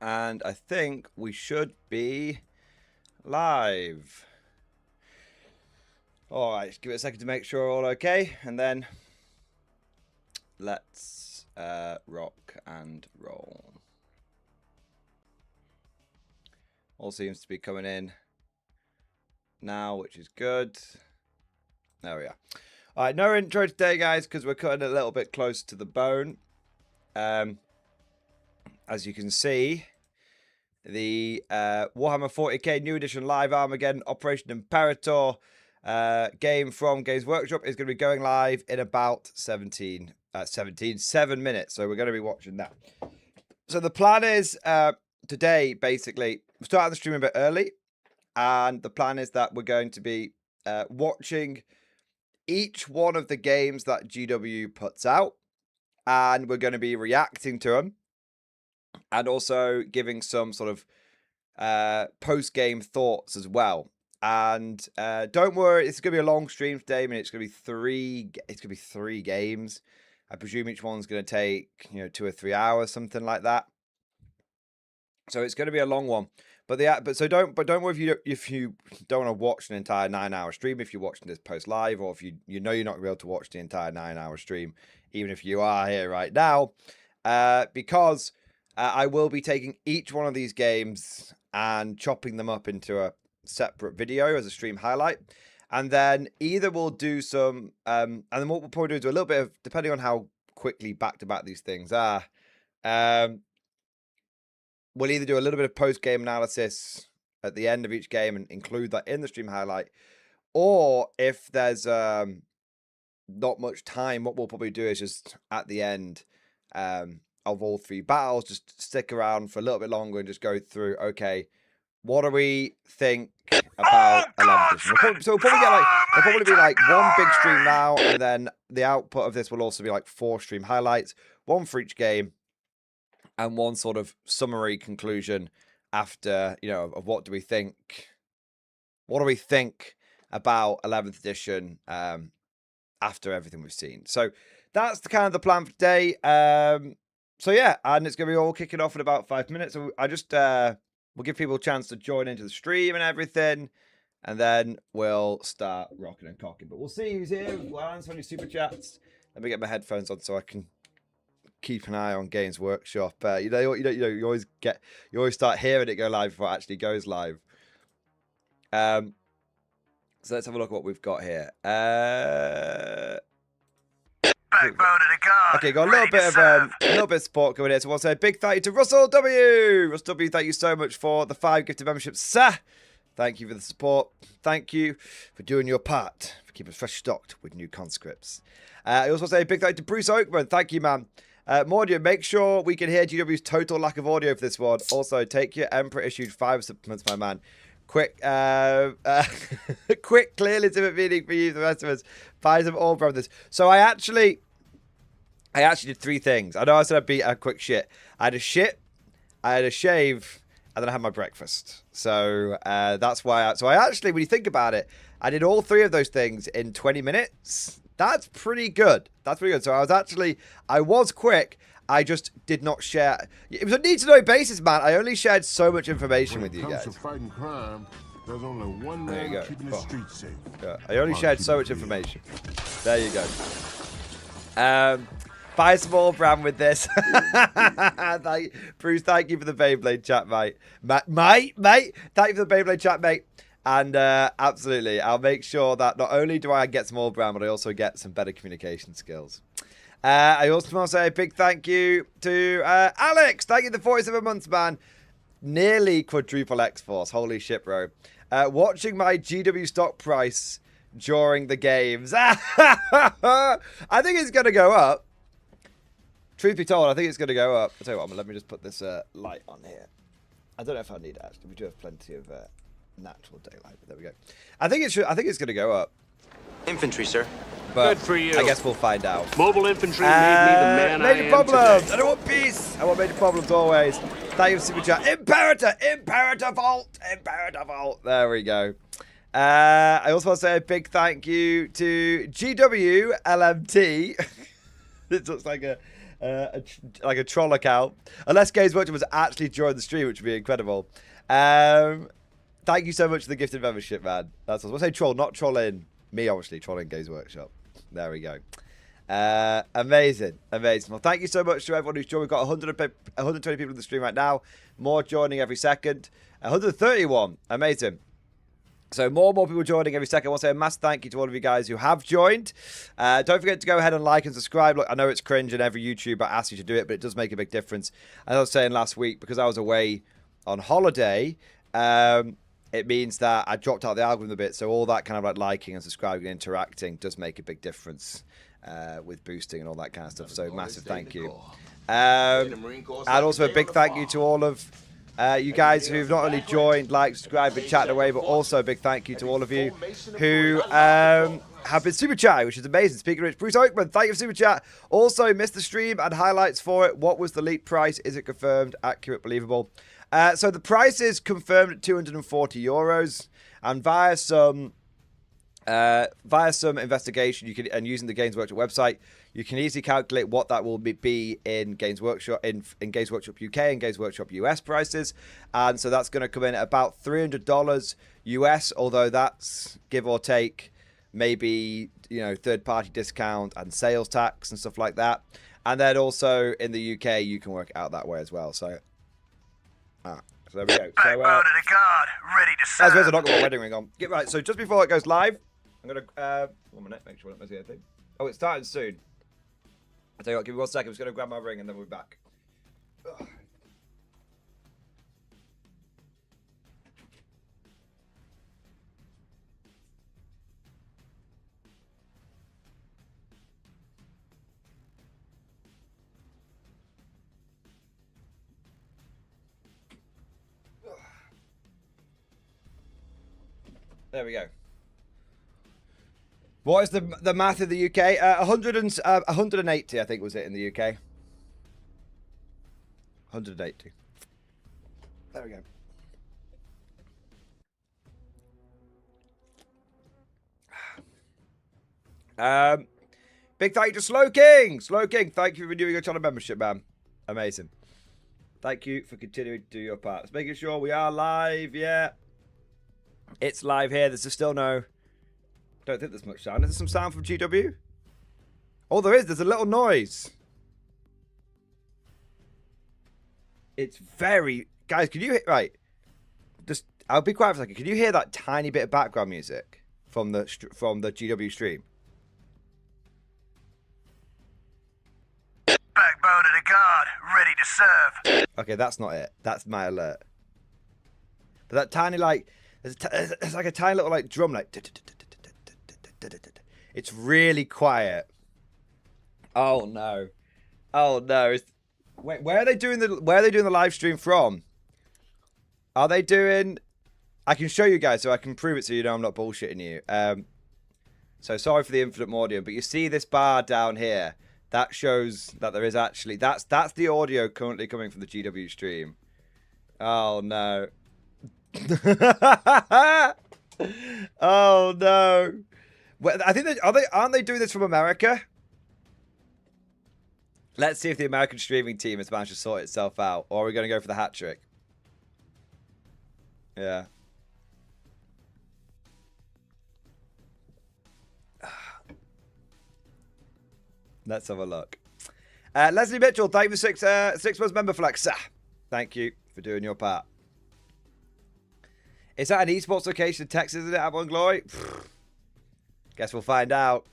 And I think we should be live. All right, just give it a second to make sure we're all okay, and then let's rock and roll. All seems to be coming in now, which is good. There we are. All right, no intro today, guys, because we're cutting a little bit close to the bone. As you can see, the Warhammer 40k New Edition Live Armageddon Operation Imperator game from Games Workshop is going to be going live in about 7 minutes. So we're going to be watching that. So the plan is today, basically, we're starting the stream a bit early. And the plan is that we're going to be watching each one of the games that GW puts out. And we're going to be reacting to them. And also giving some sort of post-game thoughts as well. And don't worry, it's going to be a long stream today. I mean, it's going to be three games. I presume each one's going to take 2 or 3 hours, something like that. So it's going to be a long one. But don't worry if you don't want to watch an entire 9-hour stream. If you're watching this post live, or if you're not going to be able to watch the entire 9-hour stream, even if you are here right now, because I will be taking each one of these games and chopping them up into a separate video as a stream highlight. And then either we'll do some, and then what we'll probably do is do a little bit of, depending on how quickly back-to-back these things are, we'll either do a little bit of post-game analysis at the end of each game and include that in the stream highlight. Or if there's not much time, what we'll probably do is just at the end of all 3 battles, just stick around for a little bit longer and just go through, okay, what do we think about 11th edition? So we'll probably get there'll probably be like one big stream now, and then the output of this will also be like 4 stream highlights, 1 for each game, and 1 sort of summary conclusion after, of what do we think about 11th edition after everything we've seen. So that's the kind of the plan for today. So yeah, and it's going to be all kicking off in about 5 minutes. So I just we'll give people a chance to join into the stream and everything, and then we'll start rocking and cocking. But we'll see who's here. We'll answer any super chats. Let me get my headphones on so I can keep an eye on Games Workshop. You always start hearing it go live before it actually goes live. So let's have a look at what we've got here. Okay, got a little bit of support going here. So we'll say a big thank you to Russell W. Russell W, thank you so much for the 5 gifted memberships, sir. Thank you for the support. Thank you for doing your part for keeping us fresh stocked with new conscripts. I also say a big thank you to Bruce Oakman. Thank you, man. Mordia, make sure we can hear GW's total lack of audio for this one. Also, take your Emperor issued 5 supplements, my man. Quick, clear legitimate meaning for you, the rest of us. Buy some all from this. So I actually did 3 things. I know I said I'd beat a quick shit. I had a shit, I had a shave, and then I had my breakfast. So that's why. So I actually, when you think about it, I did all 3 of those things in 20 minutes. That's pretty good. That's pretty good. So I was quick. I just did not share. It was a need-to-know basis, man. I only shared so much information with you guys. To fighting crime, there's only one man keeping the streets safe. Yeah. I only shared so much information. There you go. Buy a small brand with this. Bruce, thank you for the Beyblade chat, mate. Mate, thank you for the Beyblade chat, mate. And absolutely, I'll make sure that not only do I get small brand, but I also get some better communication skills. I also want to say a big thank you to Alex. Thank you for the 47 months, man. Nearly quadruple X-Force. Holy shit, bro. Watching my GW stock price during the games. I think it's going to go up. Truth be told, I think it's going to go up. I'll tell you what, let me just put this light on here. I don't know if I need it, actually. We do have plenty of natural daylight, but there we go. I think it's going to go up. Infantry, sir. But good for you. I guess we'll find out. Mobile infantry made me the man I major am problems. today. I don't want peace. I want major problems always. Thank you for super chat. Imperator Vault. There we go. I also want to say a big thank you to GW LMT. It looks like a like a troll account. Unless Games Workshop was actually joined the stream, which would be incredible. Thank you so much for the gifted membership, man. That's awesome. I say troll, not trolling me, obviously. Trolling Games Workshop. There we go. Amazing. Amazing. Well, thank you so much to everyone who's joined. We've got 120 people in the stream right now. More joining every second. 131. Amazing. So more and more people joining every second. I want to say a massive thank you to all of you guys who have joined. Don't forget to go ahead and like and subscribe. Look, I know it's cringe and every YouTuber asks you to do it, but it does make a big difference. As I was saying last week, because I was away on holiday, it means that I dropped out the algorithm a bit. So all that kind of like liking and subscribing and interacting does make a big difference with boosting and all that kind of stuff. So massive thank you. And also a big thank you to all of you guys who've not only joined, liked, subscribed, and chatted away, but also a big thank you to all of you who have been super chatting, which is amazing. Speaking of which, Bruce Oakman, thank you for super chat. Also, missed the stream and highlights for it. What was the leak price? Is it confirmed, accurate, believable? So the price is confirmed at €240, and via some investigation, you can, and using the Games Workshop website, you can easily calculate what that will be in Games Workshop in Games Workshop UK and Games Workshop US prices, and so that's going to come in at about $300 US, although that's give or take maybe third-party discount and sales tax and stuff like that. And then also in the UK, you can work it out that way as well. So, so there we go. Backbone of the guard, ready to serve. As well as I've not got my wedding ring on. Get right. So just before it goes live, I'm gonna 1 minute, make sure I'm not missing anything. Oh, it's starting soon. I'll tell you what, give me 1 second. I'm just gonna grab my ring and then we'll be back. Ugh. There we go. What is the math in the UK? 180, I think, was it in the UK. 180. There we go. Big thank you to Slow King. Slow King, thank you for renewing your channel membership, man. Amazing. Thank you for continuing to do your part. Just making sure we are live, yeah. It's live here. There's still no... Don't think there's much sound. Is there some sound from GW? Oh, there is. There's a little noise. It's very... Guys, can you hear... Right. Just... I'll be quiet for a second. Can you hear that tiny bit of background music from the GW stream? Backbone of the guard, ready to serve. Okay, that's not it. That's my alert. But that tiny, like... It's like a tiny little, like, drum, like... It's really quiet. Oh no! Oh no! Wait, where are they doing the live stream from? Are they doing? I can show you guys so I can prove it so you know I'm not bullshitting you. So sorry for the infinite audio, but you see this bar down here? That shows that there is actually that's the audio currently coming from the GW stream. Oh no! Oh no! Well, I think aren't they doing this from America? Let's see if the American streaming team has managed to sort itself out, or are we going to go for the hat trick? Yeah. Let's have a look. Leslie Mitchell, thank you for 6 months member flex. Thank you for doing your part. Is that an esports location in Texas? Isn't it, Avon Glory? Guess we'll find out.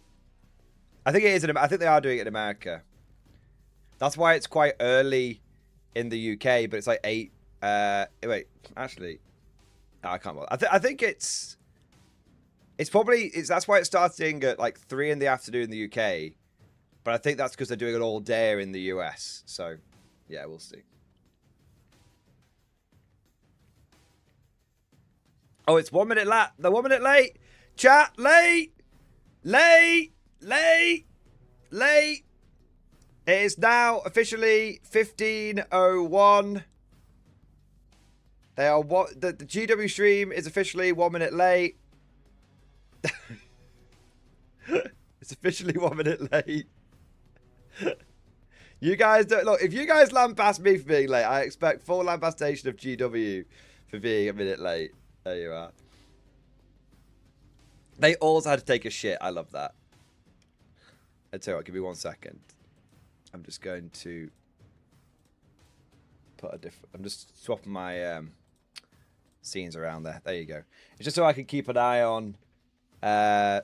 I think it is. I think they are doing it in America. That's why it's quite early in the UK, but it's like 8. Wait, actually, no, I can't. I think it's probably that's why it's starting at like 3 in the afternoon in the UK. But I think that's because they're doing it all day in the US. So, yeah, we'll see. Oh, it's 1 minute late. They're 1 minute late. Chat, late. Late. It is now officially 15:01. They are the GW stream is officially 1 minute late. It's officially 1 minute late. You guys don't look. If you guys land past me for being late, I expect full lambastation of GW for being a minute late. There you are. They also had to take a shit. I love that. I tell you what, give me 1 second. I'm just going to put a different. I'm just swapping my scenes around there. There you go. It's just so I can keep an eye on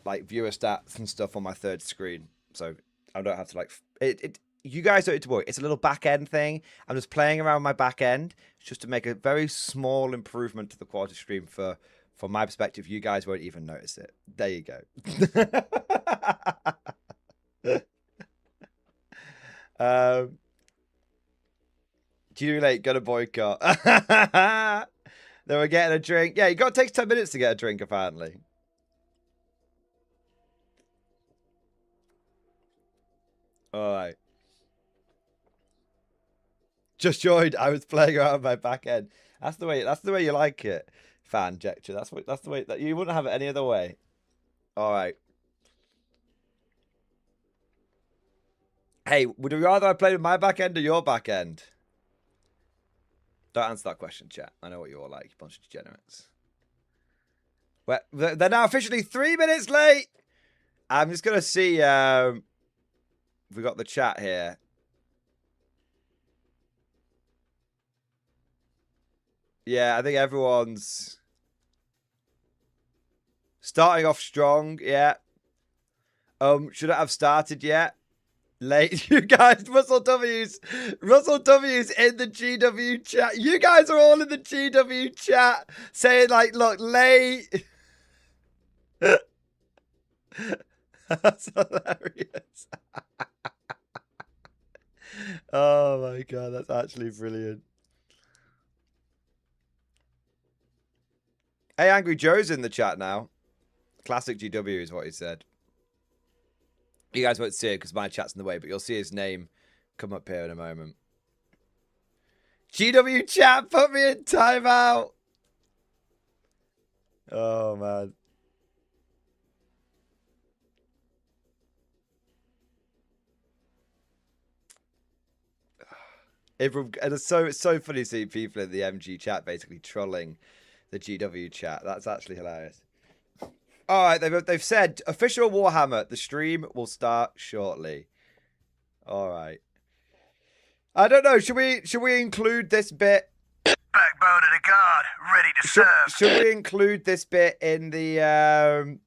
like viewer stats and stuff on my third screen, so I don't have to like you guys don't need to worry. It's a little back end thing. I'm just playing around my back end just to make a very small improvement to the quality stream. From my perspective, you guys won't even notice it. There you go. Too late, got a boycott. They were getting a drink. Yeah, you got to take 10 minutes to get a drink, apparently. All right. Just joined. I was playing around my back end. That's the way. That's the way you like it, fan gesture. That's the way that you wouldn't have it any other way. All right. Hey, would you rather I played with my back end or your back end? Don't answer that question, chat. I know what you're all like, you bunch of degenerates. Well, they're now officially 3 minutes late. I'm just gonna see. We got the chat here. Yeah, I think everyone's starting off strong. Yeah. Should I have started yet? Late, you guys. Russell W's in the GW chat. You guys are all in the GW chat saying like, look, late. That's hilarious. Oh my god, that's actually brilliant. Hey, Angry Joe's in the chat now. Classic GW is what he said. You guys won't see it because my chat's in the way, but you'll see his name come up here in a moment. GW chat, put me in timeout. Oh, man. And it's so funny seeing people in the MG chat basically trolling the GW chat. That's actually hilarious. All right, they've said official Warhammer. The stream will start shortly. All right. I don't know. Should we include this bit? Backbone of the guard, ready to serve. Should we include this bit in the?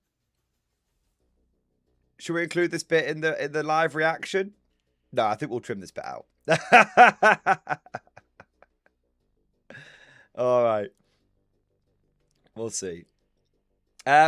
Should we include this bit in the live reaction? No, I think we'll trim this bit out. All right. We'll see.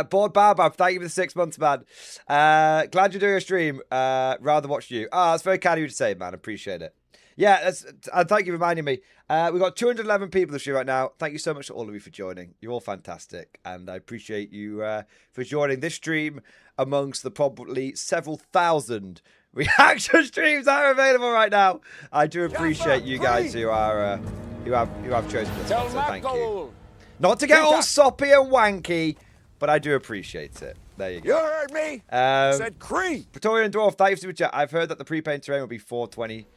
Board Baobab, thank you for the 6 months, man. Glad you're doing a stream. Rather watch you. That's very kind of you to say, man. Appreciate it. Yeah, and thank you for reminding me. We've got 211 people in the stream right now. Thank you so much to all of you for joining. You're all fantastic. And I appreciate you for joining this stream amongst the probably several thousand reaction streams that are available right now. I do appreciate you guys who are who have chosen this one, so thank you. Not to get all soppy and wanky, but I do appreciate it. There you go. You heard me. Said Cree. Praetorian Dwarf, thank you for the chat. I've heard that the pre-paint terrain will be 420.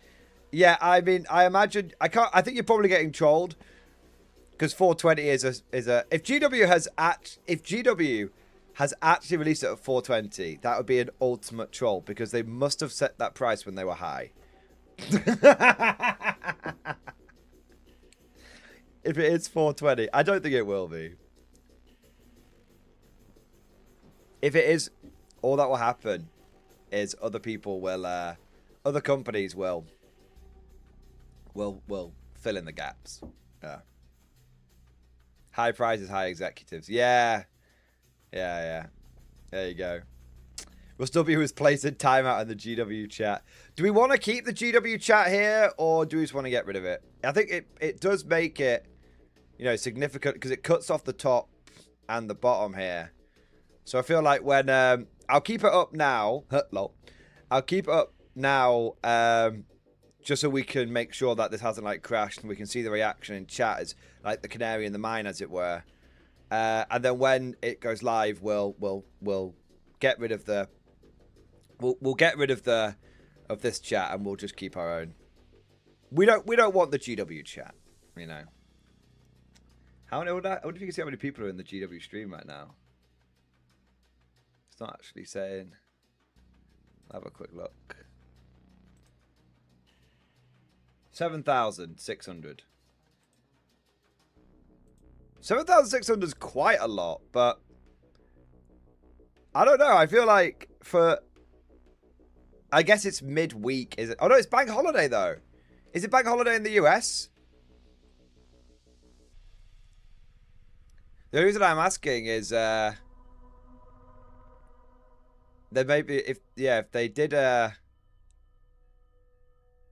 Yeah, I mean, I imagine I think you're probably getting trolled because 420 is a if GW has actually released it at 420, that would be an ultimate troll because they must have set that price when they were high. If it is 420, I don't think it will be. If it is, all that will happen is other people will, other companies will fill in the gaps. Yeah. High prices, high executives. Yeah. There you go. Russ W is placing timeout in the GW chat. Do we want to keep the GW chat here, or do we just want to get rid of it? I think it does make it, significant because it cuts off the top and the bottom here. So I feel like when I'll keep it up now. I'll keep it up now, just so we can make sure that this hasn't like crashed and we can see the reaction in chat as like the canary in the mine, as it were. And then when it goes live, we'll get rid of the we'll get rid of the of this chat, and we'll just keep our own. We don't want the GW chat, you know. I wonder if you can see how many people are in the GW stream right now. It's not actually saying. I'll have a quick look. 7,600. 7,600 is quite a lot, but I don't know. I feel like I guess it's midweek, is it? Oh no, it's bank holiday though. Is it bank holiday in the US? The reason I'm asking is there may be if they did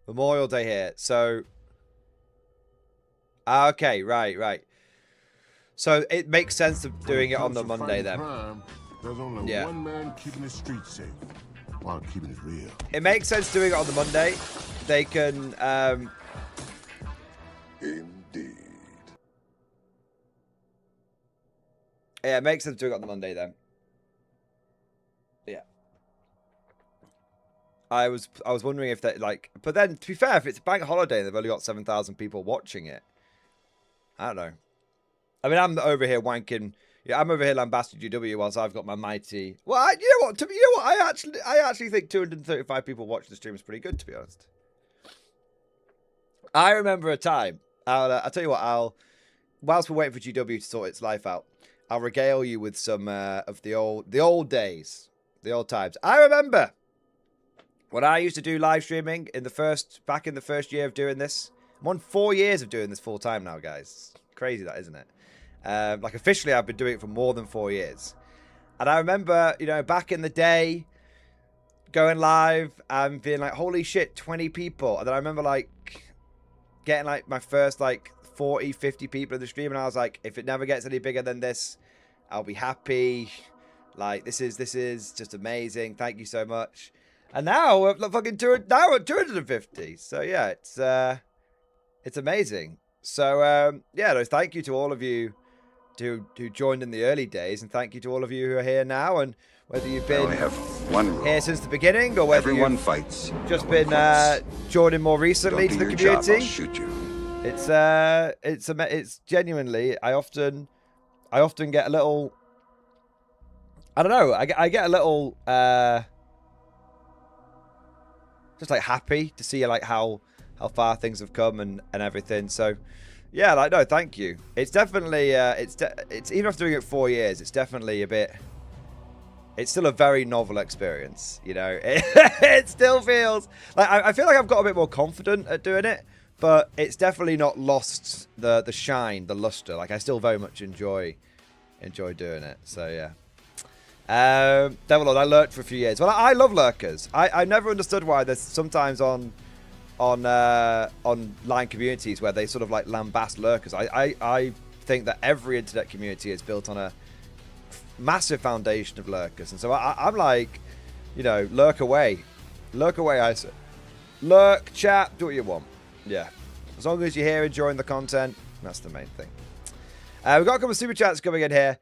Memorial Day here. So okay, right. So it makes sense of doing it on the Monday then. There's only one man keeping the streets safe while keeping it real. It makes sense doing it on the Monday. They can Indeed. yeah, it makes sense doing it on the Monday then. Yeah. I was wondering if they like, but then to be fair, if it's a bank holiday and they've only got 7,000 people watching it, I don't know. I mean, I'm over here wanking. Yeah, I'm over here lambasting GW whilst I've got my mighty. Well, you know what? I actually think 235 people watching the stream is pretty good, to be honest. I remember a time. I'll tell you what. Whilst we're waiting for GW to sort its life out, I'll regale you with some of the old days, the old times. I remember when I used to do live streaming back in the first year of doing this. I'm on 4 years of doing this full time now, guys. Crazy that, isn't it? Like officially, I've been doing it for more than 4 years. And I remember, you know, back in the day, going live and being like, holy shit, 20 people. And then I remember like getting like my first like 40, 50 people in the stream. And I was like, if it never gets any bigger than this, I'll be happy. Like, this is just amazing. Thank you so much. And now we're fucking now we're at 250. So yeah, it's amazing. So yeah, no, thank you to all of you who joined in the early days, and thank you to all of you who are here now. And whether you've been here since the beginning, or whether you've just been joining more recently to the community, it's genuinely. I often get a little. I don't know. I get a little just like happy to see like how far things have come and everything. So yeah, like, no, thank you. It's definitely it's even after doing it 4 years, it's definitely a bit. It's still a very novel experience, you know. It still feels like I feel like I've got a bit more confident at doing it, but it's definitely not lost the shine, the luster. Like, I still very much enjoy doing it. So yeah. Devil Lord, I lurked for a few years. Well, I love lurkers. I never understood why there's sometimes on line communities where they sort of like lambast lurkers. I think that every internet community is built on a massive foundation of lurkers, and so I'm like, you know, lurk away, I say. Lurk, chat, do what you want. Yeah, as long as you're here enjoying the content, that's the main thing. We've got a couple of super chats coming in here.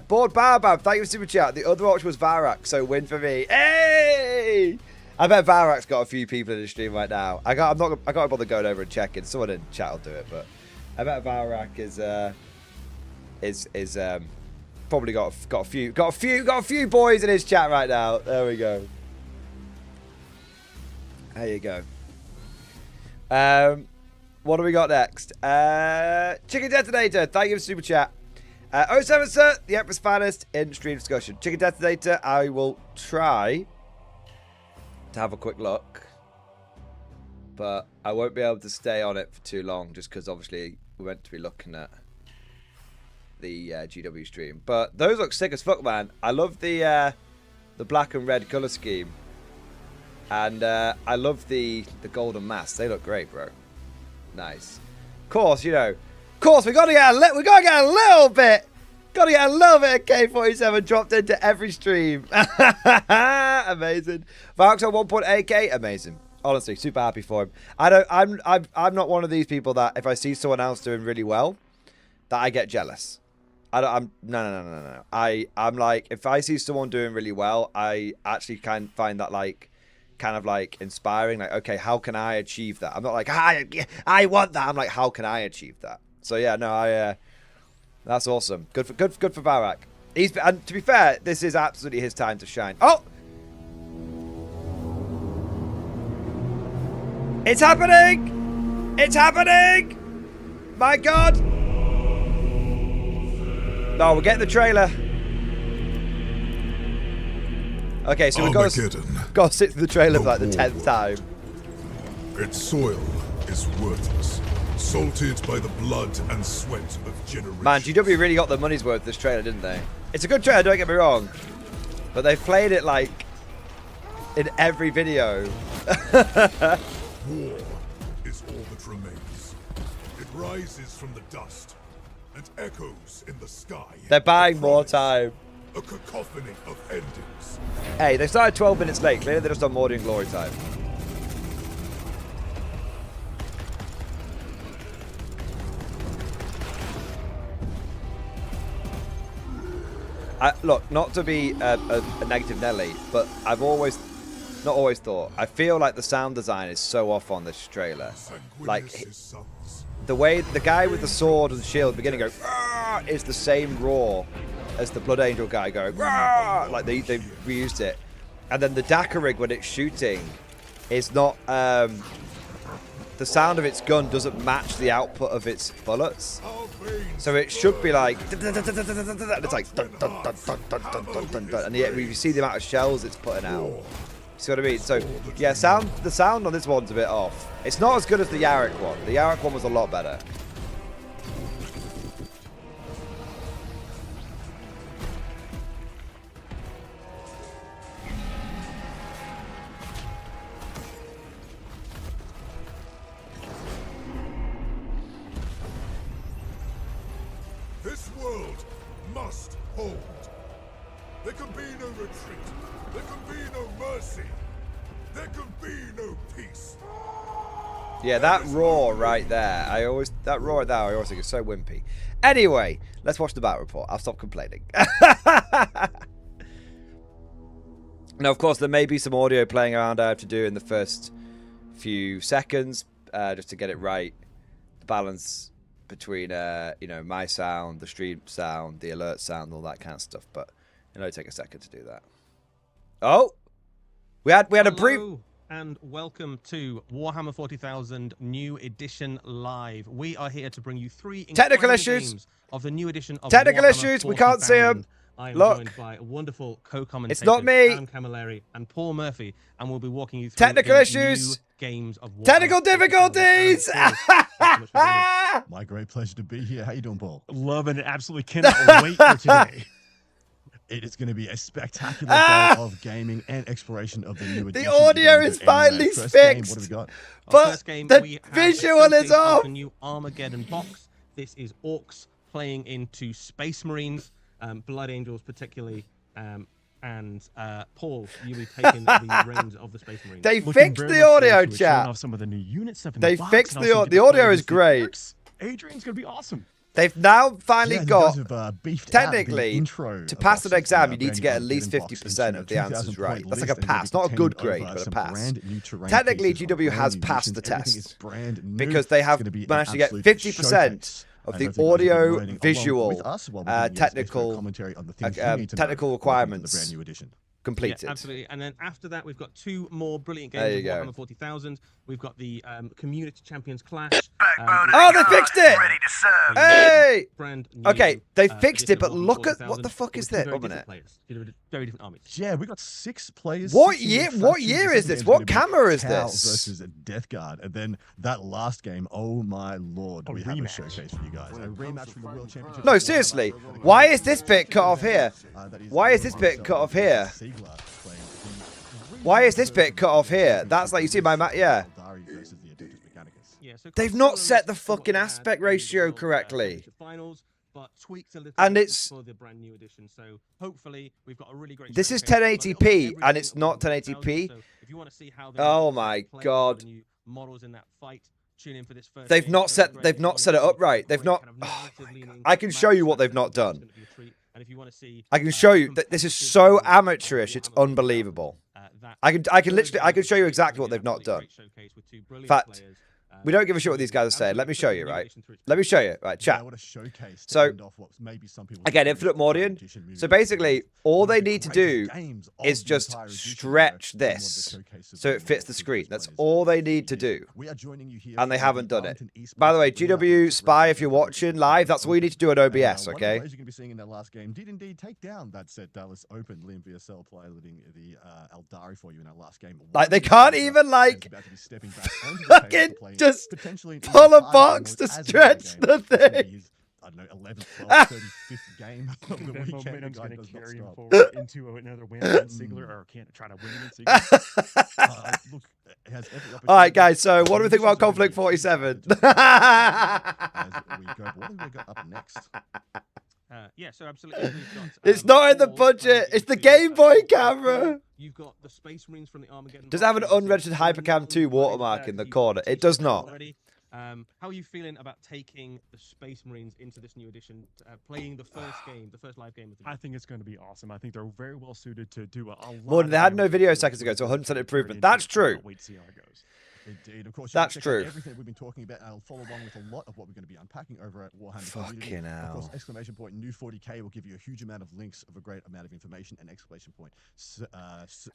Board Baobab, thank you for super chat. The other option was Varak, so win for me. Hey! I bet Varak's got a few people in the stream right now. I can't bother going over and checking. Someone in chat will do it, but I bet Varak is probably got a few boys in his chat right now. There we go. There you go. What do we got next? Chicken Detonator, thank you for super chat. 07 sir, the Empress Finest in stream discussion. Chicken Detonator, I will try to have a quick look, but I won't be able to stay on it for too long, just because obviously we're meant to be looking at the GW stream. But those look sick as fuck, man. I love the black and red color scheme, and I love the golden mask. They look great, bro. Nice. Of course, you know. Of course, we gotta get a little bit. Gotta get a little bit of K47 dropped into every stream. Amazing. Vark's on 1.8k. Amazing. Honestly, super happy for him. I'm not one of these people that if I see someone else doing really well, that I get jealous. No. I'm like, if I see someone doing really well, I actually can find that like kind of like inspiring. Like, okay, how can I achieve that? I'm not like, I want that. I'm like, how can I achieve that? So yeah, no, that's awesome. Good for Barak. And to be fair, this is absolutely his time to shine. Oh, it's happening! It's happening! My God! No, we'll get the trailer. Okay, so we've got to sit through the trailer for like the 10th time. Its soil is worthless, salted by the blood and sweat of generations. Man, GW really got their money's worth this trailer, didn't they? It's a good trailer, don't get me wrong, but they've played it like in every video. War is all that remains. It rises from the dust and echoes in the sky. They're buying more time. A cacophony of endings. Hey, they started 12 minutes late. Clearly they're just on Mordy and Glory time. Look, not to be a negative Nelly, but I've always, not always thought, I feel like the sound design is so off on this trailer. Like, the way the guy with the sword and shield beginning to go, is the same roar as the Blood Angel guy going, like they reused it. And then the Dakarig when it's shooting is not, the sound of its gun doesn't match the output of its bullets. So it should be like, it's like, and yet you see the amount of shells it's putting out. See what I mean? So yeah, the sound on this one's a bit off. It's not as good as the Yarrick one. The Yarrick one was a lot better. This world must hold. There can be no retreat. There can be no mercy. There can be no peace. Yeah, that roar right there. I always think is so wimpy. Anyway, let's watch the battle report. I'll stop complaining. Now, of course, there may be some audio playing around I have to do in the first few seconds, just to get it right. The balance between, you know, my sound, the stream sound, the alert sound, all that kind of stuff. But it'll take a second to do that. Oh, we had a brief. And welcome to Warhammer 40,000 New Edition Live. We are here to bring you 3 technical issues games of the new edition of technical Warhammer issues. 40,000. We can't see them. I am Look, joined by wonderful co-commentators, it's not me, Adam Camilleri and Paul Murphy, and we'll be walking you through technical the issues, new games of Warhammer technical difficulties. My great pleasure to be here. How you doing, Paul? Loving it. Absolutely cannot wait for today. It is going to be a spectacular day of gaming and exploration of the new edition. The audio is finally fixed. Game, what have we got? But the visual is off. The new Armageddon box. This is Orcs playing into Space Marines, Blood Angels particularly, and Paul, you'll be taking the reins of the Space Marines. They fixed the audio, chat. Off some of the new unit stuff in they the box, fixed the audio is great. Adrian's going to be awesome. They've now finally got, have, technically, to pass an exam, you need to get at least 50% of the answers right. That's like a pass, not a good grade, but a pass. Technically, GW has passed the test because they have managed to get 50% of the audio, visual, technical requirements completed. Yeah, absolutely. And then after that, we've got 2 more brilliant games of Warhammer 40,000. We've got the Community Champions Clash. Oh, they fixed it! Ready to serve. Hey! Brand new, Okay, they fixed it, but look at what the fuck is this? 1 minute. Very different armies. Yeah, we got 6 players. What year is this? What camera is this? Versus a Death Guard, and then that last game. Oh my lord, we have a showcase for you guys. A rematch for the World Championship. No, seriously. Why is this bit cut off here? Why is this bit cut off here? Why is this bit cut off here? That's like, you see my map, yeah. They've not set the fucking aspect ratio correctly. And it's, for the brand new edition. So hopefully we've got a really great. This is 1080p and it's not 1080p. Oh my god. Models in that fight. Tune in for this first. They've not set it up right. They've not. Oh I can show you what they've not done. I can show you that this is so amateurish. It's unbelievable. I can literally show you exactly what they've not done. In fact, we don't give a shit what these guys are saying. Let me show you, right? Let me show you, right? Chat. So, again, Infinite Mordian. So basically, all they need to do is just stretch this so it fits the screen. That's all they need to do. And they haven't done it. By the way, GW Spy, if you're watching live, that's all you need to do on OBS, okay? You're going to be seeing in their last game did indeed take down that set Dallas Open. Liam VSL piloting the Eldari for you in our last game. Like, they can't even, like, fucking just pull a box to stretch the thing. I don't know, 11th, 12th, 35th game of the weekend. Momentum's going to carry him forward into another win against Ziggler, or can't try to win against Ziggler. Look, it has every opportunity. All right, guys, so what do we think about Conflict 47? As we go, what have we got up next? Yeah, so absolutely. It's not in the budget. It's the Game Boy camera. You've got the Space Marines from the Armageddon. Does it have an unregistered Hypercam 2 watermark in the corner? It does not. How are you feeling about taking the Space Marines into this new edition, playing the first game, the first live game of the game? I think it's going to be awesome. I think they're very well suited to do a lot. Well, they had no video seconds ago, so 100% improvement. That's true. Wait to see how it goes. Indeed, of course. That's true. Everything we've been talking about, and I'll follow along with a lot of what we're going to be unpacking over at Warhammer. Fucking hell. Of course, exclamation point new 40k will give you a huge amount of links of a great amount of information, and exclamation point.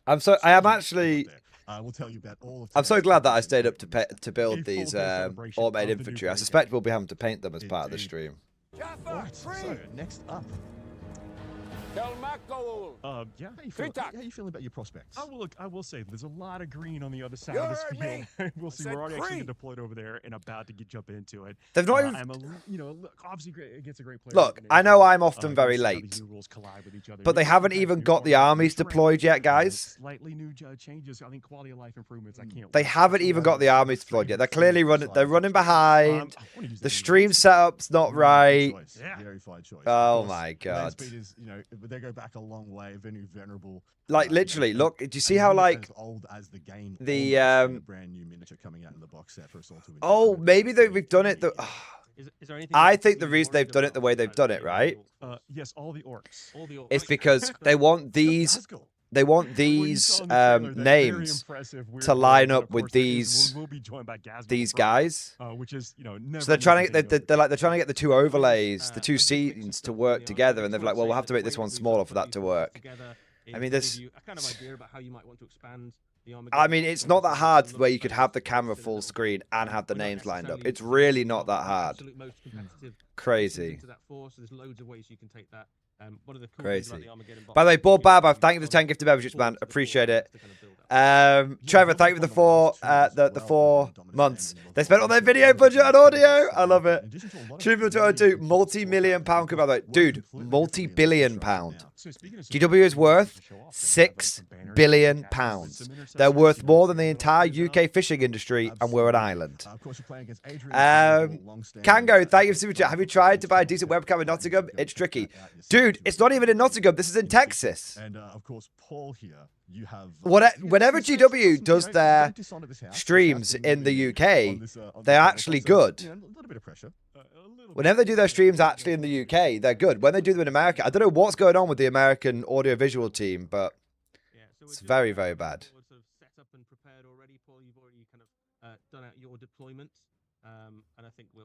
I am actually. We'll tell you about all of. I'm so glad that I stayed up to build these automated infantry. I suspect we'll be having to paint them as part of the stream. Right, so next up. Yeah, How you feeling about your prospects? I will say there's a lot of green on the other side of this field. We'll see. We're already actually deployed over there and about to jump into it. They've not even. Obviously, it gets a great player. Look, I know I'm often very late, but they haven't even got the armies deployed yet, guys. Slightly new changes. I think quality of life improvements. I can't. They haven't even got the armies deployed yet. They're clearly running. They're running behind. The stream setup's not right. Very fine choice. Oh my god. They go back a long way. Very venerable. Like literally, look. Do you see how like as old as the game? The brand new miniature coming out in the box set for Assault. Oh, maybe we've done it. Is there anything I think the reason they've done it the way they've done it, right? Yes, all the orcs. It's because they want these. They want these names to line up with these guys. Which is, so they're trying to they're trying to get the two overlays, the two scenes to work together, and they're like, well, we'll have to make this one smaller for that to work. I mean, this. I mean, it's not that hard where you could have the camera full screen and have the names lined up. It's really not that hard. Crazy. Crazy. By the way, Bob Bab, thank you for the 10 gifted memberships, man. Appreciate it. Trevor, thank you for the 4 months. They spent all their video budget on audio. I love it. Tribute to multi-million pound, by the way. Dude, multi-billion pound. GW is worth £6 billion. They're worth more than the entire UK fishing industry, and we're an island. Kango, thank you for super chat. Have you tried to buy a decent webcam in Nottingham? It's tricky. Dude, it's not even in Nottingham. This is in Texas. And of course, Paul here, you have. Whenever GW does their streams in the UK, they're actually good. A little bit of pressure. Whenever they do their streams actually in the UK, they're good. When they do them in America, I don't know what's going on with the American audiovisual team, but it's very, very bad. Set up and prepared already, Paul. You've already kind of done out your deployment, and I think we're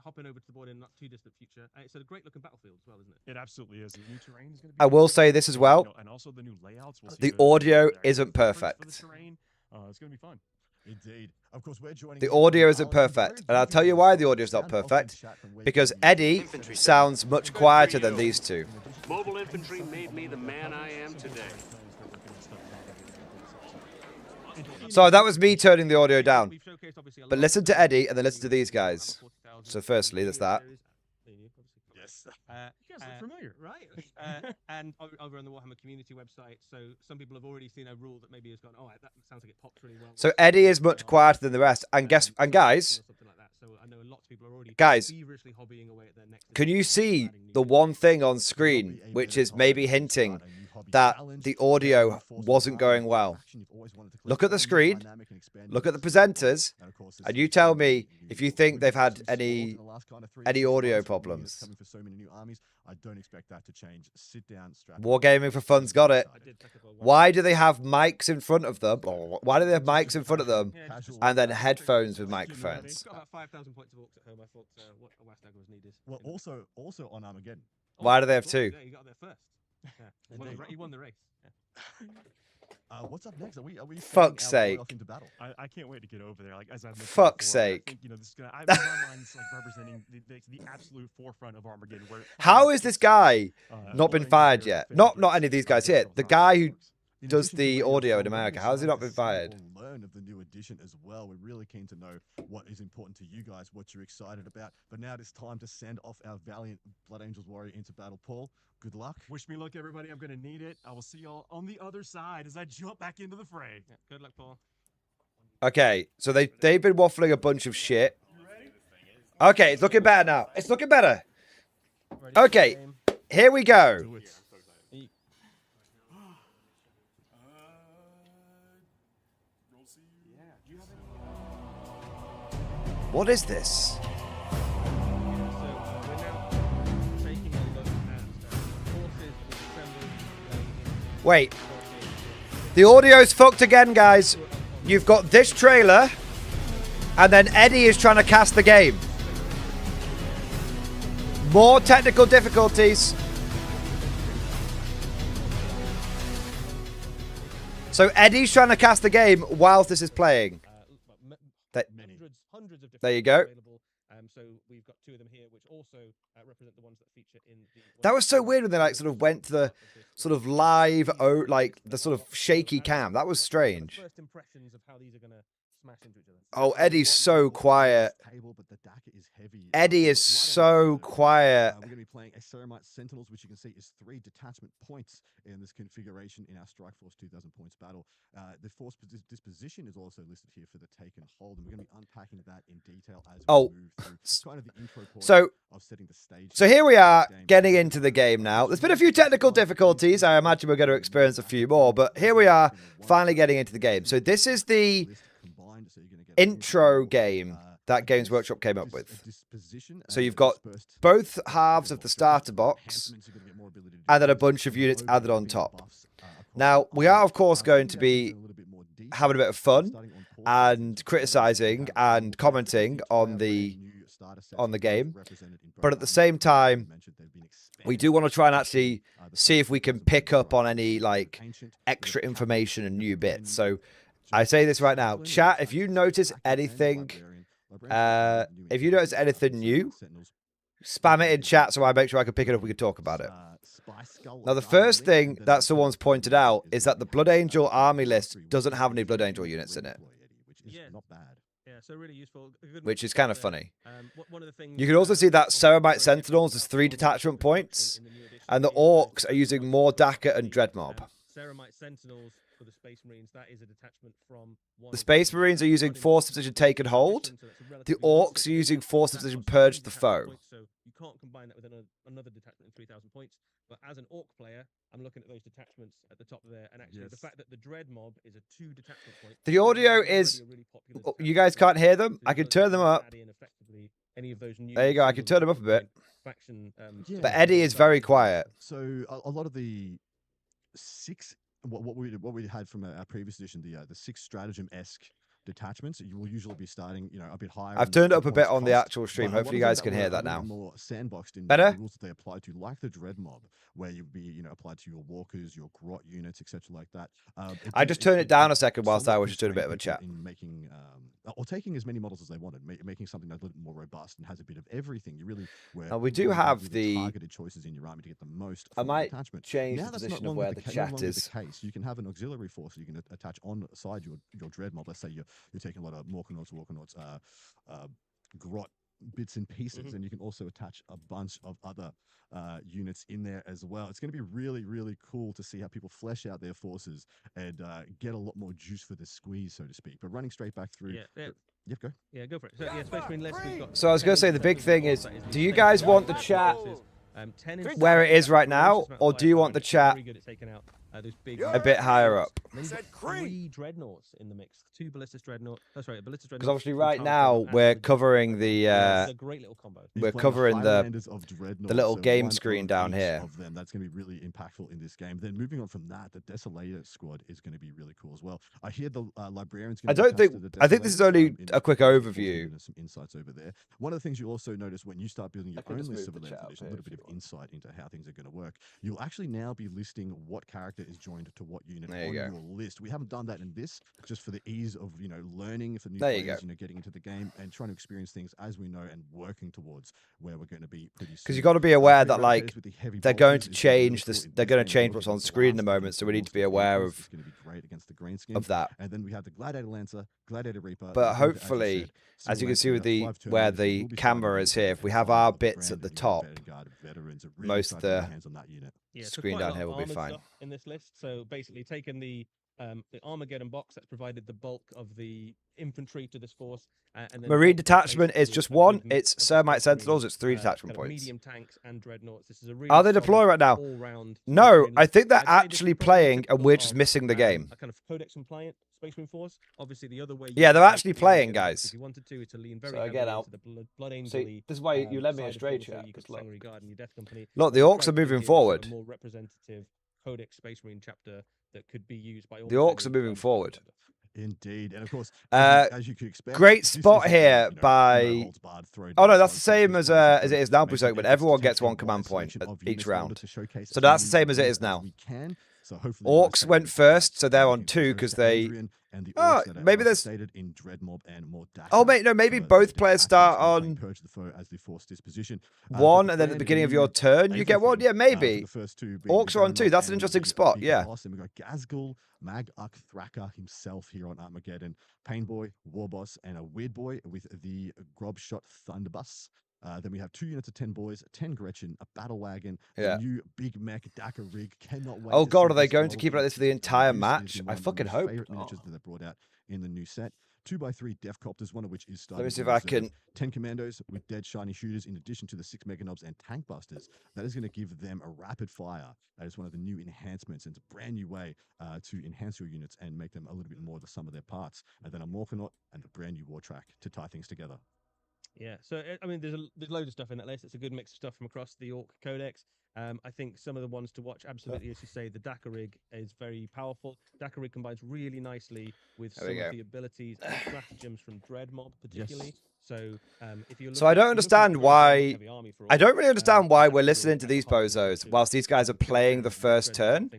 hopping over to the board in not too distant future. It's a great looking battlefield as well, isn't it? It absolutely is. The new terrain is going to be. I will say this as well. And also the new layouts. The audio isn't perfect. It's going to be fun. Indeed. Of course, we're joining. The audio isn't perfect, and I'll tell you why the audio is not perfect. Because Eddie sounds much quieter than these two. Mobile infantry made me the man I am today. So that was me turning the audio down. But listen to Eddie and then listen to these guys. So firstly, that's that. Yes. You guys look familiar, right? And over on the Warhammer community website, so some people have already seen a rule that maybe has gone, oh, that sounds like it pops really well. So Eddie is much quieter than the rest. And guys, guys, can you see the one thing on screen which is maybe hinting that the audio wasn't going well? Look at the screen, look at the presenters, and you tell me if you think they've had any audio problems. I don't expect that to change. Sit down, strap. Wargaming for fun's got it. Why do they have mics in front of them? Why do they have mics in front of them and then headphones with microphones? Got about 5,000 points of orcs at home. I thought what a West was needed. Well, also on Armageddon. Why do they have two? Yeah, you got there first. Yeah. He won the race. Yeah. What's up next? Are we Fuck's sending our sake. boy off into battle? I can't wait to get over there. Like as I've mentioned Fuck's before, sake. I think, this is gonna. My mind's like representing the absolute forefront of Armageddon. Where How is this guy not been Blood fired Angels yet? are Not favorites. any of these guys here. The guy who In does addition to the Radio audio in Control, we're America. really How has he not excited been to see fired? or learn of the new edition as well. We're really keen to know what is important to you guys, what you're excited about. But now it's time to send off our valiant Blood Angels warrior into battle. Paul, good luck. Wish me luck, everybody. I'm gonna need it. I will see y'all on the other side as I jump back into the fray. Yeah, good luck, Paul. Okay, so they've been waffling a bunch of shit. Okay, it's looking better now. It's looking better. Ready for Okay, the game? here we go. Do it. What is this? So we're now taking a look at forces assembled. Wait, the audio's fucked again, guys. You've got this trailer, and then Eddie is trying to cast the game. More technical difficulties. So Eddie's trying to cast the game whilst this is playing. That- Hundreds of different There you go. available. So we've got two of them here, which also represent the ones that feature in the. That was so weird when they like sort of went to the sort of live, like the sort of shaky cam. That was strange. First impressions of how these are gonna smash into each other. Oh, Eddie's so quiet. Table, but the DACA is heavy. Eddie is so quiet. We're going to be playing a Ceramite Sentinels, which you can see is 3 detachment points in this configuration in our Strike Force 2,000 points battle. The force disposition is also listed here for the take and hold, and we're going to be unpacking that in detail as we move through. Kind of the intro portion of setting the stage. So here we are getting into the game now. There's been a few technical difficulties. I imagine we're going to experience a few more, but here we are finally getting into the game. So this is the intro game that Games Workshop came up with. So you've got both halves of the starter box and then a bunch of units added on top. Now, we are, of course, going to be having a bit of fun and criticizing and commenting on the game. But at the same time, we do want to try and actually see if we can pick up on any like extra information and new bits. So I say this right now, chat, if you notice anything new, spam it in chat so I make sure I can pick it up, we can talk about it. Now, the first thing that someone's pointed out is that the Blood Angel army list doesn't have any Blood Angel units in it. Not bad. Yeah, so really useful. Which is kind of funny. One of the things You can also see that Ceramite Sentinels has 3 detachment points, and the Orcs are using more DACA and Dreadmob. Ceramite Sentinels for the Space Marines, that is a detachment from one The Space Marines are using Force Position Take and Hold. The Orcs are using Force Position Purge the Foe. So you can't combine that with another detachment in 3,000 points. But as an Orc player, I'm looking at those detachments at the top there, and actually the fact that the Dread Mob is a 2 detachment point. The audio is... You guys can't hear them? I can turn them up. There you go, I can turn them up a bit. But Eddie is very quiet. So a lot of the 6, what we had from our previous edition, the 6 stratagem-esque detachments, you will usually be starting, a bit higher. I've turned it up a bit on the actual stream. Hopefully you guys can hear that now. More sandboxed in Better? the rules that they apply to, like the Dread Mob, where you'd be, applied to your walkers, your grot units, etc., like that. I just turned it down a second whilst I was just doing a bit of a chat. In making, or taking as many models as they wanted, making something that's a little bit more robust and has a bit of everything. You really we do have the targeted choices in your army to get the most. I might attachment. change Now the that's position no of longer where the no chat longer is. the case. You can have an auxiliary force you can attach on side your Dread Mob. Let's say you're taking a lot of Morkanauts, Walkanauts, grot bits and pieces, and you can also attach a bunch of other units in there as well. It's going to be really, really cool to see how people flesh out their forces and get a lot more juice for the squeeze, so to speak. But running straight back through. Go. Yeah, go for it. So, yeah, Space Marine list, we've got So I was going to say the big thing is, do you guys want the chat 10 where it is right now, or do you want the chat Those big A bit higher up. And then you've got 3 dreadnoughts in the mix. 2 ballistic dreadnoughts. Oh, sorry, a ballistic dreadnought. Because obviously 2 right Tau now dreadnought, and we're 3 covering the it's a great little combo. we're He's one of covering the Highlanders of Dreadnought, little so game one screen of down each here. Of them, that's going to be really impactful in this game. Then moving on from that, the Desolator squad is going to be really cool as well. I hear the Librarians. I don't think. I think this is only a quick overview. Some insights over there. One of the things you also notice when you start building your could own just list move of the events, chat there's a up little here bit if of you insight into how things are going to work. You'll actually now be listing what character is joined to what unit There on you go. your list. We haven't done that in this, just for the ease of learning for new There you players, go. getting into the game and trying to experience things as we know and working towards where we're going to be pretty soon. Because you've got to be aware that Three like rotators with the heavy they're going bolters to is gonna be really change cool this. in They're this going to game. change It'll what's be on the screen in the blast moment, so we need to against be the aware vehicles. of It's going to be great against the green skin. that. And then we have the Gladiator Lancer, Gladiator Reaper. But the Reaper, hopefully, said, as you can see with Single the Lancer, where 5 the turn will be camera starting is with here, if we the have Vanguard our of bits Brand at the and your top, Vanguard veterans are really most excited to get the their hands on that unit. Yeah, so screen quite a down lot here of will be armoured fine. stuff in this list. So basically, taking the Armageddon box that's provided the bulk of the infantry to this force, and then Marine got detachment replaced is with just a one. good mix It's of the Sermite Space Marine, Sentinels. It's 3 detachment kind of points. medium tanks and dreadnoughts. This is a really Are they solid deploying right now? all-round No, Space I think they're I'd say this is actually probably playing, and typical we're just of, missing the game. a kind of codex compliant Space Marine force. Obviously, the other way. you Yeah, could they're take actually the playing, Armageddon box guys. If you wanted to, is to lean very So heavily again, into the Blood Angel. See, this is why you led me side of astray, things, so chat. you could Just look. Sanguinary Guard and your Death Company. Look, the What we've orcs tried are to do moving here is have forward. A more representative Codex Space Marine chapter that could be used by all The orcs are players moving on forward. Commander. Indeed, and of course, Uh, as you could expect, great this spot isn't a, here by- no holds barred throwdown Oh no, that's style the same this as one is as it going is now, to make Berserk, an but effort to everyone take gets a one wide command point selection at of each units in order round. to showcase So as that's the many same as it units is now. we can. So hopefully you guys Orcs take went those first, so they're I'm on looking 2 forward because to they. Adrian and the Oh, orcs that are maybe there's. stated in Dreadmob and Mordash. Oh mate, no, maybe both players start on Purge the foe as the force disposition. one, and then at the beginning of your turn you get one. Yeah, maybe. The first 2 Orcs are on 2. That's an interesting spot. Yeah. And we've got Gazgul, Mag-Uk Thraka himself here on Armageddon, Pain Boy, War Boss, and a Weird Boy with the Grobshot Thunderbus. Then we have 2 units of 10 boys, 10 Gretchen, a battle wagon, Yeah. a new big mech Dakar rig. Cannot wait. Oh to god, see are they this going to model keep it like in this for the action. entire This is match? been I one of fucking my hope. favorite miniatures that they brought out in the new set. 2x3 Death Copters, one of which is starting. Let me see in if I reserve. can. 10 commandos with dead shiny shooters, in addition to the 6 mega knobs and tank busters. That is going to give them a rapid fire. That is one of the new enhancements, and it's a brand new way to enhance your units and make them a little bit more of the sum of their parts. And then a Morkanaut and a brand new war track to tie things together. Yeah, so I mean, there's loads of stuff in that list. It's a good mix of stuff from across the Orc Codex. I think some of the ones to watch, absolutely, as you say, the Dakar rig is very powerful. Dakar rig combines really nicely with There some we of go. the abilities and stratagems from Dreadmob, particularly. So if you're So I don't understand why. I don't really understand why we're listening to these bozos whilst these guys are playing the first turn.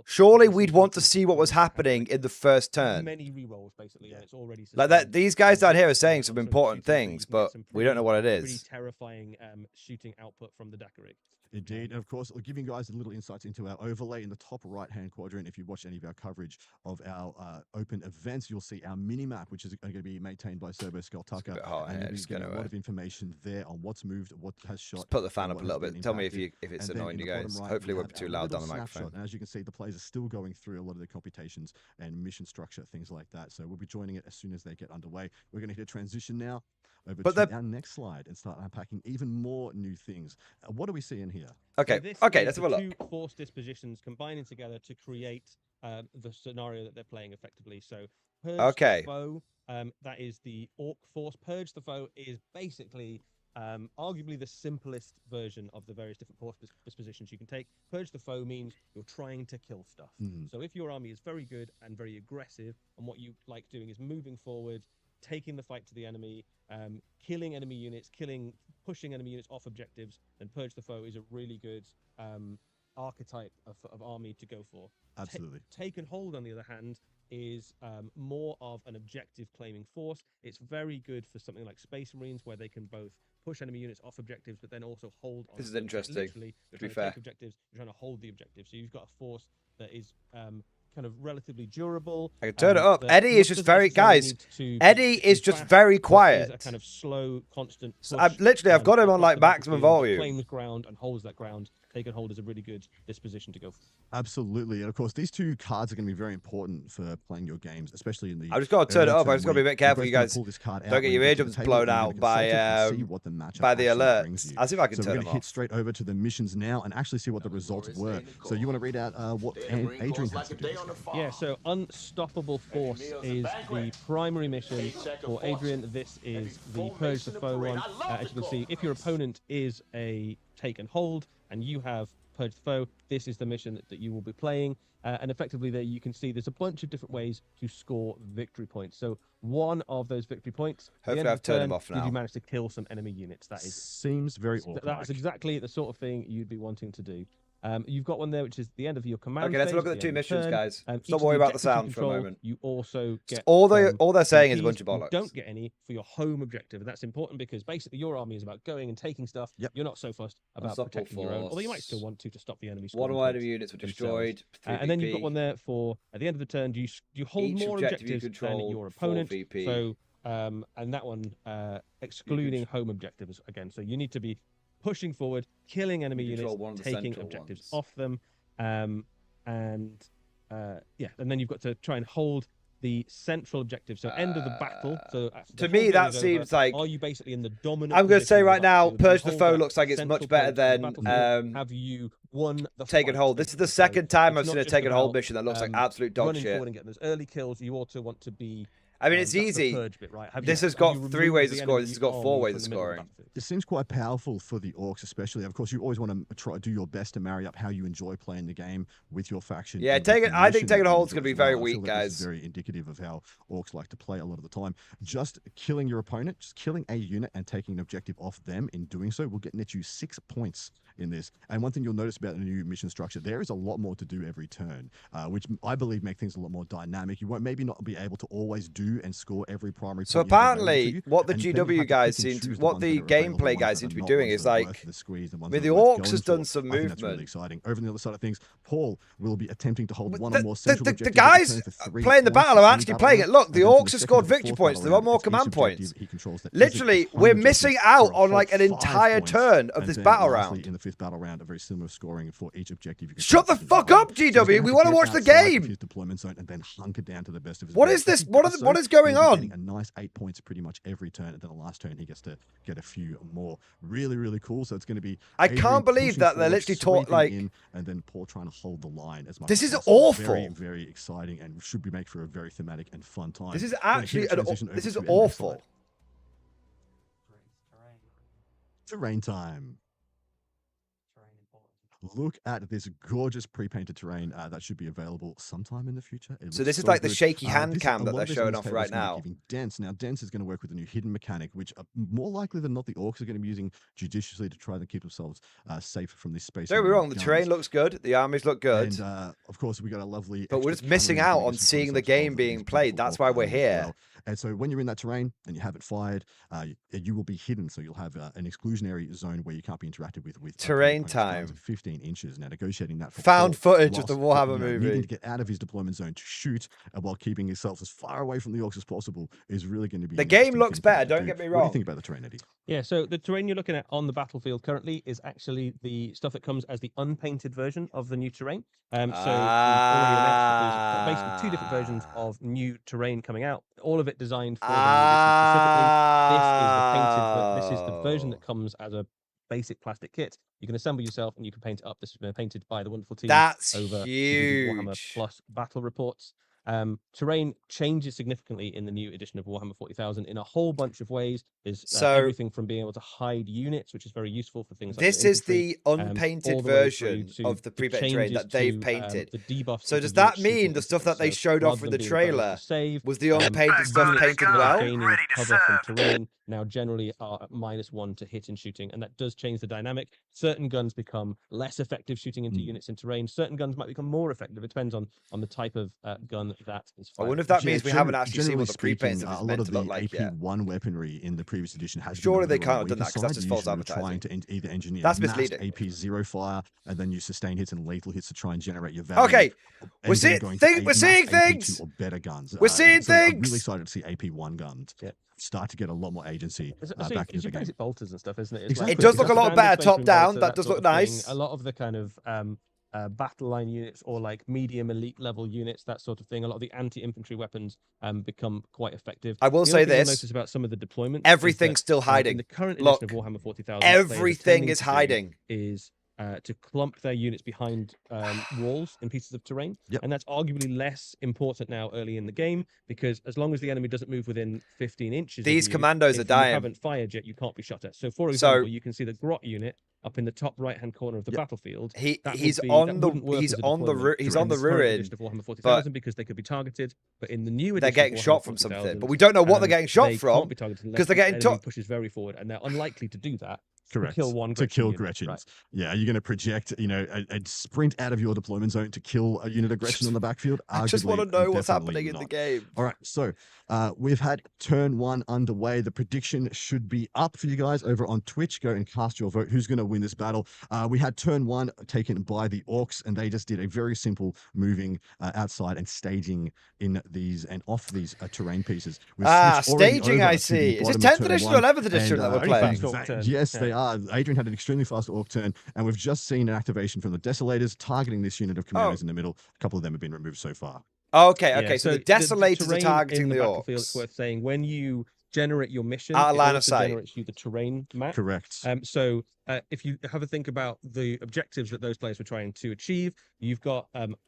Surely we'd want to see what was happening in the first turn. Many rerolls, basically, and it's already Like that, sustained. these guys down here are saying some Lots of important shooting, so you things, can get but some we don't know what it pretty is. terrifying shooting output from the Dakar rig. Indeed, and of course, giving you guys a little insights into our overlay in the top right-hand quadrant. If you watch any of our coverage of our open events, you'll see our mini-map, which is going to be maintained by Serbo Skulltucker. bit hot And here, you'll be just getting a gonna, lot of information there on what's moved, what has shot. Just put the fan and up a what little has bit. been Tell me if impacted. it's And then annoying in you the bottom guys. right, Hopefully we we're have too our loud down little the snapshot. microphone. And as you can see, the players are still going through a lot of the computations and mission structure, things like that. So we'll be joining it as soon as they get underway. We're going to hit a transition now over to our next slide and start unpacking even more new things. What are we seeing here? Okay, So this okay, is let's have a the look. 2 force dispositions combining together to create the scenario that they're playing effectively. So Purge Okay. the Foe, that is the Orc force. Purge the Foe is basically arguably the simplest version of the various different force dispositions you can take. Purge the Foe means you're trying to kill stuff. So if your army is very good and very aggressive, and what you like doing is moving forward, taking the fight to the enemy, killing enemy units, pushing enemy units off objectives, and Purge the Foe is a really good archetype of army to go for. Absolutely. Take and Hold, on the other hand, is more of an objective claiming force. It's very good for something like Space Marines, where they can both push enemy units off objectives, but then also hold on. This is to them. interesting, Literally, you're to be trying fair. to take objectives, you're trying to hold the objective. So you've got a force that is kind of relatively durable. I can turn it up. that Eddie is just doesn't very, necessarily guys. need to Eddie be is just fast, very but is quiet. a kind of slow, constant. So push, I've got him on across like the maximum battlefield that volume. claims ground and holds that ground. Take and hold is a really good disposition to go for. Absolutely. And of course, these two cards are going to be very important for playing your games, especially in the. I just got to turn it early up. I turn just got to be a where bit careful, you're you both gonna guys. pull this card out Don't get when your you to the eardrums table, blown and you're gonna out by consult it and see what the matchup the actually brings alerts. you. I'll see if I can So we're turn going them to hit off. straight over to the missions now and actually see what the results were. So you want to read out what Adrian has to do. Yeah, so Unstoppable Force is the primary mission for Adrian. This is the Purge the Foe one. As you can see, if your opponent is a take and hold and you have Purge the Foe, this is the mission that you will be playing. And effectively there you can see there's a bunch of different ways to score victory points. So one of those victory points, Hopefully I've turned them off did now. you manage to kill some enemy units? That is Seems very awkward. That's exactly the sort of thing you'd be wanting to do. You've got one there, which is the end of your command. Okay, let's phase, look at the two missions, guys. Stop worrying worrying about the sound for a moment. You also get All they're saying is a bunch of you bollocks. don't get any for your home objective, and that's important because basically your army is about going and taking stuff. Yep. You're not so fussed about Unstoppable protecting your own, although you might force. still want to stop the enemy. One scoring of points units were themselves. destroyed. And then you've got one there for at the end of the turn. You hold Each more objective you objectives than control, your 4 opponent. VP. So and that one excluding home objectives again. So you need to be pushing forward, killing enemy You control units, one of the taking central objectives ones. off them, and then you've got to try and hold the central objective. So end of the battle. So To me, that seems like. are you basically in the dominant? I'm going to say position on right the now, battlefield? Do you Purge the hold Foe that looks like it's central much better point on the than battlefield? Have you won the Take and fight, Hold. This is the basically? So second time I've it's seen not a just Take and Hold about, mission that looks like absolute dog running shit. forward and getting those early kills. You also want to be. I mean, it's that's the easy. purge bit, right? This has got 3 ways of scoring. This has got 4 ways of scoring. It seems quite powerful for the orcs, especially. Of course, you always want to try do your best to marry up how you enjoy playing the game with your faction. Yeah, and with the I think mission Take and that you Hold's enjoy going to be as well. very I feel weak, like this is guys. very indicative of how orcs like to play a lot of the time. Just killing your opponent, just killing a unit and taking an objective off them in doing so will net you 6 points in this. And one thing you'll notice about the new mission structure, there is a lot more to do every turn, which I believe make things a lot more dynamic. You won't maybe not be able to always do and score every primary. So apparently, what the GW guys seem to, what the gameplay guys seem to be doing is like, I mean, the Orcs has done some movement. That's really exciting. Over on the other side of things, Paul will be attempting to hold one or more The central objectives. guys playing the battle are actually playing it. Look, the Orcs have scored victory points. There are more command points. Literally, we're missing out on like an entire turn of this battle round. In the 5th battle round, a very similar scoring for each objective. Shut the fuck up, GW. We want to watch the game. His deployment zone and then hunker down to the best of his. What is this? What is going on? A nice 8 points pretty much every turn, and then the last turn he gets to get a few more. Really, really cool. So it's going to be. I can't believe that they're literally taught like. And then Paul trying to hold the line as much. This is awful. awful. Very, very exciting, and should be make for a very thematic and fun time. This is actually this is to awful. Terrain time. Look at this gorgeous pre-painted terrain that should be available sometime in the future. So this is like the shaky hand cam that they're showing off right now. Dense. Now, Dense is going to work with a new hidden mechanic, which more likely than not the orcs are going to be using judiciously to try to keep themselves safe from this space. Don't be wrong, the terrain looks good, the armies look good. And of course, we got a lovely. But we're just missing out on seeing the game being played. That's why we're here. And so when you're in that terrain and you have it fired, you will be hidden. So you'll have an exclusionary zone where you can't be interacted with. Terrain time. 15 inches. Now negotiating that for found Paul, footage of the Warhammer movie. Needing to get out of his deployment zone to shoot while keeping himself as far away from the orcs as possible is really going to be. The game looks better. Don't get me wrong. What do you think about the terrain, Eddie? Yeah, so the terrain you're looking at on the battlefield currently is actually the stuff that comes as the unpainted version of the new terrain. So we've already announced that there's basically 2 different versions of new terrain coming out. All of it designed for the new edition specifically. This is the version that comes as a basic plastic kit. You can assemble yourself and you can paint it up. This has been painted by the wonderful team over Warhammer Plus Battle Reports. Terrain changes significantly in the new edition of Warhammer 40,000 in a whole bunch of ways. There's everything from being able to hide units, which is very useful for things like this is the unpainted version of the pre-painted terrain that they've painted. So does that mean the stuff that they showed off in the trailer was the unpainted stuff painted well? Gaining cover from terrain now generally are at -1 to hit in shooting, and that does change the dynamic. Certain guns become less effective shooting into units in terrain. Certain guns might become more effective. It depends on the type of gun that is I firing. wonder if that means we haven't actually seen Generally what the pre-paints speaking, of it's a lot meant of to the look like yet. AP1 weaponry in the previous edition has Surely been they a little can't on have done the that, 'cause that's weaker just false side. Usually advertising. trying to either engineer That's mass misleading. AP zero fire and then use sustained hits and lethal hits to try and generate your value. Okay, we're and then seeing going to things. We're mass seeing AP2 things. or better guns. We're seeing so I'm really things. excited to see AP1 guns start to get a lot more agency back into the It's game. basic bolters and stuff, isn't it? It's Exactly. It does look a it's lot standard better Space top Marine down. bolter, That does sort look of thing. nice. A lot of the kind of battle line units or like medium elite level units, that sort of thing. A lot of the anti-infantry weapons become quite effective. I will The say other thing you'll this. notice about some of the deployments. Everything's still In hiding. the current Look, edition of Warhammer 40,000, everything is hiding. Is to clump their units behind walls in pieces of terrain. Yep. And that's arguably less important now early in the game, because as long as the enemy doesn't move within 15 inches of These you, commandos are if dying. you haven't fired yet, you can't be shot at. So for example, you can see the Grot unit up in the top right-hand corner of the battlefield. He's on the ruin, of Warhammer 40,000 but because they could be targeted. But in the new edition, they're getting of Warhammer shot from 40,000, something. But we don't know what they're getting shot they from can't be targeted because they're unless getting the enemy pushes very forward, and they're unlikely to do that. Correct. To kill one to kill unit, Gretchens. right. Yeah, are you going to project, a sprint out of your deployment zone to kill a unit of Gretchen on the backfield? I just want to know what's happening in the game. All right, so we've had turn 1 underway. The prediction should be up for you guys over on Twitch. Go and cast your vote. Who's going to win this battle? We had turn 1 taken by the Orcs, and they just did a very simple moving outside and staging in these and off these terrain pieces. We've switched already staging, over I to the see. Is it bottom of 10th turn edition 1, or 11th edition and, that we're in playing? fact, yes, they are. Adrian had an extremely fast Orc turn, and we've just seen an activation from the Desolators targeting this unit of commandos in the middle. A couple of them have been removed so far. Okay, so the Desolators are terrain targeting in the battlefield, Orcs. it's worth saying, when you generate your mission, Out of it line of also sight. generates you the terrain map. Correct. So if you have a think about the objectives that those players were trying to achieve, you've got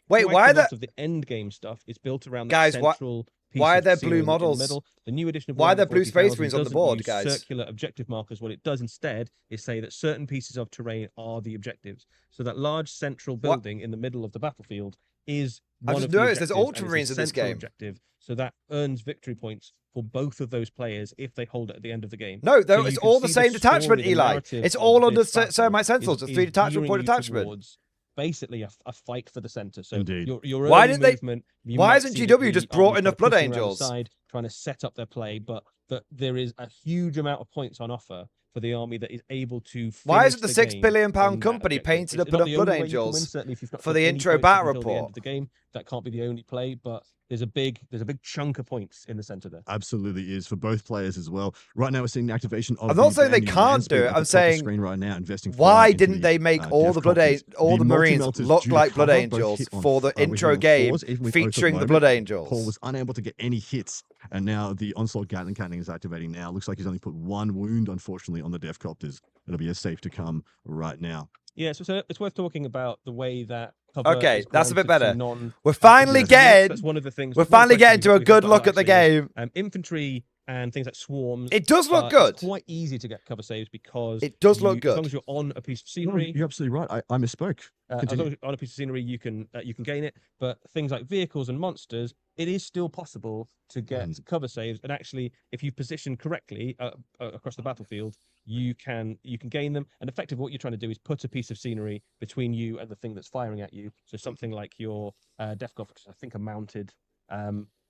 Wait, quite why a are lot of the end game stuff is built around the Guys, central piece why are of there scenery blue models? in the middle. The new edition of Why are Warhammer there blue Space 40,000 Marines on the doesn't board, use guys? circular objective markers. What it does instead is say that certain pieces of terrain are the objectives. So that large central building in the middle of the battlefield is one of the noticed there's objectives, and Ultramarines it's a in this central game. objective, so that earns victory points for both of those players if they hold it at the end of the game. No, So it's you can all the see same detachment, story, the Eli. narrative It's of all under this battle Thermite Sentinels. It's is 3 detachment, 4 gearing you detachment. towards basically a fight for the center. So Indeed. your Why early didn't they- movement, you why might hasn't see GW that just the brought army's enough kind of Blood pushing around the Angels? side, trying to set up their play, but there is a huge amount of points on offer for the army that is able to. Why finish isn't the the £6 game billion on that company objective. painted It's up not enough the Blood only way you can win, Angels certainly if you've not for got the any intro points up battle until the end report? of the game? That can't be the only play, but there's a big chunk of points in the center there. Absolutely is for both players as well. Right now, we're seeing the activation of. I'm not the saying they brand new can't landscape do it. at the I'm top of saying, screen right now, investing why further into didn't they make all the Death Marines Multi-Melters look due to like Blood cover, both Angels hit on for the with hit intro on game fours, even with Oath of featuring the Moment. Blood Paul Angels? was unable to get any hits, and now the Onslaught Gatling cannon is activating now. Looks like he's only put 1 wound, unfortunately, on the Death Copters. It'll be a safe to come right now. Yeah, so it's worth talking about the way that. Cover Okay, is that's a bit granted to better. We're finally units. getting. That's one of the things. We're one of the finally getting questions to a we've good got look at the actually is, game. infantry and things like swarms. It does look good. It's quite easy to get cover saves because It does look as long good. as you're on a piece of No, scenery. you're absolutely right. I misspoke. As Continue. long as you're on a piece of scenery, you can gain it. But things like vehicles and monsters, it is still possible to get cover saves. And actually, if you position correctly across the battlefield, you can gain them. And effectively, what you're trying to do is put a piece of scenery between you and the thing that's firing at you. So something like your Death Guard, which I think are mounted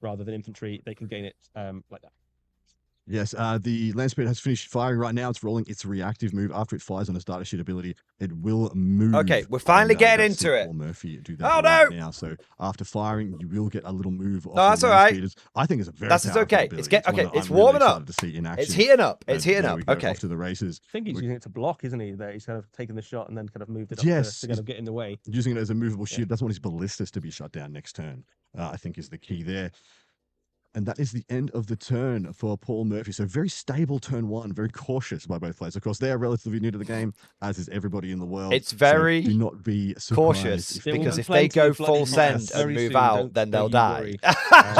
rather than infantry, they can gain it like that. Yes, the land speeder has finished firing right now. It's rolling its reactive move after it fires on its data sheet ability. It will move. Okay, we're finally and, getting that's into it. Paul Murphy do that Oh, right no! now. So after firing, you will get a little move. Off No, that's the all land right. speeders. I think it's a very. That's powerful okay. ability. It's get one okay. that It's I'm really warming up. excited to see in action. It's heating up. It's And heating there up. we go, Okay. off to the races. I think he's We- using it to block, isn't he? That he's kind of taken the shot and then kind of moved it up Yes, to kind of get in the way. Using it as a movable shield. Doesn't want his ballistas to be shut down next turn. I think is the key there. And that is the end of the turn for Paul Murphy. So very stable turn 1, very cautious by both players. Of course, they are relatively new to the game, as is everybody in the world. It's So very do not be surprised cautious, if There will because be if they plenty of go bloody full hits send and very move soon, out, don't- then don't they'll you die.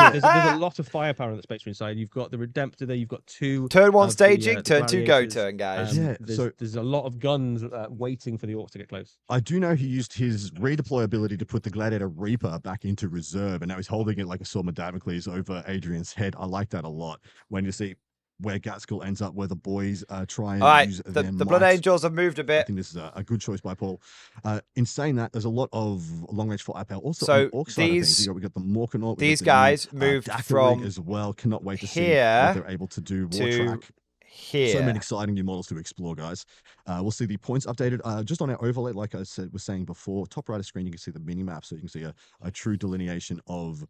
worry. There's a lot of firepower on the Space Marine side. You've got the Redemptor there. You've got 2. Turn 1 of staging, the turn 2 go gladiators. turn, guys. Yeah, There's a lot of guns waiting for the Orcs to get close. I do know he used his redeploy ability to put the Gladiator Reaper back into reserve, and now he's holding it like a sword of Damocles over Adrian's head. I like that a lot. When you see where Gaskell ends up, where the boys try and All right, use the their Blood might. Angels have moved a I bit. think this is a good choice by Paul. In saying that, there's a lot of long-range firepower. Also, So on the orc side of things, these- we got the Morkanaut. these guys moved from as well. Cannot wait to see what here they're able to do. to Wartrack. here. So many exciting new models to explore, guys. We'll see the points updated just on our overlay, like I was saying before. Top right of screen, you can see the mini map, so you can see a true delineation of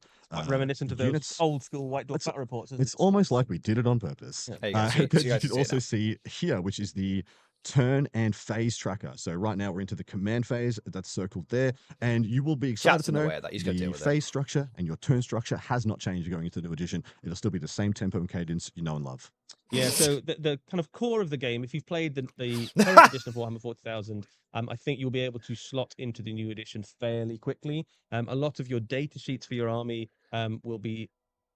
reminiscent of those units. old school White Dwarf battle reports. It's almost like we did it on purpose. There you go. So you But you guys can see it also now. see here, which is the turn and phase tracker. So right now we're into the command phase. That's circled there, and you will be excited Chat's to in the know way of that. He's gonna deal the with it. phase structure and your turn structure has not changed going into the new edition. It'll still be the same tempo and cadence you know and love. Yeah, so the kind of core of the game, if you've played the current edition of Warhammer 40,000, I think you'll be able to slot into the new edition fairly quickly. A lot of your data sheets for your army will be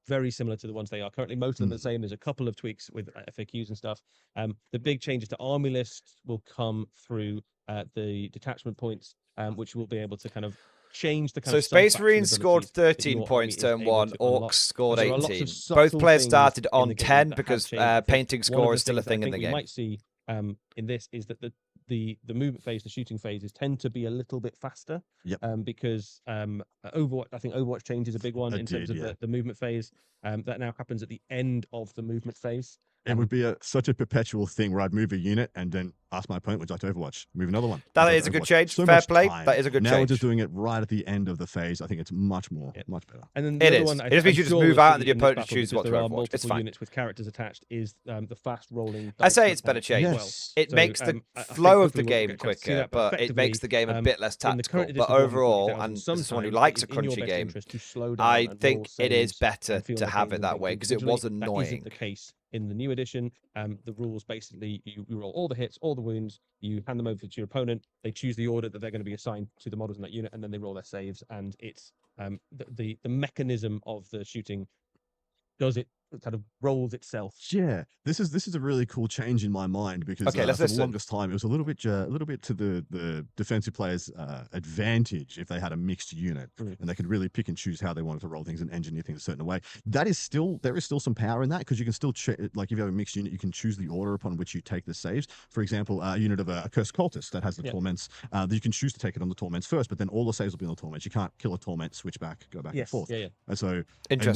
very similar to the ones they are currently. Most of them are the same. There's a couple of tweaks with FAQs and stuff. The big changes to army lists will come through the detachment points, which will be able to kind of change the kind So of Space sub-faction Marines scored abilities that 13 your points army is turn able 1, to unlock. Orcs scored There are lots of 18. subtle Both players things started in on the game 10 that have because changed. I think painting one of score the is still a things that I thing in think the we game. might see in this is that the movement phase, the shooting phases tend to be a little bit faster. Yep. Because Overwatch, I think Overwatch change is a big one in terms did, of yeah. the movement phase. That now happens at the end of the movement phase. It would be such a perpetual thing where I'd move a unit and then ask my opponent, would you like to Overwatch? Move another one. That Would you is like a to good Overwatch? change. So Fair much play. time. That is a good now we're change. just doing it right at the end of the phase. I think it's much better. And then the It other is. one, It just means you just move out and the opponent chooses what to there are Overwatch. It's multiple fine. units with characters attached. Is the fast rolling? I say dice it's better mechanic change. as Yes. well. It makes the I think flow of the hopefully we'll game get a chance to see quicker, that, but it makes the game a bit less in the tactical. current But edition of Warhammer overall, 40,000, and as someone who sometimes likes a it is in your crunchy best game, interest to slow down I and roll think it is saves better and feel to the have games it and that things way because it individually. was That annoying. isn't the case in the new edition. The rules basically you roll all the hits, all the wounds, you hand them over to your opponent. They choose the order that they're going to be assigned to the models in that unit, and then they roll their saves. And it's the mechanism of the shooting does it kind of rolls itself. Yeah, this is a really cool change in my mind because Okay, let's for the listen. longest time it was a little bit to the defensive players' advantage if they had a mixed unit and they could really pick and choose how they wanted to roll things and engineer things a certain way. There is still some power in that because you can still like if you have a mixed unit, you can choose the order upon which you take the saves. For example, a unit of a cursed cultist that has the torments, you can choose to take it on the torments first, but then all the saves will be on the torments. You can't kill a torment, switch back, go back and forth. And so, and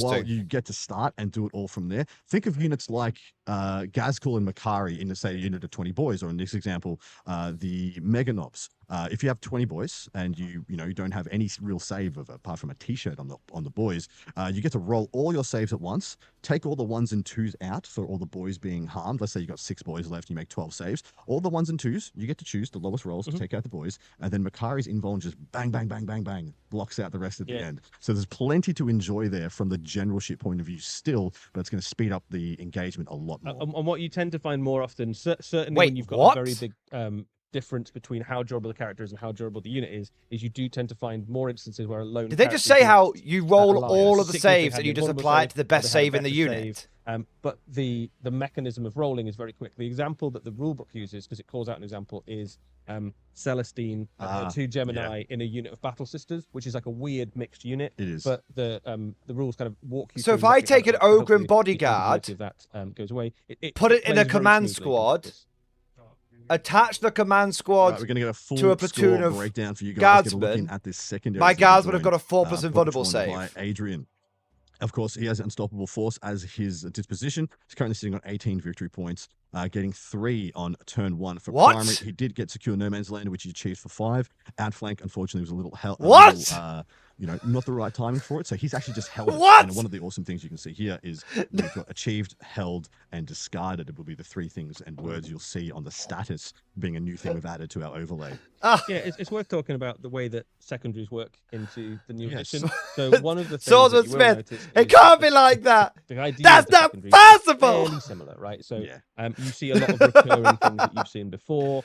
while Interesting. you get to start and do it all from there, think of units like Gazkul and Makari in, say, a unit of 20 boys, or in this example, the Meganobs. If you have 20 boys and you don't have any real save apart from a t-shirt on the boys, you get to roll all your saves at once, take all the 1s and 2s out for all the boys being harmed. Let's say you got 6 boys left, you make 12 saves. All the 1s and 2s, you get to choose the lowest rolls to take out the boys, and then Makari's invuln just bang, bang, bang, bang, bang, blocks out the rest at the end. So there's plenty to enjoy there from the general ship point of view still, but it's going to speed up the engagement a lot more. And what you tend to find more often, certainly Wait, when you've got what? a very big difference between how durable the character is and how durable the unit is you do tend to find more instances where a lone Did they just character say is how not, you roll alive. all of the Particularly if saves they and you had just an apply it to the invulnerable best save, save in the or they had a unit? better save. But the mechanism of rolling is very quick. The example that the rulebook uses, because it calls out an example, is Celestine, 2 Gemini in a unit of Battle Sisters, which is like a weird mixed unit. It is. But the rules kind of walk you So through if I what take an happens, and Ogre and hopefully the bodyguard, ambiguity of that goes away. put it in plays a very command smoothly in squad, practice. attach the command Right, squad we're going to get a full to a platoon score of breakdown for you guys. Get a look guardsmen. in at this secondary. My side guards would have join, got a 4+ invulnerable joined save. by Adrian. Of course, he has Unstoppable Force as his disposition. He's currently sitting on 18 victory points, getting 3 on turn 1 for What? primary. He did get Secure No Man's Land, which he achieved for 5. Outflank, unfortunately, was a little What? Not the right timing for it. So he's actually just held it. What? And one of the awesome things you can see here is we've got achieved, held, and discarded. It will be the 3 things and words you'll see on the status being a new thing we've added to our overlay. Yeah, it's worth talking about the way that secondaries work into the new Yes. edition. So one of the things Swordsman that you will Smith, notice it is can't be like that. the idea That's of the not secondaries is possible. fairly similar, right? So Yeah. you see a lot of recurring things that you've seen before.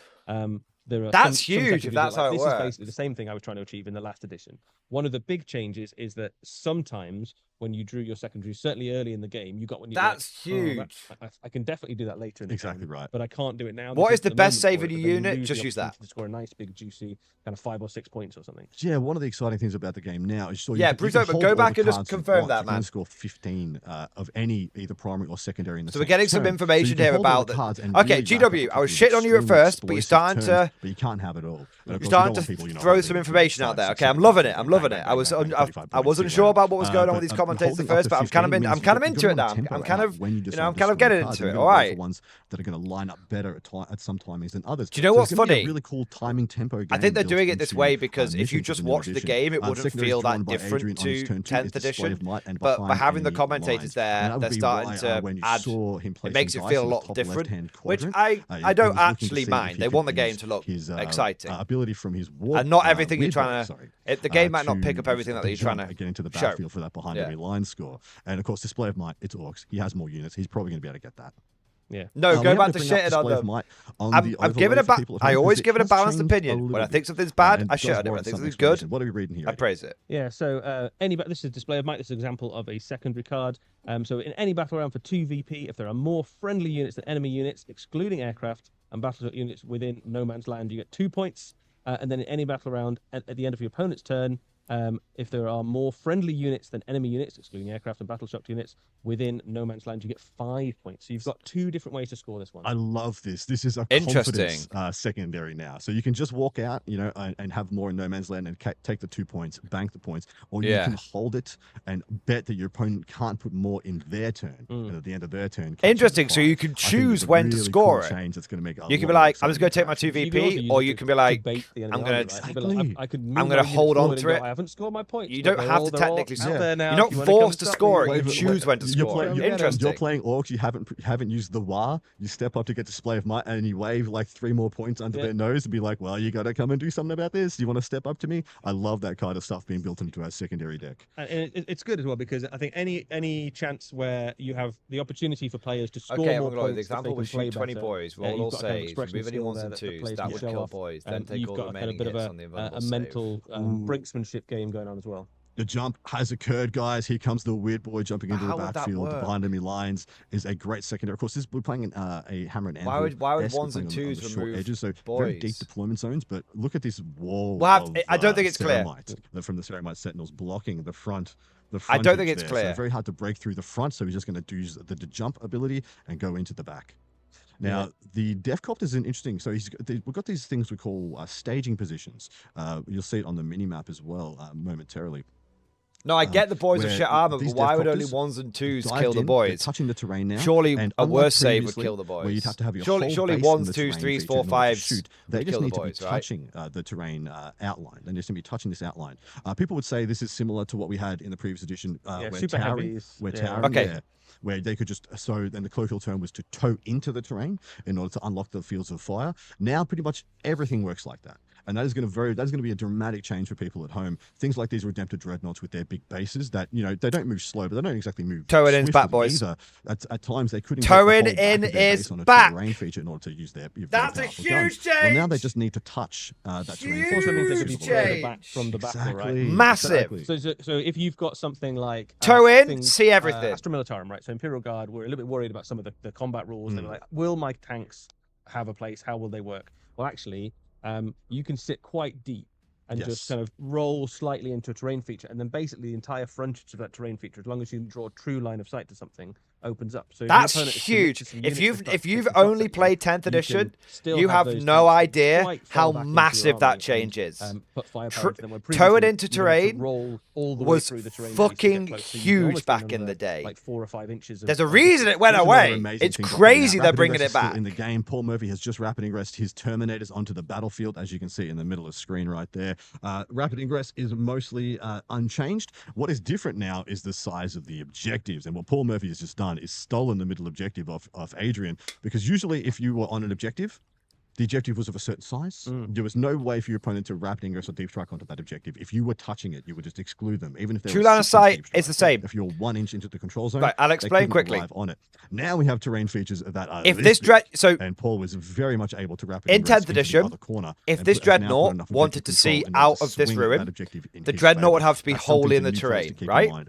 There are That's some huge, secondaries if that that's are how it this works. is basically the same thing I was trying to achieve in the last edition. One of the big changes is that sometimes when you drew your secondary. Certainly early in the game, you got when you. That's huge. I can definitely do that later. In the Exactly game, right. But I can't do it now. What This is the isn't best moment save for in it, your but then you unit? lose Just the use that. opportunity to score a nice big juicy kind of 5 or 6 points or something. Yeah, one of the exciting things about the game now is Yeah, Bruto, but go back and just confirm that, man. You can score 15 of any either primary or secondary in the So we're getting some turn. information So you here can hold all about the that. cards and Okay, really rack up GW, a I was couple of shitting on you at extremely first, but you're explosive starting turns, to but you can't have it all. And of you're course, you starting don't want to people, throw holding some it information out 5, there. 6, Okay, I'm 7, loving it. bang, I'm bang, loving bang, it. bang, bang, 35 I wasn't points, sure yeah. about what was going on with these But commentators at holding up first, to but I'm 15 kind means of you've into got it now. a tempo I'm kind out of when you decide I'm to kind of swing getting cards, into and it. you're All gonna go for right. ones that are going to line up better at some timings than others. Do you know So what's it's gonna be funny? a really cool timing tempo game. I think they're built doing it this into, way because if you missions just of the new watched the edition. game, it wouldn't Secondary is feel drawn that by different Adrian on his to turn 2, 10th is Display edition. of Might and But by behind having the enemy commentators lines. there, And that would they're be starting why, to when you add. saw him It makes it placing feel a dice in the lot top different, left-hand which quadrant, I he don't was looking to actually see if mind. he They could want the game use to look his, exciting. ability from his war, And not everything you're weird trying bow, to. sorry, The game might not pick to up everything that the you're jump trying to get into the show. battlefield for that behind Yeah. every line score. And of course, Display of Might, it's Orcs. He has more units. He's probably going to be able to get that. Yeah. No, We go have back to bring up shitting on Display of them. Might on I'm the giving overlay it for back. people at I home, 'cause always it give it a has balanced changed a opinion. When I little think bit. something's bad, And I does shit on it. When I warrant think some something's good, explanation. What are we reading here? I Eddie? praise it. Yeah, so this is Display of Might. This is an example of a secondary card. So in any battle round for 2 VP, if there are more friendly units than enemy units, excluding aircraft and battle units within no man's land, you get 2 points. And then in any battle round at the end of your opponent's turn, if there are more friendly units than enemy units, excluding aircraft and battle shocked units, within no man's land, you get 5 points. So you've got 2 different ways to score this one. I love this. This is a Interesting. confidence secondary now. So you can just walk out, and have more in no man's land and take the 2 points, bank the points, or you can hold it and bet that your opponent can't put more in their turn, and at the end of their turn. Interesting. So you can choose when to score it. Change that's going to make You can be like, I'm just going to take my 2 VP, or you can be like, I'm going to hold on to it. I haven't scored my points. You don't have to technically score. You're not forced to score it. You choose when to score it. You're Interesting. playing Orcs. You haven't used the Wa. You step up to get Display of Might, and you wave like 3 more points under their nose and be like, well, you got to come and do something about this. You want to step up to me? I love that kind of stuff being built into our secondary deck. And it's good as well because I think any chance where you have the opportunity for players to score Okay, more the points, example was shoot 20 boys, roll all saves, remove any ones and twos, that would kill boys, then take all the remaining hits on the invulnerable a mental brinksmanship game going on as well. The jump has occurred, guys. Here comes the weird boy jumping into the How would that backfield work? behind enemy lines. Is a great secondary. Of course, we're playing a hammer and anvil. Why would esque, ones we're and playing on twos the short remove edges, so very deep boys? deployment zones. But look at this wall. I don't think it's clear. From the Ceramite Sentinels blocking the front. I don't think it's clear. So very hard to break through the front. So he's just going to use the jump ability and go into the back. Now, the Death Copter is an interesting. So we've got these things we call staging positions. You'll see it on the mini map as well momentarily. No, I get the boys with shit armor, but these why would Death only Copters ones and twos dived kill the in, they're boys? touching the terrain now. Surely and a unlike worse save would previously, kill the boys. Where you'd have to have your surely whole base ones, in the twos, terrain threes, feature 4, in order to 5s shoot. They would just kill the need to boys, be right? touching the terrain outline. They just need to be touching this outline. People would say this is similar to what we had in the previous edition, where super towering, heavies. where they could just then the colloquial term was to tow into the terrain in order to unlock the fields of fire. Now pretty much everything works like that. And that is going to be a dramatic change for people at home. Things like these Redemptor Dreadnoughts with their big bases that, they don't move slow, but they don't exactly move Towing in's back, swiftly boys. either. At times they couldn't Towing get the whole in back of their is base on a back. terrain feature in order to use their That's a powerful huge guns. change. Well, now they just need to touch that terrain. Also means they could be Huge further back change. from the battle, right? Exactly. Massive. Exactly. So if you've got something like Tow in, see everything. Astra Militarum, right? So Imperial Guard, we're a little bit worried about some of the combat rules. They're like, will my tanks have a place? How will they work? Well, actually, you can sit quite deep and just kind of roll slightly into a terrain feature, and then basically the entire frontage of that terrain feature, as long as you draw a true line of sight to something, opens up. So That's huge. If you've only played 10th edition, you have no idea how massive that change is. Tow it into terrain was fucking huge back in the day. Like 4 or 5 inches. There's a reason it went away. It's crazy they're bringing it back. In the game, Paul Murphy has just rapid ingressed his Terminators onto the battlefield, as you can see in the middle of the screen right there. Rapid ingress is mostly unchanged. What is different now is the size of the objectives, and what Paul Murphy has just done is stolen the middle objective of Adrian, because usually if you were on an objective, the objective was of a certain size. There was no way for your opponent to rapid ingress or deep strike onto that objective. If you were touching it, you would just exclude them, even if they True line of sight is the same. If you're 1 inch into the control zone, right, I'll explain quickly. On it. Now we have terrain features that are if this and Paul was very much able to rapid in ingress 10th edition, into the corner, if this dreadnought wanted to see out of this ruin, the dreadnought would have to be wholly in the terrain, right?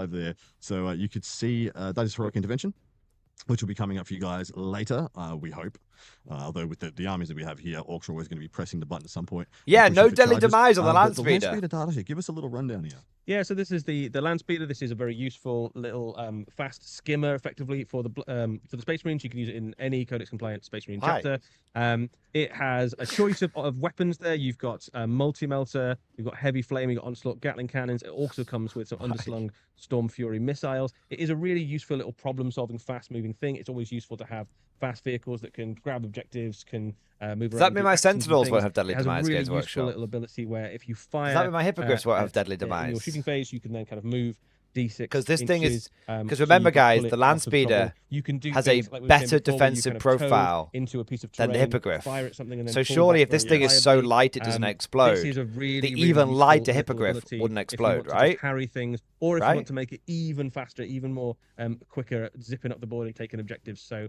5 there. So you could see that is Heroic Intervention, which will be coming up for you guys later, we hope. Although with the armies that we have here, orcs are always going to be pressing the button at some point. Yeah, pushing no for deadly charges. demise on the But land the land speeder. speeder data sheet, give us a little rundown here. Yeah, so this is the land speeder. This is a very useful little fast skimmer, effectively for the Space Marines. You can use it in any Codex compliant Space Marine Hi. chapter. It has a choice of weapons there. You've got multi melter, you've got heavy flame, you've got onslaught Gatling cannons. It also comes with some underslung Storm Fury missiles. It is a really useful little problem-solving, fast-moving thing. It's always useful to have fast vehicles that can grab objectives, can move around. Does that mean do my actions and Sentinels won't things. have deadly It has demise, a really Games useful Workshop? little ability where if you fire, Does that mean my hippogriffs won't have deadly in your demise? shooting phase, you can then kind of move D6 Because this thing is, inches, because so remember, you can guys, pull it the land out of trouble. speeder You can do has a things like we were saying better before, where you defensive kind of tow profile into a piece of than the terrain, hippogriff. fire at something and then So pull surely back if this very thing is so reliably. light it doesn't This explode, is a really, the really even useful lighter little hippogriff ability wouldn't if you explode, want to right? just parry things, or if you Right? want to make it even faster, even more quicker at zipping up the board and taking objectives. So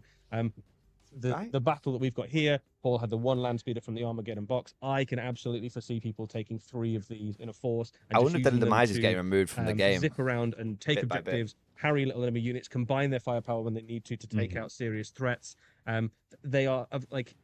the battle that we've got here, Paul had the one land speeder from the Armageddon box. I can absolutely foresee people taking 3 of these in a force. And I just wonder if the using them demise is to, getting removed from the game. Zip around and take bit by bit. objectives, harry little enemy units, combine their firepower when they need to take out serious threats. They are of like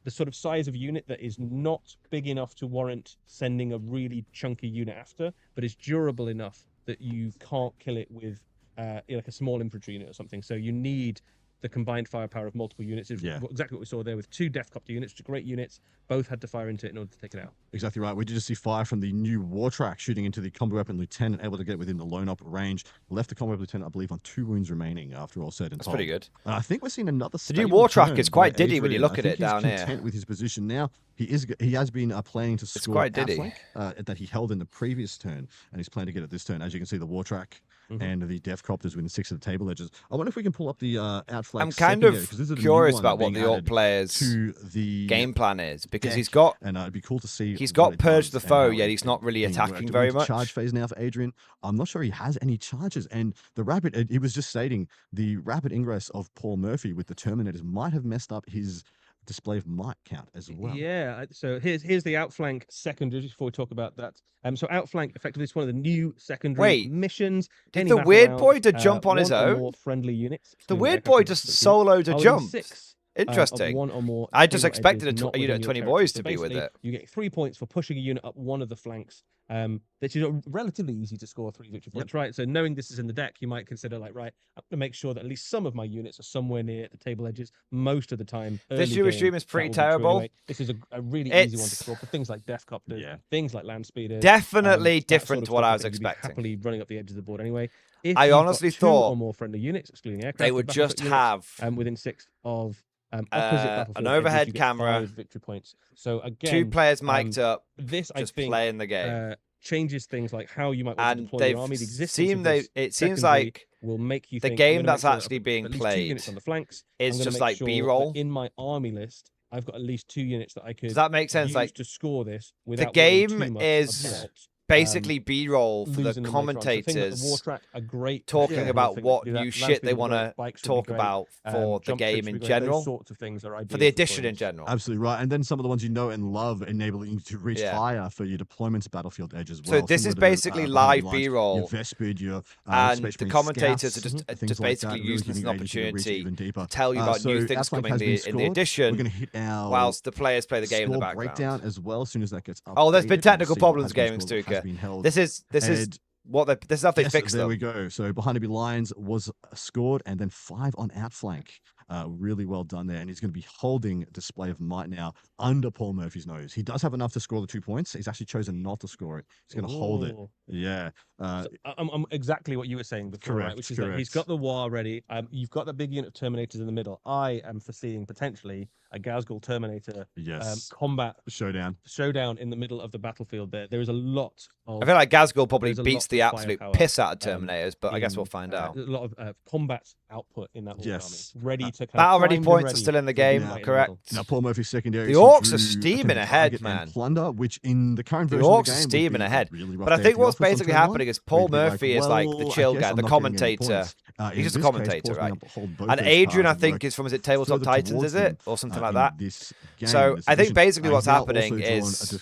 the sort of size of unit that is not big enough to warrant sending a really chunky unit after, but is durable enough that you can't kill it with like a small infantry unit or something. So you need the combined firepower of multiple units. Is exactly what we saw there with 2 Death Copter units, which are great units. Both had to fire into it in order to take it out. Exactly right. We did just see fire from the new war track shooting into the combat weapon lieutenant, able to get within the lone up range. Left the combat weapon lieutenant, I believe, on 2 wounds remaining after all said and That's told. pretty good. And I think we're seeing another. The new stable war track turn is quite by diddy when you Adrian. look I at think it down he's here. content with his position now. He has been planning to score quite diddy. outflank that he held in the previous turn, and he's planning to get it this turn. As you can see, the war track. And the Death Copters within 6 of the table edges. I wonder if we can pull up the outflank. I'm kind of curious about what the Orc player's game plan is, because he's got and it'd be cool to see. he's got Purge the Foe, yet he's not really attacking very much. Charge phase now for Adrian. I'm not sure he has any charges, and the rapid. He was just stating the rapid ingress of Paul Murphy with the Terminators might have messed up his display of might count as well. Yeah, so here's the outflank secondaries before we talk about that. So outflank effectively is one of the new secondary missions. Did the weird boy to jump on his own? More friendly units. The weird boy just soloed a jump. 6 Interesting. One or more I just table expected edges, not a unit within of your 20 territory. boys So to be with basically, it. You get 3 points for pushing a unit up one of the flanks. Which is relatively easy to score 3 victory points, right? So knowing this is in the deck, you might consider like, right, I'm going to make sure that at least some of my units are somewhere near the table edges most of the time. This Jewish stream is pretty terrible. Anyway. This is a really easy one to score for things like Death Copter, things like Land Speeders. Definitely that different sort of to what stuff I was that you'd be expecting. Happily running up the edge of the board anyway. If I you've got honestly 2 thought or more friendly units, excluding aircraft, they would just have within 6 of opposite an battlefield overhead edges, you get camera, 5 victory points. So again, 2 players mic'd up, this just I think playing the game. Changes things like how you might want to deploy your army. The it seems like will make you the think, game I'm gonna that's make sure actually I've got being at least 2 played units on the flanks. is I'm gonna just make like sure B-roll. that in my army list, I've got at least 2 units that I could. Does that make sense? Use like to score this the without game worrying too much is about, basically B-roll for the losing them later on. So things like the commentators war track are great. talking about thing what that do that. new Land shit they speed want would be to great, bikes would be talk great, about for the jump game troops would in be great. general, Those sorts of things are for ideal the edition deployments. in general. Absolutely right. And then some of the ones you know and love, enabling you to reach higher for your deployments battlefield edge as well. So this similar is to, basically behind live the lines, B-roll, your Vespid, your and Space the Marine commentators scouts, are just things like basically that, really using this as an giving agency to reach opportunity even deeper. to tell you about So new things outflank coming has been in the scored. edition, We're going to hit our whilst the players play the game in the score background. breakdown as well as soon as that gets updated. Oh, there's been We'll technical see what problems, has been Gaming scored, what has been Stuka. held. This is this is how they Yes, fixed there them. we go. So behind enemy lines was scored, and then 5 on outflank. Really well done there, and he's going to be holding display of might now under Paul Murphy's nose. He does have enough to score the 2 points. He's actually chosen not to score it. He's going to hold it. Yeah. So I'm exactly what you were saying before, right? Which is that he's got the war ready. You've got that big unit of Terminators in the middle. I am foreseeing potentially a Gazgul Terminator combat showdown in the middle of the battlefield. There is a lot of. I feel like Gazgul probably there's a beats lot the of absolute firepower, piss out of Terminators, but I guess we'll find out. A lot of combat output in that army, ready to. Battle ready points are still in the game, correct? Now Paul Murphy's secondary. The Orcs are steaming ahead, man. Plunder, which in the current The version of Orcs the are game steaming would be ahead. really rough But I day think at the what's office on basically turn 1. happening is Paul We'd be Murphy is like the well, chill I guess guy, I'm the not getting any commentator, points. He's just a commentator, right? And Adrian, I think, is from, is it Tabletop Titans, is it? Or something like that? So I think basically what's happening is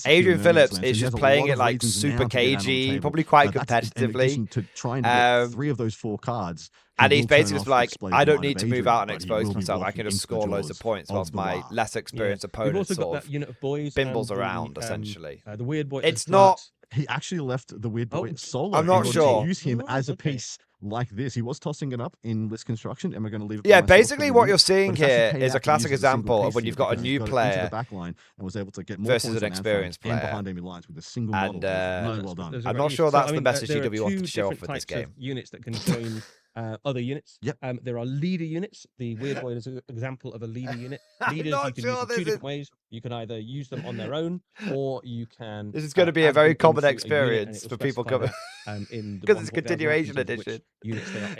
Adrian Phillips is just playing it like super cagey, probably quite competitively. To try and get 3 of those 4 cards. And he's basically just like, I don't need to move out and expose myself. I can just score loads of points whilst my less experienced opponent sort of bimbles around, essentially. The weird boy. It's not... He actually left the weird boy solo. I'm not sure. To use him as a piece like this. He was tossing it up in list construction, and we're going to leave it. Yeah, basically what you're seeing here is a classic example of when you've got a new player and was able to get more versus an experienced player behind enemy lines with a single model. Really well done. I'm not sure that's the message GW wants to show off with this game. Units that can join other units. Yep. There are leader units. The weird boy is an example of a leader unit. Leaders you can use in 2 different ways. You can either use them on their own, or you can. This is going to be a very common experience for people coming because it's a continuation edition.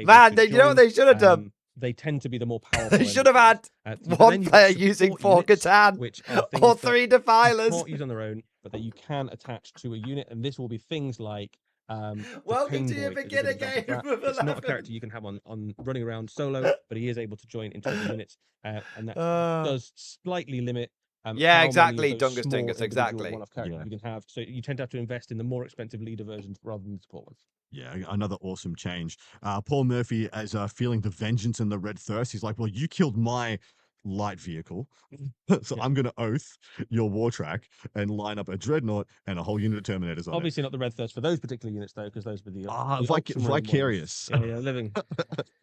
Man, you know what they should have done? They tend to be the more powerful. They should have had one player using 4 Catan, which or 3 Defilers. Can't use on their own, but that you can attach to a unit, and this will be things like. Welcome to your beginner game. It's not a character you can have on running around solo, but he is able to join into other units, and that does slightly limit. Yeah, exactly, Dungus Dingus, exactly. One-off characters you can have, so you tend to have to invest in the more expensive leader versions rather than the support ones. Yeah, another awesome change. Paul Murphy is feeling the vengeance and the red thirst. He's like, well, you killed my light vehicle, so I'm going to oath your war track and line up a dreadnought and a whole unit of Terminators on Obviously not the red thirst for those particular units, though, because those were the vicarious. Yeah, living.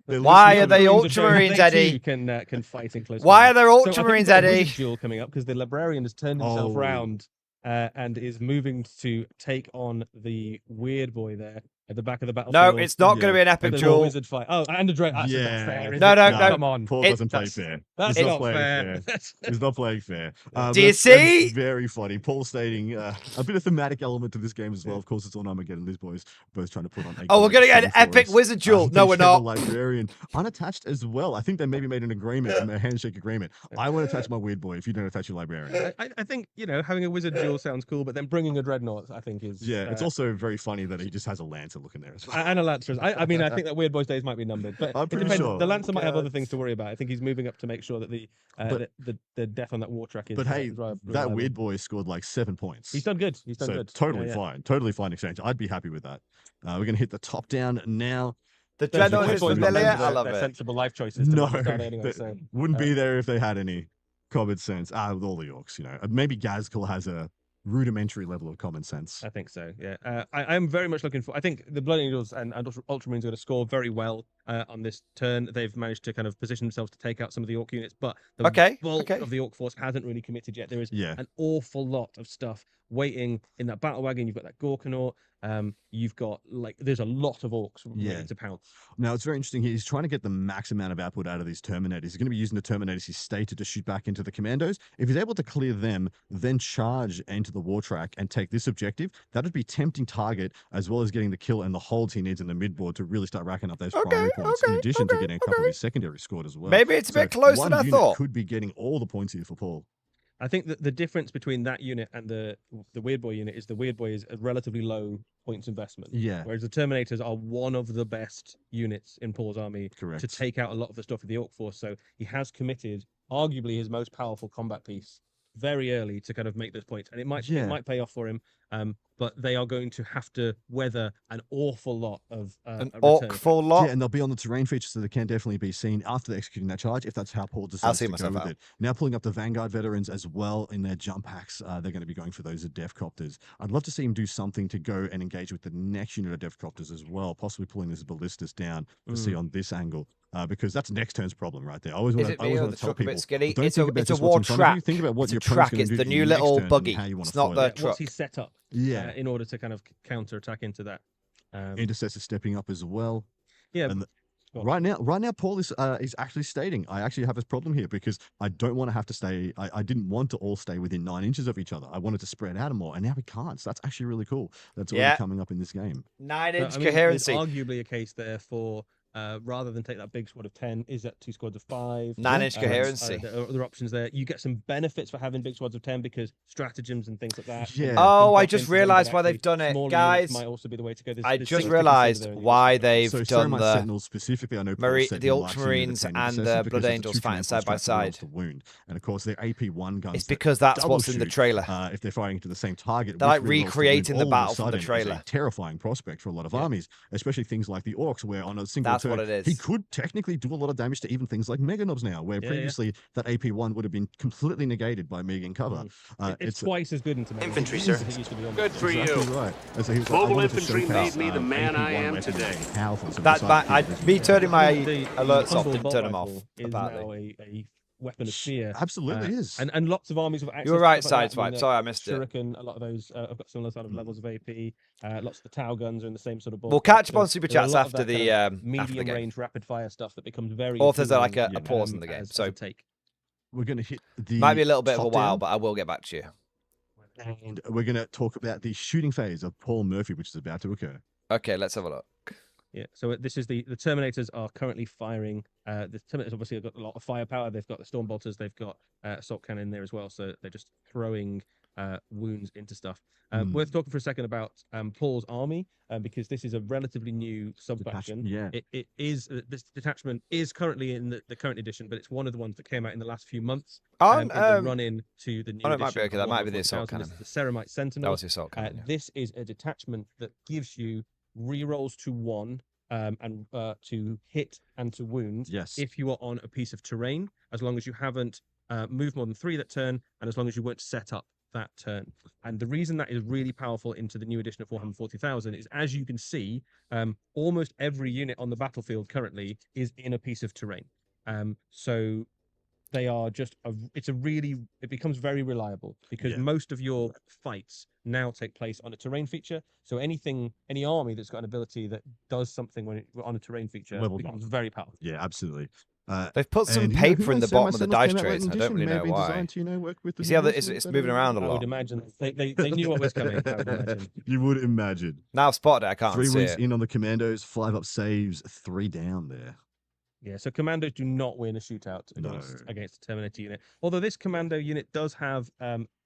Why are they Ultramarines, Eddie? Can fight in close. Why are there Ultramarines, Eddie? Duel coming up because the librarian has turned himself around and is moving to take on the weird boy there at the back of the battlefield. No, it's not going to be an epic duel. Wizard fight. Oh, and a dread. That's not fair. No. Come on. Paul doesn't play fair. That's not fair. He's not playing fair. Do you see? That's very funny. Paul stating a bit of thematic element to this game as well. Of course, it's all Armageddon. These boys both trying to put on. Oh, we're going to get an epic wizard duel. No, we're not. Librarian unattached as well. I think they maybe made an agreement, a handshake agreement. I want to attach my weird boy if you don't attach your librarian. I think, having a wizard duel sounds cool, but then bringing a dreadnought, I think is. Yeah, it's also very funny that he just has a Lancer looking there as well. And a Lancer. I mean, I think that Weird Boy's days might be numbered, but I'm pretty sure. The Lancer might have other things to worry about. I think he's moving up to make sure that the death on that war track is. But hey, that Weird Boy scored like 7 points. He's done good. He's done good. Totally fine. Totally fine exchange. I'd be happy with that. We're going to hit the top down now. The Dreadnought is familiar. I love it. Sensible life choices. No, wouldn't be there if they had any common sense. With all the orcs, maybe Gazkul has a rudimentary level of common sense. I think so. Yeah, I'm very much looking for. I think the Blood Angels and Ultramarines are going to score very well on this turn. They've managed to kind of position themselves to take out some of the orc units, but the bulk of the orc force hasn't really committed yet. There is an awful lot of stuff waiting in that battle wagon. You've got that Gorkanaut. You've got there's a lot of orcs ready to pounce. Now it's very interesting. He's trying to get the max amount of output out of these Terminators. He's going to be using the Terminators he's stated to shoot back into the Commandos. If he's able to clear them, then charge into the war track and take this objective, that would be tempting target as well as getting the kill and the holds he needs in the midboard to really start racking up those primary points. In addition to getting a couple of his secondary scored as well. Maybe it's a bit closer than I thought. Could be getting all the points here for Paul. I think that the difference between that unit and the Weird Boy unit is the Weird Boy is a relatively low points investment. Yeah. Whereas the Terminators are one of the best units in Paul's army to take out a lot of the stuff of the Orc Force. So he has committed arguably his most powerful combat piece very early to kind of make those points. And it might pay off for him. But they are going to have to weather an awful lot of awful lot. Yeah, and they'll be on the terrain feature, so they can definitely be seen after executing that charge if that's how Paul decides to go with it. Now pulling up the Vanguard veterans as well in their jump packs, they're going to be going for those Death Copters. I'd love to see him do something to go and engage with the next unit of Death Copters as well, possibly pulling this Ballistas down to see on this angle. Because that's next turn's problem right there. I always want to tell people, it's a war track. Think about what your track is. The new little buggy. It's not the truck. What's he set up? In order to kind of counter attack into that. Intercessor stepping up as well. Yeah. And right now, Paul is actually stating, I actually have this problem here because I don't want to have to stay. I didn't want to all stay within 9 inches of each other. I wanted to spread out more, and now we can't. So that's actually really cool. That's already coming up in this game. 9-inch coherency. There's arguably a case there for rather than take that big squad of 10, is at 2 squads of 5. 9-inch coherency. There are other options there. You get some benefits for having big squads of 10 because stratagems and things like that. Yeah. Oh, I buff just into them, realised but why they've actually done it, smaller guys. units might also be the way to go. I There's just 60% realised there in the why units. they've So done Ceramite the Sentinels specifically, I know Paul Marine, said the he likes Ultramarines using the and Necessity the because Blood there's a Angels 2 fighting command side by points track rolls side. to wound. And of course, their AP1 guns. It's that because that's what's in the doubleshoot, trailer. If they're firing into the same target, They're which like rerolls to wound recreating the all of a battle from the sudden is trailer. a terrifying prospect for a lot of armies, especially things like the Orcs, where on a single That's turn, what it is. he could technically do a lot of damage to even things like Mega Knobs now, where previously that AP1 would have been completely negated by Megan cover. It's twice as good into Infantry, sir. Good for you. Exactly right. And so he was like, I Mobile wanted to infantry showcase, made me the man I AP1 am weapons today. being powerful, so That besides keeping me this- turning my The alerts off Humble didn't Bolt turn them off. Rifle is Apparently. now a weapon of fear. Absolutely is. And lots of armies have access You were to right, stuff like that. I mean, Sideswipe. Sorry, I missed it. Shuriken, a lot of those have got similar sort of levels of AP. Lots of the Tau guns are in the same sort of ballpark. We'll catch up So on super there's a chats lot of after that the kind of after the medium game. range rapid fire stuff that becomes very Or if there's like a appealing, pause in the game. as So a take. We're going to hit the might be a little bit of a top while, down, but I will get back to you. and we're going to talk about the shooting phase of Paul Murphy, which is about to occur. Okay, let's have a look. Yeah, so this is the Terminators are currently firing. The Terminators obviously have got a lot of firepower. They've got the Storm Bolters. They've got assault cannon there as well. So they're just throwing wounds into stuff. Worth talking for a second about Paul's army because this is a relatively new sub-faction. Yeah. It is this detachment is currently in the current edition, but it's one of the ones that came out in the last few months. In the run-in to the new it edition. might be okay. of That might be Warhammer the assault 40,000. cannon. It's the Ceramite Sentinel. That was the assault cannon. Yeah. This is a detachment that gives you rerolls to 1 and to hit and to wound Yes. if you are on a piece of terrain, as long as you haven't moved more than 3 that turn, and as long as you weren't set up that turn. And the reason that is really powerful into the new edition of Warhammer 40,000 is, as you can see, almost every unit on the battlefield currently is in a piece of terrain. So they are just it becomes very reliable because most of your fights now take place on a terrain feature. So any army that's got an ability that does something when on a terrain feature becomes very powerful. Yeah, absolutely. They've put some and, paper who in the knows, bottom of the dice Sentinels came out trays. late I don't really know edition, maybe why. designed to, work with the You see how new it's versions moving better. around a I lot. would imagine they knew what was coming. I would imagine. You would imagine. Now I've spotted it. I can't 3 see wins it. in on the Commandos, 5 up saves, 3 down there. Yeah, so commandos do not win a shootout against a Terminator unit. Although this commando unit does have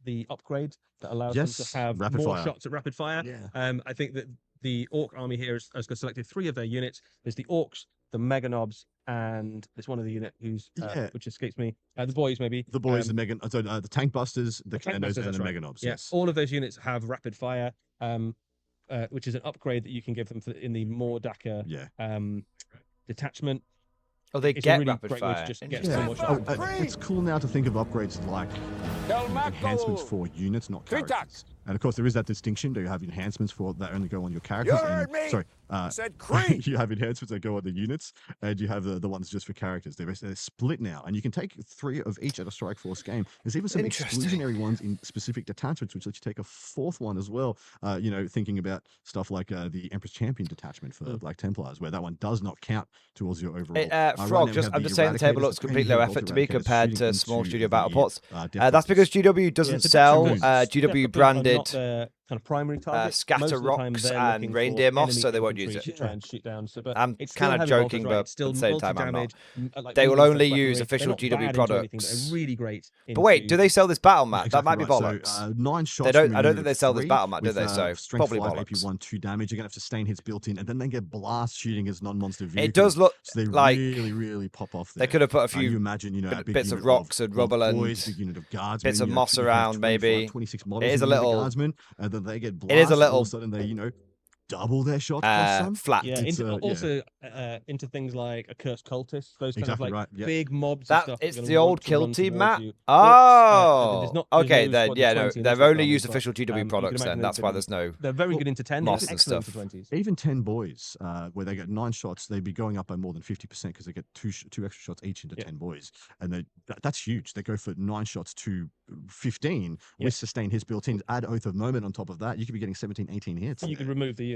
the upgrade that allows them to have rapid more fire. shots at rapid fire. Yeah. I think that the Orc army here has selected 3 of their units. There's the Orcs, the Mega Knobs, and there's one of the unit who's which escapes me. The boys maybe. The boys, the Tank Busters, the Commandos, and the Mega Knobs. Yeah, Yes. all of those units have rapid fire, which is an upgrade that you can give them in the Mordaka detachment. Oh, they It's get a really rapid great way to fire. just get so much It's cool now to think of upgrades like enhancements for units, not characters. And of course, there is that distinction. Do you have enhancements that only go on your characters? You heard me. Sorry, I said Cree. you have enhancements that go on the units, and you have the ones just for characters. They're split now, and you can take 3 of each at a Strike Force game. There's even some exclusionary ones in specific detachments, which let you take a 4th one as well. Thinking about stuff like the Empress Champion detachment for Black Templars, where that one does not count towards your overall. Frog, I'm just saying the table looks completely low effort to me compared to small studio battle pots. That's because GW doesn't sell GW branded kind of primary target. Scatter rocks and reindeer moss, so they won't use it. To try and shoot down. So, but I'm it's still kind of heavy joking, bolters, right? but It's still at the same time, I'm not. multi-damage, like They will medium only stuff, use they're official not GW bad into anything, but products. they're really great. But wait, do they sell this battle mat? That might be Exactly bollocks. So, 9 shots. They don't. from a I don't unit think they of sell this 3 battle mat, do with, they? So strength probably 5, bollocks. AP1, 2 damage. You're gonna have sustain hits built in, and then they get blast shooting as non-monster vehicles. It does look so they like really pop off. There. they could have put a few you imagine, a big bits of unit rocks and rubble and boys, big unit of guardsmen, bits of you moss you have around, 25, maybe. 26 models. It is a of the little. guardsmen, and then they get blast. It is a little. All of a sudden, they double their shot cost some. Flat. Yeah, also into things like a cursed cultist, those kind of like big mobs. That and stuff it's that the old kill run team towards map. you. Oh, there's okay. no Then squad yeah, of no, 20 in they've this only army, used but, official GW you can products. imagine Then that's why there's no. They're very good into 10. moss They're and excellent stuff. into 20s. Even 10 boys, where they get 9 shots, they'd be going up by more than 50% because they get two extra shots each into 10 boys, and that's huge. They go for 9 shots to 15 with sustain hits built in. Add Oath of Moment on top of that, you could be getting 17, 18 hits. You could remove the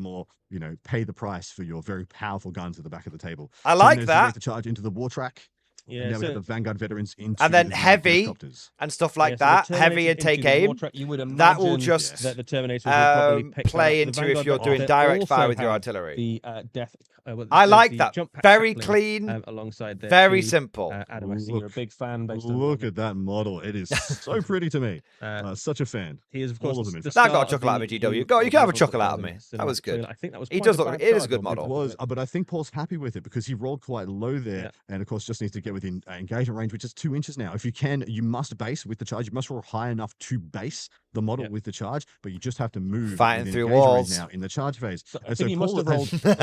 more, you know, pay the price for your very powerful guns at the back of the table. I like there's that. ways to charge into the war track. Yeah, And now we have so- the Vanguard veterans into And then the heavy helicopters. and stuff like Yeah, so the that, heavy Terminator and take into the aim. Wartrack, you would That will imagine just that the Terminators will probably pick that up. play The into if Vanguard you're doing Vector direct fire also with your have artillery. The death. I there's like the that. jump pack Very chaplain, clean, alongside there very too. simple. Adam, I see you're a big fan. Based on Look at that model. It is so pretty to me. Such a fan. He is, of All course, of them, in the fact. That got a start of chuckle out of me, the GW. new Go, you can have a Warhammer chuckle out of Football me. cinematic. That was good. So I think that was He quite does a look. bad It is a charge good on model. It was, but I think Paul's happy with it because he rolled quite low there, Yeah. and of course just needs to get within engagement range, which is 2 inches now. If you can, you must base with the charge. You must roll high enough to base the model Yep. with the charge, but you just have to move Fighting within through engagement range walls. now in the charge phase. So I And think he must Paul have rolled has- like,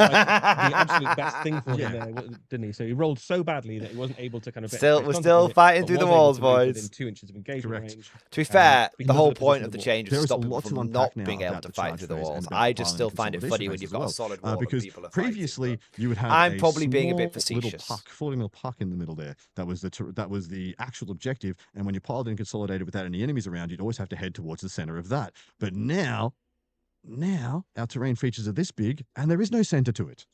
the absolute best thing for Yeah. him there, didn't he? So he rolled so badly that he wasn't able to kind of. Still- make we're contact still with it, fighting but through the was able walls, to move boys. Within 2 inches of engagement Correct. range. To be fair, because the of whole position point of of the the wall. change There was is a stopping lot people to from unpack not now being able about to the fight charge through the phase and walls. about I the just piling still and find it consolidation funny when phase you've as got a well. solid wall Because and people are fighting. previously but you would have I'm a probably being a small bit little facetious. puck, 40 mil puck in the middle there. That was the actual objective. And when you piled and consolidated without any enemies around, you'd always have to head towards the center of that. But now our terrain features are this big, and there is no center to it.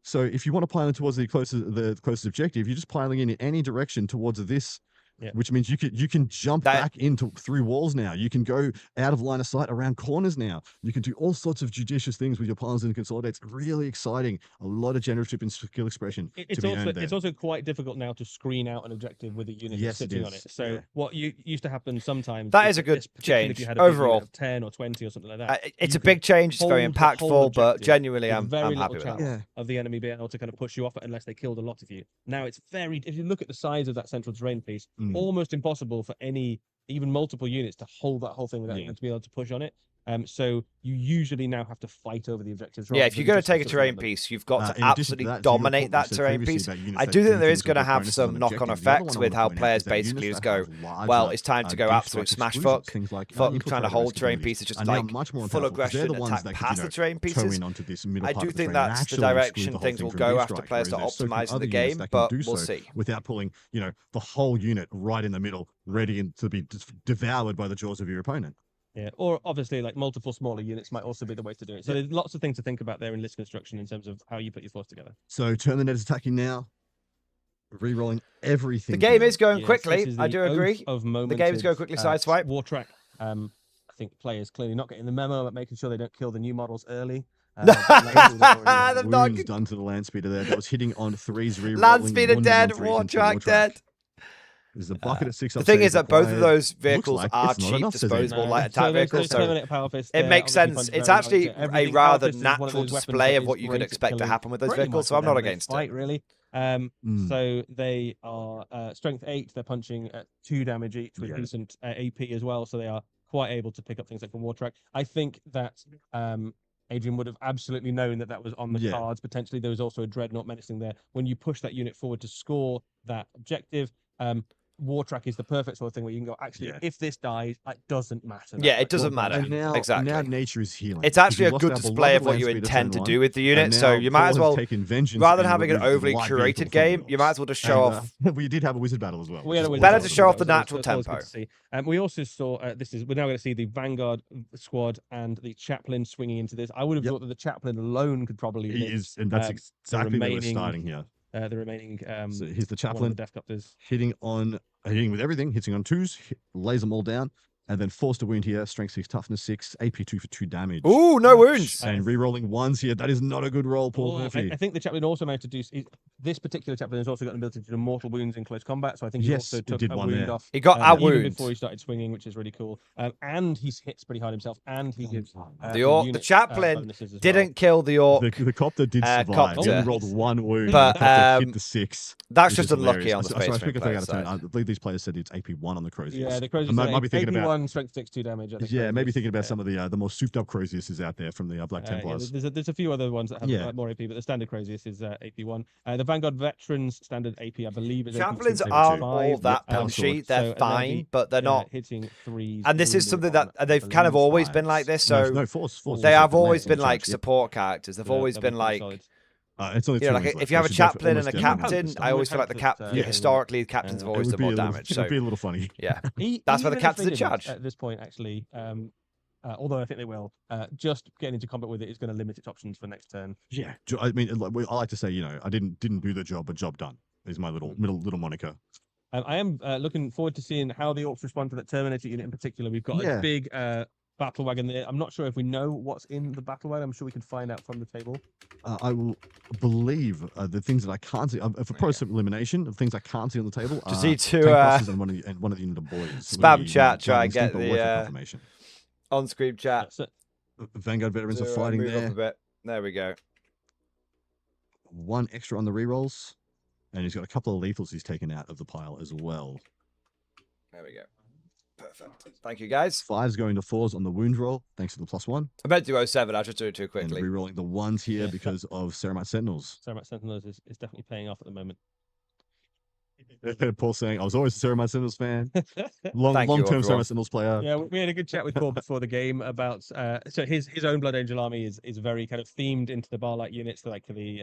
So if you want to pile in towards the closest objective, you're just piling in any direction towards this. Yeah. Which means you can jump back into through walls now. You can go out of line of sight around corners now. You can do all sorts of judicious things with your piles and consolidates. Really exciting. A lot of generative and skill expression to be earned there. It's also quite difficult now to screen out an objective with a unit Yes, that's it sitting on is. it. So Yeah. what used to happen sometimes. That is a good particularly change if you had a big unit overall. of 10 or 20 or something like that. It's you a big could change. It's very hold the whole impactful, but objective genuinely, with I'm very happy little with that. chance of the enemy being able to kind of push you off it unless they killed a lot of you. Now it's very, if you look at the size of that central terrain piece, almost impossible for any, even multiple units to hold that whole thing without to be able to push on it. So you usually now have to fight over the objectives. Yeah, if you're going to take a just terrain them. piece, you've got to In addition to absolutely that, to your dominate point, that you said terrain previously piece. about units I that do think do there things is going to with have bonuses some on knock-on objectives. The other effects one I with wanna how point out players is that units basically that just go, have larger, well, it's time to go gifts absolute like smash exclusions, fuck. things like Fuck trying to infiltrator hold risk terrain abilities pieces, just are now like much more full impactful, 'cause they're aggression, the ones attack that could, past the terrain toe pieces. in onto this middle I part do of the think terrain and that's the actually exclude direction the whole things thing will from go being after strike, players to whereas there's so few optimize other the units game, that can but do we'll so see. without pulling, the whole unit right in the middle, ready to be devoured by the jaws of your opponent. Yeah, or obviously like multiple smaller units might also be the way to do it. So there's lots of things to think about there in list construction in terms of how you put your force together. So Terminator's attacking now, re-rolling everything. The game here. is going Yes, quickly. this is I the do oath agree. Of The game's going quickly. Sideswipe. Wartrack. I think players clearly not getting the memo, but making sure they don't kill the new models early. The dog- Wounds done to the land speeder there. That was hitting on threes, re-rolling. Land speeder wounded dead, on threes into Wartrack dead. There's a bucket at 6 The thing upstage is that both of required. those Looks vehicles like are it's not cheap, enough, says Adrian. disposable light So attack those vehicles, so Terminator Power Fists, it makes obviously sense. punch It's very actually hard. a Everything rather Power Fist is one of natural those weapons display that of what is you could great at expect to killing happen with those pretty vehicles, much so I'm not whatever they against fight, it. really. So they are strength 8. They're punching at 2 damage each with decent AP as well, so they are quite able to pick up things like from Wartrack. I think that Adrian would have absolutely known that that was on the cards. Potentially, there was also a Dreadnought menacing there. When you push that unit forward to score that objective, Wartrack is the perfect sort of thing where you can go, actually, if this dies, it doesn't matter. Yeah, it doesn't matter. And now, Exactly. now nature is healing. It's actually a because we good lost our display of beloved what you land speeder intend to turn do one, with the and unit, so now you might Paul as has well, taken vengeance rather than and having an removed overly light vehicle curated from game, the you might as well just show And, off. we did have a wizard battle as well. We had a which is wizard Better awesome. to show off the battle, natural so that was good tempo. to see. We also saw we're now going to see the Vanguard squad and the chaplain swinging into this. I would have thought that the chaplain alone could probably He hit, is, and that's exactly where we're remaining, starting here. the remaining So here's the one of chaplain the death copters. hitting with everything, hitting on 2s, lays them all down, and then forced a wound here, strength 6, toughness 6, AP 2 for 2 damage. Ooh, no wounds. And re-rolling 1s here. That is not a good roll, Paul Murphy. I think the chaplain also managed to do. This particular chaplain has also got an ability to do mortal wounds in close combat. So I think he Yes, also he took did a one wound there. off. He got a even wound. before he started swinging, which is really cool. And he hits pretty hard himself, and he gives The unit, chaplain bonuses as didn't kill the orc. The copter did survive. copter. He rolled 1 wound, But, the copter hit the 6. That's which just is unlucky hilarious. on the So I space think marine I player I believe these players said it's AP 1 on the Crozius. Yeah, the Crozius might be thinking AP about 1, strength 6, 2 damage. I think maybe thinking about some of the more souped up Croziuses out there from the Black Yeah, Templars. there's a few other ones that have more AP, but the standard Crozius is AP 1. The Vanguard Veterans standard AP, I believe, is Chaplains AP 2, aren't 5. all that power punchy. sword. They're So, and fine, but they're not. hitting 3s. And this is something that they've kind of always been like this. So no, force they is have the always lance on been the like charge, yeah. support characters. They've always been like, It's only you know, 2 like wounds left. if you have a They should def- chaplain and a almost definitely captain, just- I always feel like the Yeah. historically captains have it always would done be more a little- damage. It So would be a little funny. yeah, that's why the Even if captain's they in didn't charge. at this point, actually. Although I think they will, just getting into combat with it is going to limit its options for next turn. Yeah, I mean, I like to say, I didn't do the job, but job done. is my little moniker. I am looking forward to seeing how the Orcs respond to that Terminator unit in particular. We've got a big battle wagon there. I'm not sure if we know what's in the battle wagon. I'm sure we can find out from the table. I will believe the things that I can't see for process of elimination of things I can't see on the table. Just need to and one of the unit of boys. spam chat, try and get the on-screen chat. Vanguard veterans are fighting move there. Up a bit. There we go. One extra on the rerolls, and he's got a couple of lethals he's taken out of the pile as well. There we go. Perfect. Thank you, guys. 5's going to 4s on the wound roll, thanks to the +1. I meant to do 07. I'll just do it too quickly. And rerolling the 1s here because of Ceramite Sentinels. Ceramite Sentinels is definitely paying off at the moment. Paul saying, I was always a Ceramite Sentinels fan. Long-term Ceramite Sentinels player. Yeah, we had a good chat with Paul before the game about so his own Blood Angel army is very kind of themed into the Barlight units, like the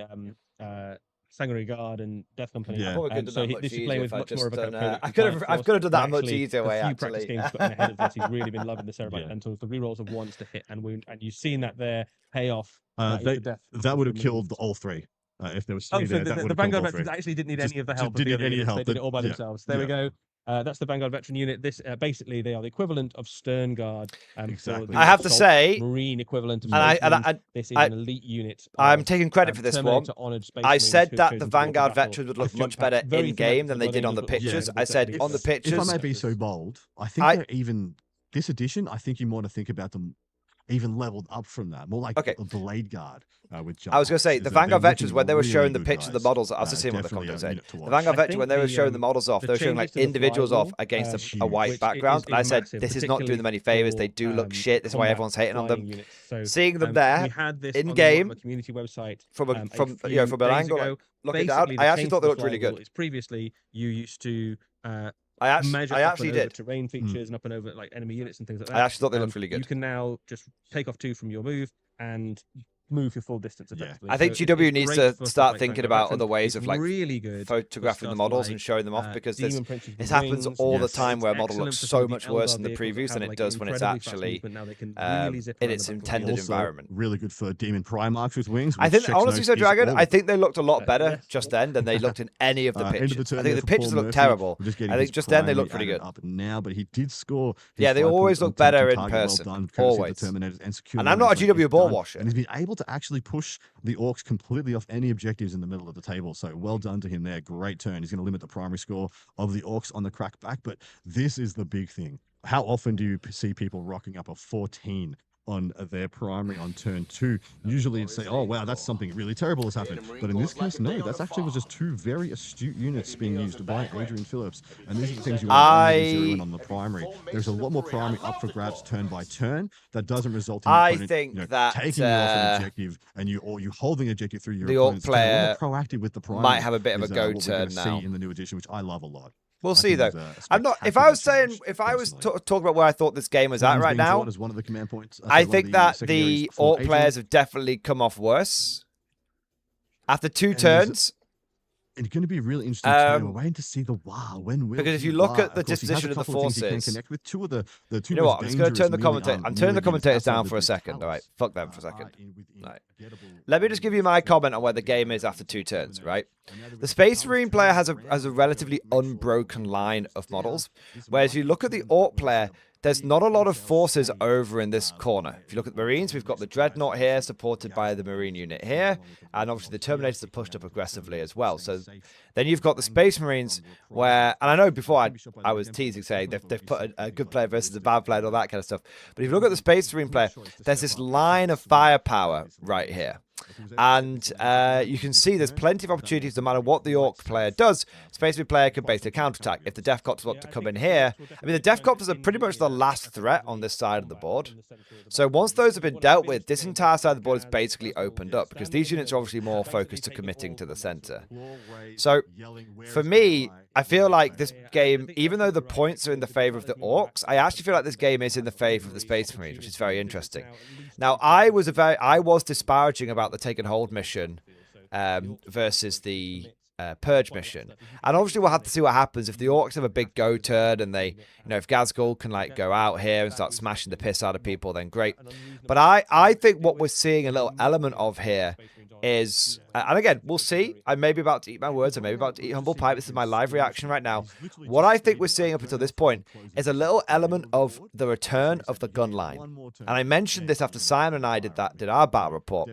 Sanguinary Guard and Death Company. Yeah. So this is playing with much more of a kind of I could have done that a much easier way, a few practice games gotten ahead of this. He's really been loving the Ceramite Sentinels. The rerolls of 1s to hit and wound, and you've seen that there pay off. That would have killed all 3. If there was 3 there, the Vanguard veterans actually didn't need any of the help. Didn't need any help. They did it all by themselves. There we go. That's the Vanguard veteran unit. This basically they are the equivalent of Stern Guard. Exactly. I have to say, Marine equivalent of. This is an elite unit. I'm taking credit for this one. I said that the Vanguard veterans would look much better in game than they did on the pictures. I said on the pictures. If I may be so bold, I think they're even this edition. I think you want to think about them even leveled up from that, more like a Blade Guard with jump. I was going to say, the Vanguard veterans, when they were showing the pictures of the models, I was just seeing what the comments said. The Vanguard veterans, when they were showing the models off, they were showing like individuals off against a white background. And I said, this is not doing them any favors. They do look shit. This is why everyone's hating on them. Seeing them there in game from an angle, looking down, I actually thought they looked really good. Previously, you used to I actually did terrain features and up and over like enemy units and things like that. I actually thought they looked really good. You can now just take off 2 from your move and move your full distance effectively. I think GW needs to start thinking about other ways of like really good photographing the models and showing them off, because this happens all the time where a model looks so much worse in the previews than it does when it's actually in its intended environment. Really good for Demon Primarchs with wings. I think honestly, so Dragon, I think they looked a lot better just then than they looked in any of the pictures. I think the pictures looked terrible. I think just then they looked pretty good. Up now, but he did score. Yeah, they always look better in person. Always. And I'm not a GW ball washer. And he's been able to actually push the Orcs completely off any objectives in the middle of the table. So well done to him there. Great turn. He's going to limit the primary score of the Orcs on the crackback. But this is the big thing. How often do you see people rocking up a 14 on their primary on turn 2? Usually it's say, oh wow, that's something really terrible has happened. But in this case, no, that's actually was just 2 very astute units being used by Adrian Phillips. And these are the things you want to zero in on the primary. There's a lot more primary up for grabs turn by turn. That doesn't result in taking you off an objective and you holding objective through your the Orc player proactive with the primary. Might have a bit of a go turn now. See in the new edition, which I love a lot. We'll see though. I'm not. If I was talking about where I thought this game was at right now, as one of the command points, I think that the Orc players have definitely come off worse after 2 turns. It's going to be really interesting. We're waiting to see the because if you look at the disposition of the forces, connect with 2 of the 2. You know what? I'm just going to turn the commentator. I'm turning the commentators down for a second. All right, fuck them for a second. Right. Let me just give you my comment on where the game is after 2 turns. Right. The Space Marine player has a relatively unbroken line of models, whereas if you look at the Orc player, there's not a lot of forces over in this corner. If you look at the Marines, we've got the Dreadnought here, supported by the Marine unit here, and obviously the Terminators are pushed up aggressively as well. So then you've got the Space Marines, where, and I know before I was teasing saying they've put a good player versus a bad player and all that kind of stuff, but if you look at the Space Marine player, there's this line of firepower right here. And you can see there's plenty of opportunities no matter what the Orc player does. Space Marine player can basically counterattack. If the Death Copters want to come in here, I mean, the Death Copters are pretty much the last threat on this side of the board. So once those have been dealt with, this entire side of the board is basically opened up, because these units are obviously more focused to committing to the center. So for me, I feel like this game, even though the points are in the favor of the Orcs, I actually feel like this game is in the favor of the Space Marines, which is very interesting. Now, I was disparaging about the Take and Hold mission versus the Purge mission, and obviously we'll have to see what happens if the Orcs have a big go turn and they, if Gazgul can like go out here and start smashing the piss out of people, then great. But I think what we're seeing a little element of here is, and again, we'll see. I may be about to eat my words. I may be about to eat humble pie. This is my live reaction right now. What I think we're seeing up until this point is a little element of the return of the gun line. And I mentioned this after Simon and I did our battle report,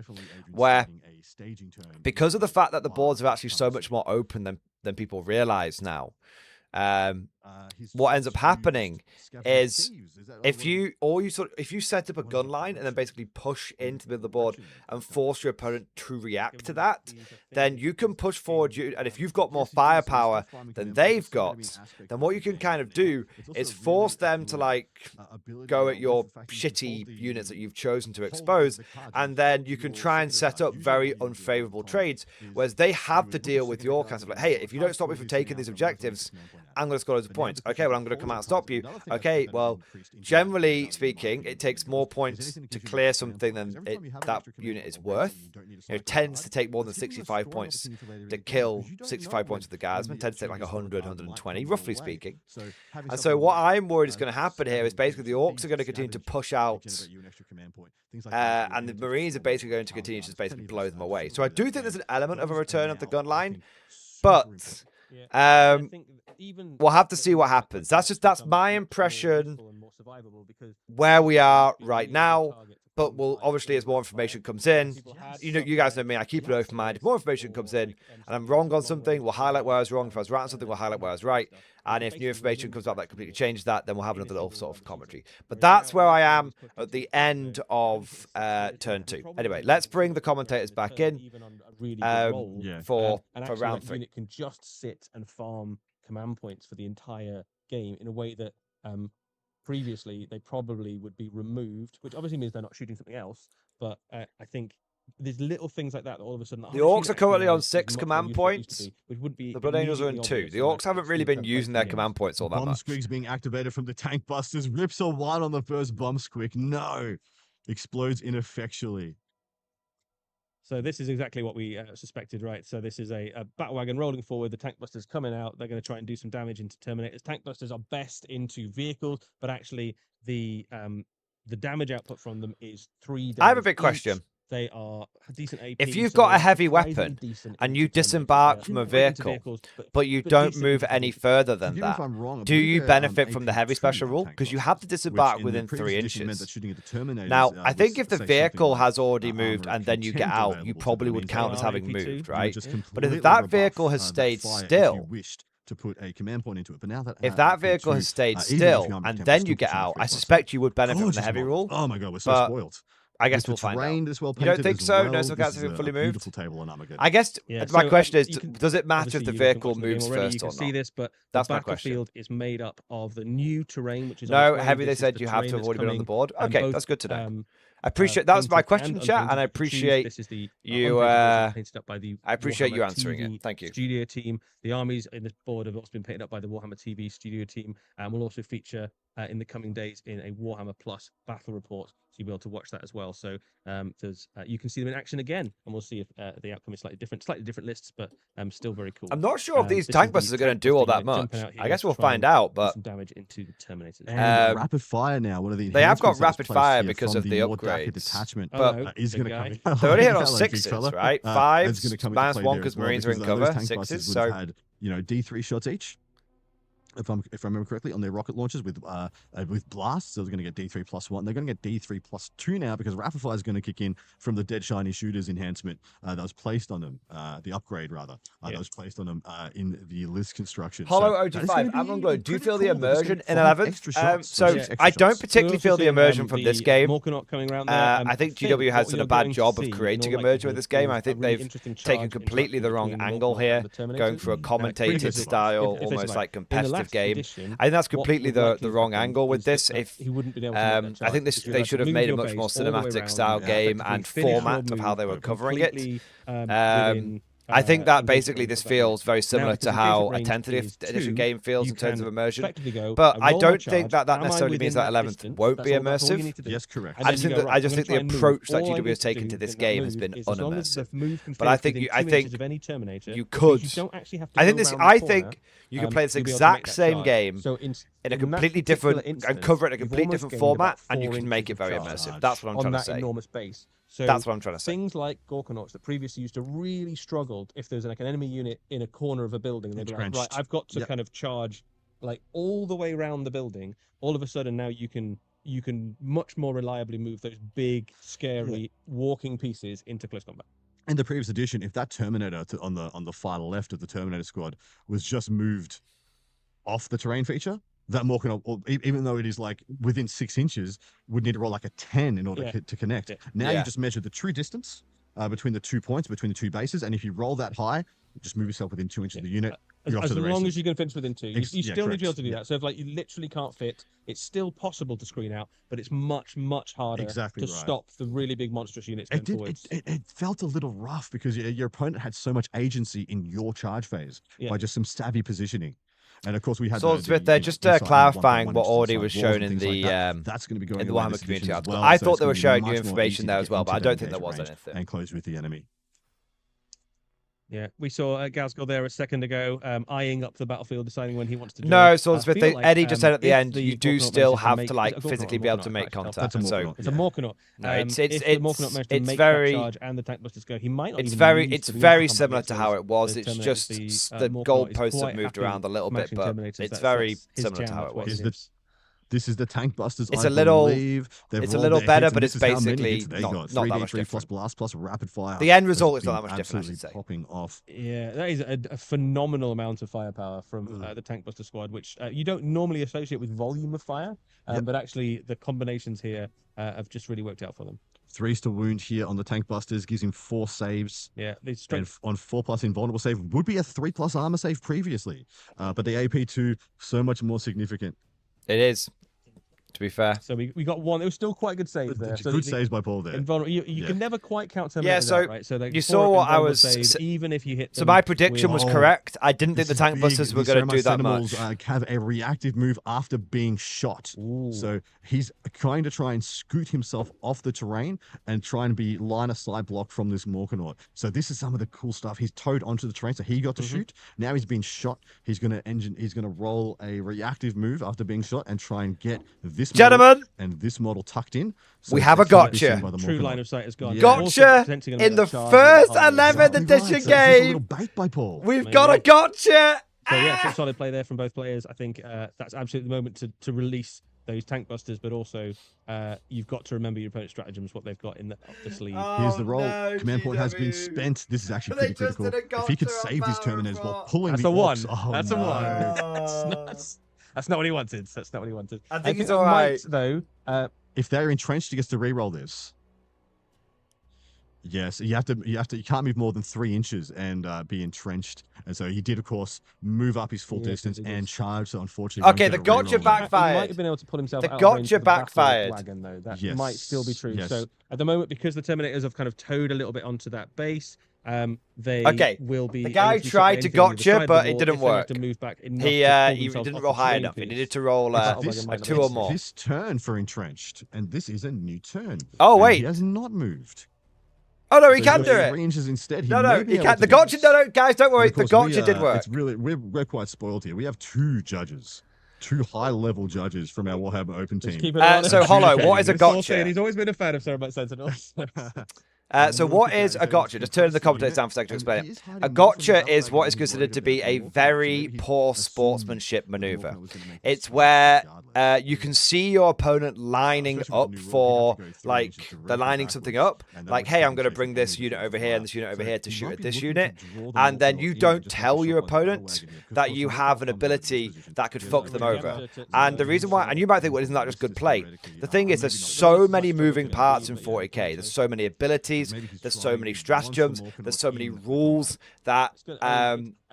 where because of the fact that the boards are actually so much more open than people realize now, what ends up happening is if you set up a gun line and then basically push into the middle of the board and force your opponent to react to that, then you can push forward. And if you've got more firepower than they've got, then what you can kind of do is force them to like go at your shitty units that you've chosen to expose, and then you can try and set up very unfavorable trades, whereas they have to deal with your kind of like, hey, if you don't stop me from taking these objectives, I'm going to score loads of points. Okay, well, I'm going to come out and stop you. Okay, well, generally speaking, it takes more points to clear something than that unit is worth. It tends to take more than 65 points to kill 65 points of the guardsmen. It tends to take like 100, 120, roughly speaking. And so what I'm worried is going to happen here is basically the orcs are going to continue to push out, and the marines are basically going to continue to just basically blow them away. So I do think there's an element of a return of the gun line, but we'll have to see what happens. That's my impression where we are right now. But we'll obviously, as more information comes in, you guys know me, I keep an open mind. If more information comes in and I'm wrong on something, we'll highlight where I was wrong. If I was right on something, we'll highlight where I was right. And if new information comes up that completely changes that, then we'll have another little sort of commentary. But that's where I am at the end of turn 2. Anyway, let's bring the commentators back in for round 3. Unit can just sit and farm command points for the entire game in a way that previously they probably would be removed, which obviously means they're not shooting something else. But I think there's little things like that all of a sudden. The orcs are currently on 6 command points. Which would be the Blood Angels are on 2. The orcs haven't really been using their command points all that much. Bomb squigs being activated from the tank busters. Rips a 1 on the first bomb squig. No, explodes ineffectually. So this is exactly what we suspected, right? So this is a battle wagon rolling forward. The tank busters coming out. They're going to try and do some damage into Terminators. Tank busters are best into vehicles, but actually the damage output from them is 3 damage. I have a big question. They are decent AP. If you've got a heavy weapon and you disembark from a vehicle, but you don't move any further than that, do you benefit from the heavy special rule? Because you have to disembark within 3 inches. Now, I think if the vehicle has already moved and then you get out, you probably would count as having moved, right? But if that vehicle has stayed still, to put a command point into it, but now that if that vehicle has stayed still and then you get out, I suspect you would benefit from the heavy rule. Oh my god, we're so spoiled. I guess we'll find out. You don't think so? No, some cats have been fully moved. Table I guess my question is, does it matter if the vehicle moves first or not? See this, but that's the my question. Battlefield is made up of the new terrain, which is no heavy. They said you have to have already been on the board. Okay, that's good to know. I appreciate that was my question, chat, and I appreciate you. I appreciate you answering it. Thank you. Studio team. The armies in this board have also been painted up by the Warhammer TV studio team, and will also feature in the coming days in a Warhammer Plus battle report. So you'll be able to watch that as well. So you can see them in action again, and we'll see if the outcome is slightly different lists, but still very cool. I'm not sure if these tank busters are going to do all that much. I guess we'll find out, but some damage into the Terminators. Rapid fire now. One of the they have got rapid fire because of the upgrades. Detachment, but is going to come. They're only hit on 6s, right? 5s, minus 1 because Marines are in cover. 6s, so had D3 shots each. If I remember correctly, on their rocket launchers with blasts, so they're going to get D3+1. They're going to get D3+2 now because rapid fire is going to kick in from the dead shiny shooters enhancement that was placed on them, the upgrade rather, that was placed on them in the list construction. Hollow OG5, Amlonglow, do you feel the immersion in 11th? So I don't particularly feel the immersion from this game. I think GW has done a bad job of creating immersion with this game. I think they've taken completely the wrong angle here, going for a commentated style, almost like competitive game. I think that's completely the wrong angle with this. I think they should have made a much more cinematic style game and format of how they were covering it. I think that basically this feels very similar to how a 10th edition game feels in terms of immersion. But I don't think that necessarily means that 11th won't be immersive. Yes, correct. I just think the approach that GW has taken to this game has been unimmersive. But I think you could. I think you can play this exact same game in a completely different and cover it in a completely different format, and you can make it very immersive. That's what I'm trying to say. So That's what I'm trying to say. things like Gorkanauts that previously used to really struggled if there's like an enemy unit in a corner of a building. They'd be like, right, Entrenched. I've got to kind of charge like all the way around the building. All of a sudden now you can much more reliably move those big, scary walking pieces into close combat. In the previous edition, if that Terminator on the far left of the Terminator squad was just moved off the terrain feature, that Morkanaut, even though it is like within 6 inches, would need to roll like a 10 in order to connect. Now you just measure the true distance between the 2 points, between the 2 bases, and if you roll that high, just move yourself within 2 inches of the unit. As long as you can finish within 2, you still need to be able to do Yeah. that. So if like you literally can't fit, it's still possible to screen out, but it's much harder to stop the really big monstrous units going forwards. It felt a little rough because your opponent had so much agency in your charge phase by just some savvy positioning. And of course, we had Swordsmith there, just clarifying what already was shown in the that's going to be going in the away Warhammer this community edition as article. well, I so thought it's they gonna were be showing much you more information easy there to as well, get but I into don't that think there was engagement range anything. and close with the enemy. Yeah, we saw Gazgul there a second ago, eyeing up the battlefield, deciding when he wants to join. No, Swordsmith, I feel like, Eddie just said at the if end, the you do Morkanaut still manages to have make- to is like it a Gorkanaut physically or be able to Morkanaut? make Actually, contact. That's a So Morkanaut. It's a Morkanaut. No, If the Morkanaut managed to it's make very- that charge and the tank busters go, he might not it's even very need it's to be very able similar get to how those- it was. those It's Terminators. just The the Morkanaut is goalposts have quite moved happy around a little bit, smashing but Terminators. it's That's very his similar jam, to how that's it what was. he lives. This is the tank busters. It's I a little- believe. They've it's a rolled little their better, hits, but and it's this is how many basically hits they not got. that 3D3 much plus different. blast plus rapid fire. The end has result is not been that much different, I absolutely should say. popping off. Yeah, that is a phenomenal amount of firepower from the Tank Buster squad, which you don't normally associate with volume of fire, but actually the combinations here have just really worked out for them. 3 to wound here on the tank busters gives him 4 saves. Yeah, they And strength. on 4+ invulnerable save would be a 3+ armor save previously, but the AP2 so much more significant. It is, to be fair. So we got one. It was still quite a good save there. So Good saves by Paul there. You can never quite count Terminators Yeah, so out, right? So you saw what I was even if you hit. So them my prediction was with- correct. I didn't think This the is tank big. busters were These going to do that Sentinels, much. have a reactive move after being shot. Ooh. So he's trying to try and scoot himself off the terrain and try and be line of sight block from this Morkanaut. So this is some of the cool stuff. He's towed onto the terrain, so he got to shoot. Now he's been shot. He's gonna roll a reactive move after being shot and try and get this model Gentlemen, and this model tucked in. So we have a it can't be seen gotcha. by the True Morkanaut. line of sight has gone. Yeah. Gotcha in the first 11th Exactly edition right. So this is a game. little bait by Paul. We've got a gotcha. So yeah, some solid play there from both players. I think that's absolutely the moment to release those tank busters, but also you've got to remember your opponent's stratagems, what they've got in the, up the sleeve. Here's the roll. no, Command point has been GW. spent. This is actually They pretty just critical. did a If he could gotcha save his power Terminators while for- pulling That's the a one. orcs- Oh, That's a no. one. That's not what he wanted. That's not what he wanted. I think it's it all might, right. though. If they're entrenched, he gets to re-roll this. Yes, you can't move more than 3 inches and be entrenched. And so he did, of course, move up his full Yes, distance he did. and charge. So unfortunately, Okay, the gotcha He backfired. might have been able to pull himself The out of range gotcha for the battle backfired. wagon, though. That Yes, might still be true. yes. So at the moment, because the Terminators have kind of towed a little bit onto that base, they Okay, will be. the guy able to tried to anything on either gotcha, side of the but it wall didn't if they have work. to move back enough He to pull he themselves didn't off roll the high terrain enough. He piece. needed to roll This, might have 2 or missed. more. This turn for entrenched, and this is a new turn. Oh, And wait. he has not moved. Oh no, he So can he's do got it. 3 inches instead. No, may no, be he able can. to The do gotcha. this. No, no, guys, don't worry. And of The course, gotcha did work. It's really we're quite spoiled here. We have 2 judges, 2 high-level judges from our Warhammer Open Just team. keep it honest. so, Hollow, what is a It's all gotcha? saying He's always been a fan of Cerebite Sentinels. So what is a gotcha? Just turn the commentators down for a second to explain it. A gotcha is what is considered to be a very poor sportsmanship maneuver. It's where you can see your opponent lining up for, like, they're lining something up. Like, hey, I'm going to bring this unit over here and this unit over here to shoot at this unit. And then you don't tell your opponent that you have an ability that could fuck them over. And the reason why, and you might think, well, isn't that just good play? The thing is, there's so many moving parts in 40k. There's so many abilities. There's so many stratagems. There's so many rules that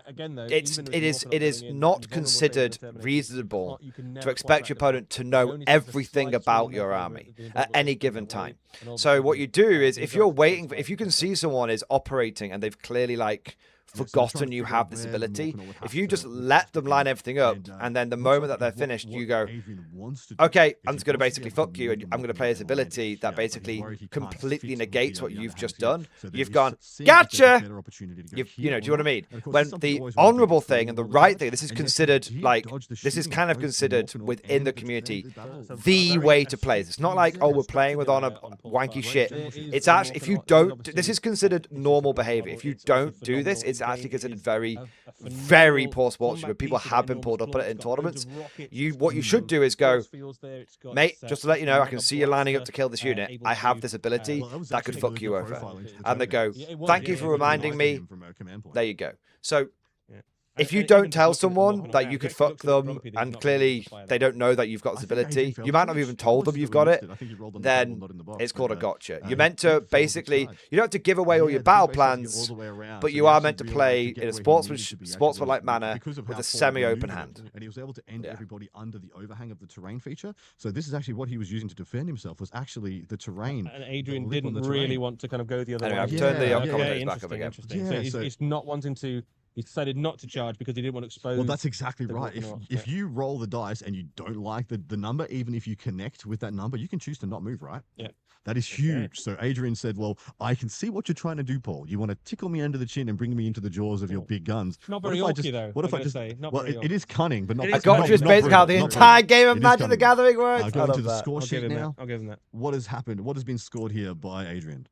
Again, though, it is not considered reasonable to expect your opponent to know everything about your army at any given time. So what you do is, if you're waiting, if you can see someone is operating and they've clearly like forgotten you have this ability. If you just let them line everything up, and then the moment that they're finished, you go, okay, I'm just going to basically fuck you, and I'm going to play this ability that basically completely negates what you've just done. You've gone, gotcha! Do you know what I mean? When the honorable thing and the right thing, this is considered, like, this is kind of considered within the community the way to play. It's not like, oh, we're playing with honor wanky shit. It's actually, if you don't, this is considered normal behavior. If you don't do this, it's actually considered very, very poor sportsmanship. People have been pulled up on it in tournaments. What you should do is go, mate, just to let you know, I can see you lining up to kill this unit. I have this ability that could fuck you over. And they go, thank you for reminding me. There you go. So if you don't tell someone that you could fuck them, and clearly they don't know that you've got this ability, you might not have even told them you've got it, then it's called a gotcha. You're meant to basically, you don't have to give away all your battle plans, but you are meant to play in a sportsmanlike manner with a semi-open hand. And he was able to end everybody under the overhang of the terrain feature. So this is actually what he was using to defend himself, was actually the terrain. And Adrian didn't really want to kind of go the other way. I've turned the commentators back up again. So he's not wanting to. He decided not to charge because he didn't want to expose. Well, that's exactly right. If you roll the dice and you don't like the number, even if you connect with that number, you can choose to not move, right? Yeah. That is huge. So Adrian said, well, I can see what you're trying to do, Paul. You want to tickle me under the chin and bring me into the jaws of your big guns. Not very orky, though. What if I just say? Well, it is cunning, but not. I got you. It's basically how the entire game of Magic the Gathering works. I'll go into the score sheet now. I'll give him that. What has happened? What has been scored here by Adrian?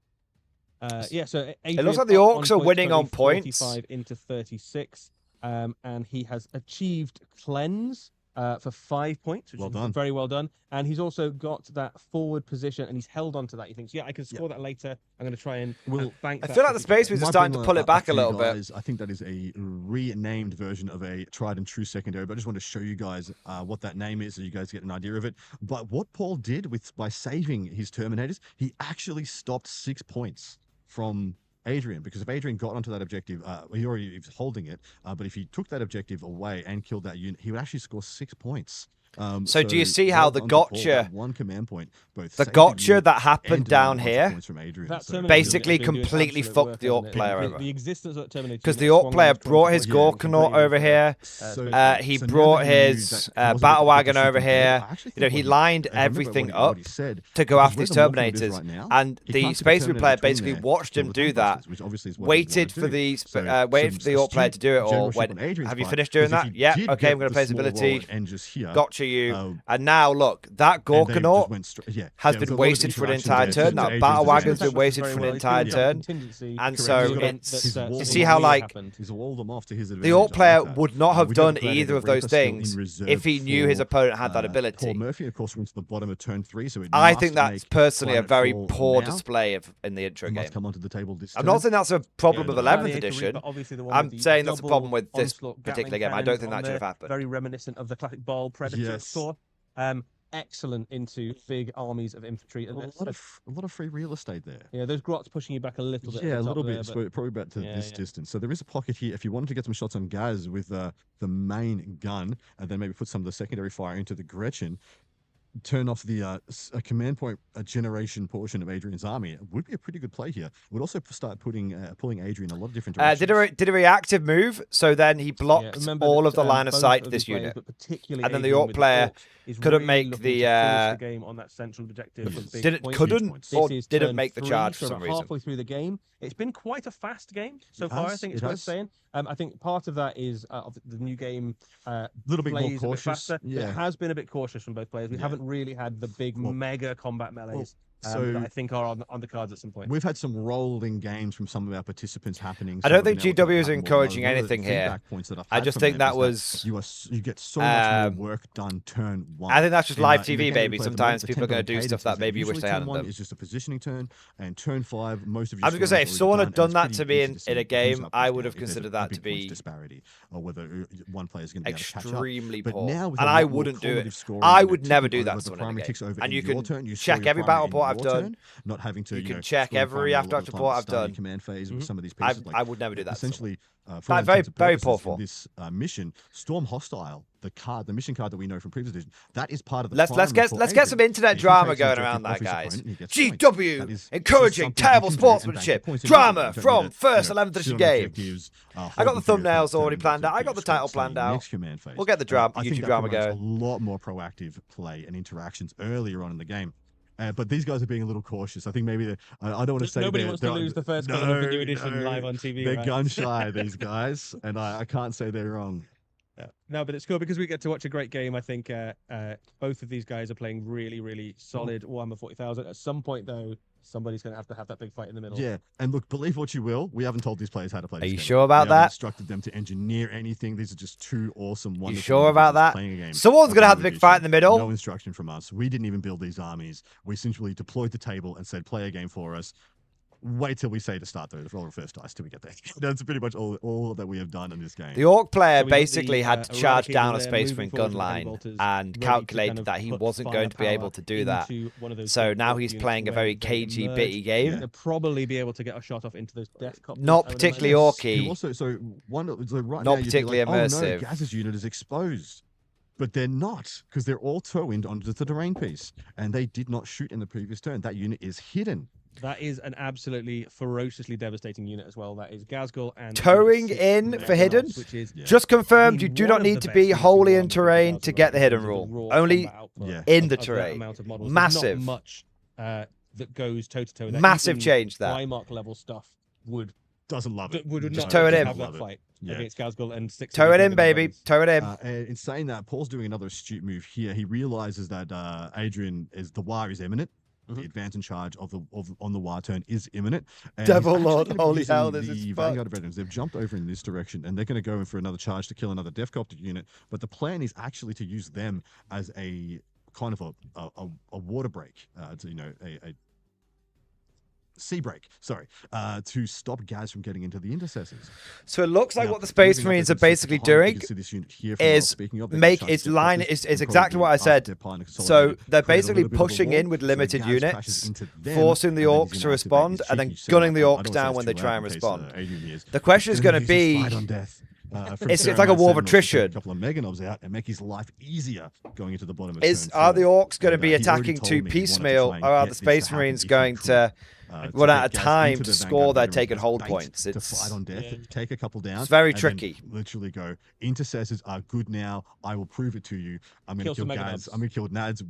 So it looks like the Orcs are winning on points. 45 into 36. And he has achieved cleanse for 5 points, which is very well done. And he's also got that forward position, and he's held on to that. He thinks, yeah, I can score that later. I'm going to try and bank that. I feel like the space was starting to pull it back a little bit. I think that is a renamed version of a tried and true secondary, but I just want to show you guys what that name is so you guys get an idea of it. But what Paul did by saving his Terminators, he actually stopped 6 points from Adrian, because if Adrian got onto that objective, he was holding it, but if he took that objective away and killed that unit, he would actually score 6 points. So do you see how the gotcha, one command point, the gotcha that happened down here, so basically completely fucked the Orc player over? The existence of that Terminator, because the Orc player brought his Gorkanaut over here. He brought his battle wagon over here. You know, he lined everything up to go after these Terminators, and the Space Marine player basically watched him do that. Waited for the Orc player to do it all. Went, have you finished doing that? Yeah. Okay, I'm going to play his ability. Gotcha you. And now look, that Gorkanaut has been wasted for an entire turn. That battle wagon's been wasted for an entire turn. And so it's, you see how like the Orc player would not have done either of those things if he knew his opponent had that ability. Paul Murphy, of course, went to the bottom of turn 3. So I think that's personally a very poor display in the intro game. I'm not saying that's a problem with 11th edition. I'm saying that's a problem with this particular game. I don't think that should have happened. Very reminiscent of the classic Ball Predator score. Excellent into big armies of infantry. And a lot of free real estate there. Yeah, those grots pushing you back a little bit. Yeah, a little bit. But probably about to this distance. So there is a pocket here. If you wanted to get some shots on Gaz with the main gun, and then maybe put some of the secondary fire into the Gretchen, turn off the command point generation portion of Adrian's army, it would be a pretty good play here. It would also start pulling Adrian a lot of different directions. Did a reactive move, so then he blocked all of the line of sight to this unit. And then the Orc player couldn't make the game on that central objective. Didn't make the charge for some reason. Halfway through the game, it's been quite a fast game so far. I think it's worth saying. I think part of that is the new game a little bit more cautious. It has been a bit cautious from both players. We haven't really had the big mega combat melees. that I think are on the cards at some point. We've had some rolling games from some of our participants happening. I don't think GW is encouraging anything here. I just think that was... You get so much more work done turn one. I think that's just live TV, baby. Sometimes people are going to do stuff that maybe you wish they hadn't done. It's just a positioning turn, and turn 5, most of you... I was going to say, if someone had done that to me in a game, I would have considered that to be... disparity, or whether one player is going to be extremely poor. And I wouldn't do it. I would never do that to someone in a game. And you can check every battle report I've done. Not having to, you can check every after report I've done. Command phase with some of these pieces. I would never do that. Essentially, very poor for this mission. Storm Hostile the mission card that we know from previous edition. That is part of the. Let's get some internet drama going around that, guys. GW encouraging terrible sportsmanship, drama from first 11th edition game. I got the thumbnails already planned out. I got the title planned out. We'll get the drama, YouTube drama going. A lot more proactive play and interactions earlier on in the game. But these guys are being a little cautious. I think maybe I don't want to say nobody wants to lose the first Call of the New Edition live on TV. They're right? gun shy, these guys, and I can't say they're wrong. Yeah. No, but it's cool because we get to watch a great game. I think both of these guys are playing really, really solid Warhammer 40,000. At some point, though, somebody's going to have that big fight in the middle. Yeah, and look, believe what you will, we haven't told these players how to play. Are you sure about that? We haven't instructed them to engineer anything. These are just two awesome, wonderful. You sure about that? Playing a game. Someone's going to have the big fight in the middle. No instruction from us. We didn't even build these armies. We simply deployed the table and said, play a game for us. Wait till we say to start the roll of first dice till we get there. That's pretty much all that we have done in this game. The Orc player basically had to charge down a Space Marine gun line and calculated that he wasn't going to be able to do that. So now he's playing a very cagey, bitty game. They'll probably be able to get a shot off into those death cops. Not particularly orky. Also, right not now, particularly immersive. Oh no, Gaz's unit is exposed. But they're not, because they're all toe-in onto the terrain piece. And they did not shoot in the previous turn. That unit is hidden. That is an absolutely ferociously devastating unit as well. That is Gazgul and towing in for hidden. Which is, just confirmed. You do not need to be wholly in terrain to get the hidden rule. Only in the terrain. Massive. Not much that goes toe to toe. Massive change. That Primarch level stuff doesn't love it. Would just not tow it in. Have that fight against Gazgul and 6. Tow it in, baby. Tow it in. In saying that, Paul's doing another astute move here. He realizes that Adrian the war is imminent. The advance in charge on the war turn is imminent. And Devil Lord, holy hell, this is Vanguard of Veterans. They've jumped over in this direction, and they're going to go in for another charge to kill another Defcopter unit. But the plan is actually to use them as a kind of a water break, a sea break, to stop Gaz from getting into the intercessors. So it looks like what the Space Marines are basically doing is make its line is exactly what I said. So they're basically pushing in with limited units, forcing the Orcs to respond, and then gunning the Orcs down when they try and respond. The question is going to be, it's like a war of attrition. A couple of Meganobs out and make his life easier going into the bottom of Are the Orcs going to be attacking too piecemeal, or are the Space Marines going to run out of time to score their taken hold points? It's fight on death, take a couple down. It's very tricky. Literally go, intercessors are good now. I will prove it to you. I'm going to kill Gads. I'm going to kill Nads.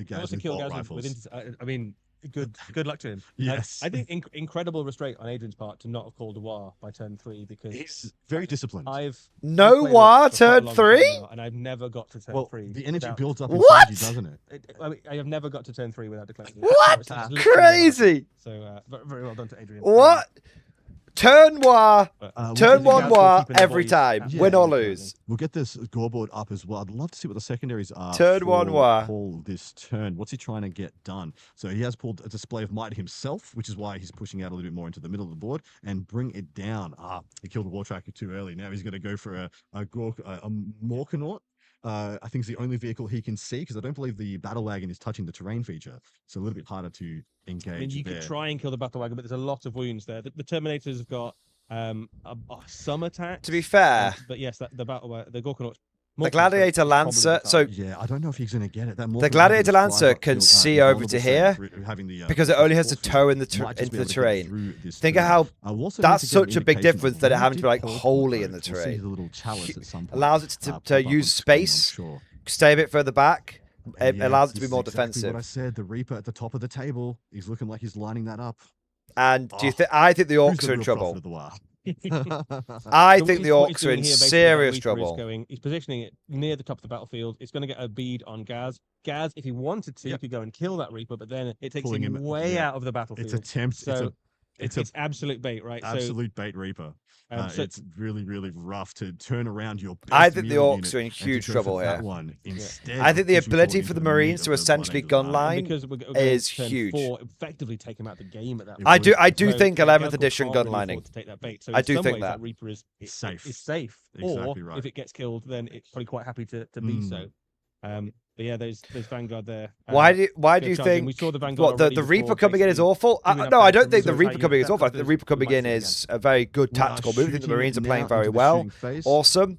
Gads with bolt rifles. I mean, good luck to him. Yes. I think incredible restraint on Adrian's part to not have called a war by turn 3 because he's very disciplined. No war turn 3? And I've never got to turn 3. The energy builds up inside you, doesn't it? I have never got to turn 3 without declaring. What? Crazy. So very well done to Adrian. What? Turn war, turn 1 war every time, win or lose. We'll get this scoreboard up as well. I'd love to see what the secondaries are. Turn 1 war. Paul this turn. What's he trying to get done? So he has pulled a display of might himself, which is why he's pushing out a little bit more into the middle of the board and bring it down. He killed the war tracker too early. Now he's going to go for a Morkanaut. I think it's the only vehicle he can see because I don't believe the battle wagon is touching the terrain feature. So a little bit harder to engage. I mean, you could try and kill the battle wagon, but there's a lot of wounds there. The Terminators have got some attacks. To be fair, but yes, the battle wagon, the Gorkanauts. The Gladiator Lancer, yeah, I don't know if he's going to get it. The Gladiator Lancer can see over to here because it only has to tow into the terrain. Think of how that's such a big difference that it having to be like wholly in the terrain. Allows it to use space, stay a bit further back. It allows it to be more defensive. What I said, the Reaper at the top of the table, he's looking like he's lining that up. And I think the Orcs are in trouble. I think the Orcs are in serious trouble. He's positioning it near the top of the battlefield. It's going to get a bead on Gaz. Gaz, if he wanted to, could go and kill that Reaper, but then it takes him way out of the battlefield. It's attempt. So it's absolute bait, right? Absolute bait Reaper. It's really, really rough to turn around your best. I think the Orcs are in huge trouble here. I think the ability for the Marines to essentially gun line is huge. 4, effectively take him out of the game at that point. I do think 11th edition gun lining. So I do think that Reaper is safe. Or if it gets killed, then it's probably quite happy to be so. But yeah, there's Vanguard there. Why do you think? We saw the Vanguard. The Reaper coming in is awful? No, I don't think the Reaper coming in is awful. I think the Reaper coming in is a very good tactical move. I think the Marines are playing very well. Awesome.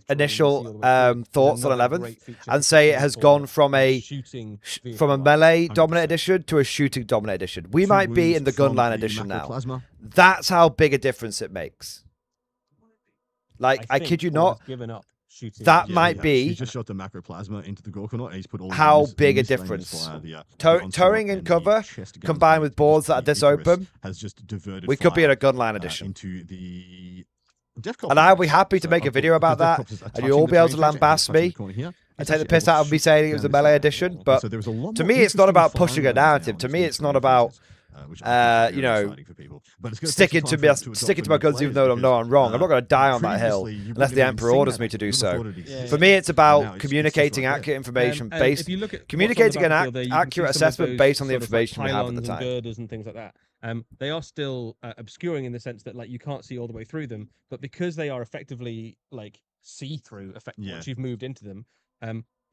initial thoughts on 11th and say it has gone from a melee dominant edition to a shooting dominant edition. We might be in the gunline edition now. That's how big a difference it makes. Like, I kid you not. Given up shooting. That Yeah, might yeah. be He just shot the macroplasma into the Gorkanaut, and he's put all the how units big a miscellaneous difference. fire, the onslaught Towing in and the cover, chest guns combined and with boards that are just this the Icarus open, has just diverted we could be in fire, a gunline edition. into the Death And I'll be base. happy to So make a I've video got- about because Death that, Corps is and touching you'll all the be able to train station, and lambast he's touching me the corner here. and He's take the actually piss able out to of me shoot saying it was down a this melee guy. edition, And but so there was a lot to more me, it's not interesting about pushing a firing right narrative. now To in me, these it's not three about phases, which I think is very exciting for people. But it's gonna take sticking some to time me, to adopt sticking to for my new guns even players though I know because, I'm wrong. I'm not going to die on that hill previously, you unless wouldn't the have even Emperor seen orders that me to happen. do You so. thought it'd exist. For me, it's Now about it's just communicating right there. accurate information And based, if you look at what's on the communicating an battlefield there, you can accurate see some of assessment those based on the sort of, like, information we have at the pylons and time. girders and things like that. They are still obscuring in the sense that like you can't see all the way through them, but because they are effectively like see-through, Yeah. once you've moved into them,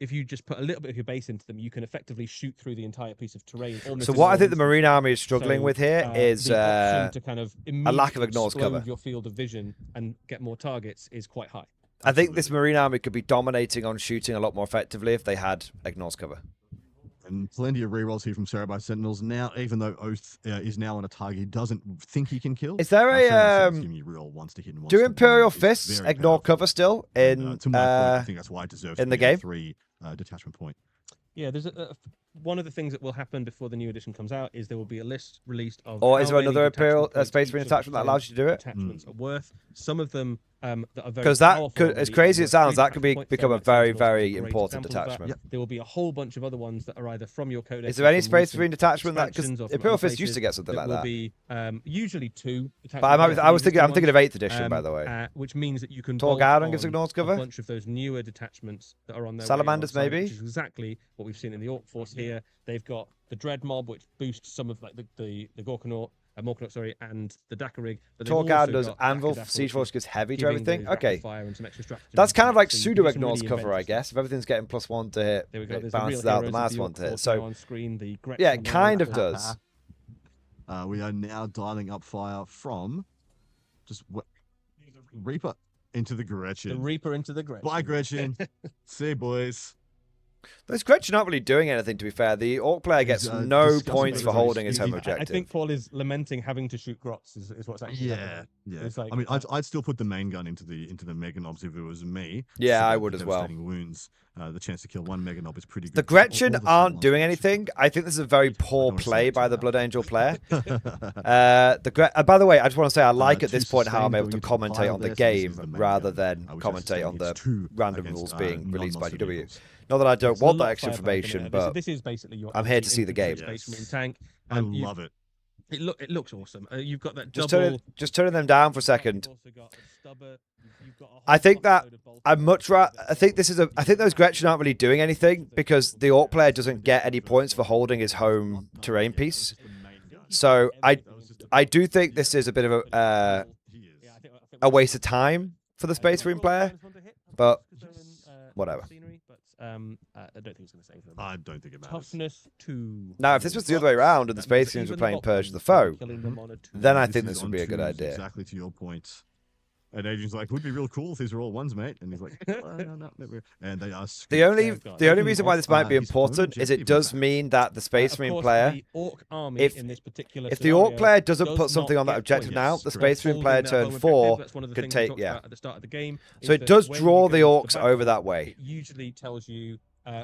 if you just put a little bit of your base into them, you can effectively shoot through the entire piece of terrain. almost So in what one I think the instant. Marine Army is struggling So, with here is the option to kind of a lack of immediately ignores explode cover. your field of vision and get more targets is quite high. I think this Marine Army could be dominating on shooting a lot more effectively if they had ignores cover. And plenty of rerolls here from Cerebi Sentinels. Now, even though Oath is now on a target he doesn't think he can kill. Is there Cerebi a Sentinels giving you reroll once to hit and once do to Imperial wound is Fists very ignore powerful. cover still And, in to my point, I think that's why it deserves in to the be a game? 3 detachment point. Yeah, there's one of the things that will happen before the new edition comes out is there will be a list released of. Or is how there many another Imperial detachment points Space each Marine of the attachment that allows you to do it? Attachments are worth. Some of them that are very Because that powerful could, already as are crazy as it worth sounds, 3 that could be detachment points. become a Cerebi very, Sentinels is very great important example of that. detachment. There will be a whole bunch of other ones that are either from your codex. Is there any or from Space recent Marine detachment that because expansions or from Imperial other Fists used to places get something like will that? be usually 2. But I was thinking, I'm thinking of 8th edition, by the way. Which means that you can Tor bolt Gowron gives on ignores a cover. bunch of those newer detachments that are on their way Salamanders, alongside, maybe? which is exactly what we've seen in the Orc Force here. They've got the Dread Mob, which boosts some of like the Gorkanaut, Morkanaut, sorry, and the Dakarig. But they've Tor also Gowron does got Anvil, Dakadafa, Siege which Force is gives heavy to giving everything. those rapid Okay. fire and some extra stratagem That's kind of like so you can pseudo do some ignores really cover, I inventive guess. If everything's getting +1 to hit, There we go. it There's the real balances out the heroes of last the one Orc to hit. Force now So on screen, the yeah, Gretchen it kind of there. does. We are now dialing up fire from just Reaper into the Gretchen. The Reaper into the Gretchen. Bye, Gretchen. See you, boys. Those Gretchen aren't really doing anything, to be fair. The Orc player gets He's, no discussing points with for his holding his own home speed. objective. I think Paul is lamenting having to shoot grots is what's actually Yeah, happening. yeah. It's like, I mean, I'd still put the main gun into the Meganobs if it was me. Yeah, So I the would as well. devastating wounds, the chance to kill one Meganob is pretty good. The for Gretchen all the aren't Scion doing ones, actually. anything. I think this is a very poor don't see play it by too the well. Blood Angel player. By the way, I just want to say I like at Two this point how I'm sustained able to going into the commentate pile on the there, so this is game the main rather gun, than which I commentate suspect on the it's 2 random against, rules being released by non-monster GW. vehicles. Not that I don't There's a want lot that of extra firepower information, coming out. but This is basically your I'm here to see the infantry game. Space Marine tank. I You- love it. It looks awesome. You've got that just double. turning them down for a You've second. also got a stubber, you've got a whole I think that buttload of bolters I'd much rather. that I think go this is a. I think those Gretchen aren't really doing anything because the Orc player doesn't get any points for holding his home terrain piece. So I do think this is a bit of a waste of time for the Space Marine player, but whatever. I don't think it's going to save them. I don't think it matters. Toughness 2. Now, if this was the other way around and the Space Marines were Even playing hot Purge the ones, Foe, killing them on a 2. then I This think is this would on be a good twos, idea. Exactly to your point. And Adrian's like, would be real cool if these were all ones, mate. And he's like, no, never. And they are. The only Taking reason why off, this might be his home important is it objective, does in fact. mean that the Space Of Marine course, player, the Orc army if in this particular the Orc scenario player doesn't does put something not on that get objective points now, the for Space Marine holding player their turn home 4 objective. That's one of the could things we take talked about at the start of the game. So is it that does when draw you the go into Orcs the over that battle, way. It usually tells you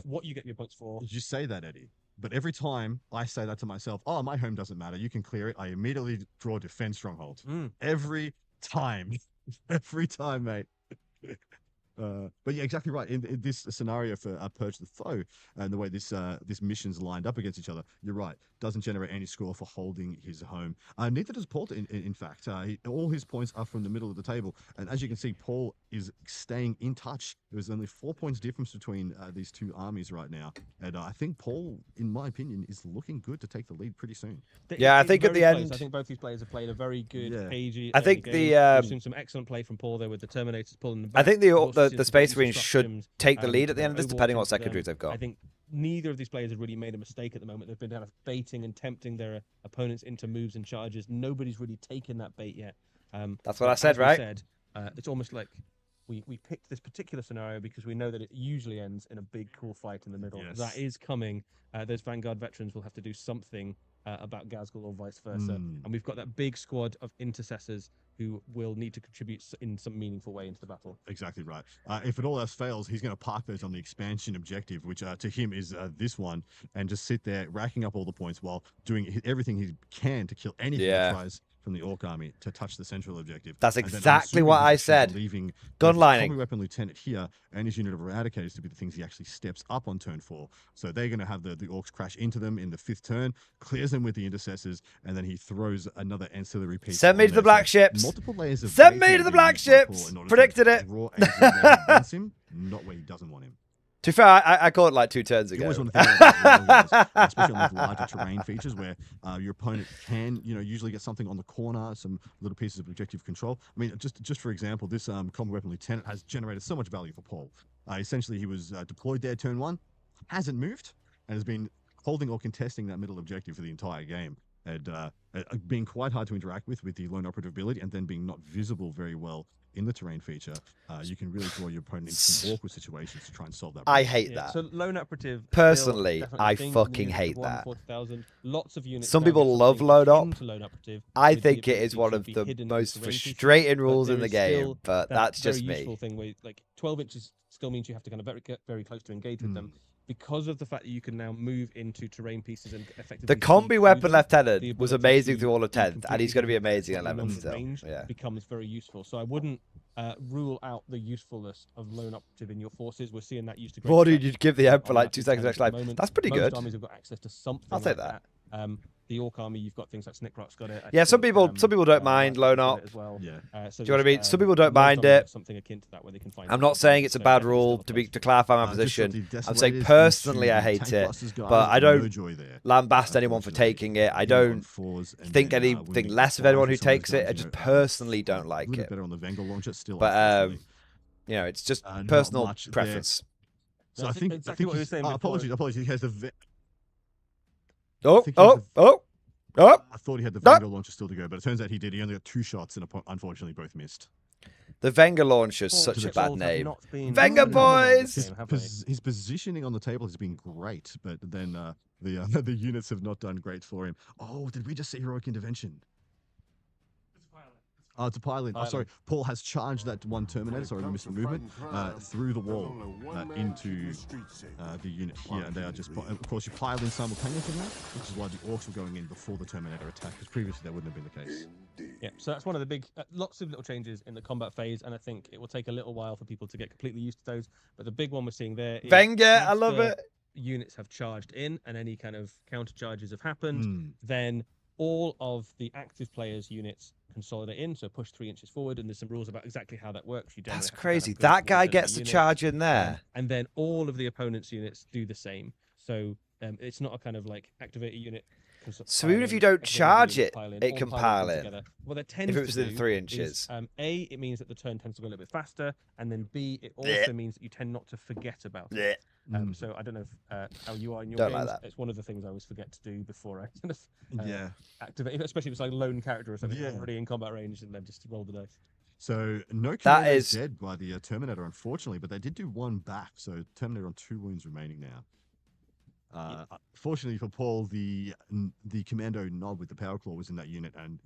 what you get your points for. You say that, Eddie. But every time I say that to myself, oh, my home doesn't matter. You can clear it. I immediately draw defense stronghold. Every time. Every time, mate. But yeah, exactly right. In this scenario for Purge the Foe and the way this mission's lined up against each other, you're right. Doesn't generate any score for holding his home. Neither does Paul, in fact. All his points are from the middle of the table. And as you can see, Paul is staying in touch. There's only 4 points difference between these two armies right now. And I think Paul, in my opinion, is looking good to take the lead pretty soon. Yeah, I It's think at the very close. end- I think both these players have played a very good, Yeah. cagey. I think early game. the, We've seen some excellent play from Paul there with the Terminators pulling them I back. think We've also seen the some Space decent Marines should disruptions, take the lead at the their end of this, depending on what overwatch into them. secondaries they've got. I think neither of these players have really made a mistake at the moment. They've been kind of baiting and tempting their opponents into moves and charges. Nobody's really taken that bait yet. That's what I as said, we right? Said, it's almost like we picked this particular scenario because we know that it usually ends in a big, cool fight in the middle. Yes. That is coming. Those Vanguard veterans will have to do something about Gazgul or vice versa. And we've got that big squad of intercessors who will need to contribute in some meaningful way into the battle. Exactly right. If it all else fails, he's going to park those on the expansion objective, which to him is this one, and just sit there racking up all the points while doing everything he can to kill anything that tries from the Orc army to touch the central objective. That's exactly what I said. Leaving Gunlining. Weapon Lieutenant here and his unit of Eradicators to be the things he actually steps up on turn 4. So they're going to have the Orcs crash into them in the 5th turn, clears them with the Intercessors, and then he throws another ancillary piece. Send me to the black ships. Multiple layers of Send me to the black ships. Predicted it. Him, not where he doesn't want him. To be fair, I caught it like 2 turns ago. You always want to think about that, especially on those larger terrain features where your opponent can, usually get something on the corner, some little pieces of objective control. I mean, just for example, this Combat Weapon Lieutenant has generated so much value for Paul. Essentially, he was deployed there turn 1, hasn't moved, and has been holding or contesting that middle objective for the entire game. And being quite hard to interact with the lone operative ability, and then being not visible very well in the terrain feature, you can really draw your opponent into some awkward situations to try and solve that problem. I hate that. So lone operative. Personally, I fucking hate that. 40,000. Lots of units. Some people love lone op. I think it is one of the the most frustrating rules in the game, but that's just me. Useful thing where, like, 12 inches still means you have to kind of get very close to engage with them. Because of the fact that you can now move into terrain pieces and effectively... The combi weapon lieutenant was amazing through all of 10th, and he's going to be amazing at 11th still. Yeah. Becomes very useful. So I wouldn't rule out the usefulness of lone operative in your forces. We're seeing that used to... What did you give the Emperor like 2 seconds extra life? That's pretty good. Most armies have got access to something. I'll take that. The Orc army, you've got things like Snickrock's got it. Yeah, some people don't mind lone op. As well. Yeah. Do you know what I mean? Some people don't mind it. Something akin to that where they can find. I'm not saying it's a bad rule to clarify my position. I'm saying personally I hate it, but I don't lambast anyone for taking it. I don't think anything less of anyone who takes it. I just personally don't like it. But it's just personal preference. So I think exactly what you were saying. Apologies. He has the. I thought he had the Vanguard launcher still to go, but it turns out he did. He only got 2 shots, and unfortunately both missed. The Venga launcher is such a bad name. Venga boys! His positioning on the table has been great, but then the units have not done great for him. Oh, did we just see heroic intervention? It's a pilot. Oh, sorry. Paul has charged that one Terminator, sorry, we missed the movement, through the wall into the unit here. And they are just, of course, you pile in simultaneously now, which is why the Orcs were going in before the Terminator attack, because previously that wouldn't have been the case. Yeah, so that's one of the big, lots of little changes in the combat phase, and I think it will take a little while for people to get completely used to those. But the big one we're seeing there is... Venga, I love it! Units have charged in, and any kind of counter charges have happened, then all of the active players' units consolidate in, so push 3 inches forward, and there's some rules about exactly how that works. That's crazy. That guy gets the charge in there. And then all of the opponent's units do the same. So it's not a kind of like activate a unit. So even if you don't charge it, it can pile in. Well, that tends if it was within 3 inches. A, it means that the turn tends to go a little bit faster, and then B, it also means that you tend not to forget about it. So I don't know how you are in your games. Like that. It's one of the things I always forget to do before I kind of activate, especially if it's like a lone character or something already in combat range, and then just roll the dice. So no Terminator is dead by the Terminator, unfortunately, but they did do 1 back, so Terminator on 2 wounds remaining now. Fortunately for Paul, the commando knob with the power claw was in that unit and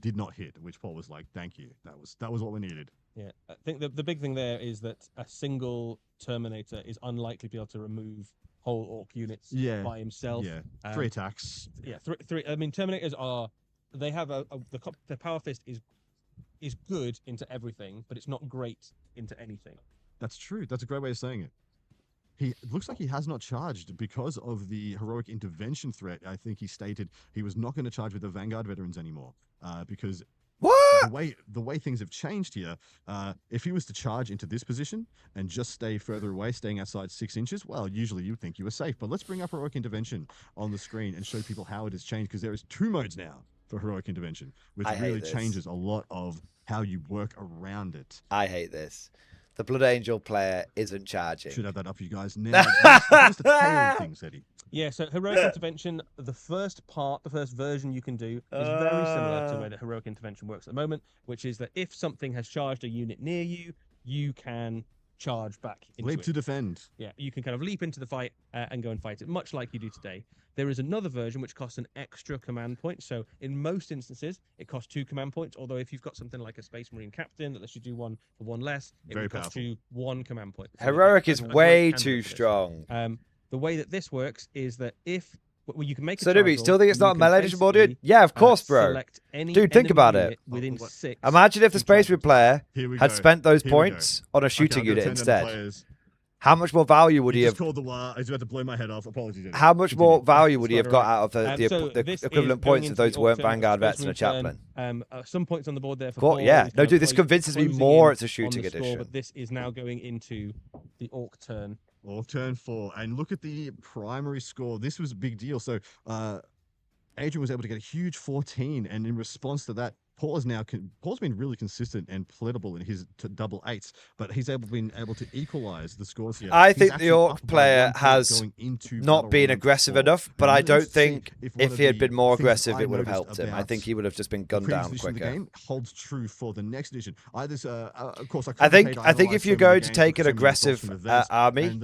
did not hit, which Paul was like, "Thank you, that was what we needed." Yeah, I think the big thing there is that a single Terminator is unlikely to be able to remove whole Orc units by himself. Yeah, 3 attacks. Yeah, three. I mean, Terminators they have their power fist is good into everything, but it's not great into anything. That's true. That's a great way of saying it. It looks like he has not charged because of the heroic intervention threat. I think he stated he was not going to charge with the Vanguard veterans anymore because the way things have changed here. If he was to charge into this position and just stay further away, staying outside 6 inches, well, usually you would think you were safe. But let's bring up heroic intervention on the screen and show people how it has changed, because there is 2 modes now for heroic intervention, which really changes a lot of how you work around it. I hate this. The Blood Angel player isn't charging. Should have that up for you guys now. That's the tail things, Eddie. Yeah, so heroic intervention, the first version you can do is very similar to where the heroic intervention works at the moment, which is that if something has charged a unit near you, you can charge back into Leap it. to defend. Yeah, you can kind of leap into the fight and go and fight it, much like you do today. There is another version which costs an extra command point. So in most instances, it costs 2 command points. Although if you've got something like a Space Marine Captain that lets you do 1 for 1 less, it Very would cost powerful. you 1 command point. So Heroic is a great way candidate too for this. strong. The way that this works is that if you can make a So do we charge still roll, think it's and you not can melee edition basically, modded? Yeah, of course, bro. select any Dude, think enemy about it. unit within 6. Imagine if the to Space charge Marine player Here we had go. spent those Here we go. points on a Okay, shooting I'll go unit 10 on the instead. players. How much more value would He he just have? called the war. He's about to blow my head off. Apologies. Eddie. How much more Continue. value would he have Quite got alright. out of So the this is equivalent going points if into those the weren't Autumn Vanguard Space vets and a Marine chaplain? Some points on the board there for Cool, Paul. yeah. He's No, kind dude, of this convinces me closing more in it's a on shooting the score, edition. but this is now going into the Orc turn. Or turn 4. And look at the primary score. This was a big deal. So Adrian was able to get a huge 14. And in response to that, Paul's been really consistent and pledable in his double 8s, but he's been able to equalize the scores here. I He's think actually the Orc up by player 1 point has going into not Battle been Royale aggressive 4. enough, but And I really don't interested to see think one if of he had the been more things that aggressive, I it would have noticed helped him. I about think he would have just been the gunned previous down edition of the quicker. game holds true for the next edition. Of course, I think if you're going to take an aggressive army,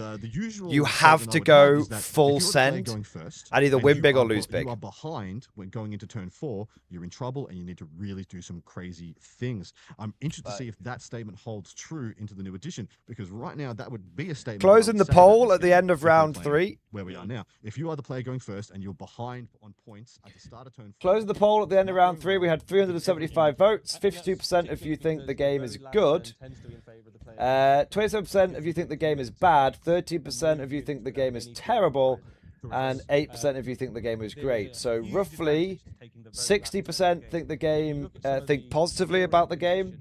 you have to go full send and either win big or lose big. You are behind when going into turn 4. You're in trouble, and you need to really do some crazy things. I'm interested to see if that statement holds true into the new edition, because right now that would be a statement. Closing the poll at the end of round 3. Where we are now. If you are the player going first and you're behind on points at the start of turn 4. Closing the poll at the end of round 3, we had 375 votes. 52% of you think the game is good. 27% of you think the game is bad. 13% of you think the game is terrible. And 8% of you think the game is great. So roughly 60% think the game think positively about the game.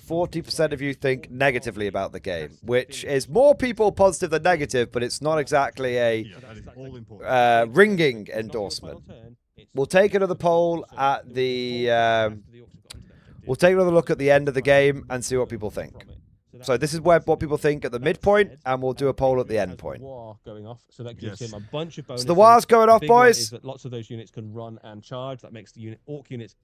40% of you think negatively about the game, which is more people positive than negative, but it's not exactly a ringing endorsement. We'll take another poll at the we'll take another look at the end of the game and see what people think. So this is what people think at the midpoint, and we'll do a poll at the end point. War going off, so that gives him a bunch of bonuses. So the war's going off, The big one boys. is that lots of those units can run and charge. That makes the Orc units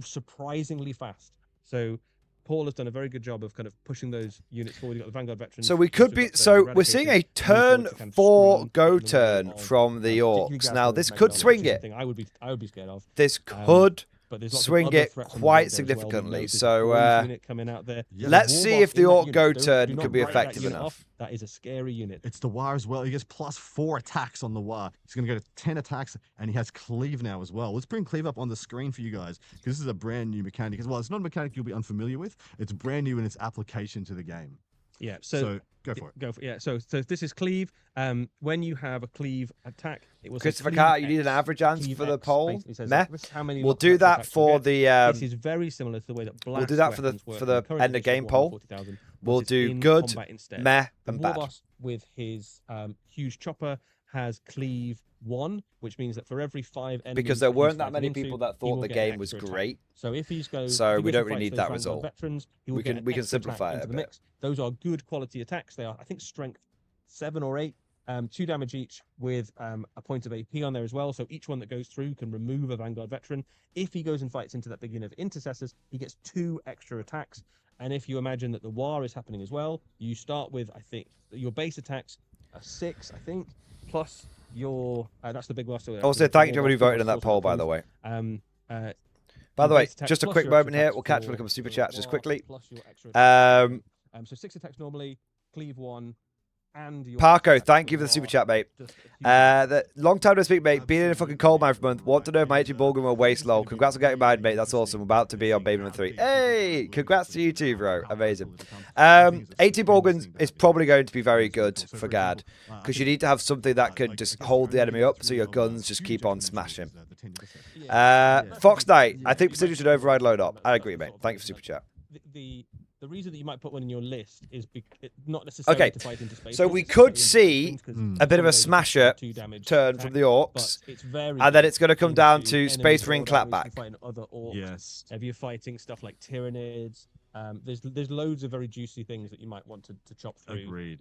surprisingly fast. So Paul has done a very good job of kind of pushing those units forward. You've got the Vanguard veterans. So we could be. So we're seeing a turn 4 go turn from the Orcs. Now this could swing it. I would be scared of. This could But there's lots of swing other it threats on the quite board there as well. significantly. There's So a unit coming out there. let's There's a see Warboss if the in that Orc unit. go Do turn not could be write that effective unit enough. off. That is a scary unit. It's the War as well. He gets +4 attacks on the War. He's going to go to 10 attacks, and he has Cleave now as well. Let's bring Cleave up on the screen for you guys, because this is a brand new mechanic as well. It's not a mechanic you'll be unfamiliar with. It's brand new in its application to the game. Yeah. So go for it. Go for it. Yeah. So this is Cleave. When you have a Cleave attack, it will say Christopher Cleave Carter, you need an X, average answer Cleave for the X poll. basically says, Meh. this is how many We'll knockback do that attacks you'll for get. the. This is very similar to the way that We'll do that for the current end of game edition of poll. 40,000, We'll but it's do in good, combat instead. meh, The and bad. Warboss with his huge chopper has Cleave 1, which means that for every 5 enemies Because there that he's weren't that fighting many into, people that he thought will the get an game was extra attack. great. So if he's So if we he don't goes and really fights need those that Vanguard result. Veterans, he will get an We can extra attack simplify it into a the bit. mix. Those are good quality attacks. They are, I think, strength 7 or 8. 2 damage each with a point of AP on there as well. So each one that goes through can remove a Vanguard veteran. If he goes and fights into that big unit of intercessors, he gets 2 extra attacks. And if you imagine that the war is happening as well, you start with, I think, your base attacks are 6, I think, plus your that's the big war. So Also, thank you everybody who voted in that poll, by the way. By the way, just a quick moment here. We'll catch when it comes to super chats just quickly. So 6 attacks normally, Cleave 1. And your Parko, thank you for the super chat, mate. Long time no speak, mate. Being in a fucking coal mine for a month. Want to know if my HG Bulgrim will waste lol. Congrats on getting married, mate. That's awesome. About to be on Baby Number 3. Hey! Congrats to you too, bro. Amazing. 80 Bulgrims is probably going to be very good for Gad, because you need to have something that can just hold the enemy up so your guns just keep on smashing. Fox Knight, I think Precision should override load up. I agree, mate. Thank you for super chat. The reason that you might put one in your list is not necessarily to fight into space. So we could see a bit of a smasher turn from the Orcs, and then it's going to come down to Space Marine clapback. Yes. If you're fighting stuff like Tyranids, there's loads of very juicy things that you might want to chop through. Agreed.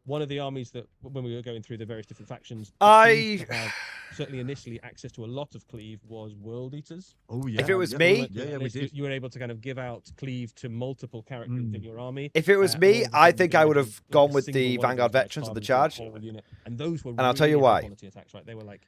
One of the armies that, when we were going through the various different factions, have certainly initially access to a lot of Cleave was World Eaters. Oh yeah. If it was me, we did. You were able to kind of give out Cleave to multiple characters in your army. If it was me, I think I would have gone with the Vanguard Veterans of the charge. And those were I'll tell you why. Quality attacks, right? They were like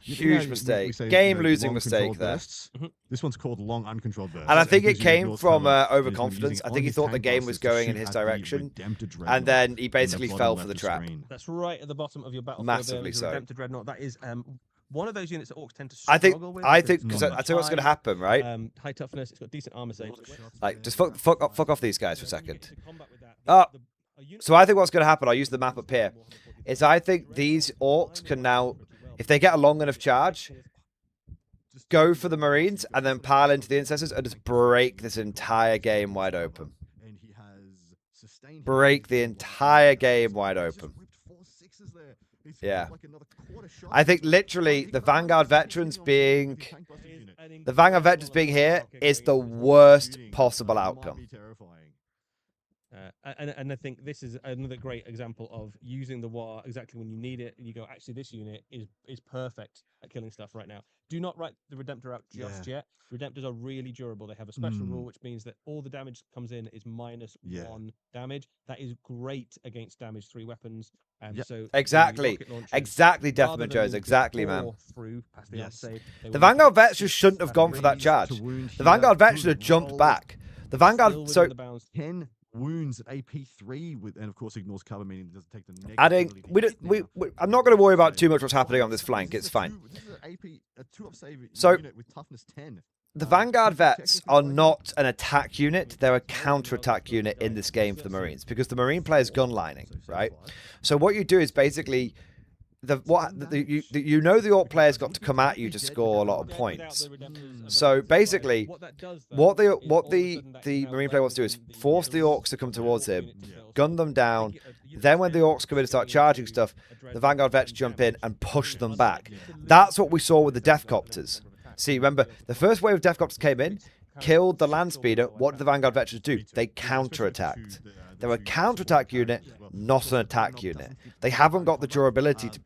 Huge mistake. Game-losing mistake there. This one's called long uncontrolled bursts. And I think it gives you the came ability from to cover, overconfidence. I using think he only thought the tank game was busters to going in shoot his at the direction, Redempted and Dreadnought then he in the basically bottom fell left for the of trap. screen. That's right at the bottom of your battlefield. Massively There is a so. Redempted Dreadnought. That is one of those units that orcs tend to I struggle think with. I because think it's because got I tell you what's going to high, happen, right? High toughness. It's got decent armor saves. Like just fuck off these guys for a second. To combat with that, Oh, a unit so I think what's going to happen, I'll use the map up here, is I think these orcs can now, if they get a long enough charge, go for the Marines and then pile into the Intercessors and just break this entire game wide open. And he has sustained Break the entire game wide open. Yeah. I think literally the Vanguard Veterans being here is the worst possible outcome. And I think this is another great example of using the war exactly when you need it, and you go, actually, this unit is perfect at killing stuff right now. Do not write the Redemptor out just yet. Redemptors are really durable. They have a special rule, which means that all the damage that comes in is -1 damage. That is great against damage 3 weapons. So Exactly. Exactly, Deathman Jones. Exactly, man. The Vanguard Veterans shouldn't have gone for that charge. The Vanguard Veterans should have jumped back. The Vanguard, so 10 wounds at AP3 with, and of course ignores cover, meaning it doesn't take the negative. I think I'm not going to worry about too much what's happening on this flank. It's fine. This is an AP, a 2-up save So unit with toughness 10. the Vanguard Vets are not an attack unit. They're a counter-attack unit in this game for the Marines because the Marine player's gun lining, right? So what you do is basically you know the Orc player's got to come at you to score a lot of points. So basically, what the Marine player wants to do is force the Orcs to come towards him, gun them down. Then when the Orcs come in and start charging stuff, the Vanguard Vets jump in and push them back. That's what we saw with the Deathcopters. See, remember, the first wave of Deathcopters came in, killed the land speeder. What did the Vanguard Veterans do? They counterattacked. They're a counterattack unit, not an attack unit. They haven't got the durability to.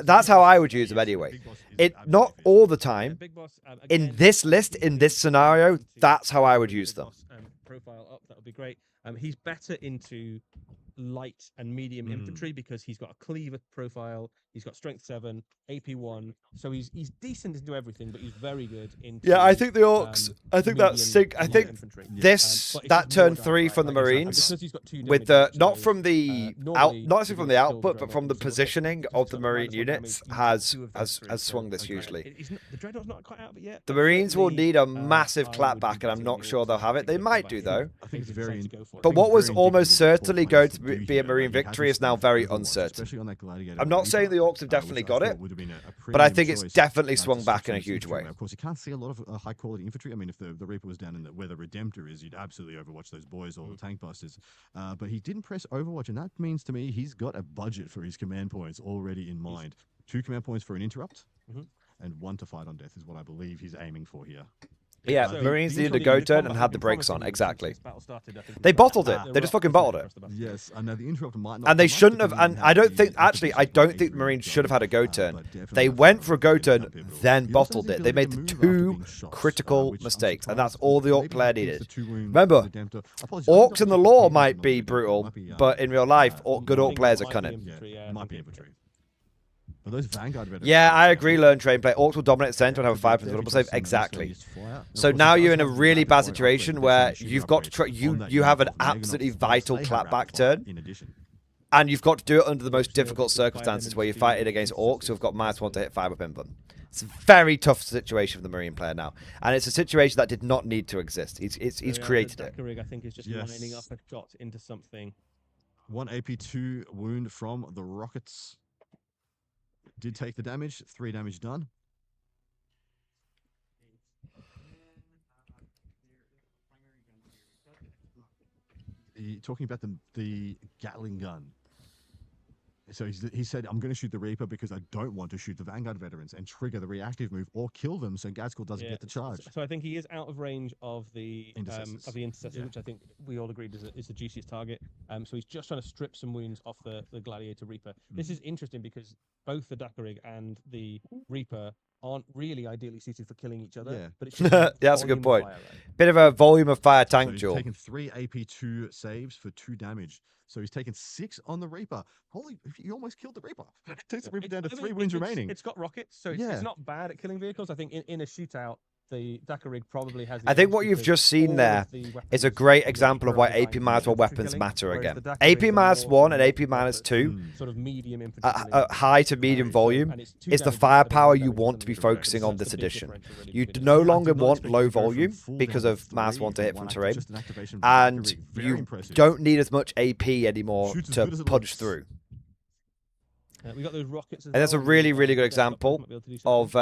That's how I would use them anyway. Not all the time. In this list, in this scenario, that's how I would use them. Profile up, that would be great. He's better into light and medium infantry because he's got a cleaver profile, he's got strength 7, AP 1, so he's decent into everything, but he's very good in. Yeah, I think the Orcs. I think that's. I think that turn 3 from the Marines with the not from the not from the output, but from the positioning of the Marine units has swung this hugely. The Dreadnought's not quite out of it yet. The Marines will need a massive clapback, and I'm not sure they'll have it. They might do though. I think it's very. But what was almost certainly going to be a Marine victory is now very uncertain. Especially on that gladiator. I'm not saying the Orcs have definitely got it, but I think it's definitely swung back in a huge way. Of course, you can't see a lot of high quality infantry. I mean, if the Reaper was down in where the Redemptor is, you'd absolutely overwatch those boys or the tank busters. But he didn't press Overwatch, and that means to me he's got a budget for his command points already in mind. 2 command points for an interrupt, and 1 to fight on death is what I believe he's aiming for here. Yeah, Marines needed a go turn and had the brakes on. Exactly. They bottled it. They just fucking bottled it. Yes, I know the interrupt might not. And they shouldn't have. And I don't think the Marines should have had a go turn. They went for a go turn, then bottled it. They made the 2 critical mistakes, and that's all the Orc player needed. Remember, Orcs in the lore might be brutal, but in real life, good Orc players are cunning. Might be infantry. But those Vanguard veterans, yeah, I agree. Learn train play. Orcs will dominate the center and have a 5% double save. Exactly. So now you're in a really bad situation where you've got to try. You have an absolutely vital clapback turn, and you've got to do it under the most difficult circumstances where you're fighting against Orcs who've got -1 to hit 5 up in them. It's a very tough situation for the Marine player now, and it's a situation that did not need to exist. He's created it. I think is just lining up a shot into something. 1 AP2 wound from the rockets. Did take the damage, 3 damage done. Talking about the Gatling gun. So he said, I'm going to shoot the Reaper because I don't want to shoot the Vanguard veterans and trigger the reactive move or kill them so Gadskull doesn't get the charge. So I think he is out of range of the Intercessor, which I think we all agreed is the juiciest target. So he's just trying to strip some wounds off the Gladiator Reaper. This is interesting because both the Dakarig and the Reaper aren't really ideally suited for killing each other. Yeah. But it's just That's a good point. Bit of a volume of fire tank He's duel. taken 3 AP2 saves for 2 damage. So he's taken 6 on the Reaper. Holy, he almost killed the Reaper. Takes the Reaper down to 3 wounds remaining. It's got rockets, so it's not bad at killing vehicles. I think in a shootout, the Dakar rig probably has. I think what you've just seen there is a great example of why AP -1 weapons matter again. AP -1 and AP -2, sort of medium infantry high to medium volume, is the firepower you want to be focusing on this edition. You no longer want low volume because of -1 to hit from terrain, and you don't need as much AP anymore to punch through. We got those rockets as And that's a really, really good example of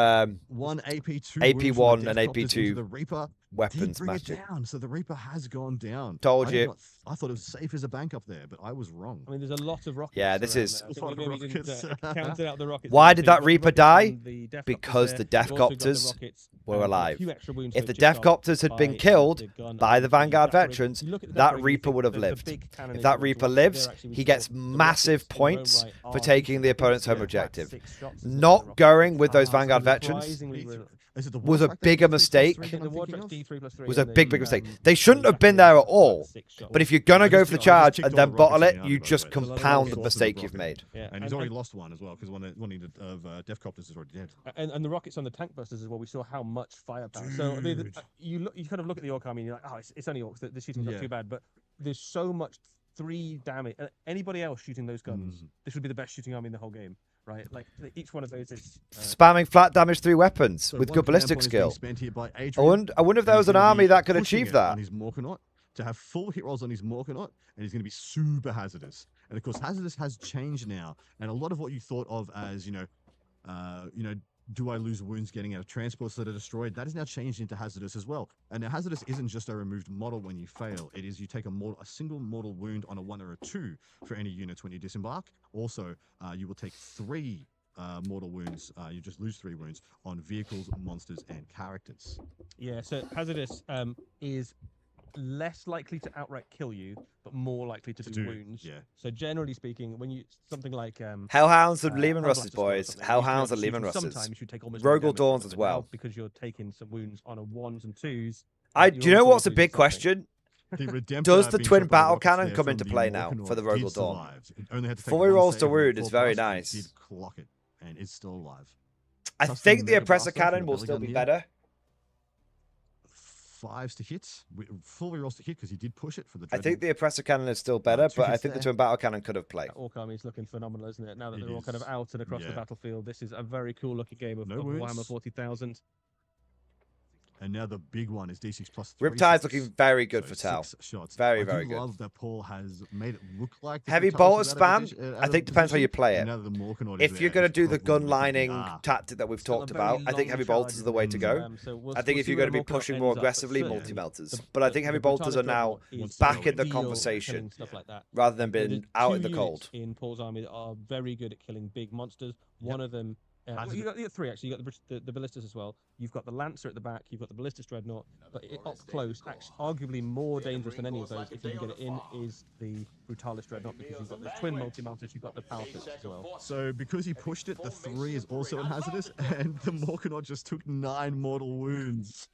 one AP2 AP1 and AP2 the Reaper weapons did bring magic. it down, so the Reaper has gone down. Told you. I thought it was safe as a bank up there, but I was wrong. I mean, there's a lot of rockets. Yeah, this is. Counted out the rockets. Why did that We've got Reaper rockets die? on the Death Because Copters the there. Death We've also got the Copters rockets, were and a alive. few extra wounds If for the Jigsaw Death Copters had been by killed the gun by and the Vanguard Dakar rig. veterans, You look at the that Dakar rig, you Reaper think would have the lived. big cannon If is that going Reaper towards lives, there, actually, we he saw gets the massive rockets points right for on taking the the opponent's home back objective. 6 shots. Not going with those Ah, Vanguard so veterans surprisingly, we're- Is it the was a Wartrack that bigger gets mistake. +3 I that think the I'm War thinking Truck's of? D3+3 Was a and big, the, big mistake. um, They shouldn't the have been Dakar there rig at got all. 6 shots. But if you're going to go for the charge and then bottle it, rockets you in the just other, by the way. compound the Lost mistake of you've made. Yeah, And he's already lost one as well, because one of Death Copters is already dead. and the rockets on the tank busters as well. We saw how much firepower. So you kind of look at the Orc army and you're like, oh, it's only Orcs. The shooting's not too bad, but there's so much 3 damage. Anybody else shooting those guns, this would be the best shooting army in the whole game, right? Like each one of those is Spamming flat damage through weapons So with one good command ballistic point is being skill. spent here by I Adrian, wonder if there and was he's an gonna army be that could pushing achieve it that. on his Morkonaut to have full hit rolls on his Morkonaut, and he's going to be super hazardous. And of course, hazardous has changed now, and a lot of what you thought of as do I lose wounds getting out of transports that are destroyed? That is now changed into hazardous as well. And now hazardous isn't just a removed model when you fail. It is you take a single mortal wound on a 1 or a 2 for any units when you disembark. Also, you will take 3 mortal wounds. You just lose 3 wounds on vehicles, monsters, and characters. Yeah, so hazardous is less likely to outright kill you, but more likely to do wounds. Yeah. So generally speaking, when you something like Hellhounds and Lehman Hellblasters Russes, or boys. something, Hellhounds you and should Lehman shoot them. Russes. Sometimes you should take almost no Rogel damage, Dawns but as now, well. because you're taking some wounds on a 1s and 2s. Do you know what's a big question? The Redemptor Does the being twin shot by battle rockets cannon there come from into the play now Morkonaut for the did Rogel Dawn? survive. It only had to take 4 one rolls save to and wound is 4 very plus, but it nice. did clock it, and it's still alive. I Trust think in the Mega Oppressor Blaster from Cannon will the still Belly be gun better. 5s to hit, full rerolls to hit because he did push it for the. I think the Oppressor Cannon is still better, 2 but I hits think the there. twin battle cannon could have played. That Orc army is looking phenomenal, isn't it? Now that It they're all kind of is. out and across the Yeah. battlefield, this is a very cool looking game of, No of wounds. Warhammer 40,000. And now the big one is D6 plus 3. Riptide's looking very good So for Tal. 6 shots. Very, I very do good. love that Paul has made it look like the Heavy Riptides bolter is out of spam? out I of think depends how you position, play and it. now that the Morkonaut is If there, you're going to it's do the probably gun looking lining ah. tactic that we've Still a talked very about, I think long heavy bolters charge are the way to go. so we'll I think if see you're where going to be Morkonaut pushing more ends up, but aggressively, certainly multi-melters. But I think heavy bolters Brutalis are now Dreadnought is back in the ideal at conversation killing stuff like that. rather than There's being out in 2 the cold. units in Paul's army that are very good at killing big monsters. One of them, well, you got 3 actually. You got the ballistas as well. You've got the lancer at the back. You've got the ballistas dreadnought. But up close, actually, arguably more dangerous than any of those, if you can get it in, is the brutalis dreadnought, because you've got the twin multi-melters. You've got the power pits as well. So because he pushed it, the 3 is also in hazardous, and the Morkonaut just took 9 mortal wounds.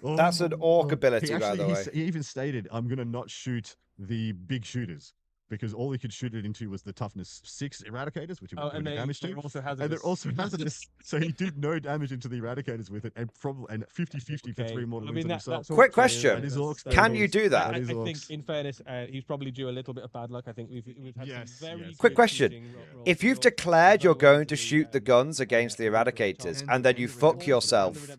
That's an orc ability, He by the way. He even stated, "I'm going to not shoot the big shooters." Because all he could shoot it into was the toughness 6 eradicators, which he was doing damage to. They're also And hazardous. they're also hazardous. So he did no damage into the eradicators with it, and probably 50-50 for 3 mortal wounds on himself. Quick question. That is orcs, Can that you is- do that? that I is think, orcs. in fairness, he's probably due a little bit of bad luck. I think we've had Yes, some very yes. Quick good question. shooting rolls If for you've orcs. declared you're Although going to obviously, shoot the guns against the eradicators, and then you fuck yourself Yeah.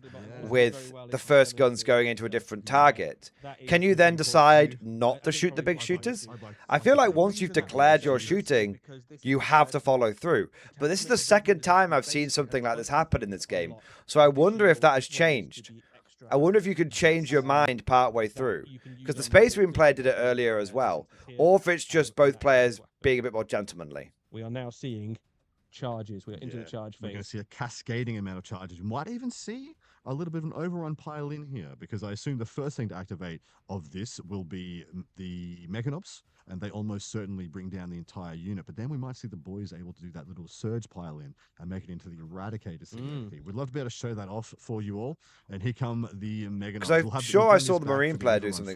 with the first guns going into a different target, can you then decide not to shoot the big shooters? I feel like once you've declared you're shooting, you have to follow through. But this is the second time I've seen something like this happen in this game. So I wonder if that has changed. I wonder if you can change your mind partway through. Because the Space Marine player did it earlier as well. Or if it's just both players being a bit more gentlemanly. We are now seeing charges. We're into the charge We're going to phase. see a cascading amount of charges. You might even see a little bit of an overrun pile in here, because I assume the first thing to activate of this will be the Mechanops, and they almost certainly bring down the entire unit. But then we might see the boys able to do that little surge pile in and make it into the Eradicator CFP. We'd love to be able to show that off for you all. And here come the Mega Knobs. Because I'm sure I saw the Marine player do something.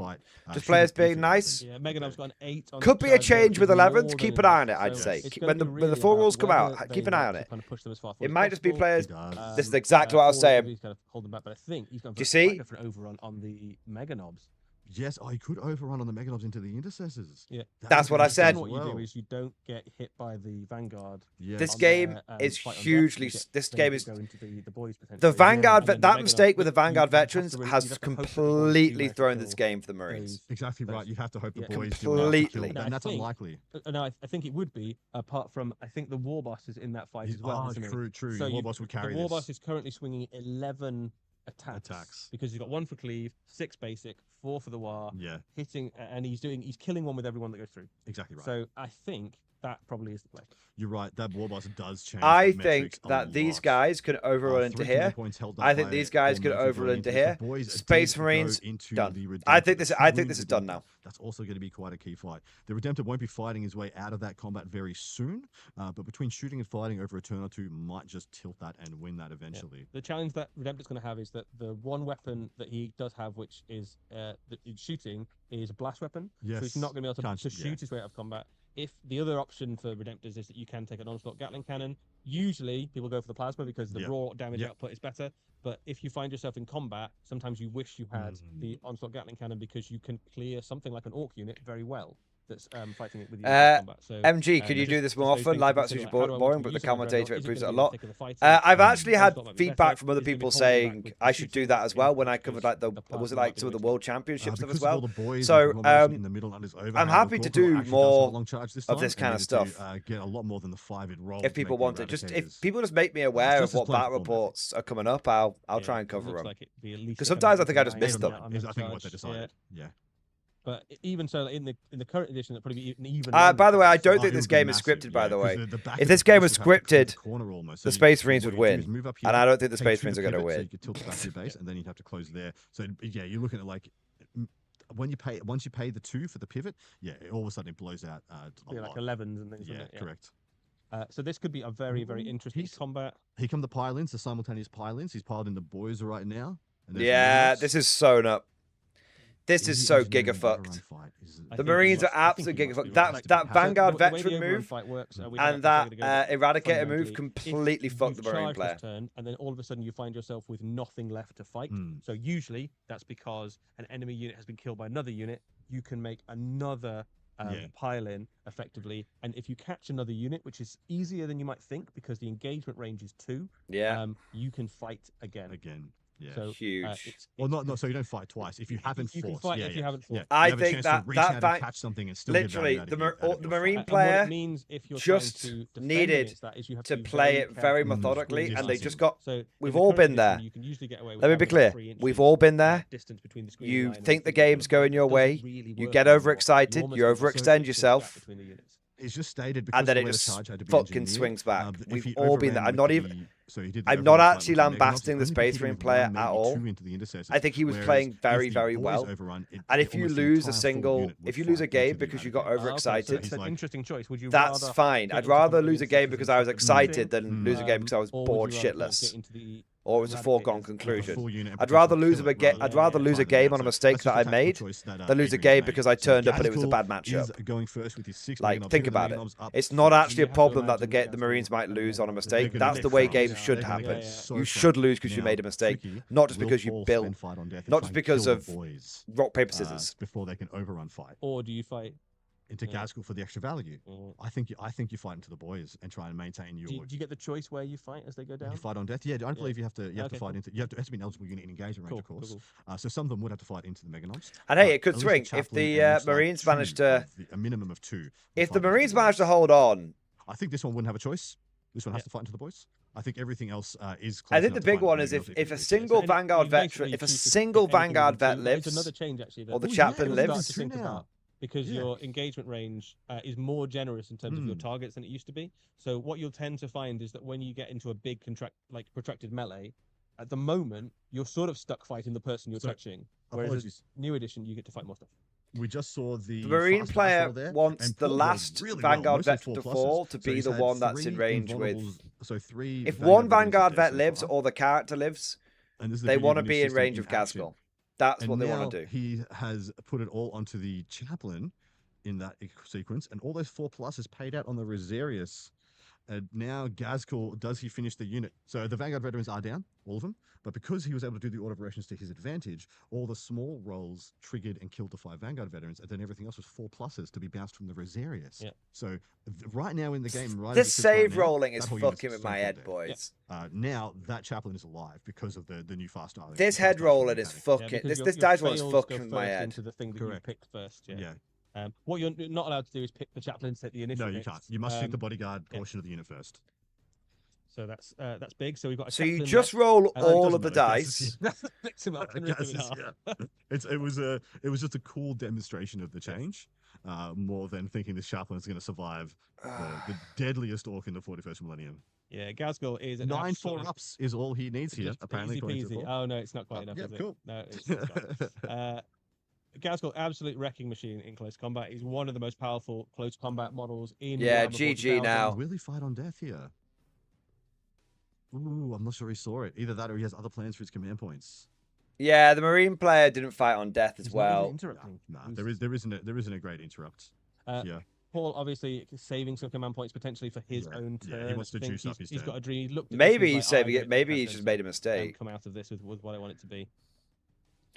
Just players being nice. Yeah, Mega Knob's got an 8 on Could the be a charge, change which with is 11s. more Keep than an eye on it, enough. I'd So say. it's When gonna the be really full about rules come out, whether keep they an eye want on to it. kind of push them as far It forward might as just be possible. players. Does. This is exactly what I was Or saying. he's kind of hold them back, but I think he's gone for you a see? quite different overrun on the Mega Knobs. Yes, he could overrun on the Mega Knobs into the Intercessors. Yeah. That's what I said. What you do is you don't get hit by the Vanguard. Yes. This on game their, is fight on death. hugely. You get- This then game you is. go into the boys The potentially. Vanguard, And then the that Mega mistake with the Knobs, you Vanguard have to veterans really- has you'd have to hope that the boys do completely manage to thrown this kill game for the Marines. those- Exactly right. those- You have to hope the yeah. boys Completely. do And I and that's think- unlikely. No, I think it would be, apart from, I think the War Boss is in that fight as well. Oh, isn't he? true. So Warboss would carry the War this. Boss is currently swinging 11 attacks. Because he's got 1 for cleave, 6 basic, 4 for the war, Yeah, hitting, and he's killing one with everyone that goes through. exactly right. So I think that probably is the play. You're right. That Warboss does change. I the metrics think a that these lot. guys can overrun into 3 here. command points held up I think by these guys all could military overrun into brilliance. here. The boys Space did go Marines, into done. the I think Redemptor. this. The I think wounded this is done Redemptor. now. That's also going to be quite a key fight. The Redemptor won't be fighting his way out of that combat very soon, but between shooting and fighting over a turn or two, might just tilt that and win that eventually. The challenge that Redemptor's going to have is that the one weapon that he does have, which is shooting, is a blast weapon. So he's Yes. not going to be able Can't to shoot, shoot his way out of combat. If the other option for Redemptors is that you can take an onslaught Gatling cannon, usually people go for the plasma because the Yep. raw damage Yep. output is better. But if you find yourself in combat, sometimes you wish you had the onslaught Gatling cannon because you can clear something like an orc unit very well that's fighting it with you in combat. So MG, could you do this more often? Live out's usually boring, but the commentator improves it a lot. I've actually had feedback from other people saying I should do that as well when I covered like was it like some of the World Championship stuff as well. So I'm happy to do more of this kind of stuff. Get a lot more than the 5 it rolled. If people want it, if people just make me aware of what battle reports are coming up, I'll try and cover them. Because sometimes I think I just missed them. I think what they decided. Yeah. But even so, in the current edition, that probably be even. By the way, I don't think this game is scripted. By the way, if this game was scripted, the Space Marines would win, and I don't think the Space Marines are going to win. So you could tilt back to your base, and then you'd have to close there. So yeah, you're looking at like once you pay the 2 for the pivot, yeah, all of a sudden it blows out. Like 11s and things. Yeah, correct. So this could be a very, very interesting combat. Here come the pile-ins, the simultaneous pile-ins. He's piled in the boys right now. Yeah, this is sewn up. This is so giga-fucked. The Marines are absolutely giga-fucked. That Vanguard veteran move and that Eradicator move completely fucked the Marine player. Turn, and then all of a sudden you find yourself with nothing left to fight. So usually that's because an enemy unit has been killed by another unit. You can make another pile-in effectively, and if you catch another unit, which is easier than you might think because the engagement range is 2, you can fight again. Yeah, so, huge. So you don't fight twice if you haven't you fought. Can fight if you haven't fought. I think that catch something and still literally get the Marine player just needed to play it very methodically, and they just got. We've all been there. Let me be clear. We've all been there. You think the game's going your way. You get overexcited. You overextend yourself. It's just stated because and then it just fucking swings back. We've all been there. I'm not actually lambasting the Space Marine player at all. I think he was playing very, very well. And if you lose a game because you got overexcited, it's an interesting choice. Would you? That's fine. I'd rather lose a game because I was excited than lose a game because I was bored shitless. Or it was a foregone conclusion. I'd rather lose a game on a mistake that I made than lose a game because I turned up and it was a bad matchup. Like, think about it. It's not actually a problem that the Marines might lose on a mistake. That's the way games should happen. You should lose because you made a mistake, not just because you built, not just because of rock, paper, scissors. Before they can overrun fight. Or do you fight into Gazgul for the extra value? I think you fight into the boys and try and maintain your. Do you get the choice where you fight as they go down? You fight on death. Yeah, I don't believe you have to. You have to fight into. You have to be an eligible unit in engagement range, of course. So some of them would have to fight into the Mega Knobs. And hey, it could swing if the Marines manage to. A minimum of 2. If the Marines manage to hold on, I think this one wouldn't have a choice. This one has to fight into the boys. I think everything else is. I think the big one is if a single Vanguard veteran, if a single Vanguard vet lives, another change actually, or the chaplain lives. Because your engagement range is more generous in terms of your targets than it used to be. So what you'll tend to find is that when you get into a big protracted melee, at the moment you're sort of stuck fighting the person you're touching. Whereas new edition, you get to fight more stuff. we just saw the The Marine fast player fast there, wants and the Paul rolled last really Vanguard well, vet mostly to 4 fall pluses. to So be he's the had one that's in 3 range with. invulnerables, so 3 If Vanguard one veterans Vanguard are vet dead so lives far. or the character lives, And this is the they beauty want to of the new be in system range of action. Gazgul. That's And what they now want to do. he has put it all onto the chaplain in that sequence, and all those 4 pluses paid out on the Rosarius. And now Gazgul, does he finish the unit? So the Vanguard veterans are down, all of them, but because he was able to do the order of operations to his advantage, all the small rolls triggered and killed the 5 Vanguard veterans, and then everything else was 4 pluses to be bounced from the Rosarius. Yeah. So right now in the game, right This as it sits right save now, rolling that is whole unit's fucking with stone my cold head, dead. boys. Now that chaplain is alive because of the new fast dialing. This fast head dial rolling is mechanic. fucking. because This your dice roll is fails fucking go with my first head. into the thing that Correct. you picked first. Yeah. Yeah. What you're not allowed to do is pick the chaplain to take the initial. No, you hits. can't. You must pick the Um, bodyguard yeah. portion of the unit first. So that's big. So we've got. A So you chaplain just left. roll And all doesn't of the matter, guys, dice. Mix him up I and rip guess him in it's- half. yeah. It was just a cool demonstration of the change, more than thinking this chaplain is going to survive the deadliest orc in the 41st millennium. Yeah, Gazgul is an 9 absolute- 4-ups is all he needs here, just apparently. easy according to peasy. Paul. Oh no, it's not quite enough. yeah, is it? cool. No, it's not. Gazgul, absolute wrecking machine in close combat. He's one of the most powerful close combat models in. Yeah, Warhammer GG 40,000. now. Will he fight on death here? Ooh, I'm not sure he saw it. Either that or he has other plans for his command points. Yeah, the Marine player didn't fight on death as He's not even well. interrupting. Nah, He's- there isn't a great interrupt. Yeah. Paul obviously saving some command points potentially for his Yeah, own yeah, turn. he wants to I think juice up his He's got turn. a dream. He looked at this and Maybe was he's like, saving I'm it. gonna Maybe have he this, just made a mistake. come out of this with what I want it to be.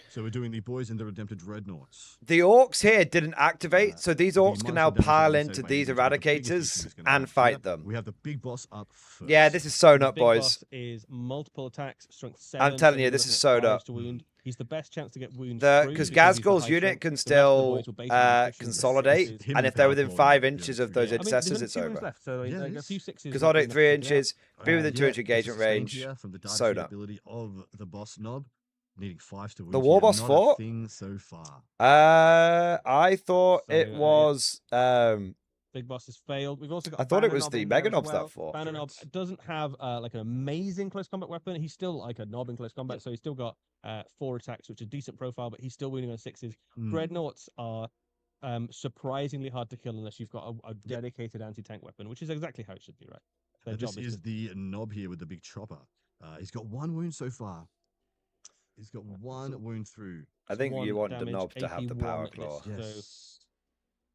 So we're doing the boys in the Redempted Dreadnoughts. The orcs here didn't activate, so these The orcs can now monster damage pile damage into saved by these enemies, but the biggest issue eradicators is gonna and have- fight them. We have the big boss up first. Yeah, this is sewn The up, big boys. boss is multiple attacks, strength 7. telling so you, you're this looking is at sewed 5 up. to wound. He's the best chance to get wounds Because through he's the Gazgul's high unit strength. can The rest of the still boys will basically be efficient. consolidate, Him and and if they're Power within Claw 5 and the inches other of those three. I mean, there's intercessors, only it's 2 wounds over. left, so Yeah, like, it a is. few 6s. Consolidate 3 Yeah. inches, be within 2 inch Yeah, engagement sustained range. here from the dice Sewed hit up. ability of the boss knob, needing 5 to wound. The war boss not fought? a thing so far. I thought So, it was. Big boss has failed. We've also got. I thought it Banner was Knob the in there Mega as Knobs that well. fought. Banner Knob Correct. doesn't have like an amazing close combat weapon. He's still like a knob in close combat, so he's still got 4 attacks, which is decent profile, but he's still winning on 6s. Dreadnoughts are surprisingly hard to kill unless you've got a dedicated anti-tank weapon, which is exactly how it should be, right? Their This job is to- the knob here with the big chopper. He's got 1 wound so far. He's got 1 wound through. I think you 1 want the damage, knob to have the AP1 power at claw. this. So Yes.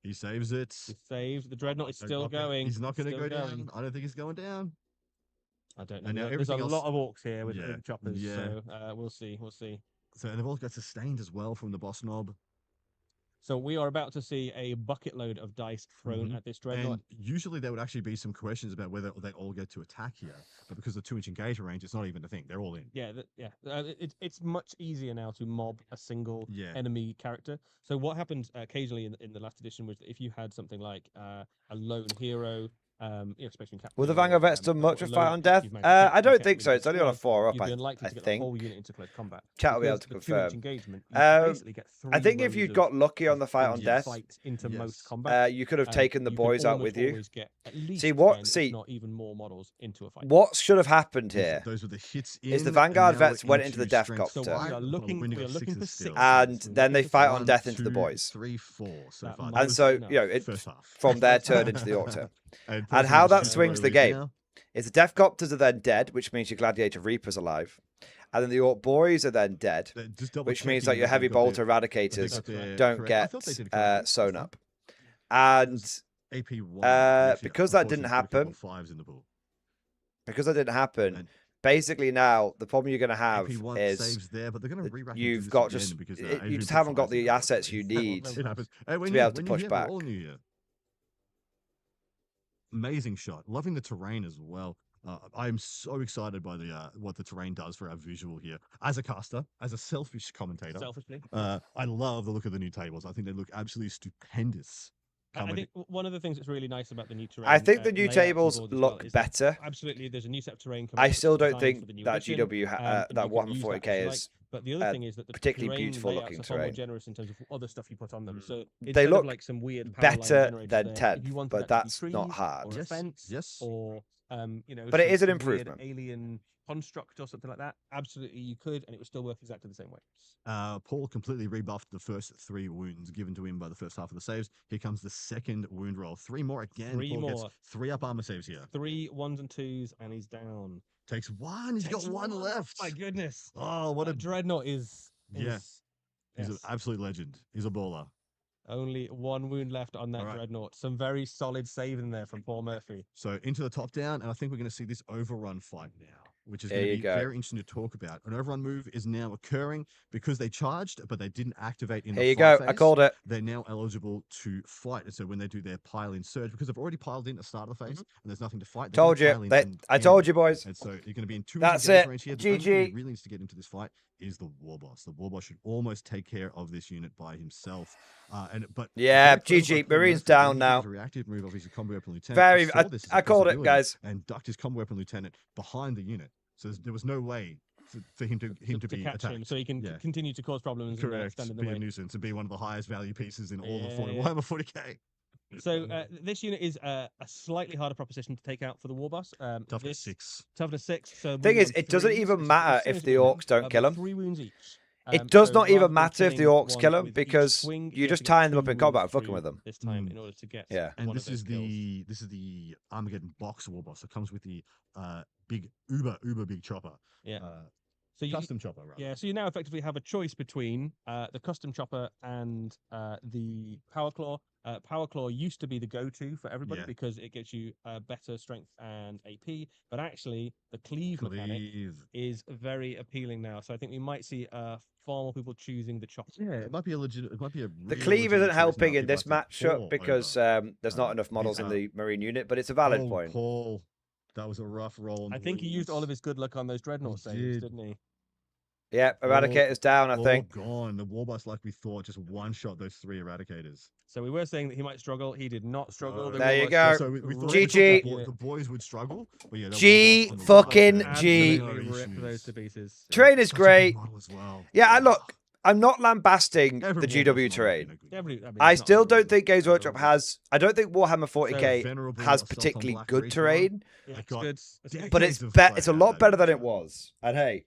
He saves it. he saved. The Dreadnought is still Okay, going. He's not going to Still go down. going. I don't think he's going down. I don't know. And now There's a everything lot else- of orcs here with Yeah, big choppers, yeah. so we'll see. We'll see. So and they've all got sustained as well from the boss knob. So we are about to see a bucket load of dice thrown at this Dreadnought. And usually there would actually be some questions about whether they all get to attack here, but because of the 2-inch engagement range, it's not even a thing. They're all in. Yeah, it's much easier now to mob a single Yeah. enemy character. So what happened occasionally in the last edition was that if you had something like a lone hero, especially in Captain. Will the America, Vanguard vets done much a of lone fight on attack death? you've managed to I don't get think so. with It's only on a squad, 4 up, you'd be I unlikely to get think. the whole unit into close combat. Chat will be able Because to the 2-inch confirm. engagement, you can basically get 3 I think if rows you'd of- got lucky on the fight on yes. death, fight into most Yes. combat. you could have taken the you can boys out almost with you. always get at least See, what- 10, if see, not even more models into a fight. What should have happened here Those were the hits is the in, Vanguard and now we're vets went into the Death strength So we Copter. are 5, looking, but we are got looking for 6s still. 6. and then they fight on 1, death into the 2, boys. 3, 4 so That far. might And so, enough. First half. from their turn into the orc turn. And how that Paul's swings the right game now. is the Death Copters are then dead, which means your Gladiator Reaper's alive. And then the Orc Boys are then dead, Just double which means checking that your they've Heavy got Bolt their- Eradicators they've got their don't correct- I get thought they did correctly sewn last up. And AP1. because that didn't happen- 5s in the pool. because that didn't happen, And- basically now the problem you're going to have AP1 is saves there, but they're going to re-rack and do you've this got again just because, you Adrian just put haven't got 5s in the pool. assets you need It happens. Hey, to be able to push back. We're all new here. Amazing shot. Loving the terrain as well. I am so excited by the what the terrain does for our visual here. As a caster, as a selfish commentator, Selfishly. I love the look of the new tables. I think they look absolutely stupendous. I think one of the things that's really nice about the new terrain. I think the new layouts and tables boards as well look is that better. Absolutely, there's a new set of terrain. coming I out that's still don't designed think for the new that edition, GW and that you can Warhammer use 40k that as you is like. But the other thing is that the particularly terrain beautiful layouts looking are far more terrain. generous in terms of other stuff you put on them. So They instead look of like some weird power line better generators than there, 10, if you wanted but that to be that's not trees hard. Or a Yes, fence, yes. or But it some- is an some weird improvement. Alien construct or something like that, absolutely you could, and it would still work exactly the same way. Paul completely rebuffed the first 3 wounds given to him by the first half of the saves. Here comes the second wound roll. 3 more again. 3 Paul more. gets 3 up armor saves here. 3 1s and 2s, and he's down. Takes 1. He's got 1 left. My goodness. Oh, what a Dreadnought is. Yeah. He's an yes. absolute legend. He's a baller. Only 1 wound left on that Dreadnought. Some very solid saving there from Paul Murphy. So into the top down, and I think we're going to see this overrun fight now, which is going There to you be go. very interesting to talk about. An overrun move is now occurring because they charged, but they didn't activate in Here the you fight go. I phase. called it. They're now eligible to fight. And so when they do their pile-in surge, because they've already piled in at the start of the phase, and there's nothing to fight. they're Told gonna you. pile in That, I and told you, boys. And so you're going to be in 2 That's engage it. range here. The only thing GG. he really needs to get into this fight is the war boss. The war boss should almost take care of this unit by himself. But Yeah, very clever by GG. Paul Marines Murphy. down He now. did a reactive move of his combo weapon lieutenant. Very. He saw this as a I called it, possibility guys. and ducked his combo weapon lieutenant behind the unit. So there was no way for him to be catch attacked. him, so he can continue to cause problems. And Correct. stand in the Be a way. nuisance and be one of the highest value pieces in all of Yeah. Warhammer 40k. So this unit is a slightly harder proposition to take out for the war boss. Toughness 6. Toughness 6. So Thing is, wounded on it doesn't 3s, even which is matter the same if as the what we orcs did, don't kill but him. 3 wounds each. It does So not even rather than matter if the killing orcs one kill him with each because swing, you have just to get tying them 2 up in combat and wounds fucking through with them. this time in order to get Yeah. And one this of those is kills. the Armageddon box war boss. It comes with the big uber big chopper. Yeah. So you, Custom chopper, right? Yeah, so you now effectively have a choice between the custom chopper and the power claw. Power claw used to be the go-to for everybody because it gets you better strength and AP, but actually the cleave mechanic is very appealing now. So I think we might see far more people choosing the chopper. Yeah, it might be a legit. It might be a. The real cleave legitimate isn't choice helping now. in this People have to matchup pour because over, there's not enough models in his, the Marine unit, but it's a valid oh, point. Paul, that was a rough roll. On I the think he used all wings. of his good luck on those dreadnought He saves, did. didn't he? Yeah, Eradicator's down, I think. Gone. The war boss, like we thought, just one-shot those 3 Eradicators. So we were saying that he might struggle. He did not struggle. The There you war go. boss So we thought GG. the boys would struggle. But yeah, G fucking G. absolutely rip those to pieces. Terrain is great. Well. Yeah, look, I'm not lambasting Every the war boss GW is terrain. I I still don't think Games Workshop has. I don't think Warhammer 40k Venerable has assault on particularly Black good Reaper. terrain, Yeah, it's got good. It's good. but it's Decades of it's a play lot out better there. than it was. And hey,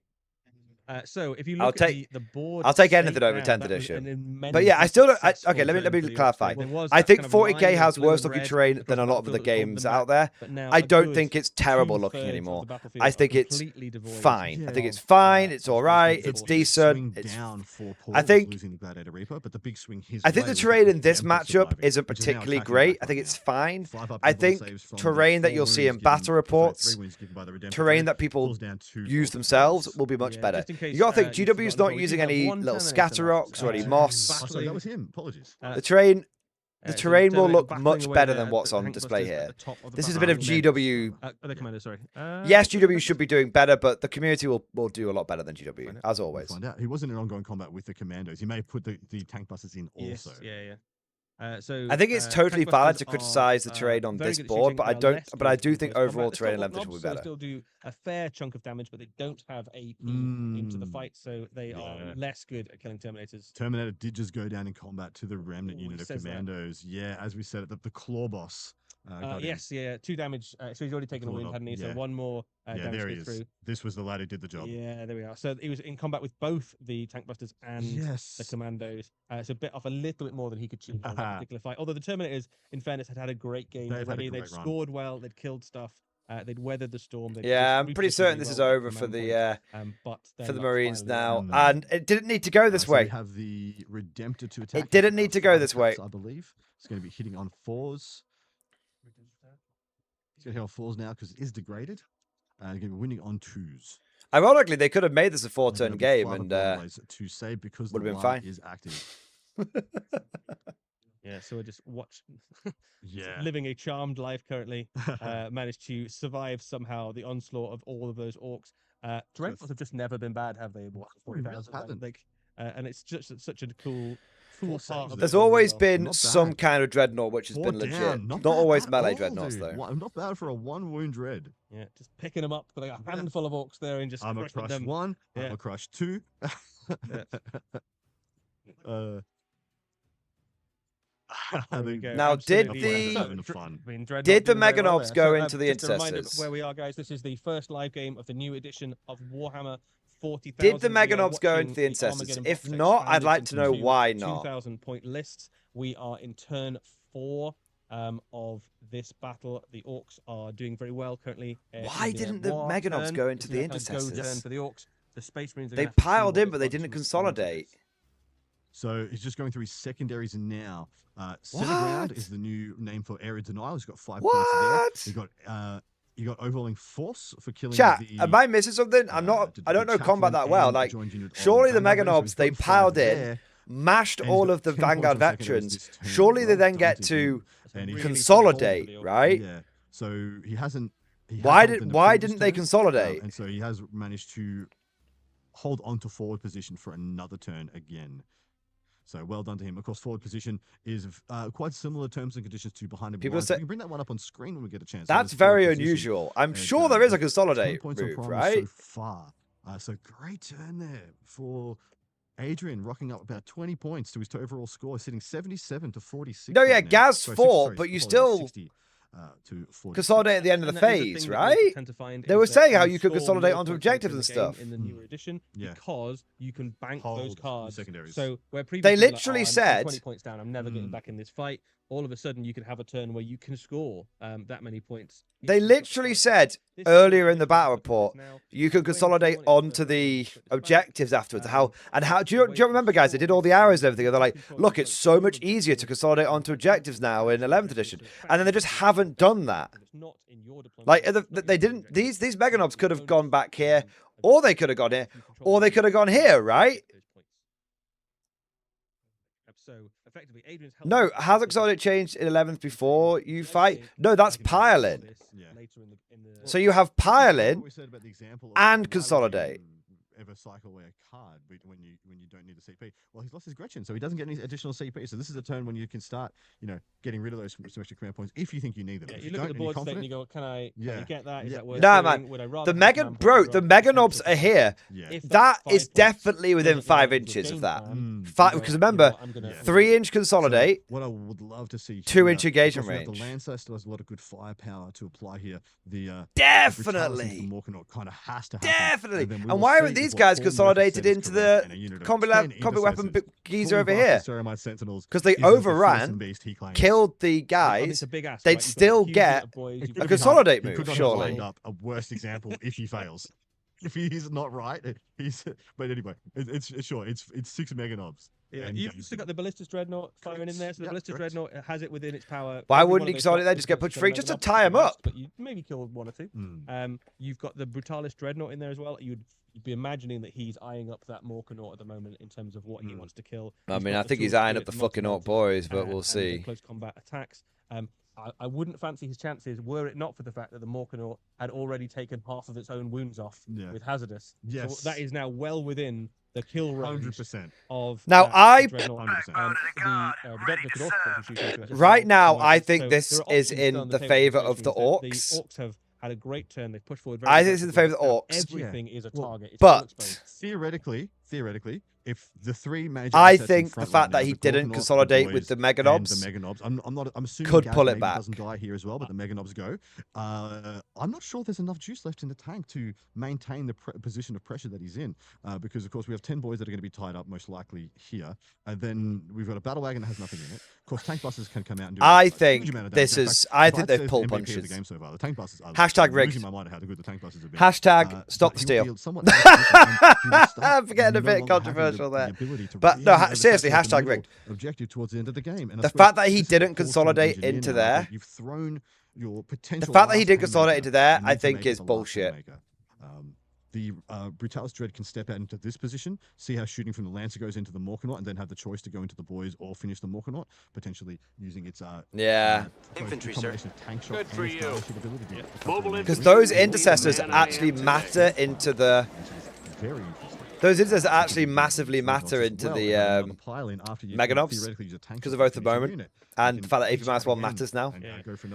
So if you I'll look take- at the board, I'll take anything state over now, 10th that was edition. an immense But yeah, I still don't. successful Okay, let me turn for the clarify. Orcs. There was I that think kind of 40k line of has blue worse and looking red terrain across than a the lot of the battlefield that pulled games them out back, there. but now I a don't good think it's terrible 2/3 looking of the anymore. battlefield I are think it's completely devoid fine. I think of, it's fine. It's of all right. the It's forces. decent. Swing It's. down for Paul I think- losing the Gladiator Reaper, but the big swing his I think way the was terrain with in this the Emperor matchup surviving, isn't which is now particularly attacking great. back I think right it's now. fine. 5 up I double think saves from the terrain that 4 you'll see wounds in given- battle sorry, reports, 3 wounds given by the Redemptor terrain Druid, that people pulls down 2 use for themselves Paul's. will be much Yeah, better. just in case, You gotta think you've GW's forgotten not before, we do using have any one little Terminator scatter left, rocks or any uh, moss. Oh, sorry, that was him. Apologies. The terrain. The so terrain will Terminator look battling much away better there than at what's the on Hank display Busters at here. the top of the This is a bit of battlefield. GW. The commander, sorry. Yes, GW should be doing better, but the community will do a lot better than GW, as We'll always. find out. He wasn't in ongoing combat with the commandos. He may have put the tank busters in Yes, also. yeah. So I think it's totally tank valid busters to are, criticize the terrain on very this good at board, shooting. but I They're don't. less But I good do in think close overall combat. They terrain still and got edition will knobs, be so they better. still do a fair chunk of damage, but they don't have AP into the fight, so they are less good at killing Terminators. Terminator did just go down in combat to the remnant Ooh, unit he of says that. commandos. Yeah, as we said, the claw boss. Got him. Yes, 2 damage. So he's already taken a Clawed wound, up, hadn't he? So yeah. 1 more Yeah, damage there to he go is. through. This was the lad who did the job. Yeah, there we are. So he was in combat with both the tank busters and the commandos. So bit off a little bit more than he could chew on that particular fight. Although the Terminators, in fairness, had a great game They've had a already. great They'd run. scored well. They'd killed stuff. They'd weathered the storm. They'd Yeah, I'm repositioned pretty certain really this is well at over for command the point, but for their the luck's Marines finally now, run. and it didn't need to go this So we way. have the Redemptor to attack. It didn't need to go this way. I believe it's going to be hitting on 4s. It's going to hit on 4s now because it is degraded. Going to be winning on 2s. Ironically, they could have made this a And 4-turn there'll be game, 5 and Bloodblades to save because would've the been line fine. is active. Yeah, so we're just Yeah. living a charmed life currently. Managed to survive somehow the onslaught of all of those orcs. Dreadnoughts have just never been bad, have they? What, really 40,000? hasn't. Like, and it's just such a cool Four part of saves it there's all as always well. been Not some bad. kind of dreadnought which has 4 been legit. down. Not, bad always at melee all, dreadnoughts dude. though. Not bad for a 1 wound dread. Yeah, just picking them up with like a handful of orcs there and just Armor crushing crush them. 1, Yeah. armor crush 2. Yeah. There we go. Now, did Absolutely. the- So, having the fun. I mean, Dreadnought Did the doing very well Meganobs there. go So, into the just a reminder intercessors? where we are, guys. This is the first live game of the new edition of Warhammer 40,000. Did the We are Meganobs go watching into the intercessors? Armageddon If box not, I'd expanded like to know into why not. 2,000 point lists. We are in turn 4 of this battle. The Orcs are doing very well currently. Why in their didn't the war Meganobs turn. go into This is the a kind of go intercessors? turn for the Orcs. The Space Marines are They gonna have to see piled what in, but they their didn't functions consolidate. So he's just going through his secondaries now. Center ground What? is the new name for area denial. He's got 5 points there. What? You got overwhelming force for killing Chat, the. am I missing something? I'm not. I don't know combat that well. Like, surely the Meganobs, they piled in, mashed all of the Vanguard veterans. Surely they then get to consolidate, right? Yeah. So he hasn't. Why didn't they consolidate? And so he has managed to hold on to forward position for another turn again. So well done to him. Of course, forward position is quite similar terms and conditions to behind him. People So say we can bring that one up on screen when we get a chance. that's So forward very position. unusual. I'm And, sure there is a 10 consolidate points on move, primary right? So far. So great turn there for Adrian, rocking up about 20 points to his overall score, sitting 77 to 46. No, yeah, right now. Gaz Sorry, fought, 60, but you apologies, still 60, to 46. consolidate at the end of the And that is phase, thing that we right? tend to find They is were that saying how you could score consolidate more onto points later objectives in and the game stuff. in the newer edition Yeah. because you can bank Hold those the cards. secondaries. So where previously They you're like, literally I'm said- 20 points down, I'm never getting back in this fight. All of a sudden, you can have a turn where you can score that many points. They literally said earlier in the battle report, you can consolidate onto the objectives afterwards. How do you remember, guys? They did all the arrows and everything. They're like, look, it's so much easier to consolidate onto objectives now in 11th edition, and then they just haven't done that. Like they didn't. These Meganobs could have gone back here, or they could have gone here, or they could have gone here, right? So effectively, Adrian's No, has Consolidate changed in 11th before you fight? No, that's piling. So you have piling and consolidate. Ever cycle away a card when you don't need a CP. Well, he's lost his Gretchen, so he doesn't get any additional CP. So this is a turn when you can start, getting rid of those extra command points if you think you need them. Yeah, If you you look at don't the and you're board state and confident, you go, can I get that? Is that worth Nah, doing? man. Would I rather The have command points rather than Meganobs potential are here. yeah. If That that's is 5 points, definitely within doesn't 5 matter if it's a inches of game that. plan, Five, you because go, remember, what, I'm gonna 3-inch consolidate. So what I would love to see 2-inch here, engagement because we have range. The Lancer still has a lot of good firepower to apply here. The Definitely. Morkanaut kind of has to happen. Definitely. then we And will why see aren't if these what guys Paul Murphy consolidated said is into correct, the and a unit of combat 10 weapon intercessors, geezer fully over buffed here? Ceramite Sentinels, Because they is as the overran, fearsome beast he claims. killed the I mean, guys. it's a big ask, they'd right? You've got still a huge get unit of boys, you've a got consolidate He move, could not have surely. lined up a worse example if he fails. If he's not right, he's. But anyway, it's 6 Meganobs. Yeah, And you've still got the Ballistas Dreadnought firing in there, so the Yeah, Ballistas correct. Dreadnought has it within its power. Why Every wouldn't one he of those consolidate there, slots just get is pushed gonna free, make just them to tie 'em the best, up? But you maybe kill 1 or 2. You've got the Brutalis Dreadnought in there as well. You'd be imagining that he's eyeing up that Morkanaut at the moment in terms of what he wants to kill. I He's mean, got I the think he's tools to eyeing do up it, the fucking Orc multi-mounted, boys, but we'll and see. close combat attacks. I wouldn't fancy his chances were it not for the fact that the Morkanaut had already taken half of its own wounds off with Hazardous. Yes. So that is now well within the kill range 100%. of Now, I- Dreadnought. 100%. Redemptor could also potentially shoot into it as Right well. now, So I think there this are is options in still on the table, favour which of the means that Orcs. The Orcs have had a great turn. They've pushed forward very I think it's in the favour of the aggressively. Orcs. Everything is a Well, target. It's but- all exposed. Theoretically, if the 3 major I assets in think the front fact right now, that he the didn't Gorkanaut, consolidate the with the boys, and Meganobs the Meganobs, I'm assuming could Gaz pull it maybe back. doesn't die here as well, but the Meganobs go. I'm not sure there's enough juice left in the tank to maintain the position of pressure that he's in, because of course we have 10 boys that are going to be tied up most likely here, and then we've got a battle wagon that has nothing in it. Of course, tank busters can come out and do. I a huge think amount of this damage. In is- fact, I if think I'd they've say pulled MVP of the punches. game so far. The tank busters are Hashtag I'm rigged. losing my mind at how good the tank busters have been. Hashtag stop the but he will steal. be somewhat I'm getting a bit no longer having controversial the there. ability to But no, really overtake seriously, the hashtag middle rigged. Objective towards the end of the game. And I The suppose fact that he this is what didn't Paul's trying to consolidate engineer into now, there- that you've thrown your potential. fact that he last didn't consolidate haymaker into there, and I then to think make it is the last bullshit. haymaker. The Brutalis Dread can step out into this position, see how shooting from the Lancer goes into the Morkanaut, and then have the choice to go into the boys or finish the Morkanaut, potentially using its Yeah. Infantry, sir. combination of tank shot Good and for its you. starship ability to Yeah. cut Mobile through the Because infantry. those Man, intercessors I am actually today. matter into the. Very interesting. Those intercessors actually massively matter into the Meganobs, because of Oath of Moment, and the fact that AP -1 matters now.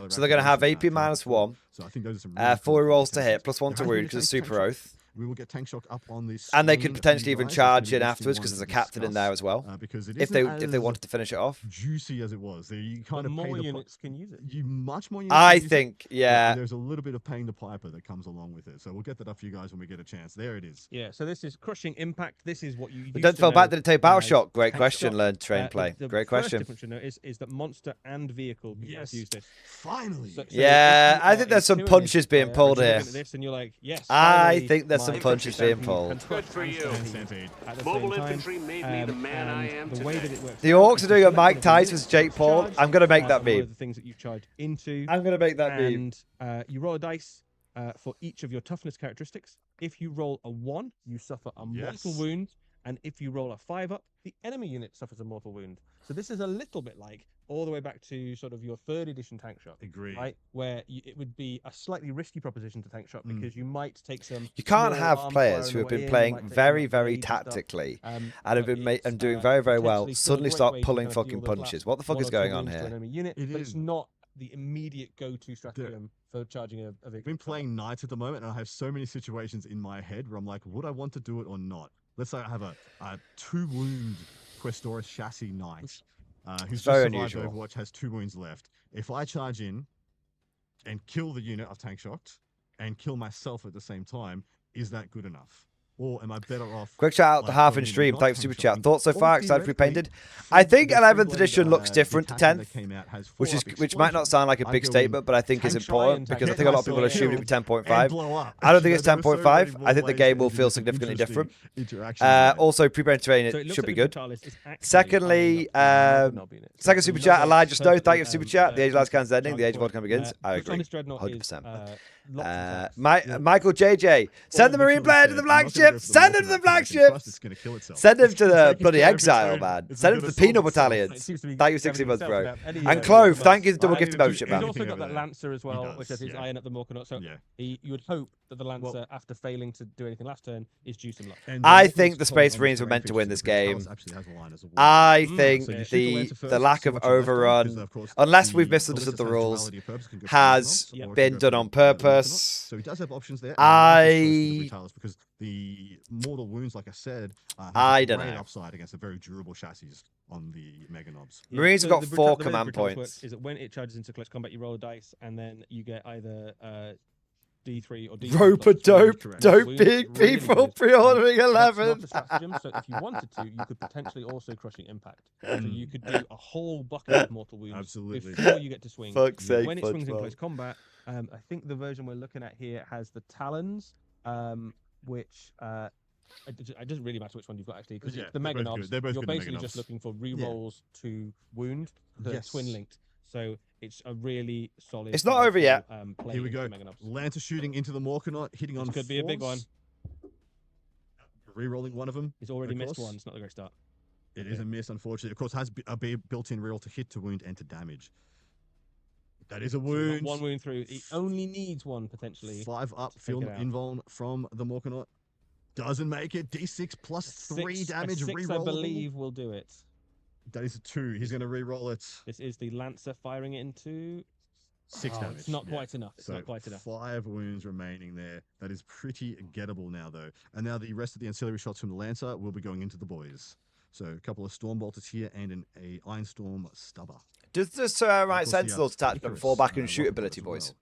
So they're going to have AP -1, So I think those are some 4 rolls to hit, +1 to wound because of Super Oath. we will get Tank Shock up on this. And they could potentially even charge in afterwards because there's a captain in there as well. Because it if they isn't wanted to finish it off, juicy as it was, you kind But of more units can use it. You much more. Units I can use it, think, but yeah. there's a little bit of paying the piper that comes along with it. So we'll get that up for you guys when we get a chance. There it is. Yeah. So this is crushing impact. This is what you. Don't fall back. Did it take battle as shock? Great Tank question. Shock. Learn train play. The Great first question. difference to note is that monster and vehicle can Yes. use this. Finally. So Yeah, if you I are think there's some a punches being Tyranid, pulled you're here. looking at this and you're like, yes. I finally, think there's some my punches infantry being stampede pulled. can Good crush for and you. stampede at the Mobile same time. infantry made me the man I am The way that today. it works The now Orcs is are doing you a select one Mike of the Tice units with Jake to Paul. charge, I'm gonna make that one of meme. the things that you charge into. I'm gonna make that meme. And you roll a dice for each of your toughness characteristics. If you roll a 1, you suffer a mortal Yes. wound, and if you roll a 5 up, the enemy unit suffers a mortal wound. So this is a little bit like all the way back to sort of your 3rd edition Tank Shock, Agree. right? Where it would be a slightly risky proposition to Tank Shock because you might take some. You can't small have arms players fire who on have the way been in, you playing might take very, some very blades and stuff. tactically and But have been it's, and doing very, very well. potentially still a Suddenly great start way to pulling kind of fucking deal with punches. la- What the fuck one is or two going on wounds to here? an enemy unit, It but it's is. not the immediate go-to strategy for charging a I've victory. been playing Knights at the moment, and I have so many situations in my head where I'm like, would I want to do it or not? Let's say I have a 2-wound Questoris chassis Knight who's just very survived unusual. Overwatch, has 2 wounds left. If I charge in and kill the unit I've tank shocked and kill myself at the same time, is that good enough? Or am I better off? Quick shout out to like, Half going in in stream. not Thanks for tank super chat. shotting? Thoughts so Or far? Excited for theoretically, painted. I think the 11th Freeblade, edition looks different to detachment 10th, that came out has which 4-up might not sound like a I big go in, statement, but I think is tank shy important and because I tank think a lot of high, people are so assuming it'll be and 10.5. blow up. I don't think it's There were so 10.5. many I think the ways game that will you feel could significantly interesting different. interactions there. Also, pre-brain train So it it looks should like be the good. Brutalis is actually Secondly, eyeing up the Nob unit. So second it's super chat, another Elijah Snow. Thank you perfect, for super chat. The Age of Last Can's ending. The Age of point. Vodka begins. I agree. Brutalis Dreadnought 100%. lots of attacks. Michael JJ, send the Marine player to the flagship. Send him to the flagship. It's going to kill itself. Send him to the Like, bloody it's exile, every man. it's Send him gonna to the penal solve itself. battalions. It seems to be Thank you, 60 damaging months, itself bro. without any, And any Clove, buffs. thank you for the double I gifted didn't do membership, He's man. anything also got over that there. Lancer as well, which does, is yeah. eyeing up the Morkanot. So Yeah. you would hope that the Lancer, after failing to do anything last turn, is due some luck. And I Morkanot's think the toll Space on Marines were terrain meant to win features this that Brutalis game. actually has a line as a wall. I So think you shoot the the Lancer first, lack see of what you're left on, overrun, because, of course, unless we've the misunderstood the Ballistus has rules, duality of purpose, can go for has Morkanot, or it been can go done for on the Morkanot. purpose. So he does have options there. and I- I like his choice for the Brutalis because the mortal wounds, like I said, have I a don't great know. upside against the very durable chassis on the Mega Knobs. Marines have So got the 4 the way command Brutalis works points. is that when it charges into close combat, you roll a dice, and then you get either D3 or D4. Rope a plus 20 dope, correct. dope wounds. big Really people good. pre-ordering That's 11. not a stratagem, so if you wanted to, you could potentially also crushing impact. So you could do a whole bucket of mortal wounds Absolutely. before you get to swing. Fuck's sake, When it swings in Fudge close combat, I think the version we're looking at here has the Talons, which it doesn't really matter which one you've got actually, because Yeah, the they're Mega both Knobs, good. They're both you're good Mega basically just Knobs. looking for rerolls to wound the Yes. twin linked. So it's a really solid. It's not over yet. Play Here we into go. Mega Knobs. Lancer shooting into the Morkanot, hitting on This could be a big one. fours. Rerolling one of them. He's already of missed course. one. It's not a great start. It is a miss, unfortunately. Of course, has a built-in reroll to hit, to wound, and to damage. That is a So not wound. one wound through. He only needs one potentially. 5 up, to take field it out. invuln from the Morkanot. Doesn't make it. D6 plus 3 damage. A 6, I Rerollable. believe, will do it. That is a 2. He's going to reroll it. This is the Lancer firing it into 6 damage. It's not yeah. quite enough. It's So not quite enough. 5 wounds remaining there. That is pretty gettable now, though. And now the rest of the ancillary shots from the Lancer will be going into the boys. So a couple of Storm Bolters here and a Ironstorm Stubber. Does this Of right course, the, Sentinels attachment Icarus, fall back and shoot rocket ability, as boys? well.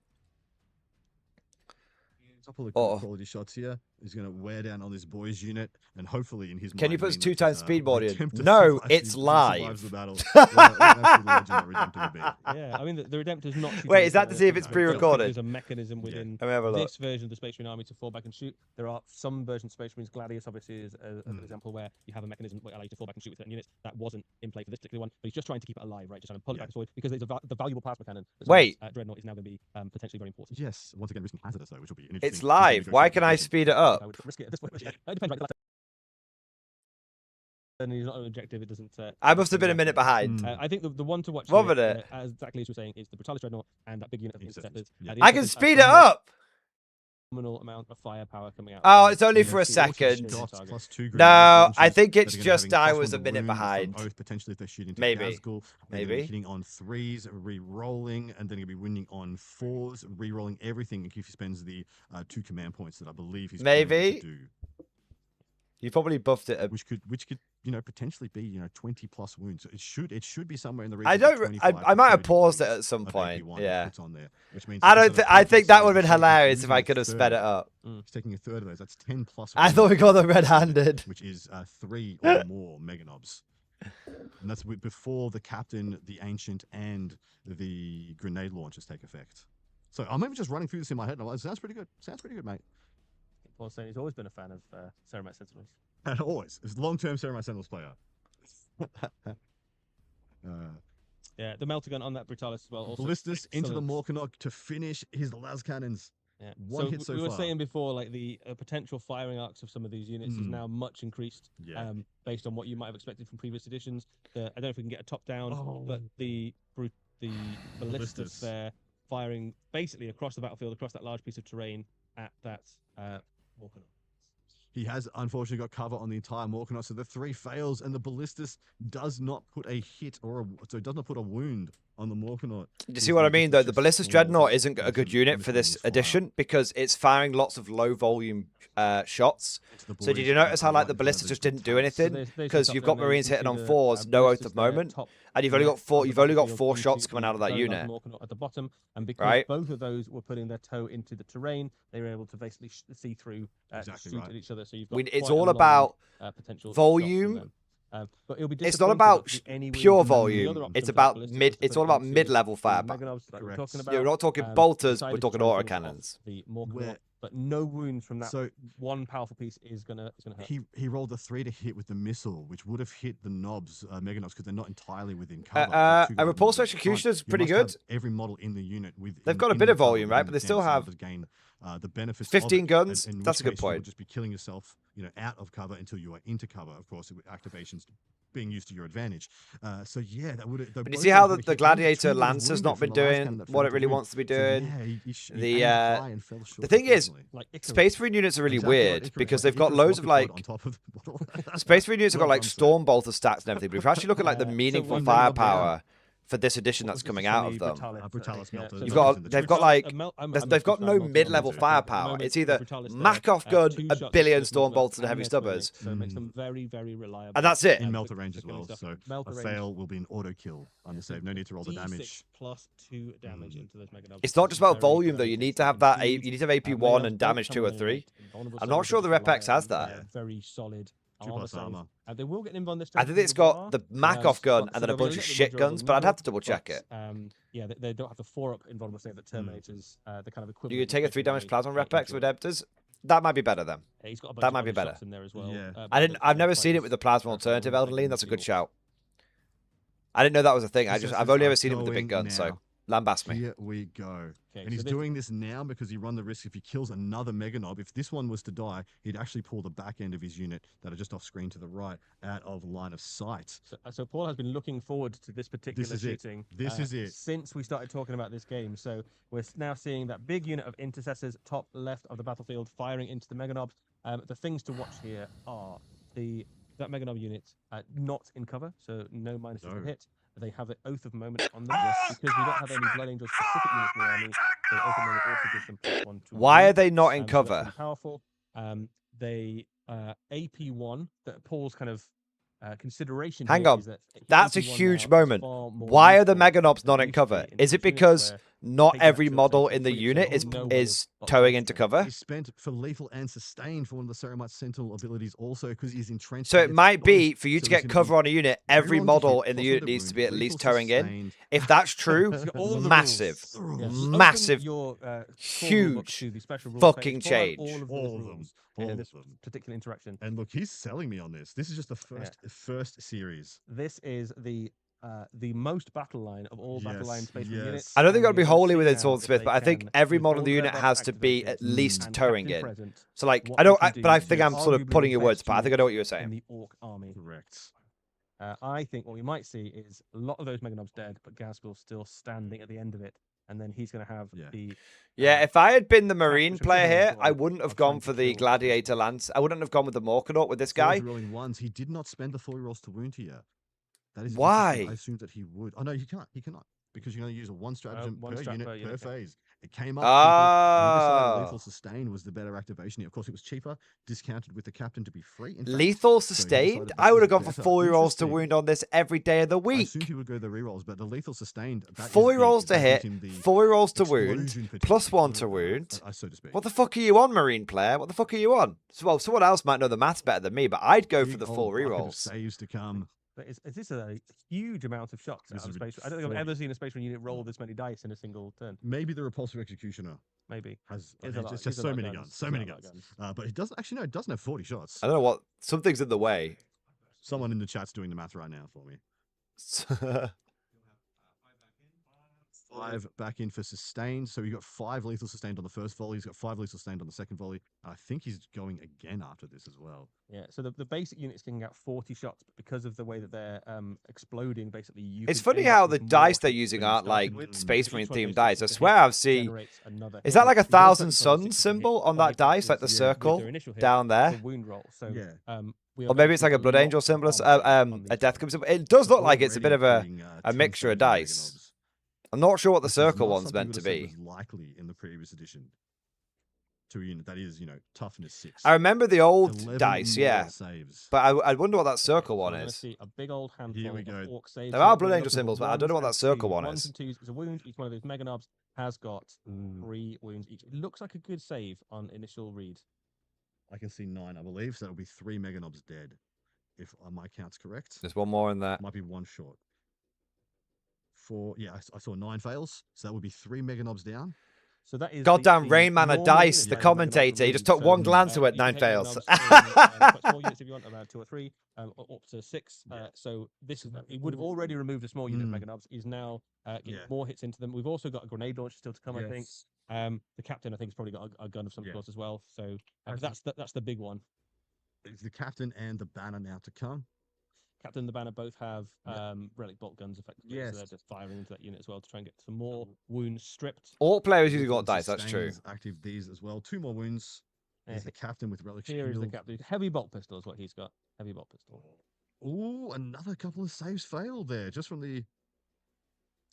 Couple of Oh. good quality shots here. He's going to wear down on this boys unit, and hopefully in his Can you mind put mean that 2 times his, speed board in? attempt to No, survive it's the- live. survives the battle. Well, that's the legend that Redemptor would be. Yeah, I mean the Redemptor's not. shooting Wait, is that to before, see if it's but I don't think pre-recorded? There's a mechanism within Let me have a look. this version of the Space Marine Army to fall back and shoot. There are some versions of Space Marines, Gladius obviously is an example where you have a mechanism that allows you to fall back and shoot with certain units. That wasn't in play for this particular one, but he's just trying to keep it alive, right? Just trying to pull it back and forward because it's the valuable plasma cannon. that's on Wait. this, Dreadnought is now going to be potentially very important. Yes, once again, risking hazardous though, which will be an interesting. It's live. Why can I speed it up? I would risk it at this point. It depends, right? And he's not an objective. It doesn't. I must have been a minute behind. I think the one to watch, What here, minute? as exactly as we're saying, is the Brutalis Dreadnought and that big unit of the Interceptors. Interceptors. Yeah. The I can Interceptors are speed it somewhat up. phenomenal amount of firepower coming out. Oh, from it's only the for a shooting second. target. Plus 2 grenade No, I launchers think that it's are gonna just having I +1 was to a minute wound from behind. Oath, potentially if they're shooting to Maybe. Gazgul. They're gonna be Maybe. hitting on 3s, re-rolling, and then gonna be winning on 4s, re-rolling everything if he spends the 2 command points that I believe he's planning Maybe. to do. You probably buffed it. Which could potentially be 20+ wounds. So it should be somewhere in the region. I of don't. 25 I to might have 30 paused it wounds at some of point. AP1 that Yeah. puts on there, which means I if he's don't. got a I think perfect that save, would have been he's taking- hilarious he's if I losing could a have sped it third. up. He's taking a third of those. That's 10+. I thought we got them wounds, red-handed. which is 3 or more meganobs. And that's before the captain, the ancient, and the grenade launchers take effect. So I'm even just running through this in my head. And I'm like, sounds pretty good. Sounds pretty good, mate. Paul's saying he's always been a fan of Ceremat Sentinels. And always, it's a long-term Ceremat Sentinels player. Yeah, the melter gun on that Brutalis as well. Also Ballistus into the excellent. Morkanok to finish his las cannons. Yeah. One hit so we were far. saying before, like the potential firing arcs of some of these units is now much increased. Yeah. Based on what you might have expected from previous editions. I don't know if we can get a top down, but the ballistas there firing basically across the battlefield, across that large piece of terrain at that Morkanok. He has unfortunately got cover on the entire Morkanok, so the 3 fails, and the Ballistus does not put a hit so it does not put a wound on the Morkanok. You see what I mean, though? The Ballistus Dreadnought isn't a good unit for this edition because it's firing lots of low volume shots. So did you notice how like the Ballistus just didn't do anything? Because you've got Marines hitting on 4s, no Oath of Moment, and you've only got 4 shots coming out of that unit. At the bottom, and because both of those were putting their toe into the terrain, they were able to basically see through, shoot at each other. So you've got it's all about potential volume. But it'll be it's not about pure volume. It's about mid. It's all about mid-level firepower. You're not talking bolters. We're talking autocannons. The Morkanok, but no wounds from that. So one powerful piece is gonna hurt. He rolled a 3 to hit with the missile, which would have hit the knobs, mega knobs, because they're not entirely within cover. A Repulsor Executioner is pretty good. Every model in the unit they've got a bit of volume, right? But they still have the benefits. 15 guns. In That's a good which case you would point. just be killing yourself, out of cover until you are into cover. Of course, with activations being used to your advantage. So yeah, that would. But you see how the Gladiator Lancer's not been doing what it really wants to be doing. The thing is, Space Marine units are really weird because they've got loads of like Space Marine units have got like Storm Bolter stats and everything. But if you actually look at like the meaningful firepower for this edition that's coming out of them, they've got no mid-level firepower. It's either Makov gun, a billion Storm Bolters and heavy stubbers, so it makes them very, very reliable. and that's it. In melter range as well. So a fail will be an auto kill on the save. No need to roll the damage. +2 damage into those mega. It's not just about volume though. You need to have that. You need to have AP1 and damage 2 or 3. I'm not sure the Rep-X has that. Very solid. 2+ armor. They will get invuln this time. I think it's got the Makov gun and then a bunch of shit guns, but I'd have to double check it. Yeah, they don't have the 4-up invulnerable save that Terminators, the kind of equivalent. You could take a 3 damage plasma Rep-X with Adepters. That might be better then. Yeah, he's got a bunch That of might be other better. shots in there as well. Yeah. I've never seen it with the plasma alternative Elderly. That's a good shout. I didn't know that was a thing. I've only ever seen it with the big gun. So lambast me. Here we go. Okay, and he's doing this now because he run the risk if he kills another Mega Knob. If this one was to die, he'd actually pull the back end of his unit that are just off screen to the right out of line of sight. So Paul has been looking forward to this particular shooting. This is it. Since we started talking about this game. So we're now seeing that big unit of intercessors top left of the battlefield firing into the Mega Knobs. The things to watch here are that Mega Knob unit not in cover, so no -6 to hit. They have the Oath of Moment on them because we don't have any Blood Angel specific units in the army. So Oath of Moment also gives them +1 to Why are they not in cover? Really powerful. They AP1 that Paul's kind of consideration. Hang here on. is that That's a AP1 huge now is moment. far more Why are the useful Mega Knobs than not it in used to cover? be in Is it units because where not taking that every shield model takes in the three, so unit no is one towing got into to cover? He's spent for lethal and sustain for one of the Ceremat Sentinel abilities also because he's entrenched. So it might be for you so to he's get gonna cover be on a unit, every everyone to model hit, in the plus unit with the needs to wound, be at lethal least towing in. sustained. If that's true, all the massive, rules. Yes. massive, Open your, core rulebook huge to the special rules fucking page. Pull out change. all of All those of them. rules All in of this them. particular interaction. And look, he's selling me on this. This is just the first series. This is the most battle line of all battle line space Marine units. I don't think and I'd be we can wholly see within now Swordsmith, if but I they think can, every with model in all the their unit buffs has to be activated at least and towing captain in. present, So like, what I don't, we can but I do think is I'm sort of arguably putting the your words, best but I think I know what you were in saying. the Orc army. Correct. I think what we might see is a lot of those Mega Knobs dead, but Gazgul still standing at the end of it. and then he's going to have the. Yeah, if I had been the which Marine I'm player similar here, to I what wouldn't have I'm trying gone to for the kill. Gladiator Lance. I wouldn't have gone with the Morkanaut with this guy. Rolling ones. He did not spend the 4 rolls to wound here. That is Why? interesting. I assumed that he would. Oh no, he can't. He cannot because you can only use a one stratagem one per strat unit per unit, per yeah. phase. It came up. People, and decided Ah. lethal sustain was the better activation here. Of course, it was cheaper, discounted with the captain to be free. In fact. Lethal So he sustained? decided that I would was have gone for better. 4 rolls to Interesting. wound on this every day of the I week. assumed he would go the rerolls, but the lethal sustained. That is 4 big. rolls to That gives hit, him the 4 rolls to wound, explosion plus potential, 1 to wound. so to speak. What the fuck are you on, Marine player? What the fuck are you on? Well, someone else might know the maths better than me, but I'd go for Big the old 4 bucket of rerolls. saves to come. But is this a huge amount of shots out This of is space? I don't think I've 40. ever seen a Space Marine unit roll this many dice in a single turn. Maybe the repulsive executioner Maybe. has. It's a lot- It's it's just a so lot of many guns. guns. So It's a many lot of guns. But it doesn't actually. No, it doesn't have 40 shots. I don't know what. Something's in the way. Someone in the chat's doing the math right now for me. 5 back in for sustained. So he got 5 lethal sustained on the first volley. He's got 5 lethal sustained on the second volley. I think he's going again after this as well. Yeah, so the basic unit's getting out 40 shots, but because of the way that they're exploding, basically, you. It's could funny end up how with the more dice they're hits using than you aren't started like with. Space So each Marine one of themed those dice. I hits is a swear hit I've seen. generates another Is hit. that like a You've also 1,000 got sun 6 symbol hit on that dice, like the with circle their initial hit down there? for wound roll. So, Yeah. we are Or going maybe to it's see like a Blood lot Angel symbol, of bombs on a these Death guys. Cube symbol. It does look like it's a bit of a Already mixture of confirmed dice. Meganobs. I'm not sure what the This is circle not one's something meant you to would've said be. was likely in the previous edition. To a unit that is, toughness 6. I remember the old 11 dice, more yeah, saves. but I wonder what that circle So one we're gonna is. see a big old handful Here we of go. orc saves. There here. are We're Blood gonna Angel look at symbols, but I don't know what that ones circle and one ones is. and twos. It's a wound. Each one of those Meganobs has got 3 wounds each. It looks like a good save on initial read. I can see 9, I believe. So that'll be 3 Meganobs dead. If my count's correct. There's one more in there. Might be 1 short. 4, yeah, I saw 9 fails. So that would be 3 Meganobs down. So that is Goddamn Rain Man of normal Dice, unit the size commentator. He just took So, one glance to it, you 9 can take fails. Meganobs in, quite small units if you want, around 2 or 3, up to 6. So this is he would have already removed the small unit Meganobs. He's now getting more hits into them. We've also got a grenade launcher still to come, I think. The captain, I think, has probably got a gun of some sort as well. So but that's the big one. It's the captain and the banner now to come. Captain and the banner both have relic bolt guns, effectively. So they're just firing into that unit as well to try and get some more wounds stripped. All players usually got Lethal dice, that's true. sustains, Active these as well. 2 more wounds. There's the captain with relic Here is the shield. captain. Heavy bolt pistol is what he's got. Heavy bolt pistol. Ooh, another couple of saves failed there, just from the.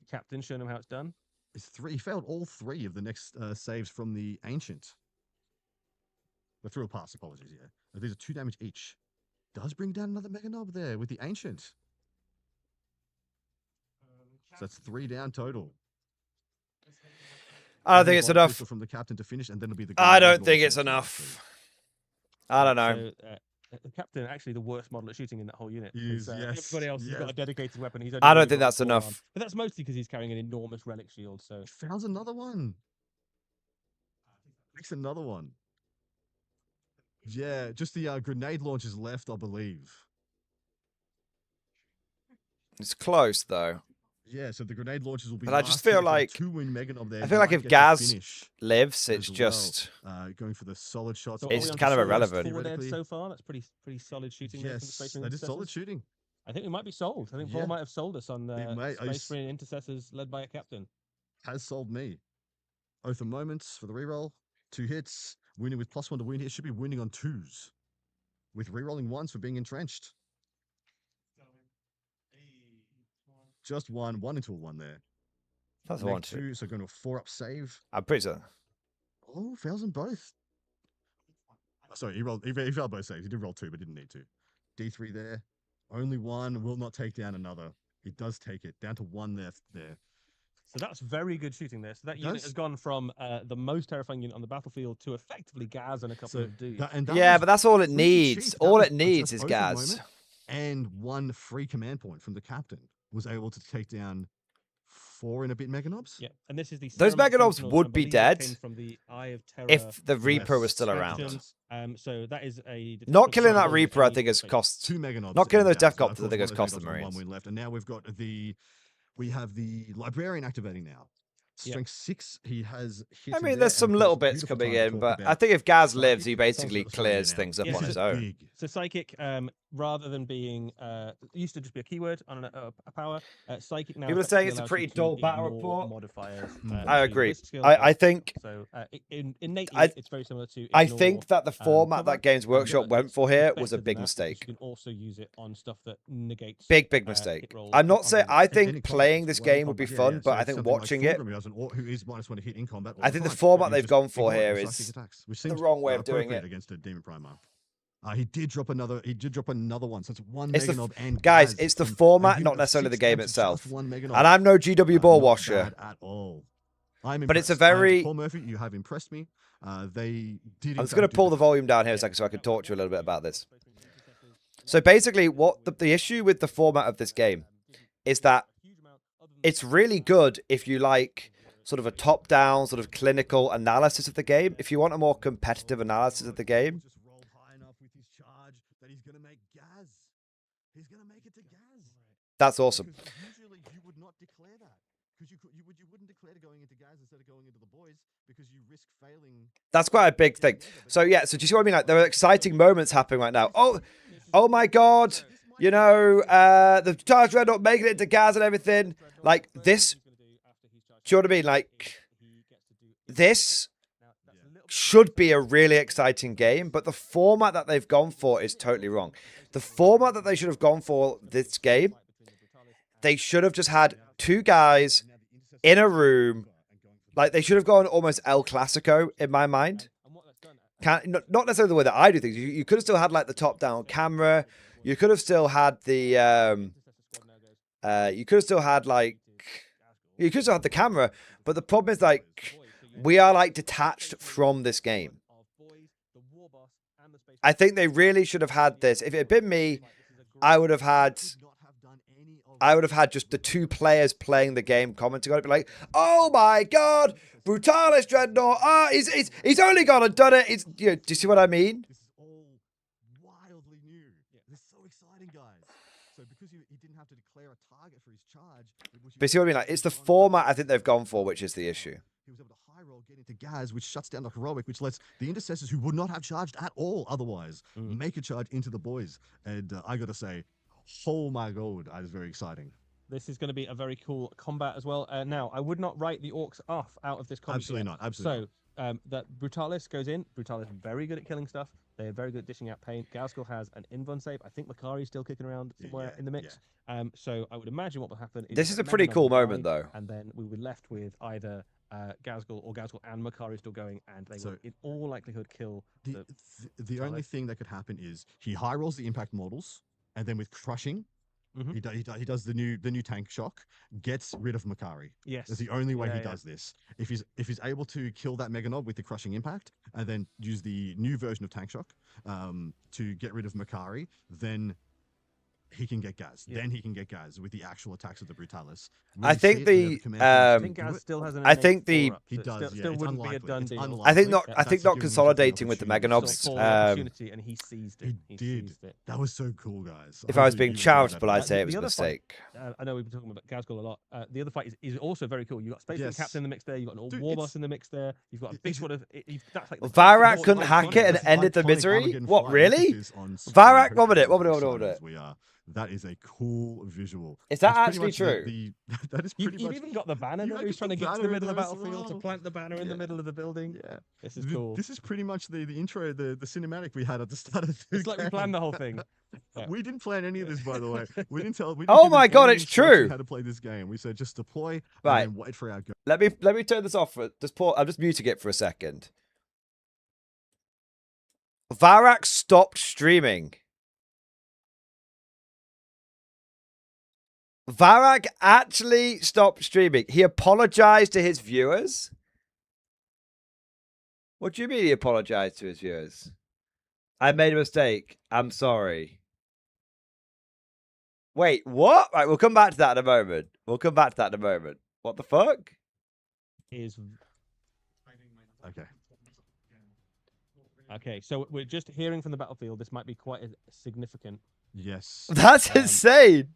Captain showing him how it's done. It's 3. He failed all 3 of the next saves from the ancient. The thrill pass, apologies. Yeah, these are 2 damage each. Does bring down another Meganob there with the ancient. So that's 3 down total. I don't think it's enough. From the captain to finish, and then it'll be the. I grenade don't think launcher it's as well, enough. I don't know. So, the captain, actually the worst model at shooting in that whole unit. He is, Everybody else has got a dedicated weapon. He's only I don't really think got that's a forearm. enough. But that's mostly because he's carrying an enormous relic shield. So He found another one. Makes another one. Yeah, just the grenade launchers left, I believe. It's close though. Yeah, so the grenade launchers will be. But I just last hit feel for the like 2-win Meganob there. I feel like might if get the Gaz finish lives, as it's well. just Going for the solid shots. So It's are we on kind of to solid irrelevant. 4 dead Theoretically. so far. That's pretty solid shooting. There from the Space Yes, Marine that is solid Intercessors. shooting. I think we might be sold. I think Yeah. Paul might have sold us on may. Space Marine Intercessors led by a captain. Has sold me. Oath of Moments for the reroll. 2 hits. Winning with +1 to win here. Should be winning on 2s. With rerolling 1s for being entrenched. Just 1 into a 1 there. that's Make one 2, so going to a 4-up save. I'm pretty sure. Oh, fails on both. Sorry, he failed both saves. He did roll 2, but didn't need to. D3 there. Only 1 will not take down another. He does take it down to 1 there. So that's very good shooting there. So that unit Does- has gone from the most terrifying unit on the battlefield to effectively Gaz and a couple of dudes. Yeah, but that's all it pretty needs. cheap. That All was it needs just is Oath of Gaz. Moment, and 1 free command point from the captain was able to take down 4 and a bit Meganobs. Yeah, and this is the Those Ceremonic Meganobs Sentinels, would I be believe, dead came from the Eye of Terror. If the Reaper was still around. factions. So that is a Not killing that defensive Reaper, I ability think, has space. cost. 2 Meganobs. Not killing and those Death Gaz, Copters, of I think, course, has one of cost the Meganobs and 1 Marines. win left, and now we have the librarian activating now. Strength 6, he has hit I in mean, there, there's some and of little course, a bits beautiful coming time to in, talk but I about think if Gaz Psychic. lives, he Sounds basically like a clears Psychic things up now. on This his is own. big. So psychic, rather than being it used to just be a keyword on a power. Psychic now. People are saying effectively it's a allows pretty you to dull battle ignore report. modifiers. I to agree. ballistic skills, I and think so. Innately, I- it's very similar to. I Ignore, think that the format cover, that Games Workshop but went it's for here better was a than big that because mistake. You can also use it on stuff that negates. Big hit mistake. rolls I'm not on saying the- I And think in playing combat this as well, game would be combat, fun, so but I it's think something like watching it, Thorgrim, who has an who is -1 to hit in combat all I the think the time, format and you they've just gone for ignore it here with psychic is attacks, which the seems wrong way of doing appropriate it. against a Demon Primer. He did drop another. He did drop another one. So it's one It's the Meganob and guys, Gaz it's the from- format, and not giving us necessarily the 6 game camps, itself. just one Meganob. And I'm no GW ball Not washer, bad at all. I'm but it's a impressed. very. Paul Murphy, you have impressed me. They did. I'm just going to pull the volume down here a second so I can talk to you a little bit about this. So basically, what the issue with the format of this game is that it's really good if you like sort of a top-down, sort of clinical analysis of the game. If you want a more competitive analysis of the game, Just roll high enough with his charge that he's going to make Gaz. He's going to make it to Gaz. that's awesome. Because usually you would not declare that. Because you wouldn't declare going into Gaz instead of going into the boys because you risk failing. That's quite a big thing. So yeah, so do you see what I mean? Like there are exciting moments happening right now. Oh my God! You know, the Charge Red not making it to Gaz and everything. Like this. Do you know what I mean? Like this should be a really exciting game, but the format that they've gone for is totally wrong. The format that they should have gone for this game, they should have just had 2 guys in a room. Like they should have gone almost El Clasico in my mind. Not necessarily the way that I do things. You could have still had like the top-down camera. You could have still had the. You could have still had like. You could still have the camera, but the problem is like we are like detached from this game. I think they really should have had this. If it had been me, I would have had just the 2 players playing the game commenting on it, be like, "Oh my God, Brutalis Dreadnought! Ah, he's only gone and done it. It's do you see what I mean?" This is all wildly new. This is so exciting, guys. So because he didn't have to declare a target for his charge, But you see what I mean? Like it's the format I think they've gone for, which is the issue. he was able to high roll, get into Gaz, which shuts down the heroic, which lets the intercessors who would not have charged at all otherwise make a charge into the boys. And I got to say, oh my God, that is very exciting. This is going to be a very cool combat as well. Now, I would not write the orcs off out of this combat. Absolutely not. Absolutely So, that Brutalis goes in. Brutalis very good at killing stuff. They're very good at dishing out pain. Gaskell has an invuln save. I think Makari's still kicking around somewhere in the mix. So I would imagine what will happen is... This is a pretty cool moment, though. And then we were left with either Gaskell or Gaskell and Makari still going, and they will, in all likelihood, kill the only thing that could happen is he high rolls the impact models, and then with crushing, he does the new tank shock, gets rid of Makari. Yes, that's the only way he does this. If he's able to kill that Meganob with the crushing impact, and then use the new version of tank shock to get rid of Makari, then he can get Gaz. Then he can get Gaz with the actual attacks of the Brutalis. I think I think Gaz still has an I think the he does. Still wouldn't be a done deal. I think not consolidating with the Meganobs. Opportunity, and he seized it. He did. Seized it. That was so cool, guys. If I was being charitable, I'd say it was a mistake. I know we've been talking about Gaskell a lot. The other fight is also very cool. You've got Space Marine Captain in the mix there. You've got an old War Boss in the mix there. You've got a big sort of. That's like Varak couldn't hack it and ended the misery. What really? Varak, what minute? We are. That is a cool visual. Is that actually true? That is pretty You've much. even got the banner there. He's trying to get to the middle of the battlefield to plant the banner in the middle of the building. Yeah, this is cool. This is pretty much the intro, the cinematic we had at the start of the It's like we planned the whole thing. Yeah. We didn't plan any of this, by the way. We didn't tell. Oh my God, it's true. How to play this game? We said just deploy right. and then wait for our go. Let me turn this off. I'm just muting it for a second. Varak stopped streaming. Varak actually stopped streaming. He apologized to his viewers. What do you mean he apologized to his viewers? I made a mistake. I'm sorry. Wait, what? Right, we'll come back to that in a moment. What the fuck? Okay. Okay, so we're just hearing from the battlefield. This might be quite significant. Yes. That's insane.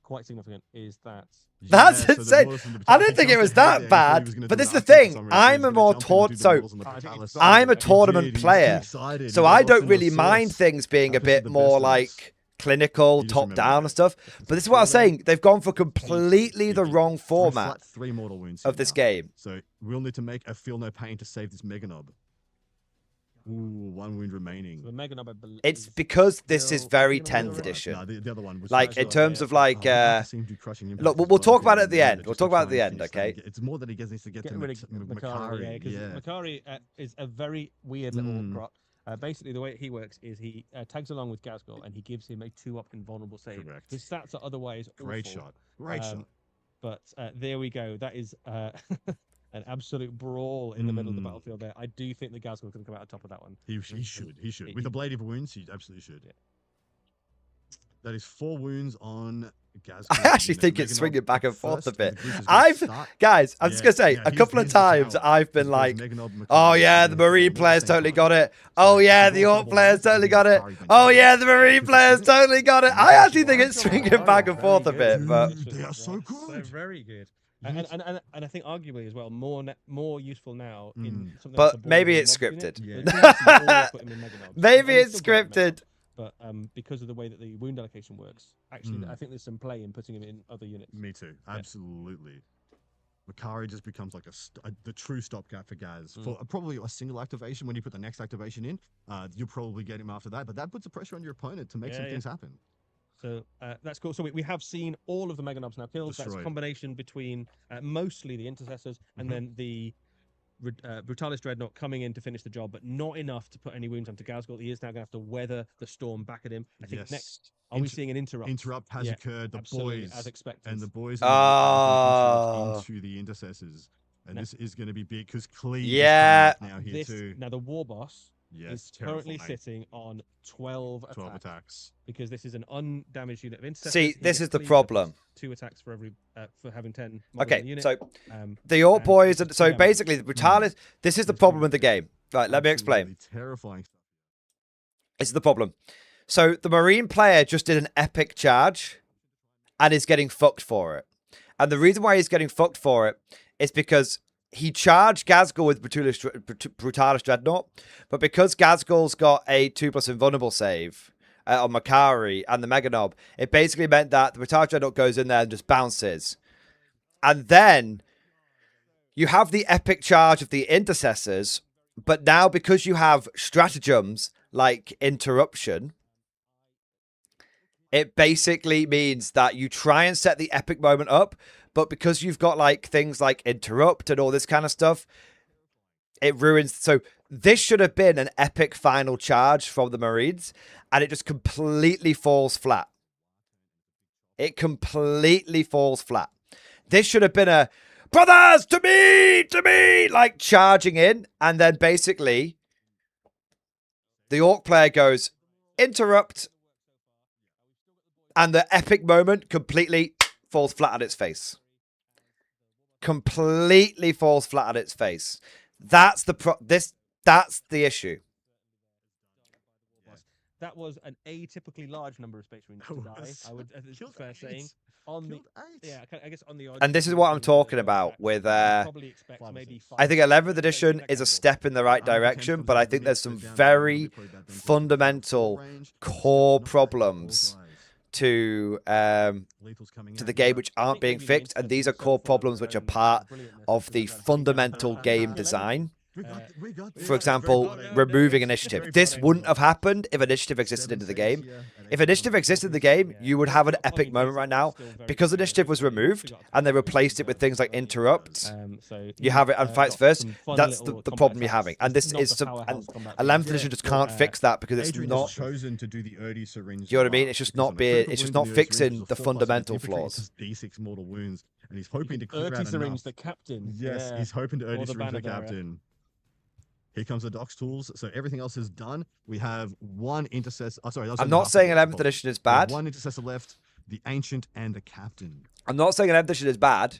quite significant is that That's Yeah, so the insane. Mortals and the I Brutalis, didn't think he it was jumped ahead that there, he thought he bad. was gonna But do this is the an upset for thing. some reason, so he I'm was a gonna more jump in and taught. do the So Mortals and the I think Brutalis. it's I'm a He did, tournament He was player. excited. So He I got lost don't in the really mind sauce. things being a This is bit the more best of us. like clinical, You just top remember down that. and stuff. But this is what I was saying. They've gone for completely the wrong Three format flat, 3 mortal wounds of here this now. game. So we'll need to make a feel no pain to save this Mega Knob. Ooh, 1 wound remaining. the Mega Knob, I believe, It's is because this is still- very is it on the 10th other right? edition. No, the other one was Like in terms of like, we'd like to see him do crushing impact look, as we'll talk well, about it at the yeah, end. We'll just to talk about it try at the and end, finish that. okay? It's more that he needs to get to Getting rid of Makari. Makari, because Yeah. Makari is a very weird little grot. Basically, the way he works is he tags along with Gazgul and he gives him a 2-up invulnerable save. Correct. His stats are otherwise Great awful, shot. Great shot. But there we go. That is an absolute brawl in the middle of the battlefield there. I do think the Gazgul can come out on top of that one. He should. He should. He- With the Blade of Wounds, he absolutely should. Yeah. That is 4 wounds on Gaz. I actually think it's swinging back and forth a bit. Guys, I'm just going to say, a couple of times I've been like, oh yeah, the Marine players totally got it. Oh yeah, the Orc players totally got it. Oh yeah, the Marine players totally got it. I actually think it's swinging back and forth a bit, but They are so good. They're very good. And I think arguably as well more useful now in something But like the maybe Board it's Mob unit. scripted. So it's basically always put him in Mega Knobs. maybe And he's it's still great in Mega scripted. Knobs, but because of the way that the wound allocation works, actually I think there's some play in putting him in other units. Me too. Absolutely. Makari just becomes like the true stopgap for Gaz. For probably a single activation, when you put the next activation in, you'll probably get him after that. But that puts the pressure on your opponent to make some things happen. So that's cool. So we have seen all of the Mega Knobs now killed. Destroyed. That's a combination between mostly the Intercessors and then the Brutalis Dreadnought coming in to finish the job, but not enough to put any wounds onto Gazgul. He is now going to have to weather the storm back at him. I think next, are we seeing an interrupt? Interrupt has occurred. The boys, as expected, and the boys Oh. into the Intercessors. And this is going to be big because Cleve Yeah. is coming up now here too. Now the War Boss Yes, is currently terrifying. sitting on 12 attacks. because this is an undamaged unit of Intercessors. See, He this gets is the cleaved problem. 2 attacks for every for having 10 models in the Okay, unit. so Um, the Orc and boys, it's so damage. basically the Brutalis, this is the problem with the game. Right, let me explain. Absolutely terrifying stuff. This is the problem. So the Marine player just did an epic charge and is getting fucked for it. And the reason why he's getting fucked for it is because he charged Gazgul with Brutalis Dreadnought, but because Gazgul's got a 2+ invulnerable save on Makari and the Mega Knob, it basically meant that the Brutalis Dreadnought goes in there and just bounces. And then you have the epic charge of the Intercessors, but now because you have stratagems like Interruption, it basically means that you try and set the epic moment up, but because you've got like things like Interrupt and all this kind of stuff, it ruins. So this should have been an epic final charge from the Marines, and it just completely falls flat. It completely falls flat. This should have been a brothers to me, like charging in, and then basically the Orc player goes Interrupt, and the epic moment completely falls flat on its face. Completely falls flat on its face. That's the that's the issue. That was an atypically large number of Space Marines to die. I would, it's Killed fair 8. saying. On the Killed 8. yeah, I guess on the. And this is what I'm talking about with probably expect maybe I think 11th edition is a step in the right direction, but I think there's some very fundamental core problems to the game which aren't being fixed, and these are core problems which are part of the fundamental game design. For example, removing initiative. This wouldn't have happened if initiative existed in the game. If initiative existed in the game, you would have an epic moment right now. Because initiative was removed and they replaced it with things like Interrupt, you have it and fights first. That's the problem you're having. And this is some, and 11th edition just can't fix that because it's Adrian not. has chosen to do the Erdi syringe. You know what I mean? It's just not being. It's just not fixing the fundamental flaws. D6 mortal wounds, and he's hoping to clear out Erti syringe enough. the captain. Yes, yeah. he's hoping to Or Erdi the syringe the banner bearer. captain. Here comes the Doc's tools. So everything else is done. We have one intercessor. Oh, sorry, that was I'm only not half saying of it. 11th edition is We have bad. one intercessor left, the ancient and the captain. I'm not saying 11th edition is bad.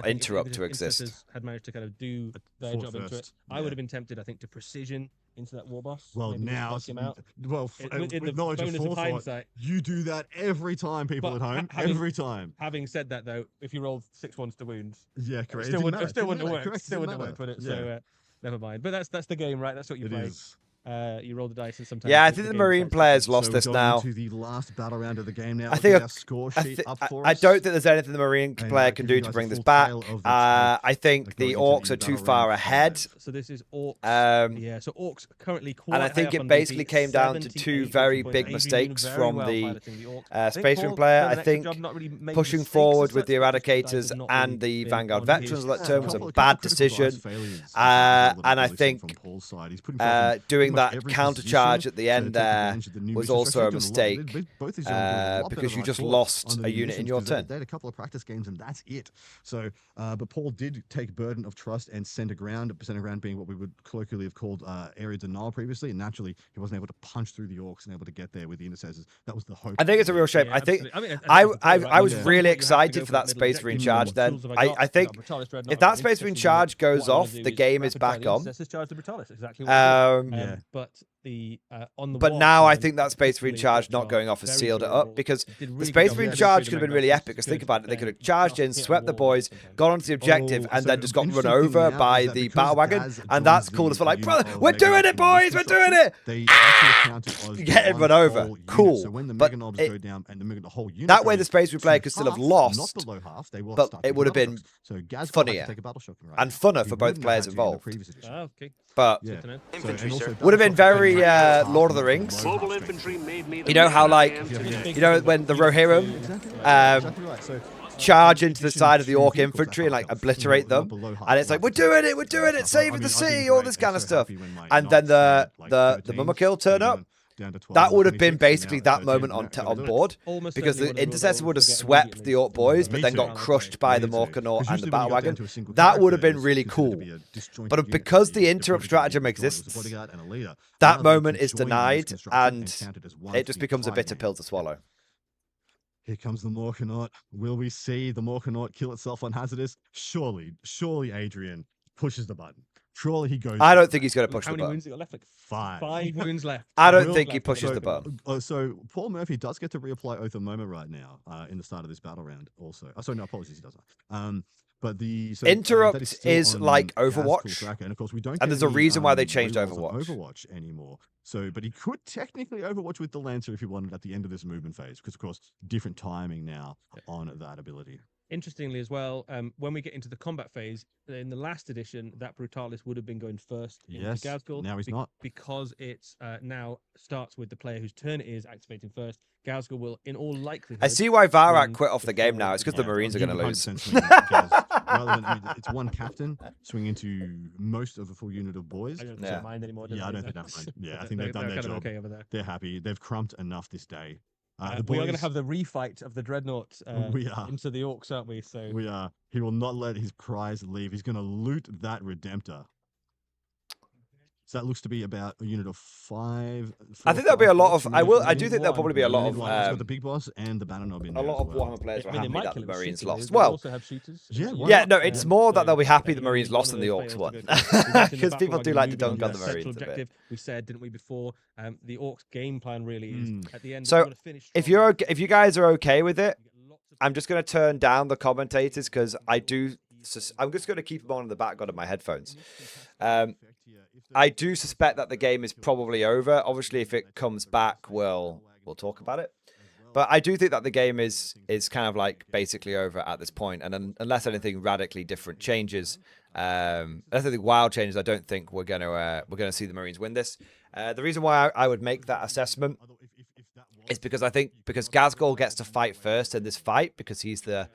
not think if interrupt the to exist. intercessors had managed to kind of do their fought job into it, first, I yeah. would have been tempted, I think, to precision into that war boss. Well, maybe just now, take him out. with In the knowledge of bonus of forethought, hindsight. you do that every time, people But at home. having- Every time. Having said that, though, if you rolled 6 ones to wounds, Yeah, it correct. still It wouldn't have worked. Correct, Still wouldn't have didn't worked, would it? matter. So, Never mind. But that's the game, right? That's what you It play. is. You roll the dice and sometimes. Yeah, I think the Marine players lost So this we're going now. to the last battle round of the game now. I think our score sheet up for I us. don't think there's anything the Marine And player I'll can give you do to guys bring a this full back. tale of the I think going the into Orcs the are too battle far round ahead. So this is Orcs. Yeah, So Orcs currently quite and I high think up it on basically DP, came down to 78 two very points. big Adrian mistakes very from well the piloting the Orcs. Space Marine player. I think pushing forward with the Eradicators and the Vanguard Veterans that turn was a bad decision. And I think doing that counter charge at the end there was also a mistake because you just lost a unit in your turn. They had a couple of practice games and that's it. So, but Paul did take burden of trust and center ground being what we would colloquially have called area denial previously. And naturally, he wasn't able to punch through the Orcs and able to get there with the intercessors. That was the hope. I think it's a real shame. Yeah, I think absolutely. I was Yeah. really You have to excited go for that the Space middle Marine objective. charge. What Then tools have I got? think I've got Brutalis Dreadnought, if that I've got Space Marine Intercessors, charge goes what I wanna off, do the is game is rapid back fire the on. Intercessors charge the Brutalis, exactly what I did. Yeah. But the on the But war now I side, think that Space Marine particularly charge that not going off has very sealed it durable. up because Did the really Space good Marine job. charge Yeah, could have been the really Magnus epic. Because good, think about it, they but could have then charged in, just hit a swept the wall boys, sometimes. got onto the objective, and so then just got the run interesting thing over now by is that the because battle wagon. Gaz And that's joins cool. the It's like, unit brother, of we're doing Meganobs it, boys, we're in doing it. They actually counted as Getting one run over. whole unit. Cool. So when the But Meganobs it- go down and the whole unit That way, the goes Space Marine player to could still have half, lost, not below half, they will but start it taking would have battle been shocks. So Gaz will have funnier to take a battle shock right and now. funner He for both wouldn't have players had to in the involved. previous edition. Ah, okay. But Yeah. Good to know. So, Infantry, and also sir. would have been battle very shock Lord of the half Rings. low Mobile half infantry strength. made me the You know how, man I like, am Yeah. today. you know when the Rohirrim Exactly right. So charge into the addition side of the to Orc vehicles infantry and that like half obliterate health, them, below half and it's like life we're attack. doing it, saving the I'd be sea, all great this and kind of so stuff. happy when my And then knights the had, the 13s, Mumma Kill turn so up. down to 12 That and would have been 26, and basically now that 13, moment and on now board Almost because certainly the one of those Intercessor would have will get swept the immediately Orc boys, but Me then too. got crushed by the Me too. Morkanaut 'Cause and usually the when Battle you got down Wagon. to a single That would have character, been really it's considered to cool. be a disjointed But unit. because the You've got interrupt a stratagem bodyguard with a exists, bodyguard and a leader. that Now they moment can is join in this denied, construction and counted as one it just big becomes a fight bitter now. pill to swallow. Here comes the Morkanaut. Will we see the Morkanaut kill itself on Hazardous? Surely, Adrian pushes the button. Surely he goes. I for don't it. think he's going to push How the many button. wounds you got left? Like 5. wounds left. I don't Will think he left. pushes Okay. the button. So Paul Murphy does get to reapply Oath of Moment right now in the start of this battle round. Also, sorry, no apologies, he doesn't. But the Interrupt that still is on like Gaz's Overwatch, cool tracker, and of course we don't. and get there's a any, reason why they changed rerolls of Overwatch. Overwatch anymore. So, but he could technically Overwatch with the Lancer if he wanted at the end of this movement phase, because of course different timing now on that ability. Interestingly, as well, when we get into the combat phase in the last edition, that Brutalis would have been going first into Yes, Gazgul. now he's not. Because it's now starts with the player whose turn it is activating first. Gazgul will, in all likelihood. I see why Varak swing quit off the game before now. It's because the Marines are You going to would lose. 100% swing Gaz. Rather than, it's one captain swing into most of a full unit of boys. I don't Yeah. mind anymore. Yeah, I don't think that mind. Yeah, I think they've done they're their kind of job. okay over there. They're happy. They've crumped enough this day. We are going to have the refight of the Dreadnought We are. into the Orcs, aren't we? So We are. He will not let his prize leave. He's going to loot that Redemptor. So that looks to be about a unit of 5. I think there'll be a lot of. I Unit do think there'll probably be a lot It's got of. the big boss and the Bannernob in A there lot as of well. Warhammer players were I mean, they happy might that kill the it Marines secretly. lost. They Well, also have shooters. Yeah, why yeah, not? no, it's more that they'll be happy the maybe Marines one lost of and the those Orcs failed won. to go through. We went in the Because people battle do wagon like to moving dunk on the central Marines a bit. objective. We said, didn't we, before? The Orcs' game plan really is at the end. So, we wanna finish If strong. you're okay, if you guys are okay with it, You get lots of I'm just going to turn down the commentators because I'm just going to keep them on in the background of my headphones. I do suspect that the game is probably over. Obviously, if it comes back, we'll talk about it. But I do think that the game is kind of like basically over at this point, and unless anything radically different changes, unless anything wild changes, I don't think we're gonna see the Marines win this. The reason why I would make that assessment is because I think Gazgul gets to fight first in this fight because he's the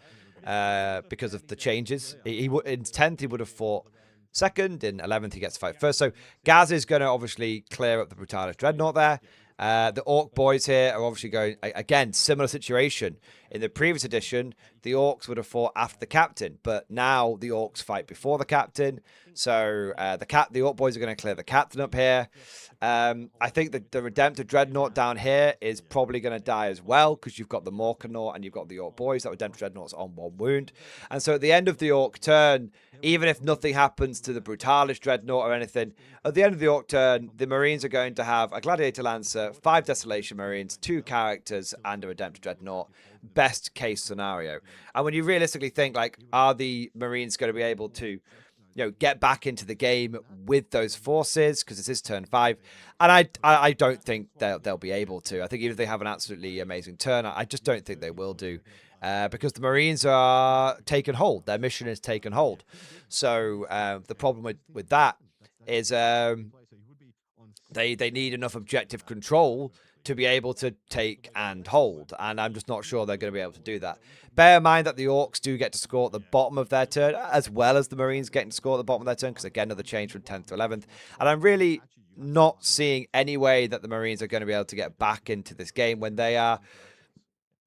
because of the changes. He would in 10th he would have fought second, in 11th he gets to fight first. So Gaz is going to obviously clear up the Brutalis Dreadnought there. The Orc boys here are obviously going, again, similar situation. In the previous edition, the Orcs would have fought after the captain, but now the Orcs fight before the captain. So the Orc boys are going to clear the captain up here. I think that the Redemptor Dreadnought down here is probably going to die as well because you've got the Morkanaut and you've got the Orc boys. That Redemptor Dreadnought's on 1 wound. And so at the end of the Orc turn, even if nothing happens to the Brutalis Dreadnought or anything, at the end of the Orc turn, the Marines are going to have a Gladiator Lancer, 5 Desolation Marines, 2 characters, and a Redemptor Dreadnought. Best case scenario. And when you realistically think, like, are the Marines going to be able to get back into the game with those forces, because this is turn 5. And I don't think they'll be able to. I think even if they have an absolutely amazing turn, I just don't think they will do. Because the Marines are taken hold. Their mission is taken hold. So the problem with that is they need enough objective control to be able to take and hold. And I'm just not sure they're going to be able to do that. Bear in mind that the Orcs do get to score at the bottom of their turn, as well as the Marines getting to score at the bottom of their turn, because again, another change from 10th to 11th. And I'm really not seeing any way that the Marines are going to be able to get back into this game when they are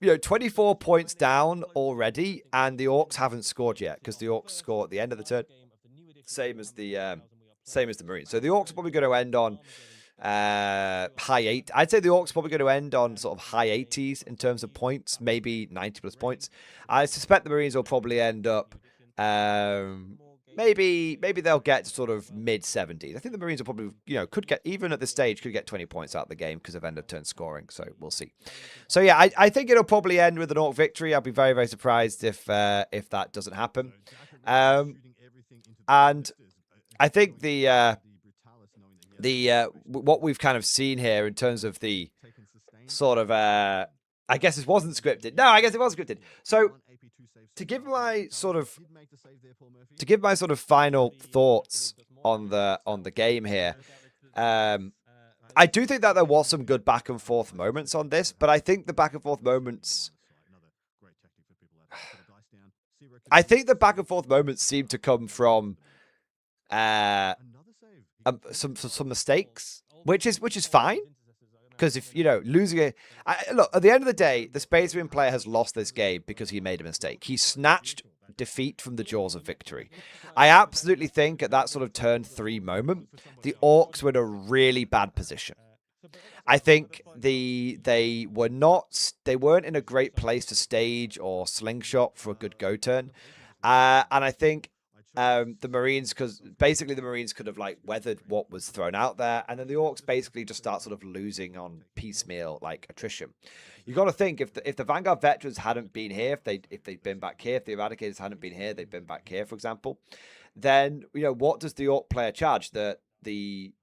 24 points down already, and the Orcs haven't scored yet, because the Orcs score at the end of the turn, same as the Marines. So the Orcs are probably going to end on high 8. I'd say the Orcs are probably going to end on sort of high 80s in terms of points, maybe 90 plus points. I suspect the Marines will probably end up maybe they'll get to sort of mid 70s. I think the Marines will probably, could get, even at this stage, could get 20 points out of the game because of end of turn scoring. So we'll see. So yeah, I think it'll probably end with an Orc victory. I'll be very, very surprised if that doesn't happen. And I think what we've kind of seen here in terms of the sort of, I guess it wasn't scripted. No, I guess it was scripted. So to give my sort of final thoughts on the game here, I do think that there was some good back and forth moments on this, but I think the back and forth moments, seem to come from some mistakes, which is fine. Because if, losing it... Look, at the end of the day, the Space Marine player has lost this game because he made a mistake. He snatched defeat from the jaws of victory. I absolutely think at that sort of turn 3 moment, the Orcs were in a really bad position. I think they weren't in a great place to stage or slingshot for a good go turn. And I think the Marines, because basically the Marines could have weathered what was thrown out there, and then the Orcs basically just start sort of losing on piecemeal attrition. You got to think if the Vanguard veterans hadn't been here, if they'd been back here, if the Eradicators hadn't been here, they'd been back here, for example. Then what does the Orc player charge? The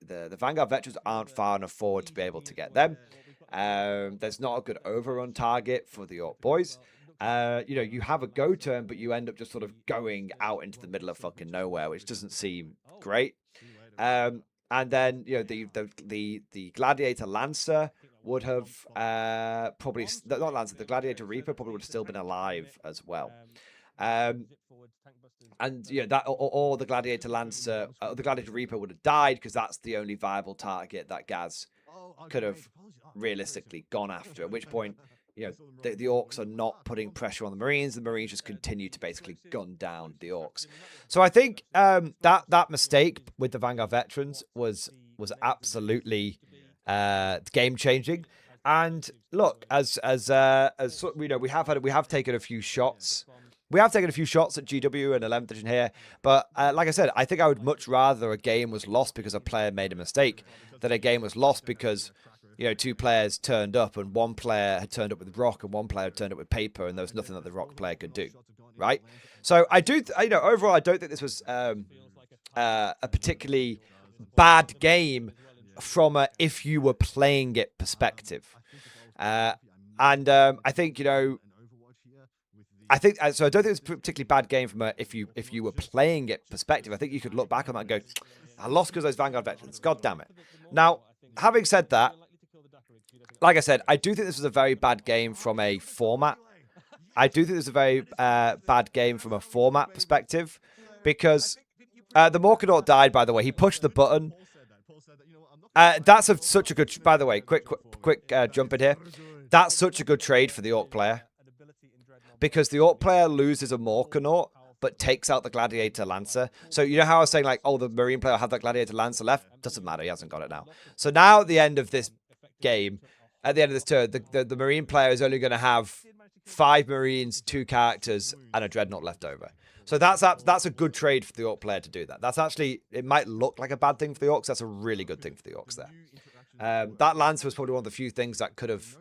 Vanguard veterans aren't far enough forward to be able to get them. There's not a good overrun target for the Orc boys. You have a go turn, but you end up just sort of going out into the middle of fucking nowhere, which doesn't seem great. And then the Gladiator Lancer would have probably not Lancer. The Gladiator Reaper probably would have still been alive as well. And that or the Gladiator Lancer, the Gladiator Reaper would have died because that's the only viable target that Gaz could have realistically gone after. At which point, the Orcs are not putting pressure on the Marines. The Marines just continue to basically gun down the Orcs. So I think that mistake with the Vanguard veterans was absolutely game changing. And look, as we have taken a few shots. We have taken a few shots at GW and 11th edition here, but like I said, I think I would much rather a game was lost because a player made a mistake than a game was lost because 2 players turned up and one player had turned up with rock and one player had turned up with paper, and there was nothing that the rock player could do, right? So I do, overall, I don't think this was a particularly bad game from a if you were playing it perspective, and I think so. I don't think it's a particularly bad game from a if you were playing it perspective. I think you could look back on that and go, I lost because those Vanguard veterans. God damn it. Now, having said that, like I said, I do think this was a very bad game from a format. I do think this was a very bad game from a format perspective because the Morkanaut died, by the way. He pushed the button. That's such a good... By the way, quick jump in here. That's such a good trade for the Orc player. Because the Orc player loses a Morkanaut, but takes out the Gladiator Lancer. So you know how I was saying, the Marine player had that Gladiator Lancer left? Doesn't matter, he hasn't got it now. So now at the end of this game, at the end of this turn, the Marine player is only going to have 5 Marines, 2 characters, and a Dreadnought left over. So that's a good trade for the Orc player to do that. That's actually, it might look like a bad thing for the Orcs. That's a really good thing for the Orcs there. That Lancer was probably one of the few things that could have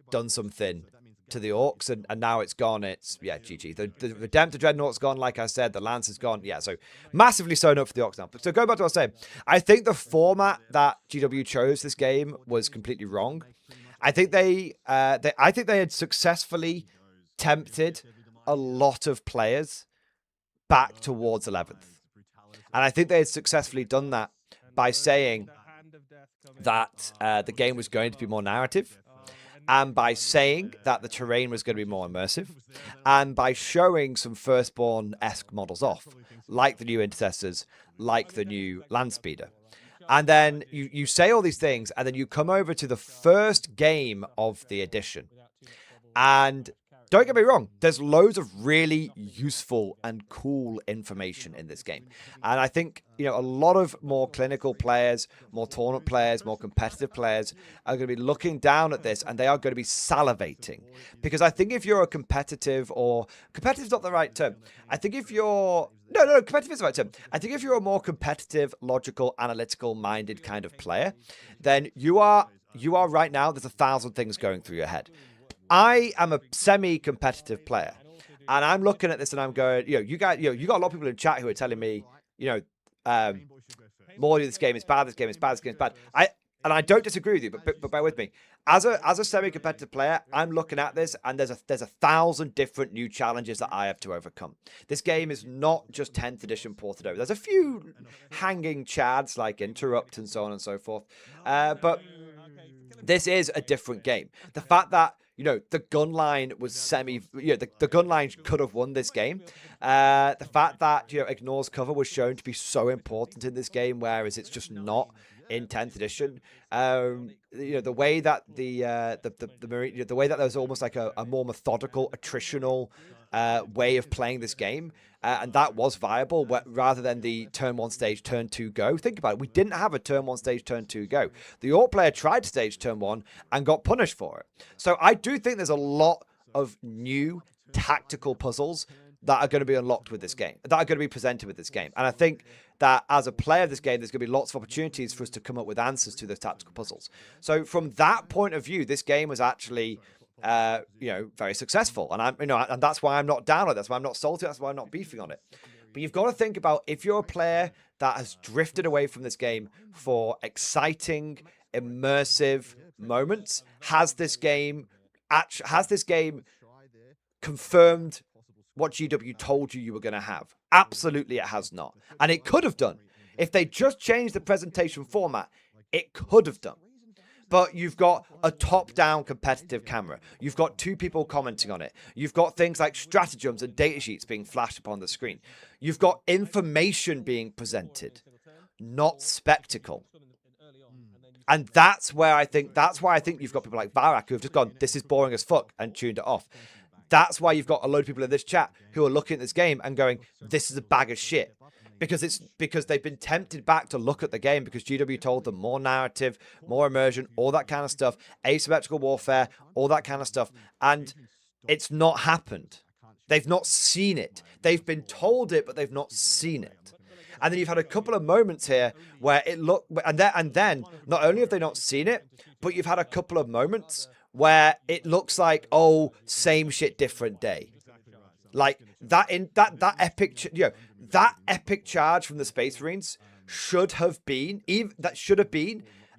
done something to the Orcs, and now it's gone. It's, yeah, GG. The Redemptor Dreadnought's gone, like I said. The Lance is gone. Yeah, so massively sewn up for the Orcs now. So go back to what I was saying. I think the format that GW chose this game was completely wrong. I think they had successfully tempted a lot of players back towards 11th. And I think they had successfully done that by saying that the game was going to be more narrative, and by saying that the terrain was going to be more immersive, and by showing some Firstborn-esque models off, like the new Intercessors, like the new Landspeeder. And then you say all these things, and then you come over to the first game of the edition. And don't get me wrong, there's loads of really useful and cool information in this game. And I think, you know, a lot of more clinical players, more tournament players, more competitive players are going to be looking down at this, and they are going to be salivating. Because I think if you're a competitive, or competitive's not the right term. I think if you're, no, competitive is the right term. I think if you're a more competitive, logical, analytical minded kind of player, then you are right now, there's 1,000 things going through your head. I am a semi-competitive player, and I'm looking at this and I'm going, you got a lot of people in chat who are telling me, Mordy, this game is bad, this game is bad, this game is bad. I don't disagree with you, but bear with me. As a semi-competitive player, I'm looking at this, and there's 1,000 different new challenges that I have to overcome. This game is not just 10th edition ported over. There's a few hanging chads like Interrupt and so on and so forth, but this is a different game. The fact that the gun line was the gun line could have won this game. The fact that, Ignores Cover was shown to be so important in this game, whereas it's just not in 10th edition. The way that the way that there was almost like a more methodical, attritional way of playing this game, and that was viable rather than the turn 1 stage, turn 2 go. Think about it. We didn't have a turn 1 stage, turn 2 go. The Orc player tried to stage turn 1 and got punished for it. So I do think there's a lot of new tactical puzzles that are going to be unlocked with this game, that are going to be presented with this game. And I think that as a player of this game, there's going to be lots of opportunities for us to come up with answers to those tactical puzzles. So from that point of view, this game was actually very successful, and and that's why I'm not down on it. That's why I'm not salty. That's why I'm not beefing on it. But you've got to think about, if you're a player that has drifted away from this game for exciting, immersive moments, has this game confirmed what GW told you were going to have? Absolutely, it has not, and it could have done. If they just changed the presentation format, it could have done. But you've got a top-down competitive camera. You've got 2 people commenting on it. You've got things like stratagems and data sheets being flashed upon the screen. You've got information being presented, not spectacle. And that's why I think you've got people like Varak who have just gone, this is boring as fuck, and tuned it off. That's why you've got a load of people in this chat who are looking at this game and going, this is a bag of shit. Because they've been tempted back to look at the game because GW told them more narrative, more immersion, all that kind of stuff, asymmetrical warfare, all that kind of stuff. And it's not happened. They've not seen it. They've been told it, but they've not seen it. And then you've had a couple of moments here where it looked, and then not only have they not seen it, but you've had a couple of moments where it looks like, oh, same shit, different day. Like that epic charge from the Space Marines should have been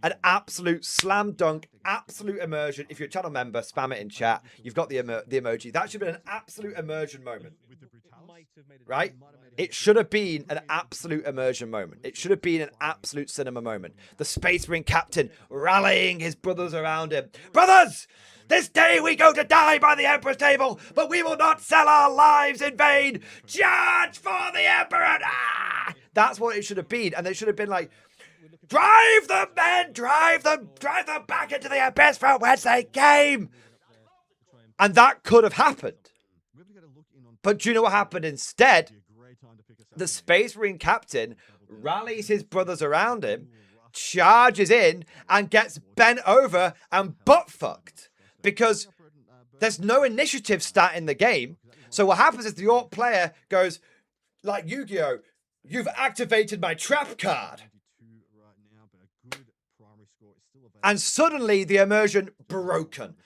an absolute slam dunk, absolute immersion. If you're a channel member, spam it in chat. You've got the emoji. That should have been an absolute immersion moment, right? It should have been an absolute immersion moment. It should have been an absolute cinema moment. The Space Marine captain rallying his brothers around him. Brothers! This day we go to die by the Emperor's table, but we will not sell our lives in vain. Charge for the Emperor! Ah! That's what it should have been. And it should have been like, drive them, men! Drive them back into the abyss from whence they came! And that could have happened. But do you know what happened instead? The Space Marine captain rallies his brothers around him, charges in, and gets bent over and butt-fucked. Because there's no initiative stat in the game. So what happens is the Orc player goes, like Yu-Gi-Oh!, you've activated my trap card. And suddenly the immersion broken.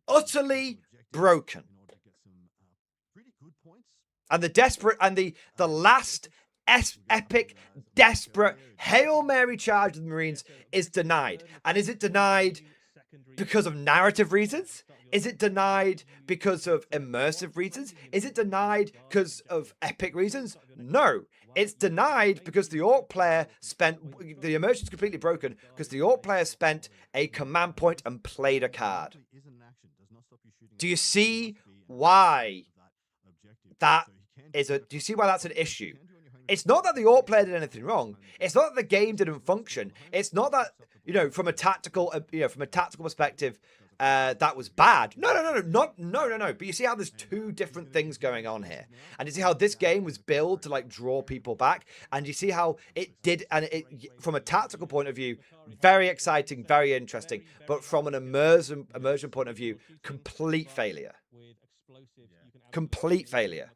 Utterly broken. In order to get some pretty good points. And the desperate and the last epic, desperate Hail Mary charge of the Marines is denied. And is it denied because of narrative reasons? Is it denied because of immersive reasons? Is it denied because of epic reasons? No. It's denied because the Orc player spent... The immersion's completely broken because the Orc player spent a command point and played a card. Do you see why that is a... Do you see why that's an issue? It's not that the Orc player did anything wrong. It's not that the game didn't function. It's not that, you know, from a tactical perspective, that was bad. No. But you see how there's two different things going on here, and you see how this game was built to like draw people back, and you see how it did, and it from a tactical point of view, very exciting, very interesting, but from an immersion point of view, complete failure. Complete failure.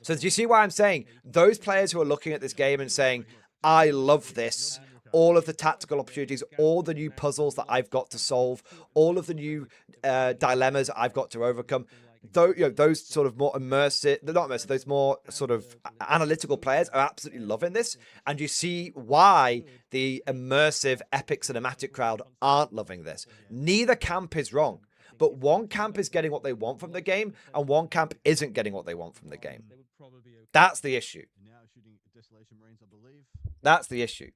So do you see why I'm saying those players who are looking at this game and saying, I love this, all of the tactical opportunities, all the new puzzles that I've got to solve, all of the new dilemmas I've got to overcome, though, you know, those sort of more immersive, not immersive, those more sort of analytical players are absolutely loving this. And you see why the immersive, epic, cinematic crowd aren't loving this. Neither camp is wrong. But one camp is getting what they want from the game, and one camp isn't getting what they want from the game. That's the issue. That's the issue.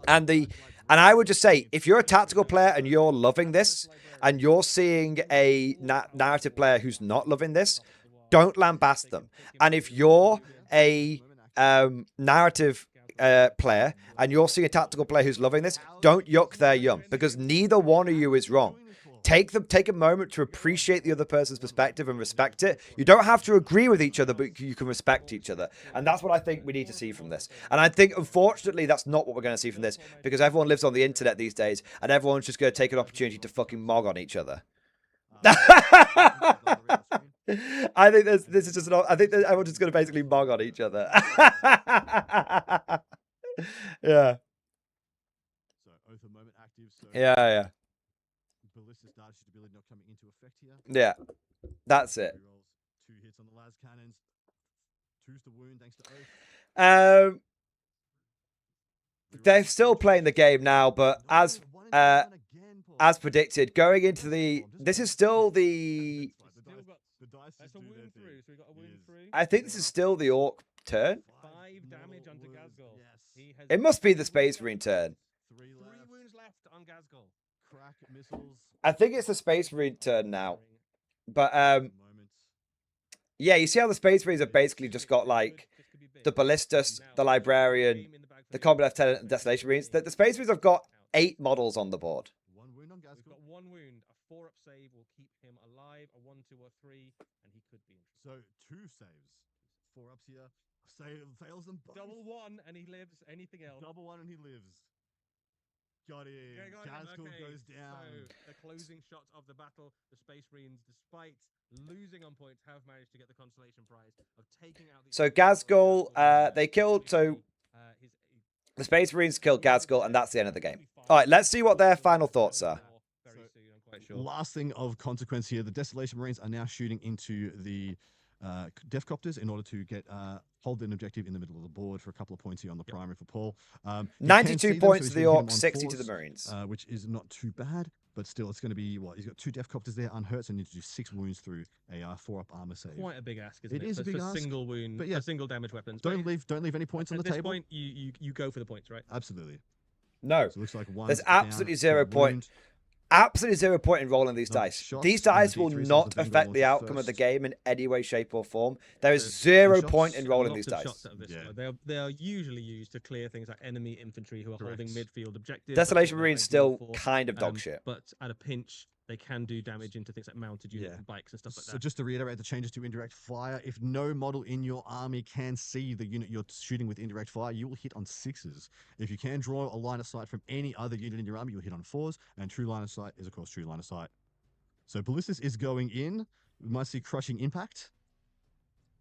And I would just say, if you're a tactical player and you're loving this, and you're seeing a narrative player who's not loving this, don't lambast them. And if you're a narrative player and you're seeing a tactical player who's loving this, don't yuck their yum, because neither one of you is wrong. Take a moment to appreciate the other person's perspective and respect it. You don't have to agree with each other, but you can respect each other. And that's what I think we need to see from this. And I think, unfortunately, that's not what we're going to see from this, because everyone lives on the internet these days, and everyone's just going to take an opportunity to fucking mog on each other. I think this is just I think that everyone's just going to basically mog on each other. Yeah. Yeah. Not coming into effect here. Yeah, that's it. 2 hits on the las cannons. 2's the wound thanks to Oath. They're still playing the game now, but as predicted, going into this is still the. I think this is still the Orc turn. 5 damage onto Ghazghkull. It must be the Space Marine turn. 3 wounds left on Ghazghkull. I think it's the Space Marine turn now. But, yeah, you see how the Space Marines have basically just got, like, the Ballistus, the Librarian, the Combat Lieutenant, and Desolation Marines. The Space Marines have got 8 models on the board. 1 wound on Ghazghkull. He's got 1 wound. A 4-up save will keep him alive. A 1, 2, or 3, and he could be interesting. So 2 saves. 4-ups here. Fails them both. Double 1 and he lives. Anything else? Double 1 and he lives. Got him. Ghazghkull goes down. So the closing shots of the battle, the Space Marines, despite losing on points, have managed to get the consolation prize of taking out. So Ghazghkull, they killed. So the Space Marines killed Ghazghkull, and that's the end of the game. All right, let's see what their final thoughts are. Last thing of consequence here: the Desolation Marines are now shooting into the Defcopters in order to get hold an objective in the middle of the board for a couple of points here on the primary for Paul. 92 points to the Orcs, 60 to the Marines. Which is not too bad, but still it's going to be what? He's got 2 Defcopters there unhurt, so he needs to do 6 wounds through a 4-up armor save. Quite a big ask, isn't it? It is a big ask. Single wound, but yeah, single damage weapons. Don't leave any points on the table. At this point, you go for the points, right? Absolutely. No. So it looks like there's absolutely 0 point. Absolutely 0 point in rolling these dice. These dice will not affect the outcome of the game in any way, shape, or form. There is 0 point in rolling these dice. They are usually used to clear things like enemy infantry who are holding midfield objectives. Desolation Marines still kind of dog shit. But at a pinch, they can do damage into things like mounted units and bikes and stuff like that. So just to reiterate the changes to indirect fire, if no model in your army can see the unit you're shooting with indirect fire, you will hit on 6s. If you can draw a line of sight from any other unit in your army, you'll hit on 4s, and true line of sight is, of course, true line of sight. So Ballistus is going in. We might see Crushing Impact.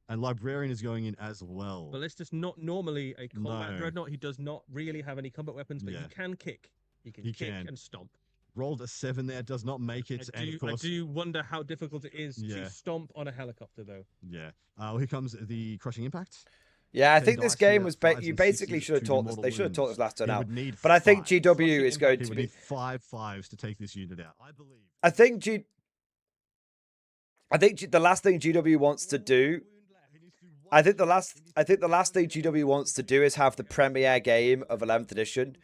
And Librarian is going in as well. Ballistus not normally a combat dreadnought. He does not really have any combat weapons, but he can kick. He can kick and stomp. rolled a 7 there. Does not make it. And of I course, do wonder how difficult it is Yeah. to stomp on a helicopter, though. yeah. Here comes the crushing impact. Yeah, I 10 think this dice game here, was 5s you and basically 6s should have to do taught this. mortal They should have taught wounds. this last turn He out. would need But I think 5. GW is going He to would be. need 5 5s to take this unit out. I believe. I think the last thing GW wants to do. I think the last thing GW wants to do is have the premiere game of 11th edition,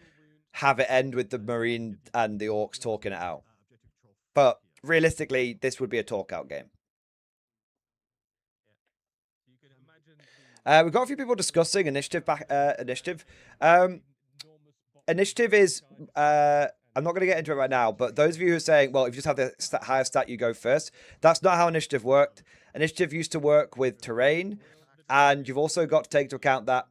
have it end with the Marine and the Orcs talking it out. But realistically, this would be a talk out game. We've got a few people discussing initiative. Initiative is. I'm not going to get into it right now, but those of you who are saying, well, if you just have the higher stat, you go first. That's not how initiative worked. Initiative used to work with terrain, and you've also got to take into account that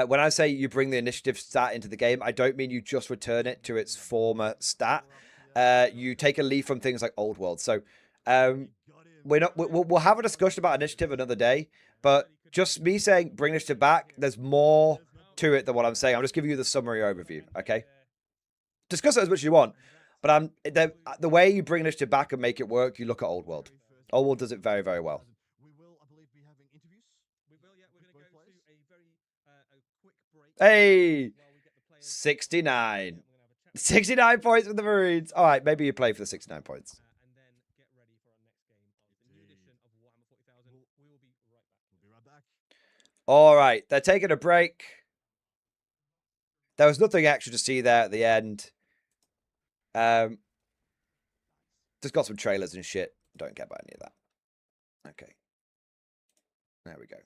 when I say you bring the initiative stat into the game, I don't mean you just return it to its former stat. You take a leaf from things like Old World. So we'll have a discussion about initiative another day, but just me saying bring initiative back, there's more to it than what I'm saying. I'm just giving you the summary overview, okay? Discuss it as much as you want, but the way you bring initiative back and make it work, you look at Old World. Old World does it very, very well. We will, I believe, be having interviews. We will, yeah. We're going to go to a very quick break. Hey, 69. 69 points for the Marines. All right, maybe you play for the 69 points. And then get ready for our next game of the new edition of Warhammer 40,000. We will be right back. We'll be right back. All right, they're taking a break. There was nothing extra to see there at the end. Just got some trailers and shit. Don't care about any of that. Okay. There we go.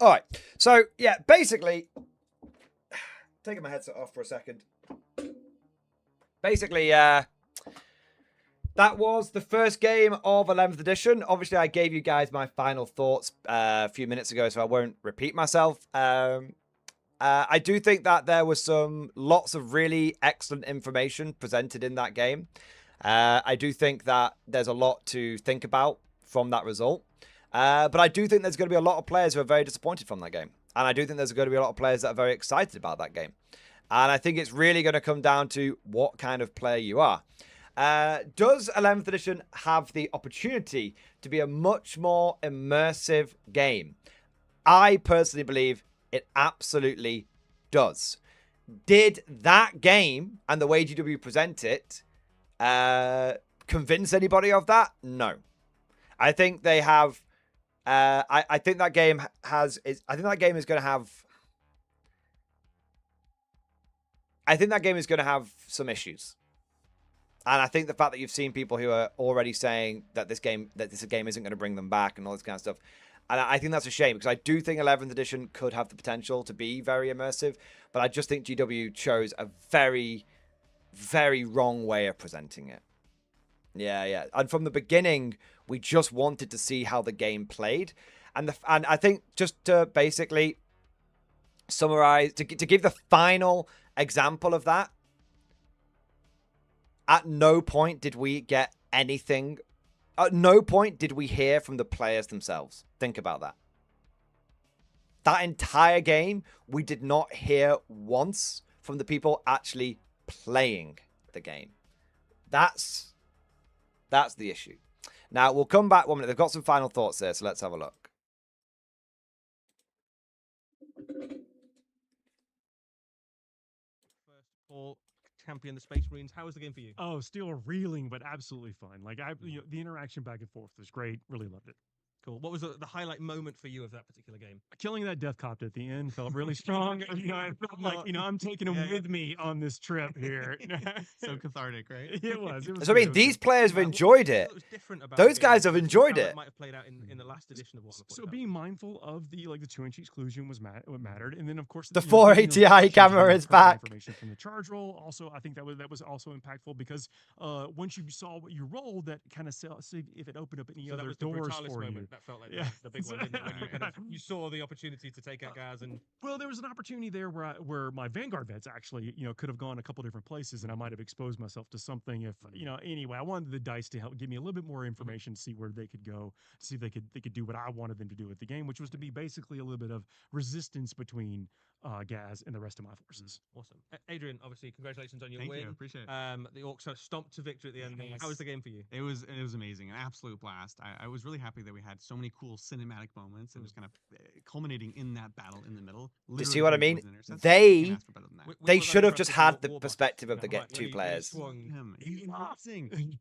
All right. So, yeah, basically, taking my headset off for a second. Basically, that was the first game of 11th edition. Obviously, I gave you guys my final thoughts a few minutes ago, so I won't repeat myself. I do think that there was lots of really excellent information presented in that game. I do think that there's a lot to think about from that result. But I do think there's going to be a lot of players who are very disappointed from that game. And I do think there's going to be a lot of players that are very excited about that game. And I think it's really going to come down to what kind of player you are. Does 11th edition have the opportunity to be a much more immersive game? I personally believe it absolutely does. Did that game and the way GW present it convince anybody of that? No. I think they have. I think that game has. I think that game is going to have. I think that game is going to have some issues. And I think the fact that you've seen people who are already saying that this game isn't going to bring them back and all this kind of stuff. And I think that's a shame because I do think 11th edition could have the potential to be very immersive. But I just think GW chose a very, very wrong way of presenting it. Yeah. And from the beginning, we just wanted to see how the game played. And I think just to basically summarize, to give the final example of that, at no point did we get anything. At no point did we hear from the players themselves. Think about that. That entire game, we did not hear once from the people actually playing the game. That's the issue. Now, we'll come back 1 minute. They've got some final thoughts there, so let's have a look. First of all, champion the Space Marines. How was the game for you? Oh, still reeling, but absolutely fine. Like the interaction back and forth was great. Really loved it. Cool. What was the highlight moment for you of that particular game? Killing that death copter at the end felt really strong. I felt like I'm taking him with me on this trip here. So cathartic, right? It was. So I mean, these players have enjoyed it. Those guys have enjoyed it. Might have played out in the last edition of Warhammer. So being mindful of the 2-inch exclusion was what mattered, and then of course the 480i camera is back. Information from the charge roll. Also, I think that was also impactful because once you saw what you rolled, that kind of saw if it opened up any other doors for you. that felt like Yeah. the big one, didn't it? When you kind of you saw the opportunity to take out Gaz and Well, there was an opportunity there where my Vanguard vets actually, could have gone a couple different places, and I might have exposed myself to something. If anyway, I wanted the dice to help give me a little bit more information, see where they could go, see if they could do what I wanted them to do with the game, which was to be basically a little bit of resistance between Gaz and the rest of my forces. awesome. Adrian, obviously, congratulations on your Thank win. you, appreciate it. The Orcs sort of stomped to victory at the end. Yes. How was the game for you? It was amazing, an absolute blast. I was really happy that we had so many cool cinematic moments. It was kind of culminating in that battle in the middle. Do you see what I mean? Can't They ask for better than that. they should have just had the Warbucks. perspective of the Right, when two he players. swung. He's amazing.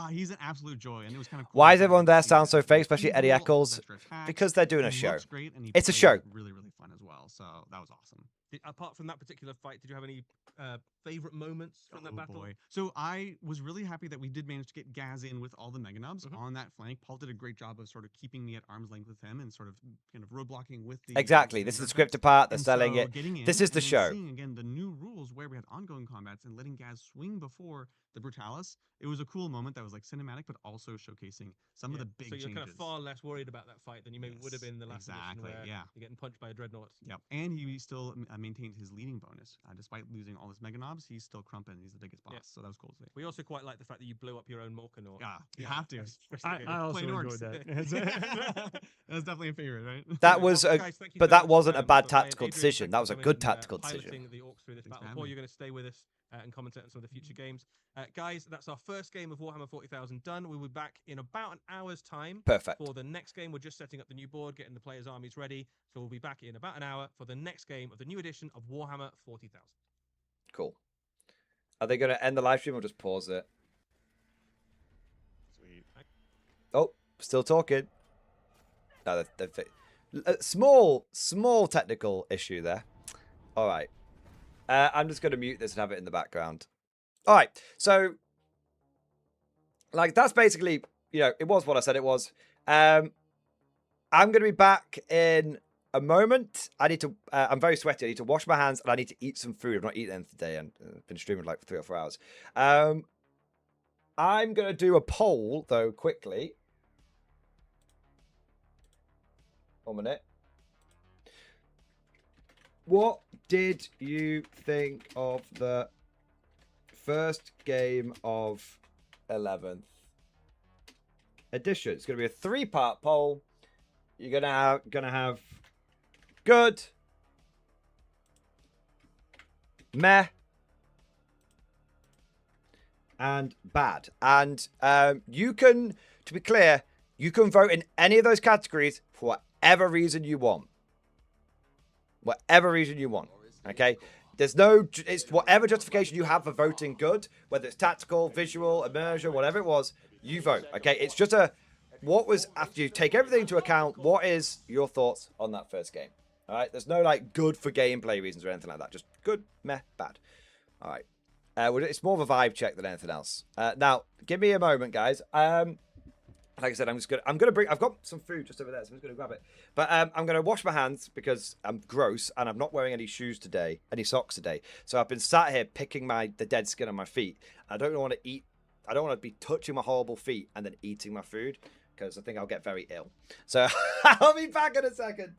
He's an absolute joy, and it was kind of cool. Why to is everyone there see sound so that fake, especially Eddie evil Eccles? extra attacks. Because they're doing a He show. looks great, and he It's a plays show. really, really fun as well. So that was awesome. Apart from that particular fight, did you have any favorite moments from that battle? Boy. So I was really happy that we did manage to get Gaz in with all the Mega Nubs on that flank. Paul did a great job of sort of keeping me at arm's length with him and sort of kind of roadblocking with the Exactly. This is the scripted part. They're And selling so it. getting in This is the and then show. Seeing again the new rules where we had ongoing combats and letting Gaz swing before the Brutalis. It was a cool moment that was like cinematic, but also showcasing some of the big So you're changes. kind of far less worried about that fight than you maybe would have been the last edition exactly, where yeah. you're getting punched by a dreadnought. Yep, and he still maintained his leading bonus despite losing all his Mega Nobs. He's still crumping. He's the biggest boss, so that was cool to see. We also quite like the fact that you blew up your own Morkanaut. Yeah, you have to. I also Plain enjoyed orcs. that. That was definitely a favorite, right? That was Well, a, guys, thank you but so that much, wasn't a bad for playing. tactical Adrian, decision. thanks That for was a coming good and, tactical decision. piloting the Orcs through this Thanks for battle. having Paul, me. you're going to stay with us and commentate on some of the future games. Guys, that's our first game of Warhammer 40,000 done. We'll be back in about an hour's time. Perfect. For the next game, we're just setting up the new board, getting the players' armies ready. So we'll be back in about an hour for the next game of the new edition of Warhammer 40,000. Cool. Are they going to end the live stream or just pause it? Sweet. Oh, still talking. No, small technical issue there. All right. I'm just going to mute this and have it in the background. All right. So, like, that's basically, it was what I said it was. I'm going to be back in a moment. I need to, I'm very sweaty. I need to wash my hands and I need to eat some food. I've not eaten anything today and been streaming like for 3 or 4 hours. I'm going to do a poll, though, quickly. 1 minute. What did you think of the first game of 11th edition? It's going to be a 3-part poll. You're gonna have good, meh, and bad. And you can, to be clear, you can vote in any of those categories for whatever reason you want. Whatever reason you want, okay? There's no, it's whatever justification you have for voting good, whether it's tactical, visual, immersion, whatever it was, you vote, okay? It's just what was, after you take everything into account, what is your thoughts on that first game? All right, there's no like good for gameplay reasons or anything like that. Just good, meh, bad. All right, it's more of a vibe check than anything else. Now, give me a moment, guys. Like I said, I've got some food just over there, so I'm just gonna grab it. But I'm gonna wash my hands because I'm gross and I'm not wearing any shoes today, any socks today. So I've been sat here picking the dead skin on my feet. I don't want to eat. I don't want to be touching my horrible feet and then eating my food because I think I'll get very ill. So I'll be back in a second.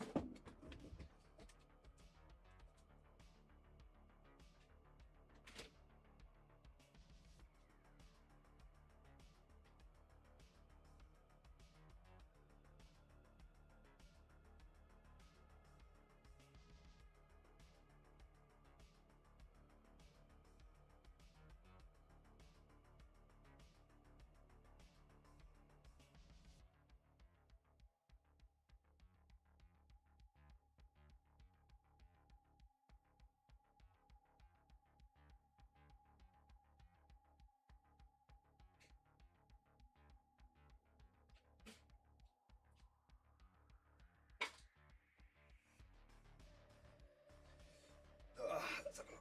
Let's have a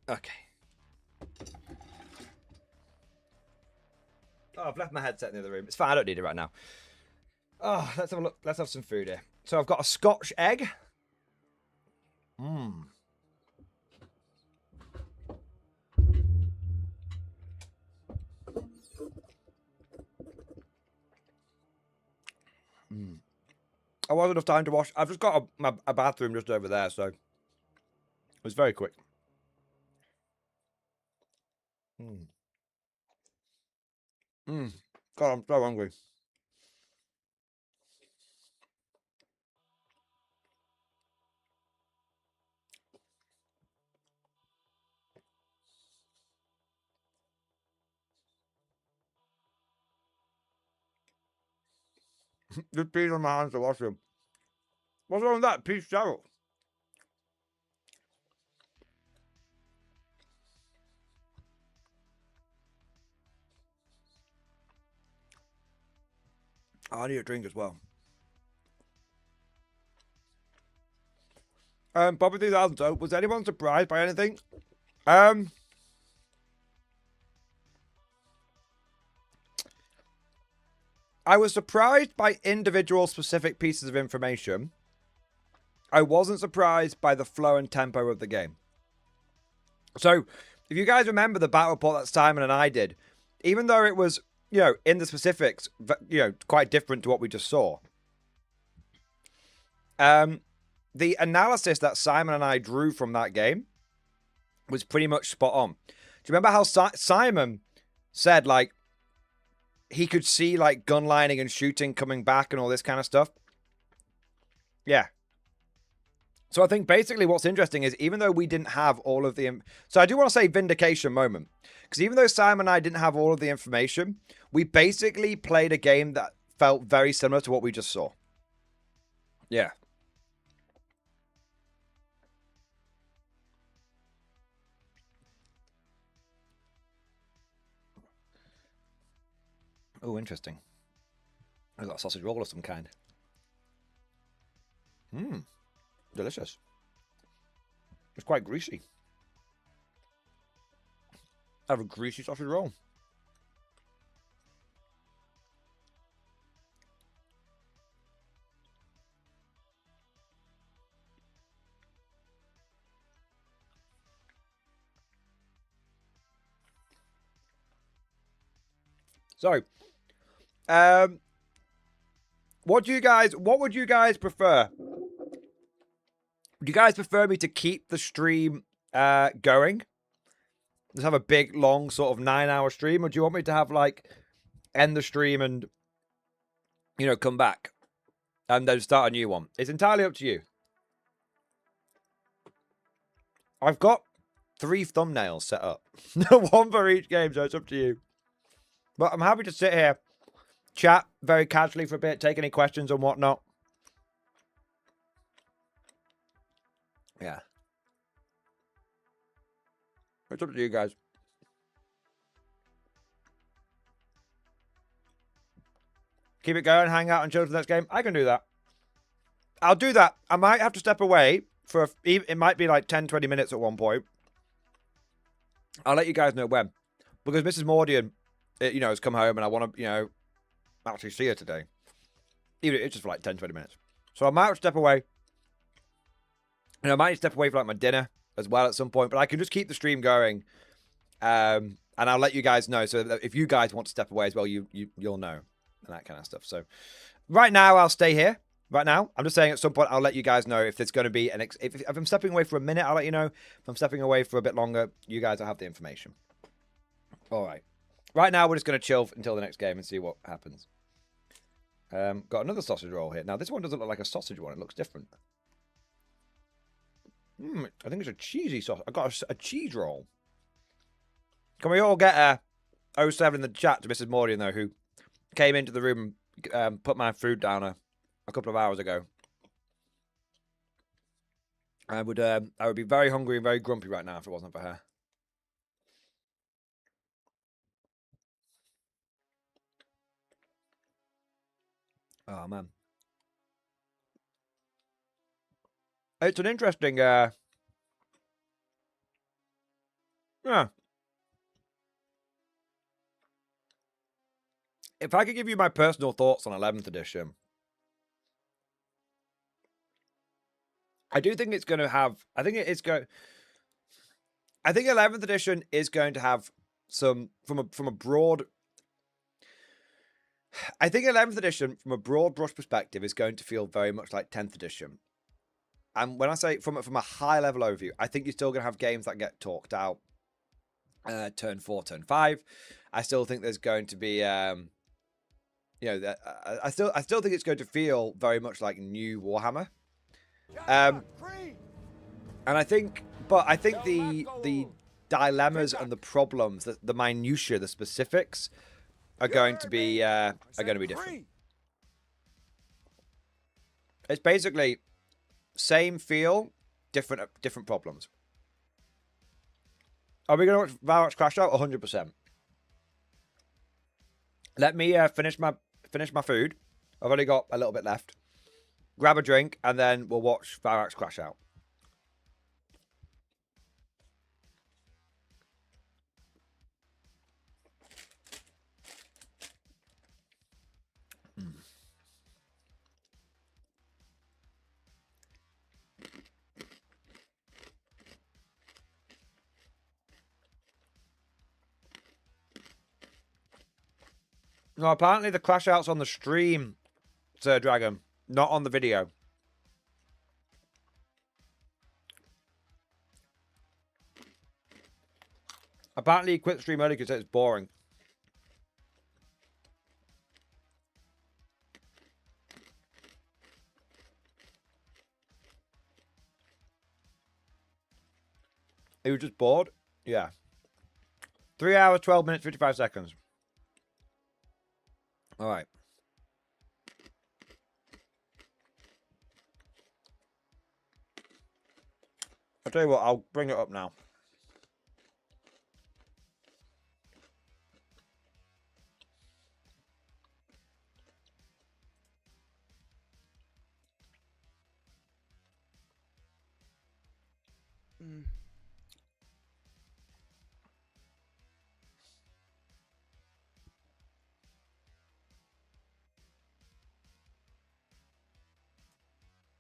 look. Okay. Oh, I've left my headset in the other room. It's fine. I don't need it right now. Oh, let's have a look. Let's have some food here. So I've got a Scotch egg. Mmm. I wasn't enough time to wash. I've just got a bathroom just over there, so it was very quick. God, I'm so hungry. Just peed on my hands to wash them. What's wrong with that? Peach Cheryl. I need a drink as well. Bobby 3000. So, was anyone surprised by anything? I was surprised by individual specific pieces of information. I wasn't surprised by the flow and tempo of the game. So, if you guys remember the battle report that Simon and I did, even though it was, you know, in the specifics, you know, quite different to what we just saw, the analysis that Simon and I drew from that game was pretty much spot on. Do you remember how Simon said, like, he could see, like, gun lining and shooting coming back and all this kind of stuff? Yeah. So I think basically what's interesting is even though we didn't have all of the... So I do want to say vindication moment. Because even though Simon and I didn't have all of the information, we basically played a game that felt very similar to what we just saw. Yeah. Oh, interesting. I've got a sausage roll of some kind. Delicious. It's quite greasy. I have a greasy sausage roll. So, what would you guys prefer? Would you guys prefer me to keep the stream going? Just have a big, long, sort of 9-hour stream? Or do you want me to have, like, end the stream and, you know, come back? And then start a new one? It's entirely up to you. I've got 3 thumbnails set up. One for each game, so it's up to you. But I'm happy to sit here, chat very casually for a bit, take any questions and whatnot. Yeah. It's up to you guys. Keep it going, hang out and chill for the next game. I can do that. I'll do that. I might have to step away for, it might be like 10, 20 minutes at one point. I'll let you guys know when. Because Mrs. Mordian, you know, has come home and I want to, you know, actually see her today. Even if it's just for like 10, 20 minutes. So I might have to step away. And I might step away for like my dinner as well at some point. But I can just keep the stream going. And I'll let you guys know. So that if you guys want to step away as well, you'll know. And that kind of stuff. So right now, I'll stay here. Right now, I'm just saying at some point, I'll let you guys know if there's going to be an... If I'm stepping away for a minute, I'll let you know. If I'm stepping away for a bit longer, you guys will have the information. All right. Right now, we're just going to chill until the next game and see what happens. Got another sausage roll here. Now, this one doesn't look like a sausage one. It looks different. I think it's a cheesy sausage. I got a cheese roll. Can we all get a 07 in the chat to Mrs. Mordian, though, who came into the room and put my food down a couple of hours ago? I would be very hungry and very grumpy right now if it wasn't for her. Oh, man. It's an interesting, yeah. If I could give you my personal thoughts on 11th edition, I do think it's going to have, I think 11th edition is going to have some, from a broad, I think 11th edition, from a broad brush perspective, is going to feel very much like 10th edition. And when I say from a high level overview, I think you're still going to have games that get talked out turn 4, turn 5. I still think there's going to be, I still think it's going to feel very much like new Warhammer. And I think the dilemmas and the problems, the minutiae, the specifics, are going to be different. It's basically same feel, different problems. Are we going to watch Valor's Crash Out? 100%. Let me finish my food. I've only got a little bit left. Grab a drink, and then we'll watch Valor's Crash Out. No, apparently the crash out's on the stream, Sir Dragon, not on the video. Apparently he quit stream early because it's boring. He was just bored? Yeah. 3 hours, 12 minutes, 55 seconds. All right. I'll tell you what, I'll bring it up now.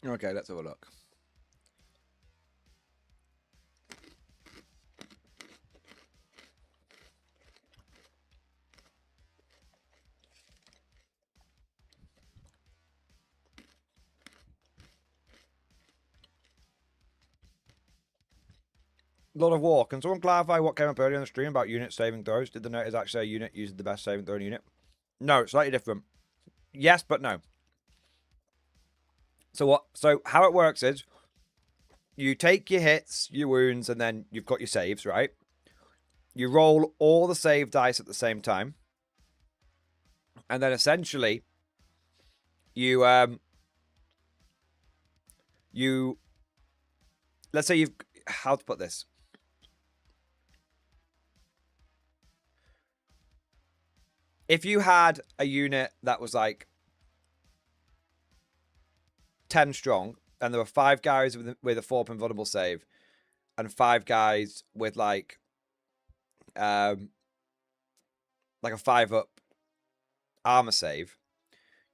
Okay, let's have a look. Lord of War, can someone clarify what came up earlier on the stream about unit saving throws? Did the notice actually say a unit uses the best saving throw in unit? No, it's slightly different. Yes, but no. So how it works is you take your hits, your wounds, and then you've got your saves, right? You roll all the save dice at the same time. And then essentially you let's say you've, how to put this? If you had a unit that was like 10 strong, and there were 5 guys with a 4 invulnerable save, and 5 guys with like a 5-up armor save,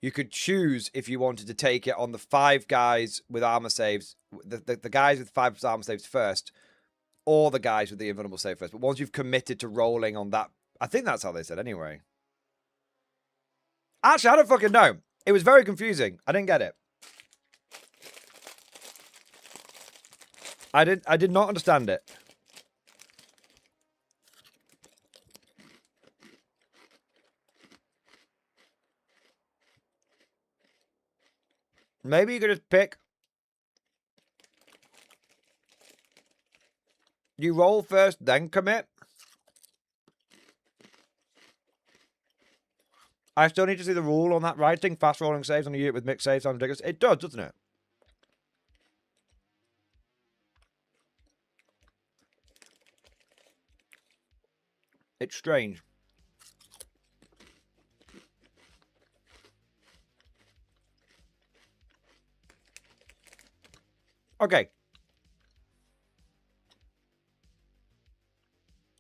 you could choose if you wanted to take it on the 5 guys with armor saves, the guys with 5 armor saves first, or the guys with the invulnerable save first. But once you've committed to rolling on that, I think that's how they said anyway. Actually, I don't fucking know. It was very confusing. I didn't get it. I did not understand it. Maybe you could just pick. You roll first, then commit. I still need to see the rule on that writing. Fast rolling saves on a unit with mixed saves sounds ridiculous. It does, doesn't it? It's strange. Okay.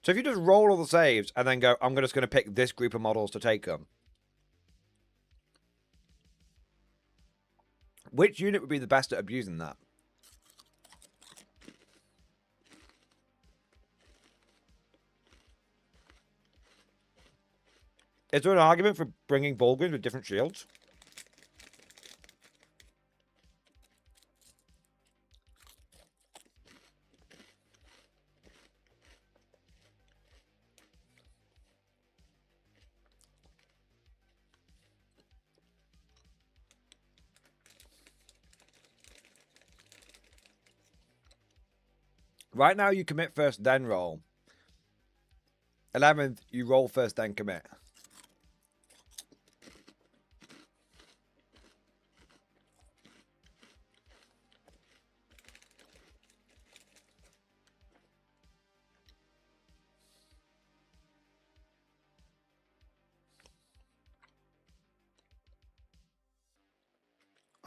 So if you just roll all the saves and then go, I'm just going to pick this group of models to take them. Which unit would be the best at abusing that? Is there an argument for bringing Bulgarians with different shields? Right now, you commit first, then roll. 11th, you roll first, then commit.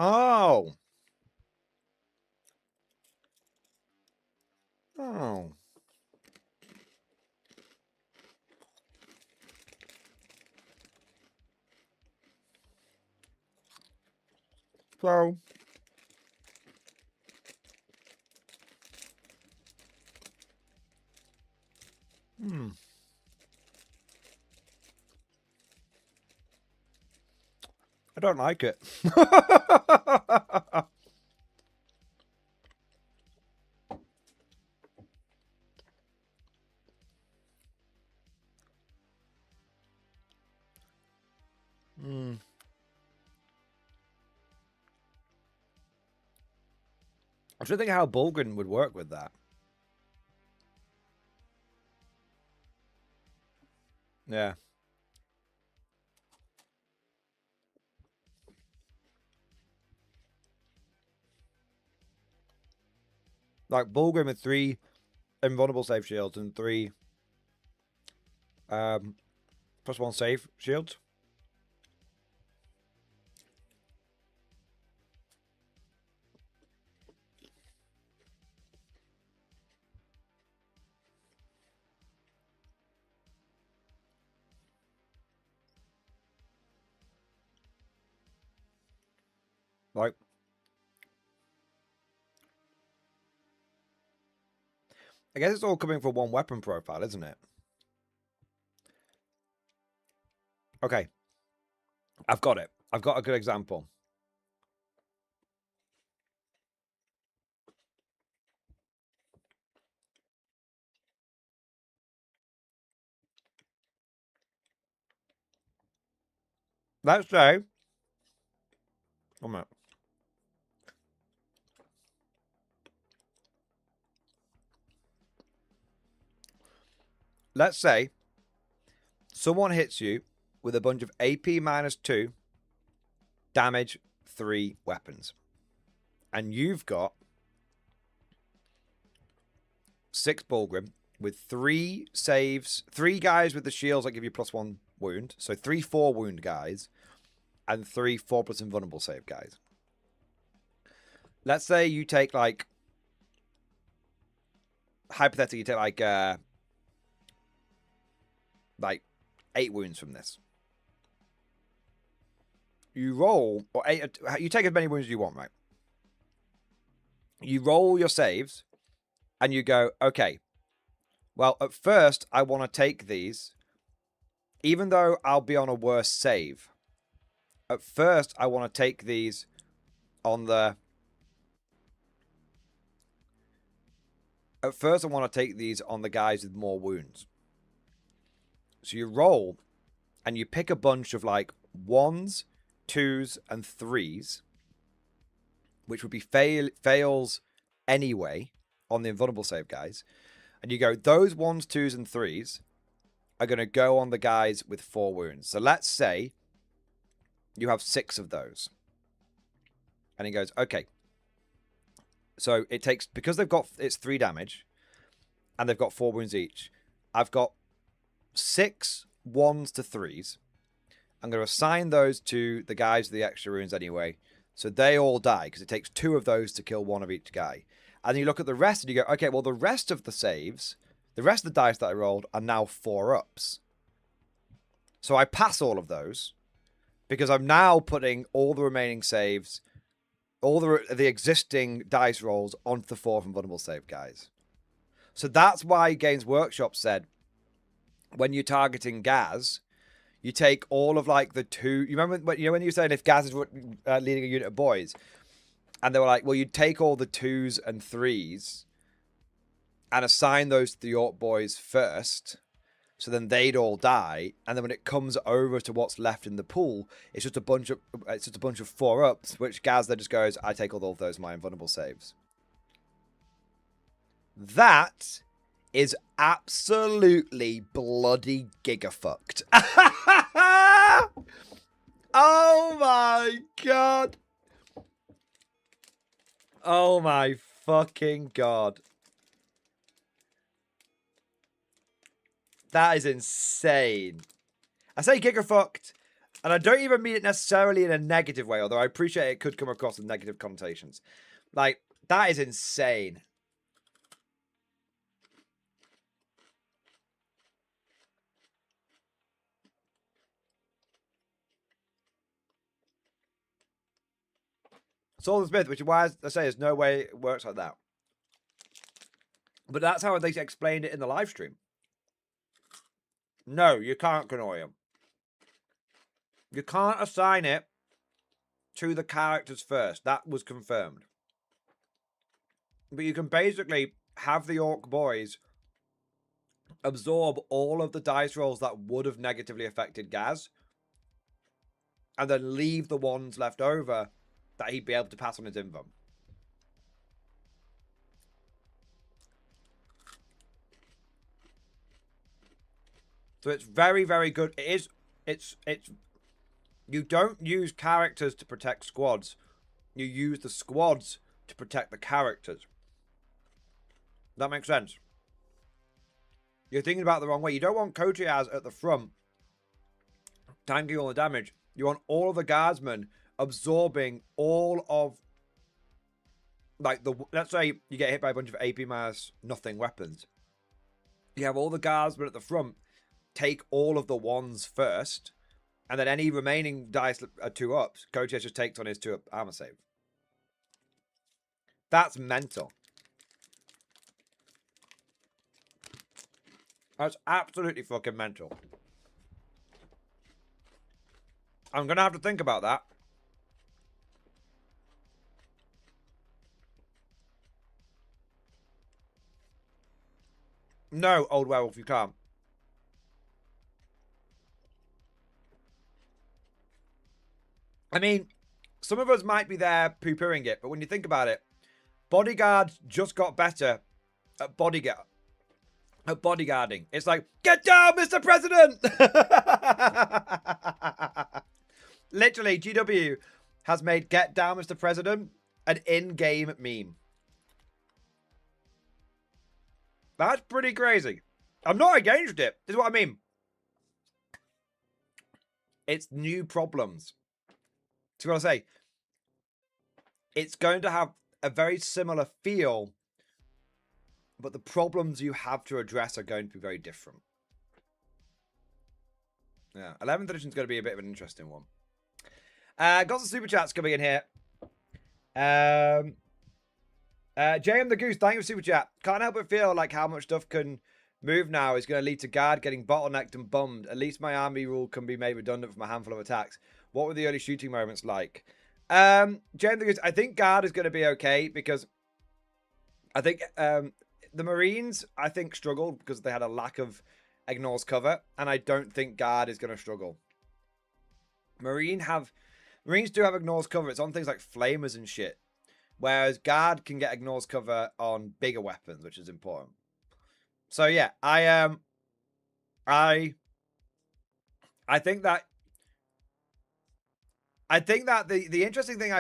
Oh. Oh. So. I don't like it. I'm trying to think how Bulgarian would work with that. Yeah. Like Bulgarian with 3 invulnerable save shields and 3 +1 save shields. Like, I guess it's all coming from one weapon profile, isn't it? Okay. I've got it. I've got a good example. Let's say, one minute. Let's say someone hits you with a bunch of AP -2, damage 3 weapons. And you've got 6 Bulgrim with 3 saves, 3 guys with the shields that give you +1 wound. So 3 4 wound guys and 3 4+ invulnerable save guys. Let's say you take like, hypothetically, you take like 8 wounds from this. You roll, or 8, you take as many wounds as you want, right? You roll your saves and you go, okay, well, at first I want to take these, even though I'll be on a worse save. At first I want to take these on the... At first I want to take these on the guys with more wounds. So you roll and you pick a bunch of like 1s, 2s, and 3s, which would be fails anyway on the invulnerable save guys. And you go, those 1s, 2s, and 3s are going to go on the guys with 4 wounds. So let's say you have 6 of those. And he goes, okay. So it takes, because they've got, it's 3 damage, and they've got 4 wounds each. I've got 6 1s to 3s. I'm going to assign those to the guys with the extra wounds anyway. So they all die, because it takes 2 of those to kill 1 of each guy. And then you look at the rest and you go, okay, well, the rest of the saves, the rest of the dice that I rolled are now 4-ups. So I pass all of those, because I'm now putting all the remaining saves, all the existing dice rolls onto the 4 invulnerable save guys. So that's why Games Workshop said, when you're targeting Gaz, you take all of like the two. You remember when you were saying if Gaz is leading a unit of boys, and they were like, well, you'd take all the 2s and 3s and assign those to the Orc boys first, so then they'd all die, and then when it comes over to what's left in the pool, it's just a bunch of 4-ups, which Gaz then just goes, I take all of those my invulnerable saves. That is absolutely bloody gigafucked. Oh my god. Oh my fucking god. That is insane. I say gigafucked, and I don't even mean it necessarily in a negative way, although I appreciate it could come across with negative connotations. Like, that is insane. Solid Smith, which is why I say there's no way it works like that. But that's how they explained it in the live stream. No, you can't annoy him. You can't assign it to the characters first. That was confirmed. But you can basically have the Orc boys absorb all of the dice rolls that would have negatively affected Gaz, and then leave the ones left over that he'd be able to pass on his invuln. So it's very, very good. It's you don't use characters to protect squads. You use the squads to protect the characters. That makes sense. You're thinking about it the wrong way. You don't want Kotriaz at the front tanking all the damage. You want all of the guardsmen absorbing all of, like, let's say you get hit by a bunch of AP minus nothing weapons. You have all the guardsmen at the front take all of the 1s first, and then any remaining dice are 2-ups. Kotriaz just takes on his 2-up armor save. That's mental. That's absolutely fucking mental. I'm going to have to think about that. No, old werewolf, you can't. I mean, some of us might be there poo-pooing it, but when you think about it, bodyguards just got better at bodyguarding. It's like, get down, Mr. President! Literally, GW has made get down, Mr. President an in-game meme. That's pretty crazy. I'm not against it. This is what I mean. It's new problems. See what I say? It's going to have a very similar feel, but the problems you have to address are going to be very different. Yeah, 11th edition is going to be a bit of an interesting one. Got some super chats coming in here. JM the Goose, thank you for super chat. Can't help but feel like how much stuff can move now is going to lead to guard getting bottlenecked and bummed. At least my army rule can be made redundant from a handful of attacks. What were the early shooting moments like? JM the Goose, I think guard is going to be okay because I think the Marines, I think, struggled because they had a lack of ignores cover, and I don't think guard is going to struggle. Marines do have ignores cover. It's on things like flamers and shit. Whereas guard can get ignores cover on bigger weapons, which is important. So yeah, I think that the interesting thing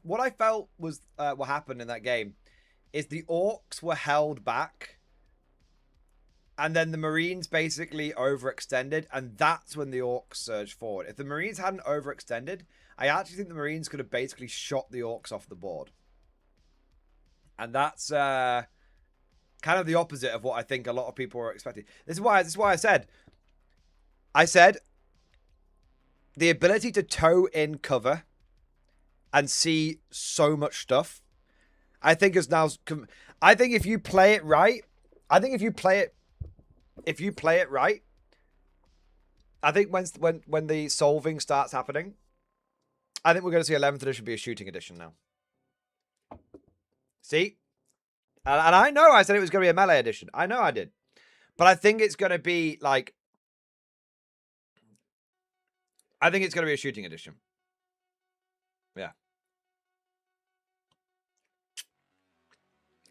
what I felt was what happened in that game is the orcs were held back, and then the Marines basically overextended, and that's when the orcs surged forward. If the Marines hadn't overextended, I actually think the Marines could have basically shot the orcs off the board. And that's kind of the opposite of what I think a lot of people were expecting. This is why I said the ability to toe in cover and see so much stuff, I think is now. I think if you play it right, I think when the solving starts happening, I think we're going to see 11th edition be a shooting edition now. See? And I know I said it was going to be a melee edition. I know I did. But I think it's going to be like... I think it's going to be a shooting edition. Yeah.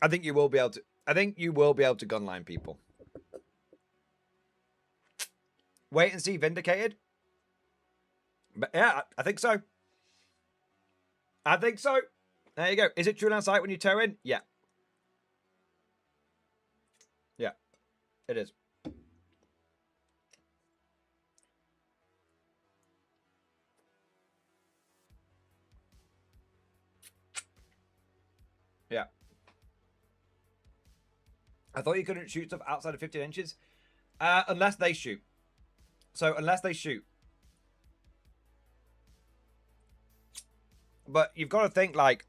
I think you will be able to... I think you will be able to gunline people. Wait and see Vindicated. But yeah, I think so. I think so. There you go. Is it true on sight when you tow in? Yeah. Yeah. It is. Yeah. I thought you couldn't shoot stuff outside of 15 inches. Unless they shoot. So, unless they shoot. But you've got to think, like...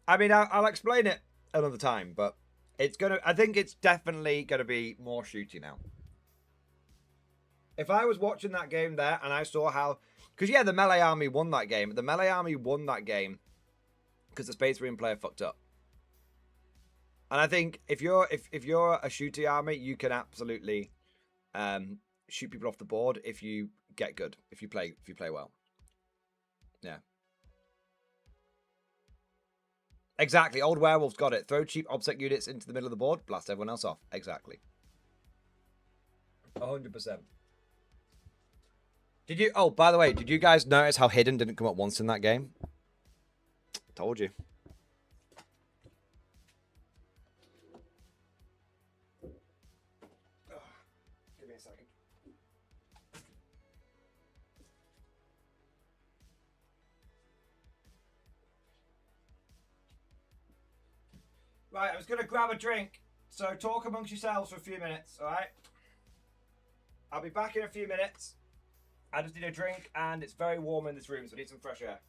I mean, I'll explain it another time, but it's going to... I think it's definitely going to be more shooty now. If I was watching that game there and I saw how... Because, yeah, the Melee Army won that game. The Melee Army won that game because the Space Marine player fucked up. And I think if you're a shooty army, you can absolutely shoot people off the board if you get good, if you play well. Yeah. Exactly. Old Werewolf's got it. Throw cheap OBSEC units into the middle of the board, blast everyone else off. Exactly. 100%. Did you... Oh, by the way, did you guys notice how Hidden didn't come up once in that game? Told you. Give me a second. Right, I was going to grab a drink. So talk amongst yourselves for a few minutes, alright? I'll be back in a few minutes. I just need a drink and it's very warm in this room, so I need some fresh air.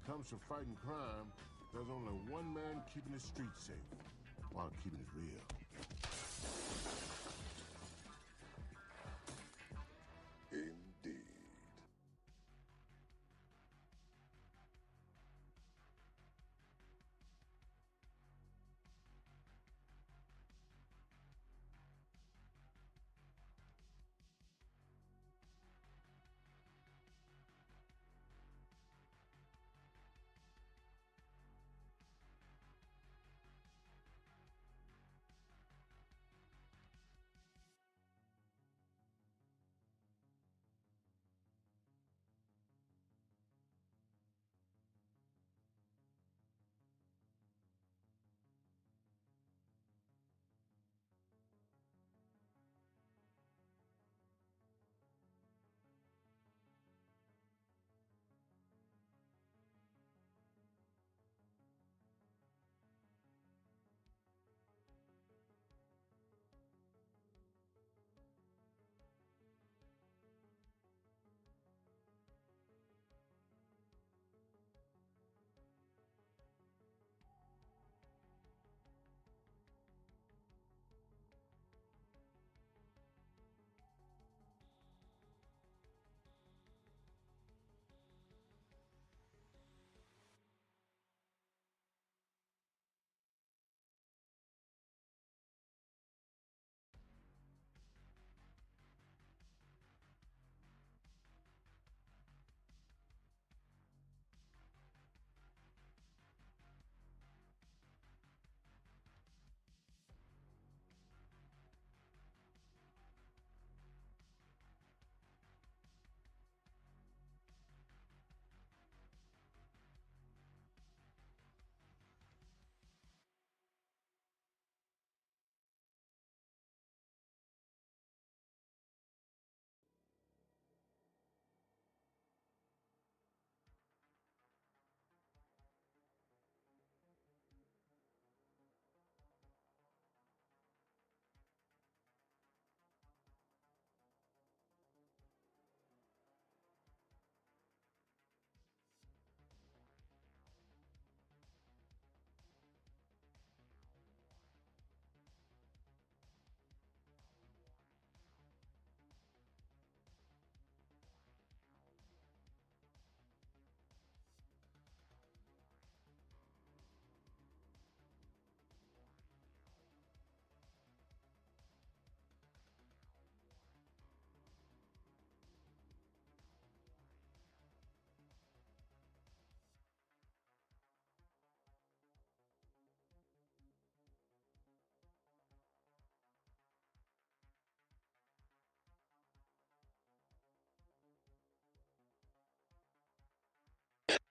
comes to fighting crime, there's only one man keeping the streets safe, while keeping it real. Indeed.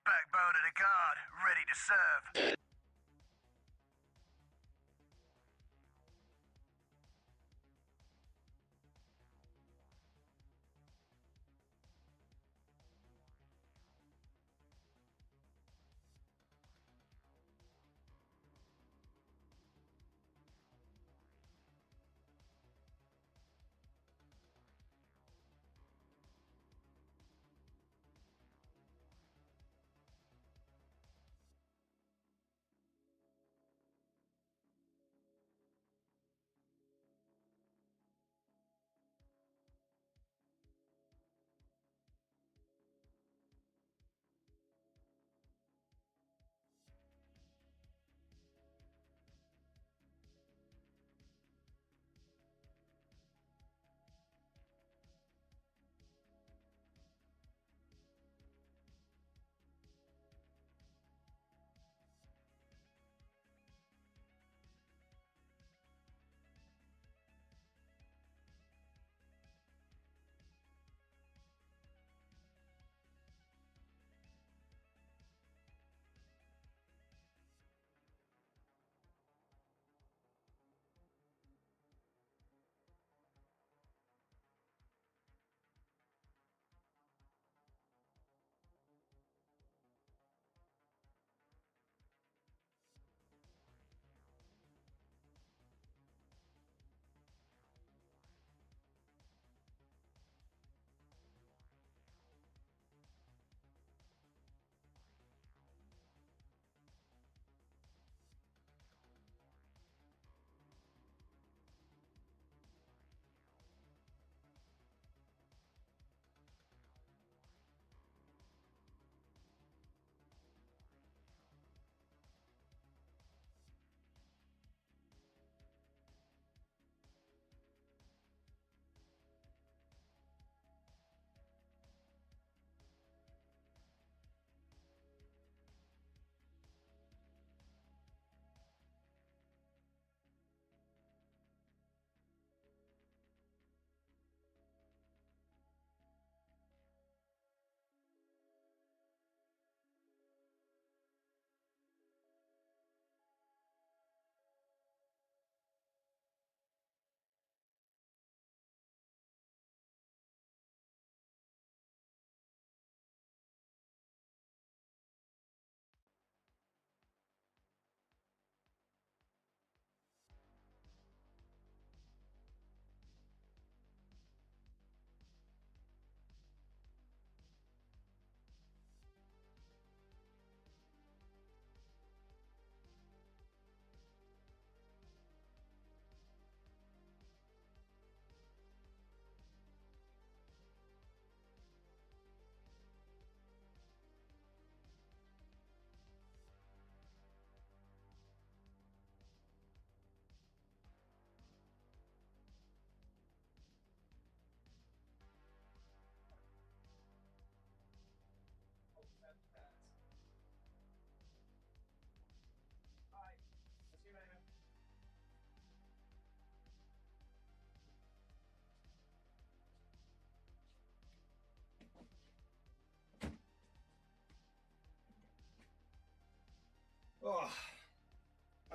Backbone of the guard, ready to serve.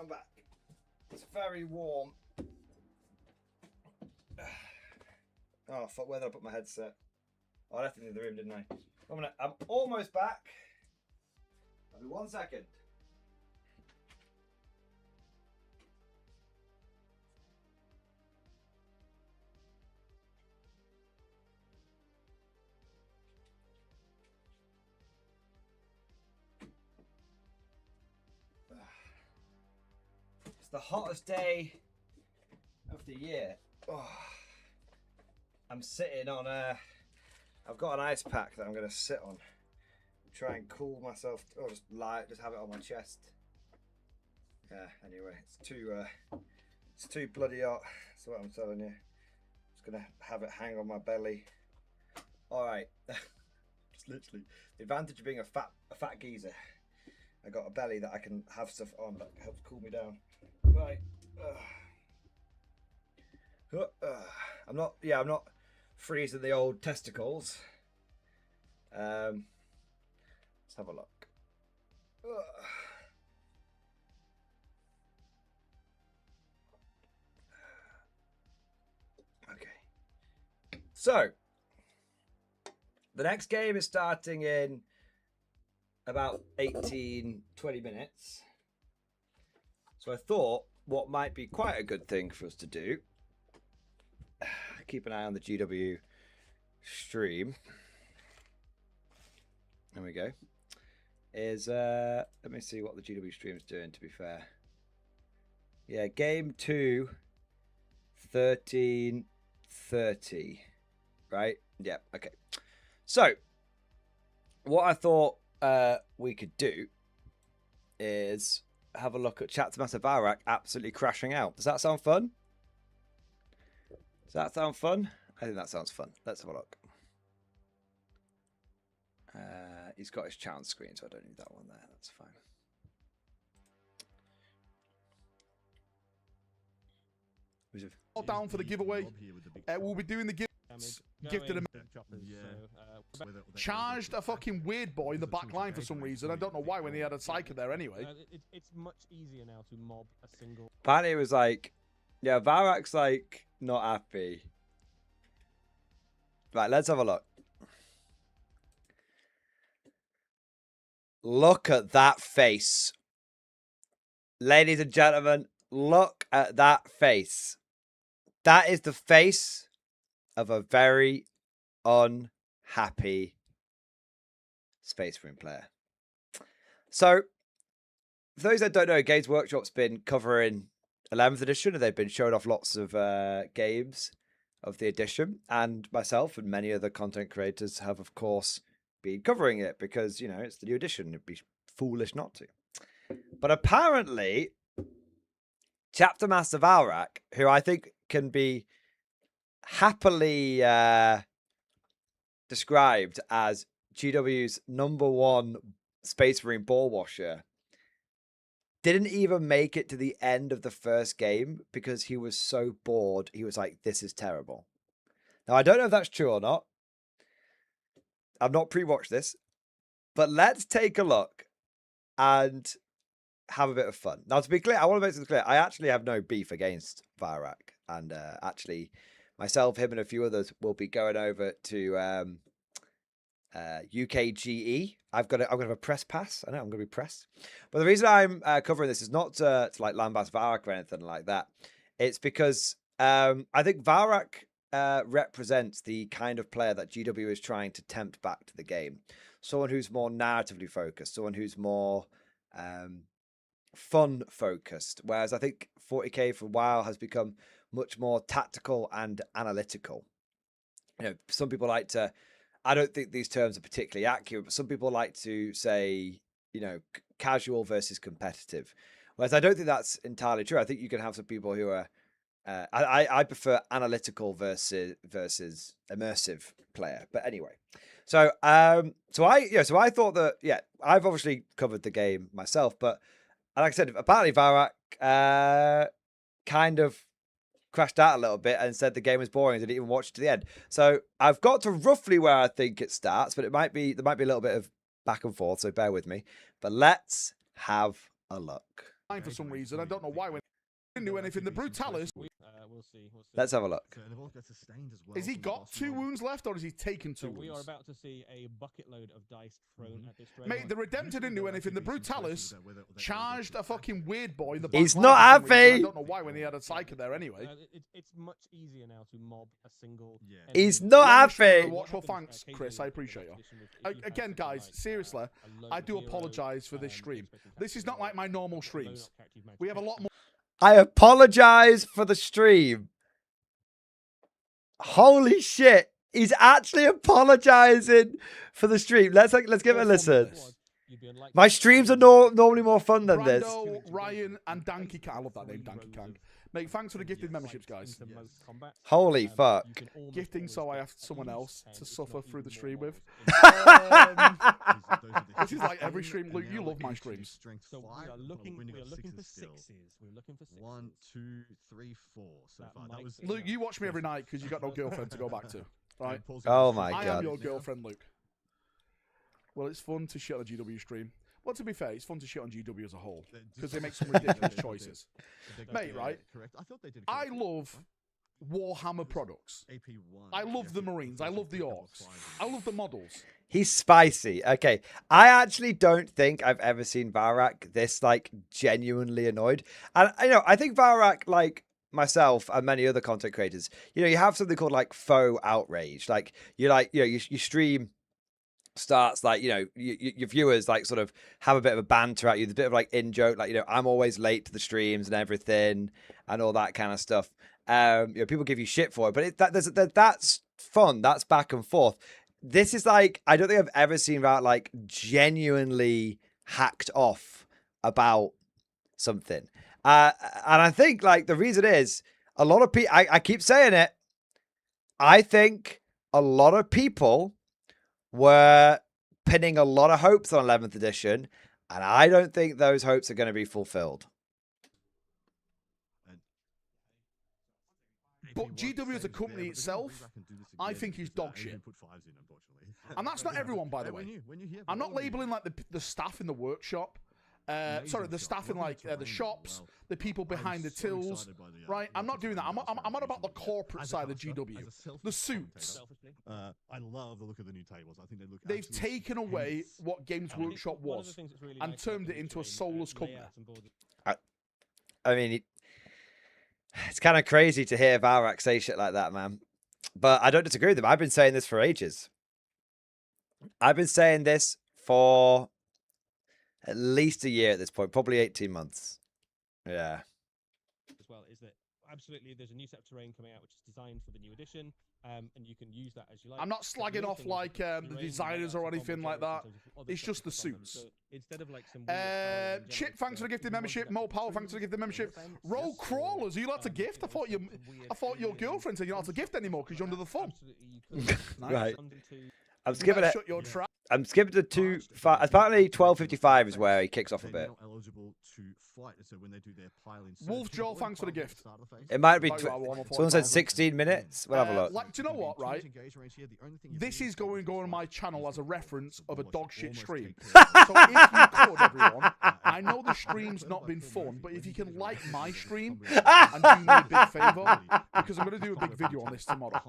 I'm back. It's very warm. Oh fuck! Where did I put my headset? Oh, I left it in the room, didn't I? I'm almost back. I'll be 1 second. It's the hottest day of the year. Oh, I'm sitting on I've got an ice pack that I'm going to sit on. Try and cool myself. Or just have it on my chest. Yeah. Anyway, it's too bloody hot. That's what I'm telling you. Just gonna have it hang on my belly. All right. It's literally the advantage of being a fat geezer. I got a belly that I can have stuff on that helps cool me down. Right. I'm not freezing the old testicles. Let's have a look. Okay. So, the next game is starting in about 18-20 minutes. So I thought what might be quite a good thing for us to do, keep an eye on the GW stream. There we go. Is let me see what the GW stream is doing, to be fair. Yeah, game 2, 13:30. Right? Yeah, okay. So, what I thought we could do is have a look at Chapter Master Varak absolutely crashing out. Does that sound fun? Does that sound fun? I think that sounds fun. Let's have a look. He's got his challenge screen, so I don't need that one there. That's fine. All down for the giveaway. We'll be doing the gift of the charged a fucking weird boy in the back line for some reason. I don't know why when he had a psyker there anyway. It's much easier now to mob a single. Apparently it was like, yeah, Varak's like not happy. Right, let's have a look. Look at that face. Ladies and gentlemen, look at that face. That is the face of a very unhappy Space Marine player. So, for those that don't know, Games Workshop's been covering 11th edition, and they've been showing off lots of games of the edition, and myself and many other content creators have, of course, been covering it because, you know, it's the new edition. It'd be foolish not to. But apparently, Chapter Master Varak, who I think can be happily described as GW's #1 Space Marine ball washer, didn't even make it to the end of the first game because he was so bored. He was like, this is terrible. Now, I don't know if that's true or not. I've not pre-watched this, but let's take a look and have a bit of fun. Now, to be clear, I want to make this clear. I actually have no beef against Varak, and actually, myself, him, and a few others will be going over to UKGE. I'm gonna have a press pass. I know I'm gonna be pressed, but the reason I'm covering this is not to like lambast Varak or anything like that. It's because I think Varak represents the kind of player that GW is trying to tempt back to the game. Someone who's more narratively focused, someone who's more fun focused. Whereas I think 40k for a while has become much more tactical and analytical. You know, some people like to, I don't think these terms are particularly accurate, but some people like to say, you know, casual versus competitive. Whereas I don't think that's entirely true. I think you can have some people who are, I prefer analytical versus immersive player. But anyway, so I thought that, yeah, I've obviously covered the game myself, but like I said, apparently Varak kind of crashed out a little bit and said the game was boring and didn't even watch it to the end. So I've got to roughly where I think it starts, but there might be a little bit of back and forth, so bear with me. But let's have a look. for some reason. I don't know why. When he didn't do anything. The Brutalis. We'll see. Let's have a look. Has he got 2 wounds left, or has he taken 2 wounds? We are about to see a bucket load of dice thrown at this dragon. Mate, the Redemptor didn't do anything. The Brutalis charged a fucking weird boy in the He's back not line for some reason. happy. I don't know why when he had a Psyker there anyway. It's much easier now to mob a single. He's not happy. Well, thanks, Chris. I appreciate you. Again, guys, seriously, I do apologise for this stream. This is not like my normal streams. We have a lot more. I apologize for the stream. Holy shit. He's actually apologizing for the stream. Let's give it a listen. My streams are normally more fun than this. Brando, Ryan, and Danky Kang. I love that name, Danky Kang. Mate, thanks for the gifted memberships, guys. Holy fuck. Gifting so I have someone else to suffer through the stream with. This is like every stream. Luke, you love my streams. So we are looking for sixes. We're looking for 6. 1, 2, 3, 4. So far, that was Luke, you watch me every night because you got no girlfriend to go back to. Right? Oh my god. I am your girlfriend, Luke. Well, it's fun to shit on a GW stream. Well, to be fair, it's fun to shit on GW as a whole because they make some ridiculous choices. Mate, right? I love Warhammer products. I love the Marines. I love the Orcs. I love the models. He's spicy. Okay. I actually don't think I've ever seen Varak this, like, genuinely annoyed. And, I think Varak, like, myself and many other content creators, you have something called, like, faux outrage. Like, you stream starts, like, your viewers, like, sort of have a bit of a banter at you. There's a bit of, like, in-joke, like, I'm always late to the streams and everything and all that kind of stuff. People give you shit for it, but that's fun. That's back and forth. This is like, I don't think I've ever seen about like genuinely hacked off about something. And I think like the reason is a lot of people, I keep saying it. I think a lot of people were pinning a lot of hopes on 11th edition. And I don't think those hopes are going to be fulfilled. But GW as a company itself, I think is dog shit. And that's not everyone, by the way. I'm not labeling like the staff in the workshop. Sorry, the staff in like the shops, the people behind the tills, right? I'm not doing that. I'm not about the corporate side of GW. The suits. I love the look of the new tables. I think they look. They've taken away what Games Workshop was and turned it into a soulless company. I mean, it's kind of crazy to hear Varak say shit like that, man. But I don't disagree with him. I've been saying this for ages. I've been saying this for at least a year at this point, probably 18 months. Yeah. As well, is that absolutely there's a new set of terrain coming out which is designed for the new edition, and you can use that as you like. I'm not slagging off like the designers or anything like that. It's just the suits. So instead of like some Chip, thanks for the gifted membership. Mo Powell, thanks for the gifted membership. Roll crawlers, are you allowed to gift? I thought your girlfriend said you're not allowed to gift anymore because you're under the thumb. Right. I'm skipping it. Shut your trap. I'm skipping to 2. Apparently 12:55 is where he kicks off a bit. Wolf Joel, thanks for the gift. It might be. Someone said 16 minutes. We'll have a look. Like, do you know what? Right. This is going on my channel as a reference of a dog shit stream. So if you could, everyone, I know the stream's not been fun, but if you can like my stream and do me a big favour, because I'm going to do a big video on this tomorrow.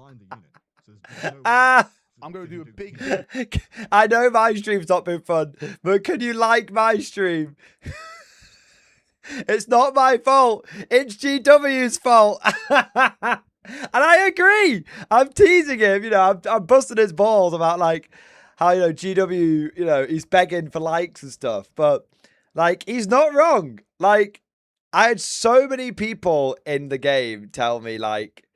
I'm going to do a big... I know my stream's not been fun, but can you like my stream? It's not my fault. It's GW's fault. And I agree. I'm teasing him. I'm busting his balls about like how, GW, he's begging for likes and stuff. But like, he's not wrong. Like, I had so many people in the game tell me like,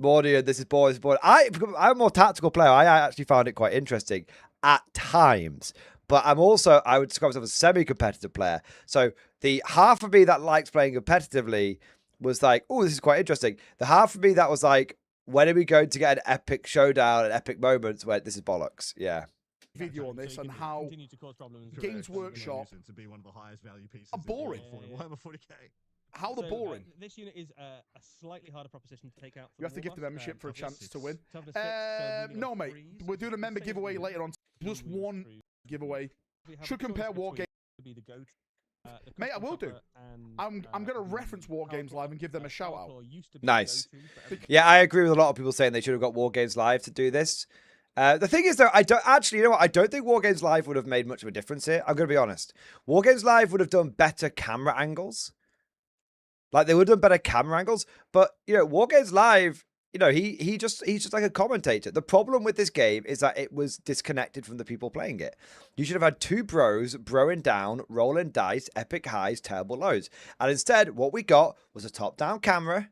Mordian, this is boring, I'm a more tactical player. I actually found it quite interesting at times. But I would describe myself as a semi-competitive player. So the half of me that likes playing competitively was like, oh, this is quite interesting. The half of me that was like, when are we going to get an epic showdown and epic moments where this is bollocks? Yeah. Video on this and how Games Workshop are boring. How they're boring. This unit is a slightly harder proposition to take out. You have to give the membership for a chance to win. No, mate. We're doing a member giveaway later on. Just one giveaway. Should compare war game. Mate, I will do. I'm going to reference War Games Live and give them a shout out. Nice. Yeah, I agree with a lot of people saying they should have got War Games Live to do this. The thing is, though, I don't actually, you know what? I don't think War Games Live would have made much of a difference here. I'm going to be honest. War Games Live would have done better camera angles. Like, they would have done better camera angles. But, you know, War Games Live, you know, he's just like a commentator. The problem with this game is that it was disconnected from the people playing it. You should have had two bros broing down, rolling dice, epic highs, terrible lows. And instead, what we got was a top-down camera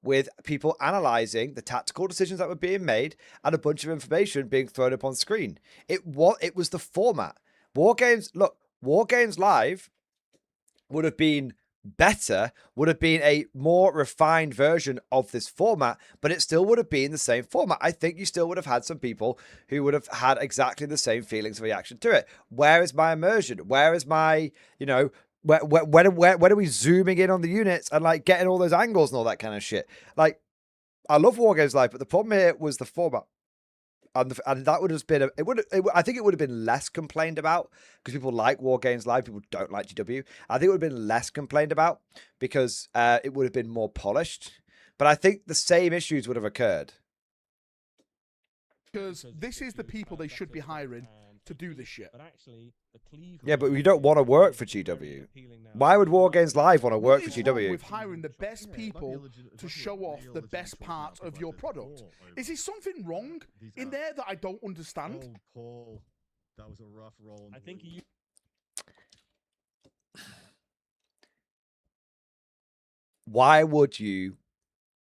with people analyzing the tactical decisions that were being made and a bunch of information being thrown up on screen. It was the format. War Games Live would have been better, would have been a more refined version of this format, but it still would have been the same format. I think you still would have had some people who would have had exactly the same feelings of reaction to it. Where is my immersion? Where is my, you know, when are we zooming in on the units and like getting all those angles and all that kind of shit? Like, I love War Games Live, but the problem here was the format. And that would have been, I think it would have been less complained about because people like War Games Live. People don't like GW. I think it would have been less complained about because it would have been more polished. But I think the same issues would have occurred. Because this is the people they should be hiring to do this shit. Yeah, but we don't want to work for GW. Why would War Games Live want to work for GW? With hiring the best people to show off the best parts of your product. Is there something wrong in there that I don't understand? Oh, Paul, that was a rough roll. I think you. Why would you,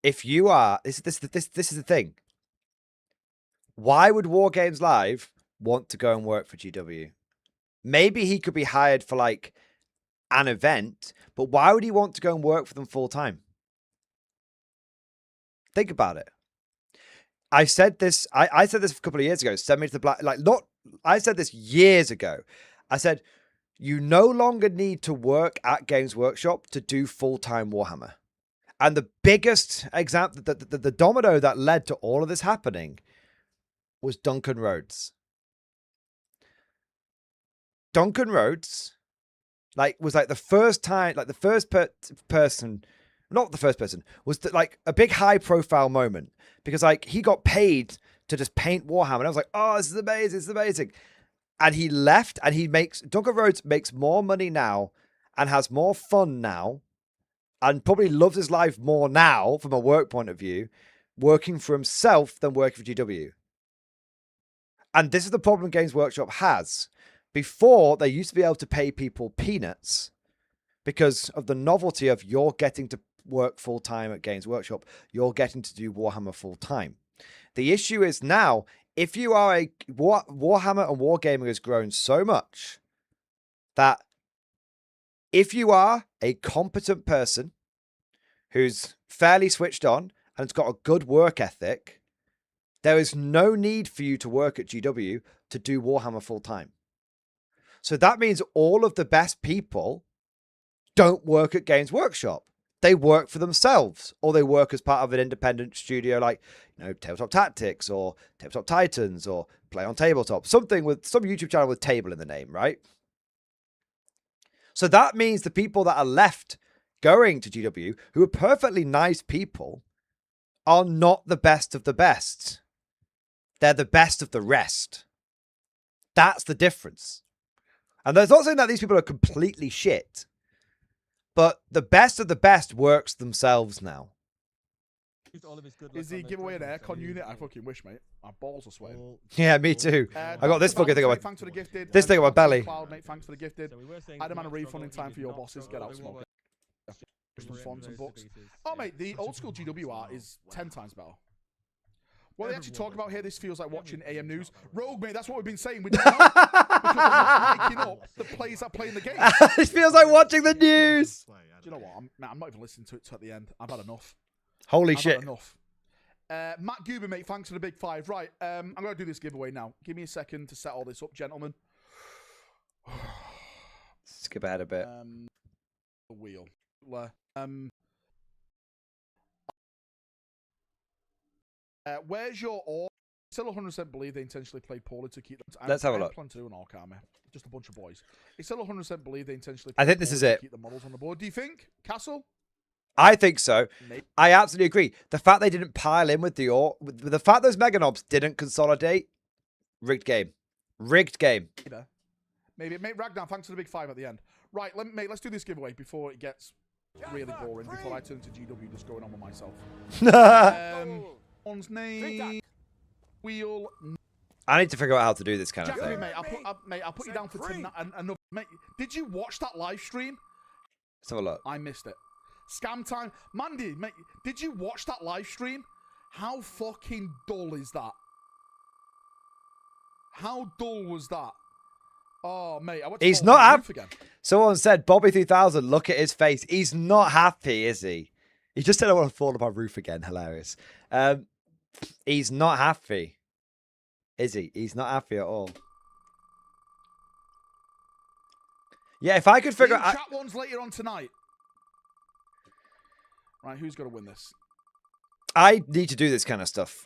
if you are this is the thing. Why would War Games Live want to go and work for GW? Maybe he could be hired for like an event, but why would he want to go and work for them full time? Think about it. I said this a couple of years ago. Send me to the black. I said this years ago. I said, you no longer need to work at Games Workshop to do full-time Warhammer. And the biggest example, the domino that led to all of this happening was Duncan Rhodes. Duncan Rhodes, was the first time, the first person, not the first person, was a big high profile moment because he got paid to just paint Warhammer. And I was like, oh, this is amazing, this is amazing. And he left, and Duncan Rhodes makes more money now and has more fun now and probably loves his life more now from a work point of view, working for himself than working for GW. And this is the problem Games Workshop has. Before, they used to be able to pay people peanuts because of the novelty of you're getting to work full-time at Games Workshop. You're getting to do Warhammer full-time. The issue is now, if you are Warhammer and Wargaming has grown so much that if you are a competent person who's fairly switched on and has got a good work ethic, there is no need for you to work at GW to do Warhammer full-time. So that means all of the best people don't work at Games Workshop. They work for themselves, or they work as part of an independent studio like, Tabletop Tactics or Tabletop Titans or Play on Tabletop, something with some YouTube channel with table in the name, right? So that means the people that are left going to GW, who are perfectly nice people, are not the best of the best. They're the best of the rest. That's the difference. And there's not saying that these people are completely shit, but the best of the best works themselves now. Is the giveaway an aircon unit? I fucking wish, mate. My balls are sweating. Yeah, me too. I got this fucking thing on Thanks for the gifted. This thing on my belly. Cloud, mate, thanks for the gifted. I demand a refund in time for your bosses. Get out smoking. Some fonts and books. Oh, mate, the old school GW art is 10 times better. What they actually talk about here, this feels like watching AM News. Rogue, mate, that's what we've been saying. We don't know. Because we're not making up the players that play in the game. It feels like watching the news. Do you know what? I'm not even listening to it at the end. I've had enough. Holy I've shit. had enough. Matt Guber, mate, thanks for the big 5. Right, I'm going to do this giveaway now. Give me a second to set all this up, gentlemen. Skip ahead a bit. The wheel. Where's your Still 100% believe they intentionally played poorly to keep them. Let's have a look. Plan to do an all army. Just a bunch of boys. It's still 100% believe they intentionally. I think this is to it. Keep the models on the board. Do you think, Castle? I think so. Maybe. I absolutely agree. The fact they didn't pile in with the fact those Mega Knobs didn't consolidate, rigged game. Rigged game. Maybe. Mate, Ragnar, thanks for the big 5 at the end. Right, mate, let's do this giveaway before it gets really boring, before I turn to GW just going on with myself. One's name, Wheel. I need to figure out how to do this kind of thing. Mate, I'll put you down for tonight. Mate, did you watch that live stream? Let's have a look. I missed it. Scam time. Mandy, mate, did you watch that live stream? How fucking dull is that? How dull was that? Oh, mate, I went to He's not happy. Again. Someone said, Bobby 3000, look at his face. He's not happy, is he? He just said, I want to fall on my roof again. Hilarious. He's not happy. Is he? He's not happy at all. Yeah, if I could figure out... Chat ones later on tonight. Right, who's going to win this? I need to do this kind of stuff.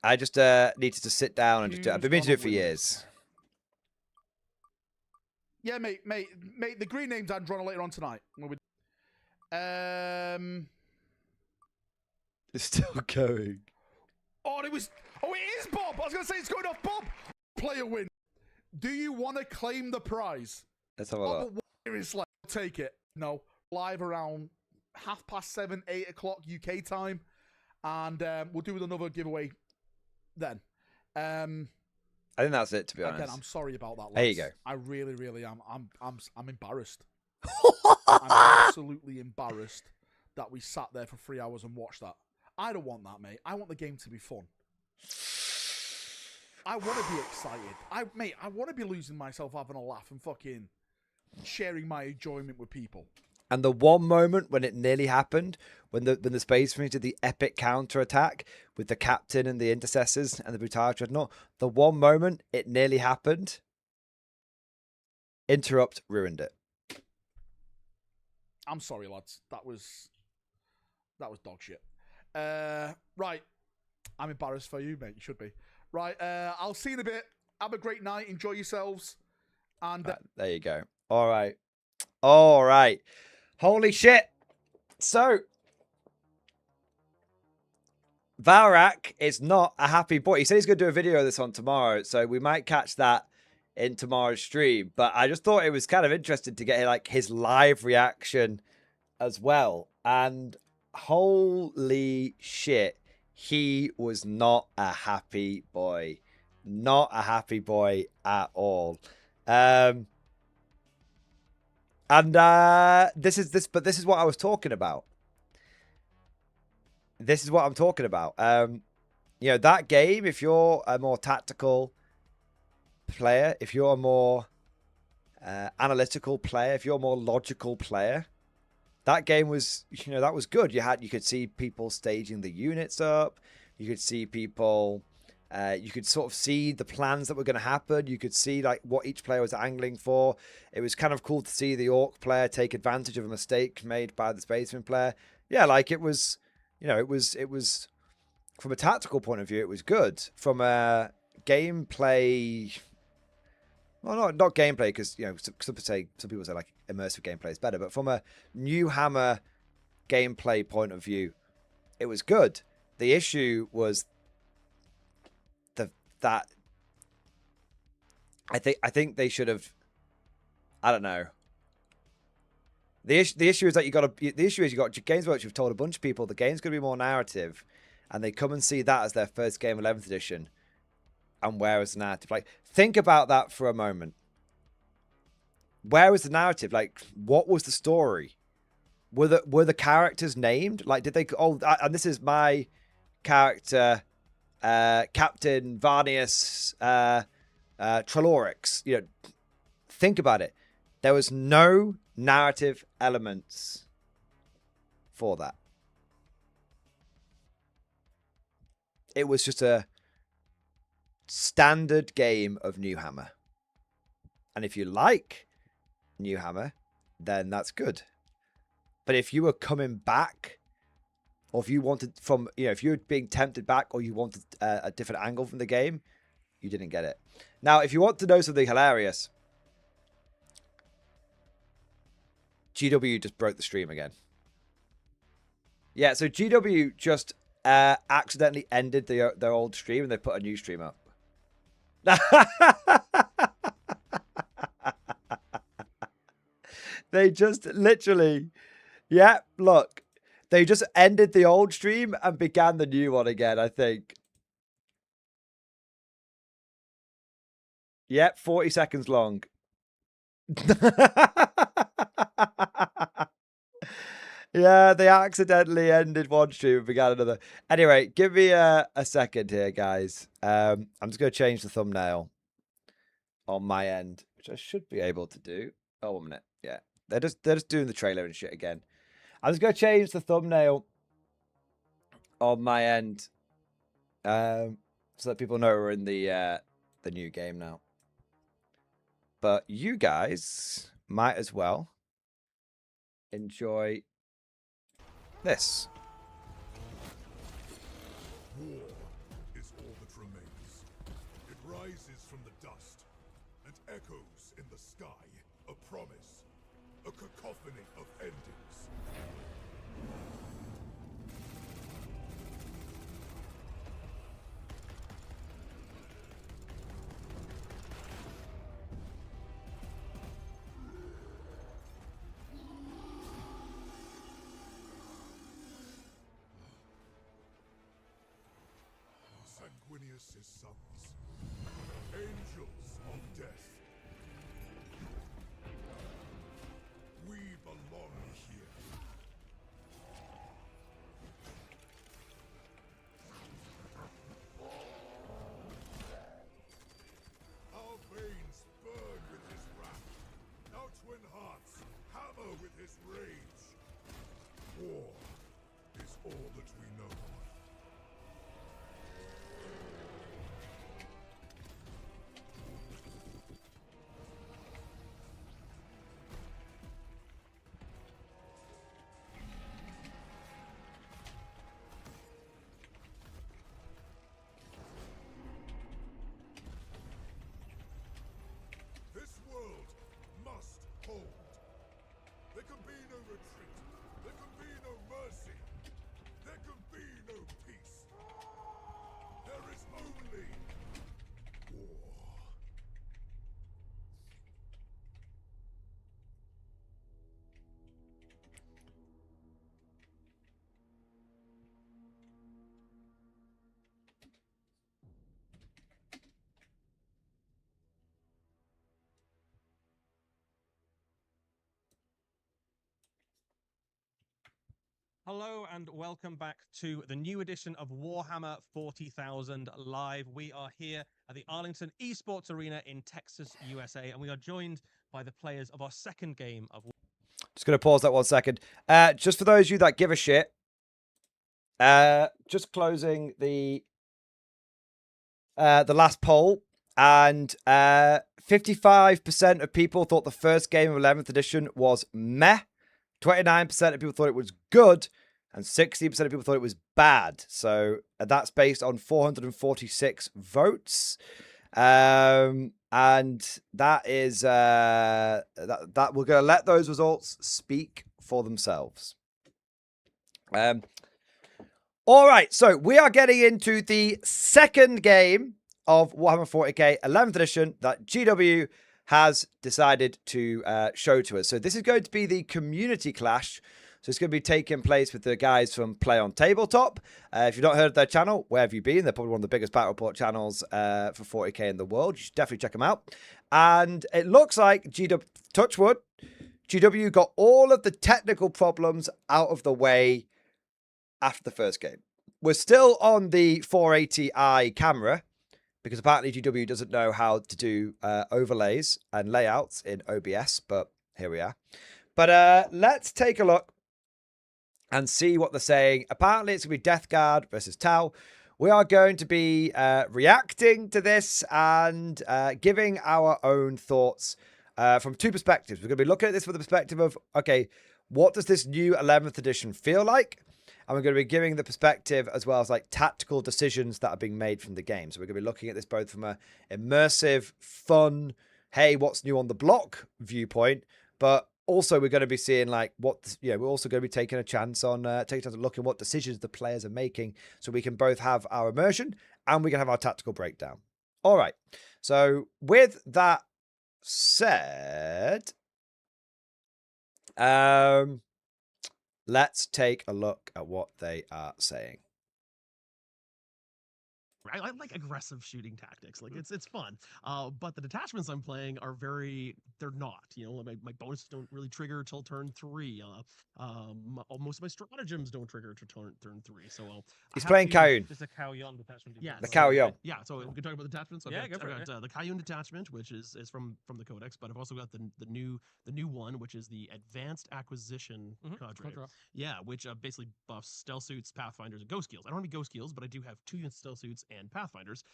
I just need to sit down and just do it. I've been meaning to do it for years. Yeah, mate, the green name's Androna later on tonight. It's still going. Oh, it is Bob. I was going to say it's going off Bob. Player win. Do you want to claim the prize? Let's have a look. Seriously, take it. No, live around 7:30, 8 o'clock UK time, and we'll do another giveaway then. I think that's it, to be honest. Again, I'm sorry about that. Lads. There you go. I really, really am. I'm embarrassed. I'm absolutely embarrassed that we sat there for 3 hours and watched that. I don't want that, mate. I want the game to be fun. I want to be excited. Mate, I want to be losing myself, having a laugh, and fucking sharing my enjoyment with people. And the one moment when it nearly happened, when the Space Marines did the epic counter-attack with the captain and the intercessors and the Brutale Dreadnought, the one moment it nearly happened, Interrupt ruined it. I'm sorry, lads. That was dog shit. Right. I'm embarrassed for you, mate. You should be. Right. I'll see you in a bit. Have a great night. Enjoy yourselves. And there you go. All right. All right. Holy shit. So, Valrak is not a happy boy. He said he's going to do a video of this on tomorrow, so we might catch that in tomorrow's stream. But I just thought it was kind of interesting to get like his live reaction as well. And holy shit, he was not a happy boy. Not a happy boy at all. This is what I was talking about. This is what I'm talking about. You know, that game, if you're a more tactical player, if you're a more analytical player, if you're a more logical player, that game was, you know, that was good. You could see people staging the units up. You could see people, you could sort of see the plans that were going to happen. You could see like what each player was angling for. It was kind of cool to see the Orc player take advantage of a mistake made by the Spaceman player. Yeah, like it was, you know, it was from a tactical point of view, it was good. From a gameplay, well, not gameplay, because, you know, some people say like immersive gameplay is better, but from a new Hammer gameplay point of view, it was good. The issue was that I think they should have, I don't know. The issue is that you got games which have told a bunch of people the game's going to be more narrative, and they come and see that as their first game 11th edition. And where is the narrative? Like, think about that for a moment. Where was the narrative? Like, what was the story? Were the characters named? Like, did they? Oh, and this is my character, Captain Varnius Trelorix. You know, think about it. There was no narrative elements for that. It was just a standard game of New Hammer. And if you like New Hammer, then that's good. But if you were coming back or if you wanted from, if you're being tempted back or you wanted a different angle from the game, you didn't get it. Now, if you want to know something hilarious, GW just broke the stream again. Yeah, so GW just accidentally ended their old stream and they put a new stream up. They just literally, yeah, look. They just ended the old stream and began the new one again, I think. Yep, 40 seconds long. Yeah, they accidentally ended one stream and began another. Anyway, give me a second here, guys. I'm just going to change the thumbnail on my end, which I should be able to do. Oh, 1 minute. Yeah, they're just doing the trailer and shit again. I'm just going to change the thumbnail on my end so that people know we're in the new game now. But you guys might as well enjoy this. War is all that remains. It rises from the dust and echoes in the sky. A promise. A cacophony of endings. Sanguinius' sons, angels of death. We belong here. Our veins burn with his wrath. Our twin hearts hammer with his rage. War is all that we know. This world must hold. There can be no retreat. There can be no mercy. There can be no peace. There is only war. Hello and welcome back to the new edition of Warhammer 40,000 Live. We are here at the Arlington Esports Arena in Texas, USA, and we are joined by the players of our second game of... Just going to pause that 1 second. Just for those of you that give a shit, just closing the last poll, and 55% of people thought the first game of 11th edition was meh. 29% of people thought it was good, and 60% of people thought it was bad. So that's based on 446 votes. And that is that we're going to let those results speak for themselves. All right, so we are getting into the second game of Warhammer 40k 11th edition that GW has decided to show to us. So this is going to be the community clash. So it's going to be taking place with the guys from Play on Tabletop. If you've not heard of their channel, where have you been? They're probably one of the biggest battle report channels for 40k in the world. You should definitely check them out. And it looks like GW, touchwood, GW got all of the technical problems out of the way after the first game. We're still on the 480i camera, because apparently GW doesn't know how to do overlays and layouts in OBS, but here we are. But let's take a look and see what they're saying. Apparently it's going to be Death Guard versus Tau. We are going to be reacting to this and giving our own thoughts from two perspectives. We're going to be looking at this from the perspective of, okay, what does this new 11th edition feel like? and we're going to be giving the perspective as well as like tactical decisions that are being made from the game. So we're going to be looking at this both from a immersive, fun, hey, what's new on the block viewpoint, but also we're going to be seeing like what, you know, we're also going to be taking a chance on taking a look at what decisions the players are making, so we can both have our immersion and we can have our tactical breakdown. All right. So with that said, let's take a look at what they are saying. I like aggressive shooting tactics. Like it's fun. But the detachments I'm playing are they're not. You know, my bonuses don't really trigger till turn 3. Most of my stratagems don't trigger till turn 3. So he's playing Kayun. It's a Kayun detachment. Yeah, the Kayun. Yeah, so we can talk about detachments. Yeah, go for it. The Kayun detachment, which is from the Codex, but I've also got the new one, which is the Advanced Acquisition Cadre. Yeah, which basically buffs stealth suits, pathfinders, and ghost skills. I don't have any ghost skills, but I do have 2 units of stealth suits and pathfinders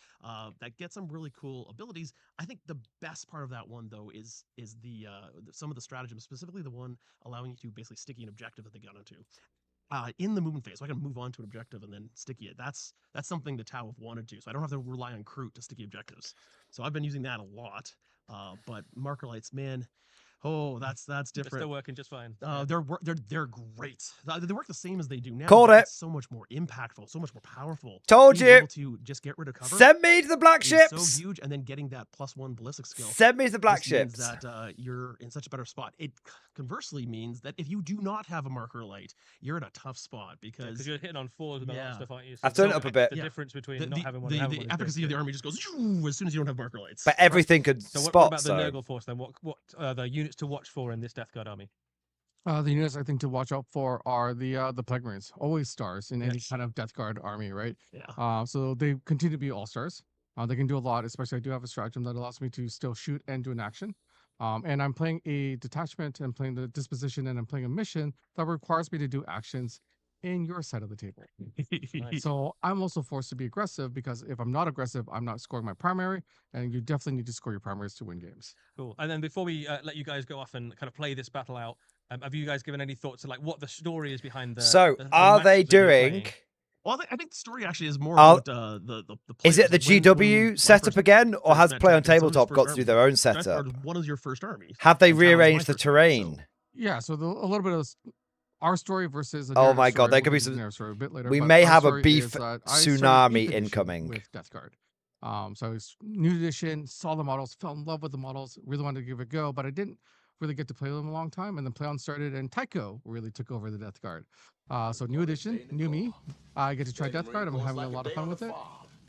that get some really cool abilities. I think the best part of that one though is the some of the stratagems, specifically the one allowing you to basically sticky an objective that they got into in the movement phase. So I can move on to an objective and then sticky it. That's something the Tau have wanted to, so I don't have to rely on Kroot to sticky objectives. So I've been using that a lot. But marker lights, man, oh, that's different. They're still working just fine. They're great. They work the same as they do now. Called it. It's so much more impactful, so much more powerful. Told Being you. Able to just get rid of cover. Send me to the black ships. So huge, and then getting that +1 ballistic skill. Send me to the black ships. Means that you're in such a better spot. It conversely means that if you do not have a marker light, you're in a tough spot because you're hitting on 4s with a lot of stuff, aren't you? So I've turned it up a bit. The difference between not having one and having one. The efficacy of the army just goes as soon as you don't have marker lights. But everything could so spot. What about the Nurgle Force then? What are the units to watch for in this Death Guard army? The units I think to watch out for are the Plague Marines, always stars in any kind of Death Guard army, right? Yeah. So they continue to be all stars. They can do a lot, especially I do have a stratagem that allows me to still shoot and do an action. And I'm playing a detachment, and playing the disposition, and I'm playing a mission that requires me to do actions in your side of the table. Nice. So I'm also forced to be aggressive, because if I'm not aggressive, I'm not scoring my primary, and you definitely need to score your primaries to win games. Cool. And then before we let you guys go off and kind of play this battle out, have you guys given any thoughts to like what the story is behind the? So the are they matches that you're doing? playing? Well, I think the story actually is more about the Is it the players. GW setup again, or has Play on Tabletop got to do their own Death setup? Guard, what is your first army? Have they And Tau is my rearranged the first army, so- terrain? Yeah, so a little bit of our story versus. Oh my God, there could be some. A bit later, We but may our have a story beef is that I started tsunami 8th edition incoming. with Death Guard. So I was new edition, saw the models, fell in love with the models, really wanted to give it a go, but I didn't really get to play them a long time. And then Play On started, and Tycho really took over the Death Guard. So new edition, new me. I get to try Death Guard. I'm having a lot of fun with it.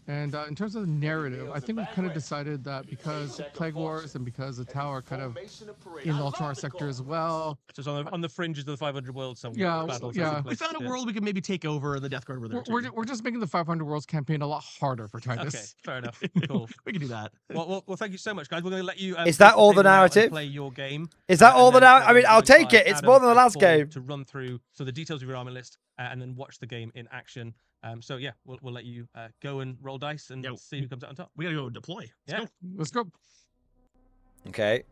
And in terms of the narrative, I think we've kind of decided that because Plague Wars and because the Tau are kind of in the Ultramar sector as well. Just on the fringes of the 500 world somewhere. Yeah, battles yeah. taking We place. found a world we could maybe take over, and the Death Guard were there. We're just making the 500 Worlds campaign a lot harder for Titus. Okay, fair enough. Cool. We can do that. Well, thank you so much, guys. We're going to let you. Is that all the table out and narrative? Play your game. Is that all and the then, narrative? I mean, I'll we'll take invite it. It's Adam more than the and last Paul game. to run through the details of your army list and then watch the game in action. So yeah, we'll let you go and roll dice and see who comes out on top. We gotta go deploy. Let's go. Okay.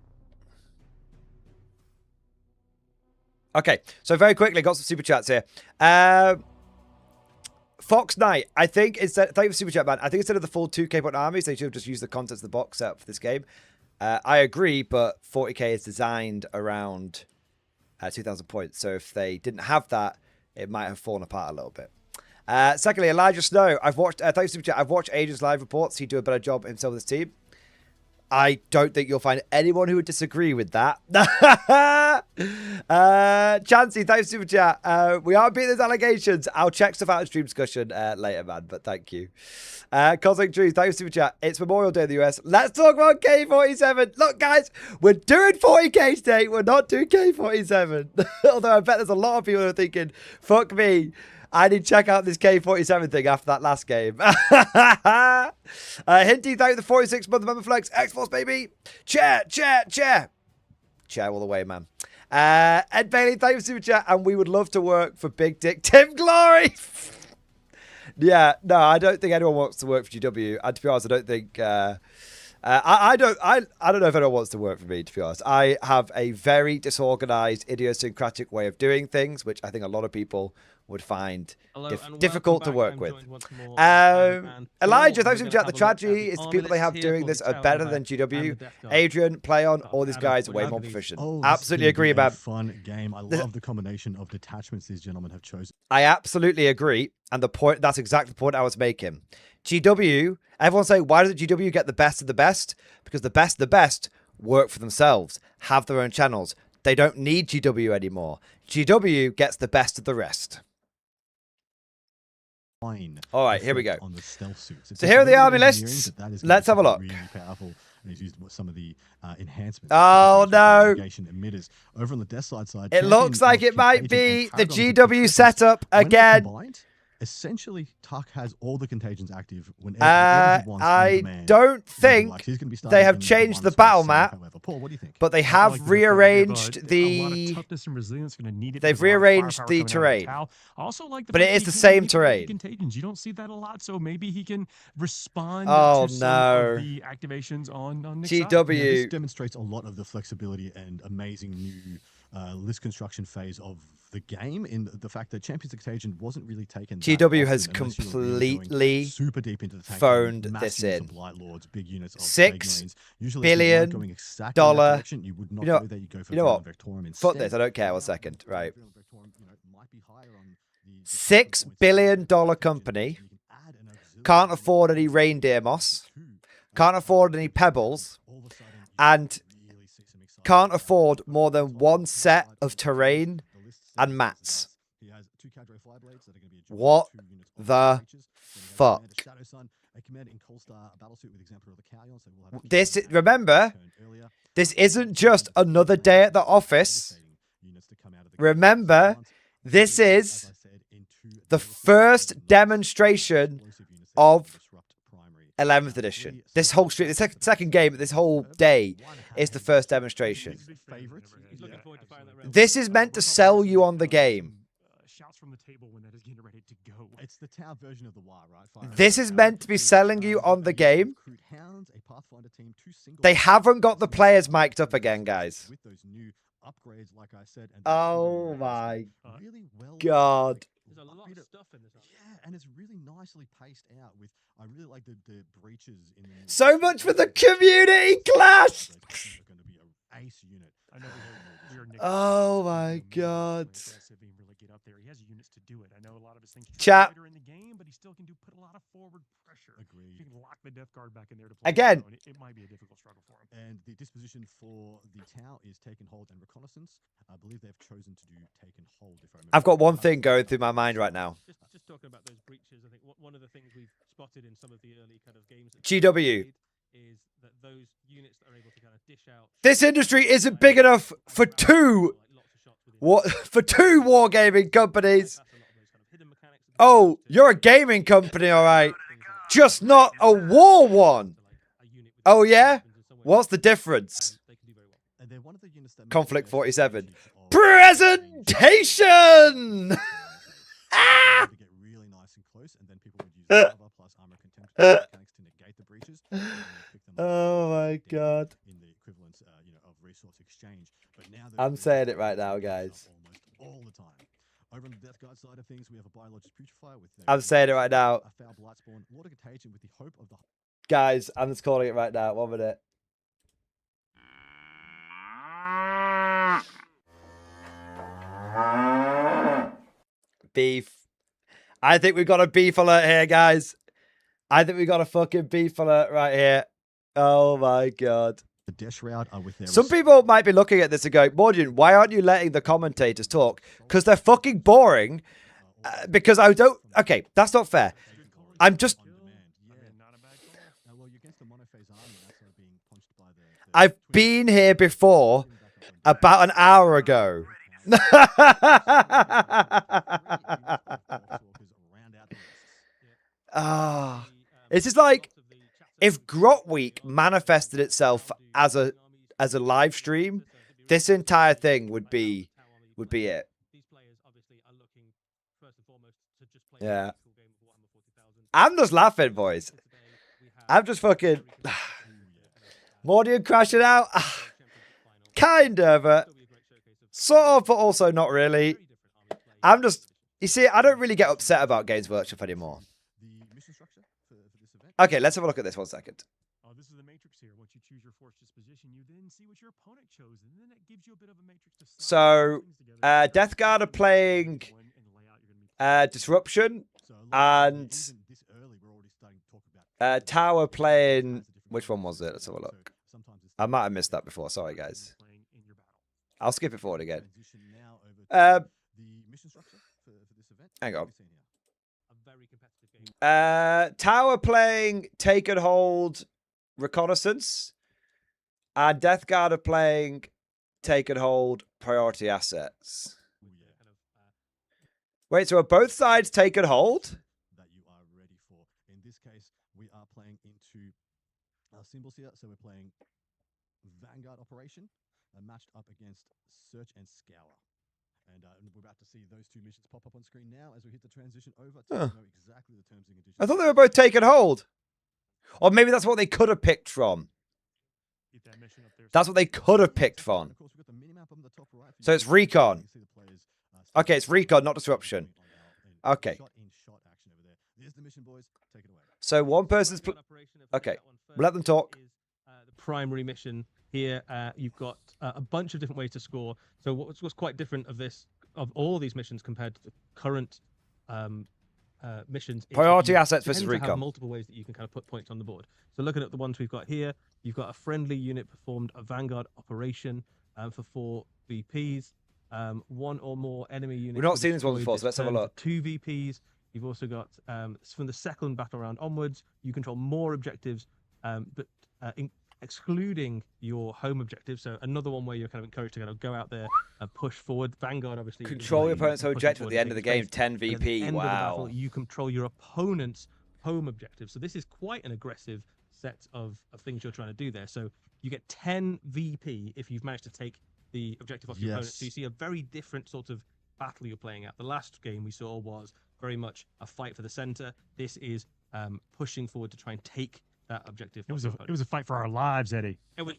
Okay, so very quickly, got some super chats here. Fox Knight, I think instead, thank you for super chat, man. I think instead of the full 2K point armies, they should have just used the contents of the box set for this game. I agree, but 40K is designed around 2,000 points. So if they didn't have that, it might have fallen apart a little bit. Secondly, Elijah Snow, I've watched. Thanks for super chat. I've watched Agent's live reports. He'd do a better job himself with his team. I don't think you'll find anyone who would disagree with that. Chansey, thanks for super chat. We aren't beating those allegations. I'll check stuff out in stream discussion later, man, but thank you. Cosmic Trees, thanks for super chat. It's Memorial Day in the US. Let's talk about K47. Look, guys, we're doing 40K today. We're not doing K47. Although I bet there's a lot of people who are thinking, fuck me, I need to check out this K47 thing after that last game. Hinty, thank you the 46-month member flex. X-Force, baby. Chair. Chair all the way, man. Ed Bailey, thank you for super chat. And we would love to work for Big Dick Tim Glory. Yeah, no, I don't think anyone wants to work for GW. And to be honest, I don't think... I don't know if anyone wants to work for me, to be honest. I have a very disorganized, idiosyncratic way of doing things, which I think a lot of people would find and difficult to welcome work back. with. I'm joined once more by and Elijah, Paul. thanks We're for gonna chat. The have a look at tragedy the is the army people they list have here doing for this the are Tower better Empire than and GW. the Death Guard. Adrian, Playon, all these Adam, guys are what do way you more think of these? proficient. Oh, Absolutely this is agree, gonna be man. a fun game. I love the combination of detachments these gentlemen have chosen. I absolutely agree. And that's exactly the point I was making. GW, everyone say, why does GW get the best of the best? Because the best of the best work for themselves, have their own channels. They don't need GW anymore. GW gets the best of the rest. All right, here we go. On the stealth suits. So here are the army lists. Let's have a look. Really powerful, and he's used some of the enhancements. Oh no! Emitters. Over on the death side, It looks like it might be the GW setup again. Combined, essentially, Tuck has all the contagions active whenever he wants. I don't think they have changed the battle map. However, Paul, what do you think? But they have rearranged the. They've rearranged the terrain. Also, like but it is the same terrain. Contagions. You don't see that a lot, so maybe he can respond to some of the activations on Nick's GW. side. This demonstrates a lot of the flexibility and amazing new list construction phase of the game, in the fact that Champions of Contagion wasn't really taken. GW has completely super deep into the tank, phoned this in. Blight Lords, big units of $6 Usually billion going exactly in that direction, you would not go there, you'd go for what? Fuck this, I don't care. 1 second. Right. $6 billion company can't afford any reindeer moss, can't afford any pebbles, and can't afford more than one set of terrain and mats. What the fuck? Remember, this isn't just another day at the office. Remember, this is the first demonstration of 11th edition. This whole street, the second game, this whole day is the first demonstration. This is meant to sell you on the game. Shouts from the table when that is getting ready to go. It's the tower version of the WoW, right? This is meant to be selling you on the game. They haven't got the players mic'd up again, guys. With those new upgrades, like I said. Oh my god. There's a lot of stuff in this. Yeah, and it's really nicely paced out. With I really like the breaches in the. So much for the community clash. Going to be an ace unit. I know oh my god. He has units to do it. I know a lot of his things Chat in the game, but he still can put a lot of forward pressure. Agreed. If you can lock the Death Guard back in there to play again. It might be a difficult struggle for him. And the disposition for the tower is take and hold and reconnaissance. I believe they've chosen to do take and hold. I've got one thing going through my mind right now. Just talking about those breaches, I think one of the things we've spotted in some of the early kind of games GW is that those units that are able to kind of dish out. This industry isn't big enough for two wargaming companies. Oh, you're a gaming company, all right. Just not a war one. Oh, yeah? What's the difference? Conflict 47. Presentation! Oh, my God. I'm saying it right now, guys. All the time. Over on the Death Guard side of things, we have a biologic putrefier with. I'm saying it right now. A foul blight spawn, water contagion with the hope of the. Guys, I'm just calling it right now. 1 minute. Beef. I think we've got a beef alert here, guys. I think we got a fucking beef alert right here. Oh my god. The dish route are with their. Some people might be looking at this and going, Mordian, why aren't you letting the commentators talk? Because they're fucking boring. Because I don't. Okay, that's not fair. I'm just. I've been here before about an hour ago. It's just like if Grot Week manifested itself as a live stream, this entire thing would be it. Yeah. I'm just laughing, boys. I'm just fucking Mordian crashing out. Kind of, sort of, but also not really. I'm just You see, I don't really get upset about Games Workshop anymore. The mission structure for this event. Okay, let's have a look at this 1 second. Oh, this is the matrix here. Once you choose your force disposition, you then see what your opponent chose, and then it gives you a bit of a matrix to So, Death Guard are playing Disruption, and Tower playing... Which one was it? Let's have a look. I might have missed that before. Sorry, guys. I'll skip it forward again. Hang on. Tower playing Take and Hold Reconnaissance, and Death Guard are playing Take and Hold Priority Assets. Wait, so are both sides Take and Hold? That you are ready for. In this case, we are playing into our symbols here. So we're playing Vanguard Operation, matched up against Search and Scour. And we're about to see those two missions pop up on screen now as we hit the transition over to know exactly the terms and conditions. I thought they were both Take and Hold. Or maybe that's what they could have picked from. That's what they could have picked from. So it's Recon. Okay, it's Recon, not Disruption. Okay. So one person's... Okay, we'll let them talk. The primary mission here, you've got a bunch of different ways to score. So what's quite different of all these missions compared to the current missions? Priority assets versus recon. Recon. Have multiple ways that you can kind of put points on the board. So looking at the ones we've got here, you've got a friendly unit performed a Vanguard operation for 4 VPs. 1 or more enemy units. We've not seen this one before, so let's have a look. 2 VPs. You've also got from the second battle round onwards, you control more objectives, but excluding your home objective. So another one where you're kind of encouraged to kind of go out there and push forward. Vanguard, obviously. Control your opponent's home objective at the end of the game. 10 VP. At the end of the wow. battle, you control your opponent's home objective. So this is quite an aggressive set of things you're trying to do there. So you get 10 VP if you've managed to take the objective off your opponent. So you see a very different sort of battle you're playing out. The last game we saw was very much a fight for the center. This is pushing forward to try and take that objective. It was a fight for our lives, Eddie. It was.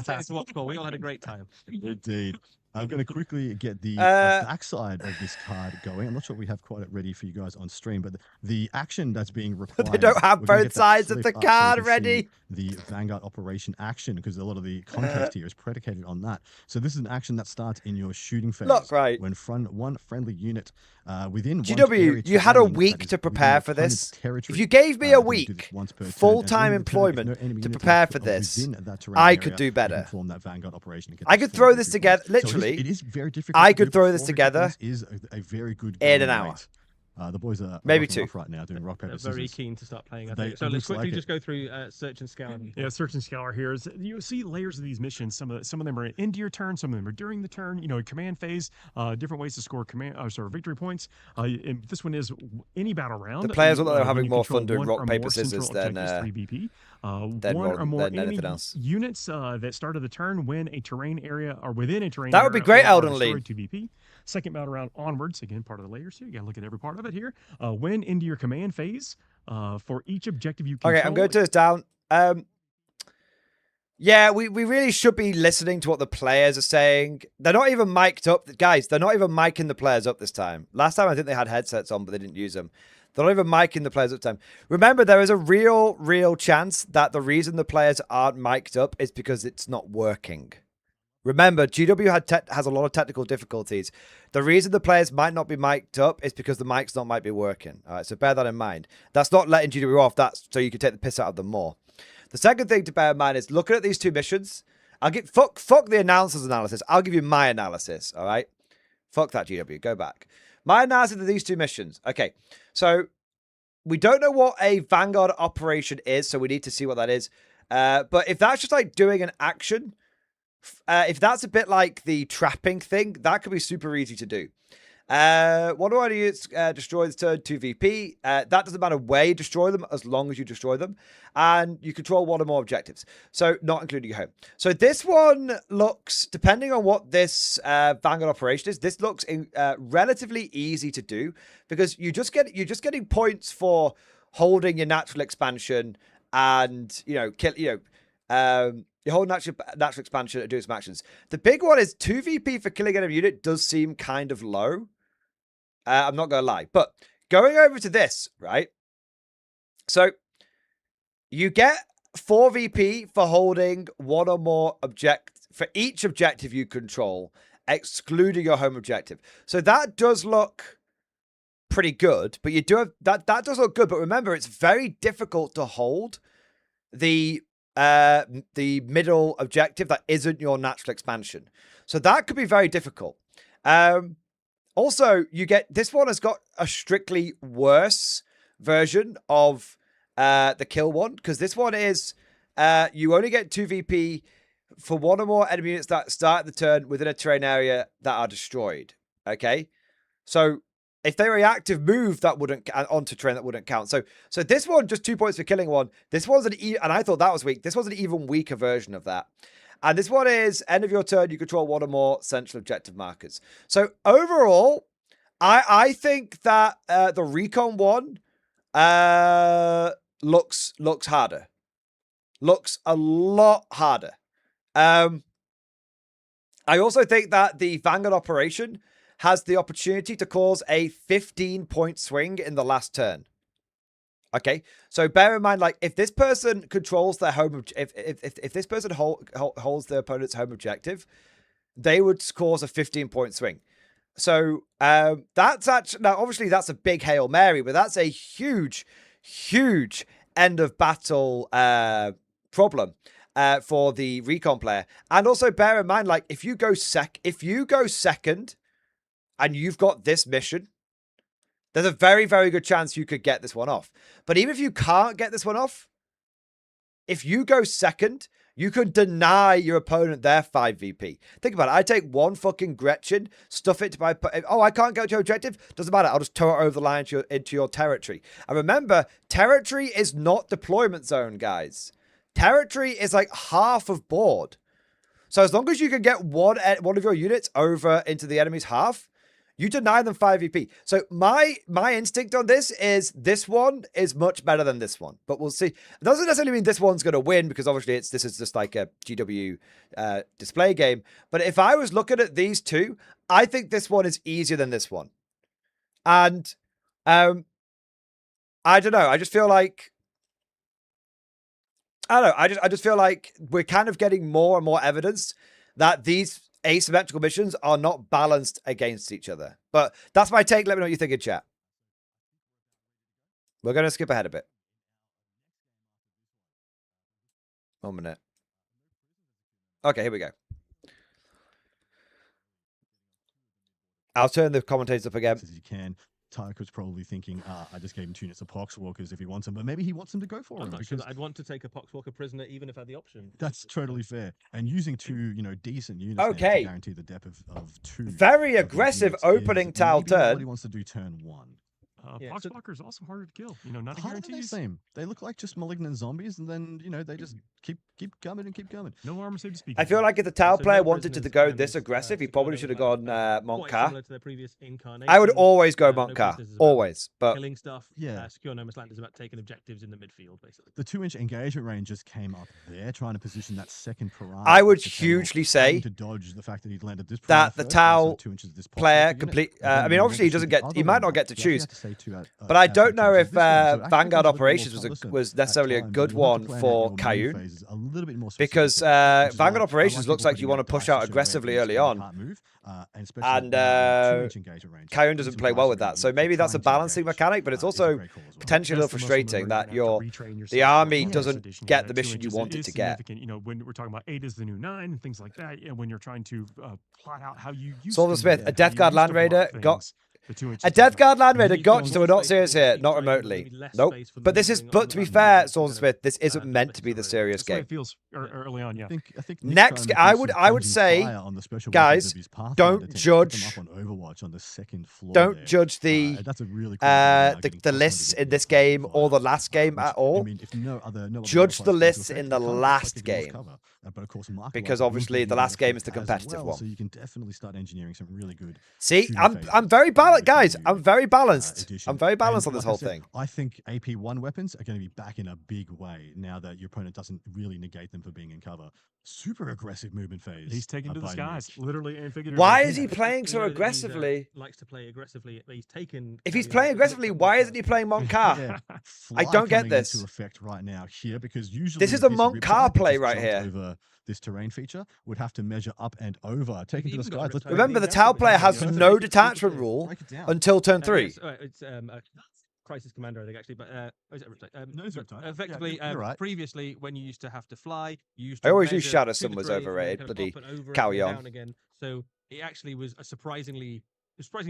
That's what's called. We all had a great time. Indeed. I'm going to quickly get the backside of this card going. I'm not sure we have quite it ready for you guys on stream, but the action that's being required. They don't have both sides of the card ready. The Vanguard Operation action, because a lot of the context here is predicated on that. So this is an action that starts in your shooting phase. Look, right. When one friendly unit within GW, you had a week to prepare for this. If you gave me a week, full-time employment to prepare for this, I could do better. I could throw this together, literally. It is very difficult. I could throw this together is a very good in an hour. The boys are maybe 2 right now doing rock paper They're scissors. very keen to start playing. I think. So let's quickly just go through Search and Scour. Yeah, Search and Scour here is you see layers of these missions. Some of them are into your turn. Some of them are during the turn. You know, command phase. Different ways to score victory points. And this one is any battle round. The players are having more fun doing rock paper scissors than 3 BP. One or more enemy units that started the turn when a terrain area or within a terrain. That would be great, Elden Lee. 2 BP. Second battle round onwards, again, part of the layers here. You gotta look at every part of it here. When into your command phase, for each objective you control. Okay, I'm going to turn this down. Yeah, we really should be listening to what the players are saying. They're not even mic'd up. Guys, they're not even micing the players up this time. Last time I think they had headsets on, but they didn't use them. They're not even micing the players up this time. Remember, there is a real chance that the reason the players aren't mic'd up is because it's not working. Remember, GW has a lot of technical difficulties. The reason the players might not be mic'd up is because the mics might be working. All right, so bear that in mind. That's not letting GW off. That's so you can take the piss out of them more. The second thing to bear in mind is looking at these 2 missions. I'll get fuck the announcer's analysis. I'll give you my analysis. All right, fuck that GW. Go back. My analysis of these 2 missions. Okay, so we don't know what a Vanguard operation is, so we need to see what that is. But if that's just like doing an action. If that's a bit like the trapping thing, that could be super easy to do. What do I do? Destroy the turn 2 VP. That doesn't matter where you destroy them, as long as you destroy them. And you control 1 or more objectives. So not including your home. So this one looks, depending on what this Vanguard operation is, this looks relatively easy to do. Because you're just getting points for holding your natural expansion and, your whole natural expansion and doing some actions. The big one is 2 VP for killing enemy unit does seem kind of low. I'm not going to lie. But going over to this, right? So you get 4 VP for holding one or more for each objective you control, excluding your home objective. So that does look pretty good, but you do have that does look good. But remember, it's very difficult to hold the middle objective that isn't your natural expansion. So that could be very difficult. Also, you get this one has got a strictly worse version of the kill one, because this one is you only get 2 VP for one or more enemy units that start the turn within a terrain area that are destroyed. Okay, so if they reactive move, that wouldn't onto terrain, that wouldn't count. So this one just 2 points for killing one. This one's and I thought that was weak. This one's an even weaker version of that. And this one is end of your turn, you control one or more central objective markers. So overall, I think that the recon one looks harder. Looks a lot harder. I also think that the Vanguard operation has the opportunity to cause a 15-point swing in the last turn. Okay, so bear in mind, like, if this person controls their home, if this person holds their opponent's home objective, they would cause a 15-point swing. So that's actually, now obviously that's a big Hail Mary, but that's a huge end of battle problem for the recon player. And also bear in mind, like, if you go second and you've got this mission, there's a very, very good chance you could get this one off. But even if you can't get this one off, if you go second, you can deny your opponent their 5 VP. Think about it. I take one fucking Gretchen, stuff it to my... Oh, I can't go to your objective? Doesn't matter. I'll just tow it over the line into your territory. And remember, territory is not deployment zone, guys. Territory is like half of board. So as long as you can get one of your units over into the enemy's half, you deny them 5 VP. So my instinct on this one is much better than this one. But we'll see. It doesn't necessarily mean this one's going to win, because obviously this is just like a GW display game. But if I was looking at these two, I think this one is easier than this one. And I don't know. I just feel like... I don't know. I just feel like we're kind of getting more and more evidence that these asymmetrical missions are not balanced against each other. But that's my take. Let me know what you think in chat. We're going to skip ahead a bit. 1 minute. Okay, here we go. I'll turn the commentators up again. As you can. Tycho's probably thinking, I just gave him 2 units of Poxwalkers if he wants them, but maybe he wants them to go for him. Not sure that I'd want to take a Poxwalker prisoner even if I had the option. That's totally fair. And using 2, decent units to guarantee the depth of 2. Very aggressive opening tile turn. He wants to do turn 1. Poxwalker is also harder to kill. Not a How guarantee. are they same? They look like just malignant zombies, and then they just keep coming and keep coming. No armor save to speak. I feel like if the tile player wanted to go this aggressive, he probably should have gone Montcar. I would always go Montcar, always. But killing stuff. Yeah, Secure No Man's Land is about taking objectives in the midfield, basically. The 2-inch engagement range just came up there, trying to position that second piranha. I would hugely say to dodge the fact that he'd landed this that the tile player I mean, obviously he might not get to choose, but I don't know if Vanguard Operations was necessarily a good one for Kayun, because Vanguard Operations looks like you want to push out aggressively early on, and Kayun doesn't play well with that. So maybe that's a balancing mechanic, but it's also potentially a little frustrating that the army doesn't get the mission you want it to get. When we're talking about 8 is the new 9 and things like that, when you're trying to plot out how you use Soldier Smith, a Death Guard Land Raider got... A Death Guard Land Raider got, so we're not serious here, not remotely. Nope. But to be fair, Swordsman Smith, this isn't meant to be the serious game. It feels early on, yeah. I think next, I would say, guys, don't judge. Don't judge the lists in this game or the last game at all. Judge the lists in the last game, because obviously the last game is the competitive one. So you can definitely start engineering some really good. See, I'm very balanced. balanced, guys. I'm very balanced. I'm very balanced on this whole thing. I think AP1 weapons are going to be back in a big way now that your opponent doesn't really negate them for being in cover. Super aggressive movement phase. He's taken to the skies, literally and figuratively. Why is he playing so aggressively? Likes to play aggressively. He's taken. If he's playing aggressively, why isn't he playing Monk Car? Yeah. I don't get this. Into effect right now here because usually this is a Monk Car play right here. Over this terrain feature would have to measure up and over, taken to the skies. Remember, the Tau player has no detachment rule until turn 3. It's Crisis Commander, I think, actually, but is it Riptide? No, it's Riptide. Effectively, right. Previously, when you used to have to fly, you used to I always use measure Shadow 2 to Sun was 3 overrated, and then bloody kind of up and over carry and on. down again. So it actually was a surprisingly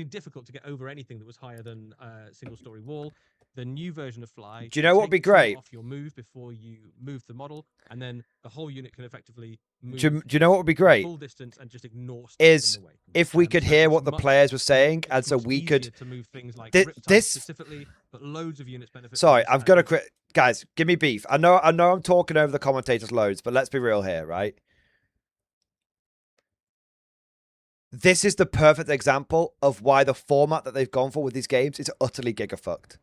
difficult to get over anything that was higher than single story wall. The new version of Fly. Do you know what would be great? Off your move before you move the model, and then the whole unit can effectively move. Do you know what would be great? Full distance and just ignore. Is if we could hear what the players were saying, and so we could. To move things like this specifically, but loads of units benefit. Sorry, I've got to guys. Give me beef. I know I'm talking over the commentators loads, but let's be real here, right? This is the perfect example of why the format that they've gone for with these games is utterly gigafucked.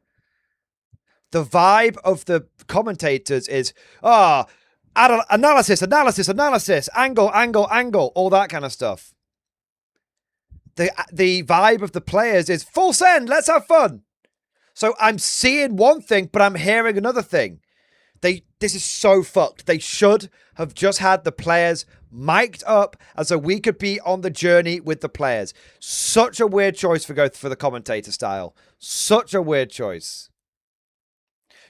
The vibe of the commentators is, analysis, angle, all that kind of stuff. The vibe of the players is full send, let's have fun. So I'm seeing one thing, but I'm hearing another thing. This is so fucked. They should have just had the players mic'd up, and so we could be on the journey with the players. Such a weird choice for the commentator style. Such a weird choice.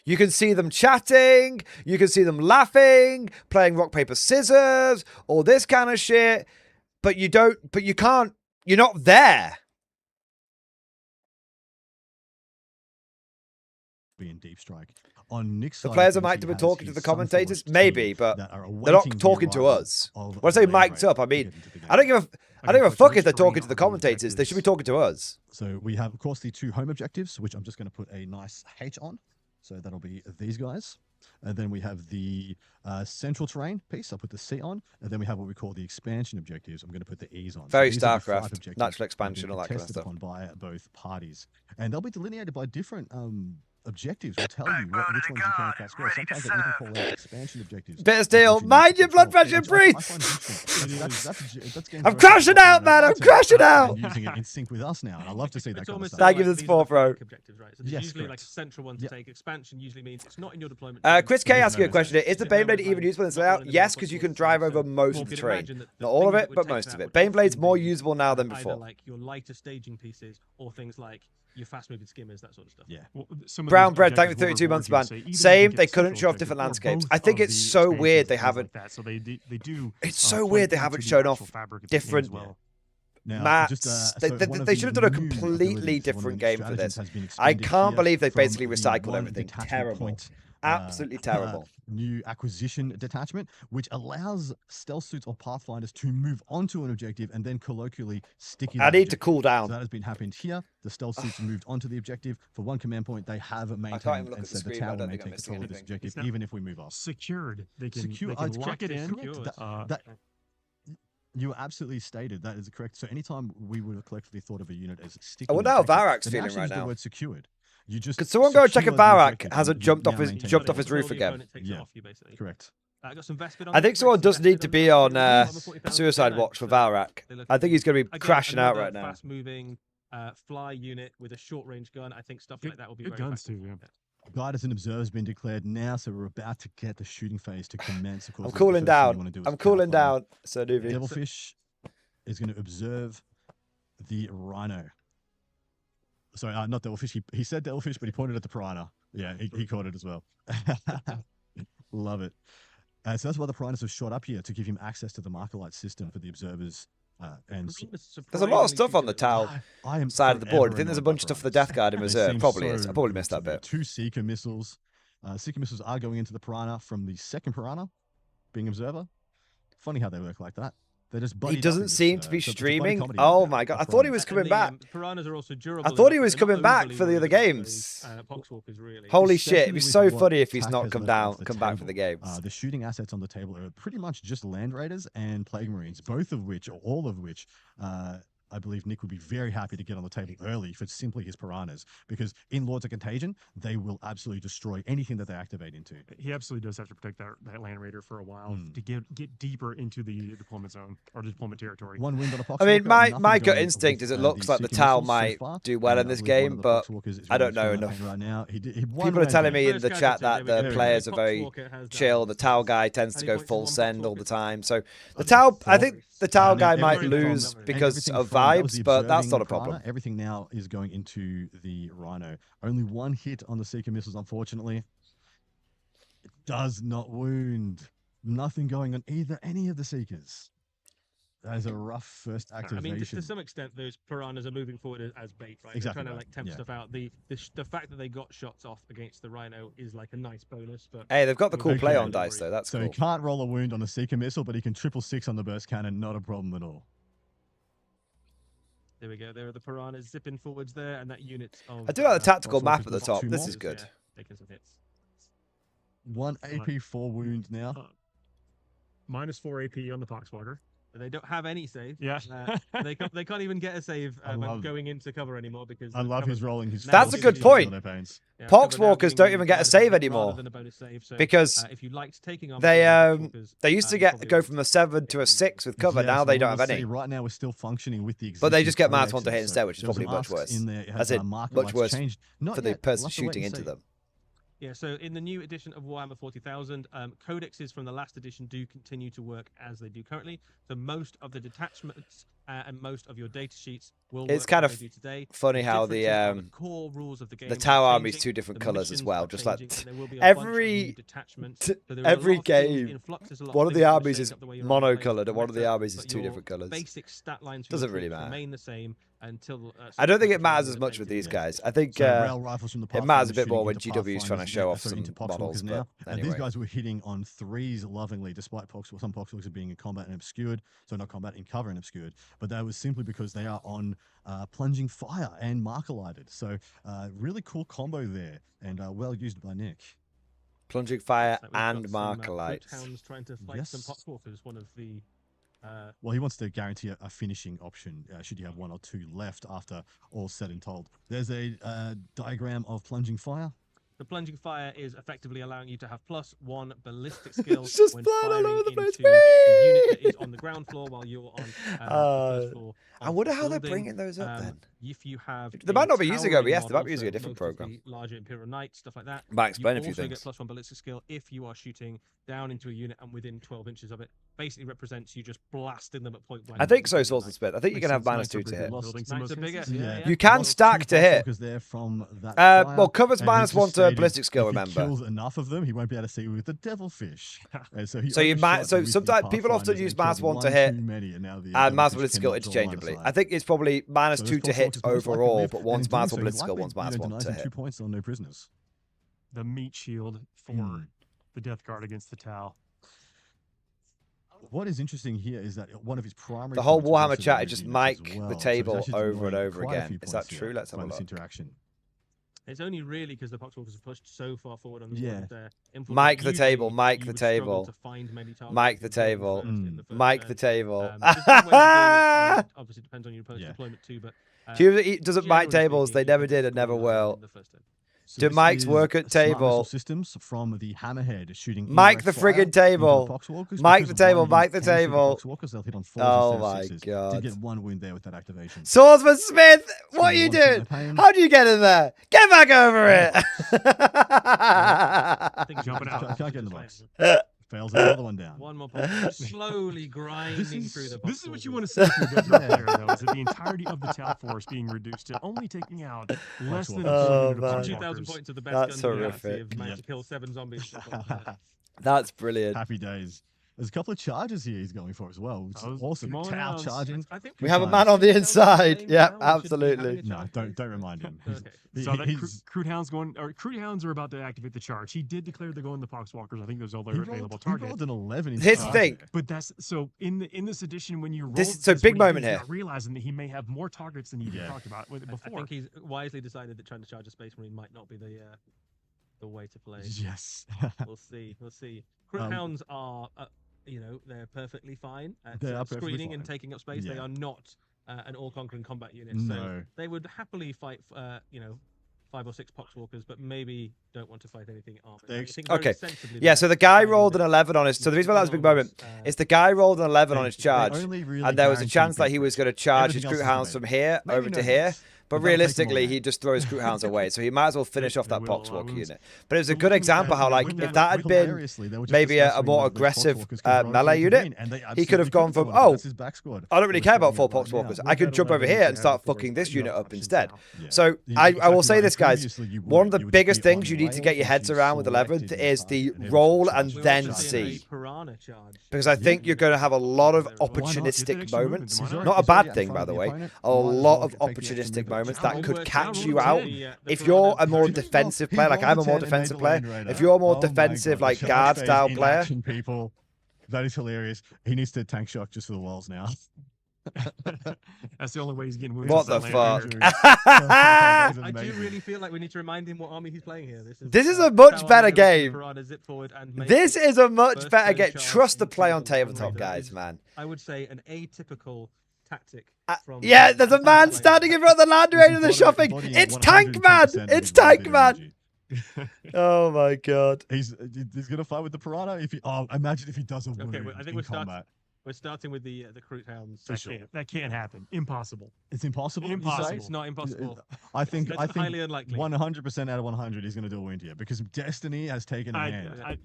You can see them chatting, you can see them laughing, playing rock, paper, scissors, all this kind of shit, but you can't, you're not there. Be in deep strike. On Nick's the side, players are mic'd up and talking to the commentators, maybe, but they're not talking to us. When I say mic'd up, I mean, I don't give a fuck if they're talking to the commentators. They should be talking to us. So we have, of course, the 2 home objectives, which I'm just going to put a nice H on. So that'll be these guys. And then we have the central terrain piece. I'll put the C on. And then we have what we call the expansion objectives. I'm going to put the E's on. Very StarCraft, natural expansion, all that kind of stuff. Upon by both parties. And they'll be delineated by different objectives. Will tell you which ones you can cast score. Sometimes they even call out expansion objectives. Bit of steel. Mind your blood pressure, breathe. I'm crashing out, man. I'm crashing out. Using it in sync with us now. And I love to see that kind of stuff. Thank you for the support, bro. Objectives, right? So there's usually like a central one to take. Expansion usually means it's not in your deployment. Chris K asking a question here. Is the Baneblade even useful in this layout? Yes, because you can drive over most of the terrain. Not all of it, but most of it. Baneblade's more usable now than before. Either like your lighter staging pieces or things like your fast-moving skimmers, that sort of stuff. Yeah. Well, Brown Bread, thank you for 32 months, man. Same, they couldn't show off different landscapes. I think it's so weird they haven't. So they do. It's so weird they haven't shown off different mats. They should have done a completely different game for this. I can't believe they basically recycled everything. Terrible. Absolutely terrible. New acquisition detachment, which allows stealth suits or pathfinders to move onto an objective and then colloquially stick in. I need to cool down. So that has been happened here. The stealth suits moved onto the objective for 1 command point. They have maintained and said the tower will maintain control of this objective even if we move off. Secured. They can lock it in. You absolutely stated that is correct. So anytime we would have collectively thought of a unit as sticking, I wonder how Varak's feeling right now. The word secured. You just could someone go check if Varak hasn't jumped off his roof again? Yeah, correct. I got some Vespid on. I think someone does need to be on suicide watch for Varak. I think he's going to be crashing out right now. Fast-moving fly unit with a short-range gun. I think stuff like that will be good very guns too. Yeah. Guide as an observer has been declared now, so we're about to get the shooting phase to commence. Of course, I'm cooling down. I'm cooling down. So Devilfish is going to observe the Rhino. Sorry, not Devilfish. He said Devilfish, but he pointed at the Piranha. Yeah, he caught it as well. Love it. So that's why the Piranhas have shot up here, to give him access to the marker light system for the observers. And there's a lot of stuff on the Tau side of the board. I think there's a bunch of stuff for the Death Guard in reserve. Probably is. I probably missed that bit. 2 Seeker missiles. Seeker missiles are going into the Piranha from the second Piranha, being observer. Funny how they work like that. They're just he doesn't seem to be streaming. Oh my god! I thought he was coming back. Piranhas are also durable. I thought he was coming back for the other games. Holy shit! It'd be so funny if he's not come back for the games. The shooting assets on the table are pretty much just Land Raiders and Plague Marines, both of which, or all of which, I believe Nick would be very happy to get on the table early for simply his piranhas, because in Lords of Contagion, they will absolutely destroy anything that they activate into. He absolutely does have to protect that land raider for a while to get deeper into the deployment zone or deployment territory. One wind on a I mean, Poxwalker, my gut going instinct with, is it looks the like the Seeker Tau missiles so might far, do well in and I this believe one game, of the but Poxwalkers is I don't ready know to fill enough. that pain right now. He People are telling me in First the chat casualty, that there we the go. players are The very Poxwalker has chill. died. The Tau guy tends to Any go points full on send all Poxwalker? the time. So the Tau, I think the Tau guy And might everything from- lose and because everything of from- that was vibes, the but that's observing not a piranha. problem. Everything now is going into the Rhino. Only one hit on the Seeker missiles, unfortunately. It does not wound. Nothing going on any of the Seekers. That is a rough first I activation. mean, to some extent, those piranhas are moving forward as bait, right? Exactly They're trying right, to like tempt yeah. stuff out. The fact that they got shots off against the Rhino is like a nice bonus. But Hey, they've got the cool Okay. play on dice though. That's So cool. he can't roll a wound on a Seeker missile, but he can 666 on the burst cannon. Not a problem at all. there we go. There are the piranhas zipping forwards there, and that unit of. I do like the tactical Poxwalkers map at the with top. two This more. is good. Yeah, taking some hits. One AP4 wound now. -4 AP on the Poxwalker. They don't have any save. Yeah. They can't even get a save going into cover anymore because. I love his rolling his. That's a good forces point. on their pains. Yeah, cover now Poxwalkers giving don't you even get a rather save than- anymore rather than a bonus save, so, because if you liked taking on they Poxwalkers, they used to you get probably go would. from a 7 to a 6 with cover. Yes, Now they well, don't we'll have see. any. Right now, we're still functioning with the. But they just get existing -1 to hit codexes, instead, which is there was probably much masks worse. in there. It has, As in, marker much lights worse changed. Not for the yet. person We'll have to wait shooting and into see. them. Yeah, so in the new edition of Warhammer 40,000, codexes from the last edition do continue to work as they do currently. So most of the detachments and most of your data sheets will It's work kind as of they do today. funny how the core rules of the game the are Tau army is changing, 2 different the colours as missions well. are Just like changing, and there will be a bunch of new every detachments. So there are a lot every of things in game, flux, there's a lot one of of things the that will armies shake is up the way your army plays mono-coloured and one of the better, armies is but 2 your different colours. Basic stat lines for Doesn't your really troops matter. remain the same until. I don't think it matters such as much changes with these in guys. I think So rail rifles from the it matters a Pathfinders bit more shooting when into GW is trying to Pathfinders show now- off some into Poxwalkers models. now. But And anyway. these guys were hitting on 3s lovingly, despite some Poxwalkers being in combat and obscured. So not combat, in cover and obscured. But that was simply because they are on plunging fire and marker lighted. So really cool combo there, and well used by Nick. Plunging fire Looks like we've and got marker some, lights. Hounds trying to fight some Yes. Poxwalkers. One of the. Well, he wants to guarantee a finishing option should you have 1 or 2 left after all said and told. There's a diagram of plunging fire. The plunging fire is effectively allowing you to have +1 ballistic skill It's just when flying all firing over the into place. the unit that is on the ground floor while you're on the first floor. I of wonder the how they're building. bringing those up then. If you have, They might a not be using towering OBS, they might model, be using a so different most of program. the larger Imperial Knights, stuff like that. Might explain a you few also things. get +1 ballistic skill if you are shooting down into a unit and within 12 inches of it. Basically represents you just blasting them at point blank. I think so, Swords and Spit. I think you can have Makes sense. -2 to hit. Knights are bigger. Yeah. You can stack to hit. Because they're from that fire, Well, cover's and he -1 just to stated ballistic skill, if he remember. kills enough of them, he won't be able to see with the devilfish. So you might. So sometimes people often use -1 to hit and -1 ballistic skill interchangeably. I think it's probably -2 to hit overall, but one's -1 ballistic skill, one's -1 to hit. 2 points on no prisoners. The meat shield for the Death Guard against the Tau. What is interesting here is that one of his primary. The whole points was Warhammer also chat the is just units as mic the well. So table he's actually over and deploying over quite a again. few Is that points here true? Let's have a by this look. interaction. It's only really because the Poxwalkers have pushed so far forward on the Yeah. board there. Mic the table, mic the table. To find many targets Mic the in the first- table. in the first Mic turn. the table. There's different ways of doing it, obviously depends on your opponent's deployment too, but He doesn't mic generally tables. speaking, They you never can did and never score will. in the first turn. So Do this mics is work at smart missile table? systems from the Hammerhead shooting. Mic the indirect fire friggin' into table. the Poxwalkers. Mic Because the of table, one mic the wound can shoot table. Poxwalkers, they'll hit on 4s Oh instead of my 6s. God. Did get 1 wound there with that activation. Swordsman Smith, what are you One shot doing? in the pain. How do you get in there? Get back over it! I think Jumping out. Can't get in the box. Fails another one down. One more point. Slowly grinding through the This is what you Poxwalkers. want to see from a Death Guard player, though, is that the entirety of the Tau force being reduced to only taking out less than a Oh, unit man. of 2,000 Poxwalkers. points of the best That's guns in the galaxy horrific. have managed to kill 7 zombies. That's brilliant. Happy days. There's a couple of charges here he's going for as well, which is awesome. come on Tau now. charging. I think We have a man on the inside. Yeah, absolutely. No, don't remind him. Okay. So that He's- Crude Hounds are about to activate the charge. He did declare they're going the Poxwalkers. I think there's all their he available rolled, he targets. rolled an 11 in Here's the charge thing. there. But that's so in this edition when you roll This- so big moment here. realizing that he may have more targets than he even Yeah. talked about before. I think he's wisely decided that trying to charge a space marine might not be the way to play. Yes. We'll see. We'll see. Crit hounds are, they're perfectly fine at They are perfectly screening and fine. taking up space. They Yeah. are not an all-conquering combat unit. No. So they would happily fight, 5 or 6 poxwalkers, but maybe don't want to fight anything armored. Okay. Yeah, so the guy rolled an 11 on his... So the reason why that was a big moment is the guy rolled an 11 on his charge, and there was a chance that he was going to charge his Groot Hounds from here over to here. But realistically, he'd just throw his Groot Hounds away, so he might as well finish off that Poxwalker unit. But it was a good example how, like, if that had been maybe a more aggressive melee unit, he could have gone from, oh, I don't really care about 4 Poxwalkers. I could jump over here and start fucking this unit up instead. So I will say this, guys. One of the biggest things you need to get your heads around with 11th is the roll and then see. Because I think you're going to have a lot of opportunistic moments. Not a bad thing, by the way. A lot of opportunistic moments that could catch you out. If you're a more defensive player, like I'm a more defensive player, if you're a more defensive, like guard style player, people, that is hilarious. He needs to tank shock just for the walls now. That's the only way he's getting wounded. What the fuck? I do really feel like we need to remind him what army he's playing here. This is a much better game. This is a much better game. Trust the play on tabletop, guys, man. I would say an atypical tactic. Yeah, there's a man standing in front of the Land Raider the shopping. It's Tank Man. It's Tank Man. Oh my god. He's gonna fight with the Piranha. Imagine if he does a wound I think we're starting with the Groot Hounds. That can't happen. Impossible. It's impossible. Impossible. It's not impossible. I think highly unlikely. 100% out of 100 he's going to do a wound here because Destiny has taken a hand.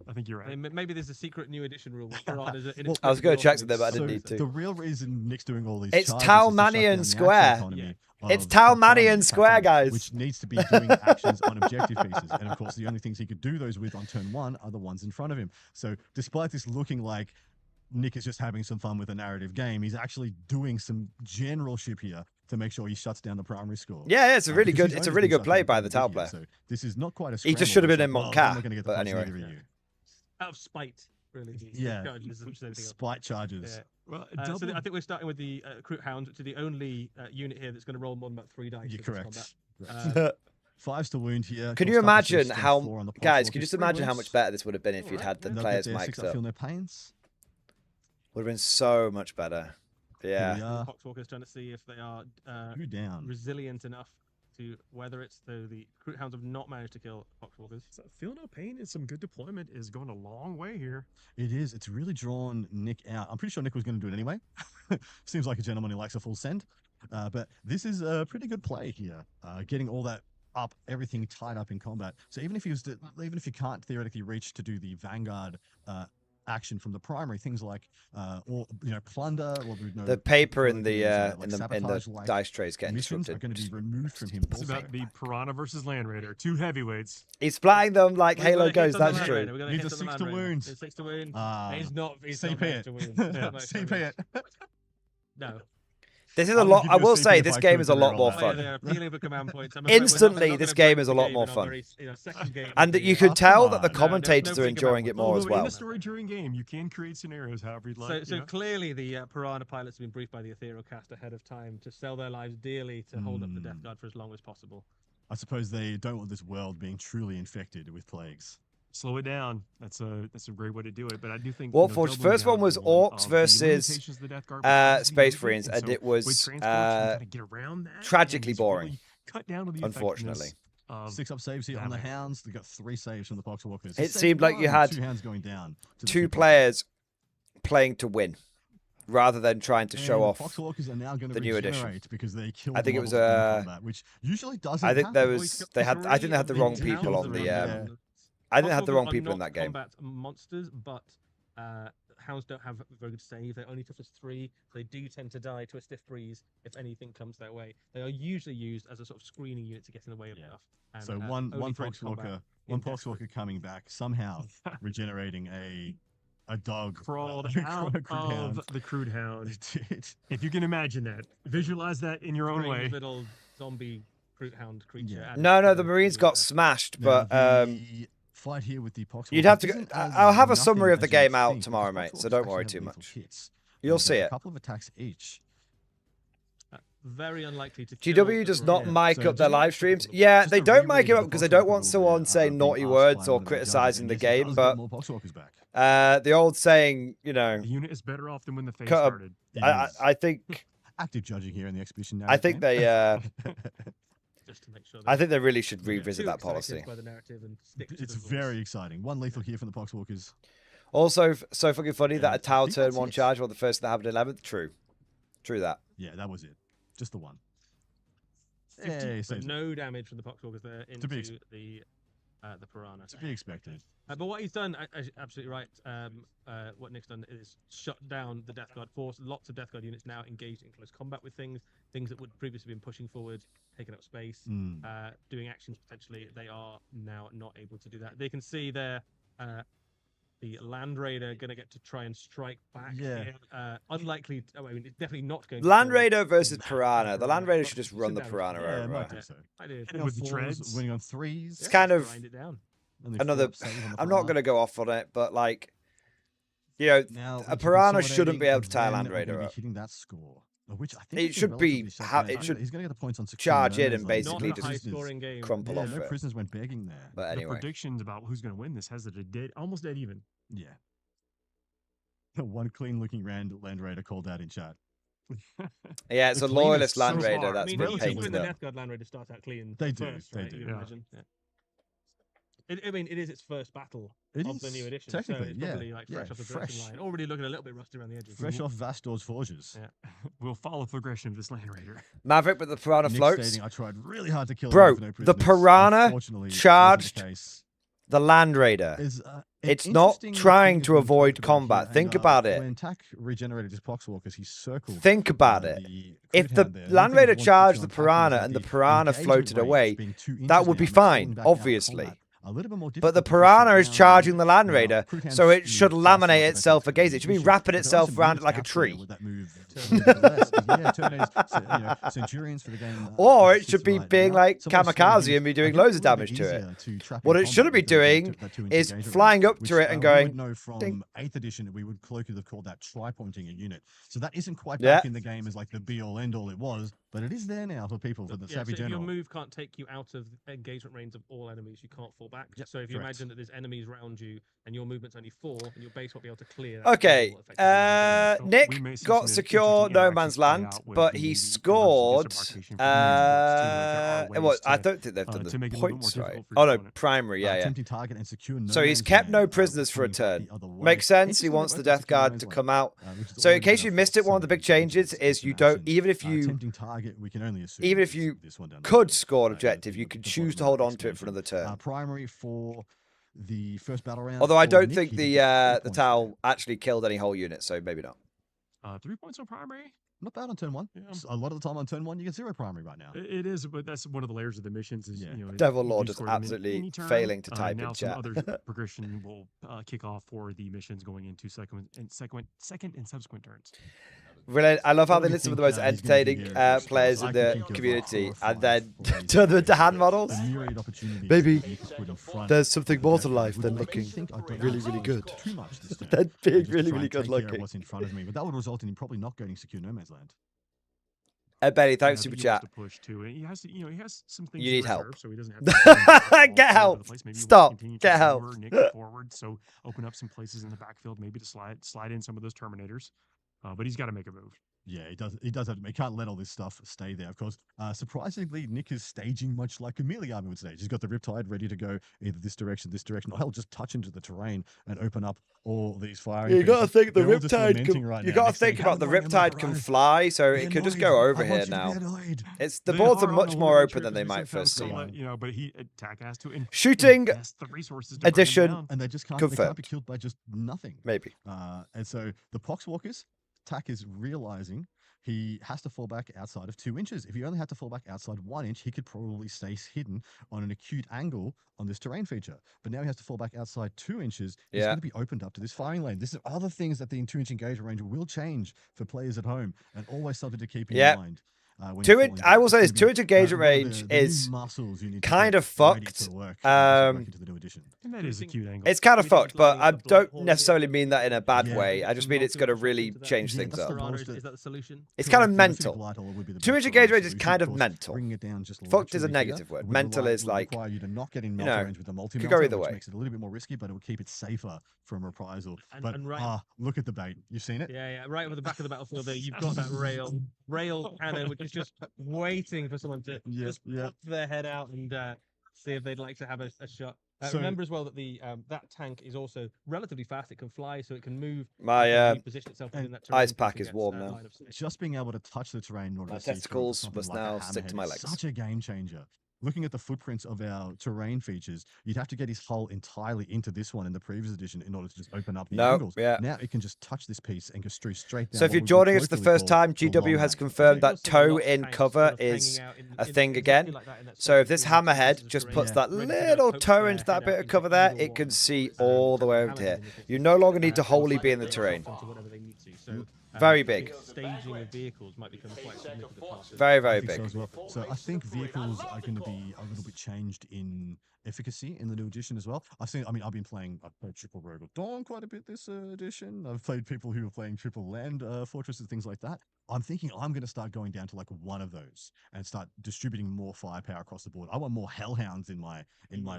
I think you're right. Maybe there's a secret new edition rule. I was going to check something, but I didn't need to. The real reason Nick's doing all these it's Talmanian Square. It's Talmanian Square, guys. Which needs to be doing actions on objective pieces. And of course, the only things he could do those with on turn 1 are the ones in front of him. So despite this looking like Nick is just having some fun with a narrative game, he's actually doing some generalship here to make sure he shuts down the primary score. Yeah, it's a really good play by the Tal player. So this is not quite a he just should have been in Montcat, but anyway. Out of spite, really. Yeah, spite charges. Yeah. Well, so I think we're starting with the Groot Hounds, which is the only unit here that's going to roll more than about 3 dice. You're correct. 5's to wound here. Can you imagine how, guys? Can you just imagine how much better this would have been if you'd had the players mic'd up? Feel no pains. Would have been so much better. Yeah. Poxwalkers trying to see if they are resilient enough to weather it. So the Groot Hounds have not managed to kill Poxwalkers. So feel no pain and some good deployment is going a long way here. It is. It's really drawn Nick out. I'm pretty sure Nick was going to do it anyway. Seems like a gentleman who likes a full send. But this is a pretty good play here. Getting all that up, everything tied up in combat. So even if you can't theoretically reach to do the Vanguard action from the primary, things like plunder or the paper in the dice trays getting disrupted. Are going to be removed from him. It's about the Piranha versus Land Raider, 2 heavyweights. He's splatting them like Halo Ghost. That's true. Needs a 6 to wound. 6 to wound. He's not. CP it. CP it. No. This is a lot. I will say this game is a lot more fun. Instantly, this game is a lot more fun, and you could tell that the commentators are enjoying it more as well. In the story during game, you can create scenarios however you'd like. So clearly, the Piranha pilots have been briefed by the Ethereal Cast ahead of time to sell their lives dearly to hold up the Death Guard for as long as possible. I suppose they don't want this world being truly infected with plagues. Slow it down. That's a great way to do it. But I do think Warforged first one was Orcs versus Space Marines, and it was tragically boring. Cut down to the unfortunately. 6 up saves here on the Hounds. They got 3 saves from the Poxwalkers. It seemed like you had 2 hands going down. 2 players playing to win, rather than trying to show off Poxwalkers are now going to the new edition. Because they killed I think it was which usually doesn't. I think there was I think they had the wrong people on the. I think they had the wrong people in that game. Combat monsters, but Hounds don't have very good save. They're only toughness 3. They do tend to die to a stiff breeze if anything comes their way. They are usually used as a sort of screening unit to get in the way of stuff. And, so one Poxwalker coming back somehow regenerating a dog crawled out of the Crude Hound. If you can imagine that, visualize that in your own way. Little zombie Crude Hound creature. Yeah. No, the Marines got smashed, but fight here with the Poxwalker. You'd have to. I'll have a summary of the game out tomorrow, mate. So don't worry too much. You'll see it. A couple of attacks each. Very unlikely to. GW does not mic up their live streams. Yeah, they don't mic it up because they don't want someone saying naughty words or criticizing the game. But the old saying, the unit is better off than when the phase started. I think active judging here in the expedition. I think they. Just to make sure. I think they really should revisit that policy. By the narrative and stick to It's the rules. very exciting. one lethal here from the Poxwalkers. Also, so fucking funny that a Tau think turn that's 1 it. charge while the first that happened 11th. True that. Yeah, that was it. Just the one. 50, Hey, but saves it. no damage from the Poxwalkers there into be the Piranha. To be expected. But what he's done, absolutely right. What Nick's done is shut down the Death Guard force. Lots of Death Guard units now engaged in close combat with things that would previously been pushing forward, taking up space, doing actions potentially. They are now not able to do that. They can see there. The Land Raider going to get to try and strike back. Yeah. Unlikely. I mean, it's definitely not going. Land to Raider versus Piranha. The Land Raider should just run the Piranha Yeah, over. might do so. I do. Hitting on With the 4s, treads. winning on 3s. It's kind of Grind it down. Only another. 4 saves on the I'm not Piranha. going to go off on it, but like, you know, Now, a with Piranha consolidating, shouldn't be able to and tie a then Land we're gonna Raider be up. hitting that score, which I think It has been should be relatively shut ha- down. it should He's going to get the points on secure charge in no and man's land. basically Not a just high-scoring game. crumple Yeah, off no it. prisoners went begging there. But The anyway, predictions about who's going to win this has it almost dead even. Yeah. One clean-looking Land Raider called out in chat. yeah, it's The a loyalist cleanest Land so Raider far. that's I mean, been even painted the up. Death Guard Land Raider start out clean. They do, First, they right? do. You Yeah. imagine. Yeah. I mean, it is its first battle It of is, the new edition, technically, so it's yeah, probably like fresh yeah, off the fresh. production line. Already looking a little bit rusty around the edges. Fresh off Vastor's forges. Yeah. We'll follow progression of this Land Raider. Maverick with the Piranha Nick floats. stating, I tried really hard to kill Bro, him with no the prisoners. Piranha Unfortunately, wasn't the charged case. The Land Raider. Is, It's not interesting trying thing to has been avoid talked about combat. here, Think and, about it. When Tak regenerated his Poxwalkers, he circled. Think about it. If the Land Raider charged the Piranha and the Piranha floated away, that would be fine, obviously. But the Piranha is charging the Land Raider, so it should laminate itself against it. It should be wrapping itself around it like a tree. Or it should be being like kamikaze and be doing loads of damage to it. What it shouldn't be doing is flying up to it and going. No, from ding. 8th edition, we would colloquially have called that tri-pointing a unit. So that isn't quite Yeah. back in the game as like the be-all end-all it was, but it is there now for people, for the Yeah, savvy so if your general. move can't take you out of engagement range of all enemies, you can't fall back. Yep, So if you correct. imagine that there's enemies around you and your movement's only 4, and your base won't be able to clear that. Okay, wall effectively. we Nick may see got some secure interesting No interactions Man's play Land, out with but the he emergency scored. debarkation from the Xbox team, like there are Well, ways I to- don't think they've done to the make it a little bit points more right. difficult for Oh your no, opponent. primary, yeah. Attempting target and secure no So he's man's kept land, no prisoners for a pulling turn. the other way. Makes sense. He Interesting wants that the both Death secure no Guard man's to land, come out. which is So in already case been you a missed it, one of the big changes flexibility is you in don't action. even if you Attempting target, we can only assume even if this- you this one down the could road. score an Uh, objective, the- you could the choose to bottom hold of on to it for expansion. another turn. Primary for the first battle round. Although I for don't Nick, think he the did get 3 the points Tau there. actually killed any whole units, so maybe not. 3 points on primary. Not bad on turn 1. Yeah. A lot of the time on turn 1, you get 0 primary right now. It is, but that's one of the layers of the missions. Is Yeah. you know, Devil you Lord do is score them in absolutely any turn. failing to type now in some chat. other progression will kick off for the missions going into second and subsequent turns. Really, I love how What they do we list some of think, the most he's gonna do entertaining here? players I in can the think of community, 4 or and then 5 turn them into hand models. A myriad opportunities Maybe that you could put in front there's something more to that life would than make me looking think I don't really, have really to good. too much this turn. Than And being just really, try really and good take care of looking. what's in front of me, but that would result in him probably not getting secure no man's land. Benny, thanks, Yeah, super but he chat. wants to push too. And he has, he has some things. You in need help. reserve, so he doesn't have to Get help. Stop. Get help. Nick forward, so open up some places in the backfield, maybe to slide in some of those Terminators. But he's got to make a move. Yeah, he does. He does have. He can't let all this stuff stay there. Of course, surprisingly, Nick is staging much like a melee army would stage. He's got the Riptide ready to go either this direction, or he'll just touch into the terrain and open up all these firing. You got to pieces. think the They're all just Riptide. lamenting right You now. got to Nick's saying, think about the "Come on, Riptide can Emperor, fly, so be it could just annoyed. go I over want here you to be now. annoyed." It's the They boards are on much a more little open than bit they might sometimes first so seem. that, you know, but TAC has to Shooting invest the resources to bring him edition down. And they just can't. They can't confirmed. be killed by just nothing. Maybe. And so the Poxwalkers, Tak is realizing he has to fall back outside of 2 inches. If he only had to fall back outside 1 inch, he could probably stay hidden on an acute angle on this terrain feature. But now he has to fall back outside 2 inches. He's Yeah. going to be opened up to this firing lane. This is other things that the 2-inch engagement range will change for players at home, and always something to keep in Yeah. mind. I will say this: 2 inch engagement range is kind of fucked. And that is a cute angle. It's kind of fucked, but I don't necessarily mean that in a bad way. I just mean it's going to really change things up. Is that the solution? It's kind of mental. 2 inch engagement range is kind of mental. Fucked is a negative word. Mental is like, you know, could go either way. Makes it a little bit more risky, but it will keep it safer from reprisal. But right, look at the bait. You've seen it? Yeah. Right over the back of the battlefield there, you've got that rail cannon, which is just waiting for someone to just pop their head out and see if they'd like to have a shot. Remember as well that the that tank is also relatively fast. It can fly, so it can move. My position itself within that terrain ice pack is warm now. Just being able to touch the terrain, my testicles must now stick to my legs. Such a game changer. Looking at the footprints of our terrain features, you'd have to get his hull entirely into this one in the previous edition in order to just open up the angles. Yeah. Now it can just touch this piece and go straight down. So if you're joining us for the first time, GW has confirmed that toe in cover is a thing again. So if this hammerhead just puts that little toe into that bit of cover there, it can see all the way over here. You no longer need to wholly be in the terrain. Very big. Staging of vehicles might become quite significant. Very, very big. So I think vehicles are going to be a little bit changed in efficacy in the new edition as well. I've played Triple Rogue Dawn quite a bit this edition. I've played people who are playing Triple Land Fortress and things like that. I'm thinking I'm going to start going down to like one of those and start distributing more firepower across the board. I want more Hellhounds in my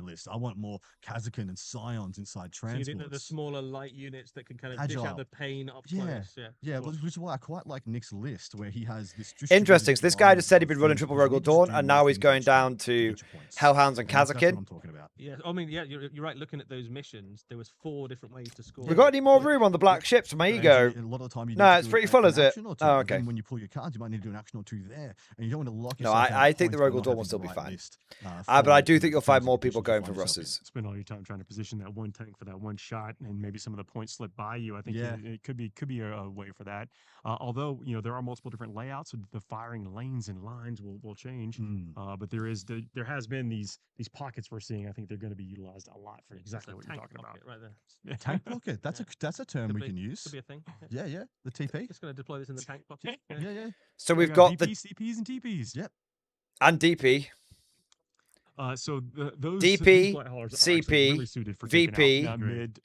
list. I want more Kazakin and Scions inside transports. So you think that the smaller light units that can kind of dish out the pain up close? Yeah, which is why I quite like Nick's list where he has this. Interesting. So this guy just said he'd been running Triple Rogue Dawn, and now he's going down to Hellhounds and Kazakin. Yeah, I mean, yeah, you're right. Looking at those missions, there was 4 different ways to score. We got any more room on the black ships for my ego? A lot of the time, no, it's pretty full, is it? Oh, okay. When you pull your cards, you might need to do an action or 2 there, and you don't want to lock No, yourself. I think the Rogue Dawn will still be fine. But I do think you'll find more people going for Russes. Spend all your time trying to position that one tank for that one shot, and maybe some of the points slip by you. I think it could be a way for that. Although there are multiple different layouts, so the firing lanes and lines will change. But there has been these pockets we're seeing. I think they're going to be utilized a lot for exactly what you're talking about. Right there. Tank pocket. That's a term we can use. Could be a thing. Yeah. The TP. Just going to deploy this in the tank pocket. Yeah. So we've got the CPs and TPs. Yep. And DP. So those DP, CP, really suited for VP,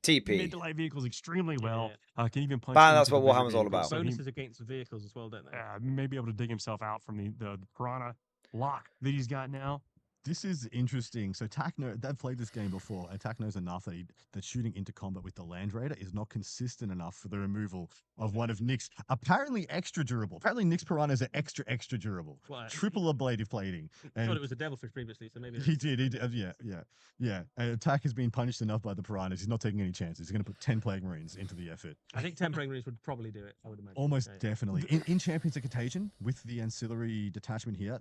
TP. Mid to light vehicles extremely well. Can even punch. But that's what Warhammer's all about. Bonuses against vehicles as well, don't they? May be able to dig himself out from the Piranha lock that he's got now. This is interesting. So they've played this game before, and Tak knows enough that shooting into combat with the Land Raider is not consistent enough for the removal of one of Nick's apparently extra durable. Apparently Nick's Piranhas are extra durable. Well, triple ablative plating. I thought it was a Devilfish previously, so maybe he did. Yeah. And Tak has been punished enough by the Piranhas. He's not taking any chances. He's going to put 10 Plague Marines into the effort. I think 10 Plague Marines would probably do it, I would imagine. Almost definitely. In Champions of Contagion, with the ancillary detachment here,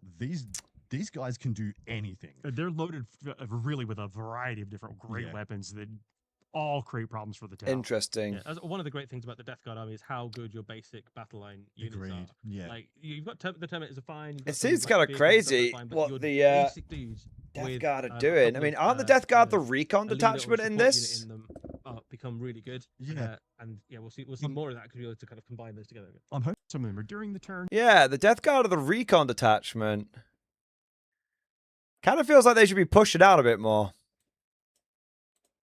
these guys can do anything. They're loaded really with a variety of different great weapons that all create problems for the town. Interesting. Yeah. One of the great things about the Death Guard army is how good your basic battle line units are. Yeah. Like you've got the Terminators are fine. It seems kind of crazy what the Death Guard are doing. I mean, aren't the Death Guard the recon detachment in this? Become really good. Yeah. And we'll see more of that because we'll be able to kind of combine those together. I'm hoping some of them are during the turn. Yeah, the Death Guard are the recon detachment. Kind of feels like they should be pushing out a bit more.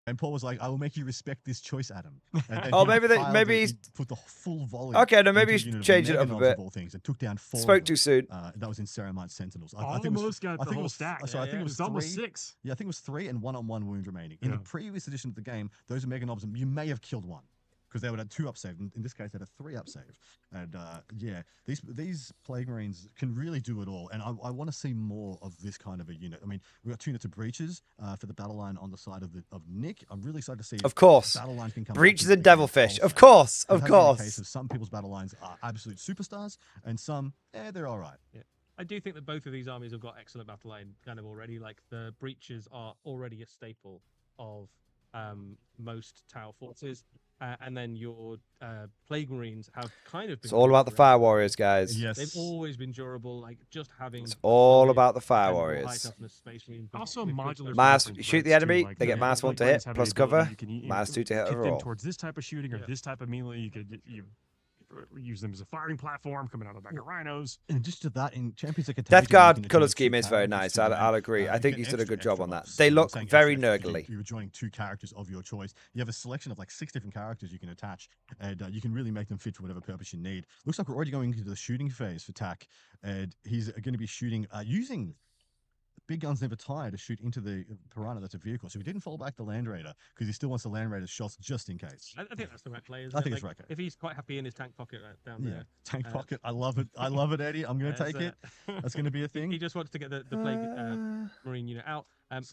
And Paul was like, "I will make you respect this choice, Adam." Maybe he's put the full volley. Okay, no, maybe he's changed it up a bit. All things and took down 4. Spoke too soon. That was in Ceramite Sentinels. I think it was got the whole stack. So I think it was almost 6. Yeah, I think it was 3 and 1-on-1 wound remaining. In the previous edition of the game, those Mega Knobs, you may have killed one, because they would have 2 up save. In this case, they had a 3 up save. And these Plague Marines can really do it all. And I want to see more of this kind of a unit. I mean, we've got 2 units of Breaches for the battle line on the side of Nick. I'm really excited to see. Of course. Battle line can come Breaches and Devilfish. Of course. Of course. Some people's battle lines are absolute superstars, and some, they're all right. Yeah. I do think that both of these armies have got excellent battle line kind of already. Like the Breaches are already a staple of most Tau forces. And then your Plague Marines have kind of been... It's all about the Fire Warriors, guys. Yes. They've always been durable, like just having... It's all about the Fire Warriors. Also modular... Shoot the enemy, they get -1 to hit, plus cover, -2 to hit overall. Towards this type of shooting or this type of melee, you could use them as a firing platform coming out of the back of rhinos. And just to that, in Champions League, Death Guard color scheme is very nice. I'll agree. I think he's done a good job on that. They look very nurgly. You're joining 2 characters of your choice. You have a selection of like 6 different characters you can attach, and you can really make them fit for whatever purpose you need. Looks like we're already going into the shooting phase for Tak, and he's going to be shooting using big guns never tire to shoot into the Piranha. That's a vehicle, so he didn't fall back the Land Raider because he still wants the Land Raider's shots just in case. I think that's the right play. I think it's right. If he's quite happy in his tank pocket right down there. Tank pocket. I love it. I love it, Eddie. I'm going to take it. That's going to be a thing. He just wants to get the Plague Marine unit out.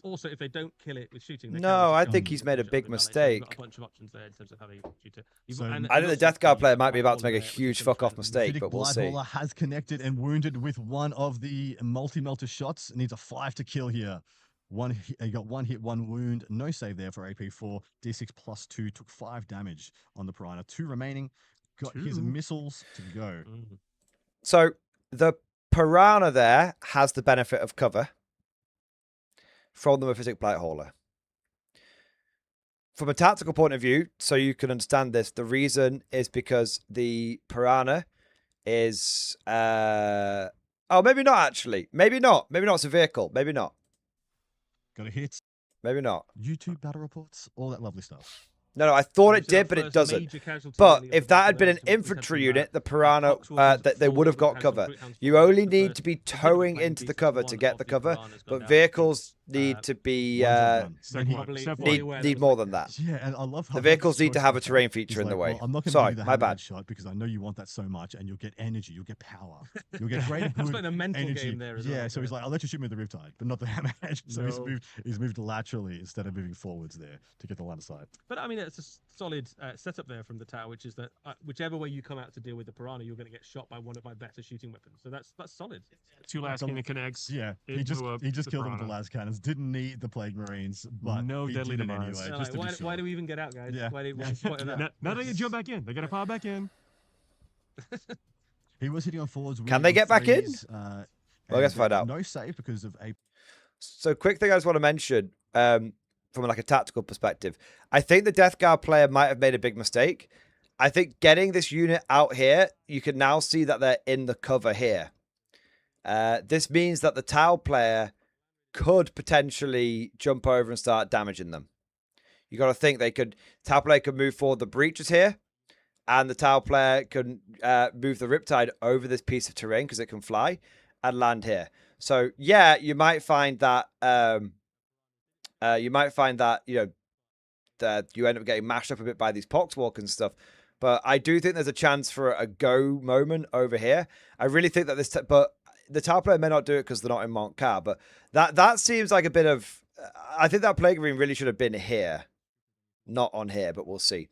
Also, if they don't kill it with shooting, no, I think he's made a big mistake. Got a bunch of options there in terms of how they shoot it. So, I think the Death Guard player might be about to make a huge fuck-off mistake, but we'll see. Bloodhauler has connected and wounded with one of the multi-melter shots. Needs a 5 to kill here. He got 1 hit, 1 wound. No save there for AP4. D6 plus 2. Took 5 damage on the Piranha. 2 remaining. Got his missiles to go. So the Piranha there has the benefit of cover from the Mephitic Blight Hauler. From a tactical point of view, so you can understand this, the reason is because the Piranha is... oh, maybe not, actually. Maybe not. Maybe not. It's a vehicle. Maybe not. Got a hit. Maybe not. YouTube battle reports, all that lovely stuff. No, I thought it did, but it doesn't. But if that had been an infantry unit, the Piranha, they would have got cover. You only need to be towing into the cover to get the cover, but vehicles need to be need more than that. Yeah, and I love how the vehicles need to have a terrain feature in the way. I'm not Sorry, my bad. Shot because I know you want that so much, and you'll get energy, you'll get power, you'll get great That's like the mental energy. game there as yeah, well. so he's like, I'll let you shoot me with the Riptide, but not the Hammerhead. So he's moved laterally instead of moving forwards there to get the line of sight. But I mean, it's a solid setup there from the tower, which is that whichever way you come out to deal with the Piranha, you're going to get shot by one of my better shooting weapons. So that's solid. 2 last cannon connects. Yeah, he just killed them with the last cannons. Didn't need the Plague Marines, but no deadly demise. Anyway, just why do we even get out, guys? Yeah. Why what's the point of that? Now they can jump back in. They got to pile back in. He was hitting on forwards. Can they get back in? Well, I guess find out. No save because of a. So quick thing I just want to mention from like a tactical perspective. I think the Death Guard player might have made a big mistake. I think getting this unit out here, you can now see that they're in the cover here. This means that the Tau player could potentially jump over and start damaging them. You got to think Tau player could move forward the breaches here, and the Tau player can move the Riptide over this piece of terrain because it can fly and land here. So yeah, you might find that that you end up getting mashed up a bit by these Poxwalkers and stuff. But I do think there's a chance for a go moment over here. I really think that but the Tau player may not do it because they're not in Montcar, but that seems like a bit of... I think that Plague Marine really should have been here, not on here, but we'll see.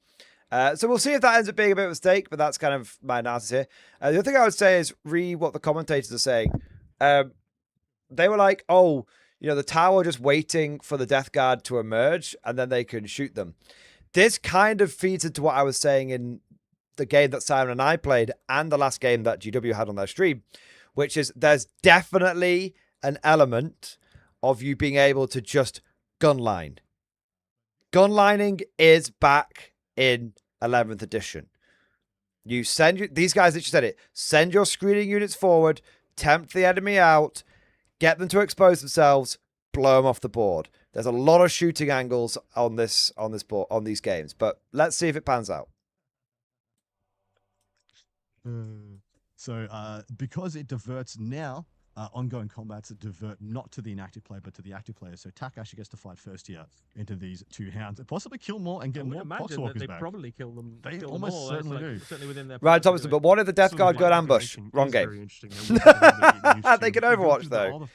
So we'll see if that ends up being a bit of a mistake, but that's kind of my analysis here. The other thing I would say is read what the commentators are saying. They were like, oh, the tower just waiting for the Death Guard to emerge, and then they can shoot them. This kind of feeds into what I was saying in the game that Simon and I played and the last game that GW had on their stream, which is there's definitely an element of you being able to just gunline. Gunlining is back in 11th edition. You these guys that you said it, send your screening units forward, tempt the enemy out, get them to expose themselves, blow them off the board. There's a lot of shooting angles on this board, on these games, but let's see if it pans out. So because it diverts now, ongoing combats that divert not to the inactive player, but to the active player. So Tak actually gets to fight first here into these 2 hounds and possibly kill more and get more Poxwalkers back. Probably kill them. They almost certainly do. Certainly within their right, Thompson, but what if the Death Guard go in ambush? Wrong game. They could Overwatch, though.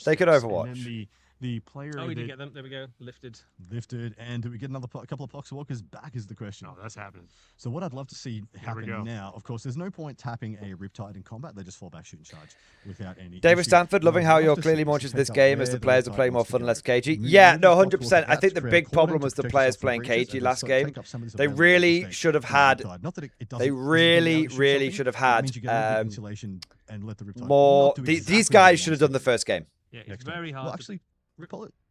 They could Overwatch. The player. Oh, we did get them. There we go. Lifted. And do we get another couple of Poxwalkers back is the question. Oh, that's happening. So what I'd love to see happen now, of course, there's no point tapping a Riptide in combat. They just fall back, shoot and charge without any David issue. Stanford, loving how you're clearly more interested in this game as the players are playing more fun and less cagey. Yeah, no, 100%. I think the big problem was the players playing cagey last game. They really should have had... They really should have had more... These guys should have done the first game. Yeah, it's very hard. Well, actually,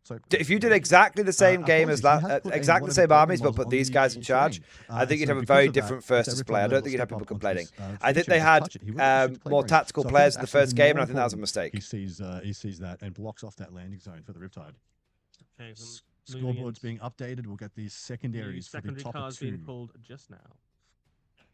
So If you did exactly the same game as apologies, he has put a exactly lot the of same building armies, but models put on these the guys in charge, terrain. I think you'd So have a because very of that, different it's versus every play. I time don't levels think you'd have step people up onto this, complaining. I think feature, they just had touch it, he wouldn't shoot the more playground. tactical So I think players it's in the actually first even game, and more I think that was a important. mistake. He sees that and blocks off that landing zone for the Riptide. Okay, so moving Scoreboard's being updated. We'll get these secondaries for the secondary top cards two. being pulled just now.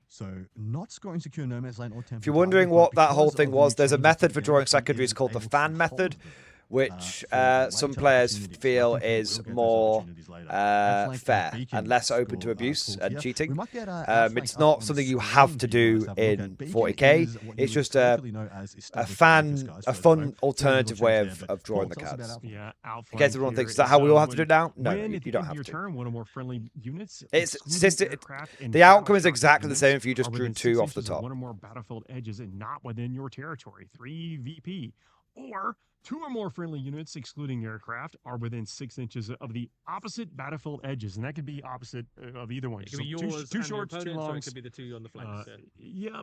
So not scoring secure no man's land or temple. If you're wondering target, what but that whole because thing of was, the there's a changes method to for the drawing game, he secondaries is called the able to fan hold method, them, which for later some players opportunities. So I feel think we will is get those more opportunities later. Outflank fair Beacon and less open score, to abuse pulled and here. cheating. We might get Outflank It's up not on something you screen have to for you guys do have a look in at. Beacon 40k. is what you It's would just colloquially know as established focus guys for the fun vote. alternative Very way little change there, of but drawing Paul, the tell us about cards. Outflank. Yeah, In outflank case everyone here thinks, is that is, how we all have to when- do it now? No, when you at the don't end of have your to. turn, one or more friendly units. It's excluding system. aircraft and The outcome is battleship exactly the units, same if you just are drew within 2 6 off the inches of top. one or more battlefield edges and not within your territory. 3 VP. Or 2 or more friendly units, excluding aircraft, are within 6 inches of the opposite battlefield edges, and that could be opposite of either one. It could be So yours two and your shorts, 2 opponent's, or it longs. could be the 2 on the flanks. Yeah.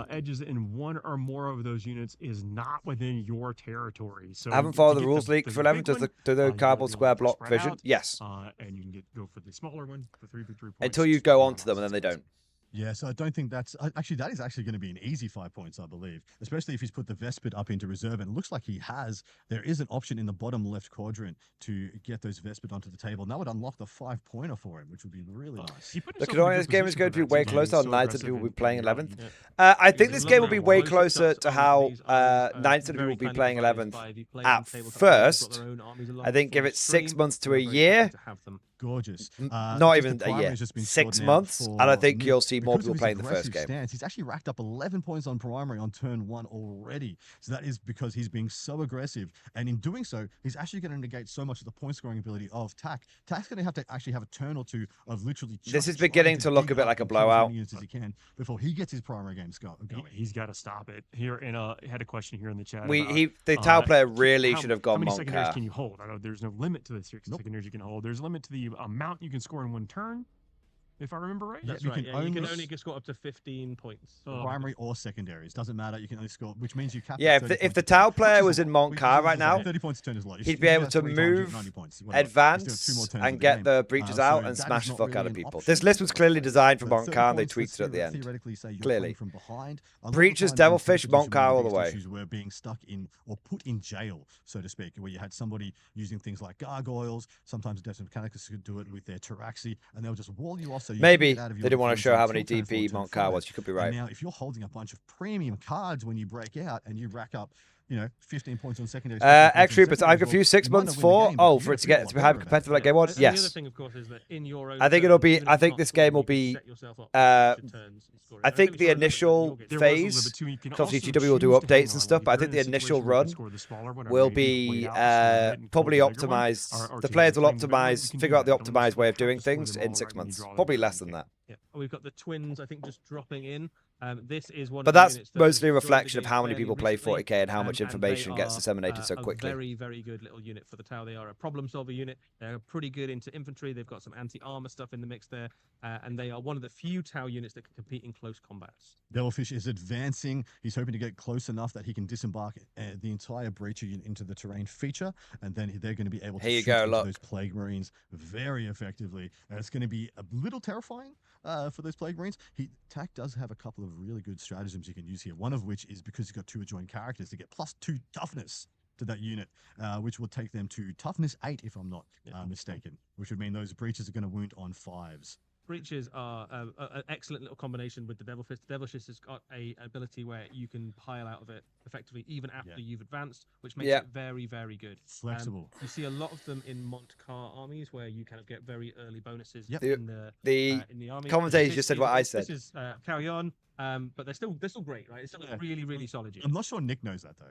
Edges in 1 or more of those units is not within your territory. So I haven't to followed the get rules leak the for 11. big Does one, the you wanna cardboard be a square little block spread vision? out, Yes. and you can go for the smaller one for 3 victory points. Until you go onto them and then they don't. Yeah, so I don't think that's actually that is actually going to be an easy 5 points, I believe, especially if he's put the Vespid up into reserve, and it looks like he has. There is an option in the bottom left quadrant to get those Vespid onto the table, and that would unlock the 5-pointer for him, which would be really nice. The Conorian this game is going to be way closer on 9th than people will be playing 11th. I think this game will be way closer to how 9th than people will be playing 11th at first. I think give it 6 months to a year. Gorgeous. Not even a year. 6 months, and I think you'll see more people playing the first game. Stance, he's actually racked up 11 points on primary on turn 1 already. So that is because he's being so aggressive, and in doing so, he's actually going to negate so much of the point scoring ability of Tak. Tak's going to have to actually have a turn or 2 of literally. This is beginning to look a bit like a blowout. As he can before he gets his primary games going. He's got to stop it. Here, and had a question here in the chat. The Tau player really should have gone How many Monk. secondaries can you hold? I know there's no limit to the secondaries you can hold. There's a limit to the amount you can score in 1 turn, if I remember right. That's you right. can You can only score up to 15 points. Primary or secondaries, doesn't matter. You can only score, which means you cap. Yeah, if the Tau player was in Montcar right now, 30 points a turn is a lot. he'd be able to move, advance, and get the breaches out and smash the fuck out of people. This list was clearly designed for Montcar, and they tweaked it at the end. Clearly. From behind. Breaches, Devilfish, Montcar all the way. Issues were being stuck in or put in jail, so to speak, where you had somebody using things like gargoyles. Sometimes Devs Mechanicus could do it with their Taraxi, and they'll just wall you off. So Maybe they didn't want to show how many DP Montcar was. You could be right. And now, if you're holding a bunch of premium cards when you break out and you rack up, 15 points on secondary. X-Troopers, I'm confused. 6 months for? Oh, for it to get to be hyper competitive like game one? The other Yes. thing, of course, is that in your own I think turn, it'll be. even I if think not this scoring, game will you can be. set yourself up for future turns and scoring. I I think think the it's sort of initial like There was a limit phase, too. You can because also GTW will do choose to hang updates and on. stuff, Like, but I if think the you're in a initial situation where you run can score the smaller one, or will maybe you be wait out the smaller bit and probably call the bigger one, optimized. or The to players will claim the bigger one, you optimize, can figure do out the that. Don't optimized way of necessarily doing have to score things them in all 6 right when you months. draw them Probably in less the than game. that. Yeah. We've got the twins, I think, just dropping in. This is one. But of the that's units that mostly a has joined the reflection of game how many fairly people play recently, 40k and how much and information they gets are, disseminated so a quickly. very, very good little unit for the Tau. They are a problem solver unit. They're pretty good into infantry. They've got some anti-armor stuff in the mix there, and they are one of the few Tau units that can compete in close combats. Devilfish is advancing. He's hoping to get close enough that he can disembark the entire breacher unit into the terrain feature, and then they're going to be able to Here you shoot go, into look. those Plague Marines very effectively. And it's going to be a little terrifying for those Plague Marines. Tak does have a couple of really good stratagems you can use here, one of which is because he's got 2 adjoined characters to get +2 toughness to that unit, which will take them to toughness 8 if I'm not mistaken, which would mean those breaches are going to wound on 5s. Breaches are an excellent little combination with the Devilfish. The Devilfish has got an ability where you can pile out of it effectively even after you've advanced, which makes it very, very good. Flexible. You see a lot of them in Montcar armies where you kind of get very early bonuses Yep. in the army. Commentator just said what I said. This is carry on, but they're still great, right? It's still a really, really solid unit. I'm not sure Nick knows that though.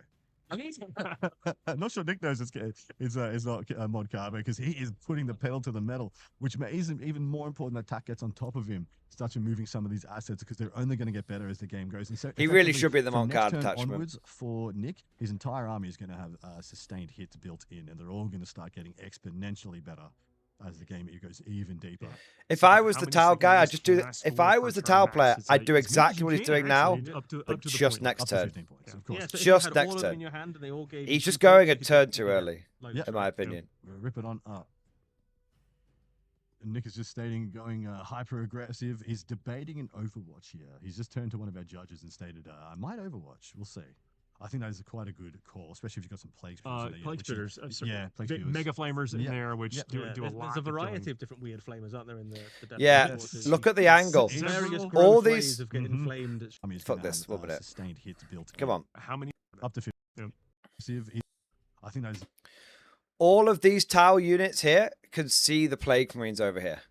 I'm not sure Nick knows it's not Mod Car, because he is putting the pedal to the metal, which is even more important that Tak gets on top of him, starts removing some of these assets because they're only going to get better as the game goes. And so He really should be the from Mod Car next turn attachment. onwards for Nick, his entire army is going to have sustained hits built in, and they're all going to start getting exponentially better as the game goes even deeper. If I was the Tau guy, I'd just do that. If I was the Tau player, I'd do exactly what he's doing now, but just next turn. Yeah, so if you Just had next all of them turn. in your hand and they all gave you He's 2 just going a points, you could turn do too that, early, like, in my opinion. rip it on up. Nick is just stating going hyper aggressive. He's debating an Overwatch here. He's just turned to one of our judges and stated, "I might Overwatch. We'll see." I think that is quite a good call, especially if you've got some plague spitters. Plague spitters, yeah, plague spitters. Mega flamers in there, which do a lot. There's a variety of different weird flamers, aren't there? In the yeah, look at the angle. All these of getting inflamed. I mean, fuck this. What about it? Sustained hits built. Come on. How many? Up to 50. I think that is. All of these Tau units here can see the Plague Marines over here.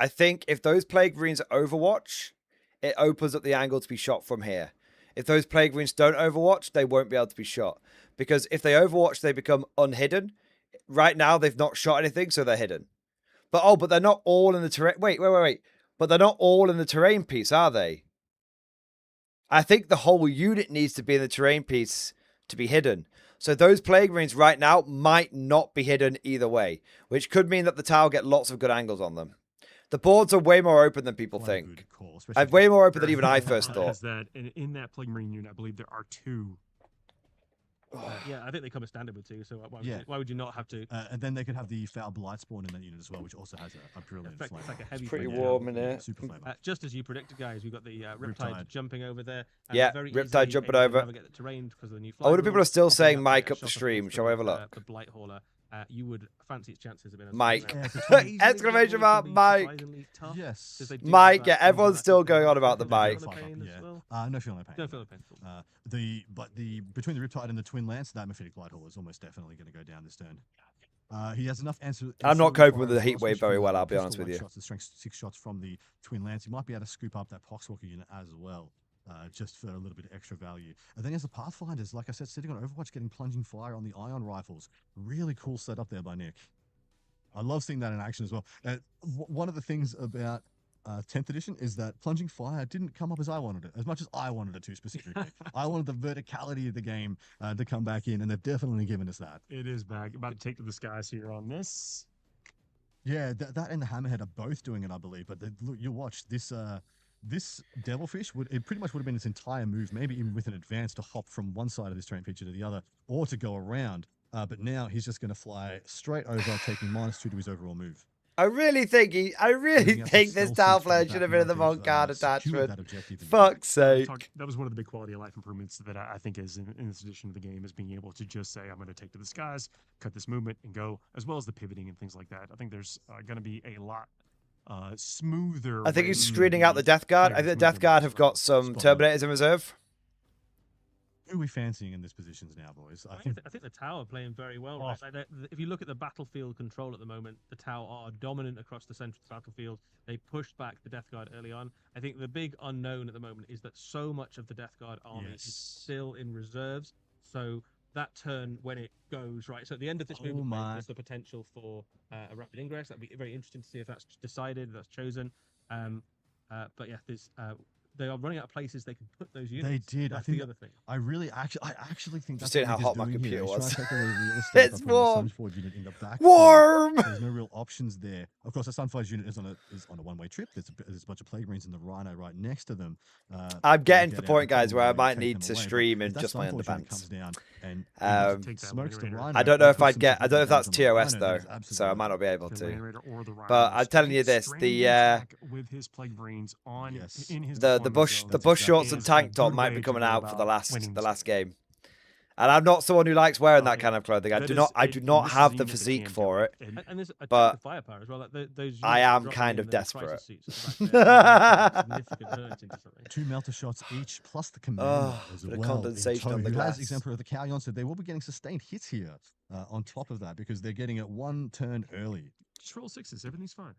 I think if those Plague Marines Overwatch, it opens up the angle to be shot from here. If those Plague Marines don't Overwatch, they won't be able to be shot. Because if they Overwatch, they become unhidden. Right now, they've not shot anything, so they're hidden. But they're not all in the terrain. Wait. But they're not all in the terrain piece, are they? I think the whole unit needs to be in the terrain piece to be hidden. So those Plague Marines right now might not be hidden either way, which could mean that the Tau get lots of good angles on them. The boards are way more open than people think. I'm way more open than even I first thought. That in that Plague Marine unit, I believe there are 2. Yeah, I think they come as standard with 2. So why would you not have to? And then they could have the Foul Blight Spawn in that unit as well, which also has a brilliant flame. It's like a heavy. It's pretty warm in there. Super flavor. Just as you predicted, guys, we've got the Riptide jumping over there. Yeah, Riptide jumping over. Navigate the terrain because of the new I wonder if people are still saying Mike up the stream. Shall we have a look? The Blight Hauler. You would fancy its chances of being Mike. Exclamation mark, Mike. Yes. Mike, yeah, everyone's still going on about the Mike. No feeling of pain. Don't feel the pain. But between the Riptide and the Twin Lance, that Mephitic Light Hauler is almost definitely going to go down this turn. He has enough answer. I'm not coping with the heat wave very well, I'll be honest with you. The strength 6 shots from the Twin Lance. He might be able to scoop up that Poxwalker unit as well. Just for a little bit of extra value. And then he has the Pathfinders, like I said, sitting on Overwatch, getting plunging fire on the ion rifles. Really cool setup there by Nick. I love seeing that in action as well. One of the things about 10th edition is that plunging fire didn't come up as I wanted it, as much as I wanted it to specifically. I wanted the verticality of the game to come back in, and they've definitely given us that. It is back. About to take to the skies here on this. Yeah, that and the Hammerhead are both doing it, I believe. But look, you watch this. This Devilfish pretty much would have been its entire move, maybe even with an advance to hop from one side of this terrain feature to the other, or to go around. But now he's just going to fly straight over, taking -2 to his overall move. I really think this Tau Flare should have been in the Monk card attachment. Fuck's sake. That was one of the big quality of life improvements that I think is in this edition of the game, is being able to just say, I'm going to take to the skies, cut this movement, and go, as well as the pivoting and things like that. I think there's going to be a lot smoother. I think he's screening out the Death Guard. I think the Death Guard have got some Terminators in reserve. Who are we fancying in these positions now, boys? I think the Tau are playing very well. Right? Like if you look at the battlefield control at the moment, the Tau are dominant across the central battlefield. They pushed back the Death Guard early on. I think the big unknown at the moment is that so much of the Death Guard army is still in reserves. So that turn, when it goes right, so at the end of this movement, there's the potential for a rapid ingress. That'd be very interesting to see if that's decided, if that's chosen. But yeah, there's they are running out of places they can put those units. They did. That's I think the other thing. I actually think just that's seeing how hot my computer was. It's warm. Unit in the back warm. There's no real options there. Of course, the Sunfire's unit is on a one-way trip. There's a bunch of Plague Marines and the Rhino right next to them. I'm getting to the point, guys, where I might need to stream in just my underpants. I don't know if I'd get. I don't know if that's TOS though, so I might not be able to. But I'm telling you this: with his Plague Marines on in his the bush shorts and tank top might be coming out for the last game. And I'm not someone who likes wearing that kind of clothing. I do not have the physique for it. And there's a but firepower as well. Like those I am kind of desperate. 2 melter shots each, plus the commander as well. Condensation on the glass. Exemplar of the Callion, so they will be getting sustained hits here on top of that, because they're getting it 1 turn early. Just roll 6s. Everything's fine.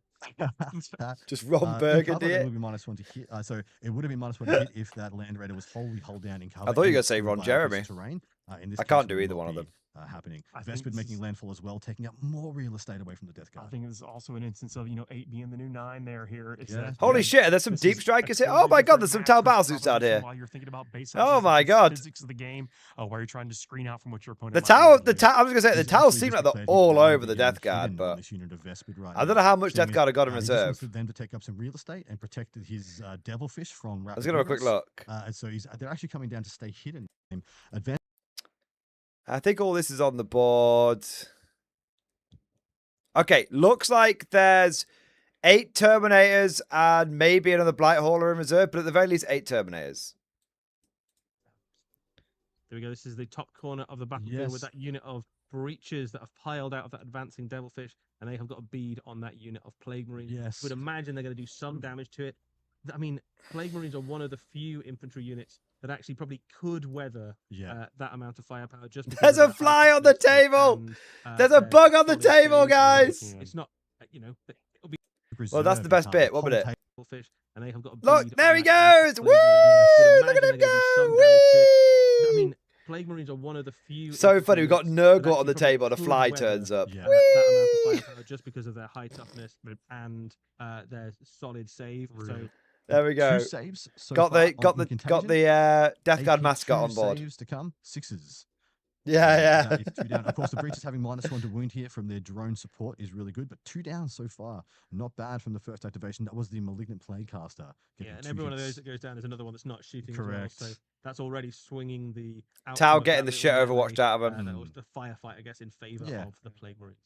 Just Ron Burgundy. It would be -1 to hit. So it would have been -1 to hit if that Land Raider was wholly hulled down in cover. I thought you were going to say Ron Jeremy. Terrain. I can't do either one of them. Happening. Vespid making landfall as well, taking up more real estate away from the Death Guard. I think it's also an instance of 8 being the new 9 there here. Holy shit! There's some deep strikers here. Oh my god! There's some Tau battlesuits out here. While you're thinking about base oh my god! Physics of the game, while you're trying to screen out from what your opponent. The Tau. I was going to say the Tau seem like they're all over the Death Guard, but I don't know how much Death Guard are I got in He just reserve. wants them to take up some real estate and protect his devilfish from. Let's give him a quick look. And so they're actually coming down to stay hidden. Advance. I think all this is on the board. Okay, looks like there's 8 Terminators and maybe another Blight Hauler in reserve, but at the very least 8 Terminators. There we go. This is the top corner of the battlefield with that unit of breaches that have piled out of that advancing devilfish, and they have got a bead on that unit of Plague Marines. Yes. Would imagine they're going to do some damage to it. I mean, Plague Marines are one of the few infantry units that actually probably could weather that amount of firepower. Just There's a fly on the table. There's a bug on the table, guys. It's not, you know, it'll be. Well, that's the best bit. What about it? And they have got a look, bead there on he that goes. unit of Woo! Plague Marines. Look at him go. I mean, Plague Marines are one of the few. So funny. We've got Nurgle on the probably table and a could fly weather, turns up. that amount of firepower just because of their high toughness and their solid save. So there we go. 2 saves. So got the Death Guard mascot on board. Saves to come. 6s. Yeah. 2 down. Of course, the breaches having -1 to wound here from their drone support is really good, but 2 down so far. Not bad from the first activation. That was the Malignant Plaguecaster. Yeah, and every one of those that goes down is another one that's not shooting. Correct. As well, so that's already swinging the. Tau getting the shit overwatched out of him. The firefight, I guess, in favor of the Plague Marines.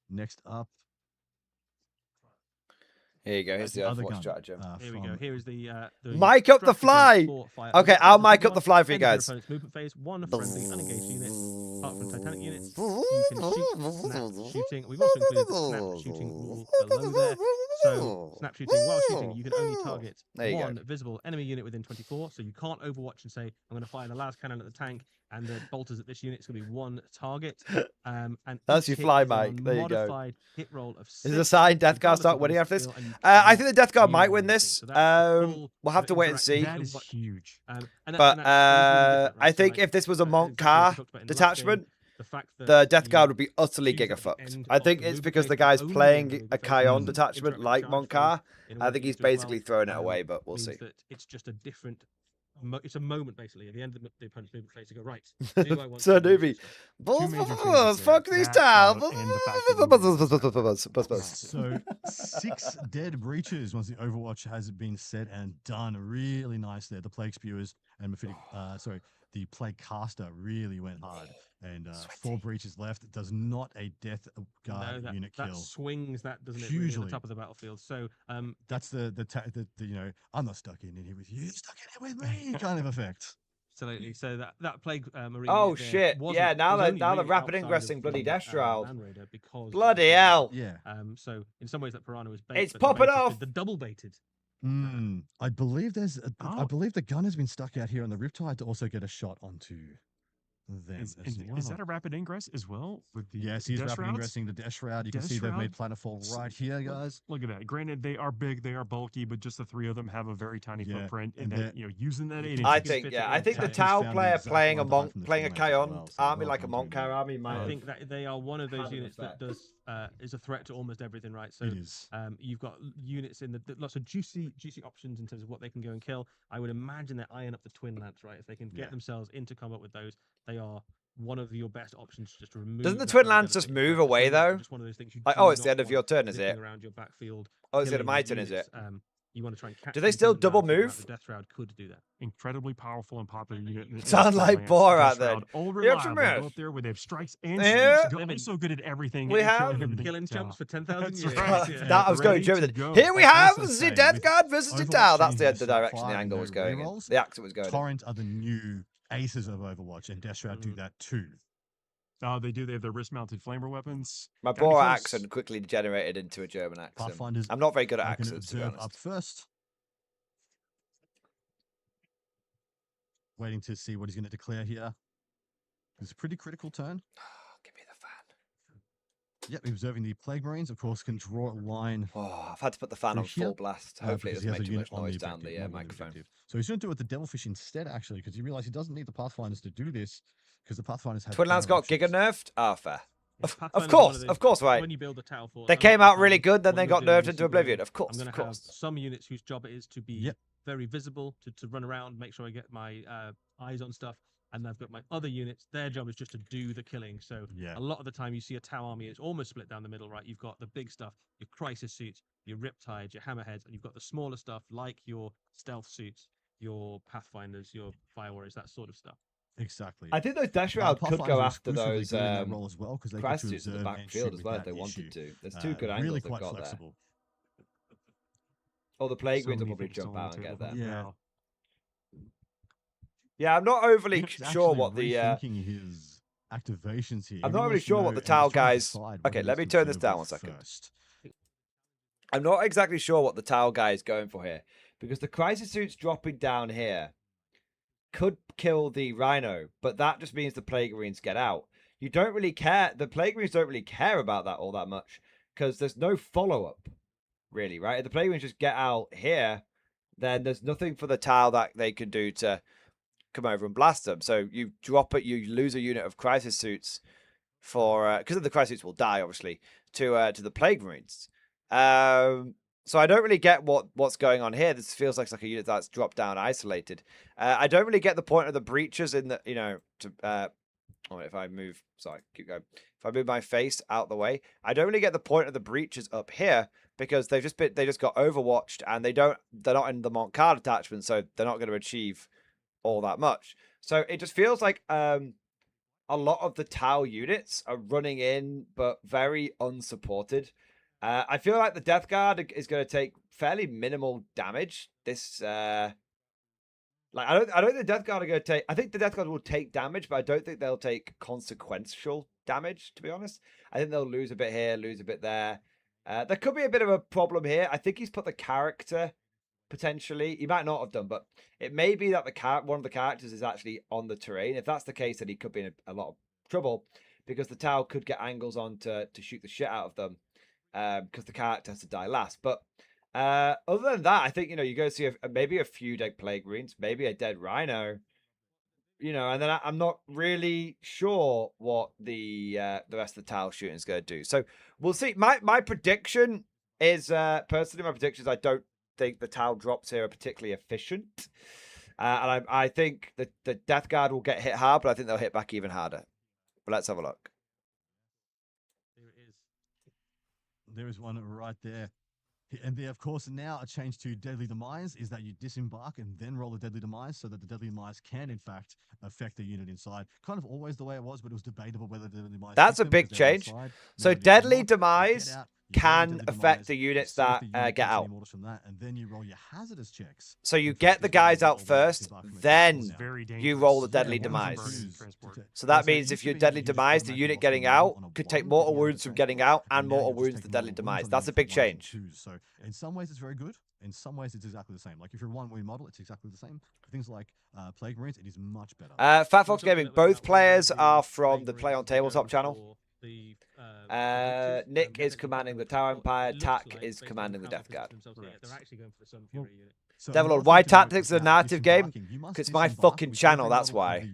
Next up. Here you go. Here's the other Overwatch gun, stratagem. Here we go. Here is the mic up the fly. Okay, I'll mic up the fly for you guys. Movement phase, 1 friendly unengaged unit. Apart from Titanic units, you can shoot, snap shooting. We've also included the snap shooting rule below there. So snap shooting while shooting, you can only target one visible enemy unit within 24. So you can't Overwatch and say, I'm going to fire the last cannon at the tank and the bolters at this unit. It's going to be 1 target. And that's your fly, Mike. There you go. Modified hit roll of 6. Is it a sign Death Guard start winning after this? I think the Death Guard might win this. We'll have to wait and see. That is huge. But I think if this was a Monk Car detachment, the Death Guard would be utterly gigafucked. I think it's because the guy's playing a Kion detachment like Monk Car. I think he's basically throwing it away, but we'll see. It's just a different. It's a moment basically at the end of the opponent's movement phase to go right. Do I want so to newbie, fuck these tiles. So 6 dead breaches once the Overwatch has been said and done. Really nice there. The Plague Spewers and the Plague Caster really went hard. And 4 breaches left. Does not a Death Guard unit kill. That swings that, doesn't it? Usually. Really at the top of the battlefield. So that's the you know, I'm not stuck in here with you, stuck in here with me kind of effect. Absolutely. So that Plague Marine. Oh shit! Yeah, now the rapid ingressing bloody Death Shroud. Bloody hell! Yeah. So in some ways that Piranha was bait. It's popping off. The double baited. I believe I believe the gun has been stuck out here on the Riptide to also get a shot onto them as well. Is that a rapid ingress as well? With the yes, he's rapid ingressing the Death Shroud. You can see they've made Planetfall right here, guys. Look at that. Granted, they are big, they are bulky, but just the 3 of them have a very tiny footprint, and then using that 8 I think the Tau player playing a Monk, playing a Kion army like a Monk Car army. I think that they are one of those units that does is a threat to almost everything, right? So you've got units in lots of juicy options in terms of what they can go and kill. I would imagine they iron up the Twin Lance, right? If they can get themselves into combat with those, they are one of your best options just to remove. Doesn't the Twin Lance just move away though? Just one of those things it's the end of your turn, is it? Around your backfield. Oh, is it my turn? Is it? You want to try and catch. Do they still double move? The Death Shroud could do that. Incredibly powerful and popular unit. Sound like Borat then. All reliable, go up there where they have strikes and shoots. So good at everything. We have killing jumps for 10,000 years. That I was going German. Here we have the Death Guard versus the Tau. That's the direction the angle was going. The accent was going. Torrent are the new aces of Overwatch, and Death Shroud do that too. They do. They have their wrist-mounted flamer weapons. My Borat accent quickly degenerated into a German accent. I'm not very good at accents, to be honest. Up first. Waiting to see what he's going to declare here. It's a pretty critical turn. Give me the fan. Yep, observing the Plague Marines, of course, can draw a line. Oh, I've had to put the fan on full blast. Hopefully it doesn't make too much noise down the microphone. So he's going to do it with the Devilfish instead, actually, because he realized he doesn't need the Pathfinders to do this, because the Pathfinders have... Twin Lance got Giga nerfed? Fair. Of course, right. When you build a Tau Force, they came out really good, then they got nerfed into oblivion. Of course, I'm going to have some units whose job it is to be very visible, to run around, make sure I get my eyes on stuff. and I've got my other units. Their job is just to do the killing. So a lot of the time, you see a Tau army, it's almost split down the middle, right? You've got the big stuff, your crisis suits, your riptides, your hammerheads, and you've got the smaller stuff like your stealth suits, your pathfinders, your fire warriors, that sort of stuff. Exactly. I think those Dash Round could go after those role as well, because they crisis suits in the backfield as well if they wanted to. There's two good angles they've got flexible. There. Or the Plague Marines will probably jump out and get there. Yeah. Yeah, I'm not overly He's sure what the his activations here. I'm not really sure what the Tau guys. Okay, let me turn this down 1 second. I'm not exactly sure what the Tau guy is going for here, because the crisis suits dropping down here could kill the Rhino, but that just means the Plague Marines get out. You don't really care. The Plague Marines don't really care about that all that much, because there's no follow-up, really, right? If the Plague Marines just get out here, then there's nothing for the Tau that they can do to come over and blast them. So you drop it, you lose a unit of crisis suits for because the crisis suits will die, obviously, to the Plague Marines. So I don't really get what's going on here. This feels like a unit that's dropped down isolated. I don't really get the point of the breaches in the, you know, to if I move, sorry, keep going. If I move my face out the way, I don't really get the point of the breaches up here, because they just got overwatched, and they're not in the Montcard attachment, so they're not going to achieve all that much. So it just feels like a lot of the Tau units are running in, but very unsupported. I feel like the Death Guard is going to take fairly minimal damage. I don't think the Death Guard are going to take. I think the Death Guard will take damage, but I don't think they'll take consequential damage, to be honest. I think they'll lose a bit here, lose a bit there. There could be a bit of a problem here. I think he's put the character potentially. He might not have done, but it may be that one of the characters is actually on the terrain. If that's the case, then he could be in a lot of trouble, because the Tau could get angles on to shoot the shit out of them, because the character has to die last. But other than that, I think, you know, you go see maybe a few dead Plague Marines, maybe a dead Rhino, you know, and then I'm not really sure what the rest of the Tau shooting is going to do. So we'll see. My prediction is, personally, my prediction is I don't think the Tau drops here are particularly efficient. And I think that the Death Guard will get hit hard, but I think they'll hit back even harder. But let's have a look. There it is. There is one right there. And there, of course, now a change to Deadly Demise is that you disembark and then roll a Deadly Demise, so that the Deadly Demise can, in fact, affect the unit inside. Kind of always the way it was, but it was debatable whether the Deadly Demise... That's a big change. So Deadly Demise can affect the units that get out. From that, and then you roll your hazardous checks. So you get the guys out first, then you roll the Deadly Demise. So that means if you're Deadly Demise, the unit getting out could take mortal wounds from getting out and mortal wounds the Deadly Demise. That's a big change. So in some ways it's very good. In some ways it's exactly the same. Like if you're a one-way model, it's exactly the same. For things like Plague Marines, it is much better. Fat Fox Gaming, both players are from the Play on Tabletop channel. Nick is commanding the Tower Empire. Tack is commanding the Death Guard. Devil Lord, why Tactics is a narrative game? Because it's my fucking channel, that's why.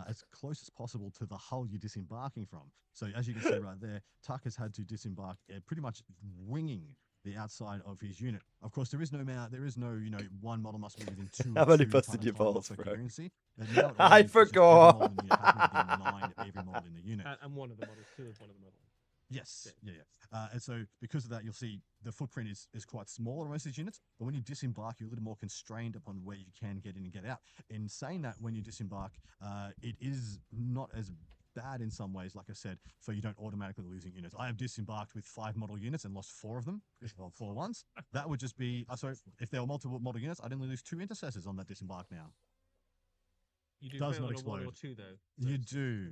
As close as possible to the hull you're disembarking from. So as you can see right there, Tuck has had to disembark, pretty much winging the outside of his unit. Of course, there is no, you know, one model must be within two. I've only busted your balls, bro. I forgot. Every model in the unit. And one of the models, two of one of the models. Yes, yeah. And so because of that, you'll see the footprint is quite small on most of these units, but when you disembark, you're a little more constrained upon where you can get in and get out. In saying that, when you disembark, it is not as bad in some ways, like I said, for you don't automatically losing units. I have disembarked with 5 model units and lost 4 of them, well, 4 once. That would just be, so if there were multiple model units, I'd only lose 2 intercessors on that disembark now. You do does not explode. 1 or 2 though. You do.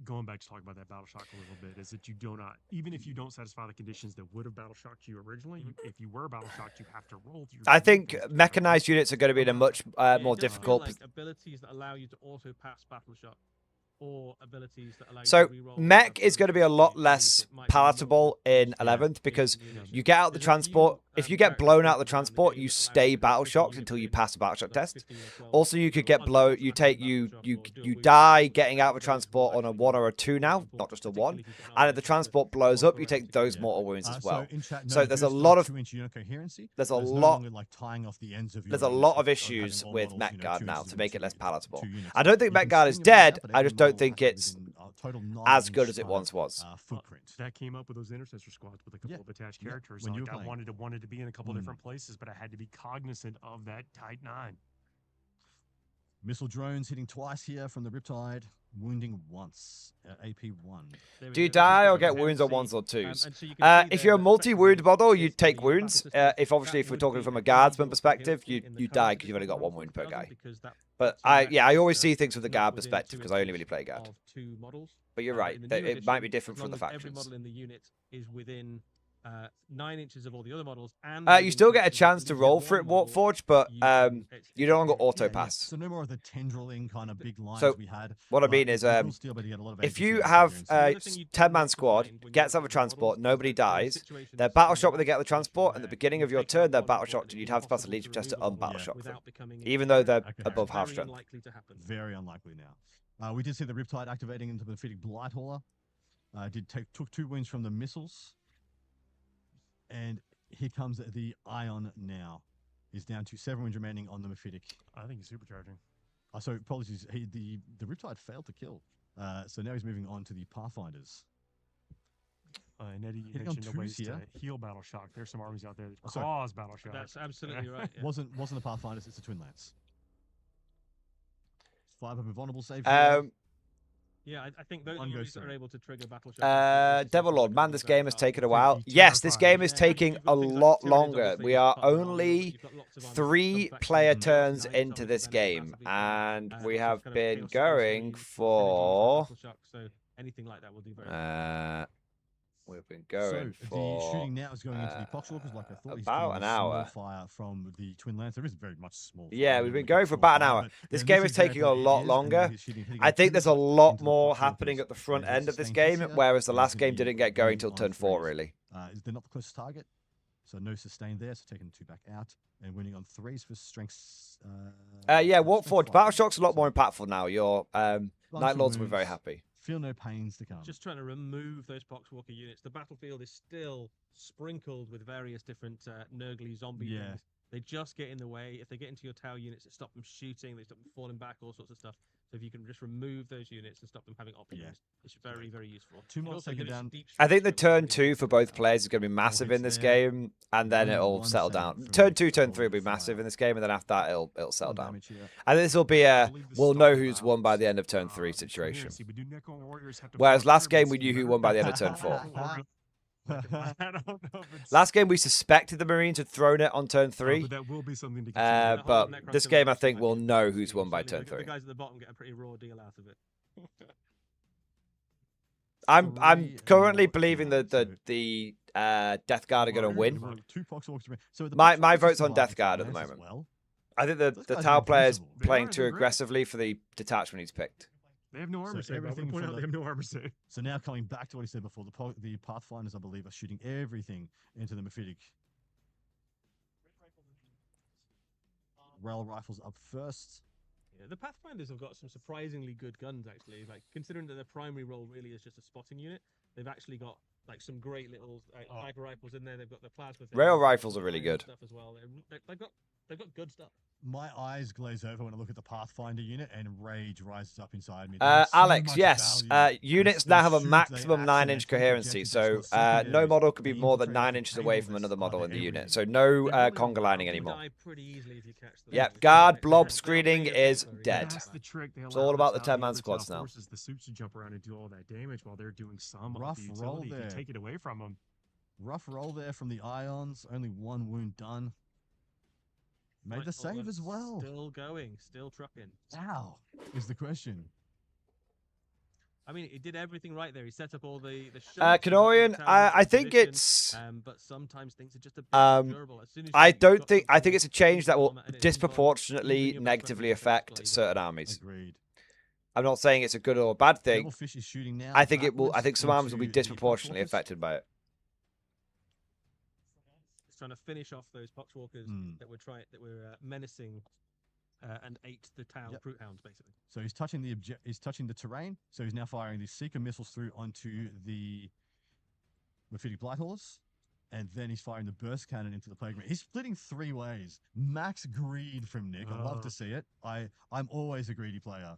Going back to talk about that battle shock a little bit, is that you do not, even if you don't satisfy the conditions that would have battle shocked you originally, if you were battle shocked, you have to roll. I think mechanized units are going to be in a much more difficult. Like abilities that allow you to auto pass battle shock, or abilities that allow you so to reroll mech is going to be a lot less palatable in 11th, because you get out the transport if you get blown out of the transport, you stay battle shocked until you pass a battle shock test. Also, you could get blown. You die getting out of a transport on a 1 or a 2 now, not just a 1. And if the transport blows up, you take those mortal wounds as well. So there's a lot of there's a lot of issues with Met Guard now to make it less palatable. I don't think Met Guard is dead. I just don't think it's as good as it once was. That came up with those intercessor squads with a couple of attached characters. Like I wanted to be in a couple different places, but I had to be cognizant of that tight 9. Missile drones hitting twice here from the Riptide, wounding once at AP1. Do you die or get wounds on 1s or 2s? If you're a multi-wound model, you take wounds. If we're talking from a guardsman perspective, you die because you've only got 1 wound per guy. But I always see things from the guard perspective because I only really play guard. But you're right, it might be different from the factions. Every model in the unit is within 9 inches of all the other models, and you still get a chance to roll for it, Warforge, but you no longer auto pass. So no more of the tendriling kind of big lines we had. What I mean is, if you have a 10-man squad, gets out of a transport, nobody dies, they're battle shocked when they get out of the transport, and at the beginning of your turn, they're battle shocked, and you'd have to pass a leadership test to unbattle shock them, even though they're above half strength. Very unlikely now. We did see the Riptide activating into the Mephitic Blight Hauler. Took 2 wounds from the missiles. And here comes the Ion now. He's down to 7 wounds remaining on the Mephitic. I think he's supercharging. So apologies, the Riptide failed to kill. So now he's moving on to the Pathfinders. And Eddie, you mentioned the ways to heal battle shock. There's some armies out there that cause battle shock. That's absolutely right. Yeah. Wasn't the Pathfinders, it's the Twin Lance. 5 of a vulnerable save. Yeah, I think those units that are able to trigger battle shock. Devil Lord, man, this game has taken a while. Yes, this game is taking a lot longer. We are only 3 player turns into this game, and we have been going for. Anything like that will do very We've been going for the shooting now is going into the Poxwalkers, like I thought. About an hour. Fire from the Twin Lance. There is very much small. Yeah, we've been going for about an hour. This game is taking a lot longer. I think there's a lot more happening at the front end of this game, whereas the last game didn't get going till turn 4, really. They're not the closest target, so no sustain there. So taking 2 back out and winning on 3s for strengths. Yeah, Warforged Battle Shock's a lot more impactful now. Your Night Lords will be very happy. Feel no pains to come. Just trying to remove those Poxwalker units. The battlefield is still sprinkled with various different Nurgly zombie things. They just get in the way. If they get into your Tau units, it stops them shooting. They stop them falling back, all sorts of stuff. So if you can just remove those units and stop them having options, it's very, very useful. 2 more taken down. I think the turn 2 for both players is going to be massive in this game, and then it'll settle down. Turn 2, turn 3 will be massive in this game, and then after that, it'll settle down. And this will be a we'll know who's won by the end of turn 3 situation. Whereas last game we knew who won by the end of turn 4. Last game we suspected the Marines had thrown it on turn 3. But that will be something to consider. But this game I think we'll know who's won by turn 3. The guys at the bottom get a pretty raw deal out of it. I'm currently believing that the Death Guard are going to win. My vote's on Death Guard at the moment. I think the Tau player's playing too aggressively for the detachment he's picked. They have no armor save. They have no armor save. So now coming back to what he said before, the Pathfinders, I believe, are shooting everything into the Mephitic. Rail rifles up first. Yeah, the Pathfinders have got some surprisingly good guns, actually. Like, considering that their primary role really is just a spotting unit, they've actually got like some great little sniper rifles in there. They've got the plasma. Rail rifles are really good. Stuff as well. They've got good stuff. My eyes glaze over when I look at the Pathfinder unit, and rage rises up inside me. Alex, yes. Units now have a maximum 9-inch coherency, so no model could be more than 9 inches away from another model in the unit. So no conga lining anymore. Yep, guard blob screening is dead. It's all about the 10-man squads now. The suits to jump around and do all that damage while they're doing some rough of the roll utility. there. You take it away from them. Rough roll there from the Ions. Only 1 wound done. Made the save as well. Still going, still trucking. How is the question? I mean, he did everything right there. He set up all the Canorian, I think it's but sometimes things are just a bit durable. I think it's a change that will disproportionately negatively affect certain armies. Agreed. I'm not saying it's a good or a bad thing. Devilfish is shooting now. I think it will. I think some armies will be disproportionately affected by it. trying to finish off those poxwalkers that were menacing and ate the Tau brute hounds basically. So he's touching the terrain. So he's now firing these seeker missiles through onto the Mephitic Blighthorse, and then he's firing the burst cannon into the plague. He's splitting 3 ways. Max greed from Nick. I love to see it. I'm always a greedy player.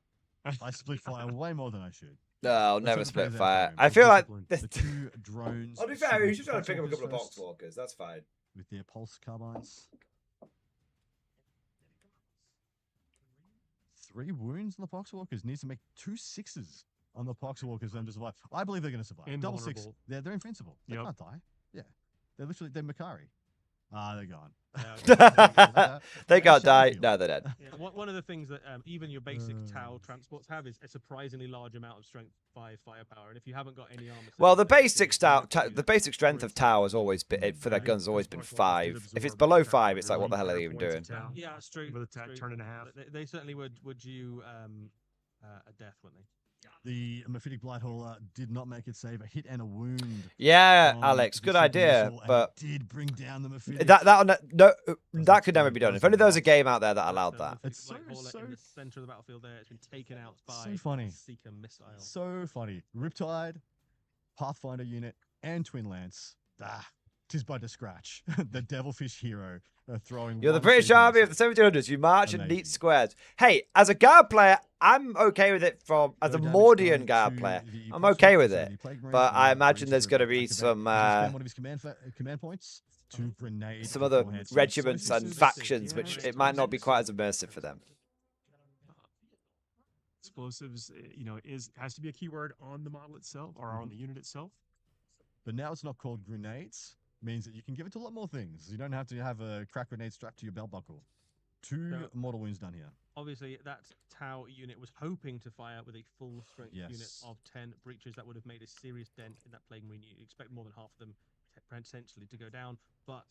I split fire way more than I should. No, I'll never split fire. I feel like the 2 drones. I'll be fair, he's just trying to pick up a couple of poxwalkers. That's fine. With their pulse carbines. 3 wounds on the poxwalkers. Needs to make 2 6s on the poxwalkers for them to survive. I believe they're going to survive. Double 6. They're invincible. They can't die. Yeah, they're Makari. They're gone. They can't die. No, they're dead. Yeah, one of the things that even your basic Tau transports have is a surprisingly large amount of strength 5 firepower, and if you haven't got any armor. Well, the basic strength of Tau has always been for their guns has always been 5. If it's below 5, it's like what the hell are they even doing? Yeah, it's true. With a turn and a half. They certainly would you a death, wouldn't they? The Mephitic Blighthorse did not make it save a hit and a wound. Yeah, Alex, good idea, but did bring down the Mephitic. That could never be done. If only there was a game out there that allowed that. It's so in the center of the battlefield there. It's been taken out by so funny. Seeker missile. So funny. Riptide, Pathfinder unit, and Twin Lance. Tis but a scratch. The Devilfish hero throwing. You're the British Army of the 1700s. You march in neat squares. Hey, as a guard player, I'm okay with it. As a Mordian guard player, I'm okay with it. But I imagine there's going to be some one of his command points to grenade. Some other regiments and factions, which it might not be quite as immersive for them. Explosives, has to be a keyword on the model itself or on the unit itself. But now it's not called grenades. Means that you can give it to a lot more things. You don't have to have a crack grenade strapped to your belt buckle. 2 mortal wounds done here. Obviously, that Tau unit was hoping to fire with a full strength unit of 10 breaches that would have made a serious dent in that plague marine. You expect more than half of them potentially to go down, but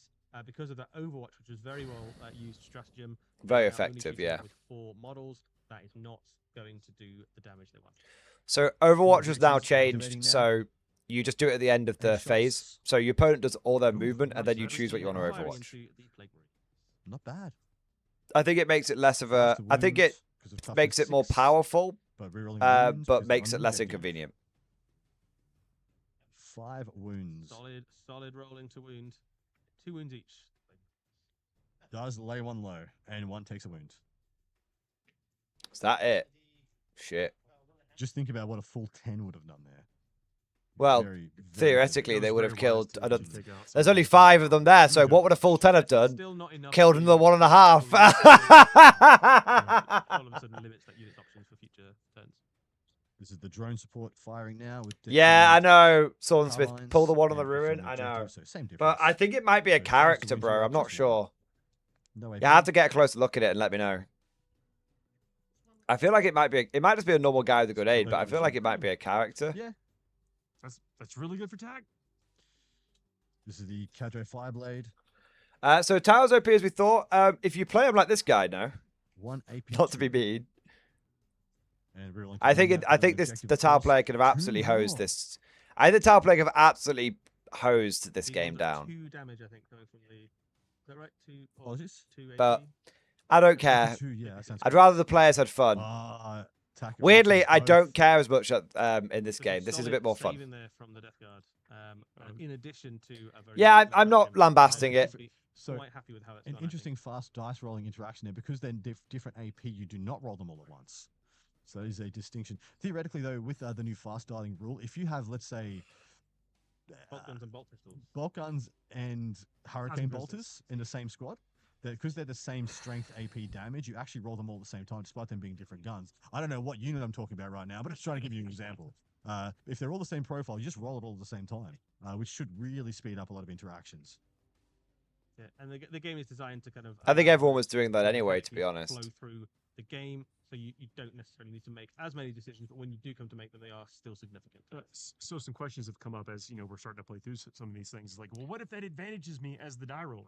because of that Overwatch, which was very well used stratagem, very effective, yeah. With 4 models, that is not going to do the damage they want. So Overwatch has now changed. So you just do it at the end of the phase. So your opponent does all their movement, and then you choose what you want to Overwatch. Not bad. I think it makes it less of a. I think it makes it more powerful, but makes it less inconvenient. 5 wounds. Solid rolling to wound. 2 wounds each. Does lay 1 low, and 1 takes a wound. Is that it? Shit. Just think about what a full 10 would have done there. Well, theoretically, they would have killed. There's only 5 of them there, so what would a full 10 have done? Killed another 1.5. All of a sudden limits that unit's options for future turns. This is the drone support firing now. Yeah, I know. Swordsmith, pull the one on the ruin. I know. But I think it might be a character, bro. I'm not sure. Yeah, I have to get a closer look at it and let me know. I feel like it might be. It might just be a normal guy with a good aid, but I feel like it might be a character. Yeah. That's really good for tag. This is the Cadre Fireblade. So Tau's OP as we thought. If you play him like this guy now, 1 AP. Not to be mean. And I think the Tau player could have absolutely hosed this. I think the Tau player could have absolutely hosed this game down. 2 damage, I think, coming from the. Is that right? 2 apologies. 2 AP. But I don't care. 2, yeah, I'd rather the players had fun. Weirdly, I don't care as much in this game. This is a bit more fun. There from the Death Guard, in addition to a very I'm not lambasting it. So, quite happy with how it's an gone, interesting fast dice rolling interaction there. Because they're different AP, you do not roll them all at once. So there's a distinction. Theoretically, though, with the new fast dialing rule, if you have, let's say, bolt guns and bolt pistols, bolt guns and hurricane bolters in the same squad, because they're the same strength AP damage, you actually roll them all at the same time, despite them being different guns. I don't know what unit I'm talking about right now, but I'm trying to give you an example. If they're all the same profile, you just roll it all at the same time, which should really speed up a lot of interactions. Yeah, and the game is designed to kind of. I think everyone was doing that anyway, to be honest. Flow through the game, so you don't necessarily need to make as many decisions, but when you do come to make them, they are still significant. So some questions have come up as we're starting to play through some of these things. Like, well, what if that advantages me as the die roller?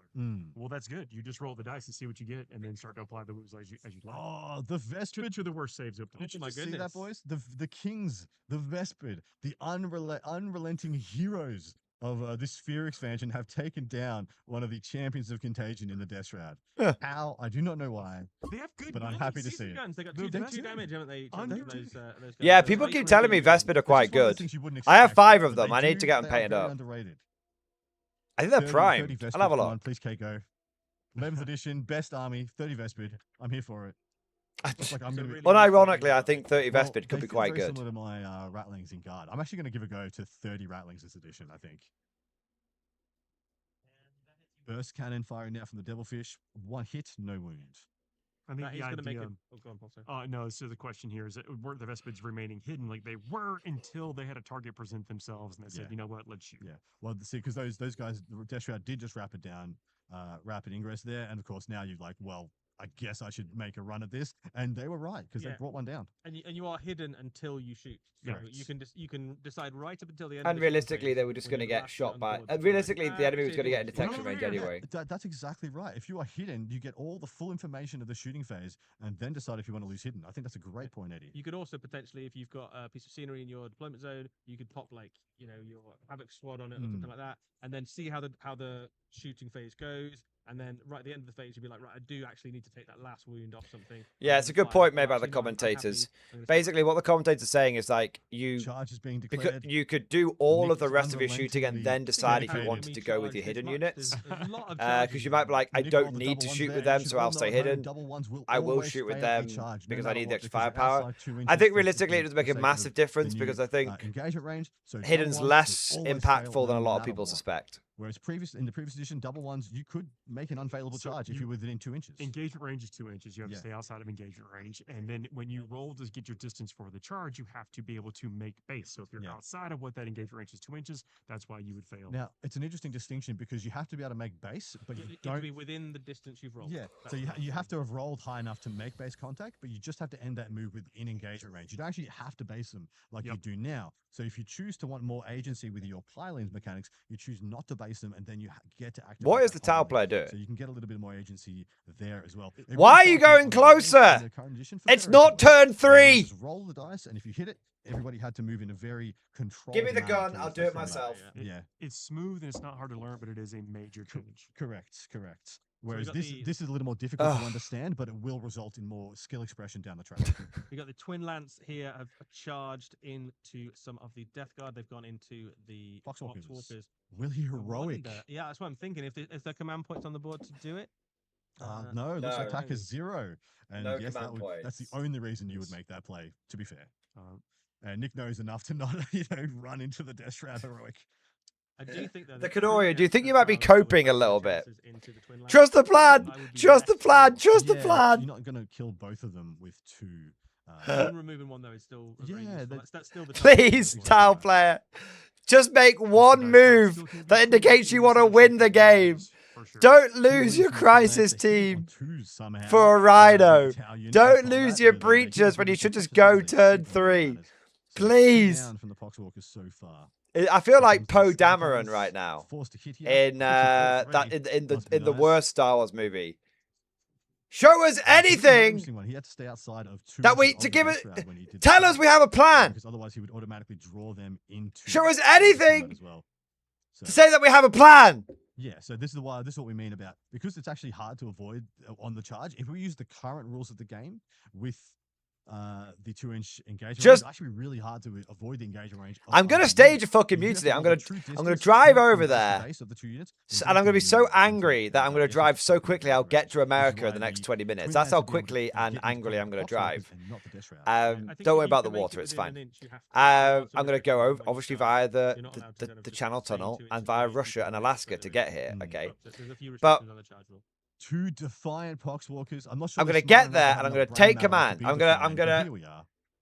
Well, that's good. You just roll the dice and see what you get, and then start to apply the moves as you like. Oh, the Vespid to the worst saves up. Did you see that, boys? The Kings, the Vespid, the unrelenting heroes of this Sphere expansion have taken down one of the champions of contagion in the Death Shroud. How? I do not know why. They have good but I'm guns. happy to see it. Guns. They got They're two two. damage, haven't they? Those guns. Yeah, So people they keep can telling really me do Vespid are quite good. I have 5 of them. I need to get them painted up. Underrated. I think they're 30 primed. Vespid, I'll have a come look. on, please, Keiko. 11th edition, best army, 30 Vespid. I'm here for it. Looks like I'm gonna be... Unironically, I think 30 Well, Vespid could they be feel quite very good. similar to my Ratlings in Guard. I'm actually going to give a go to 30 Ratlings this edition, I think. Burst cannon firing now from the Devilfish. 1 hit, no wound. I think He's the going to make idea. it. Oh, go on, Paul, sorry. No, so the question here is that were the Vespids remaining hidden like they were until they had a target present themselves and they said, you know what, let's shoot. Yeah. Well, see, because those guys, the Death Shroud did just rapid down, rapid ingress there, and of course now you're like, well, I guess I should make a run at this, and they were right because they brought one down. And you are hidden until you shoot. So you can decide right up until the end. And realistically, they were just going to get shot by. Realistically, the enemy was going to get in detection range anyway. That's exactly right. If you are hidden, you get all the full information of the shooting phase, and then decide if you want to lose hidden. I think that's a great point, Eddie. You could also potentially, if you've got a piece of scenery in your deployment zone, you could pop your Havoc Squad on it or something like that, and then see how the shooting phase goes. And then right at the end of the phase, you'll be like, right, I do actually need to take that last wound off something. Yeah, it's a good point made by the commentators. Basically, what the commentator's saying is like charge is being declared. You could do all of the rest of your shooting and then decide if you wanted to go with your hidden units. Because you might be like, I don't need to shoot with them, so I'll stay hidden. I will shoot with them because I need the extra firepower. I think realistically, it does make a massive difference because I think hidden's less impactful than a lot of people suspect. Whereas in the previous edition, double ones, you could make an unfailable charge if you're within 2 inches. Engagement range is 2 inches. You have to stay outside of engagement range. And then when you roll to get your distance for the charge, you have to be able to make base. So if you're outside of what that engagement range is 2 inches, that's why you would fail. Now, it's an interesting distinction because you have to be able to make base, but you don't... have to be within the distance you've rolled. Yeah, so you have to have rolled high enough to make base contact, but you just have to end that move within engagement range. You don't actually have to base them like you do now. So if you choose to want more agency with your pylons mechanics, you choose not to base them, and then you get to activate. What is the towel player doing? So you can get a little bit more agency there as well. Why are you going closer? It's not turn 3. Just roll the dice, and if you hit it, everybody had to move in a very controlled. Give me the gun. I'll do it myself. Yeah, it's smooth and it's not hard to learn, but it is a major change. Correct. Whereas this is a little more difficult to understand, but it will result in more skill expression down the track. We got the Twin Lance here have charged into some of the Death Guard. They've gone into the Foxwalkers. Really heroic. Yeah, that's what I'm thinking. If there command points on the board to do it. No, looks like attack is 0. And no yes, that's the only reason you would make that play, to be fair. And Nick knows enough to not run into the Death Shroud heroic. I do think that the Kanoria, do you think you might be coping a little bit? Trust the plan! Trust the plan! Trust the plan! You're not going to kill both of them with 2. One removing one, though, is still... that's still the please, towel player. Just make one move that indicates you want to win the game. Don't lose your crisis team for a rhino. Don't lose your breachers when you should just go turn 3. Please. From the Poxwalkers so far. I feel like Poe Dameron right now in the worst Star Wars movie. Show us anything he had to stay outside of 2 that tell us we have a plan. Because otherwise he would automatically draw them into. Show us anything as well. To say that we have a plan. Yeah, so this is what we mean about, because it's actually hard to avoid on the charge. If we use the current rules of the game with the 2-inch engagement range, it's actually really hard to avoid the engagement range. I'm gonna stage a fucking mutiny. I'm gonna drive over there, and I'm gonna be so angry that I'm gonna drive so quickly I'll get to America in the next 20 minutes. That's how quickly and angrily I'm gonna drive. Don't worry about the water; it's fine. I'm gonna go over, obviously via the Channel Tunnel and via Russia and Alaska to get here. Okay, but 2 defiant Poxwalkers. I'm not sure. I'm gonna get there and I'm gonna take command. I'm gonna.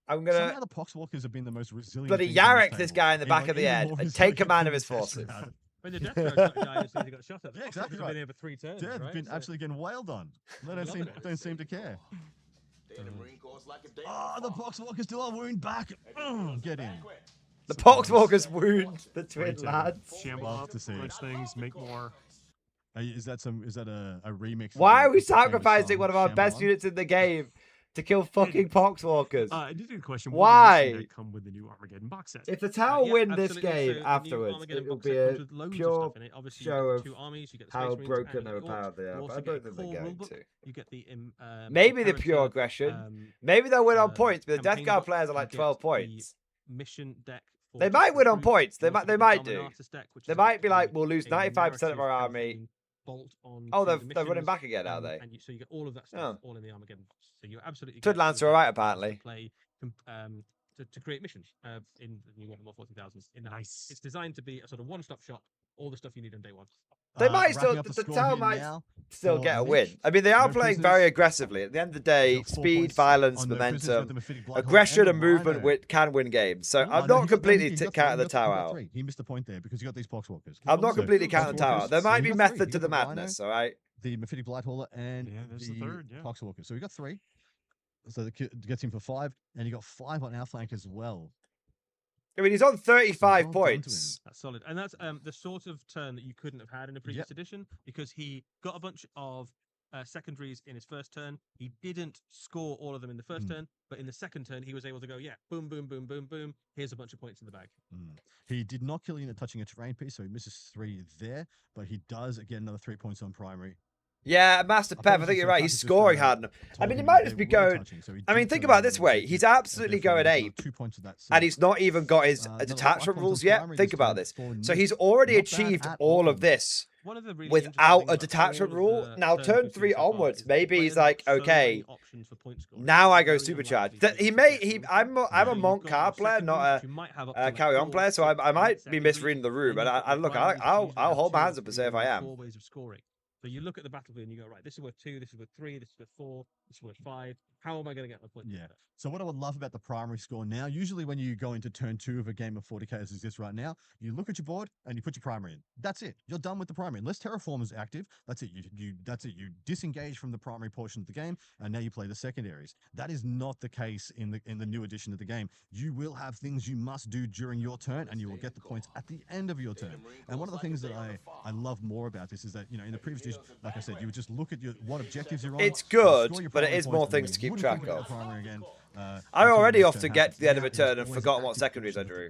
Somehow the Poxwalkers have been the most resilient. Bloody Yarrick this guy in the back of the head and take command of his forces. When the Death Guard died as soon as he got shot at. Yeah, exactly right. Been here for 3 turns. Yeah, they've been absolutely getting wailed on. They don't seem to care. The Poxwalkers do our wound back. Get in. The Poxwalkers wound the twin lads. Love to see things, make more. Is that a remix? Why are we sacrificing one of our best units in the game to kill fucking poxwalkers. I did get a question. Why? Will the mission deck come with the new Armageddon box set? If the tower Yeah, win this absolutely. game So the new afterwards, Armageddon it will box be set a comes with loads of pure stuff in it. Obviously, you show get of the two armies, you get the how Space Marines, broken and and you get overpowered they You are. But also I get don't a think core they're going rulebook. to. You get the Maybe the pure character, aggression. Maybe they'll win on points, but the Death campaign Guard book. players are You like get 12 the points. mission deck. For They might win on recruits. points. They You also might. They get the might do. Dominatus deck, which They is might be like, effectively we'll lose a 95% of our narrative army. campaign bolt on Oh, to they're the running missions, back again, are they? And so you get all of that stuff Oh. all in the Armageddon box. So you absolutely Todd get Lancer all are of right, that apparently. to play to create missions in the new Warhammer 40,000. Nice. It's designed to be a sort of one-stop shop. All the stuff you need on day one. They might still. Wrapping up The score tower here might now still for get a Mitch. win. I mean, they are No playing prisoners. very aggressively. At the end of the day, He's got 4 speed, points violence, on no prisoners. You got momentum, the Mephitic Black Hole aggression, and and the movement Rhino. can win games. So Oh, I'm no, not he got- completely he got three, counting the he got tower out. three. He missed the point there because you got these poxwalkers. I'm not So, completely counting the tower. Poxwalkers, There so might you be got three. method You to got the Rhino, madness. All right. The Mephitic Blight Hauler and Yeah, there's the the third, yeah. Poxwalker. So we got 3. So that gets him for 5, and you got 5 on our flank as well. I mean, he's on 35 Well done to points. That's solid, and that's the sort of turn that you couldn't have had in a previous edition because he got a bunch of secondaries in his first turn. He didn't score all of them in the first turn, but in the second turn he was able to go, yeah, boom, boom, boom, boom, boom. Here's a bunch of points in the bag. He did not kill in touching a terrain piece, so he misses 3 there, but he does get another 3 points on primary. Yeah, Master Pep, I think you're right. He's scoring hard enough. I mean, he might just be going. I mean, think about it this way. He's absolutely going ape. And he's not even got his detachment rules yet. Think about this. So he's already achieved all of this without a detachment rule. Now, turn 3 onwards, maybe he's like, okay, now I go supercharged. I'm a Monk card player, not a carry on player, so I might be misreading the room. And I'll hold my hands up and say if I am. So you look at the battlefield and you go, right, this is worth 2, this is worth 3, this is worth 4, this is worth 5. How am I going to get my points? Yeah. So what I would love about the primary score now, usually when you go into turn 2 of a game of 40k as exists right now, you look at your board and you put your primary in. That's it. You're done with the primary. Unless Terraform is active, that's it. That's it. You disengage from the primary portion of the game, and now you play the secondaries. That is not the case in the new edition of the game. You will have things you must do during your turn, and you will get the points at the end of your turn. And one of the things that I love more about this is that, you know, in the previous edition, like I said, you would just look at what objectives you're on. It's good, but it is more things to keep track of. Again, I already often get to the end of a turn and forgotten what secondaries I drew.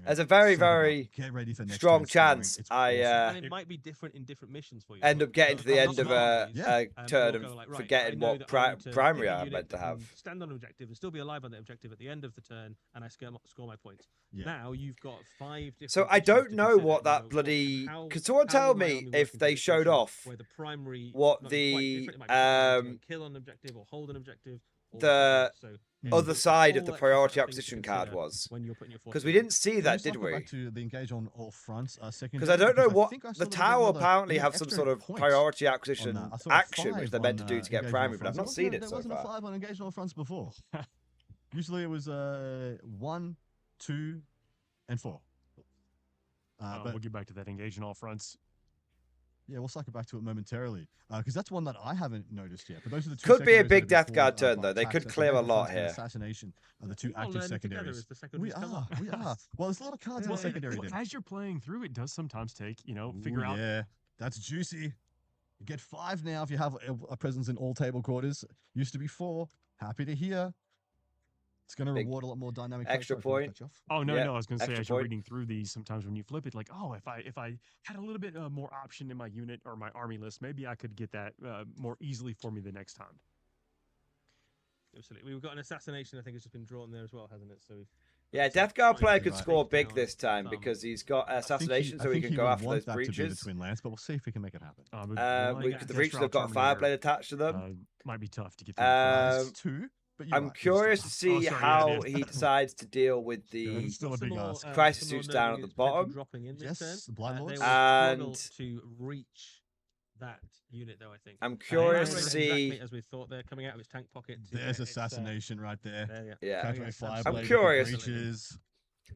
There's a very, very strong chance and it might be different in different missions for you. end up getting to the end of a turn you'll and go like, right, forgetting I know what that I need to primary pick a I'm unit meant to that can have. Stand on an objective and still be alive on that objective at the end of the turn, and I score my points. Yeah. Now you've got 5 different. So I missions don't to know consider, what you know, that bloody. how- Could someone how tell will my me army work if in they different showed missions off where the primary what might be quite the different? It might be something to kill on an objective or hold an objective. Or the so, other side of all the extra priority things to acquisition card consider was? when you're putting your Because we forces didn't see that, did Go we? back to the engage on all fronts. Because I don't know what think I saw the that we tower got another- apparently we got have some extra sort of points priority on acquisition that. I saw a action which 5 they're meant to on, do to get engage on primary, all but I've not fronts. seen it There so wasn't a far. 5 on engage on all fronts before. Usually it was 1, 2, and 4. But we'll get back to that engage on all fronts. yeah, we'll cycle back to it momentarily because that's one that I haven't noticed yet. But those are the 2 Could be a secondaries that big have been Death Guard fought, turn, though. They attacks could that clear a engage on lot fronts and here. Assassination are the 2 We're all active learning together secondaries. as the secondaries come up. We are. Well, there's a lot of cards in secondary. Well, then. as you're playing through, it does sometimes take, Ooh, yeah, that's juicy. You get 5 now if you have a presence in all table quarters. Used to be 4. Happy to hear. It's going to Big reward a lot more dynamic. extra point. Oh no, Yeah, no! I was going to say extra as you're point. reading through these, sometimes when you flip it, like, oh, if I had a little bit more option in my unit or my army list, maybe I could get that more easily for me the next time. Absolutely. We've got an assassination. I think it's just been drawn there as well, hasn't it? So Yeah, Death Guard player could Right. score big this time because he's got assassination, so he can go after those that to be the breaches. Twin Lance, but we'll see if we can make it happen. Because the breaches have got a fireblade attached to them. Might be tough to get Um, 2, but I'm curious to see how he decides to deal with the It's still a big ask. crisis suits down at the bottom. Dropping in Yes, this the Blind turn. Lords. They will And struggle to reach that unit, though. I think. I'm curious to It's see. exactly as we thought. They're coming out of his tank pocket. to There's get its, assassination right there. Yeah. Counter Yes, fire absolutely. blade with the curious. breaches.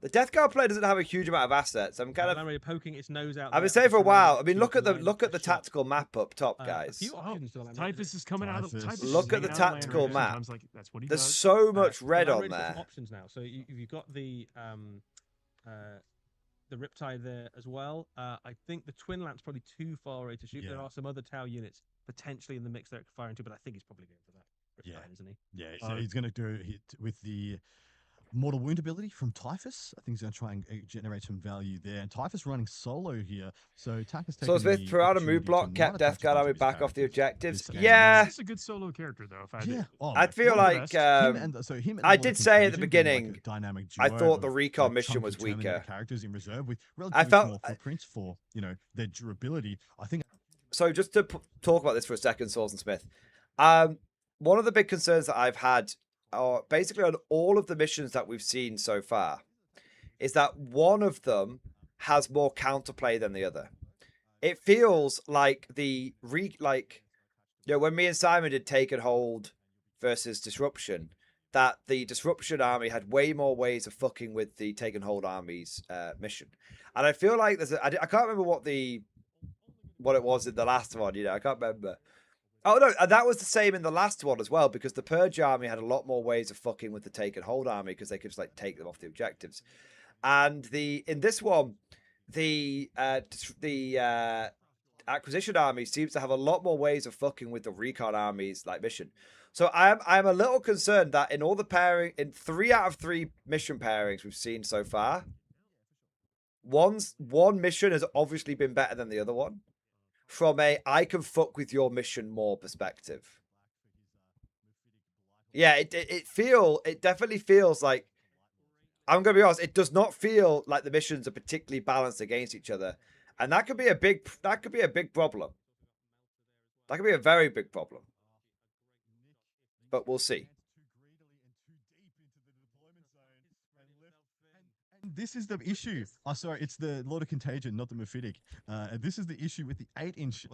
The Death Guard player doesn't have a huge amount of assets. I'm kind of. Lamry poking its nose out. I've been there, saying for a just while. I to mean, look at the line the shot. tactical map up top, A guys. few options for Lamry. Typhus is coming out of Typhus. Typhus is Look at the hanging out laying tactical around. map. Sometimes, like, that's what he There's does. so much red Lamry's on got some there. options now. So you've got the Riptide there as well. I think the Twin Lance probably too far away to shoot. Yeah. There are some other Tau units potentially in the mix that are firing too, but I think he's probably going for that. Yeah, isn't he? Yeah, so he's going to do it with the mortal wound ability from Typhus. I think he's going to try and generate some value there. And Typhus running solo here, so Tak has taken So Smith threw out a move block, kept Death Guard army back off the objectives. Yeah, It's a good solo character though. If I yeah, I feel like I did say at the beginning, I thought the recon mission was weaker. Characters in reserve with I felt small footprints for their durability. I think. So just to talk about this for a second, Swords and Smith. One of the big concerns that I've had, basically on all of the missions that we've seen so far, is that one of them has more counterplay than the other. It feels like when me and Simon did Take and Hold versus Disruption, that the Disruption army had way more ways of fucking with the Take and Hold army's mission. And I feel like I can't remember what it was in the last one, I can't remember. Oh no, and that was the same in the last one as well, because the Purge army had a lot more ways of fucking with the Take and Hold army because they could just take them off the objectives. And in this one, the Acquisition army seems to have a lot more ways of fucking with the Recon army's mission. So I'm a little concerned that in 3 out of 3 mission pairings we've seen so far, one mission has obviously been better than the other one, from a I can fuck with your mission more perspective. Yeah, it definitely feels like, I'm gonna be honest, it does not feel like the missions are particularly balanced against each other. And that could be a big problem. That could be a very big problem. But we'll see. This is the issue. Oh, sorry, it's the Lord of Contagion, not the Mephitic. This is the issue with the 8-inch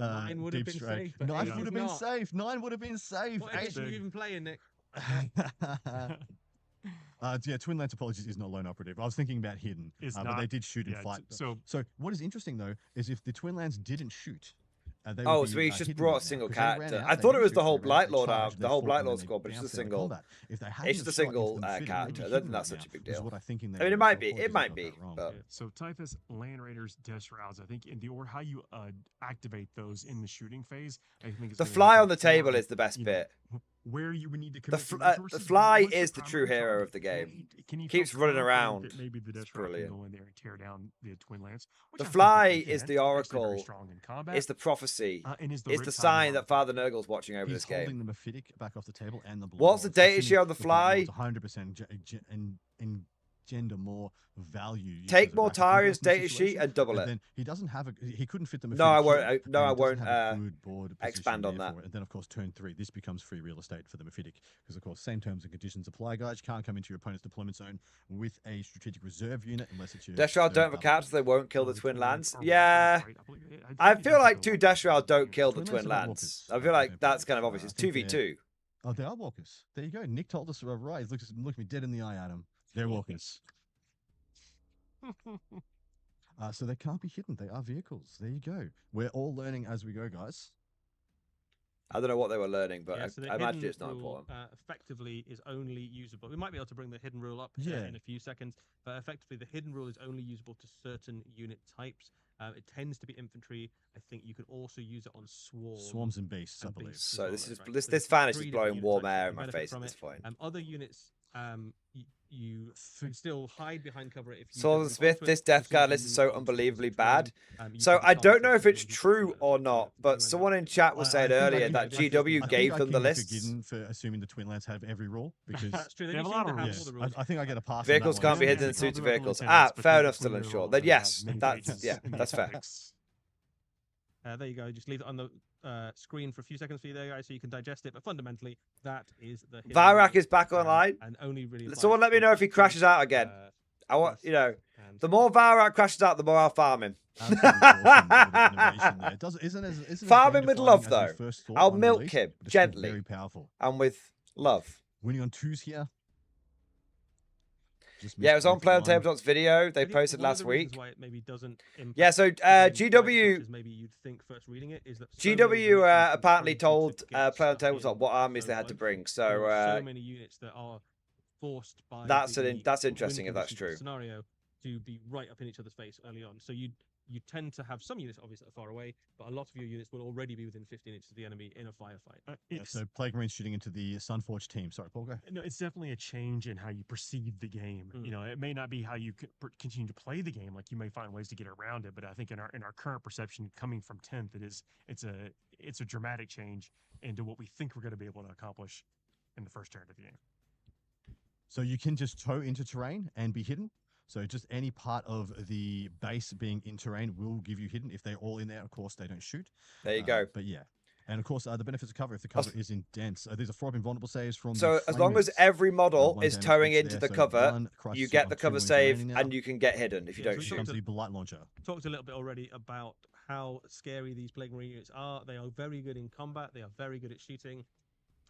deep strike. 9 would have been safe. 9 would have been safe. What edition are you even playing, Nick? Yeah, Twin Lance Apologies is not lone operative. I was thinking about hidden, but they did shoot and fight. So what is interesting though is if the Twin Lance didn't shoot. So he's just brought a single character. I thought it was the whole Blight Lord squad, but it's just a single. It's just a single character. I don't think that's such a big deal. I mean, it might be. It might be. But so Typhus, Land Raiders, Death Rounds. I think how you activate those in the shooting phase. I think the fly on the table is the best bit. Where you would need to the fly is the true hero of the game. Keeps running around. Maybe the Death Round can go in there and tear down the Twin Lance. The fly is the oracle. It's the prophecy. It's the sign that Father Nurgle's watching over this game. Holding the Mephitic back off the table and the What's the data sheet on the fly? 100% engender more value. Take Mortaria's data sheet and double it. Then he doesn't have he couldn't fit the Mephitic. No, I won't expand on that. And then of course turn 3, this becomes free real estate for the Mephitic, because of course same terms and conditions apply, guys. You can't come into your opponent's deployment zone with a strategic reserve unit unless it's your Death Shroud don't have a cap, so they won't kill the Twin Lance. Yeah, I feel like 2 Death Shroud don't kill the Twin Lance. I feel like that's kind of obvious. It's 2v2. Oh, they are walkers. There you go. Nick told us right. Look me dead in the eye, Adam. They're walkers. So they can't be hidden. They are vehicles. There you go. We're all learning as we go, guys. I don't know what they were learning, but yeah, I imagine it's not important. Effectively is only usable. We might be able to bring the hidden rule up in a few seconds, but effectively the hidden rule is only usable to certain unit types. It tends to be infantry. I think you can also use it on swarms and beasts, I believe. So this fan is just blowing warm air in my face at this point. Other units, you can still hide behind cover if you. Swords and Smith, this Death Guard list is so unbelievably bad. So I don't know if it's true or not, but someone in chat was saying earlier that GW gave them the list. For assuming the Twin Lance have every rule, because that's true. They have a lot of rules. I think I get a pass. Vehicles can't be hidden in suits of vehicles. Fair enough. Still unsure. Then yes, that's fair. There you go. Just leave it on the screen for a few seconds for you there, guys, so you can digest it. But fundamentally, that is the. Varak is back online. And only really. Someone let me know if he crashes out again. I want, the more Varak crashes out, the more I'll farm him. Farm him with love, though. I'll milk him gently. Very powerful. And with love. Winning on 2s here. Yeah, it was on Play on Tabletop's video they posted last week. Yeah, so GW maybe you'd think first reading it is that GW apparently told Play on Tabletop what armies they had to bring. So many units that are forced by that's interesting if that's true. Scenario to be right up in each other's face early on. So you tend to have some units obviously that are far away, but a lot of your units will already be within 15 inches of the enemy in a firefight. So Plague Marines shooting into the Sunforge team. Sorry, Paul, go. No, it's definitely a change in how you perceive the game. You know, it may not be how you continue to play the game. Like you may find ways to get around it, but I think in our current perception, coming from 10th, it's a dramatic change into what we think we're going to be able to accomplish in the first turn of the game. So you can just tow into terrain and be hidden. So just any part of the base being in terrain will give you hidden. If they're all in there, of course, they don't shoot. There you go. But yeah. And of course, the benefits of cover, if the cover is in dense. These are 4 invulnerable saves from So as long as every model is towing into the cover, you get the cover save and you can get hidden if you don't shoot. The light launcher. Talked a little bit already about how scary these Plague Marine units are. They are very good in combat. They are very good at shooting.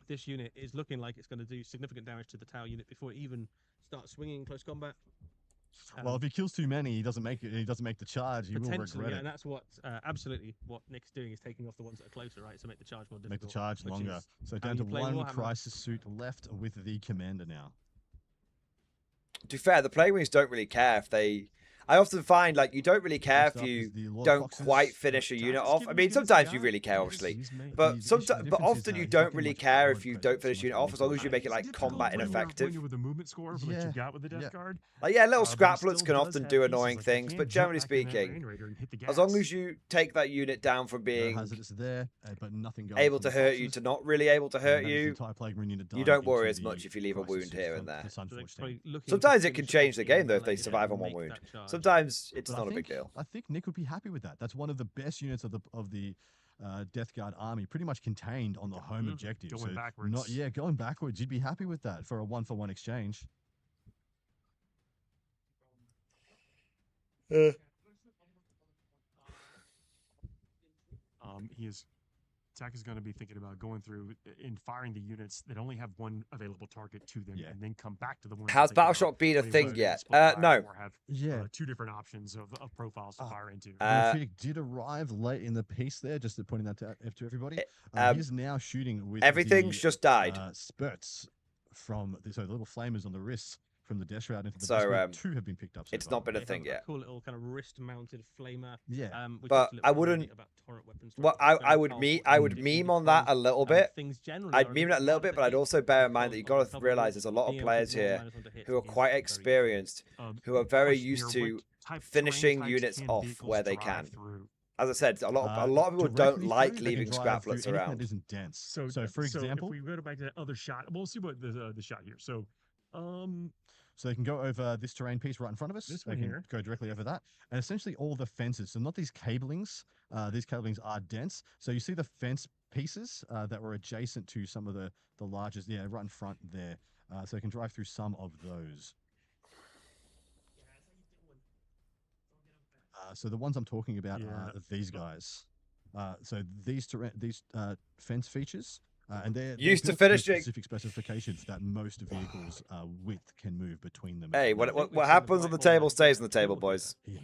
This unit is looking like it's going to do significant damage to the Tau unit before it even starts swinging in close combat. Well, if he kills too many, he doesn't make the charge. He will regret it. And that's what absolutely what Nick's doing is taking off the ones that are closer, right? So make the charge more difficult. Make the charge longer. So down to 1 crisis suit left with the commander now. To be fair, the Plague Marines don't really care if they. I often find like you don't really care if you don't quite finish a unit off. I mean, sometimes you really care, obviously, but often you don't really care if you don't finish a unit off, as long as you make it like combat ineffective. With the movement score for what you got with the Death Guard. Like little scraplets can often do annoying things, but generally speaking, as long as you take that unit down from being able to hurt you to not really able to hurt you, you don't worry as much if you leave a wound here and there. Sometimes it can change the game though if they survive on 1 wound. Sometimes it's not a big deal. I think Nick would be happy with that. That's one of the best units of the Death Guard army, pretty much contained on the home objective. Going backwards. Going backwards. You'd be happy with that for a 1-for-1 exchange. Zach is going to be thinking about going through and firing the units that only have 1 available target to them, and then come back to the one. Has Battleshock been a thing yet? No. Or have 2 different options of profiles to fire into. He did arrive late in the piece there, just pointing that to everybody. He's now shooting with everything's just died. Spurts from the little flamers on the wrists. From the Death Shroud into the so 2 have been picked up. It's not been a thing yet. Cool little kind of wrist-mounted flamer. Yeah, but I wouldn't. Well, I would meme on that a little bit. I'd meme that a little bit, but I'd also bear in mind that you got to realize there's a lot of players here who are quite experienced, who are very used to finishing units off where they can. As I said, a lot of people don't like leaving scraplets around. Isn't dense. So for example, if we go back to that other shot, we'll see what the shot here. So they can go over this terrain piece right in front of us. This one here. Go directly over that. And essentially all the fences, so not these cablings. These cablings are dense. So you see the fence pieces that were adjacent to some of the largest, right in front there. So they can drive through some of those. So the ones I'm talking about are these guys. So these fence features. And they're used to finishing specific specifications that most vehicles width can move between them. Hey, what happens on the table stays on the table, boys. We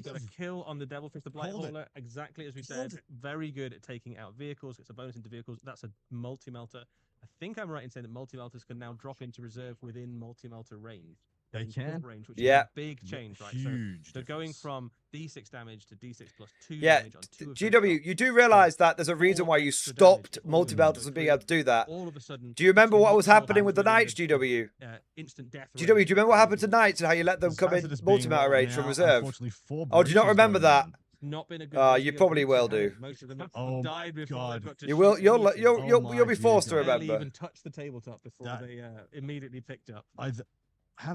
got a kill on the Devilfish, the Blight Hauler, exactly as we said. Very good at taking out vehicles. It's a bonus into vehicles. That's a multi-melter. I think I'm right in saying that multi-melters can now drop into reserve within multi-melter range. They can, range, which is a big change, right? Huge. So going from D6 damage to D6 plus 2 damage on 2 GW, you do realize that there's a reason why you stopped multi-melters from being able to do that. All of a sudden, do you remember what was happening with the Knights, GW? Instant death. GW, do you remember what happened to Knights and how you let them come in multi-melter range from reserve? Oh, do you not remember that? Not been a good you probably will do. Most of them died before they got to you will. You'll be forced to remember. Even touch the tabletop before they immediately picked up.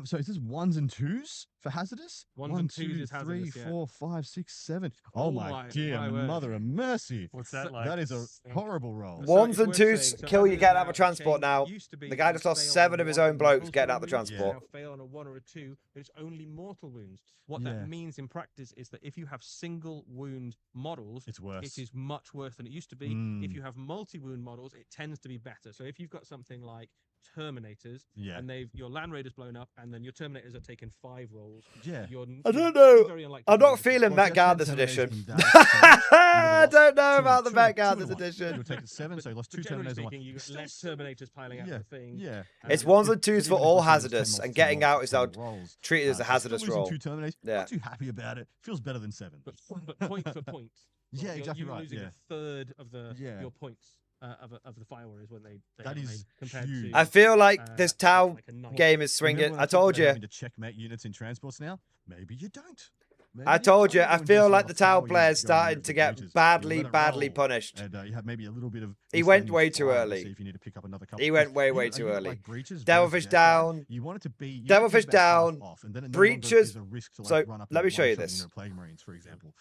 So is this 1s and 2s for hazardous? 1s and 2s is hazardous. 3, 4, 5, 6, 7. Oh my dear mother of mercy! What's that like? That is a horrible roll. 1s and 2s kill you getting out of a transport now. The guy just lost 7 of his own blokes getting out of the transport. Fail on a 1 or a 2, but it's only mortal wounds. What that means in practice is that if you have single wound models, it's worse. It is much worse than it used to be. If you have multi-wound models, it tends to be better. So if you've got something like Terminators, Yeah. and your Land Raiders blown up, and then your Terminators are taking 5 rolls. Yeah. I don't know. Very unlikely I'm to not do feeling Well, Met if you Guard had this 10 edition. Terminators from Dallas, I don't know two- about the two- Met Guard two this to one. edition. You're taking 7, so you lost 2 Generally Terminators. and speaking, you It's get still less Terminators piling out yeah, of the thing. yeah. It's Um, ones and twos But for even if all you say it was 10 hazardous, rolls, and 10 getting rolls, out is now 10 rolls, treated as a still hazardous losing roll. 2 Terminators. Yeah. Not too happy about it. Feels better than 7. but point for point. Yeah, exactly you're right, losing yeah. a third of Yeah. your points of the Fire Warriors when they That made is compared huge. to. I feel like this Tau like a knight. game is Remember swinging. when I talked told about you. having to checkmate units in transports now? Maybe you don't. Maybe I told you. don't I go feel invest like in the a Fire Tau unit player's to go and starting root to for get breaches. badly, You let it badly roll, punished. And you have maybe a little bit of. He went misstanding way too fire to early. See if you need to pick up another couple. He because went way, way a too unit early. Like breaches, Devilfish versus Death Guard, down. You want it to be. You Devilfish think about half down. off, and then it no longer Breaches. is a risk to, like, So run up let and me show you one-shot, this. Plague Marines, for example.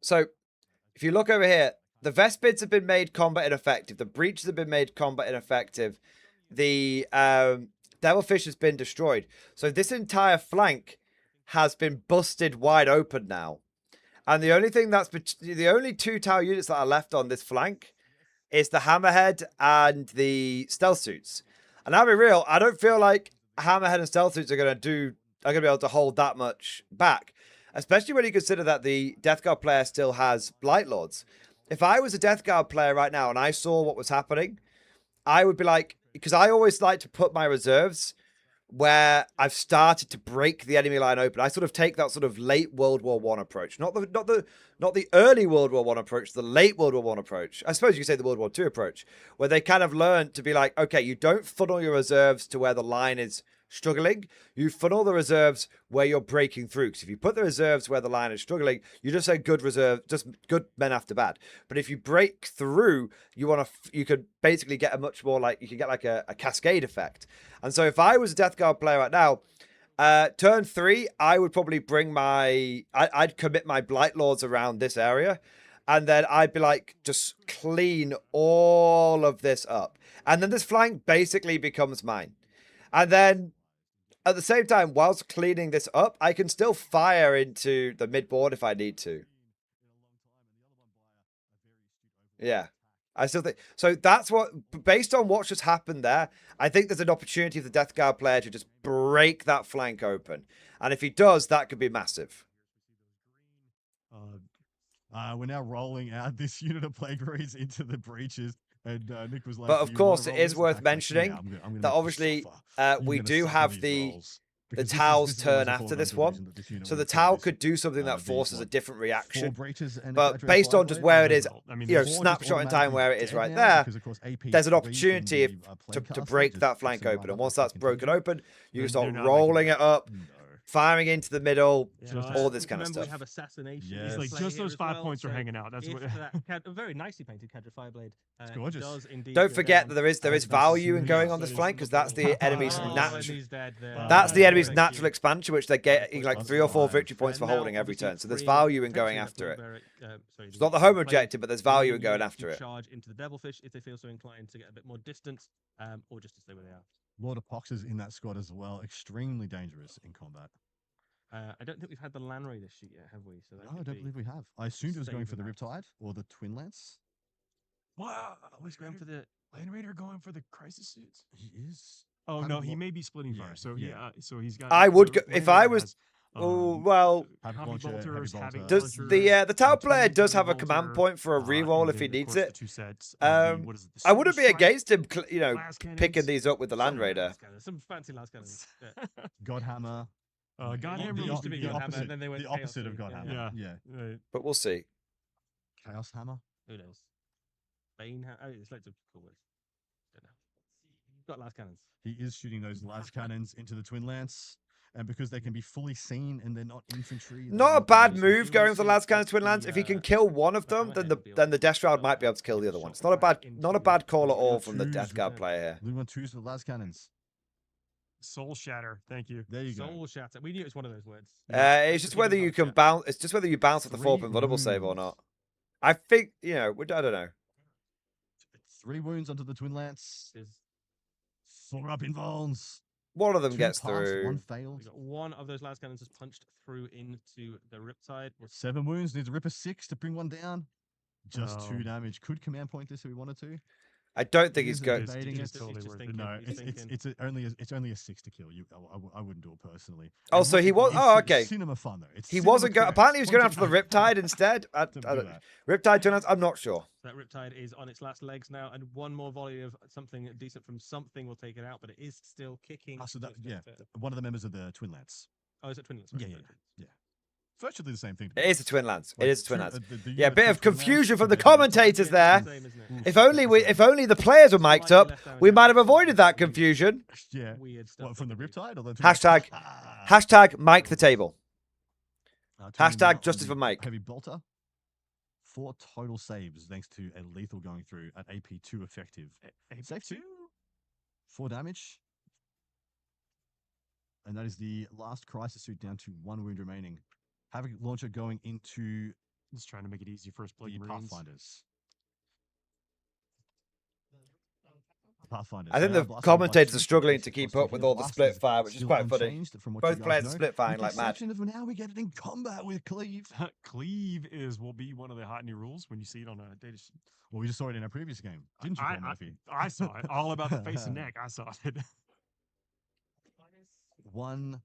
So, if you look over here, the Vespids have been made combat ineffective. The Breaches have been made combat ineffective. The Devilfish has been destroyed. So this entire flank has been busted wide open now. And the only thing the only 2 Tau units that are left on this flank is the Hammerhead and the Stealth Suits. And I'll be real, I don't feel like Hammerhead and Stealth Suits are gonna be able to hold that much back. Especially when you consider that the Death Guard player still has Blight Lords. If I was a Death Guard player right now and I saw what was happening, I would be like, because I always like to put my reserves where I've started to break the enemy line open. I sort of take that sort of late World War I approach, not the early World War I approach, the late World War I approach. I suppose you could say the World War II approach, where they kind of learn to be like, okay, you don't funnel your reserves to where the line is struggling. You funnel the reserves where you're breaking through. Because if you put the reserves where the line is struggling, you just say good reserve, just good men after bad. But if you break through, you could basically get a much more like, you can get like a cascade effect. And so if I was a Death Guard player right now, turn 3, I would probably bring I'd commit my Blight Lords around this area. And then I'd be like, just clean all of this up. And then this flank basically becomes mine. And then at the same time, whilst cleaning this up, I can still fire into the mid-board if I need to. Yeah. I still think... So that's what... Based on what's just happened there, I think there's an opportunity for the Death Guard player to just break that flank open. And if he does, that could be massive. We're now rolling out this unit of Plague Marines into the breaches. And Nick was like, but of course, it is worth mentioning that obviously we do have the Tau's turn after this one. So the Tau could do something that forces a different reaction. But based on just where it is, snapshot in time where it is right there, there's an opportunity to break that flank open. And once that's broken open, you can start rolling it up. Firing into the middle, all this kind of stuff. We have assassination. Yes. It's like just those 5 points are hanging out. That's what. A very nicely painted Cadre Fireblade. It's gorgeous. Does indeed Don't forget that there is value in going on this flank because that's the enemy's natural expansion, which they're getting like 3 or 4 victory points for holding every turn. So there's value in going after it. It's not the home objective, but there's value in going after it. Charge into the Devilfish if they feel so inclined to get a bit more distance, or just to stay where they are. Lord of Poxes in that squad as well. Extremely dangerous in combat. I don't think we've had the Land Raider sheet yet, have we? So no, I don't believe we have. I assumed it was going for the Riptide or the Twin Lance. Wow, was going for the Land Raider going for the crisis suits. He is. Oh no, he may be splitting fire. So so he's got. I would go if I was. Oh well. Does the Tau player does have a command point for a reroll if he needs it? I wouldn't be against him, picking these up with the Land Raider. Some fancy last cannons. Godhammer. Godhammer used to be Godhammer, and then they went the opposite of Godhammer. Yeah. But we'll see. Chaos Hammer. Who knows? Bane. It's like a cool word. Don't know. Got last cannons. He is shooting those last cannons into the Twin Lance. And because they can be fully seen and they're not infantry. Not a bad move going for the last cannon Twin Lance. If he can kill one of them, then the Death Shroud might be able to kill the other one. It's not a bad call at all from the Death Guard player here. Blue 1-2s with last cannons. Soul Shatter. Thank you. There you go. Soul Shatter. We knew it was one of those words. It's just whether you can bounce. It's just whether you bounce with the 4-pin vulnerable save or not. I think I don't know. 3 wounds onto the Twin Lance. 4 up invulns. One of them 2 gets passed, through. 1 failed. One of those last cannons is punched through into the Riptide. 7 wounds. Needs a Ripper 6 to bring one down. Just 2 damage. Could command point this if we wanted to. I don't think he's good. good. No, it's only a 6 to kill. I wouldn't do it personally. Oh, so he was. Oh, okay. Cinema fun though. He wasn't going. Apparently, he was going after the Riptide instead. Riptide Twin Lance. I'm not sure. That Riptide is on its last legs now, and one more volley of something decent from something will take it out, but it is still kicking. So that, yeah, one of the members of the Twin Lance. Oh, is it Twin Lance? Yeah. Virtually the same thing. It is a Twin Lance. It is a Twin Lance. Yeah, a bit of confusion from the commentators there. If only the players were mic'd up, we might have avoided that confusion. Yeah. What, from the Riptide or the hashtag mic the table. Hashtag justice for Mike. Heavy bolter. 4 total saves thanks to a lethal going through at AP 2 effective. Save 2. 4 damage. And that is the last crisis suit down to 1 wound remaining. Havoc launcher going into. Just trying to make it easy for us Plague Marines. Pathfinders. I think the commentators are struggling to keep up with all the split fire, which is quite funny. Both players are split firing like mad. Now we get it in combat with Cleave. Cleave will be one of the hot new rules when you see it on a data sheet. Well, we just saw it in our previous game, didn't you, Murphy? I saw it. All about the face and neck. I saw it. 1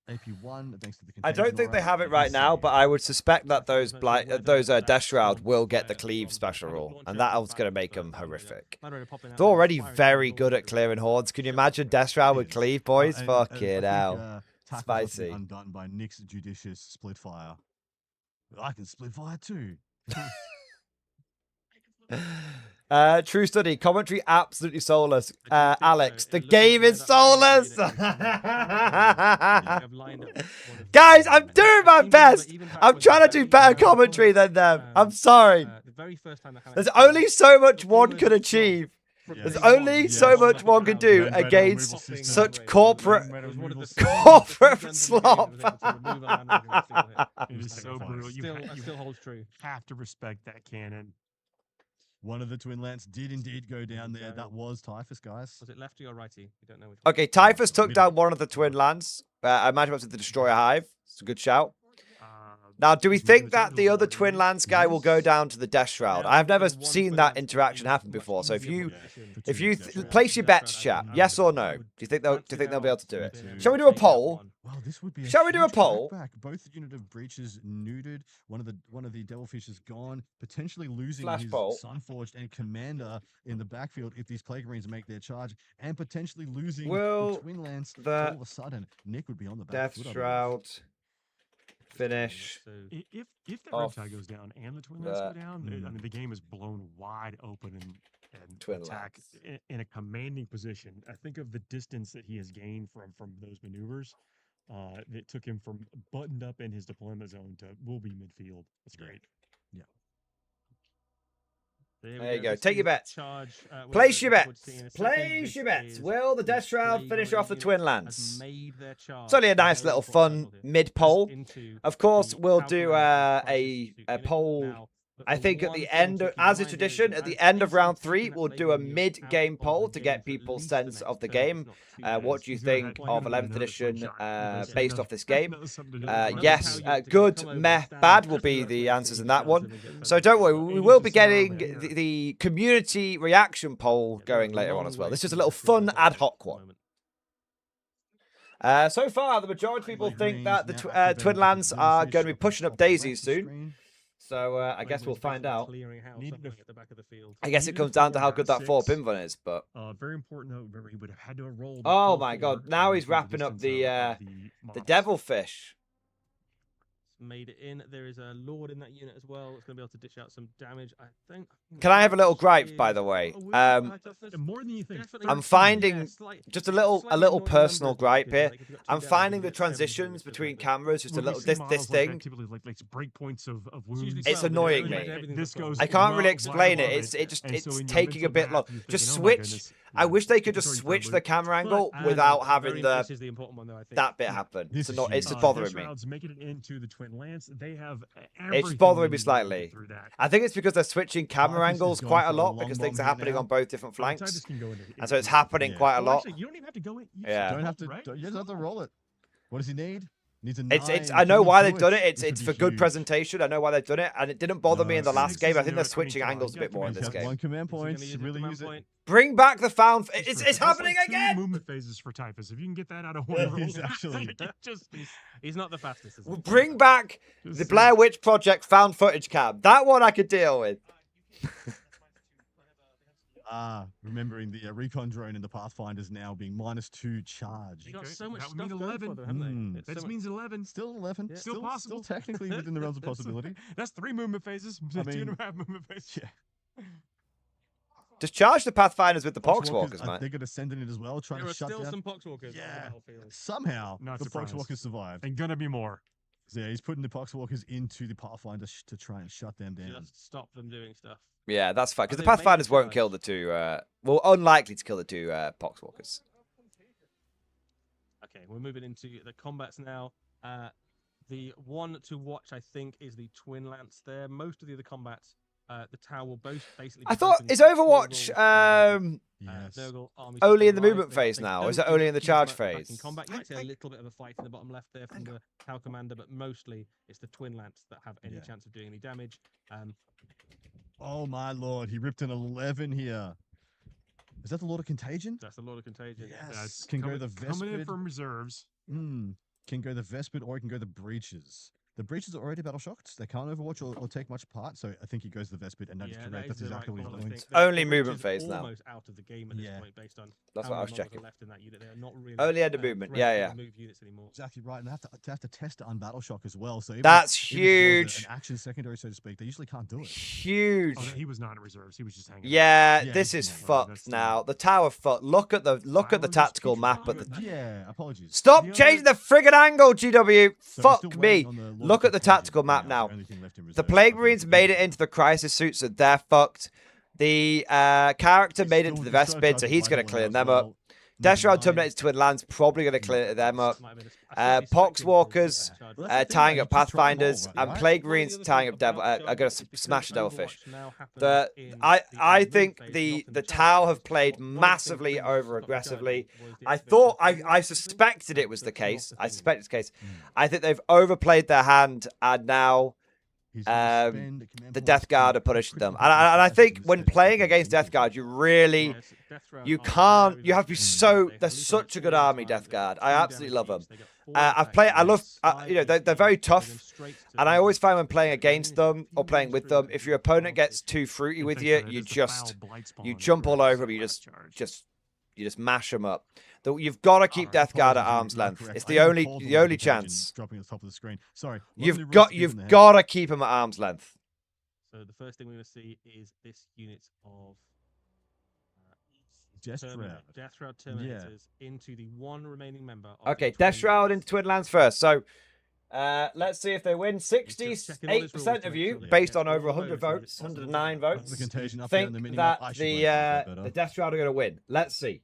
AP1 thanks to the. I don't think they have it right now, but I would suspect that those Death Shroud will get the Cleave special rule, and that's going to make them horrific. They're already very good at clearing hordes. Can you imagine Death Shroud with Cleave, boys? Fuck it out. Spicy. Undone by Nick's judicious split fire. I can split fire too. True study. Commentary absolutely soulless. Alex, the game is soulless. Guys, I'm doing my best. I'm trying to do better commentary than them. I'm sorry. There's only so much one can achieve. There's only so much one can do against such corporate slop. It is so brutal. It still holds true. Have to respect that cannon. One of the Twin Lance did indeed go down there. That was Typhus, guys. Was it lefty or righty? We don't know which one. Okay, Typhus took down one of the Twin Lance. I imagine it was the Destroyer Hive. It's a good shout. Now, do we think that the other Twin Lance guy will go down to the Death Shroud? I've never seen that interaction happen before. So if you place your bets, chat, yes or no? Do you think they'll be able to do it? Shall we do a poll? Wow, this would be. Shall we do a poll? Both unit of breaches neutered. One of the Devilfish is gone. Potentially losing his Sunforged and Commander in the backfield if these Plague Marines make their charge, and potentially losing the Twin Lance. All of a sudden, Nick would be on the back. Death Shroud. Finish. If that Riptide goes down and the Twin Lance go down, I mean the game is blown wide open and Twin attack in a commanding position. I think of the distance that he has gained from those maneuvers. That took him from buttoned up in his deployment zone to will be midfield. That's great. Yeah. There you go. Take your bets. Place your bets. Place your bets. Will the Death Shroud finish off the Twin Lance? It's only a nice little fun mid poll. Of course, we'll do a poll. I think at the end, as is tradition, at the end of round 3, we'll do a mid-game poll to get people's sense of the game. What do you think of 11th edition based off this game? Yes, good, meh, bad will be the answers in that one. So don't worry, we will be getting the community reaction poll going later on as well. This is a little fun ad hoc one. So far, the majority of people think that the Twin Lance are going to be pushing up daisies soon. So I guess we'll find out. I guess it comes down to how good that 4 pinball is, but very important note. Remember, he would have had to have rolled. Oh my God! Now he's wrapping up the Devilfish. Made it in. There is a Lord in that unit as well. It's going to be able to dish out some damage. I think. Can I have a little gripe, by the way? More than you think. I'm finding just a little personal gripe here. I'm finding the transitions between cameras just a little. This thing. Like break points of wounds. It's annoying me. I can't really explain it. It's taking a bit long. Just switch. I wish they could just switch the camera angle without having that bit happen. It's just bothering me. Making it into the Twin Lance, they have it's bothering me slightly. I think it's because they're switching camera angles quite a lot because things are happening on both different flanks, and so it's happening quite a lot. You don't even have to go in. Yeah, you just have to roll it. What does he need? It's. I know why they've done it. It's for good presentation. I know why they've done it, and it didn't bother me in the last game. I think they're switching angles a bit more in this game. One command point. Really use it. Bring back the found. It's happening like again. Movement phases for Typhus. If you can get that out of one, he's actually he's not the fastest. Is he? Bring back the Blair Witch Project found footage cam. That one I could deal with. Remembering the recon drone in the Pathfinders now being -2 charge. You got so much that stuff would mean going 11. for them, haven't they? That means 11. Still 11. Yeah. Still possible. Still technically within the realms of possibility. That's 3 movement phases. I 2.5 movement phases. Yeah. Just charge the Pathfinders with the Poxwalkers, man. They're going to send in it as well, trying There to are shut still down. some Poxwalkers. Yeah. Somehow Not the surprised. Poxwalkers survived. And gonna be more. So yeah, he's putting the Poxwalkers into the Pathfinder to try and shut them down. Just stop them doing stuff. Yeah, that's fine. Because Are the they made Pathfinders to won't charge? kill the two. Well, unlikely to kill the two Poxwalkers. Okay, we're moving into the combats now. The one to watch, I think, is the Twin Lance there. Most of the other combats, the tower will both basically. I thought, is Overwatch only in the movement phase now? Or is it only in the charge phase? In combat, you might see a little bit of a fight in the bottom left there from the tower commander, but mostly it's the Twin Lance that have any chance of doing any damage. Oh my lord, he ripped an 11 here. Is that the Lord of Contagion? That's the Lord of Contagion. Yes. Can go the Vespid. Coming in from reserves. Can go the Vespid or he can go the Breaches. The Breaches are already battle shocked. They can't Overwatch or take much part, so I think he goes the Vespid, and that is correct. That's exactly what he's doing. Only movement phase now. Almost out of the game at this point, based on that's how what I was many models are checking. left in that unit. They are not really Only end of movement. Yeah. move units anymore. Exactly right, and they have to test it on battle shock as well. So even That's if it was huge. an action secondary, so to speak. They usually can't do it. Huge. Oh, he was not in reserves. He was just hanging. Yeah, Yeah, this he's is not fucked That's now. The tower fucked. Look at the tactical map. Yeah, apologies. Stop changing the friggin' angle, GW. So we're Fuck still me. waiting on the Lord Look of at the Contagion tactical map now. Only thing left in The reserve. Plague Marines made it into the crisis suit, so they're fucked. The character made it to the Vespid, so he's going to clean them up. Death Shroud Terminator's Twin Lands probably going to clean them up. Poxwalkers tying up Pathfinders, and Plague Marines tying up Devil. Are going to smash the Devilfish. I think the Tau have played massively over aggressively. I suspected it was the case. I suspect it's the case. I think they've overplayed their hand, and now the Death Guard are punishing them. And I think when playing against Death Guard, you really, you have to be so, they're such a good army, Death Guard. I absolutely love them. I love, they're very tough. And I always find when playing against them or playing with them, if your opponent gets too fruity with you, you jump all over them, you just mash them up. You've got to keep Death Guard at arm's length. It's the only chance. Dropping at the top of the screen. Sorry. You've got to keep them at arm's length. So the first thing we're going to see is this unit of Death Shroud Terminators into the one remaining member. Okay, Death Shroud into Twin Lands first. So let's see if they win. 68% of you, based on over 100 votes, 109 votes, think that the Death Shroud are going to win. Let's see.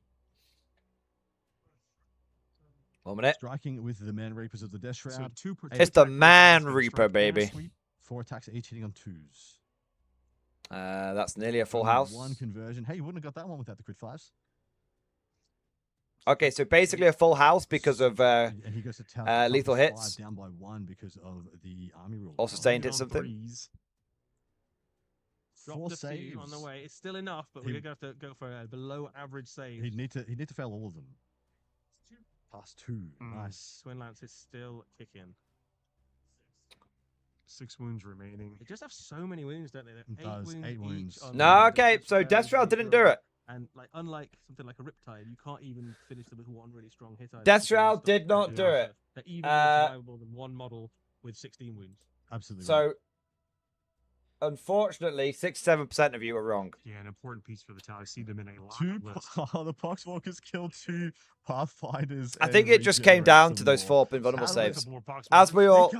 1 minute. Striking with the Man Reapers of the Death Shroud. So It's the Man Reaper, baby. 4 attacks, 8 hitting on 2s. That's nearly a full house. 1 conversion. Hey, you wouldn't have got that one without the crit 5s. Okay, so basically a full house because of And he goes to lethal hits. Down by 1 because of the army rule. Also saying did something. Drop the few on the way. It's still enough, but we're going to have to go for a below average save. He'd need to fail all of them. Pass 2. Nice. Twin Lance is still kicking. 6 wounds remaining. They just have so many wounds, don't they? It does, 8 wounds. No, okay, so Death Shroud didn't do it. And unlike something like a Riptide, you can't even finish them with 1 really strong hit. Death Shroud did not do it. They're even more survivable than 1 model with 16 wounds. Absolutely. So, unfortunately, 67% of you are wrong. Yeah, an important piece for the tower. I see them in a lot. The Poxwalkers killed 2 Pathfinders. I think it just came down to those 4 invulnerable saves. As we all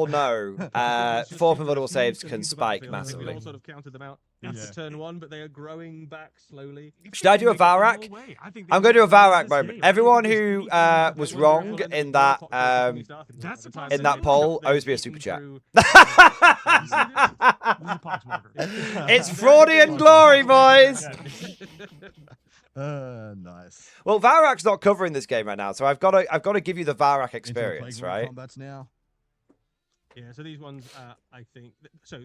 know, 4 invulnerable saves can spike massively. We all sort of counted them out after turn 1, but they are growing back slowly. Should I do a Valrak? I'm going to do a Valrak moment. Everyone who was wrong in that poll owes me a super chat. It's Fraudian glory, boys. Nice. Well, Varak's not covering this game right now, so I've got to give you the Varak experience, right? Combats now. Yeah, so these ones, I think.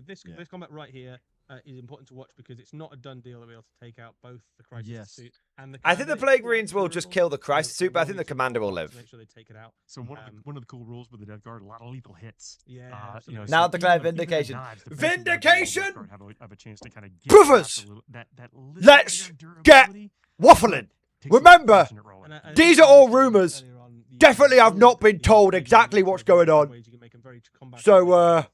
This combat right here is important to watch because it's not a done deal to be able to take out both the crisis suit and the. I think the Plague Marines will just kill the crisis suit, but I think the commander will live. Make sure they take it out. So one of the cool rules with the Death Guard, a lot of lethal hits. Yeah. Now declare vindication. Vindication. Have a chance to kind of Brothers, let's get waffling. Remember, these are all rumors. Definitely, I've not been told exactly what's going on. So,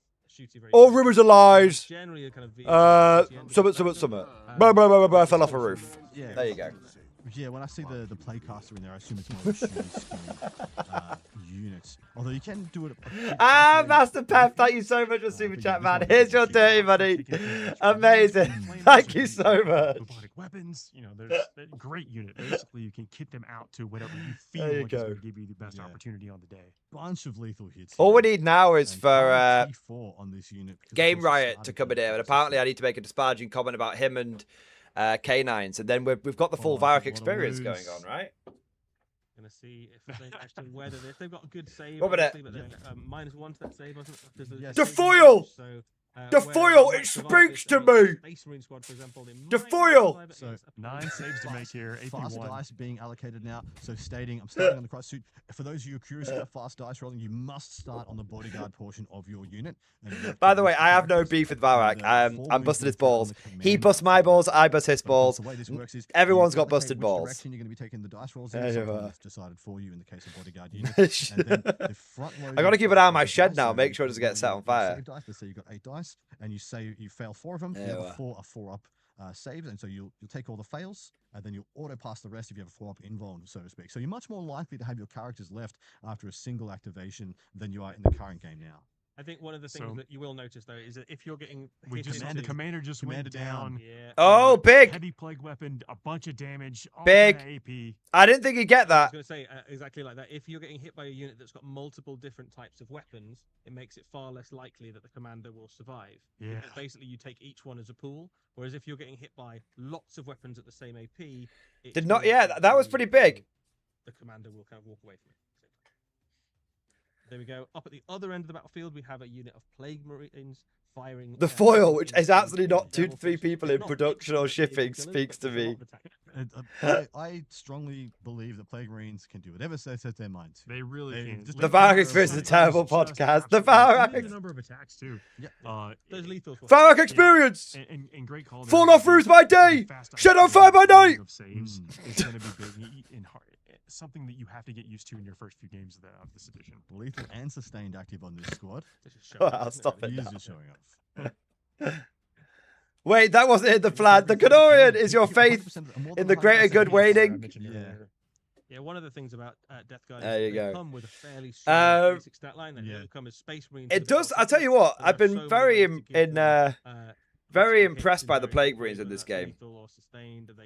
all rumors are lies. Summit. I fell off a roof. Yeah. There you go. Yeah, when I see the playcaster in there, I assume it's more of a shooting units. Although you can do it. Master Pep, thank you so much for super chat, man. Here's your dirty money. Amazing. Thank you so much. Robotic weapons, there's a great unit. Basically, you can kit them out to whatever you feel There you like is go. going to give you the best opportunity on the day. Bunch of lethal hits. All we need now is for T4 on this unit Game Riot to come in here, and apparently I need to make a disparaging comment about him and K9s, and then we've got the full Varak experience going on, right? Gonna see if they actually weather this. They've got a good save. What about obviously, but then, -1 to that save, wasn't it? The foil! The foil, it speaks to me! Space Marine squad, for example, The foil! So 9 saves to make here. Fast AP1. dice being allocated now. So I'm starting on the cross suit. For those of you who are curious about fast dice rolling, you must start on the bodyguard portion of your unit. By the way, I have no beef with Varak. I'm busting his balls. He busts my balls, I bust his balls. The way this works is Everyone's you got busted which balls. direction you're going to be taking the dice rolls Yeah, in. you Something are. that's decided for you in the case of bodyguard unit. And then the front I gotta keep an eye on my shed now, make sure it doesn't get set on fire. Save dice. Let's say you've got 8 dice, and you say you fail 4 of them. Yeah, The other well. 4 are 4-up saves, and so you'll take all the fails, and then you'll auto pass the rest if you have a 4-up invuln, so to speak. So you're much more likely to have your characters left after a single activation than you are in the current game now. I think one of the things that you will notice though is that if you're getting hit The commander just went down. Yeah. Oh, big! Heavy plague weapon, a bunch of damage. All Big. kinda AP. I didn't think he'd get I was that. going to say exactly like that. If you're getting hit by a unit that's got multiple different types of weapons, it makes it far less likely that the commander will survive. Yeah. Because basically, you take each one as a pool. Whereas if you're getting hit by lots of weapons at the same AP, Did not. Yeah, that was pretty big. The commander will kind of walk away from it. There we go. Up at the other end of the battlefield, we have a unit of Plague Marines firing. The foil, which is absolutely not 2 to 3 people in production or shipping, speaks to me. I strongly believe that Plague Marines can do whatever they set their mind to. They really can. The Varak experience is a terrible podcast. The Varak. The number of attacks too. Yeah. Those lethal. Varak experience. And great call. Fall off roofs by day. Shed on fire by night. Of saves is going to be big and hard. Something that you have to get used to in your first few games of this edition. Lethal and sustained active on this squad. Wow, stop it He is now. just showing off. Wait, that wasn't in the plan. The Canorian is your faith in the greater good waning. Yeah, one of the things about Death Guard There is you they go. come with a fairly strong basic stat line. They come as Space Marines. It does. I'll tell you what. I've been very very impressed by the Plague Marines in this game.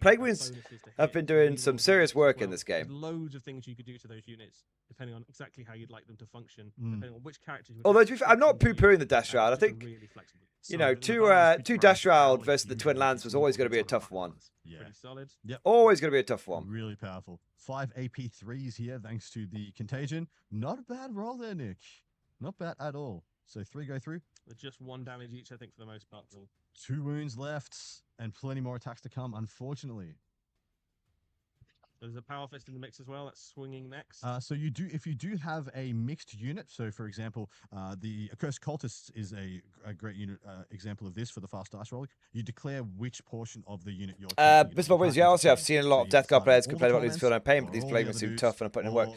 Plague Marines have been doing some serious work in this game. There's loads of things you could do to those units, depending on exactly how you'd like them to function, depending on which characters. Although, to be fair, I'm not poo-pooing the Death Shroud. I think, you know, two Death Shroud versus the Twin Lance was always going to be a tough one. Yeah. Pretty solid. Yep. Always going to be a tough one. Really powerful. 5 AP3s here, thanks to the contagion. Not a bad roll there, Nick. Not bad at all. So 3 go through. With just 1 damage each, I think, for the most part. 2 wounds left, and plenty more attacks to come, unfortunately. There's a Power Fist in the mix as well. That's swinging next. So you do, if you do have a mixed unit. So, for example, the Accursed Cultists is a great unit example of this for the fast dice rolling. You declare which portion of the unit you're. Bismarck Wins, yeah, honestly, I've seen a lot of Death Guard players complain about these feel no pain, but these Plague Marines seem tough and I'm putting in work.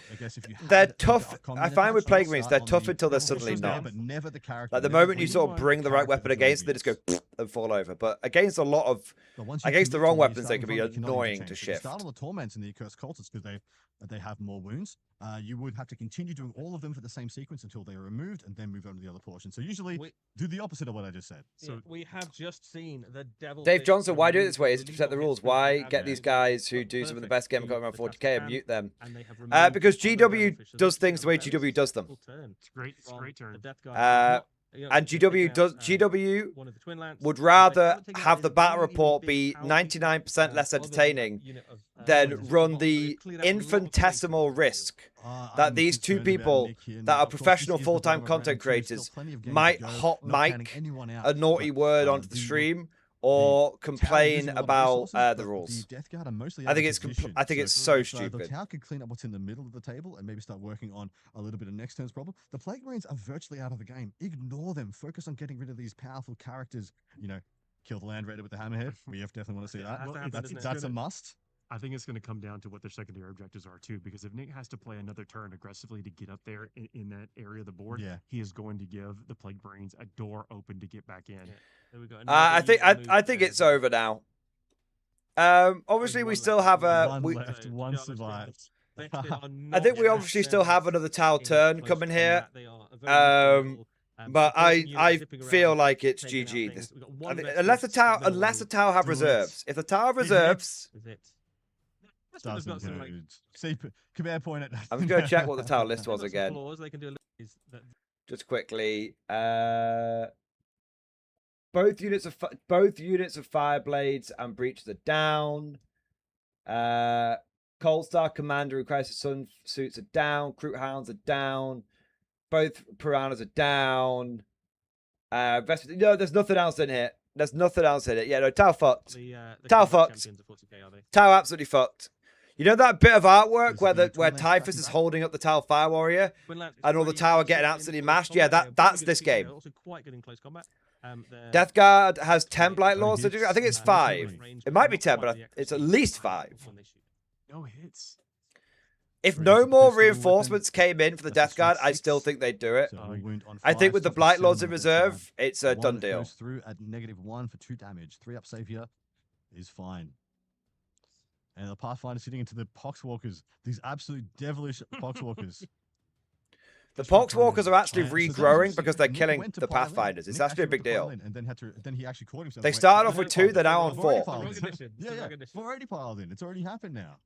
They're tough. I find with Plague Marines, they're tough until they're suddenly not. But never the character. Like the moment you sort of bring the right weapon against, they just go and fall over. But against a lot of, against the wrong weapons, they can be annoying to shift. Start on the Torments and the Accursed Cultists because they have more wounds. You would have to continue doing all of them for the same sequence until they are removed, and then move on to the other portion. So usually do the opposite of what I just said. So we have just seen the devil. Dave Johnson, why do it this way? Is it to protect the rules? Why get these guys who do some of the best game got around 40k and mute them? Because GW does things the way GW does them. It's great. It's a great turn. And GW would rather have the battle report be 99% less entertaining then run the infinitesimal risk that these two people that are professional full-time content creators might hot mic a naughty word onto the stream or complain about the rules. I think it's so stupid. The Tau could clean up what's in the middle of the table and maybe start working on a little bit of next turn's problem. The Plague Marines are virtually out of the game. Ignore them. Focus on getting rid of these powerful characters. You know, kill the Land Raider with the Hammerhead. We definitely want to see that. That's a must. I think it's going to come down to what their secondary objectives are too, because if Nick has to play another turn aggressively to get up there in that area of the board, he is going to give the Plague Marines a door open to get back in. There we go. I think it's over now. Obviously we still have one survived. I think we obviously still have another Tau turn coming here. But I feel like it's GG. Unless the Tau have reserves. If the Tau have reserves, See, command point it. I'm just going to check what the Tau list was again. Just quickly. Both units of Fireblades and Breaches are down. Coalstar Commander and Crisis Sun suits are down. Kroot Hounds are down. Both Piranhas are down. No, there's nothing else in here. There's nothing else in it. Yeah, no, Tau fucked. Tau fucked. Tau absolutely fucked. You know that bit of artwork where Typhus is holding up the Tau Fire Warrior and all the Tau are getting absolutely mashed? Yeah, that's this game. Death Guard has 10 Blight Lords. I think it's 5. It might be 10, but it's at least 5. No hits. If no more reinforcements came in for the Death Guard, I still think they'd do it. I think with the Blight Lords in reserve, it's a done deal. Goes through at -1 for 2 damage. 3 up save here is fine. And the Pathfinder sitting into the Poxwalkers. These absolute devilish Poxwalkers. The Poxwalkers are actually regrowing because they're killing the Pathfinders. It's actually a big deal. And then he actually caught himself. They started off with 2, they're now on 4. Yeah. We're already piled in. It's already happened now.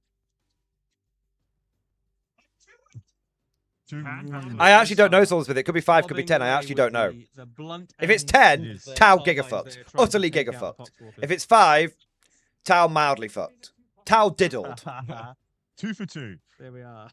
I actually don't know Souls with it. Could be 5, could be 10. I actually don't know. If it's 10, Tau gigafucked. Utterly gigafucked. If it's 5, Tau mildly fucked. Tau diddled. 2 for 2. There we are.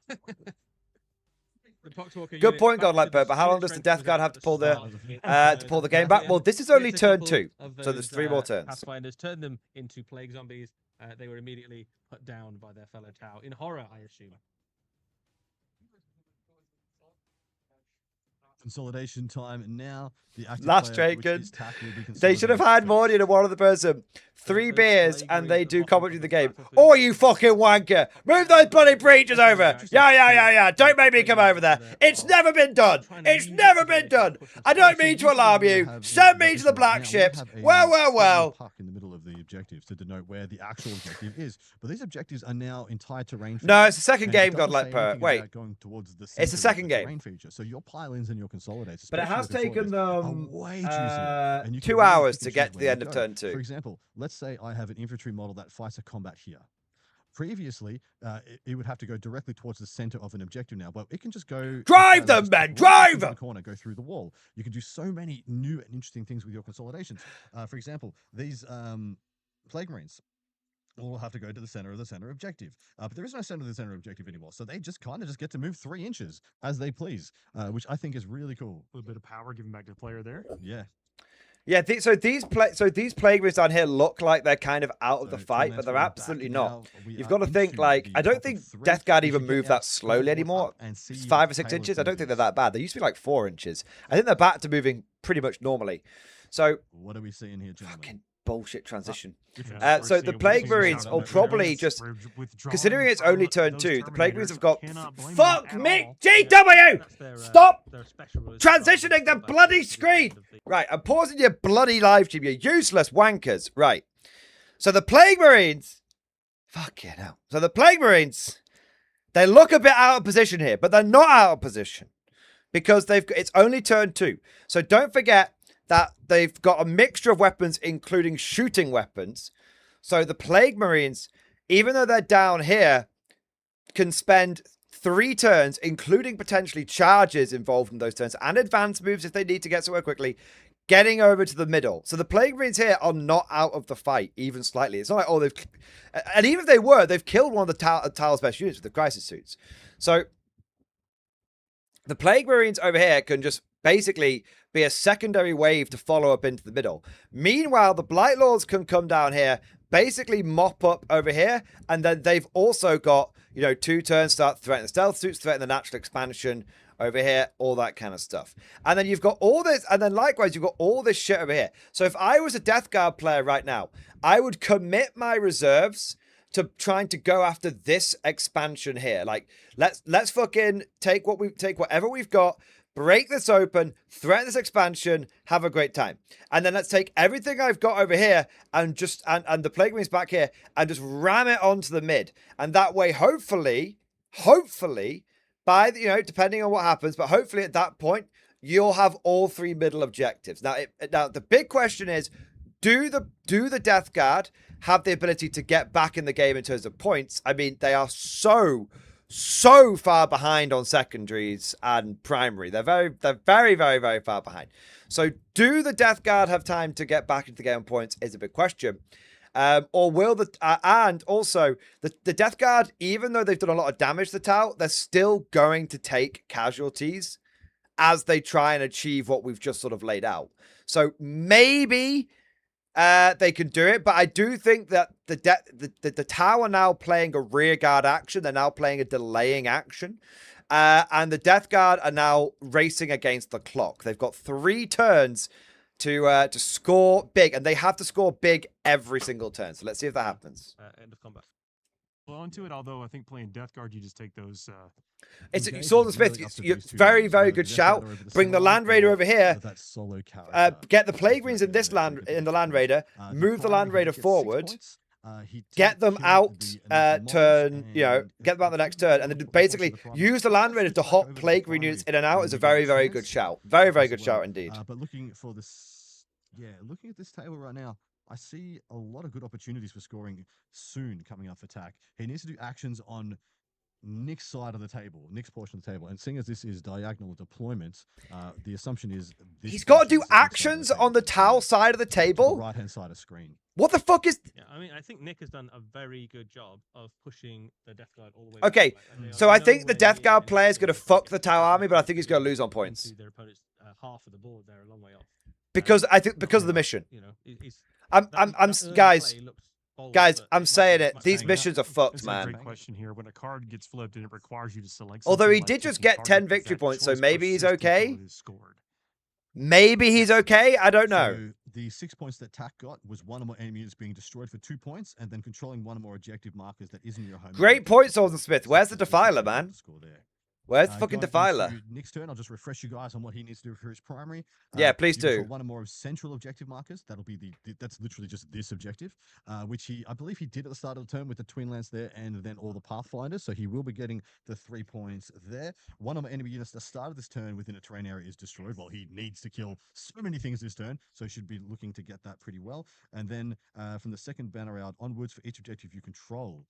Good point, Godlike Bird. But how long does the Death Guard have to pull the game back? Well, this is only turn 2, so there's 3 more turns. Pathfinders turned them into plague zombies. They were immediately put down by their fellow Tau in horror, I assume. Consolidation time now. The Last Draken. They should have had Morty and one other person. 3 beers and they do commentary of the game. Or you fucking wanker. Move those bloody breaches over. Yeah. Don't make me come over there. It's never been done. It's never been done. I don't mean to alarm you. Send me to the black ships. Well. In the middle of the objectives to denote where the actual objective is. But these objectives are now entire terrain. No, it's the second game, Godlike Bird. Wait. It's the second game. So your pile-ins and your consolidators. But it has taken them way juicier. 2 hours to get to the end of turn 2. For example, let's say I have an infantry model that fights a combat here. Previously, it would have to go directly towards the center of an objective now, but it can just go... Drive them, man! Drive them! ...the corner, go through the wall. You can do so many new and interesting things with your consolidations. For example, these Plague Marines all have to go to the center of the center objective. But there is no center of the center objective anymore, so they just kind of just get to move 3 inches as they please, which I think is really cool. A little bit of power given back to the player there. Yeah. Yeah, so these Plague Marines down here look like they're kind of out of the fight, but they're absolutely not. You've got to think, like, I don't think Death Guard even move that slowly anymore. It's 5 or 6 inches. I don't think they're that bad. They used to be like 4 inches. I think they're back to moving pretty much normally. So what are we seeing here, gentlemen? Fucking bullshit transition. So the Plague Marines will probably just, considering it's only turn 2, the Plague Marines have got... Fuck me! GW! Stop transitioning the bloody screen! Right, I'm pausing your bloody live stream, you useless wankers. Right. So the Plague Marines... Fucking hell. So the Plague Marines, they look a bit out of position here, but they're not out of position. Because it's only turn 2. So don't forget that they've got a mixture of weapons, including shooting weapons. So the Plague Marines, even though they're down here, can spend 3 turns, including potentially charges involved in those turns, and advance moves if they need to get somewhere quickly, getting over to the middle. So the Plague Marines here are not out of the fight, even slightly. It's not like, oh, they've... And even if they were, they've killed one of the Tal's best units with the Crisis Suits. So the Plague Marines over here can just basically be a secondary wave to follow up into the middle. Meanwhile, the Blight Lords can come down here, basically mop up over here, and then they've also got, you know, 2 turns, start threatening the Stealth Suits, threatening the Natural Expansion over here, all that kind of stuff. And then you've got all this, and then likewise, you've got all this shit over here. So if I was a Death Guard player right now, I would commit my reserves to trying to go after this expansion here. Like, let's fucking take whatever we've got, break this open, threaten this expansion, have a great time. And then let's take everything I've got over here and just, and the Plague Marines back here, and just ram it onto the mid. And that way, hopefully, by the, you know, depending on what happens, but hopefully at that point, you'll have all 3 middle objectives. Now, now the big question is, do the Death Guard have the ability to get back in the game in terms of points? I mean, they are so far behind on secondaries and primary. They're very far behind. So do the Death Guard have time to get back into the game on points is a big question. Or will the and also the Death Guard, even though they've done a lot of damage to Tau, they're still going to take casualties as they try and achieve what we've just sort of laid out. So maybe they can do it, but I do think that the Tau are now playing a rear guard action. They're now playing a delaying action. And the Death Guard are now racing against the clock. They've got 3 turns to score big, and they have to score big every single turn. So let's see if that happens. End of combat. Well, onto it, although I think playing Death Guard, you just take those... It's Sword and Smith. Very good shout. Bring the Land Raider over here. Get the Plague Marines in the Land Raider. Move the Land Raider forward. Get them out turn, you know, get them out the next turn, and then basically use the Land Raider to hop Plague Marine units in and out is a very good shout. Very good shout indeed. But looking for this, looking at this table right now, I see a lot of good opportunities for scoring soon coming up for attack. He needs to do actions on Nick's side of the table, Nick's portion of the table, and seeing as this is diagonal deployment, the assumption is he's got to do actions on the Tau side of the table, right hand side of screen. What the fuck is? Yeah, I mean, I think Nick has done a very good job of pushing the Death Guard all the way. Okay, so I think the Death Guard player is going to fuck the Tau army, but I think he's going to lose on points. Their opponent's half of the board. They're a long way off. Because I think because of the mission. You know, I'm guys, I'm saying it. These missions are fucked, man. That's a great question here. When a card gets flipped and it requires you to select. Although he did just get 10 victory points, so maybe he's okay. Maybe he's okay. I don't know. So the 6 points that Tack got was 1 or more enemy units being destroyed for 2 points, and then controlling 1 or more objective markers that isn't your home. Great point, Swords and Smith. Where's the Defiler, man? Where's the fucking Defiler? Next turn, I'll just refresh you guys on what he needs to do for his primary. Yeah, please do. 1 or more of central objective markers. That'll be that's literally just this objective, which I believe he did at the start of the turn with the Twin Lance there, and then all the Pathfinders. So he will be getting the 3 points there. 1 or more enemy units at the start of this turn within a terrain area is destroyed. Well, he needs to kill so many things this turn, so he should be looking to get that pretty well. And then from the second banner out onwards, for each objective you control,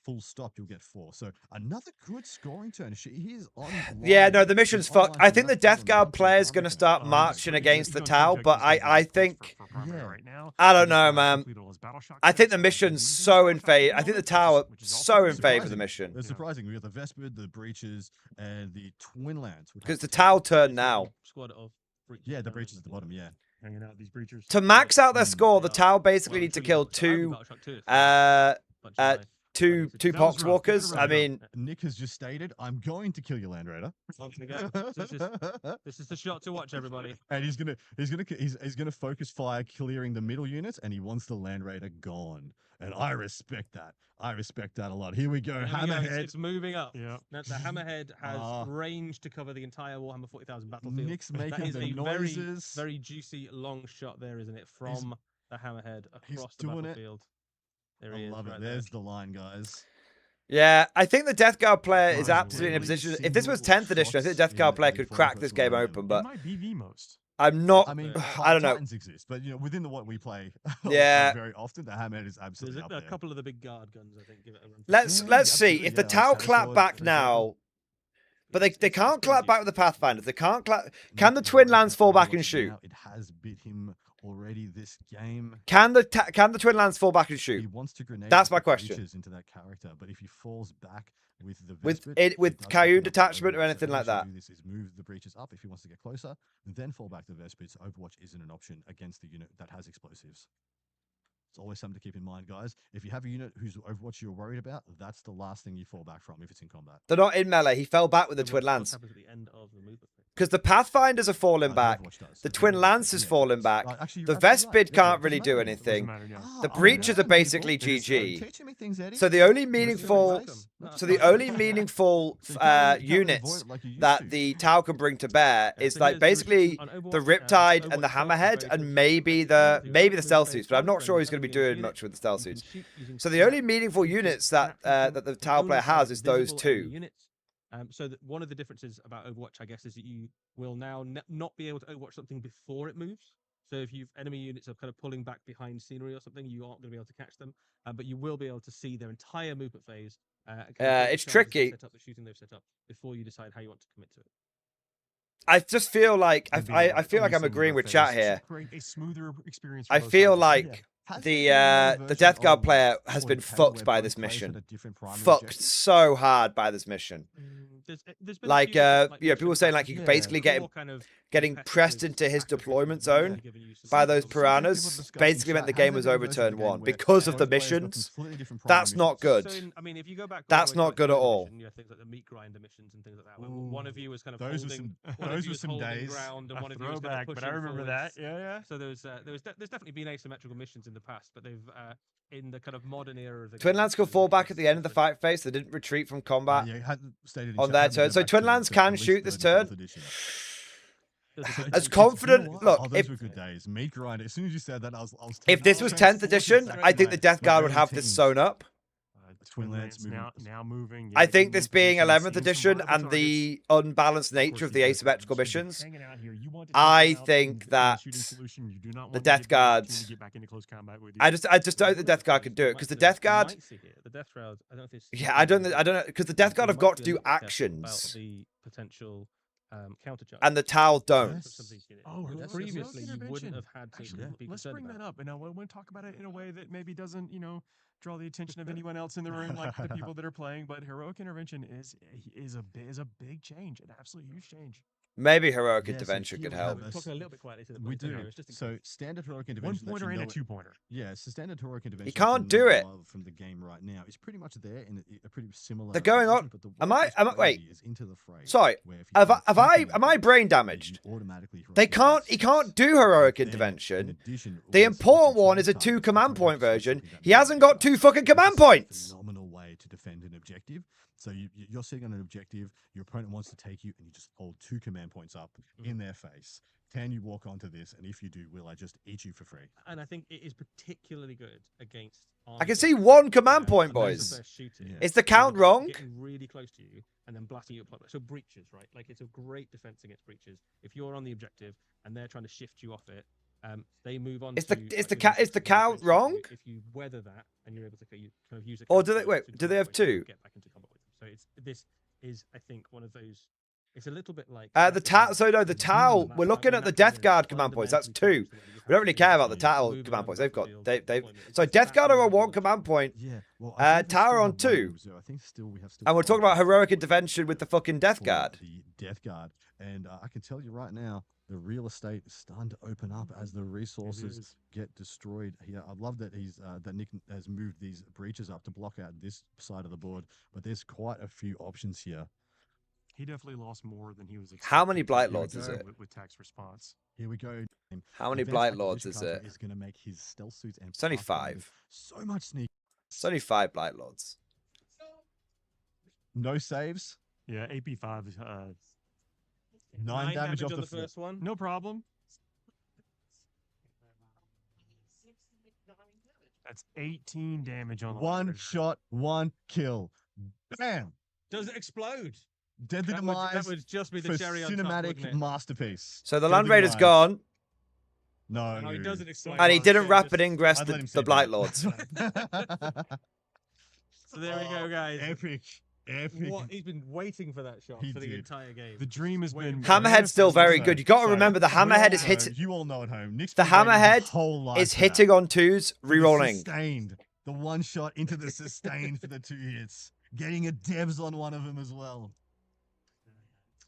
full stop, you'll get 4. So another good scoring turn. He is on. Yeah, no, the mission's fucked. I think the Death Guard player is going to start marching against the Tau, but I think, I don't know, man. I think the mission's so in favor. I think the Tau are so in favor of the mission. It's surprising. We got the Vesper, the Breaches, and the Twin Lance. Because the Tau turn now. Yeah, the Breaches at the bottom, yeah. Hanging out these breachers. To max out their score, the Tau basically need to kill two Poxwalkers. I mean, Nick has just stated, "I'm going to kill your Land Raider." This is the shot to watch, everybody. And he's gonna focus fire clearing the middle units, and he wants the Land Raider gone. And I respect that. I respect that a lot. Here we go. Hammerhead. It's moving up. Yeah. The Hammerhead has range to cover the entire Warhammer 40,000 battlefield. Nick's making that is the a noises. very juicy long shot there, isn't it? From the Hammerhead across the battlefield. There he is. I love it. There's the line, guys. Yeah, I think the Death Guard player is absolutely in a position. If this was 10th edition, I think the Death Guard player could crack this game open, but might be the most. I'm not. I mean, I don't know. Titans exist, but you know, within what we play, yeah, very often the Hammerhead is absolutely There's a couple of the big guard guns. I think. Give it a run. Let's see if the Tau clap back now. But they can't clap back with the Pathfinders. They can't clap. Can the Twin Lands fall back and shoot? It has bit him already this game. Can the Twin Lands fall back and shoot? He wants to grenade. That's my question. Into that character, but if he falls back with the with Kayun detachment or anything like that. This is move the breaches up if he wants to get closer, then fall back to the Vespits. Overwatch isn't an option against the unit that has explosives. It's always something to keep in mind, guys. If you have a unit whose Overwatch you're worried about, that's the last thing you fall back from if it's in combat. They're not in melee. He fell back with the Twin Lands. Because the Pathfinders are falling back. The Twin Lance is falling back. The Vespid can't really do anything. The Breaches are basically GG. So the only meaningful units that the Tau can bring to bear is like basically the Riptide and the Hammerhead and maybe the stealth suits, but I'm not sure he's going to be doing much with the stealth suits. So the only meaningful units that that the Tau player has is those two. So that one of the differences about Overwatch, I guess, is that you will now not be able to Overwatch something before it moves. So if enemy units are kind of pulling back behind scenery or something, you aren't going to be able to catch them. But you will be able to see their entire movement phase. It's tricky. Set up the shooting they've set up before you decide how you want to commit to it. I just feel like I feel like I'm agreeing with chat here. A smoother experience. I feel like the Death Guard player has been fucked by this mission. Fucked so hard by this mission. Like, people saying like you could basically get him getting pressed into his deployment zone by those piranhas. Basically meant the game was over turn 1 because of the missions. That's not good. So I mean, if you go back, that's not good at all. Things like the meat grinder missions and things like that. One of you was kind of those were some days. Ground and one of you was kind of pushing. But I remember forwards. that. Yeah. So there's definitely been asymmetrical missions in the past, but they've in the kind of modern era of the Twin Lands could fall back at the end of the fight phase. They didn't retreat from combat on their turn. So Twin Lands can shoot this turn. As confident, look. Those were good days. Meat grinder. As soon as you said that, I was. If this was 10th edition, I think the Death Guard would have this sewn up. Twin Lands now moving. I think this being 11th edition and the unbalanced nature of the asymmetrical missions, I think that the Death Guard. I just don't think the Death Guard can do it because the Death Guard. Yeah, I don't know because the Death Guard have got to do actions. And the Tau don't. Previously you wouldn't have had to. Let's bring that up, and I want to talk about it in a way that maybe doesn't, draw the attention of anyone else in the room, like the people that are playing. But heroic intervention is a big change, an absolute huge change. Maybe heroic intervention could help. We're talking a little bit quietly to the we do. Just so standard heroic intervention. 1-pointer and a 2-pointer. Yeah, so standard heroic intervention. You can't do it from the game right now. It's pretty much there in a pretty similar. They're going on. Am I? Wait. Into the fray, sorry. Am I brain damaged? They can't. He can't do heroic intervention. The important one is a 2 command point version. He hasn't got 2 fucking command points. Phenomenal way to defend an objective. So you're sitting on an objective, your opponent wants to take you, and you just hold 2 command points up in their face. Can you walk onto this? And if you do, will I just eat you for free? And I think it is particularly good against. I can see 1 command point, boys. Is the count wrong? Getting really close to you and then blasting you up. So breaches, right? Like it's a great defense against breaches. If you're on the objective and they're trying to shift you off it, they move on. Is the count wrong? If you weather that and you're able to kind of use it. Or do they have 2? Get back into combat with them. So this is, I think, one of those. It's a little bit like the Tau. So no, the Tau. We're looking at the Death Guard command points. That's 2. We don't really care about the Tau command points. They've got So Death Guard are on 1 command point. Yeah. Well, Tau are on 2. I think we have. And we're talking about heroic intervention with the fucking Death Guard. The Death Guard, and I can tell you right now, the real estate is starting to open up as the resources get destroyed here. I love that that Nick has moved these breaches up to block out this side of the board, but there's quite a few options here. He definitely lost more than he was expecting. How many Blight Lords is it? With tax response. Here we go. How many Blight Lords is it? Is going to make his stealth suits and it's only 5. So much sneak. It's only 5 Blight Lords. No saves. Yeah, AP5. 9 damage off on the first one. No problem. That's 18 damage on the 1 shot, 1 kill. Bam! Does it explode? Deadly Demise. That would just be the cherry on top, cinematic masterpiece. So the Land Raider's gone. No, he doesn't explode. And he didn't rapid ingress the Blight Lords. So there we go, guys. Epic. epic. What? He's been waiting for that shot for the entire game. The dream has been. Hammerhead's still very good. You got to remember the hammerhead is hitting. You all know at home. Nick's The been waiting his hammerhead whole life is for that. hitting on twos, For the rerolling. Sustained. The one shot into the sustained for the 2 hits. Getting a devs on one of them as well.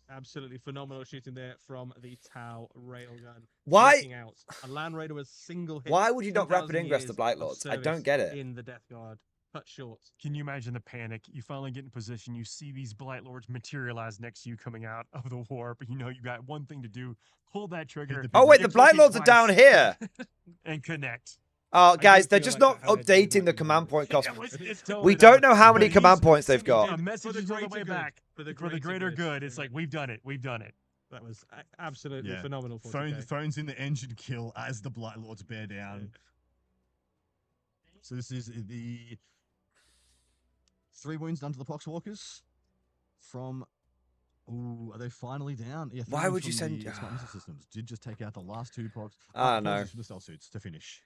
Absolutely phenomenal shooting there from the Tau railgun. Why? Taking out a Land Raider was single hit. Why would you not 10,000 rapid ingress the years Blight of Lords? I service don't get it. In the Death Guard, cut short. Can you imagine the panic? You finally get in position. You see these Blight Lords materialize next to you coming out of the warp. You know you got one thing to do: pull that trigger. Oh wait, the Blight Lords are down here. And connect. Oh, guys, they're just not updating the command point cost. We don't know how many command points they've got. A message is on the way back for the greater good. It's like we've done it. We've done it. That was absolutely phenomenal. Phones in the engine kill as the Blight Lords bear down. So this is the 3 wounds done to the Poxwalkers from. Ooh, are they finally down? Yeah. Why would you send? Smart missile systems did just take out the last 2 Pox. I don't know. The cell suits to finish.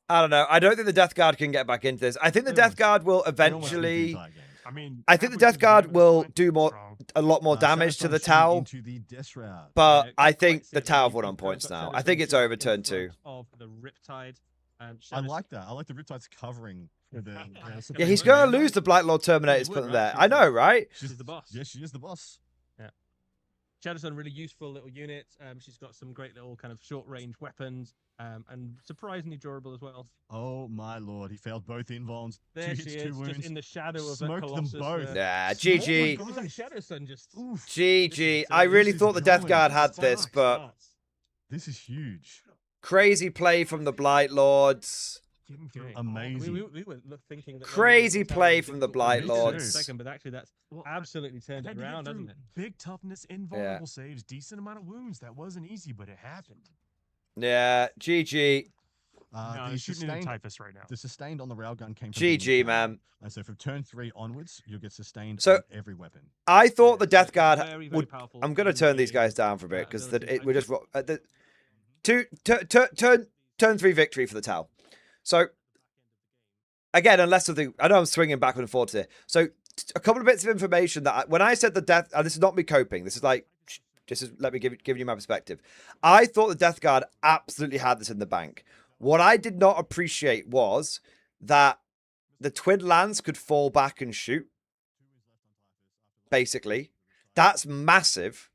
I don't know. I don't think the Death Guard can get back into this. I think the Death Guard will eventually. I think the Death Guard will do a lot more damage to the Tau. But I think the Tau have won on points now. I think it's over turn 2. Of the Riptide. I like that. I like the Riptide's covering. Yeah, he's going to lose the Blight Lord Terminator's put there. I know, right? She's the boss. Yes, she is the boss. Yeah. Shadow's done a really useful little unit. She's got some great little kind of short-range weapons. And surprisingly durable as well. Oh my lord, he failed both invulns. There 2 she hits, is, 2 wounds. just in the shadow of Smoked them both. Yeah, GG. Oh my God, Shadow Sun just. GG. I really thought the Death Guard had this, but this is huge. Crazy play from the Blight Lords. Amazing. We were thinking that Crazy play from the Blight Lords. Second, but actually that's absolutely turned it around, hasn't it? Big toughness, invulnerable saves, decent amount of wounds. That wasn't easy, but it happened. Yeah, GG. No, The shooting into typhus right now. The sustained on the railgun came from GG, man. And so from turn 3 onwards, you'll get sustained So on every weapon. I thought the Death Guard very would. powerful I'm going to turn these guys down for a bit because we're just turn 3 victory for the Tau. So again, unless something, I know I'm swinging backward and forwards here. So a couple of bits of information that when I said the Death, and this is not me coping. This is like. Let me give you my perspective. I thought the Death Guard absolutely had this in the bank. What I did not appreciate was that the twin lands could fall back and shoot. Basically, that's massive,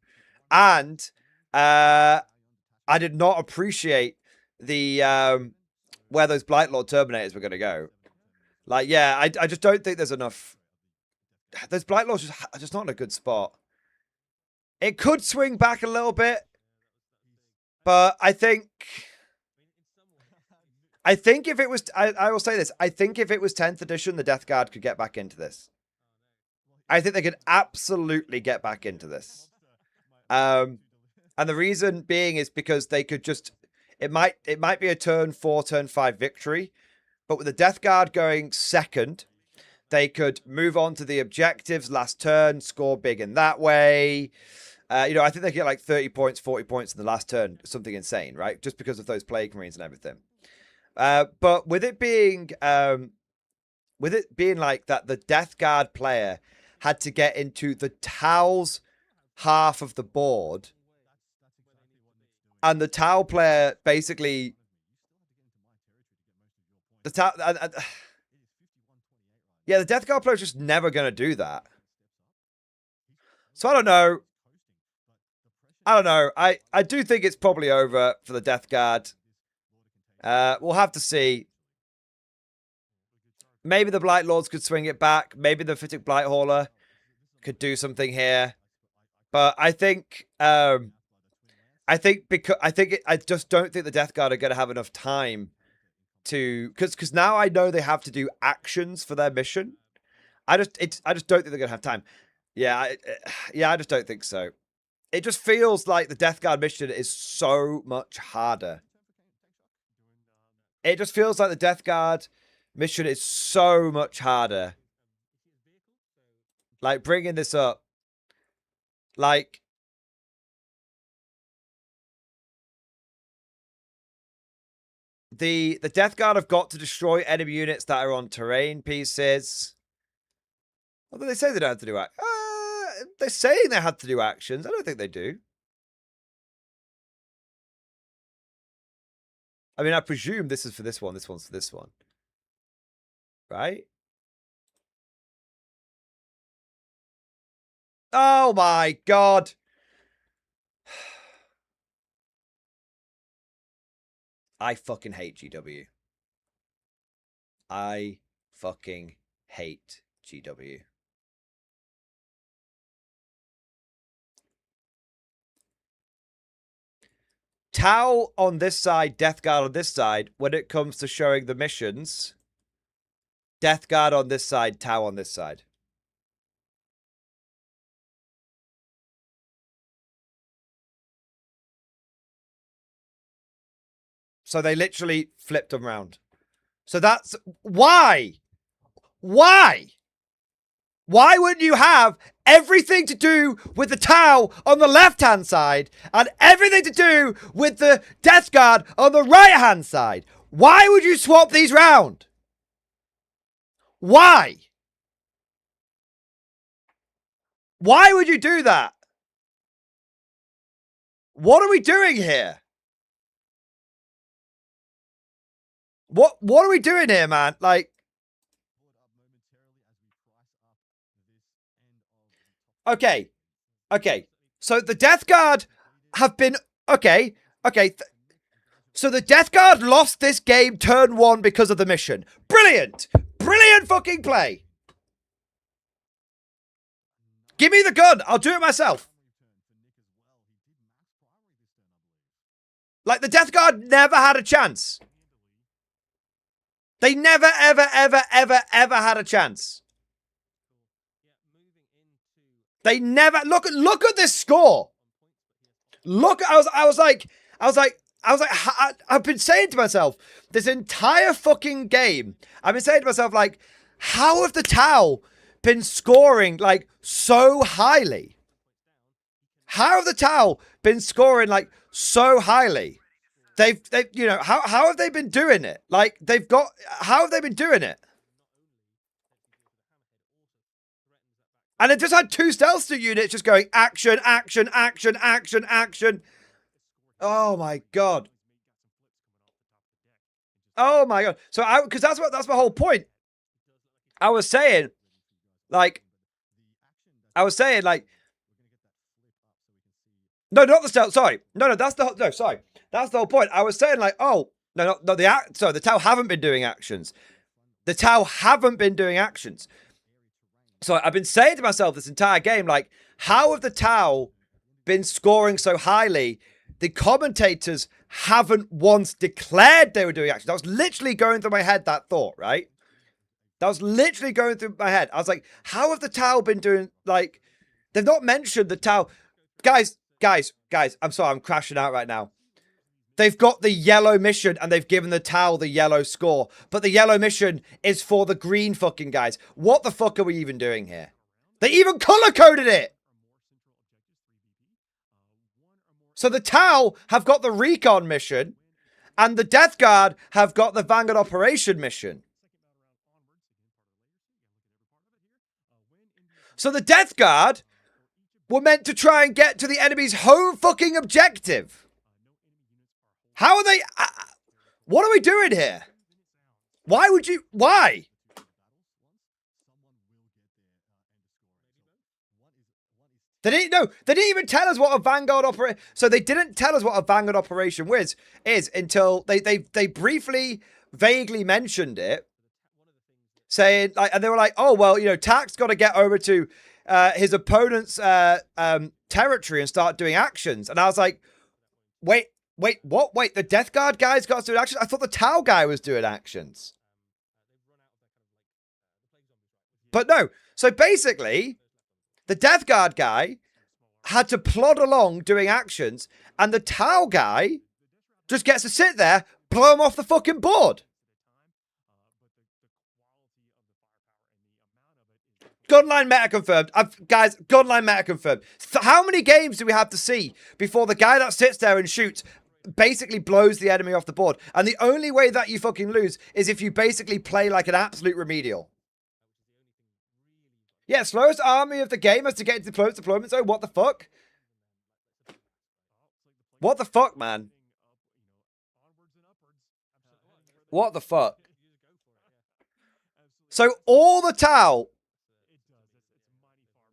and I did not appreciate the where those Blight Lord Terminators were going to go. Like, yeah, I just don't think there's enough. Those Blight Lords are just not in a good spot. It could swing back a little bit, but I think if it was, I will say this, I think if it was 10th edition, the Death Guard could get back into this. I think they could absolutely get back into this. And the reason being is because they could just, it might be a turn 4, turn 5 victory, but with the Death Guard going second, they could move on to the objectives last turn, score big in that way. I think they get like 30 points, 40 points in the last turn, something insane, right? Just because of those Plague Marines and everything. But with it being like that, the Death Guard player had to get into the Tau's half of the board, and the Tau player basically the Death Guard player is just never going to do that. So I don't know. I do think it's probably over for the Death Guard. We'll have to see. Maybe the Blight Lords could swing it back. Maybe the Phytic Blight Hauler could do something here. But I just don't think the Death Guard are going to have enough time to, because now I know they have to do actions for their mission. I just don't think they're going to have time. Yeah, I just don't think so. It just feels like the Death Guard mission is so much harder. It just feels like the Death Guard mission is so much harder. Like, bringing this up. Like, the Death Guard have got to destroy enemy units that are on terrain pieces. Although they say they don't have to do they're saying they had to do actions. I don't think they do. I mean, I presume this is for this one. This one's for this one. Right? Oh my God. I fucking hate GW. I fucking hate GW. Tau on this side, Death Guard on this side, when it comes to showing the missions. Death Guard on this side, Tau on this side. So they literally flipped them around. So that's why? Why? Why wouldn't you have everything to do with the Tau on the left-hand side and everything to do with the Death Guard on the right-hand side? Why would you swap these round? Why? Why would you do that? What are we doing here? What are we doing here, man? Like, okay. So the Death Guard have been okay. So the Death Guard lost this game turn 1 because of the mission. Brilliant fucking play. Give me the gun. I'll do it myself. Like, the Death Guard never had a chance. They never, ever had a chance. They never look at this score. Look, I've been saying to myself this entire fucking game. I've been saying to myself, like, how have the Tau been scoring like so highly? How have the Tau been scoring like so highly? They've you know, how have they been doing it? Like, how have they been doing it? And it just had 2 stealth suit units just going action. Oh my God. Oh my God. So because that's my whole point. I was saying like, no, not the stealth. Sorry. No, sorry. That's the whole point. I was saying like, oh, no, the Tau haven't been doing actions. The Tau haven't been doing actions. So I've been saying to myself this entire game, like, how have the Tau been scoring so highly? The commentators haven't once declared they were doing actions. That was literally going through my head, that thought, right? That was literally going through my head. I was like, how have the Tau been doing, like, they've not mentioned the Tau. Guys, I'm sorry, I'm crashing out right now. They've got the yellow mission and they've given the Tau the yellow score. But the yellow mission is for the green fucking guys. What the fuck are we even doing here? They even color-coded it! So the Tau have got the recon mission and the Death Guard have got the Vanguard Operation mission. So the Death Guard were meant to try and get to the enemy's home fucking objective. How are they... what are we doing here? Why would you... Why? They didn't even tell us what a Vanguard operation... So they didn't tell us what a Vanguard operation is until they briefly, vaguely mentioned it. Saying, like, and they were like, oh, well, you know, Tak's got to get over to his opponent's territory and start doing actions. And I was like, wait, what? Wait, the Death Guard guy's got to do actions? I thought the Tau guy was doing actions. But no. So basically, the Death Guard guy had to plod along doing actions, and the Tau guy just gets to sit there, blow him off the fucking board. Gunline meta confirmed. Guys, gunline meta confirmed. So how many games do we have to see before the guy that sits there and shoots basically blows the enemy off the board? And the only way that you fucking lose is if you basically play like an absolute remedial. Yeah, slowest army of the game has to get into the close deployment zone. What the fuck? What the fuck, man? What the fuck? So all the Tau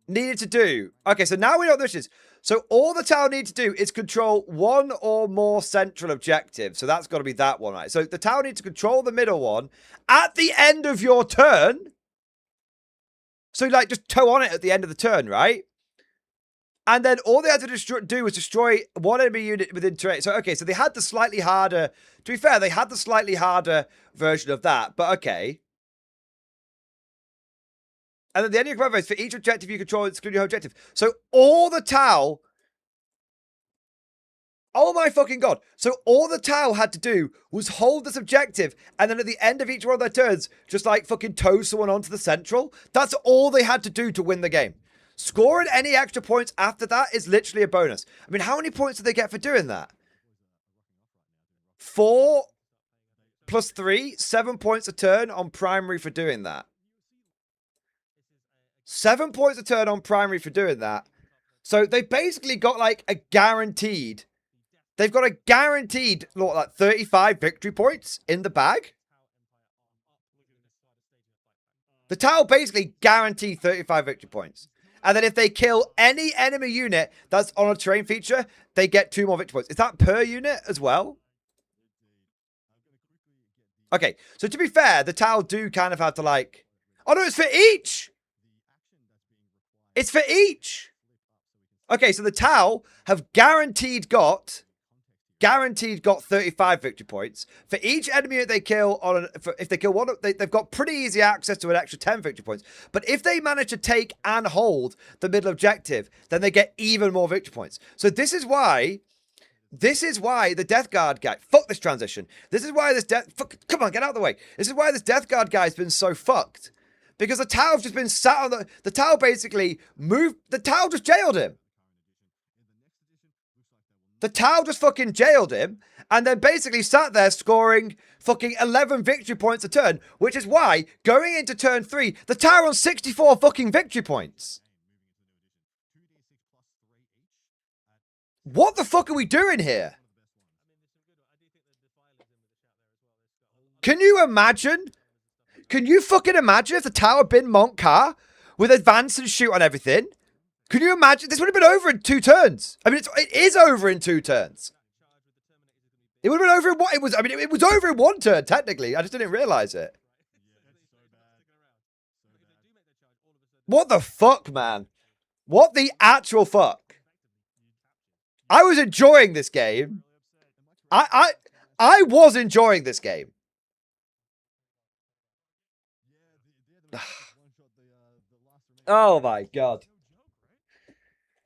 needed to do... Okay, so now we know what this is. So all the Tau need to do is control one or more central objectives. So that's got to be that one, right? So the Tau need to control the middle one at the end of your turn. So, like, just toe on it at the end of the turn, right? And then all they had to do was destroy one enemy unit within terrain. So, okay, so they had the slightly harder... To be fair, they had the slightly harder version of that, but okay. And then the end of your command phase, for each objective you control, excluding your home objective. So all the Tau... Oh my fucking god. So all the Tau had to do was hold this objective, and then at the end of each one of their turns, just like fucking tow someone onto the central. That's all they had to do to win the game. Scoring any extra points after that is literally a bonus. I mean, how many points do they get for doing that? 4 plus 3, 7 points a turn on primary for doing that. 7 points a turn on primary for doing that. So they basically got like a guaranteed... They've got a guaranteed, like 35 victory points in the bag. The Tau basically guarantee 35 victory points. And then if they kill any enemy unit that's on a terrain feature, they get 2 more victory points. Is that per unit as well? Okay, so to be fair, the Tau do kind of have to like... Oh no, it's for each! It's for each! Okay, so the Tau have guaranteed got 35 victory points. For each enemy that they kill, if they kill one, they've got pretty easy access to an extra 10 victory points. But if they manage to take and hold the middle objective, then they get even more victory points. So this is why the Death Guard guy... Fuck this transition. This is why this come on, get out of the way. This is why this Death Guard guy's been so fucked. Because the Tau have just been sat on the... The Tau basically moved... The Tau just jailed him. The Tau just fucking jailed him and then basically sat there scoring fucking 11 victory points a turn, which is why going into turn 3, the Tau are on 64 fucking victory points. What the fuck are we doing here? Can you imagine? Can you fucking imagine if the Tau had been Montcar with advance and shoot on everything? Could you imagine? This would have been over in 2 turns. I mean, it is over in 2 turns. It would have been over in what? It was. I mean, it was over in 1 turn, technically. I just didn't realize it. What the fuck, man? What the actual fuck? I was enjoying this game. I was enjoying this game. Oh my god.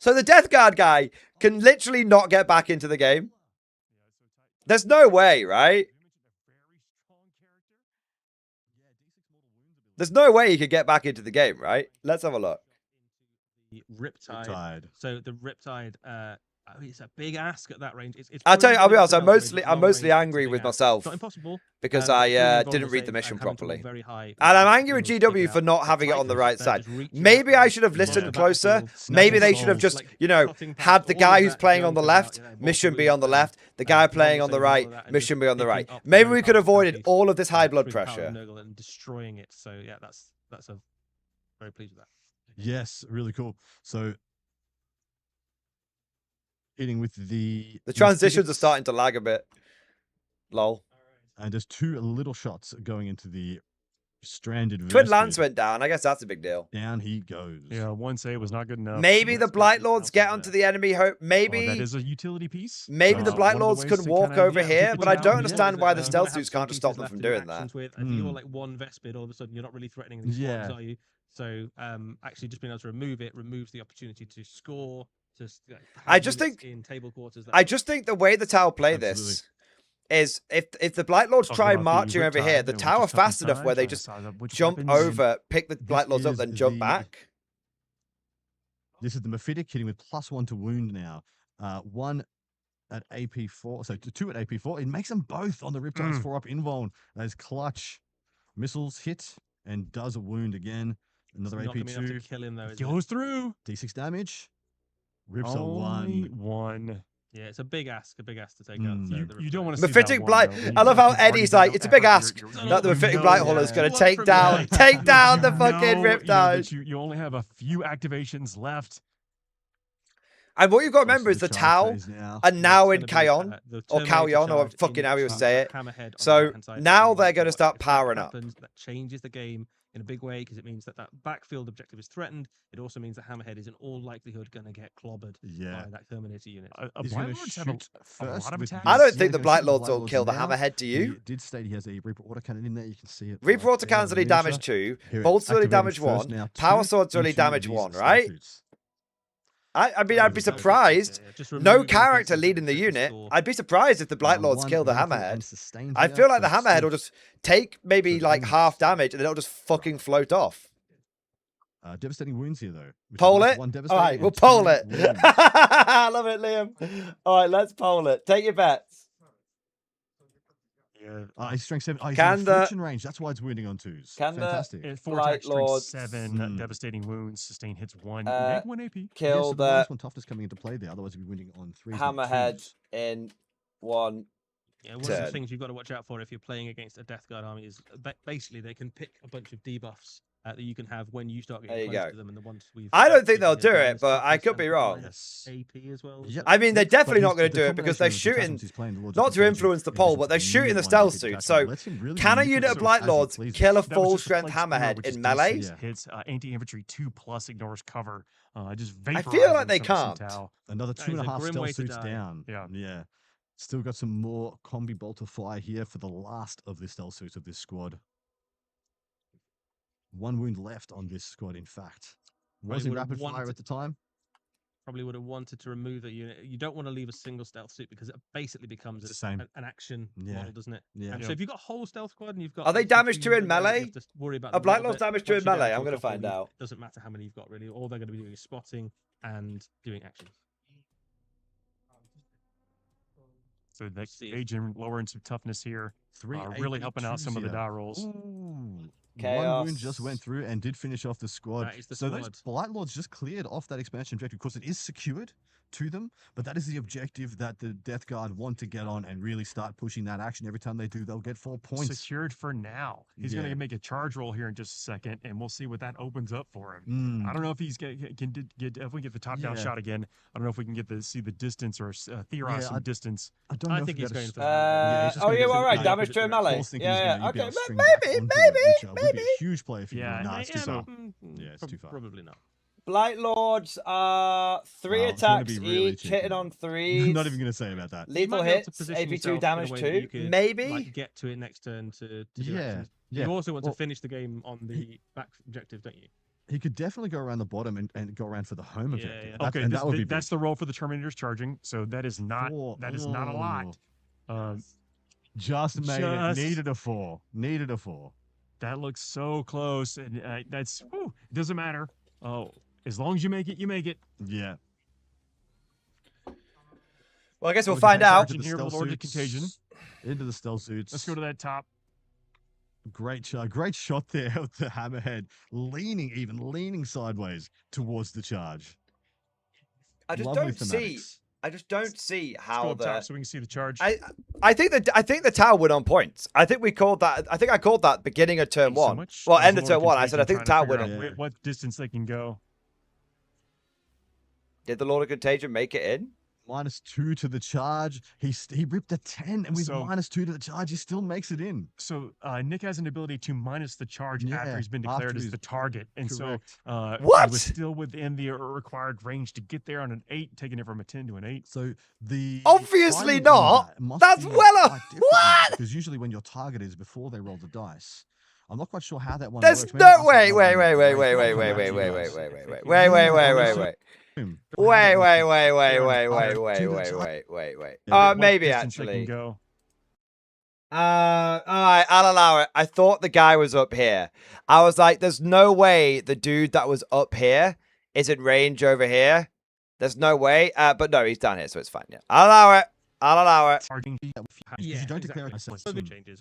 So the Death Guard guy can literally not get back into the game. There's no way, right? There's no way he could get back into the game, right? Let's have a look. Riptide. So the Riptide, I mean, it's a big ask at that range. I'll tell you, I'll be honest, I'm mostly angry with myself not impossible, because I didn't read the mission properly. And I'm angry with GW for not having it on the right side. Maybe I should have listened closer. Maybe they should have just, you know, had the guy who's playing on the left, mission be on the left, the guy playing on the right, mission be on the right. Maybe we could have avoided all of this high blood pressure. And destroying it. So yeah, that's a very pleased with that. Yes, really cool. So hitting with the transitions are starting to lag a bit. Lol. And there's 2 little shots going into the stranded Twin Lance went down. I guess that's a big deal. Down he goes. Yeah, 1 save was not good enough. Maybe the Blight Lords get onto the enemy hope. Maybe that is a utility piece. Maybe the Blight Lords could walk over here, but I don't understand why the stealth suits can't just stop them from doing that. If you're like 1 Vespid, all of a sudden you're not really threatening these bombs, are you? So actually just being able to remove it removes the opportunity to score. I just think in table quarters. I just think the way the Tau play this is if the Blight Lords try marching over here, the Tau are fast enough where they just jump over, pick the Blight Lords up, then jump back. This is the Mephitic hitting with +1 to wound now. 1 at AP4, so 2 at AP4. It makes them both on the Riptides 4 up invuln. Those clutch missiles hit and does a wound again. Another Not AP gonna be enough to 2. kill him though. Is Goes through. D6 damage. Rips a Only 1. one. Yeah, it's a big ask to take out. You don't want to see Mephitic that Blight. one, though. I love how You've already Eddie's done like, no it's a big effort. ask that the Mephitic Blight Hauler is going to take down the fucking Riptide. You only have a few activations left. And what you've got to remember is the Tau are now in Kaon, or Kalyon, or fucking how you say it. So now they're going to start powering up. That changes the game in a big way because it means that backfield objective is threatened. It also means that Hammerhead is in all likelihood going to get clobbered by that Terminator unit. Blight Lords have a lot of attacks. I don't think the Blight Lords will kill the Hammerhead, do you? He did state he has a Reaper autocannon in there. You can see it. Reaper autocannon's only damage 2, Bolt's only damage 1, Power Sword's only damage 1, right? I mean, I'd be surprised. No character leading the unit. I'd be surprised if the Blight Lords kill the Hammerhead. I feel like the Hammerhead will just take maybe like half damage and then it'll just fucking float off. Devastating wounds here, though. Poll it? All right, we'll poll it. I love it, Liam. All right, let's poll it. Take your bets. Yeah. He's strength 7. He's Can in the affliction range. That's why it's winning on 2s. Fantastic. And 4 Blight attacks, strength Lords 7, devastating wounds, sustain hits 1, uh, 1 AP. kill the one toughness coming into play there. Otherwise, we'd be winning on 3s. Hammerhead in 1 Yeah, one of the things you've got to watch out for if you're playing against a Death Guard army is basically they can pick a bunch of debuffs that you can have when you start getting close to them. And the ones we've I don't think they'll do it, but I could be wrong. AP as well. I mean, they're definitely not going to do it because they're shooting, not to influence the poll, but they're shooting the stealth suit. So, can a unit of Blight Lords kill a full strength Hammerhead in melee? Hits anti-infantry 2+ ignores cover. Just I feel like they can't. Another 2.5 stealth suits down. Yeah. Still got some more combi bolt to fly here for the last of the stealth suits of this squad. 1 wound left on this squad, in fact. Was in rapid fire at the time. Probably would have wanted to remove the unit. You don't want to leave a single stealth suit because it basically becomes an action model, doesn't it? Yeah. So if you've got a whole stealth squad and you've got... Are they damage 2 in melee? Worry about Are Blight Lords damage 2 in melee? I'm going to find out. Doesn't matter how many you've got, really. All they're going to be doing is spotting and doing actions. So the agent lowering some toughness here. Really helping out some of the die rolls. Ooh. Chaos. 1 wound just went through and did finish off the squad. So those Blight Lords just cleared off that expansion objective. Of course, it is secured to them, but that is the objective that the Death Guard want to get on and really start pushing that action. Every time they do, they'll get 4 points. Secured for now. He's going to make a charge roll here in just a second, and we'll see what that opens up for him. I don't know if he's can if we get the top-down shot again. I don't know if we can get see the distance or theorize some distance. I don't know. I think he's going for all right. Damage to a melee. Yeah. Okay, maybe. Would be a huge play if you it's too far. Probably not. Blight Lords are 3 attacks each, hitting on 3s. Not even going to say about that. Lethal hits, AP2 damage 2. Maybe? Like, get to it next turn to do actions. You also want to finish the game on the back objective, don't you? He could definitely go around the bottom and go around for the home objective. Okay, that's the roll for the Terminators charging. So that is not a lot. Just made it. Needed a 4. Needed a 4. That looks so close, and that's it doesn't matter. As long as you make it, you make it. Yeah. Well, I guess we'll find out. Contagion. Into the stealth suits. Let's go to that top. Great shot there of the Hammerhead, leaning sideways towards the charge. I just don't see how top so we can see the charge. I think the tower went on points. I think we called that. I think I called that beginning of turn 1. Well, end of turn 1. I said I think the tower went on. What distance they can go. Did the Lord of Contagion make it in? -2 to the charge. He ripped a 10, and with -2 to the charge, he still makes it in. So Nick has an ability to minus the charge after he's been declared as the target, and correct. so he was still within the required range to get there on an 8, taking it from a 10 to an 8. So the obviously not. That's well what? Because usually when your target is before they roll the dice. I'm not quite sure how that one works. There's no wait. Wait. Maybe actually. All right, I'll allow it. I thought the guy was up here. I was like, there's no way the dude that was up here is in range over here. There's no way. But no, he's down here, so it's fine. Yeah, I'll allow it. I'll allow it. Yeah, don't declare exactly. it. Good changes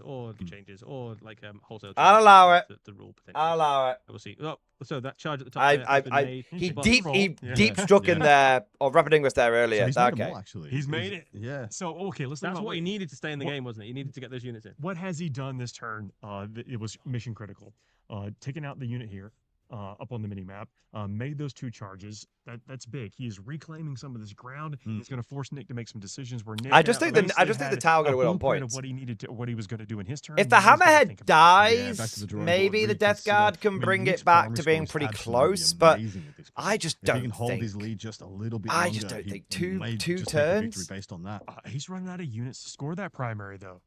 or like wholesale. I'll allow it. The rule potentially. I'll allow it. We'll see. Oh, so that charge at the top there has been made. He but- deep struck in there, or Rapid English there earlier. So he's made them Okay. all, actually. He's made it. Yeah. So okay, let's talk That's about what he needed to stay in the game, wasn't it? He needed to get those units in. What has he done this turn? It was mission critical. Taking out the unit here up on the mini map, made those 2 charges. That's big. He is reclaiming some of this ground. He's going to force Nick to make some decisions. Where Nick I just think the tower got to win on points. Of what he needed to, what he was going to do in his turn. If the He's gotta Hammerhead think about it. dies, maybe the Death Guard can bring it back to being pretty close, but I just If he don't can hold think. his lead just a little bit I longer, just don't he think two may just take a turns. victory based on that. He's running out of units to score that primary, though.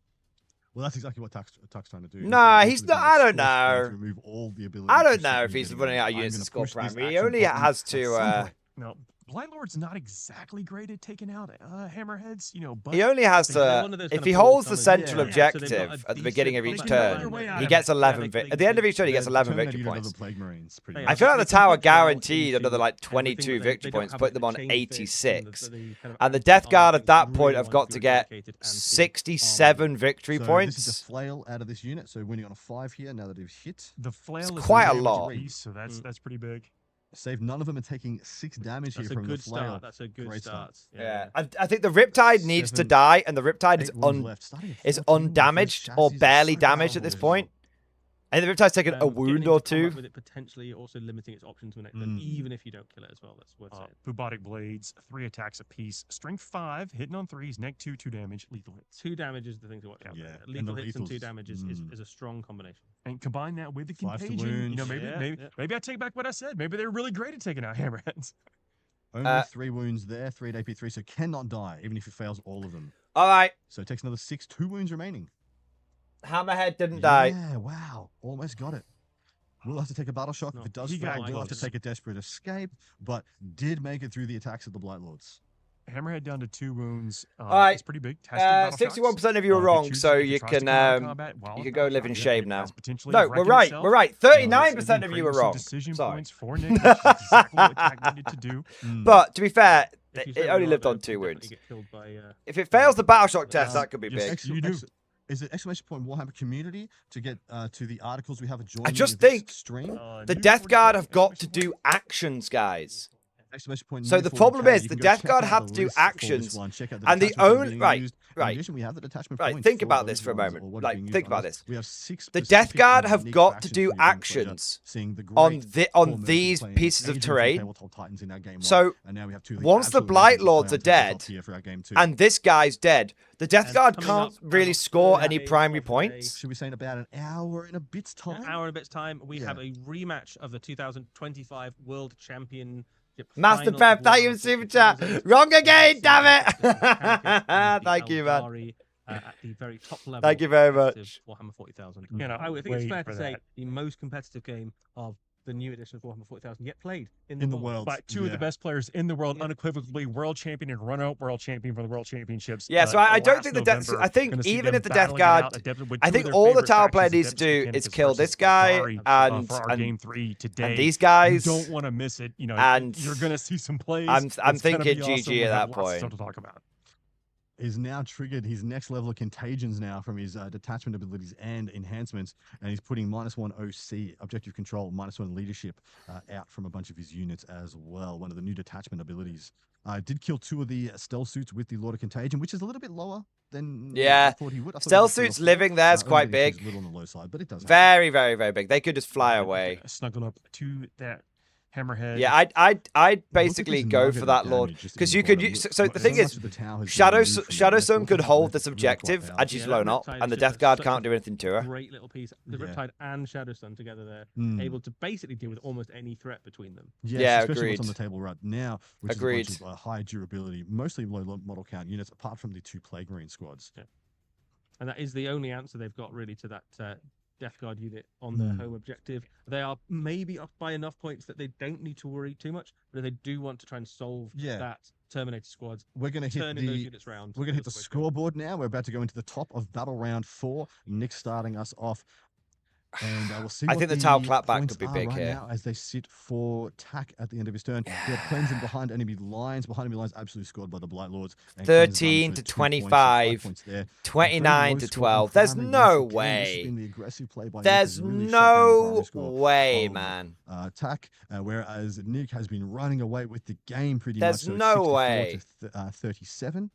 Well, that's exactly what Tuck's trying to do. Nah, he's not. I don't know. Remove all the ability I don't to know if second he's the running out of I'm units to gonna score push this primary. He action only button has at some to. point. No, Blind Lord's not exactly great at taking out hammerheads, you know. But He only has they're one of to. those If kind he of ball holds the comers. central Yeah. So they've got a objective at the decent- beginning of they each can work their turn, way out he of gets it. 11. Yeah, At the end of each turn, he gets 11 Terminator victory unit points. of the Plague Marines, pretty They much. I feel like the They can tower put them out guaranteed into another like everything 22 that they victory don't points, have put a them on chain fit, 86. so the kind of And the active Death Guard armor at that things point really have got want to be get dedicated and see 67 victory So points. This is the flail out of this unit, so winning on a 5 here now that he's hit. the flail is quite a damage lot. piece, so that's pretty big. Save none of them are taking 6 damage That's here a from good the flail. start. That's a good Great start. Yeah, I think the Riptide needs to 7, die, and the Riptide 8 wounds left. Starting at is 14, undamaged these or chassis are barely so damaged at powerful this as point. And the Riptide's taken a Getting wound into or combat 2. with it potentially also limiting its options when even if you don't kill it as well. That's worth saying. Bubotic blades, 3 attacks apiece, strength 5, hitting on 3s, neck 2, 2 damage, lethal hits. 2 damage is the thing to watch out for. Yeah, and Lethal the hits and 2 lethals, damage is a strong combination. And combine that with the 5 to contagion. You know, wounds. maybe I take back what I said. Maybe they're really great at taking out hammerheads. Only 3 wounds there, 3 at AP3, so cannot die, even if he fails all of them. All right, So it takes another 6, 2 wounds remaining. Hammerhead didn't die. Yeah, wow. Almost got it. We'll have to take a battle shock. No, If it does he got fail, we'll have to close. take a desperate escape, but did make it through the attacks of the Blight Lords. Hammerhead down to 2 wounds. right, It's pretty big. Has to take battle shocks. 61% of you were If wrong, chooses- so if he you tries to can come out of combat while you in can go battle live in shock, shame it now. has potentially No, wrecked we're right. himself. We're right. It's 39% of been you were creating some wrong. Decision Sorry. points for Nick, which is exactly what Tag needed to do. But to be fair, If you it say only you're lived right, on 2 you'll wounds. definitely get killed by, If it fails the battle shock test, that could be yes. big. You do. Is it exclamation point Warhammer community to get to the articles we have joined? I just think stream. the New Death Guard 45 have got to exclamation do actions, guys. Exclamation point So new the 40K. problem is You the can go Death check Guard out have the to do list for this actions, one. Check out and the detachments that are only being right, used. right. In addition, we have the detachment Right, points think for about those this for a ones, moment. or what are Like, being used think on about those. this. We have 6 The Death specific Guard and have unique got to factions do for you to pleasure, actions seeing the on great on performers these playing pieces of Asians and terrain. Tabletop Titans in our game one, So and now we have 2 of once the absolute Blight legends Lords are playing on top dead, tier for our game 2. and this guy's dead, the Death And Guard coming can't up really after score that any game primary of the points. Should we say in about an hour and a bit's time? an hour and a bit's time, we Yeah. have a rematch of the 2025 World Championship. Master final Pep, of thank you, Warhammer Super 40,000. Chat. Wrong again, damn Champion it. Thank you, man. Eldari, at the very top level. Thank you very competitive much. Warhammer 40,000. You know, I would think it's wait fair to for say that. the most competitive game of the new edition of Warhammer 40,000 yet played in In the the world. world. By 2 of Yeah. the best players in the world, Yeah. unequivocally world champion and run-out world champion for the world championships. Yeah, so I don't last think the Death. November. I think Gonna see even them if the Death battling it Guard, out at depth with I 2 think of their all the favorite tower player factions, needs to Depths do Mechanics is kill versus this guy Eldari, and for our game 3 today. these guys. You don't want to miss it. You know, and you're gonna see some plays. I'm It's gonna thinking be GG awesome. We at have that lots of point. stuff to talk about. Is now triggered his next level of contagions now from his detachment abilities and enhancements, and he's putting -1 OC, objective control, -1 leadership out from a bunch of his units as well. One of the new detachment abilities. Did kill 2 of the stealth suits with the Lord of Contagion, which is a little bit lower than Yeah. I thought he would. I thought Stealth he'd be suits off living there is only quite because it's big. a little on the low side, but it does. Very, very, very big. They could just fly away. Snuggle up to that hammerhead. Yeah, I'd basically go for that Lord because you could use. So the thing is, Shadowstone could hold this objective and she's Yeah, blown that up, Riptide and the is Death just Guard such can't a do anything to her. Great little piece. The Yeah. Riptide and Shadowstone together there, able to basically deal with almost any threat between them. Yeah, especially what's on agreed. the table right now, which Agreed. is a bunch of high durability, mostly low model count units, apart from the 2 Plague Marine squads. Yeah. And that is the only answer they've got really to that Death Guard unit on their home objective. They are maybe up by enough points that they don't need to worry too much, but they do want to try and solve that Terminator squad. We're going to hit turning those the units round. We're going to hit the scoreboard now. We're about to go into the top of battle round 4. Nick starting us off. And we'll see. I what think the Tau clapback points could be are big right here. now as they sit for tack at the end of his turn. He had cleansing behind enemy lines. Behind enemy lines, absolutely scored by the Blight Lords. And 13 to 25, 29 to 12. There's no way. There's no way, man. Tack, whereas Nick has been running away with the game pretty There's much. So no it's 64 way. to 37.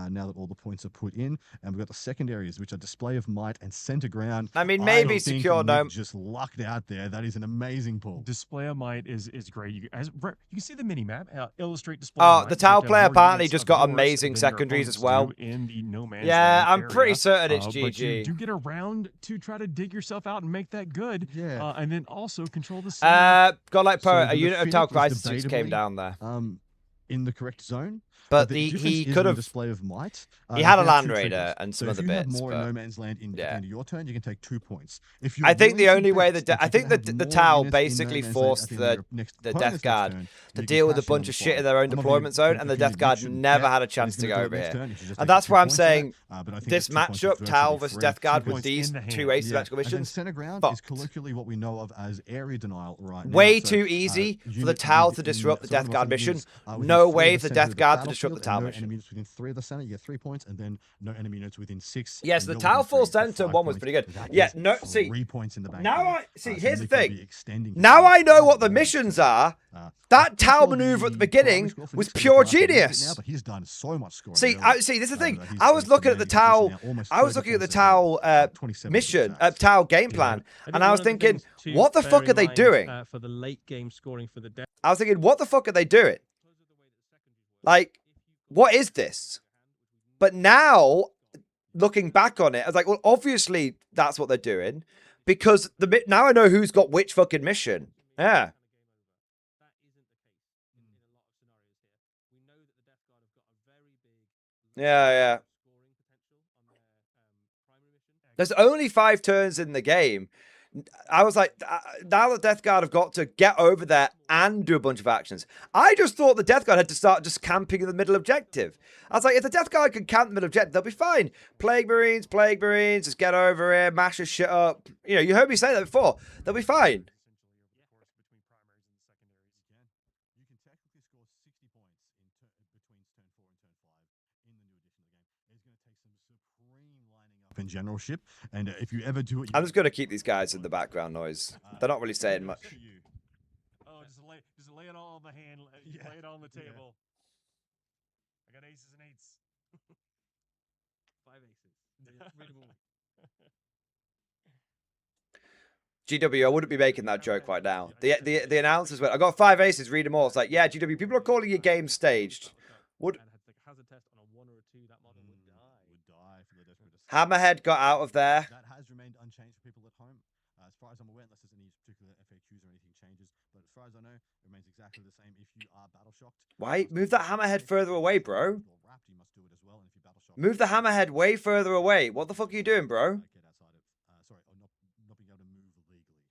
Now that all the points are put in, and we've got the secondaries, which are display of might and center ground. I mean, maybe secure Nick dome. just lucked out there. That is an amazing pull. Display of might is great. You can see the mini map. Illustrate display. Of might. The Tau You have player more apparently units just of got yours amazing than your secondaries as opponents well. do in the no man's Yeah, land I'm pretty area. certain it's But you GG. do get around to try to dig yourself out and make that good. Yeah. And then also control the. Godlike Poet, So a unit of the Tau Phoenix was crisis suits came debatably, down there. In the correct zone. But the he difference is could the have. display of might. He had a you have Land two Raider triggers. and some So other if you bits. have more in But no man's land at the end of your turn, you can take 2 points. If I think the willing to only way bet that I you're think gonna the have more Tau units in no basically man's land forced at the end of your next the opponent's Death next Guard turn, to you deal can with a cash in on bunch the of shit fly. in their own I'm not deployment being zone, and the confused. Death Guard You shouldn't never bet had a chance anything to go until over the next here. turn. You should just And take that's 2 why I'm points for that. saying But I think this that's 2 points matchup, is Tau virtually versus free. Death Guard 2 with points these in the hand. 2 aces of Yeah. exclamation. And then center ground is colloquially what we know of as area denial right now. Way So, too easy for the unit Tau with to in- disrupt the so what Death I'm Guard thinking mission. is, within No 3 way of for the center of Death Guard to battlefield disrupt the and Tau no mission. enemy units within 3 of the center, you get 3 points, and then no enemy units within 6. Yes, and the you're Tau within full 3 for center 5 one was points. pretty good. That Yeah, is no, see, 3 points in the bank. now there. I see. So Here's the Nick will thing. be extending his Now lead I know what the quite missions well. are. I'm That not Tau sure maneuver at the primary beginning score for was Nick's gonna pure go up a little bit genius. now, but he's done so much scoring See, early. see, this is the thing. He's I was in looking at the commanding position Tau. now, almost I was looking at 30 the points ahead, Tau 27 mission, exact. Tau game plan, and I was thinking, what the fuck are they doing? For the late game scoring for the Death. I was thinking, what the fuck are they doing? Like, what is this? But now, looking back on it, I was like, well, obviously that's what they're doing, because now I know who's got which fucking mission. Yeah. Yeah. There's only 5 turns in the game. I was like, now the Death Guard have got to get over there and do a bunch of actions. I just thought the Death Guard had to start just camping in the middle objective. I was like, if the Death Guard can camp in the middle objective, they'll be fine. Plague Marines, just get over here, mash this shit up. You know, you heard me say that before. They'll be fine. In generalship, and if you ever do it, I'm just going to keep these guys in the background noise. They're not really saying much. Oh, just lay it all on the hand. Lay it on the table. I got aces and 8s. 5 aces. Read them all. GW, I wouldn't be making that joke right now. The announcers went, I got 5 aces, read them all. It's like, yeah, GW, people are calling your game staged. Would Hazard test on a 1 or a 2, that model would die. for the desperate. Hammerhead got out of there. That has remained unchanged for people at home, as far as I'm aware, unless there's any particular FAQs or anything changes. But as far as I know, it remains exactly the same. If you are battle shocked, Why? Move that Hammerhead further away, bro. or wrapped, you must do it as well. And if you battle shocked, Move the Hammerhead way further away. What the fuck are you doing, bro? get outside of sorry, or not being able to move legally.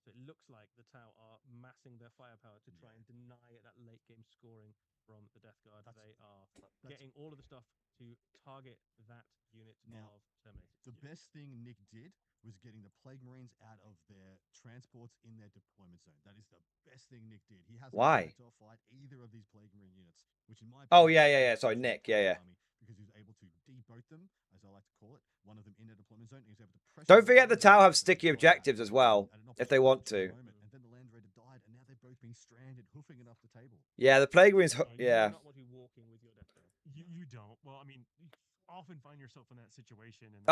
So it looks like the Tau are massing their firepower to try and deny that late game scoring from the Death Guard. They are getting all of the stuff to target that unit of Terminator. The best thing Nick did was getting the Plague Marines out of their transports in their deployment zone. That is the best thing Nick did. He hasn't Why? had to fight either of these Plague Marine units, which in my Oh, opinion, yeah. Sorry, Nick. Yeah. because he was able to deboat them, as I like to call it, one of them in a deployment zone. He was able to pressure. Don't forget the Tau have sticky objectives as well, if they want to. And then the Land Raider died, and now they're both being stranded, hoofing it off the table. Yeah, the Plague Marines, yeah. Not want you walking with your Death Guard. You don't. Well, I mean, you often find yourself in that situation. And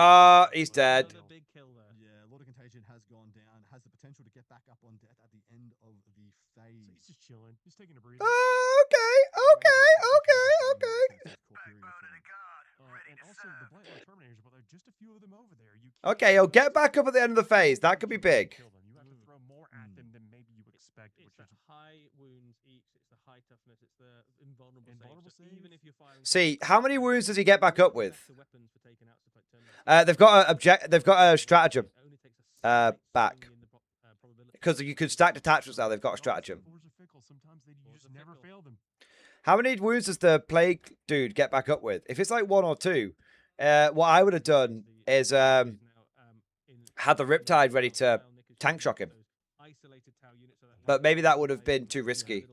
He's dead. Another big kill there. Yeah, Lord of Contagion has gone down, has the potential to get back up on death at the end of the phase. So he's just chilling, just taking a breather. Okay. Backbone of the guard, ready And to also, the serve. Blight Lord Terminators, but there are just a few of them over there. You Okay, he'll get back up at the end of the phase. That could be big. kill them. You have to throw more at them than maybe you expect. It's Which the is high wounds each, it's the high toughness, it's the invulnerable, Invulnerable saves. So even saves? if you're firing See, how many wounds does he get back up with? better weapons for taking out stuff like Terminator. They've got a stratagem It only takes a slight back. swing in the probability. Because you could stack detachments now. They've got a stratagem. Fours are fickle. Sometimes you Fours just are never fickle. fail them. How many wounds does the Plague dude get back up with? If it's like 1 or 2, what I would have done is had the Riptide ready to tank shock him. But maybe that would have been too risky.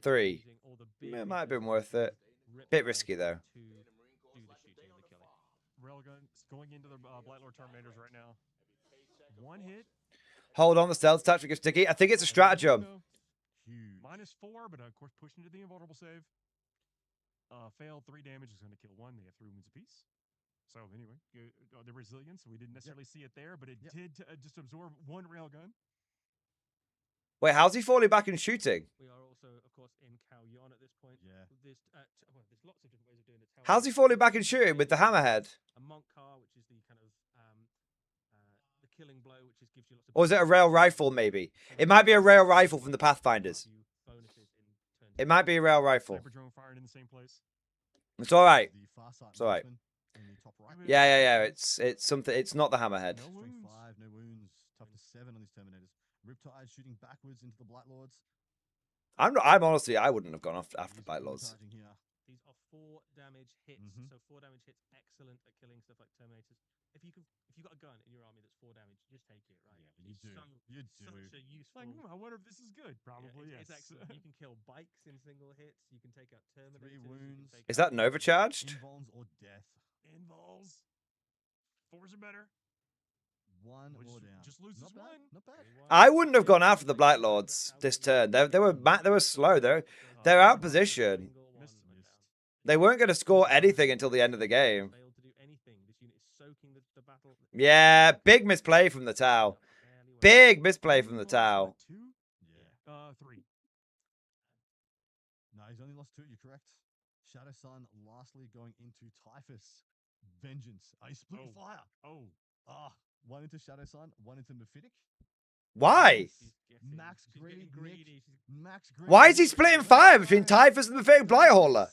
3. It might have been worth it. Bit risky though. Railgun going into the Blightlord Terminators right now. 1 hit. Hold on, the stealth tactic is sticky. I think it's a stratagem. -4, but of course pushing to the invulnerable save. Failed 3 damage is going to kill 1. They have 3 wounds apiece. So anyway, the resilience, we didn't necessarily see it there, but it did just absorb 1 railgun. Wait, how's he falling back and shooting? We are also, of course, in Kalyon at this point. Yeah. There's lots of different ways of doing it. How's he falling back and shooting with the hammerhead? A monk car, which is the kind of the killing blow, which is gives you lots of. Or is it a rail rifle? Maybe it might be a rail rifle from the Pathfinders. It might be a rail rifle. Drone fired in the same place. It's all right. It's all right. Yeah. It's something. It's not the hammerhead. No wounds. 5, no wounds. Tough to 7 on these Terminators. Riptide shooting backwards into the Blightlords. I'm honestly, I wouldn't have gone after the Blightlords. These are 4 damage hits. So 4 damage hits, excellent at killing stuff like Terminators. If you've got a gun in your army that's 4 damage, just take it, right? Yeah, you do. Such a useful. Like, I wonder if this is good. Probably, yes. It's excellent. You can kill bikes in single hits. You can take out Terminators. 3 wounds. Is that Nova charged? Invuls or death. Invuls. 4s are better. 1 more down. Just loses not 1. Bad. Not bad. I wouldn't have gone after the Blightlords this turn. They were slow. They're out position. They weren't going to score anything until the end of the game. Yeah, big misplay from the Tau. Big misplay from the Tau. 2? Yeah. 3. No, he's only lost 2. You're correct. Shadow Sun lastly going into Typhus. Vengeance. He split fire. Ah. 1 into Shadow Sun, 1 into Mephitic. Why? Max greedy. Max greedy. Why is he splitting fire between Typhus and the fake Blighthauler?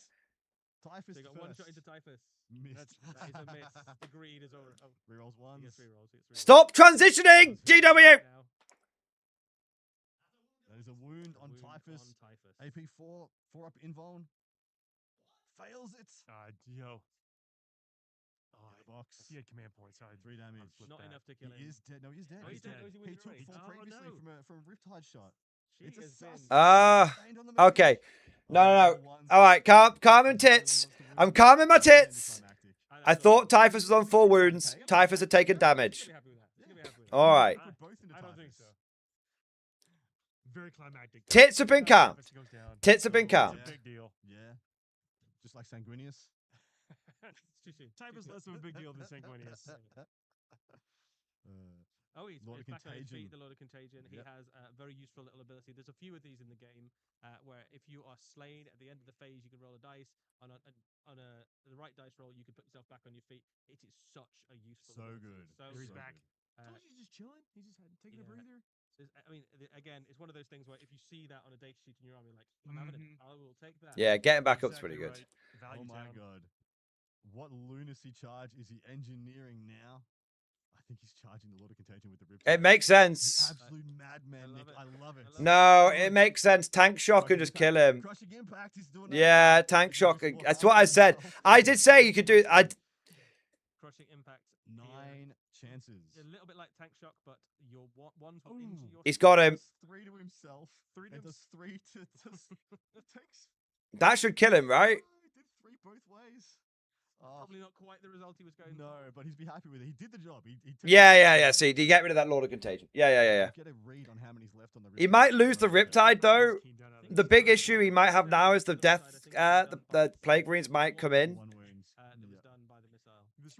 Typhus They got first. 1 shot into Typhus. Missed. That is a miss. The greed is over. Rerolls 1. Yes, rerolls. Stop transitioning, GW. That is a wound on Typhus. AP 4 up invuln. Fails it. Yo. Box. He had command points. 3 damage. Not enough to kill him. He is dead. No, he is dead. Oh, he's dead. He took full previously from a Riptide shot. It's a sus. Okay. No. All right, calming tits. I'm calming my tits. I thought Typhus was on 4 wounds. Typhus had taken damage. All right. I don't think so. Very climactic. Tits have been calmed. Tits have been calmed. Big deal. Yeah. Just like Sanguinius. Typhus less of a big deal than Sanguinius. He's back on his feet, the Lord of Contagion. He has a very useful little ability. There's a few of these in the game where if you are slain at the end of the phase, you can roll a dice. On the right dice roll, you can put yourself back on your feet. It is such a useful ability. Good. So he's back. He's just chilling. He's just taking a breather. I mean, again, it's one of those things where if you see that on a data sheet in your army, like, I'm having it, I will take that. Yeah, getting back up's pretty good. Right. Oh my god. What lunacy charge is he engineering now? I think he's charging the Lord of Contagion with the Riptide. It makes sense. Absolute madman, Nick. I love it. No, it makes sense. Tank shock can just kill him. Crushing impact, he's doing Yeah, tank shock. That's what I said. I did say you could do. Crushing impact. 9 chances. A little bit like tank shock, but you're one's into your. He's got him. 3 to himself. 3 to does 3 to. It takes. That should kill him, right? He did 3 both ways. Probably not quite the result he was going for. No, but he'd be happy with it. He did the job. Yeah. See, do you get rid of that Lord of Contagion? Yeah. Get a read on how many's left on the Riptide. He might lose the Riptide though. The big issue he might have now is the death. The Plague Marines might come in.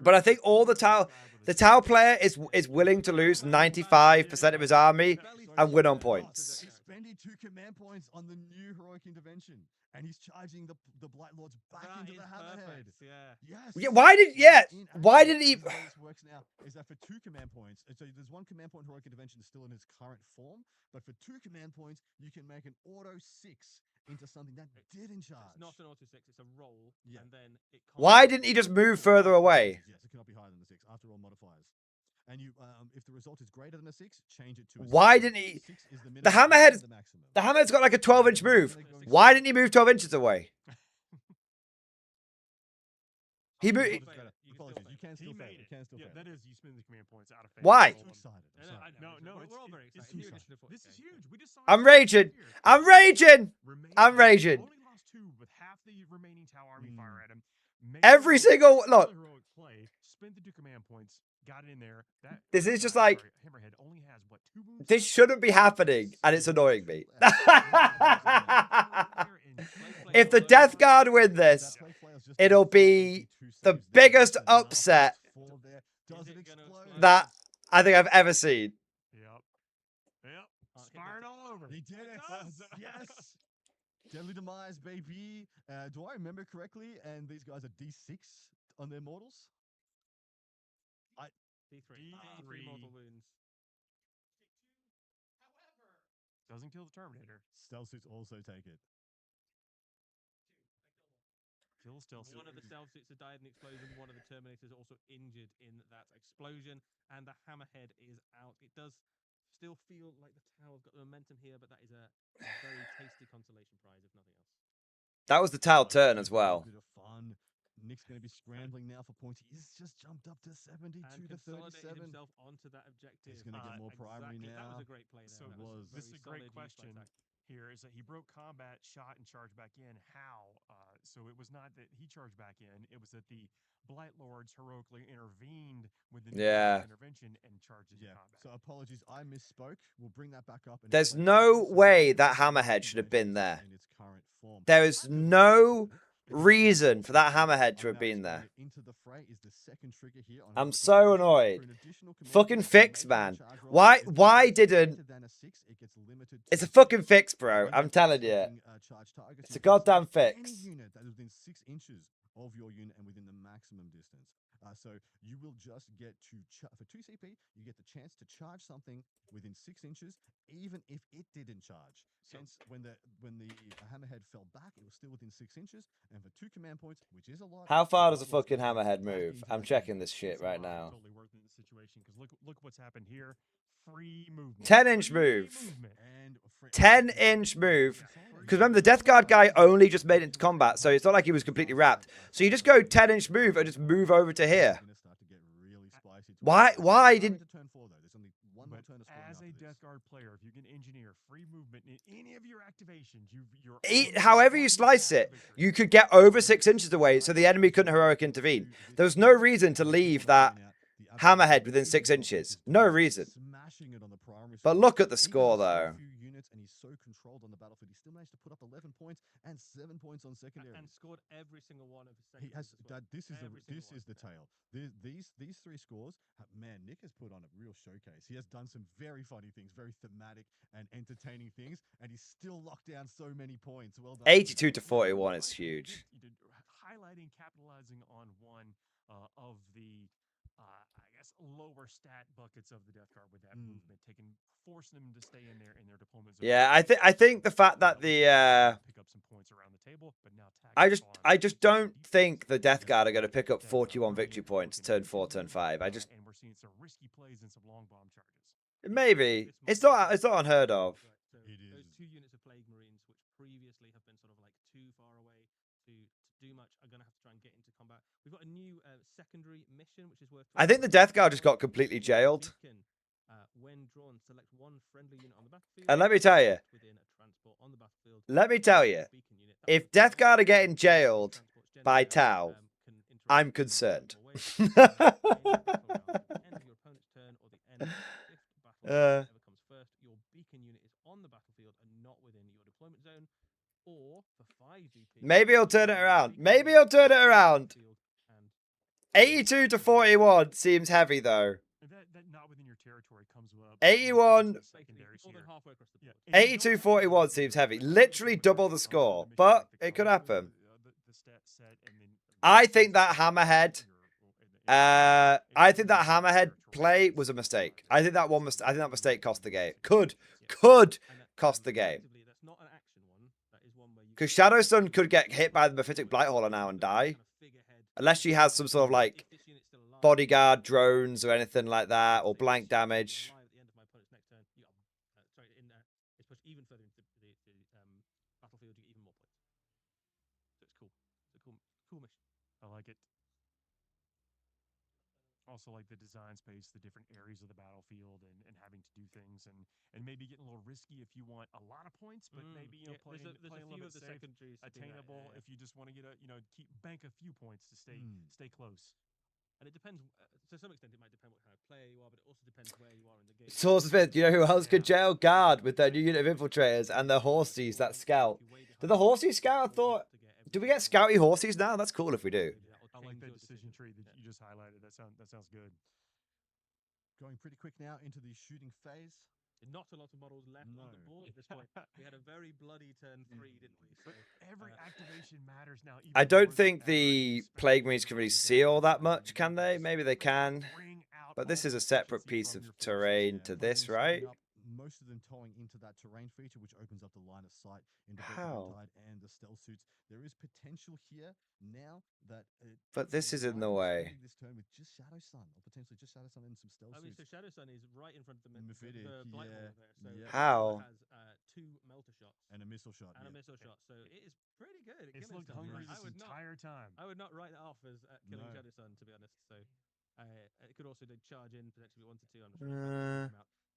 But I think all the Tau player is willing to lose 95% of his army and win on points. He's spending 2 command points on the new heroic intervention. And he's charging the Blightlords back into the Hammerhead. Yes. Yeah, why did he? The way this works now is that for 2 command points, so there's 1 command point heroic intervention still in its current form, but for 2 command points, you can make an auto 6 into something that didn't charge. It's not an auto 6; it's a roll, and then it. Why didn't he just move further away? Yes, it cannot be higher than the 6 after all modifiers. And you, if the result is greater than a 6, change it to a 6. Why didn't he? The Hammerhead's got like a 12-inch move. Why didn't he move 12 inches away? He moved. Apologies. can still He fail. made It can still fail. That is, you spend the command points out of phase. Why? I'm excited. I'm sorry. No, we're all very it's excited. huge. This is huge. We just saw I'm it raging. here. I'm raging. I'm raging. Only lost 2 with half the remaining Tau army fire at him. Every single look. Heroic play. Spent the 2 command points. Got it in there. This is just like Hammerhead only has what 2 wounds. this shouldn't be happening, and it's annoying me. If the Death Guard win this, it'll be the biggest upset that I think I've ever seen. Yep. Sparring all over. He did it. Yes. Deadly Demise, baby. Do I remember correctly? And these guys are D6 on their mortals? D3. D3 mortal wounds. Doesn't kill the Terminator. Stealth suits also take it. Kill stealth suit. One of the stealth suits has died in the explosion. One of the Terminators also injured in that explosion. And the Hammerhead is out. It does still feel like the Tau have got the momentum here, but that is a very tasty consolation prize, if nothing else. That was the Tau turn as well. Bit of fun. Nick's going to be scrambling now for points. He's just jumped up to 72 and to 37. himself onto that objective. He's going to get more primary exactly. now. That was a great play there. So this is a great question here, is that he broke combat, shot, and charged back in. How? So it was not that he charged back in. It was that the Blight Lords heroically intervened with the intervention and charged into combat. So apologies, I misspoke. We'll bring that back up. There's no way that Hammerhead should have been there. There is no reason for that Hammerhead to have been there. I'm so annoyed. Fucking fix, man. Why didn't... It's a fucking fix, bro. I'm telling you. It's a goddamn fix. Any unit that is within 6 inches of your unit and within the maximum distance. So you will just get to, for 2 CP, you get the chance to charge something within 6 inches, even if it didn't charge. Since when the Hammerhead fell back, it was still within 6 inches, and for 2 command points, which is a lot. How far does a fucking Hammerhead move? I'm checking this shit right now. Totally worth it in the situation, because look what's happened here. Free movement. 10-inch move. 10-inch move. Because remember, the Death Guard guy only just made it into combat, so it's not like he was completely wrapped. So you just go 10-inch move and just move over to here. Why didn't... As a Death Guard player, if you can engineer free movement in any of your activations, However you slice it, you could get over 6 inches away so the enemy couldn't heroic intervene. There was no reason to leave that Hammerhead within 6 inches. No reason. But look at the score, though. And he's so controlled on the battlefield. He still managed to put up 11 points and 7 points on secondary. And scored every single one of his secondaries. He has. Well. This is the tale. These 3 scores. Man, Nick has put on a real showcase. He has done some very funny things, very thematic and entertaining things, and he's still locked down so many points. Well done. 82 to 41 is huge. Highlighting, capitalizing on one of the I guess lower stat buckets of the Death Guard with that movement, forcing them to stay in their deployment zone. Yeah, I think the fact that the pick up some points around the table, but now I just don't think the Death Guard are going to pick up 41 victory points turn 4, turn 5. and we're seeing some risky plays and some long bomb charges. Maybe it's not unheard of. Right, so those 2 units of Plague Marines, which previously have been sort of like too far away to do much, are going to have to try and get into combat. We've got a new secondary mission, which is worth. I think the Death Guard just got completely jailed. When drawn, select 1 friendly unit on the battlefield. And let me tell you, if Death Guard are getting jailed by Tau, I'm concerned. Maybe he'll turn it around. Maybe he'll turn it around. 82 to 41 seems heavy, though. That not within your territory comes up. 81. 82-41 seems heavy. Literally double the score, but it could happen. I think that Hammerhead. I think that Hammerhead play was a mistake. I think that mistake cost the game. Could cost the game. Because Shadowsun could get hit by the Mephitic Blighthauler now and die. Unless she has some sort of like bodyguard drones or anything like that, or blank damage. Even further into the battlefield, you get even more points. So it's cool. It's a cool mission. I like it. Also, like the design space, the different areas of the battlefield, and having to do things, and maybe getting a little risky if you want a lot of points, but maybe playing there's a a few little of bit the safe, secondaries to do that, attainable. yeah. If you just want to get keep bank a few points to stay close. And it depends. To some extent, it might depend what kind of player you are, but it also depends where you are in the game. Swordsmith, you know who else could jail? Guard with their new unit of infiltrators and their horsies that scout. Do the horsies scout? I thought. Do we get scouty horsies now? That's cool if we do. I like that decision tree that you just highlighted. That sounds good. Going pretty quick now into the shooting phase. Not a lot of models left on the board at this point. We had a very bloody turn 3, didn't we? So, every activation matters now. I don't think the Plague Marines can really see all that much, can they? Maybe they can. But this is a separate piece of terrain to this, right? Most of them towing into that terrain feature, which opens up the line of sight into both the How? Riptide and the stealth suits. There is potential here now that. But this is in the way. This turn with just Shadow Sun, or potentially just Shadow Sun and some stealth I mean, suits. so Shadow Sun is right in front of the Mephitic, Blight yeah, Wall there. So How? It has 2 melter shots and a missile shot. and a missile shot. So it is pretty good. It's killing looked stuff. hungry I this would entire time. I would not write that off as killing No. Shadow Sun, to be honest. So it could also charge in potentially if it wanted to. I'm not sure.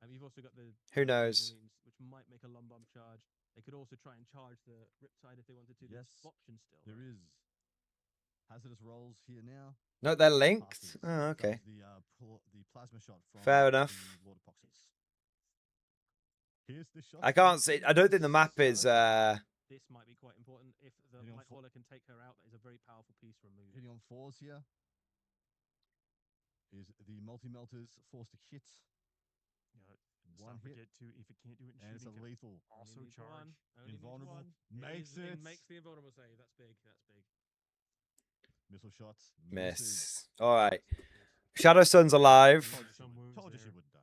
You've also got the Who knows? Marines, which might make a lump bomb charge. They could also try and charge the Riptide if they wanted to. Yes, Option still. there is hazardous rolls here now. No, they're linked. Passes. Oh, okay. That was the plasma shot from Fair enough. the Lord of Poxes. Here's the shot. I can't see. I don't think the map is. This might be quite important. If the Hitting on Blightwaller can take her out, that is a very powerful piece removed. Hitting on 4s here. Is the multi-melters forced to hit. One hit. Forget to if it can't do it in And it's a shooting, lethal. also charge. Invulnerable. Makes Makes it. Makes the invulnerable save. That's big. That's big. Missile shots. Miss. All right. Shadow Sun's alive. Told you she wouldn't die.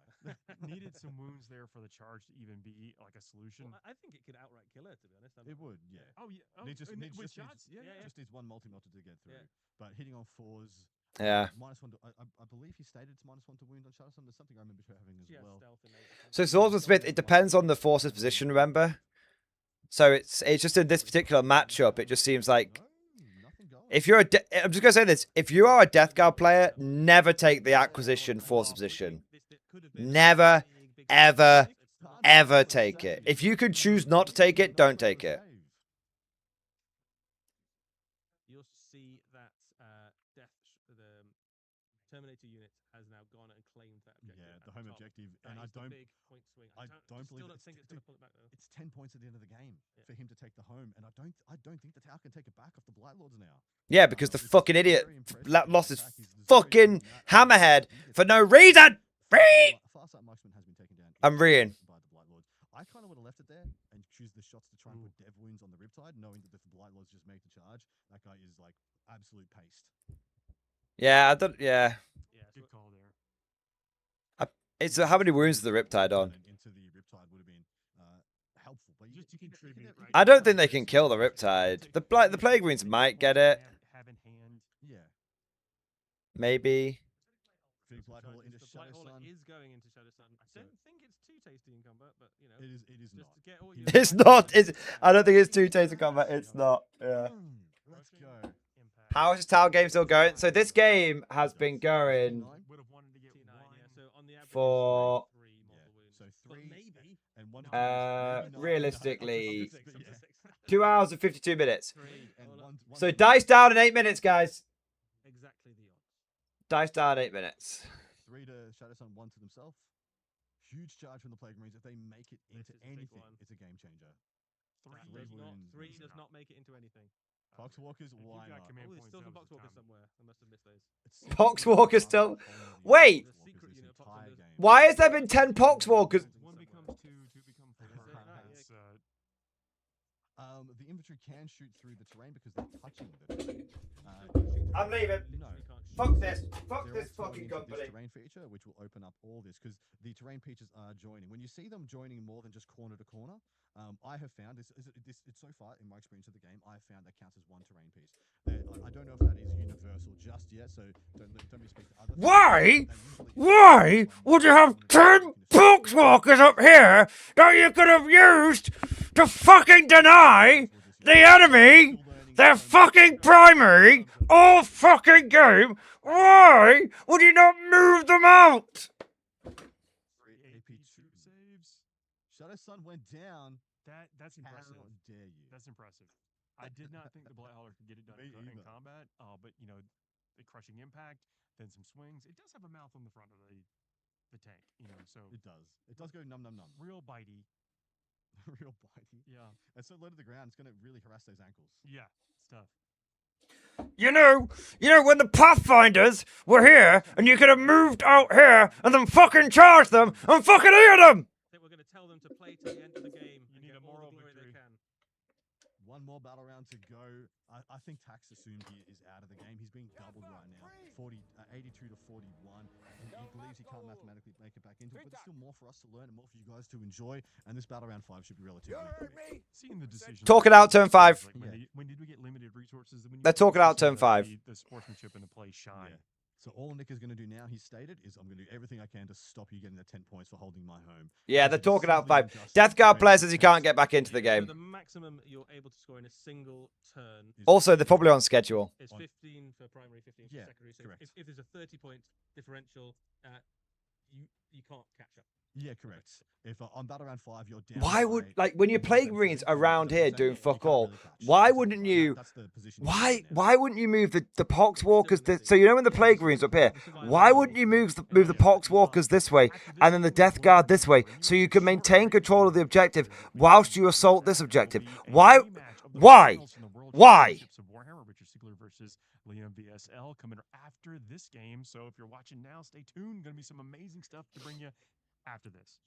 Needed some wounds there for the charge to even be like a solution. Well, I think it could outright kill her, to be honest. It would, yeah. Oh yeah. Oh, Needs just with needs, shots. just needs one multi-melter to get through. Yeah. But hitting on 4s. Yeah. -1 to, I believe he stated it's -1 to wound on Shadow Sun. There's something I remember her having as well. So Swordsmith, it depends on the force's position, remember? So it's just in this particular matchup, it just seems like if you're I'm just gonna say this: if you are a Death Guard player, never take the acquisition force position. Never, ever, ever take it. If you could choose not to take it, don't take it. You'll see that the Terminator unit has now gone and claimed that objective. Yeah, at the home top. objective, That and is I the don't. big point swing. I don't believe still don't it's, think it's going to pull it back though. It's 10 points at the end of the game for him to take the home, and I don't think the tower can take it back off the Blight Lords now. Yeah, because the fucking idiot lost his fucking hammerhead for no reason. Farsight Marksman has been taken down. I'm reading. By the Blight Lords. I kind of would have left it there and choose the shots to try and put dev wounds on the Riptide, knowing that if the Blight Lords just make the charge, that guy is like absolute paste. Yeah, I don't. Yeah. Good call there. It's how many wounds is the Riptide on? Into the Riptide would have been helpful, but just to contribute. I don't think they can kill the Riptide. The Plague Marines might get it. Have in hand. Yeah. Maybe. Big Blight Hole into The Shadow Blight Hauler Sun. is going into Shadow Sun. I don't think it's too tasty in combat, but you know, It is just not. to get all your It's not. It's. I don't think it's too tasty combat. It's not. Yeah. Let's go. How is this tower game still going? So this game has been going Would have wanted to get T9, yeah. So on the average, for 3 mortal wounds. So But 3 maybe and 1. realistically, Up to 6. 2 hours and 52 minutes. 3 and all up. 1. So dice down in 8 minutes, guys. Exactly the odds. Dice down 8 minutes. 3 to Shadow Sun, 1 to themselves. Huge charge from the Plague Marines. If they make it This into is a big anything, one. it's a game changer. 3 Three does not. wounds. 3 does not make it into anything. Poxwalkers, If you've why got not? command Oh, there's still some points, Boxwalkers now's the time. somewhere. I must have missed those. It's Poxwalkers still- Wait! There's a secret unit of entire Poxwalkers. game. Why has there been 10 Poxwalkers? One becomes 2, 2 become 4. It's, The infantry can shoot through the terrain because they're touching the terrain. I'm leaving. No. Fuck this. Fuck They're this all fucking towing into company. This terrain feature, which will open up all this, because the terrain features are joining. When you see them joining more than just corner to corner, I have found it's so far in my experience of the game, I have found that counts as one terrain piece. I don't know if that is universal just yet, so don't me speak to others. Why? Why would you have 10 Poxwalkers up here that you could have used to fucking deny the enemy They're fucking primary all fucking game. Why would you not move them out? Shadow Sun went down. That's impressive. How dare you? That's impressive. I did not think the Blight Hauler could get it done in combat. But you know, the crushing impact, then some swings. It does have a mouth on the front of the tank. You know, so it does. It does go num num num. Real bitey. Real bitey. Yeah. It's so low to the ground. It's going to really harass those ankles. Yeah, it's tough. You know, when the Pathfinders were here, and you could have moved out here and then fucking charged them and fucking eat them. I think we're going to tell them to play to the end of the game. You need a moral victory. They can. One more battle round to go. I think Tax assumed he is out of the game. He's being doubled right now. 82 to 41. He believes he can't mathematically make it back into it, but there's still more for us to learn and more for you guys to enjoy. And this battle round 5 should be relatively quick. Seeing the decision. Talking out turn 5. Like when did we get limited resources? They're talking out turn 5. The sportsmanship and the play shine. Yeah. So all Nick is going to do now, he's stated, is I'm going to do everything I can to stop you getting the 10 points for holding my home. Yeah, they're talking out 5. Death Guard player says he can't get back into the game. So the maximum you're able to score in a single turn. Also, they're probably on schedule. It's 15 for primary, 15 for secondary. So correct. if there's a 30-point differential, you can't catch up. Yeah, correct. If on battle round 5 you're down. Why would, like, when you're playing Marines around here doing fuck all, why wouldn't you? Why wouldn't you move the Pox Walkers? So you know when the Plague Marines up here, why wouldn't you move the Pox Walkers this way and then the Death Guard this way, so you can maintain control of the objective whilst you assault this objective? Why? Warhammer Richard Sigler versus Liam VSL coming after this game. So if you're watching now, stay tuned. Going to be some amazing stuff to bring you after this.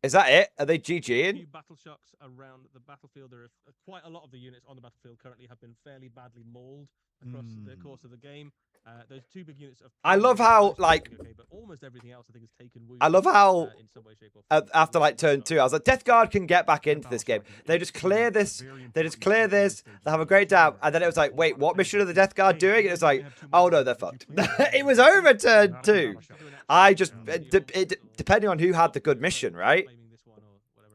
Is that it? Are they GGing? Few battle shocks around the battlefield. There are quite a lot of the units on the battlefield currently have been fairly badly mauled across the course of the game. Those two big units of. I love how, like, but almost everything else I think is taken. I love how in some way, shape, or form. After like turn 2, I was like, Death Guard can get back into this game. They just clear this. They just clear this. They have a great time, and then it was like, wait, what mission are the Death Guard doing? And it was like, oh no, they're fucked. It was over turn 2. I just depending on who had the good mission, right?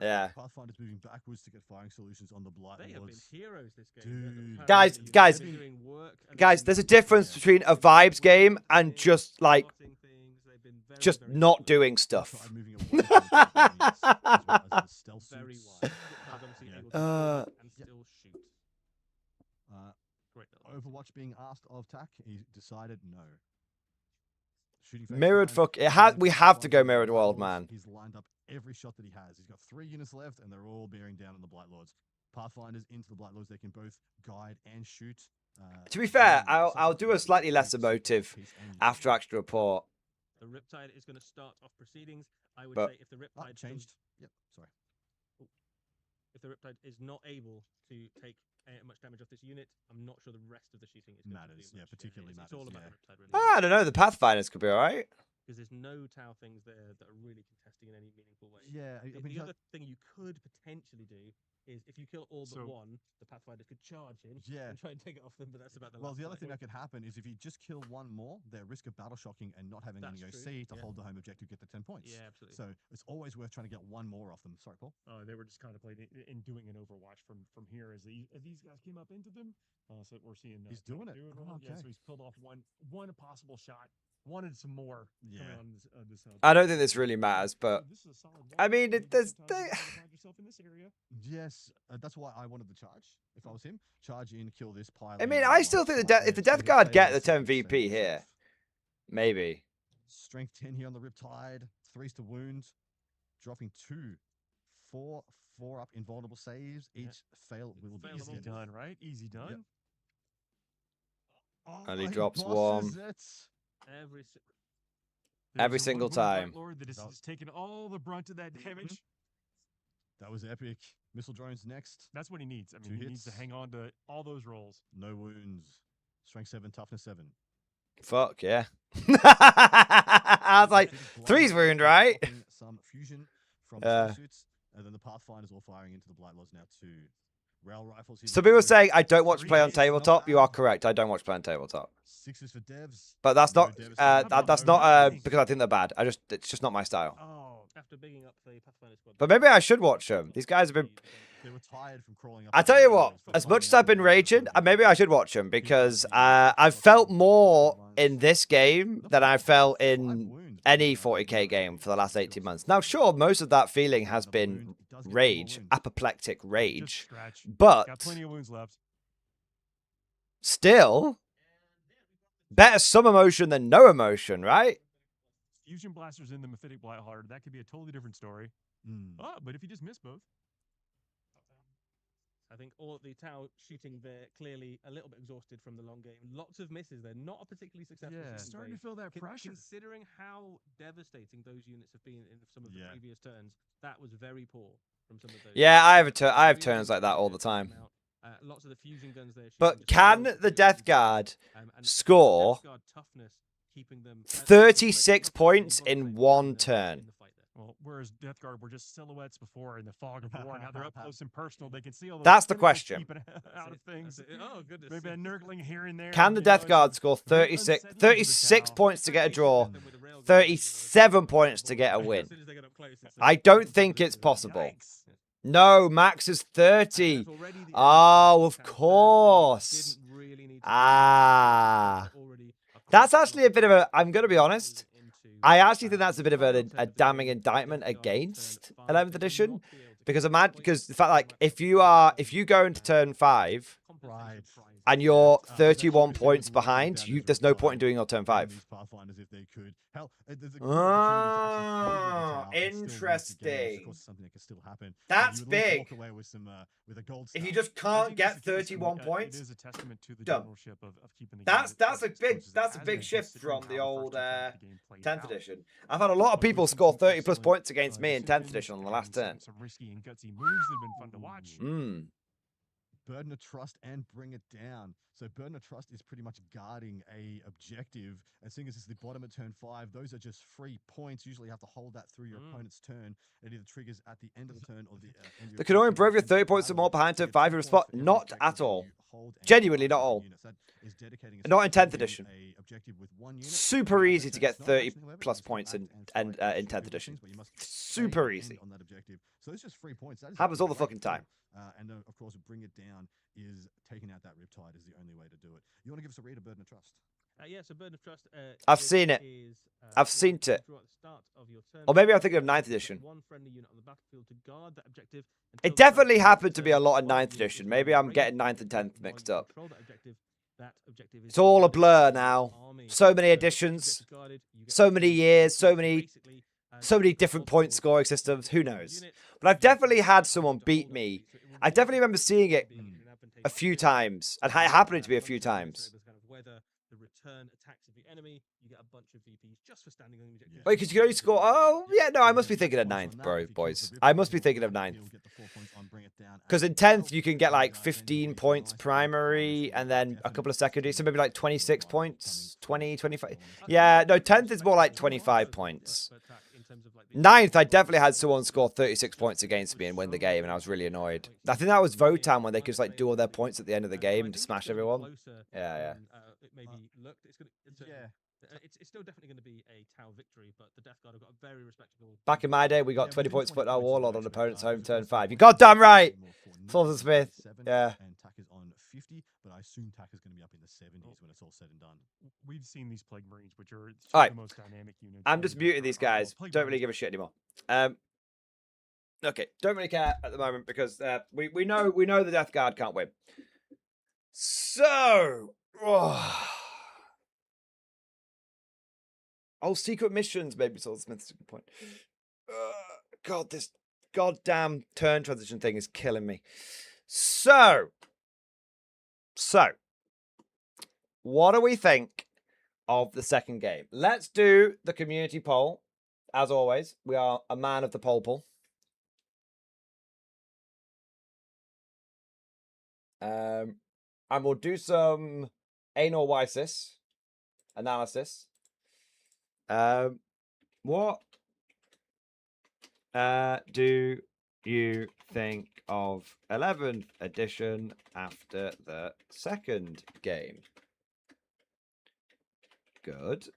Yeah. Pathfinder's moving backwards to get firing solutions on the Blight They have been Lords. heroes this game. Dude. Guys, there's a difference between a vibes game and just like just not doing stuff. Overwatch being asked of TAC, he decided no. Mirrored fuck. We have to go mirrored world, man. He's lined up every shot that he has. He's got 3 units left, and they're all bearing down on the Blight Lords. Pathfinders into the Blight Lords. They can both guide and shoot. To be fair, I'll do a slightly less emotive after action report. The Riptide is going to start off proceedings. I would say if the Riptide changed. Yep. Sorry. If the Riptide is not able to take much damage off this unit, I'm not sure the rest of the shooting is matters. Yeah, particularly matters. It's all about the Riptide, really. I don't know. The Pathfinders could be all right. Because there's no Tau things there that are really contesting in any meaningful way. Yeah, I mean, the other thing you could potentially do is if you kill all but one, the Pathfinders could charge in and try and take it off them, but that's about the last. Well, the other thing that could happen is if you just kill one more, their risk of battle shocking and not having any OC to hold the home objective get the 10 points. Yeah, absolutely. So it's always worth trying to get one more off them. Sorry, Paul. They were just contemplating in doing an Overwatch from here as these guys came up into them. So we're seeing he's doing it. Yeah, so he's pulled off one possible shot. Wanted some more. Yeah. I don't think this really matters, but I mean, there's. Yes, that's why I wanted the charge. If I was him, charge in, kill this pile. I mean, I still think if the Death Guard get the 10 VP here, maybe. Strength 10 here on the Riptide. 3s to wound, dropping 2. 4 up invulnerable saves. Each fail will be easy done, right? Easy done. Yep. Oh, And he drops 1. Every single time. Lord that is taking all the brunt of that damage. That was epic. Missile drones next. That's what he needs. I mean, he needs to hang on to all those rolls. No wounds. Strength 7, toughness 7. Fuck yeah. I was like, 3's wound, right? Some fusion from suits, and then the Pathfinders all firing into the Blight Lords now too. Rail rifles. So people are saying I don't watch play on tabletop. You are correct. I don't watch play on tabletop. 6s for devs. But that's not that's not because I think they're bad. It's just not my style. Oh, After bigging up the Pathfinder squad. But maybe I should watch them. These guys have been. They were tired from crawling up. I tell you what, as much as I've been raging, maybe I should watch them because I've felt more in this game than I felt in any 40k game for the last 18 months. Now, sure, most of that feeling has been rage, apoplectic rage, but Got plenty of wounds left. still, better some emotion than no emotion, right? Fusion blasters in the Mephitic Blightheart. That could be a totally different story. Oh, but if you just miss both. I think all the Tau shooting there clearly a little bit exhausted from the long game. Lots of misses. They're not a particularly successful. Yeah, starting to feel that pressure. Considering how devastating those units have been in some of the previous turns, that was very poor from some of those. Yeah, I have turns like that all the time. Lots of the fusion guns there. But can the Death Guard score 36 points in one turn? Well, whereas Death Guard were just silhouettes before in the fog of war, now they're up close and personal. They can see all those. That's the question. Out of things. Oh goodness. Maybe a nurgling here and there. Can the Death Guard score 36 points to get a draw, 37 points to get a win? I don't think it's possible. No, max is 30. Oh, of course. That's actually a bit of a, I'm going to be honest, I actually think that's a bit of a damning indictment against 11th edition, because the fact, like, if you go into turn 5 and you're 31 points behind, there's no point in doing your turn 5. Oh, interesting. That's big. If you just can't get 31 points, done. That's a big shift from the old 10th edition. I've had a lot of people score 30 plus points against me in 10th edition on the last turn. Some risky and gutsy moves that have been fun to watch. Burden of Trust and Bring It Down. So Burden of Trust is pretty much guarding a objective, and seeing as this is the bottom of turn 5, those are just free points. Usually you have to hold that through your opponent's turn. It either triggers at the end of the turn or the end of The can only improve your 30 points or more behind turn 5 in a spot. Not at all. Genuinely not all. Not in 10th edition. Super easy to get 30 plus points in 10th edition. Super easy. So it's just 3 points. Happens all the fucking time. And of course, Bring It Down is taking out that Riptide is the only way to do it. You want to give us a read of Burden of Trust? Yeah, so Burden of Trust. I've seen it. I've seen it. Or maybe I'm thinking of 9th edition. It definitely happened to be a lot of 9th edition. Maybe I'm getting 9th and 10th mixed up. It's all a blur now. So many editions, so many years, so many different point scoring systems. Who knows? But I've definitely had someone beat me. I definitely remember seeing it a few times, and it happening to be a few times. Wait, because you can only score. Oh, yeah, no, I must be thinking of 9th, bro, boys. I must be thinking of 9th. Because in 10th, you can get like 15 points primary and then a couple of secondary. So maybe like 26 points, 20, 25. Yeah, no, 10th is more like 25 points. 9th, I definitely had someone score 36 points against me and win the game, and I was really annoyed. I think that was Votan when they could just like do all their points at the end of the game and smash everyone. Yeah. It's still definitely going to be a Tau victory, but the Death Guard have got a very respectable. Back in my day, we got 20 points to put our Warlord on opponent's home turn 5. You goddamn right! Fulton Smith. Yeah. And TAC is on 50, but I assume TAC is going to be up in the 70s when it's all said and done. We've seen these Plague Marines, which are the most dynamic units. I'm just muting these guys. Don't really give a shit anymore. Okay, don't really care at the moment because we know the Death Guard can't win. So. Oh, secret missions, maybe Solid Smith's a good point. God, this goddamn turn transition thing is killing me. So, what do we think of the second game? Let's do the community poll. As always, we are a man of the poll. And we'll do some anal YSIS analysis. What do you think of 11th edition after the second game? Good.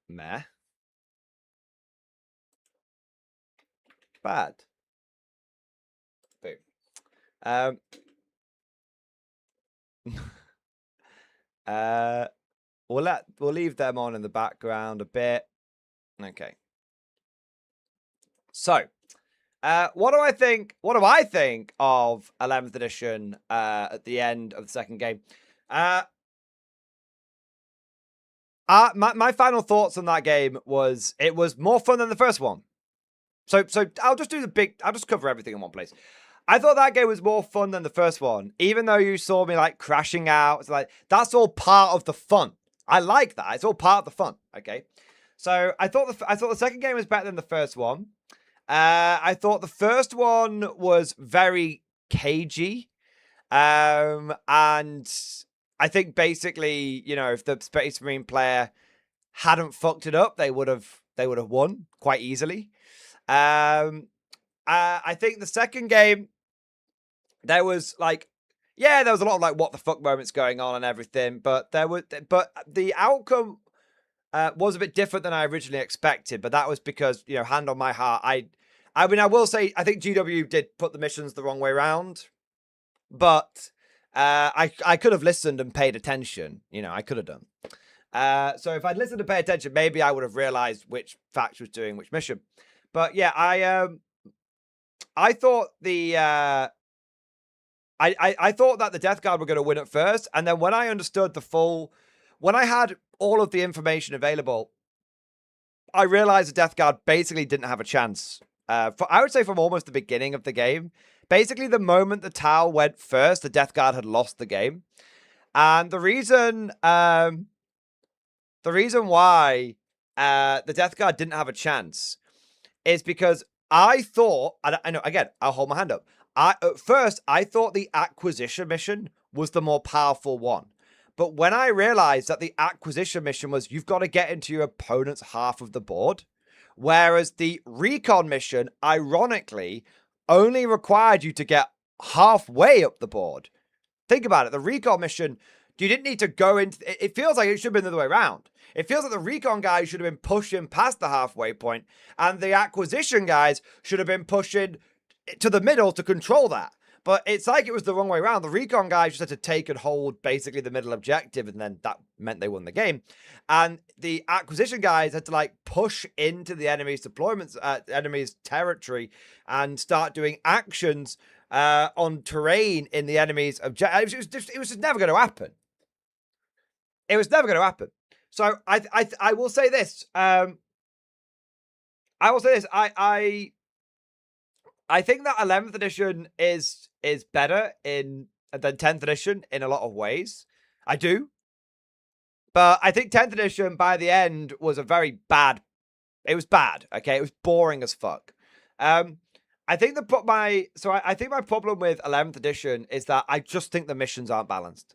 Meh. bad. Boom. We'll leave them on in the background a bit. Okay. So, what do I think? What do I think of 11th edition at the end of the second game? My final thoughts on that game was it was more fun than the first one. So I'll just I'll just cover everything in one place. I thought that game was more fun than the first one, even though you saw me like crashing out. It's like, that's all part of the fun. I like that. It's all part of the fun. Okay. So I thought the second game was better than the first one. I thought the first one was very cagey. And I think basically, you know, if the Space Marine player hadn't fucked it up, they would have won quite easily. I think the second game, there was like, yeah, there was a lot of like what the fuck moments going on and everything, but the outcome was a bit different than I originally expected. But that was because, you know, hand on my heart, I mean, I will say I think GW did put the missions the wrong way around, but I could have listened and paid attention. You know, I could have done. So if I'd listened and paid attention, maybe I would have realized which fact was doing which mission. But yeah, I thought I thought that the Death Guard were going to win at first, and then when I understood when I had all of the information available, I realized the Death Guard basically didn't have a chance. I would say from almost the beginning of the game. Basically, the moment the Tau went first, the Death Guard had lost the game. And the reason why the Death Guard didn't have a chance is because I thought, I know, again, I'll hold my hand up. At first, I thought the acquisition mission was the more powerful one. But when I realized that the acquisition mission was you've got to get into your opponent's half of the board, whereas the recon mission, ironically, only required you to get halfway up the board. Think about it. The recon mission, you didn't need to go into... It feels like it should have been the other way around. It feels like the recon guys should have been pushing past the halfway point, and the acquisition guys should have been pushing to the middle to control that. But it's like it was the wrong way around. The recon guys just had to take and hold basically the middle objective, and then that meant they won the game. And the acquisition guys had to like push into the enemy's deployments, enemy's territory, and start doing actions on terrain in the enemy's objective. It was just never going to happen. It was never going to happen. So I will say this. I think that 11th edition is better than 10th edition in a lot of ways. I do. But I think 10th edition by the end was a very bad. It was bad. Okay, it was boring as fuck. I think I think my problem with 11th edition is that I just think the missions aren't balanced.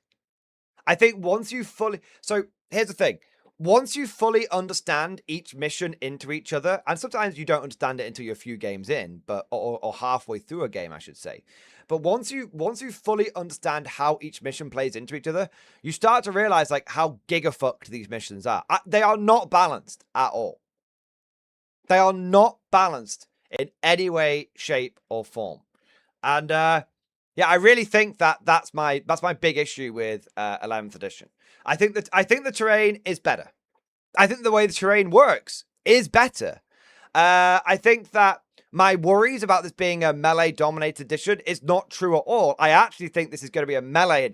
I think once you fully... So here's the thing. Once you fully understand each mission into each other, and sometimes you don't understand it until you're a few games in, but or halfway through a game, I should say. But once you fully understand how each mission plays into each other, you start to realize like how gigafucked these missions are. They are not balanced at all. They are not balanced in any way, shape, or form. And yeah, I really think that that's my big issue with 11th edition. I think the terrain is better. I think the way the terrain works is better. I think that my worries about this being a melee dominated edition is not true at all. I actually think this is going to be a melee.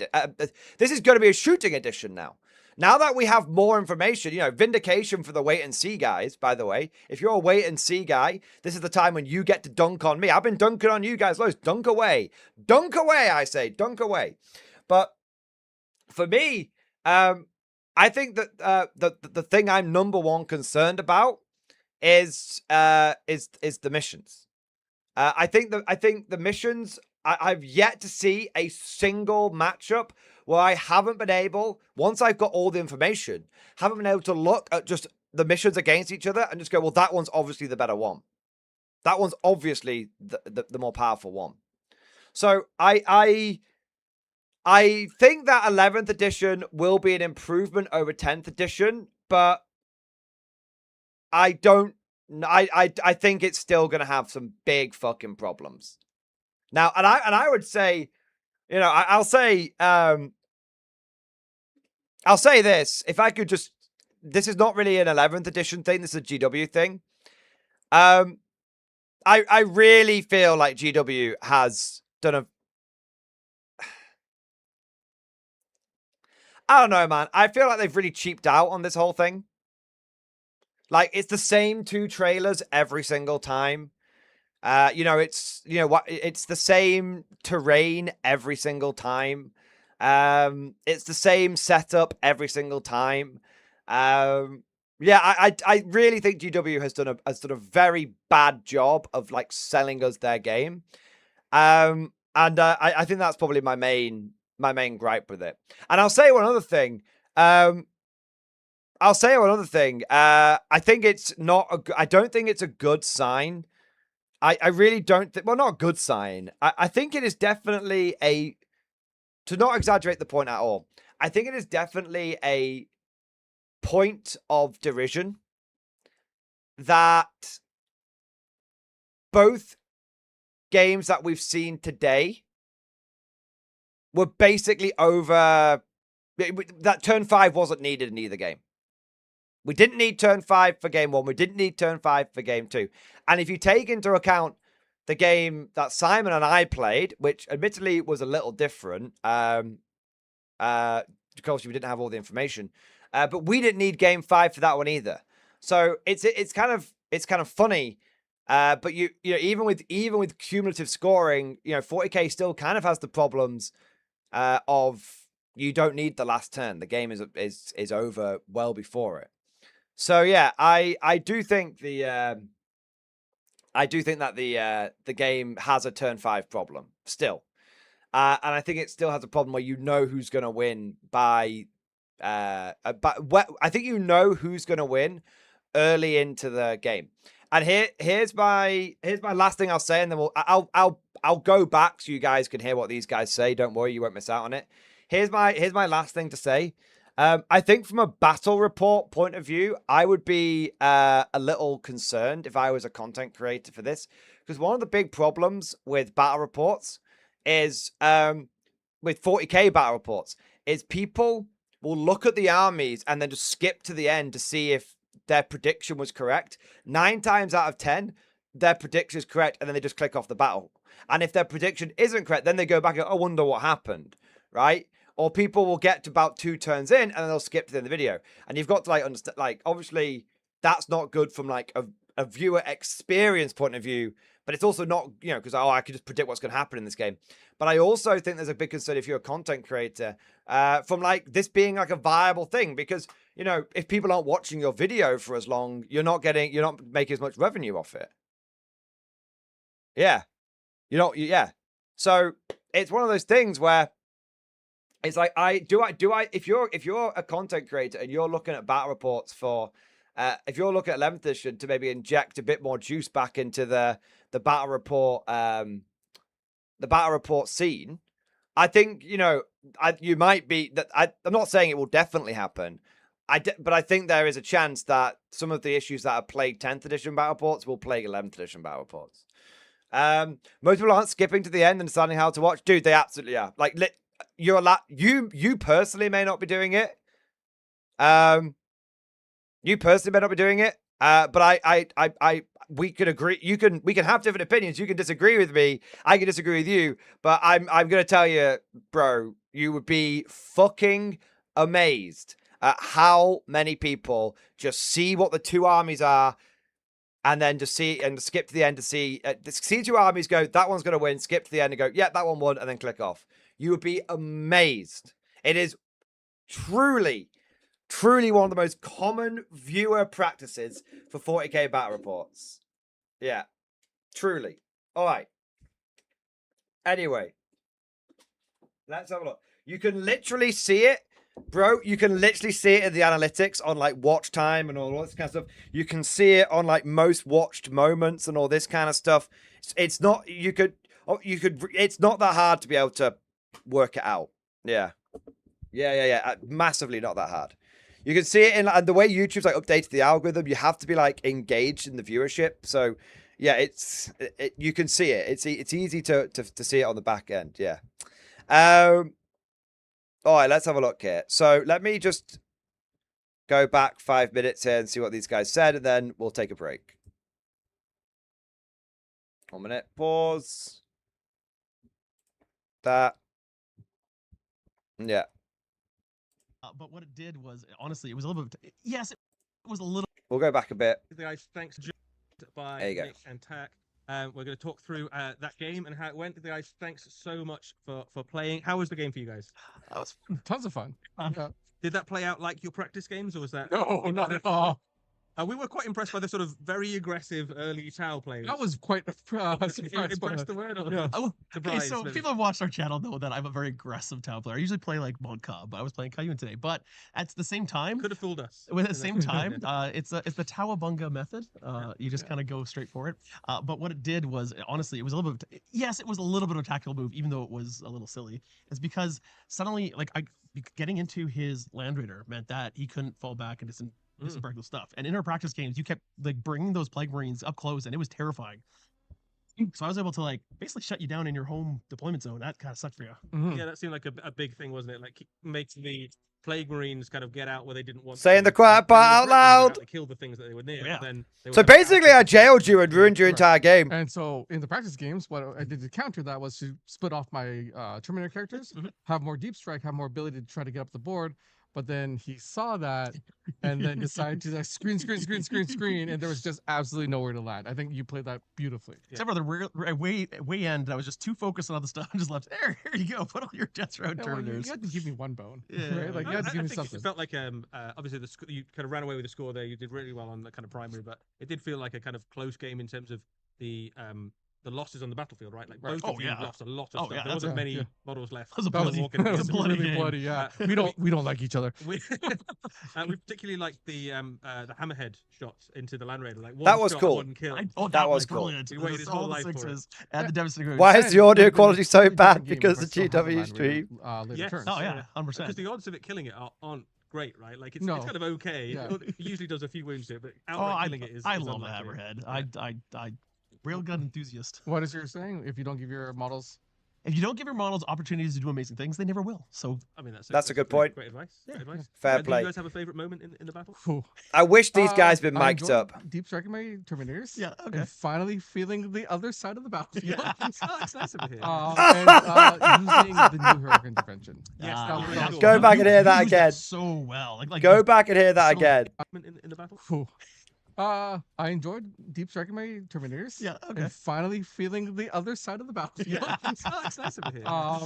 This is going to be a shooting edition now. Now that we have more information, you know, vindication for the wait and see guys, by the way. If you're a wait and see guy, this is the time when you get to dunk on me. I've been dunking on you guys loads. Dunk away. Dunk away, I say. Dunk away. But for me, I think that the thing I'm number one concerned about is the missions. I think the missions, I've yet to see a single matchup where I haven't been able, once I've got all the information, haven't been able to look at just the missions against each other and just go, well, that one's obviously the better one. That one's obviously the more powerful one. So I think that 11th edition will be an improvement over 10th edition, but I don't I think it's still going to have some big fucking problems. Now, and I would say, you know, I'll say this. If I could just, this is not really an 11th edition thing. This is a GW thing. I really feel like GW has done a, I don't know, man. I feel like they've really cheaped out on this whole thing. Like, it's the same 2 trailers every single time. You know, it's, you know what, it's the same terrain every single time. It's the same setup every single time. Yeah, I really think GW has done a very bad job of like selling us their game. And I think that's probably my main gripe with it. And I'll say one other thing. I think it's not I don't think it's a good sign. I really don't think, well, not a good sign. I think it is definitely to not exaggerate the point at all, I think it is definitely a point of derision that both games that we've seen today were basically over, that turn 5 wasn't needed in either game. We didn't need turn 5 for game 1. We didn't need turn 5 for game 2. And if you take into account the game that Simon and I played, which admittedly was a little different, of course we didn't have all the information, but we didn't need game 5 for that one either. So it's kind of funny, but you know, even with cumulative scoring, you know, 40K still kind of has the problems of you don't need the last turn. The game is over well before it. So yeah, I do think that the game has a turn 5 problem still, and I think it still has a problem where you know who's going to win I think you know who's going to win early into the game. And here's my last thing I'll say, and then I'll go back so you guys can hear what these guys say. Don't worry, you won't miss out on it. Here's my last thing to say. I think from a battle report point of view, I would be a little concerned if I was a content creator for this, because one of the big problems with battle reports is with 40K battle reports is people will look at the armies and then just skip to the end to see if their prediction was correct. 9 times out of 10, their prediction is correct, and then they just click off the battle. And if their prediction isn't correct, then they go back and, I wonder what happened, right? Or people will get to about 2 turns in and they'll skip to the end of the video. And you've got to like understand, like, obviously that's not good from like a viewer experience point of view, but it's also not, you know, because, I could just predict what's going to happen in this game. But I also think there's a big concern if you're a content creator from like this being like a viable thing, because, you know, if people aren't watching your video for as long, you're not making as much revenue off it. Yeah. Yeah. So it's one of those things where it's like, if you're a content creator and you're looking at battle reports for, if you're looking at 11th edition to maybe inject a bit more juice back into the battle report, scene, I think, you know, you might be that. I'm not saying it will definitely happen. But I think there is a chance that some of the issues that have plagued 10th edition battle reports will plague 11th edition battle reports. Most people aren't skipping to the end and deciding how to watch. Dude, they absolutely are. Like, you personally may not be doing it. You personally may not be doing it. But we could agree. We can have different opinions. You can disagree with me. I can disagree with you. But I'm gonna tell you, bro, you would be fucking amazed at how many people just see what the 2 armies are, and then just see and skip to the end to see 2 armies, go, that one's gonna win. Skip to the end and go, yeah, that one won, and then click off. You would be amazed. It is truly one of the most common viewer practices for 40K battle reports. Yeah, truly. All right. Anyway, let's have a look. You can literally see it, bro. You can literally see it in the analytics on like watch time and all this kind of stuff. You can see it on like most watched moments and all this kind of stuff. It's not, it's not that hard to be able to work it out. Yeah. Massively not that hard. You can see it in and the way YouTube's like updated the algorithm. You have to be like engaged in the viewership. So yeah, you can see it. It's easy to see it on the back end. Yeah. All right, let's have a look here. So let me just go back 5 minutes here and see what these guys said, and then we'll take a break. 1 minute. Pause. That. Yeah. But what it did was, honestly, it was a little bit. Yes, it was a little. We'll go back a bit. Guys, thanks by there you go. Nick and Tack. We're going to talk through that game and how it went. Guys, thanks so much for playing. How was the game for you guys? That was tons of fun. Did that play out like your practice games, or was that? No, not at all. We were quite impressed by the sort of very aggressive early Tau players. That was quite surprised. Impressed the word? Yeah. Okay, so people have watched our channel know that I'm a very aggressive Tau player. I usually play like Montcalm, but I was playing Cayenne today. But at the same time, could have fooled us. At the same time, it's the Tauabunga method. You just kind of go straight for it. But what it did was, honestly, it was a little bit. Yes, it was a little bit of a tactical move, even though it was a little silly. It's because suddenly, like, getting into his Land Raider meant that he couldn't fall back into some disembark stuff. And in our practice games, you kept like bringing those Plague Marines up close, and it was terrifying. So I was able to like basically shut you down in your home deployment zone. That kind of sucked for you. Yeah, that seemed like a big thing, wasn't it? Like make the Plague Marines kind of get out where they didn't want. Saying the quiet part out loud. Kill the things that they were near. Yeah. Then so basically, I jailed you and ruined your entire game. And so in the practice games, what I did to counter that was to split off my Terminator characters, have more deep strike, have more ability to try to get up the board. But then he saw that and then decided to like, screen, and there was just absolutely nowhere to land. I think you played that beautifully. Except for the way end, I was just too focused on other stuff and just left. Here you go. Put all your jets around Terminators. You had to give me one bone. Yeah. Right? Like, you had to give me something. It felt like, obviously, you kind of ran away with the score there. You did really well on the kind of primary, but it did feel like a kind of close game in terms of the losses on the battlefield, right? Like both of you lost a lot of stuff. There wasn't many models left. That was really bloody. Yeah, we don't like each other. We particularally liked the hammerhead shots into the Land Raider. Like that was cool. One kill. That was cool. Brilliant. He waited his whole life for it. And the devastating. Why is the audio quality so bad? Because the GW stream. Yes. Oh yeah, 100%. Because the odds of it killing it aren't great, right? Like it's kind of okay. Yeah. It usually does a few wounds to it, but outright killing it is. I love the hammerhead. I railgun enthusiast. What is your saying? If you don't give your models opportunities to do amazing things, they never will. So I mean, that's a good point. Great advice. Great advice. Fair play. play. Do you guys have a favorite moment in the battle? I wish these guys been mic'd up. Deep striking my Terminators. Yeah. Okay. And finally feeling the other side of the battlefield. Yeah. It's nice over here. And using the new heroic intervention. Yes. Go back and hear that again. So well. Go back and hear that again. In the battle. I enjoyed deep striking my Terminators. Yeah, okay. And finally feeling the other side of the battlefield. Yeah, it's nice over here.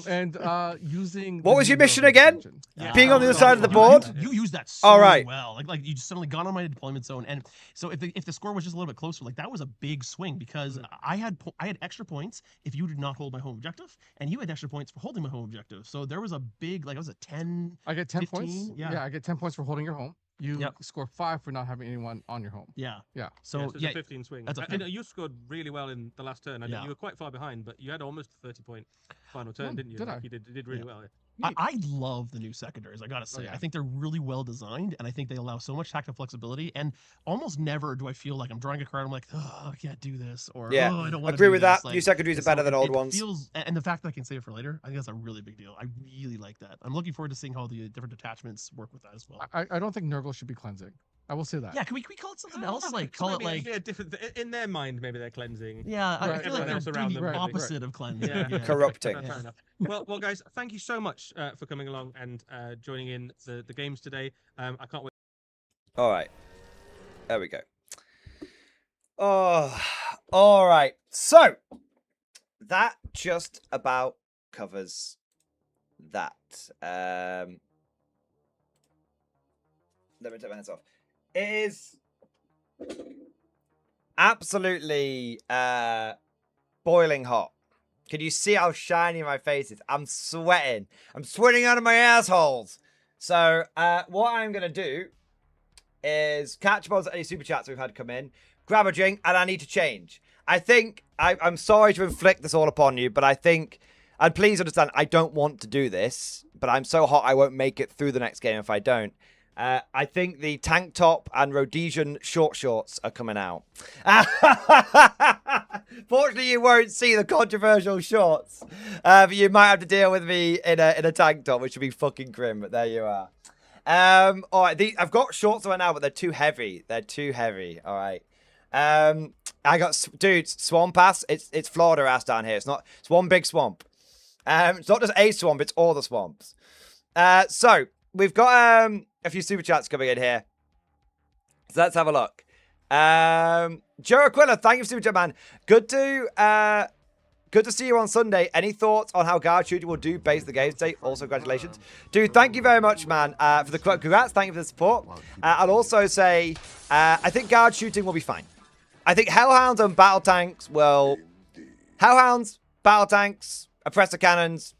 And using. What was your mission again? Yeah. Being on the other side of the board. You used that so well. Like you just suddenly got on my deployment zone, and so if the score was just a little bit closer, like that was a big swing because I had extra points if you did not hold my home objective, and you had extra points for holding my home objective. So there was a big it was a 10. I get 10 15, points. Yeah, I get 10 points for holding your home. You score 5 for not having anyone on your home. Yeah. So it's a 15 swing. That's you scored really well in the last turn. You were quite far behind, but you had almost a 30-point final turn, didn't you? I? You did really well. I love the new secondaries. I gotta say, I think they're really well designed, and I think they allow so much tactical flexibility. And almost never do I feel like I'm drawing a card. I'm like, oh, I can't do this, or I don't want to agree with that. Like, new secondaries are better than old ones. And the fact that I can save it for later, I think that's a really big deal. I really like that. I'm looking forward to seeing how the different detachments work with that as well. I don't think Nurgle should be cleansing. I will say that. Yeah, can we call it something else? Like call it like different in their mind. Maybe they're cleansing. Yeah, I feel like they're doing the opposite of cleansing. Yeah. Corrupting. Fair enough. Well, guys, thank you so much for coming along and joining in the games today. I can't wait. All right, there we go. Oh, all right. So that just about covers that. Let me take my hands off. It is absolutely boiling hot. Can you see how shiny my face is? I'm sweating. I'm sweating out of my assholes. So what I'm going to do is catch up on any super chats we've had come in, grab a drink, and I need to change. I think, I'm sorry to inflict this all upon you, but I think, and please understand, I don't want to do this, but I'm so hot I won't make it through the next game if I don't. I think the tank top and Rhodesian short shorts are coming out. Fortunately, you won't see the controversial shorts, but you might have to deal with me in a tank top, which would be fucking grim. But there you are. All right, I've got shorts right now, but they're too heavy. They're too heavy. All right. I got dude swamp ass. It's Florida ass down here. It's one big swamp. It's not just a swamp. It's all the swamps. So we've got a few super chats coming in here. So let's have a look. Joe Aquila, thank you for super chat, man. Good to see you on Sunday. Any thoughts on how guard shooting will do based on the game state? Also, congratulations. Dude, thank you very much, man, for the congrats. Thank you for the support. I'll also say, I think guard shooting will be fine. I think Hellhounds and battle tanks will... Hellhounds, battle tanks, oppressor cannons.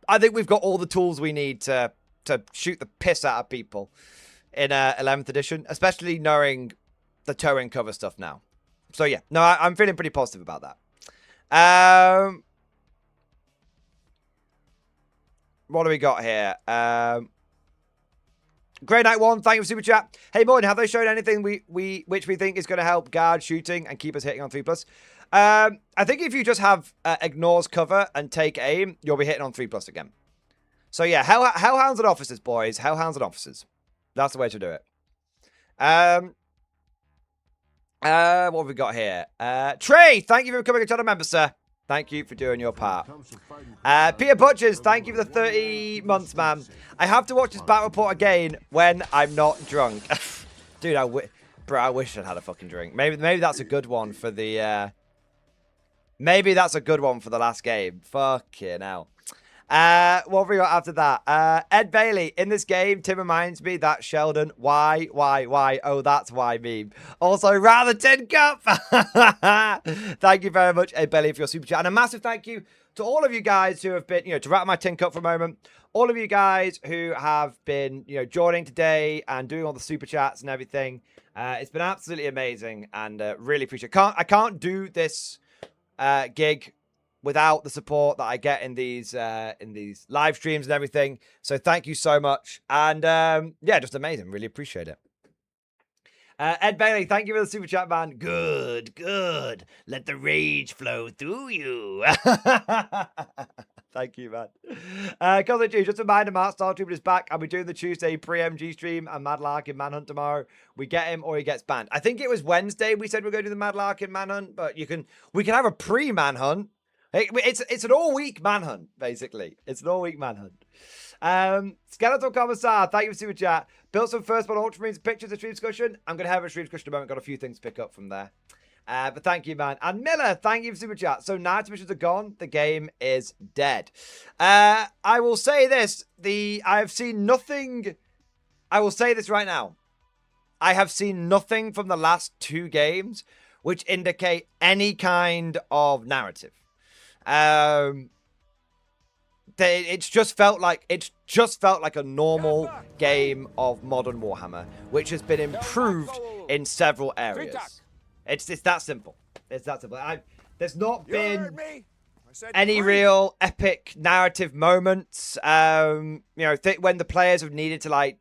I think we've got all the tools we need to shoot the piss out of people in 11th edition, especially knowing the towing cover stuff now. So yeah, no, I'm feeling pretty positive about that. What do we got here? Grey Knight 1, thank you for super chat. Hey Morgan, have they shown anything which we think is going to help guard shooting and keep us hitting on 3+? I think if you just have ignores cover and take aim, you'll be hitting on 3+ again. So yeah, Hellhounds and officers, boys. Hellhounds and officers. That's the way to do it. What have we got here? Trey, thank you for becoming a channel member, sir. Thank you for doing your part. Peter Butchers, thank you for the 30 months, man. I have to watch this battle report again when I'm not drunk. Dude, bro, I wish I'd had a fucking drink. Maybe that's a good one for the... maybe that's a good one for the last game. Fucking hell. What have we got after that? Ed Bailey, in this game, Tim reminds me that Sheldon, why? Oh, that's why meme. Also, rather tin cup. Thank you very much, Ed Bailey, for your super chat. And a massive thank you to all of you guys who have been, to wrap my tin cup for a moment. All of you guys who have been, joining today and doing all the super chats and everything. It's been absolutely amazing and really appreciate it. I can't do this gig without the support that I get in these live streams and everything. So thank you so much. And yeah, just amazing. Really appreciate it. Ed Bailey, thank you for the super chat, man. Good. Let the rage flow through you. Thank you, man. Cousin G, just a reminder, Mark Startrooper is back. I'll be doing the Tuesday pre-MG stream and Mad Larkin Manhunt tomorrow. We get him or he gets banned. I think it was Wednesday we said we're going to do the Mad Larkin Manhunt, but we can have a pre-manhunt. It's an all-week manhunt, basically. It's an all-week manhunt. Skeletal Commissar, thank you for super chat. Built some first-born Ultramarines pictures of stream discussion. I'm going to have a stream discussion in a moment. Got a few things to pick up from there. But thank you, man. And Miller, thank you for super chat. So night missions are gone. The game is dead. I will say this. I have seen nothing. I will say this right now. I have seen nothing from the last 2 games which indicate any kind of narrative. It's just felt like a normal game of modern Warhammer, which has been improved in several areas. It's that simple. It's that simple. There's not been any real epic narrative moments. When the players have needed to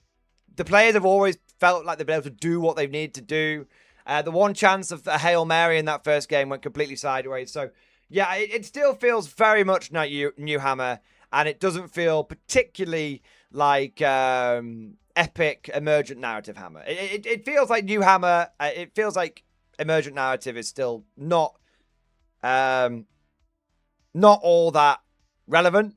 the players have always felt like they've been able to do what they've needed to do. The one chance of a Hail Mary in that first game went completely sideways. So. Yeah, it still feels very much like New Hammer, and it doesn't feel particularly like epic emergent narrative Hammer. It feels like New Hammer. It feels like emergent narrative is still not all that relevant,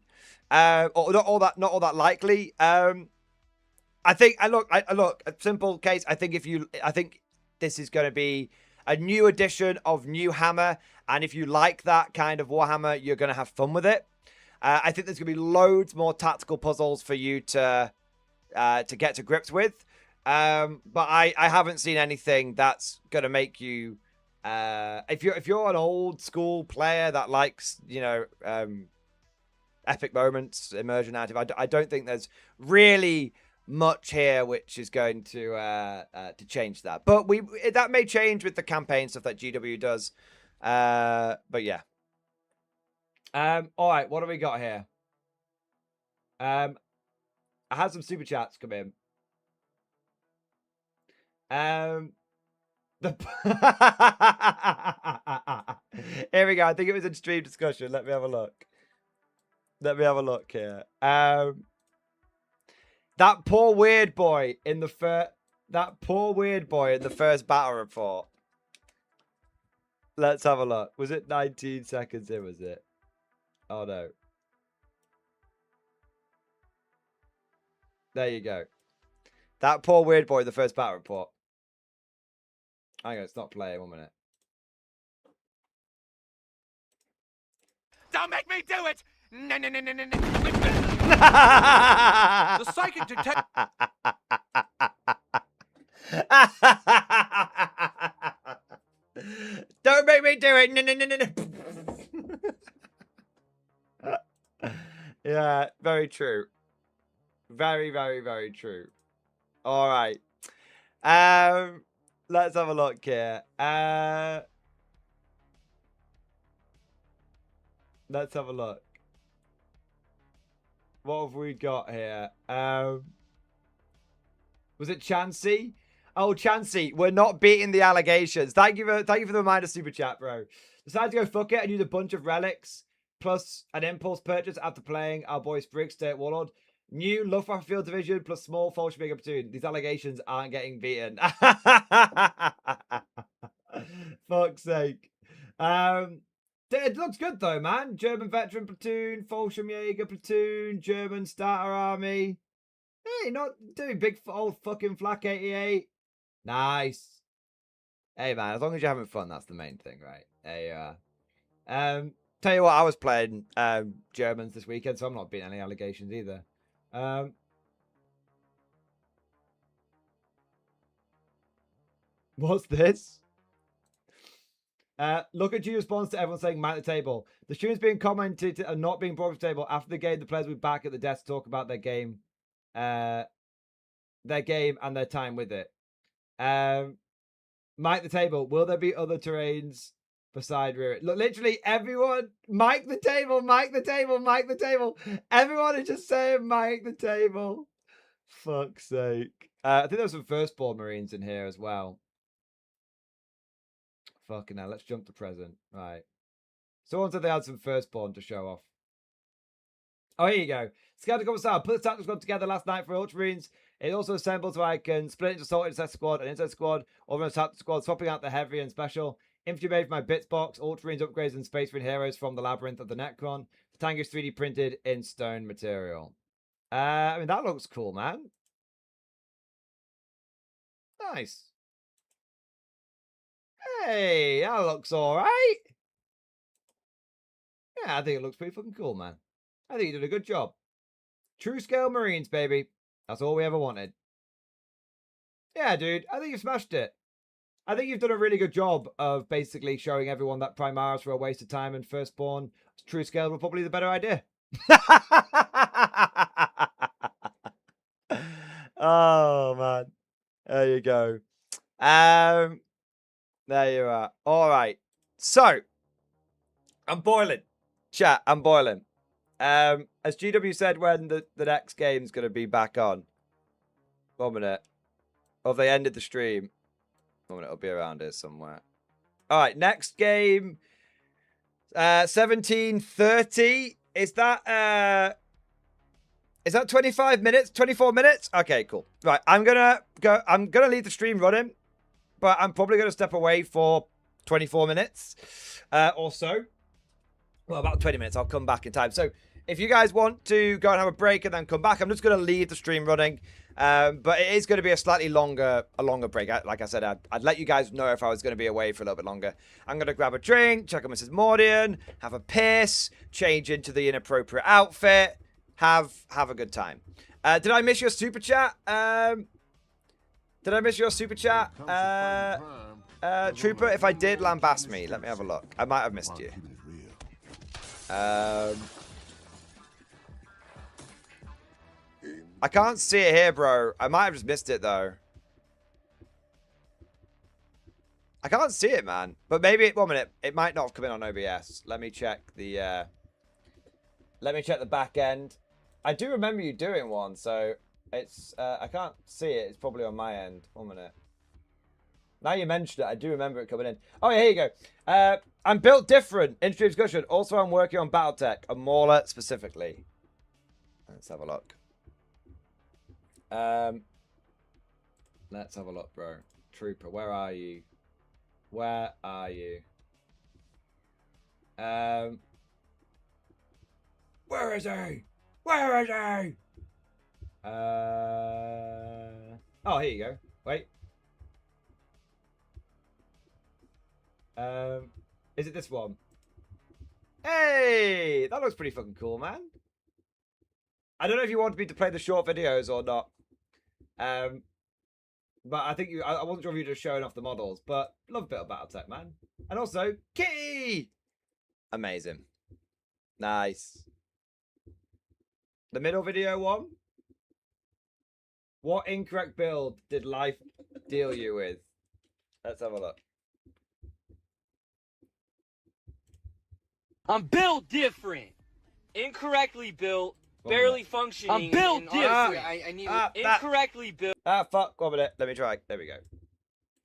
or not all that likely. I think look a simple case. I think this is going to be a new edition of New Hammer. And if you like that kind of Warhammer, you're going to have fun with it. I think there's going to be loads more tactical puzzles for you to get to grips with. But I haven't seen anything that's going to make you... if you're an old school player that likes, epic moments, immersion narrative, I don't think there's really much here which is going to change that. But that may change with the campaign stuff that GW does. But yeah. All right, what do we got here? I had some super chats come in. Here we go. I think it was in stream discussion. Let me have a look. Let me have a look here. That poor weird boy in the first. That poor weird boy in the first battle report. Let's have a look. Was it 19 seconds in? Was it? Oh no. There you go. That poor weird boy in the first battle report. Hang on, it's not playing. 1 minute. Don't make me do it! No. The psychic detect. Don't make me do it! No. Yeah, very true. Very, very, very true. All right. Let's have a look here. Let's have a look. What have we got here? Was it Chansey? Oh, Chansey, we're not beating the allegations. Thank you for the reminder, super chat, bro. Decided to go fuck it and use a bunch of relics plus an impulse purchase after playing our boy Spriggs stay at Warlord. New Luftwaffe Field Division plus small Fallschirmjäger platoon. These allegations aren't getting beaten. Fuck's sake. It looks good though, man. German veteran platoon, Fallschirmjäger platoon, German starter army. Hey, not doing big old fucking flak 88. Nice. Hey man, as long as you're having fun, that's the main thing, right? There you are. Tell you what, I was playing Germans this weekend, so I'm not beating any allegations either. What's this? Look at G's response to everyone saying "man at the table." The stream's being commented and not being brought to the table. After the game, the players will be back at the desk to talk about their game and their time with it. Mike the table. Will there be other terrains beside rear? Look, literally everyone. Mike the table. Mike the table. Mike the table. Everyone is just saying Mike the table. Fuck's sake. I think there was some firstborn Marines in here as well. Fucking hell. Let's jump to present. Right. Someone said they had some firstborn to show off. Oh, here you go. Skeptical style. Put the tactical squad together last night for Ultramarines. It also assembled so I can split into assault intercept squad and inside squad, or tactical squad, swapping out the heavy and special. Infantry made for my bits box, Ultramarines upgrades and Space Marine heroes from the Labyrinth of the Necron. The tank is 3D printed in stone material. I mean, that looks cool, man. Nice. Hey, that looks alright. Yeah, I think it looks pretty fucking cool, man. I think you did a good job. True scale Marines, baby. That's all we ever wanted. Yeah, dude. I think you've smashed it. I think you've done a really good job of basically showing everyone that Primaris were a waste of time and Firstborn True Scale were probably the better idea. Oh, man. There you go. There you are. All right. So, I'm boiling. Chat, I'm boiling. As GW said when the next game's going to be back on. 1 minute. Or if they ended the stream. 1 minute, it'll be around here somewhere. All right, next game. 17:30. Is that 25 minutes? 24 minutes? Okay, cool. Right, I'm gonna leave the stream running, but I'm probably gonna step away for 24 minutes or so. Well, about 20 minutes. I'll come back in time. So if you guys want to go and have a break and then come back, I'm just going to leave the stream running. But it is going to be a slightly longer break. Like I said, I'd let you guys know if I was going to be away for a little bit longer. I'm going to grab a drink, check on Mrs. Mordian, have a piss, change into the inappropriate outfit, have a good time. Did I miss your super chat? Did I miss your super chat? Trooper, if I did, lambast me. Let me have a look. I might have missed you. I can't see it here, bro. I might have just missed it, though. I can't see it, man. But maybe, 1 minute, it might not have come in on OBS. Let me check the back end. I do remember you doing one, so It's I can't see it. It's probably on my end. 1 minute. Now you mentioned it, I do remember it coming in. Oh, yeah, here you go. I'm built different. In-stream discussion. Also, I'm working on Battletech, a mauler specifically. Let's have a look. Let's have a look, bro. Trooper, where are you? Where are you? Where is he? Where is he? Oh, here you go. Wait. Is it this one? Hey, that looks pretty fucking cool, man. I don't know if you wanted me to play the short videos or not. But I think I wasn't sure if you were just showing off the models, but love a bit of Battletech, man. And also, Kitty! Amazing. Nice. The middle video one? What incorrect build did life deal you with? Let's have a look. I'm built different. Incorrectly built. Barely functioning. I'm built different. Honestly, I need incorrectly built. Fuck. 1 minute. Let me try. There we go.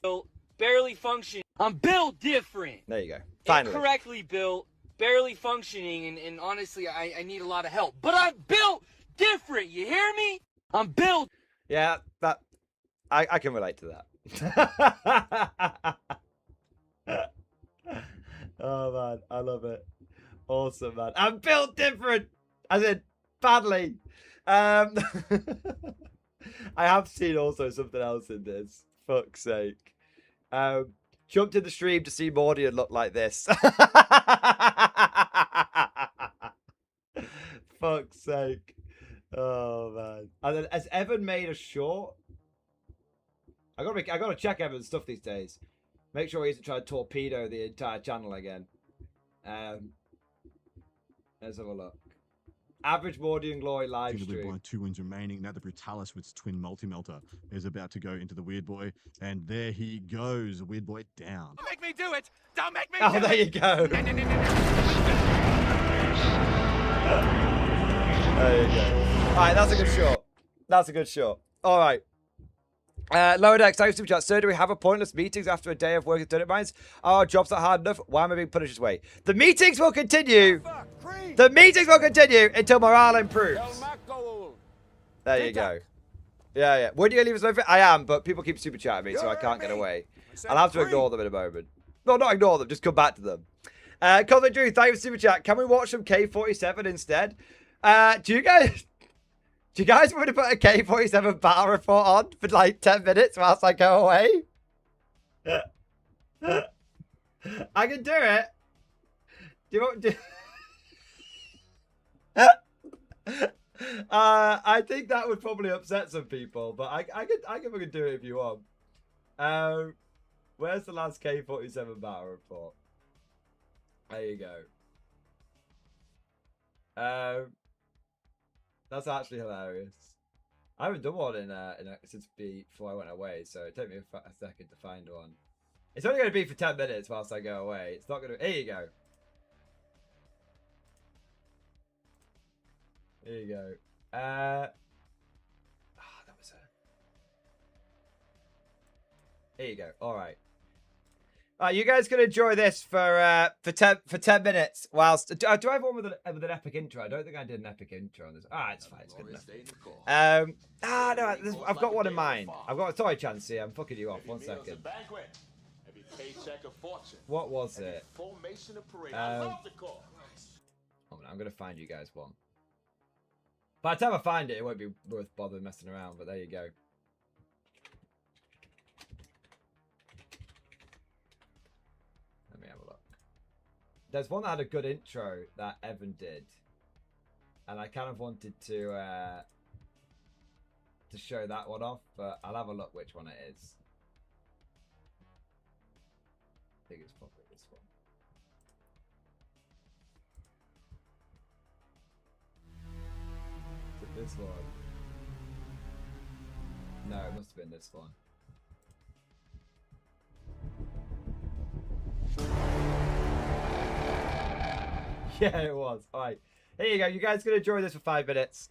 Built. Barely functioning. I'm built different. There you go. Finally. Incorrectly built. Barely functioning. And honestly, I need a lot of help. But I'm built different. You hear me? I'm built. Yeah, that. I can relate to that. Oh, man. I love it. Awesome, man. I'm built different. As in, badly. I have seen also something else in this. Fuck's sake. Jumped in the stream to see Mordian look like this. Fuck's sake. Oh, man. And then, has Evan made a short? I gotta check Evan's stuff these days. Make sure he isn't trying to torpedo the entire channel again. Let's have a look. Average Mordian Glory live stream. 2 wins remaining. Now the Brutalis with its twin multi-melter is about to go into the Weird Boy. And there he goes. Weird Boy down. Don't make me do it! Don't make me do it! Oh, there you go. There you go. Alright, that's a good shot. That's a good shot. Alright. Lower Decks, thanks for super chat. Sir, do we have a pointless meetings after a day of work at Donut Mines? Are jobs not hard enough? Why am I being punished this way? The meetings will continue. The meetings will continue until morale improves. There you go. Yeah. Would you leave us over? I am, but people keep super chatting me, so I can't get away. I'll have to ignore them in a moment. No, not ignore them. Just come back to them. Colin Drew, thank you for super chat. Can we watch some K-47 instead? Do you guys want me to put a K-47 battle report on for like 10 minutes whilst I go away? I can do it. Do you want to? I think that would probably upset some people, but I can do it if you want. Where's the last K-47 battle report? There you go. That's actually hilarious. I haven't done one since before I went away, so it took me a second to find one. It's only going to be for 10 minutes whilst I go away. It's not going to... Here you go. Here you go. That was Here you go. All right. You guys can enjoy this for 10 minutes whilst do I have one with an epic intro? I don't think I did an epic intro on this. It's fine, it's good enough. No, I've got one in mind. Sorry, Chancey, I'm fucking you off. 1 second. What was it? I'm gonna find you guys one. By the time I find it, it won't be worth bothering messing around. But there you go. There's one that had a good intro that Evan did, and I kind of wanted to show that one off, but I'll have a look which one it is. I think it's probably this one. Is it this one? No, it must have been this one. Yeah, it was. All right. Here you go. You guys can enjoy this for 5 minutes.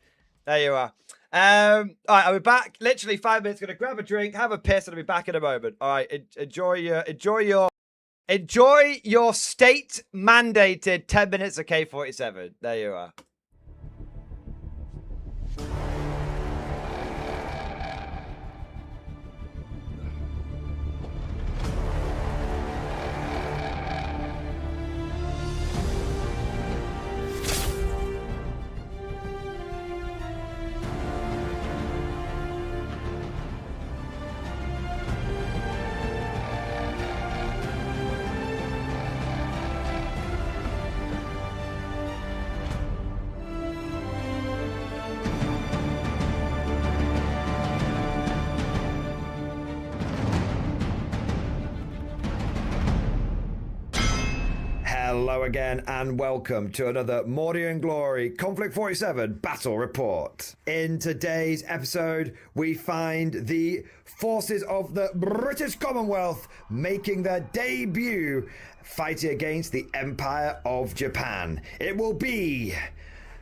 There you are. All right, I'll be back. Literally 5 minutes. Gonna grab a drink, have a piss, and I'll be back in a moment. All right, enjoy your state mandated 10 minutes of K47. There you are. Hello again and welcome to another Mordia and Glory Conflict 47 Battle Report. In today's episode, we find the forces of the British Commonwealth making their debut fighting against the Empire of Japan. It will be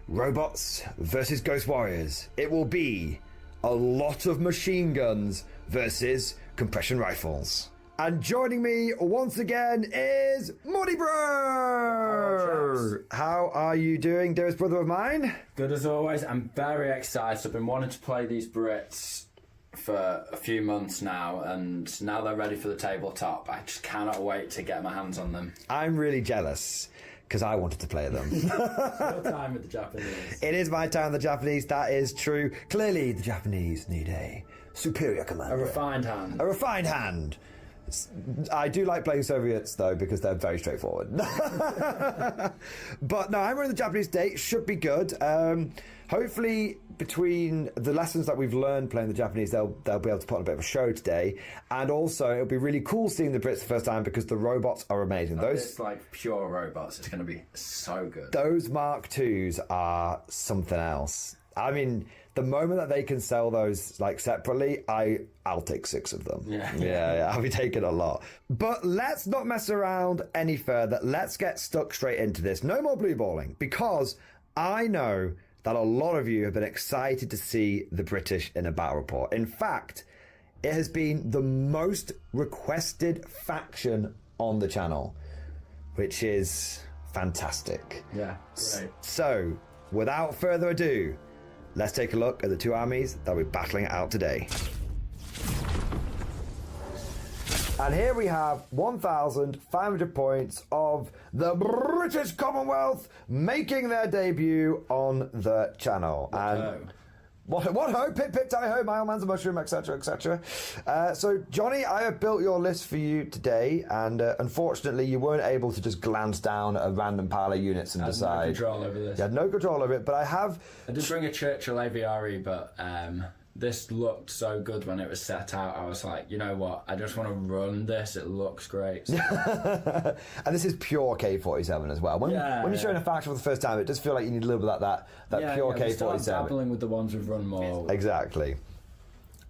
robots versus ghost warriors. It will be a lot of machine guns versus compression rifles. And joining me once again is Mordy Bro! How are you doing, dearest brother of mine? Good as always. I'm very excited. I've been wanting to play these Brits for a few months now, and now they're ready for the tabletop. I just cannot wait to get my hands on them. I'm really jealous, because I wanted to play them. It's your time with the Japanese. It is my time with the Japanese, that is true. Clearly, the Japanese need a superior commander. A refined hand. A refined hand. I do like playing Soviets, though, because they're very straightforward. But no, I'm running the Japanese today. It should be good. Hopefully, between the lessons that we've learned playing the Japanese, they'll be able to put on a bit of a show today. And also, it'll be really cool seeing the Brits the first time because the robots are amazing. It's like pure robots. It's going to be so good. Those Mark IIs are something else. I mean, the moment that they can sell those like separately, I'll take 6 of them. Yeah, I'll be taking a lot. But let's not mess around any further. Let's get stuck straight into this. No more blue balling, because I know that a lot of you have been excited to see the British in a battle report. In fact, it has been the most requested faction on the channel, which is fantastic. Yeah, great. So, without further ado, let's take a look at the two armies that we're battling it out today. And here we have 1,500 points of the British Commonwealth making their debut on the channel. What ho, pip pip tie ho, my old man's a mushroom, etc, etc. So Johnny, I have built your list for you today, and unfortunately you weren't able to just glance down a random pile of units and decide. I had no control over this. You had no control over it, but I did bring a Churchill AVRE, but this looked so good when it was set out. I was like, you know what? I just want to run this. It looks great. So. And this is pure K47 as well. When you're showing a faction for the first time, it does feel like you need a little bit of that pure K47. Start dabbling with the ones we've run more. Exactly.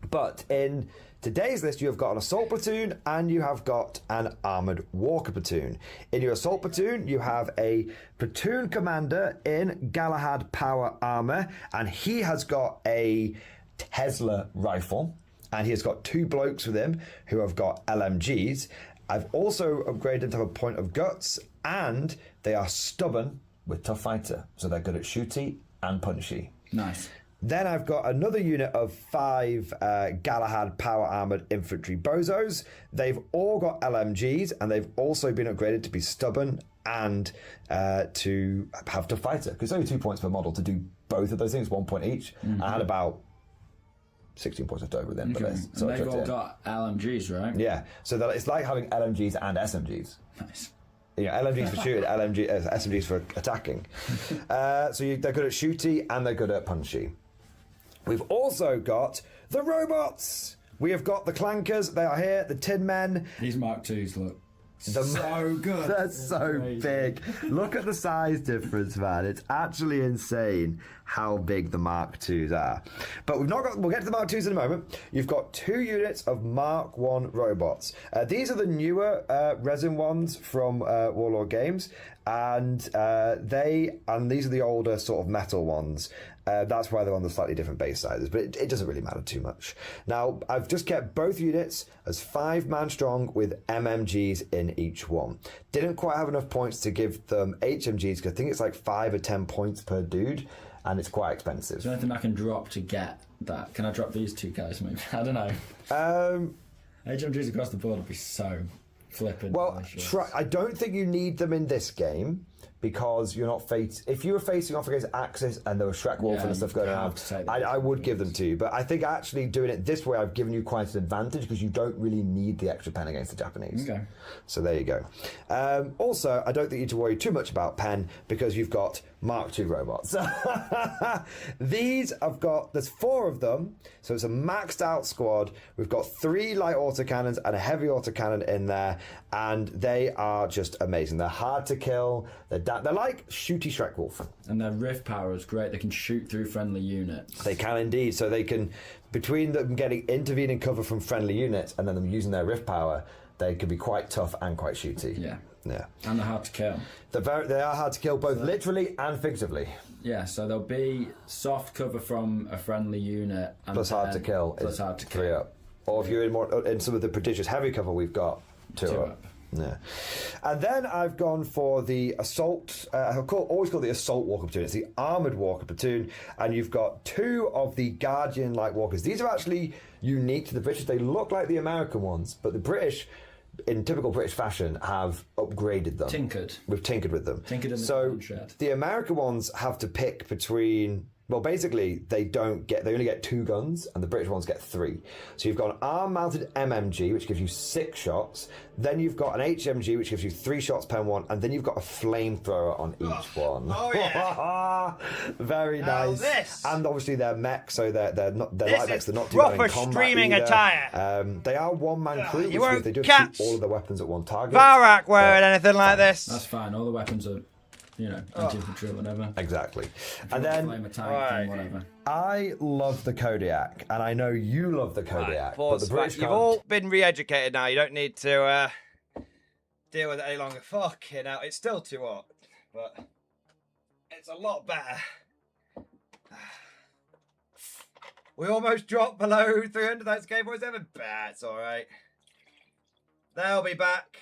But in today's list, you have got an assault platoon and you have got an armoured walker platoon. In your assault platoon, you have a platoon commander in Galahad power armour, and he has got a Tesla rifle, and he has got 2 blokes with him who have got LMGs. I've also upgraded to have a point of guts, and they are stubborn with tough fighter, so they're good at shooty and punchy. Nice. Then I've got another unit of 5 Galahad power armored infantry bozos. They've all got LMGs, and they've also been upgraded to be stubborn and to have tough fighter, because it's only 2 points per model to do both of those things, 1 point each. Mm-hmm. I had about 16 points left over then. Okay. And they've all got LMGs, right? Yeah, so that it's like having LMGs and SMGs. Nice. Yeah, LMGs for shooting, SMGs for attacking. They're good at shooty and they're good at punchy. We've also got the robots. We have got the clankers. They are here. The Tin Men. These Mark IIs look so good. They're so big. Look at the size difference, man. It's actually insane how big the Mark IIs are. But we'll get to the Mark IIs in a moment. You've got 2 units of Mark 1 robots. These are the newer resin ones from Warlord Games. and these are the older sort of metal ones. That's why they're on the slightly different base sizes, but it doesn't really matter too much. Now, I've just kept both units as 5-man strong with MMGs in each one. Didn't quite have enough points to give them HMGs, because I think it's like 5 or 10 points per dude, and it's quite expensive. Is there anything I can drop to get that? Can I drop these 2 guys, maybe? I don't know. HMGs across the board would be so flipping. Well, I don't think you need them in this game, because you're not if you were facing off against Axis and there was Shrek Wolf and stuff going around, I would give them to you. But I think actually doing it this way, I've given you quite an advantage, because you don't really need the extra pen against the Japanese. Okay. So there you go. Also, I don't think you need to worry too much about pen, because you've got Mark II robots. These I've got, there's 4 of them, so it's a maxed out squad. We've got 3 light autocannons and a heavy autocannon in there, and they are just amazing. They're hard to kill. They're like shooty Shrek Wolf. And their rift power is great. They can shoot through friendly units. They can indeed. So they can, between them getting intervening cover from friendly units and then them using their rift power, they can be quite tough and quite shooty. Yeah. Yeah. And they're hard to kill. They are hard to kill, both literally and figuratively. Yeah, so there'll be soft cover from a friendly unit. And plus hard to kill. Plus hard to kill. 3 up. Or if you're in some of the prodigious heavy cover, we've got 2 up. Yeah. And then I've gone for the assault. Always called the assault walker platoon. It's the armoured walker platoon, and you've got 2 of the Guardian light walkers. These are actually unique to the British. They look like the American ones, but the British, in typical British fashion, have upgraded them. We've tinkered with them. Tinkered in the so the American ones have to pick between. Well, basically, they only get 2 guns, and the British ones get 3. So you've got an arm-mounted MMG, which gives you 6 shots. Then you've got an HMG, which gives you 3 shots per one, and then you've got a flamethrower on each one. Oh yeah, very nice. This. And obviously they're mech, so they're light mechs. They're not too proper bad in combat streaming either. attire. They are 1-man crew, which you means won't they do catch shoot all of their weapons at one target. Barak wearing anything like this. That's fine. All the weapons are, anti-infantry or whatever. Exactly. And then whatever. I love the Kodiak, and I know you love the Kodiak, but the British You've all been re-educated now. You don't need to deal with it any longer. Fucking hell, it's still too hot, but it's a lot better. We almost dropped below 300. That's game boys ever. But it's all right. They'll be back.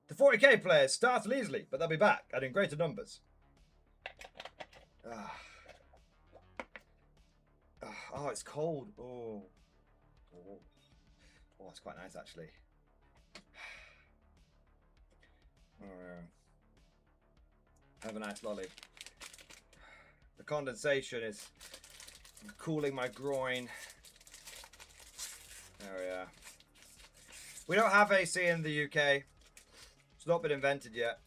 The 40k players started easily, but they'll be back and in greater numbers. Oh, it's cold. Oh, that's quite nice actually. Have a nice lolly. The condensation is cooling my groin. There we are. We don't have AC in the UK. It's not been invented yet.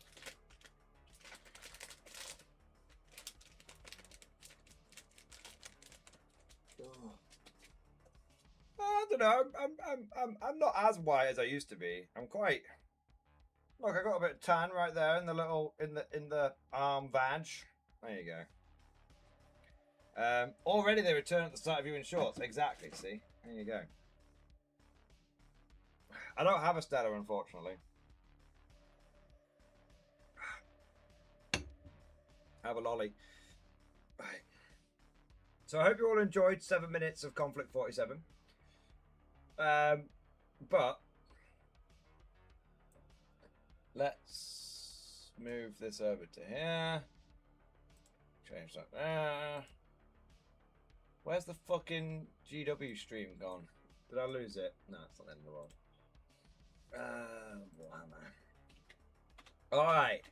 I don't know. I'm not as white as I used to be. I'm quite. Look, I got a bit of tan right there in the little in the arm vag. There you go. Already they return at the start of you in shorts. Exactly. See. There you go. I don't have a Stella, unfortunately. Have a lolly. Right. So I hope you all enjoyed 7 minutes of Conflict 47. But let's move this over to here. Change that there. Where's the fucking GW stream gone? Did I lose it? No, it's not the end of the world. Warhammer. Alright.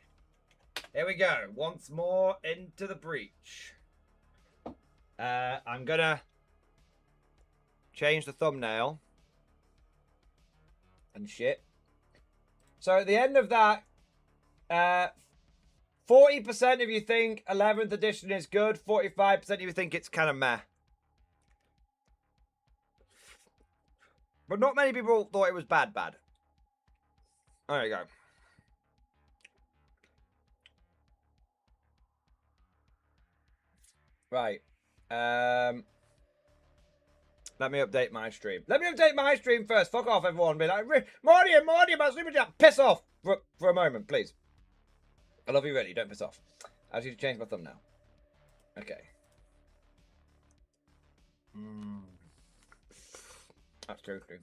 Here we go. Once more into the breach. I'm gonna change the thumbnail and shit. So at the end of that, 40% of you think 11th edition is good, 45% of you think it's kind of meh. But not many people thought it was bad. There you go. Right. Let me update my stream. Let me update my stream first. Fuck off, everyone. Be like, Morty, my super chat. Piss off for a moment, please. I love you really, don't piss off. I need to change my thumbnail. Okay. That's toasty.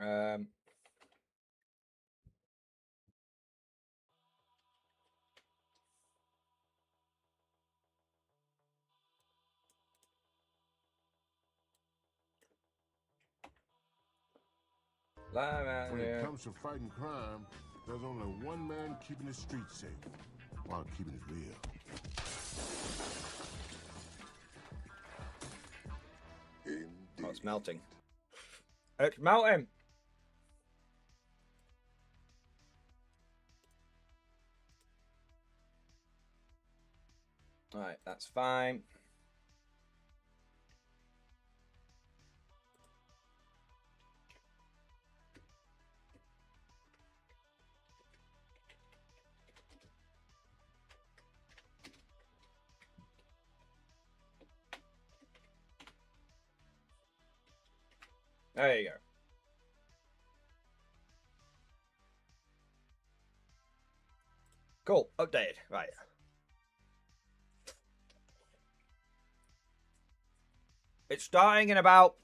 Um, When it comes to fighting crime, there's only one man keeping the streets safe, while keeping it real. Oh, it's melting. It's melting. All right, that's fine. There you go. Cool. Updated. Right. It's starting in about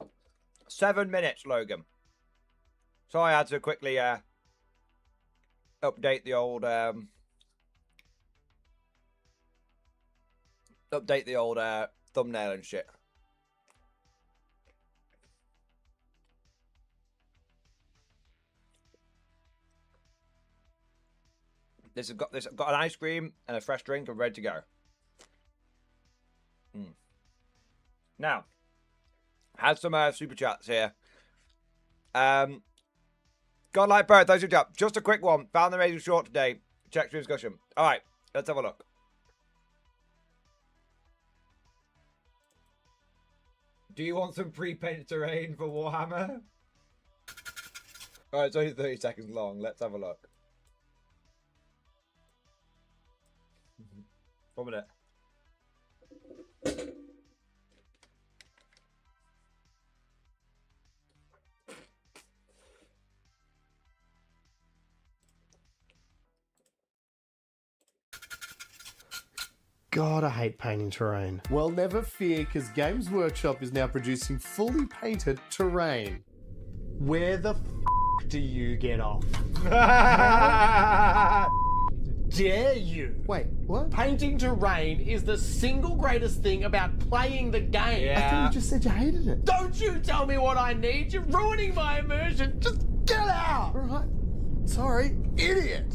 7 minutes, Logan. So I had to quickly update the old thumbnail and shit. I've got an ice cream and a fresh drink. I'm ready to go. Now, had some super chats here. Godlike Bird, those who jump. Just a quick one. Found the amazing short today. Check stream discussion. All right, let's have a look. Do you want some pre-painted terrain for Warhammer? All right, it's only 30 seconds long. Let's have a look. 1 minute. God, I hate painting terrain. Well, never fear, because Games Workshop is now producing fully painted terrain. Where the f do you get off? Dare you? Wait, what? Painting terrain is the single greatest thing about playing the game. Yeah. I thought you just said you hated it. Don't you tell me what I need. You're ruining my immersion. Just get out. All right. Sorry, idiot.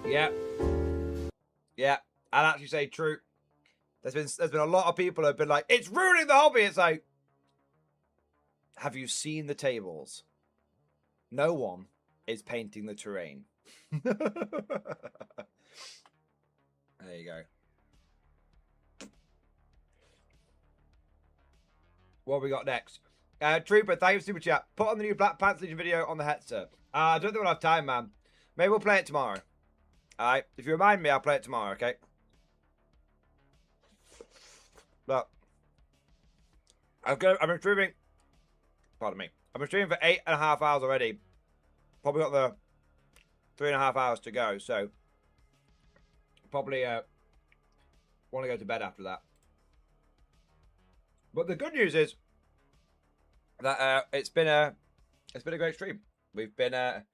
Yeah. Yeah, I'd actually say true. There's been a lot of people who have been like, it's ruining the hobby. It's like, have you seen the tables? No one is painting the terrain. There you go. What have we got next? Trooper, thank you for super chat. Put on the new Black Panther Legion video on the headset. I don't think we'll have time, man. Maybe we'll play it tomorrow. Alright, if you remind me, I'll play it tomorrow, okay? But I've been streaming. Pardon me. I've been streaming for 8.5 hours already. Probably got the 3.5 hours to go, so probably want to go to bed after that. But the good news is that it's been a great stream. We've been had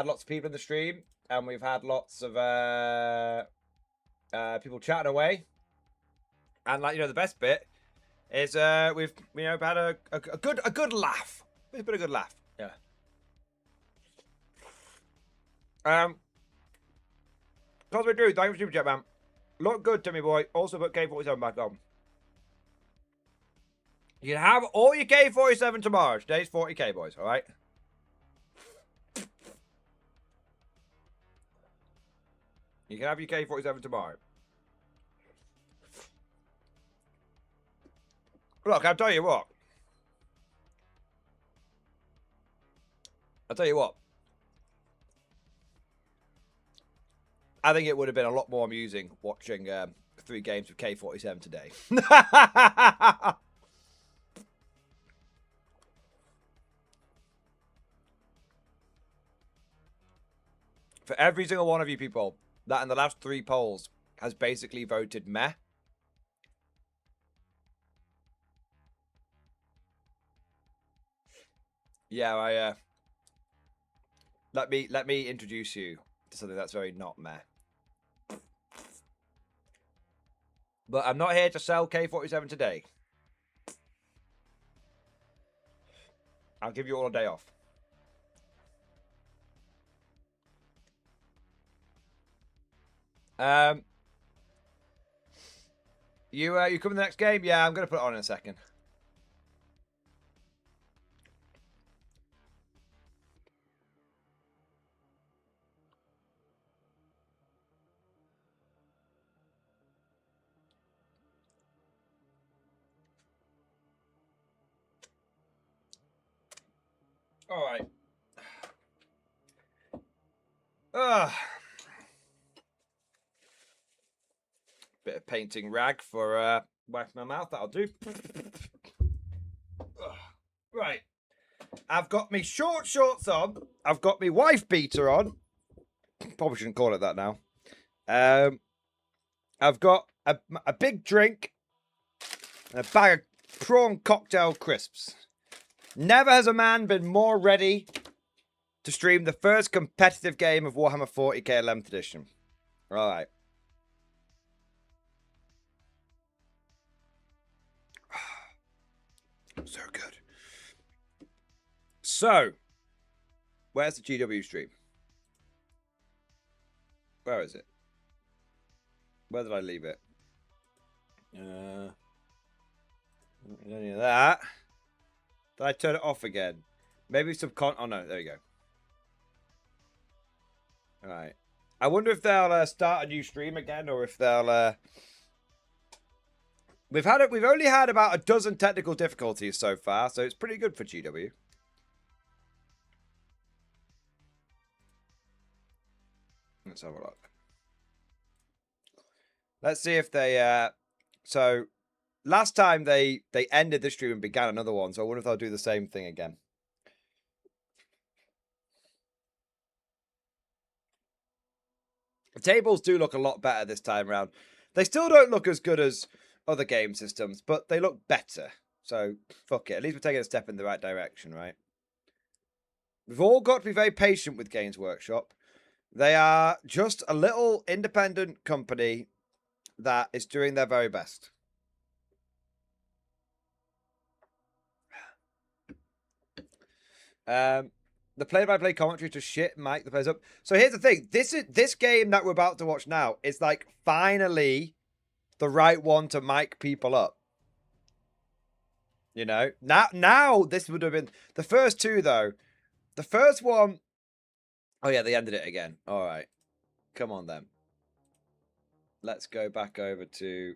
lots of people in the stream. And we've had lots of people chatting away, and like the best bit is we've had a good laugh. It's been a good laugh, yeah. Cosmic Drew, thank you for super chat, man. Look good to me, boy. Also put K47 back on. You can have all your K47 tomorrow. Today's 40k, boys. All right. You can have your K47 tomorrow. Look, I'll tell you what. I think it would have been a lot more amusing watching 3 games with K47 today. For every single one of you people that in the last 3 polls has basically voted meh. Yeah, let me introduce you to something that's very not meh. But I'm not here to sell K47 today. I'll give you all a day off. You come in the next game? Yeah, I'm gonna put it on in a second. All right. Bit of painting rag for wiping my mouth. That'll do. Right. I've got me short shorts on. I've got me wife beater on. Probably shouldn't call it that now. I've got a big drink and a bag of prawn cocktail crisps. Never has a man been more ready to stream the first competitive game of Warhammer 40k 11th edition. All right. So good. So, where's the GW stream? Where is it? Where did I leave it? Any of that. Did I turn it off again? Maybe some oh no, there you go. Alright. I wonder if they'll start a new stream again, or if they'll We've only had about a dozen technical difficulties so far, so it's pretty good for GW. Let's have a look. Let's see if they so last time they ended the stream and began another one, so I wonder if they'll do the same thing again. The tables do look a lot better this time around. They still don't look as good as other game systems, but they look better. So fuck it. At least we're taking a step in the right direction, right? We've all got to be very patient with Games Workshop. They are just a little independent company that is doing their very best. The play-by-play commentary to shit mic the players up. So here's the thing. This game that we're about to watch now is like finally the right one to mic people up. You know? Now this would have been the first 2 though. The first one. Oh yeah, they ended it again. All right. Come on then. Let's go back over to...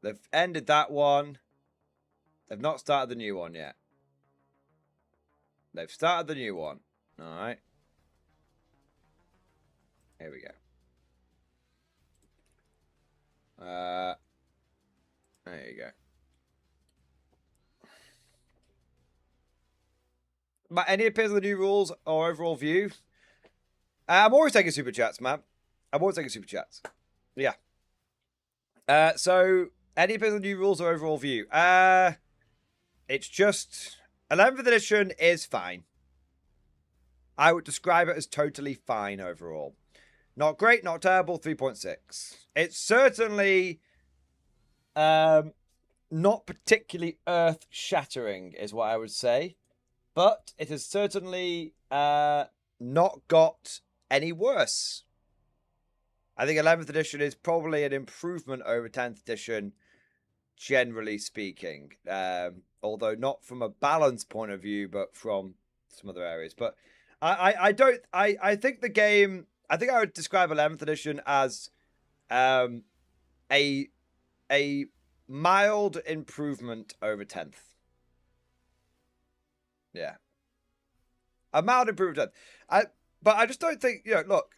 They've ended that one. They've not started the new one yet. They've started the new one. All right. Here we go. There you go. But any opinions on the new rules or overall view? I'm always taking super chats, man. I'm always taking super chats. Yeah. So, any opinions on the new rules or overall view? It's just... 11th edition is fine. I would describe it as totally fine overall. Not great, not terrible, 3.6. It's certainly not particularly earth-shattering, is what I would say. But it has certainly not got any worse. I think 11th edition is probably an improvement over 10th edition, generally speaking. Although not from a balance point of view, but from some other areas. But I think the game, I think I would describe 11th edition as a mild improvement over 10th. Yeah. A mild improvement. But I just don't think, you know, look,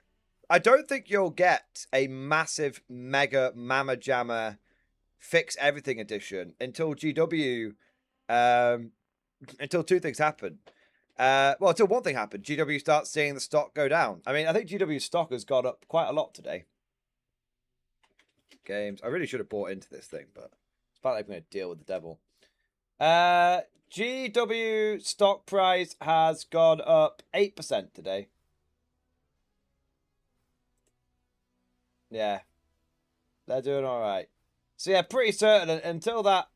I don't think you'll get a massive, mega, mamma jammer, fix everything edition until GW, until two things happen. Well, until one thing happened. GW starts seeing the stock go down. I mean, I think GW's stock has gone up quite a lot today. Games. I really should have bought into this thing, but it's about like I'm going to deal with the devil. GW stock price has gone up 8% today. Yeah. They're doing all right. So yeah, pretty certain until that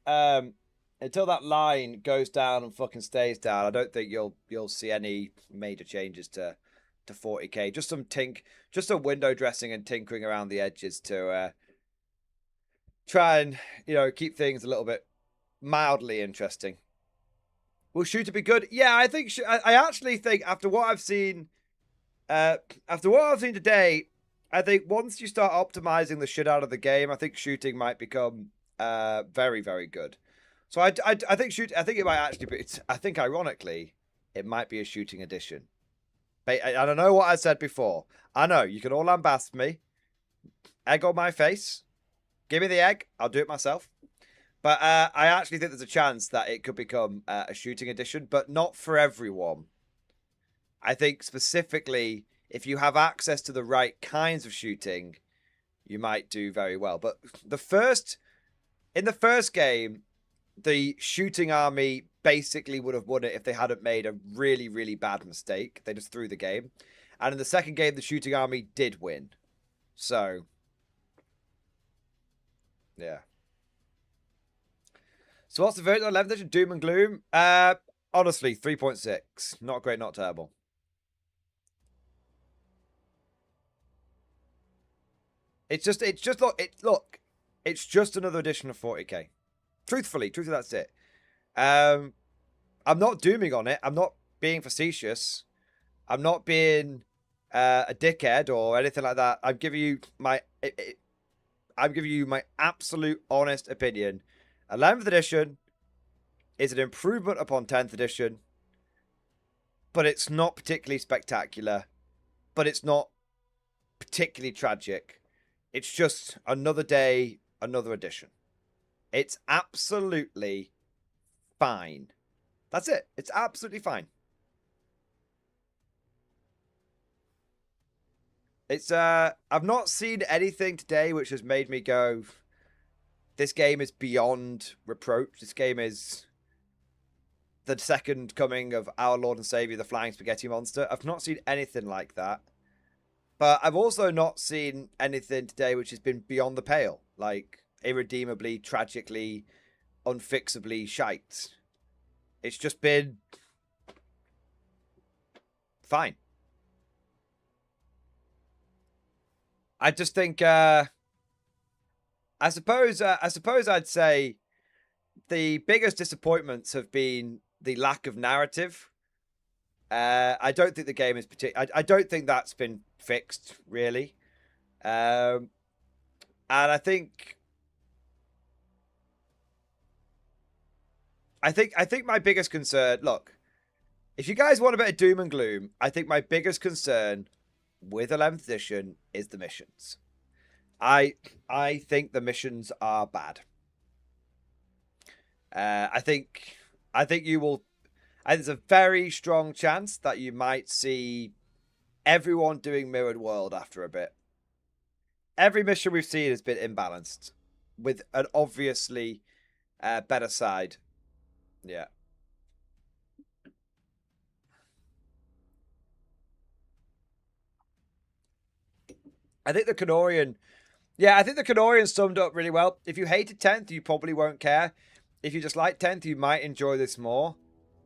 line goes down and fucking stays down, I don't think you'll see any major changes to 40k. Just some window dressing and tinkering around the edges to try and, you know, keep things a little bit mildly interesting. Will Shooter be good? Yeah, I think I actually think after what I've seen today, I think once you start optimizing the shit out of the game, I think shooting might become very, very good. So I think it might actually be. I think ironically, it might be a shooting edition. I don't know what I said before. I know you can all lambast me, egg on my face. Give me the egg. I'll do it myself. But I actually think there's a chance that it could become a shooting edition, but not for everyone. I think specifically, if you have access to the right kinds of shooting, you might do very well. But in the first game, the shooting army basically would have won it if they hadn't made a really, really bad mistake. They just threw the game. And in the second game, the shooting army did win. So, yeah. So what's the version on 11th edition? Doom and Gloom? Honestly, 3.6. Not great, not terrible. It's just it's just another edition of 40k. Truthfully, that's it. I'm not dooming on it. I'm not being facetious. I'm not being a dickhead or anything like that. I'm giving you my absolute honest opinion. 11th edition is an improvement upon 10th edition, but it's not particularly spectacular, but it's not particularly tragic. It's just another day, another edition. It's absolutely fine. That's it. It's absolutely fine. It's I've not seen anything today which has made me go, this game is beyond reproach. This game is the second coming of our Lord and Savior, the Flying Spaghetti Monster. I've not seen anything like that. But I've also not seen anything today which has been beyond the pale. Like, irredeemably, tragically, unfixably shite. It's just been fine. I just think, I suppose I'd say the biggest disappointments have been the lack of narrative. I don't think the game is I don't think that's been fixed really, and I think my biggest concern. Look, if you guys want a bit of doom and gloom, I think my biggest concern with 11th edition is the missions. I think the missions are bad. I think you will. I think there's a very strong chance that you might see everyone doing Mirrored World after a bit. Every mission we've seen has been imbalanced, with an obviously better side. Yeah. I think the Canorian... Yeah, I think the Canorian summed up really well. If you hated 10th, you probably won't care. If you just like 10th, you might enjoy this more.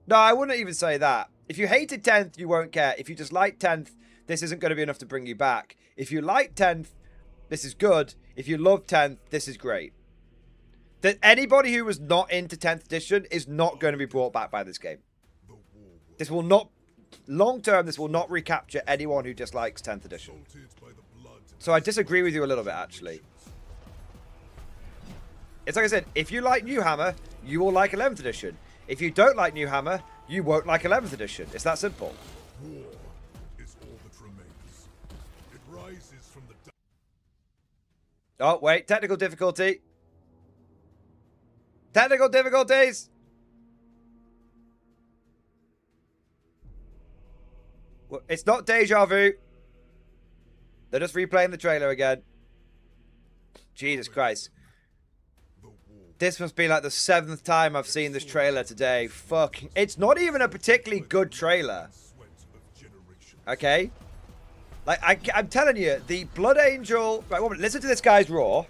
No, I wouldn't even say that. If you hated 10th, you won't care. If you just like 10th, this isn't going to be enough to bring you back. If you like 10th, this is good. If you love 10th, this is great. That anybody who was not into 10th edition is not going to be brought back by this game. This will not... Long term, this will not recapture anyone who dislikes 10th edition. So I disagree with you a little bit, actually. It's like I said, if you like New Hammer, you will like 11th edition. If you don't like New Hammer, you won't like 11th edition. It's that simple. War is all that remains. It rises from the Oh, wait. Technical difficulty. Technical difficulties. Well, it's not deja vu. They're just replaying the trailer again. Jesus Christ. This must be like the 7th time I've seen this trailer today. Fucking. It's not even a particularly good trailer. Okay? Like, I'm telling you, the Blood Angel... Right, woman, listen to this guy's roar.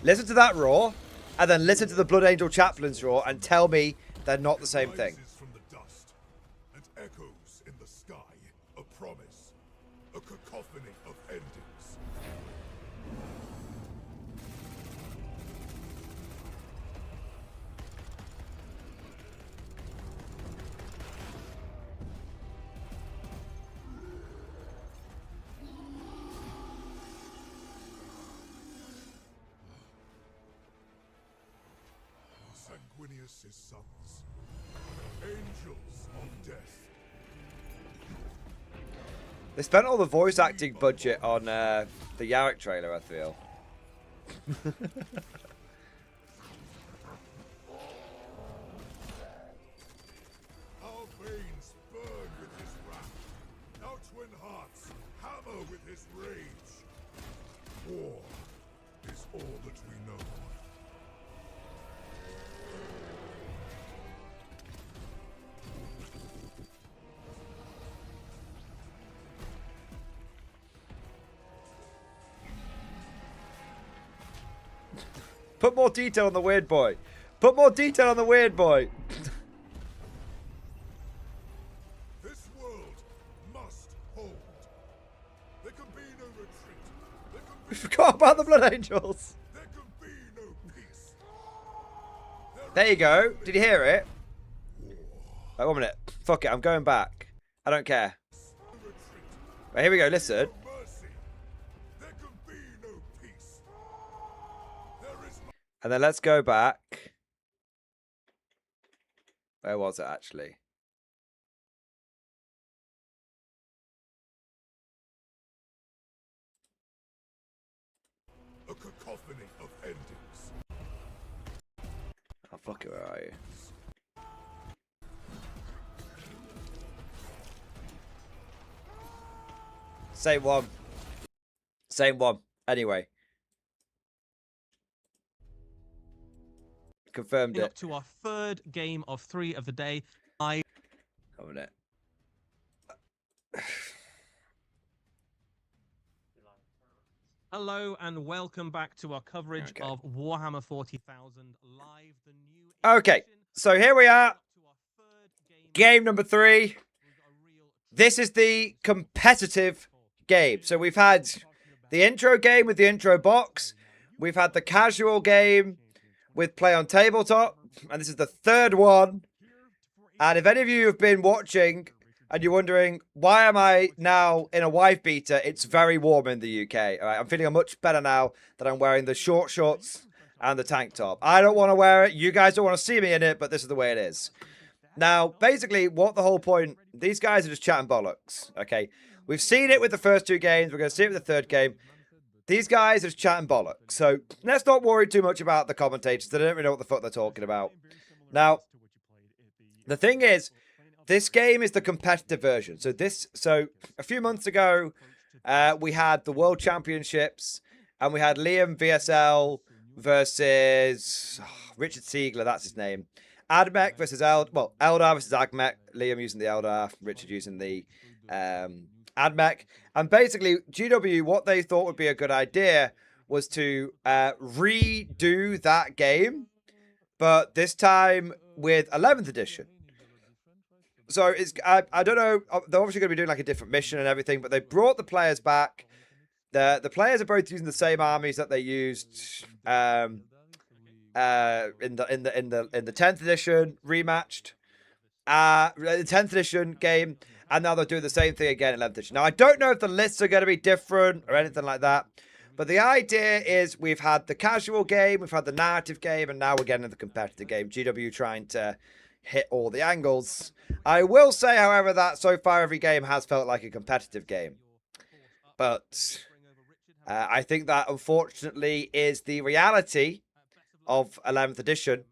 Listen to that roar. And then listen to the Blood Angel Chaplain's roar and tell me they're not the same thing. from the dust and echoes in the sky. A promise. A cacophony of endings. Sanguinius' sons. Angels of death. They spent all the voice acting budget on the Yarrick trailer, I feel. Our veins burn with his wrath. Our twin hearts hammer with his rage. War is all that we know. Put more detail on the weird boy. Put more detail on the weird boy. This world must hold. There can be no retreat. We forgot about the Blood Angels. There can be no peace. There you go. Did you hear it? Wait, 1 minute. Fuck it. I'm going back. I don't care. Right, here we go. Listen. And then let's go back. Where was it actually? A cacophony of endings. Oh, fuck it. Where are you? Same one. Same one. Anyway. Confirmed it. Up to our 3rd game of 3 of the day. Hold it. Hello and welcome back to our coverage of Warhammer 40,000 live. The new Okay, so here we are. Game number 3. This is the competitive game. So we've had the intro game with the intro box. We've had the casual game with play on tabletop, and this is the 3rd one. And if any of you have been watching and you're wondering, why am I now in a wife beater? It's very warm in the UK. All right, I'm feeling much better now that I'm wearing the short shorts and the tank top. I don't want to wear it. You guys don't want to see me in it, but this is the way it is. Now, basically, what the whole point, these guys are just chatting bollocks, okay? We've seen it with the first 2 games. We're going to see it with the 3rd game. These guys are just chatting bollocks. So let's not worry too much about the commentators. They don't really know what the fuck they're talking about. Now, the thing is, this game is the competitive version. So a few months ago, we had the World Championships, and we had Liam VSL versus Richard Siegler. That's his name. Admech versus Eldar versus Admech. Liam using the Eldar, Richard using the Admech. And basically, GW, what they thought would be a good idea was to redo that game, but this time with 11th edition. So it's I don't know. They're obviously going to be doing like a different mission and everything, but they brought the players back. The players are both using the same armies that they used in the 10th edition rematched, the 10th edition game, and now they're doing the same thing again in 11th edition. Now I don't know if the lists are going to be different or anything like that, But the idea is we've had the casual game, we've had the narrative game, and now we're getting the competitive game. GW trying to hit all the angles. I will say, however, that so far every game has felt like a competitive game. But I think that, unfortunately, is the reality of 11th edition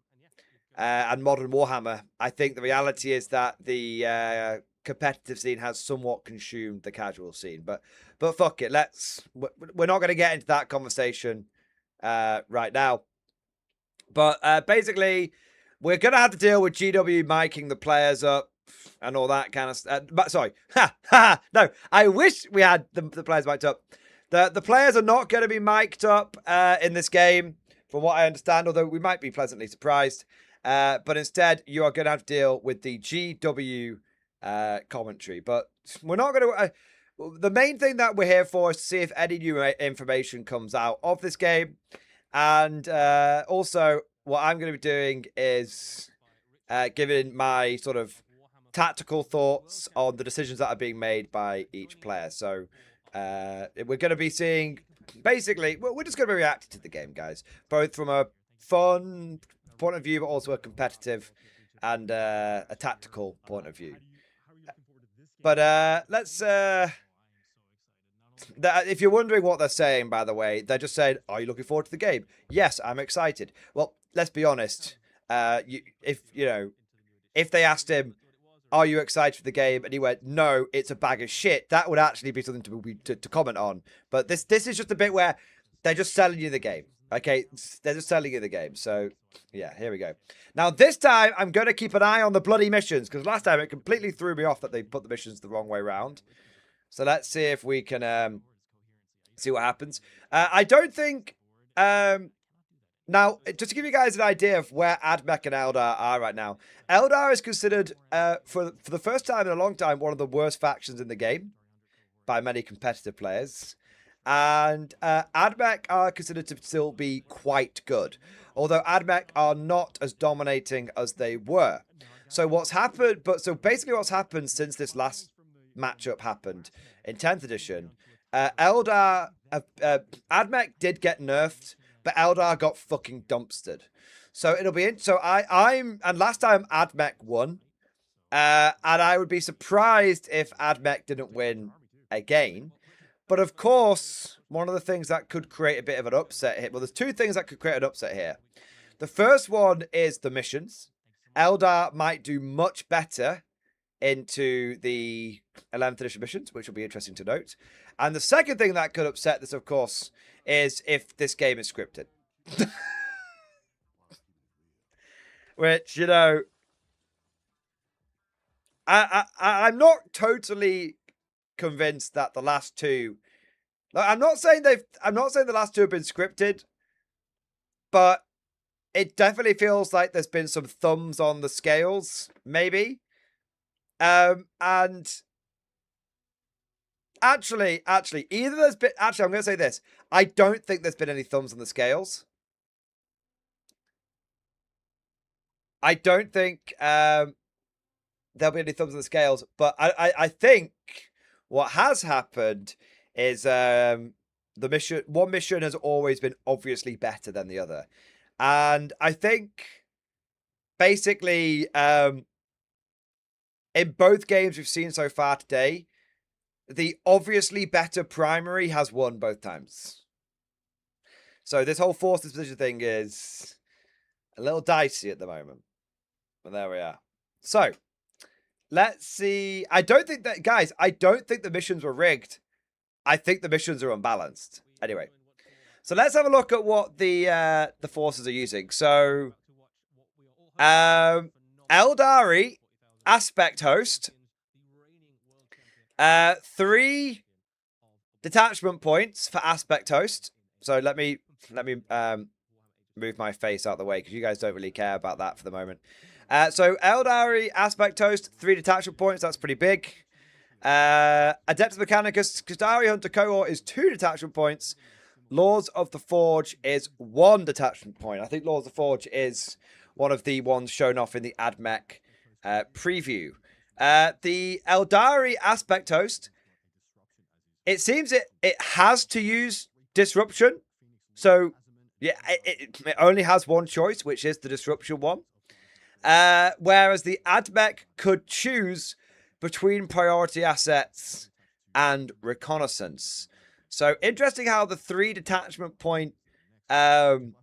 and modern Warhammer. I think the reality is that the competitive scene has somewhat consumed the casual scene. But fuck it, we're not going to get into that conversation right now. But basically, we're going to have to deal with GW miking the players up and all that kind of stuff. Sorry. No, I wish we had the players mic'd up. The players are not going to be mic'd up in this game, from what I understand, although we might be pleasantly surprised. But instead, you are going to have to deal with the GW commentary. But we're not going to... the main thing that we're here for is to see if any new information comes out of this game. And also, what I'm going to be doing is giving my sort of tactical thoughts on the decisions that are being made by each player. So we're going to be seeing... Basically, we're just going to be reacting to the game, guys. Both from a fun point of view, but also a competitive and a tactical point of view. But let's... if you're wondering what they're saying, by the way, they're just saying, are you looking forward to the game? Yes, I'm excited. Well, let's be honest. If they asked him, are you excited for the game? And he went, no, it's a bag of shit. That would actually be something to comment on. But this is just a bit where they're just selling you the game. Okay, they're just selling you the game. So, yeah, here we go. Now, this time, I'm going to keep an eye on the bloody missions, because last time it completely threw me off that they put the missions the wrong way around. So let's see if we can see what happens. I don't think... now, just to give you guys an idea of where Admech and Eldar are right now. Eldar is considered, for the first time in a long time, one of the worst factions in the game by many competitive players. And Admech are considered to still be quite good. Although Admech are not as dominating as they were. So what's happened... So basically what's happened since this last matchup happened in 10th edition, Eldar... Admech did get nerfed, but Eldar got fucking dumpstered. So it'll be... And last time Admech won. And I would be surprised if Admech didn't win again. But of course, one of the things that could create a bit of an upset here... Well, there's two things that could create an upset here. The first one is the missions. Eldar might do much better into the 11th edition missions, which will be interesting to note. And the second thing that could upset this, of course, is if this game is scripted. Which, I'm not totally convinced that the last two... I'm not saying the last two have been scripted, but it definitely feels like there's been some thumbs on the scales, maybe. And actually, either there's been... Actually, I'm going to say this. I don't think there's been any thumbs on the scales. I don't think there'll be any thumbs on the scales, but I think what has happened is the mission... One mission has always been obviously better than the other. And I think, basically... in both games we've seen so far today, the obviously better primary has won both times. So this whole force disposition thing is a little dicey at the moment. But there we are. So, let's see. I don't think the missions were rigged. I think the missions are unbalanced. Anyway. So let's have a look at what the forces are using. So, Eldari... Aspect host, 3 detachment points for aspect host. So let me move my face out of the way because you guys don't really care about that for the moment. So Eldari aspect host, 3 detachment points. That's pretty big. Adeptus Mechanicus Kustari Hunter cohort is 2 detachment points. Laws of the Forge is 1 detachment point. I think Laws of the Forge is one of the ones shown off in the Admech preview. The Eldari aspect host, it seems it has to use disruption. So yeah, it only has one choice, which is the disruption one. Whereas the AdMech could choose between priority assets and reconnaissance. So interesting how the 3 detachment point, it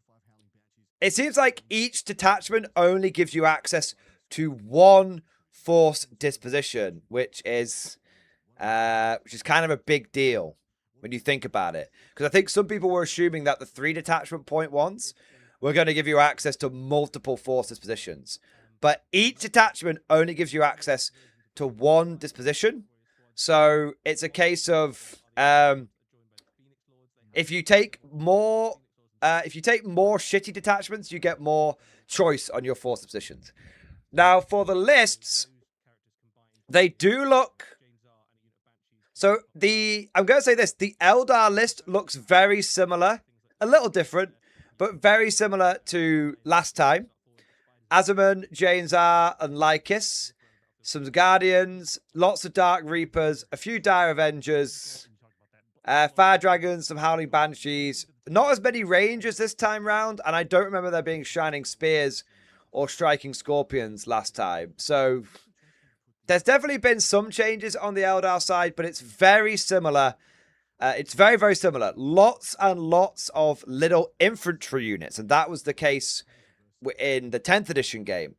seems like each detachment only gives you access to one force disposition, which is kind of a big deal when you think about it. Because I think some people were assuming that the 3 detachment point ones were going to give you access to multiple force dispositions. But each detachment only gives you access to one disposition. So it's a case of if you take more shitty detachments, you get more choice on your force dispositions. Now for the lists, they do look. So I'm going to say this: the Eldar list looks very similar, a little different, but very similar to last time. Azaman, Janzar, and Lycus. Some Guardians, lots of Dark Reapers, a few Dire Avengers, Fire Dragons, some Howling Banshees. Not as many Rangers this time round, and I don't remember there being Shining Spears or Striking Scorpions last time. So there's definitely been some changes on the Eldar side, but it's very similar. It's very, very similar. Lots and lots of little infantry units, and that was the case in the 10th edition game.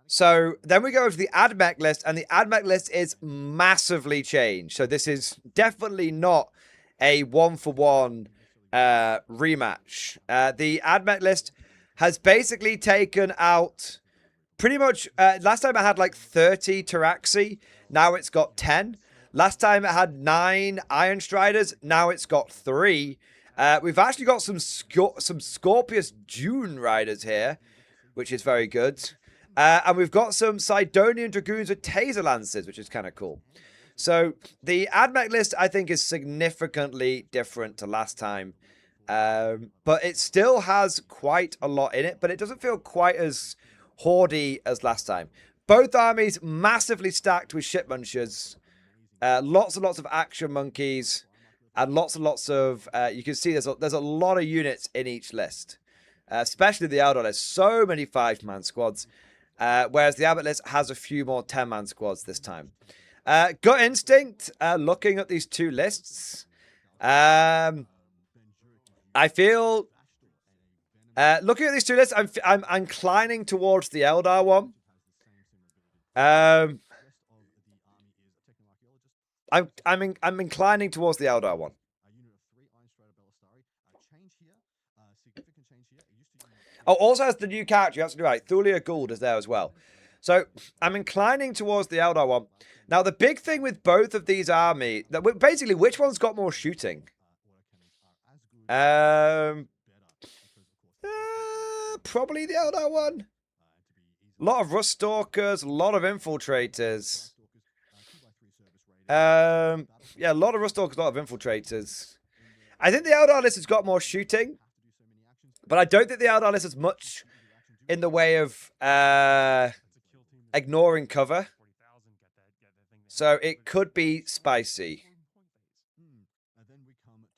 So then we go over to the AdMech list, and the AdMech list is massively changed. So this is definitely not a 1-for-1 rematch. The AdMech list has basically taken out pretty much, last time it had like 30 Taraxi, now it's got 10. Last time it had 9 Iron Striders, now it's got 3. We've actually got some Scorpius Dune Riders here, which is very good. And we've got some Sidonian Dragoons with Taser Lances, which is kind of cool. So the AdMech list, I think, is significantly different to last time. But it still has quite a lot in it, but it doesn't feel quite as hoardy as last time. Both armies massively stacked with ship munchers. Lots and lots of action monkeys. And lots of... you can see there's a lot of units in each list. Especially the Eldar list. So many 5-man squads. Whereas the Abbott list has a few more 10-man squads this time. Gut Instinct, looking at these two lists, I feel, looking at these two lists, I'm inclining towards the Eldar one. I'm inclining towards the Eldar one. Oh, also has the new character, you're absolutely right. Thulia Gould is there as well. So, I'm inclining towards the Eldar one. Now, the big thing with both of these armies... Basically, which one's got more shooting? Probably the Eldar one. A lot of Rust Stalkers, a lot of Infiltrators. Yeah, a lot of Rust Stalkers, a lot of Infiltrators. I think the Eldar list has got more shooting. But I don't think the Eldar list has much in the way of ignoring cover. So it could be spicy.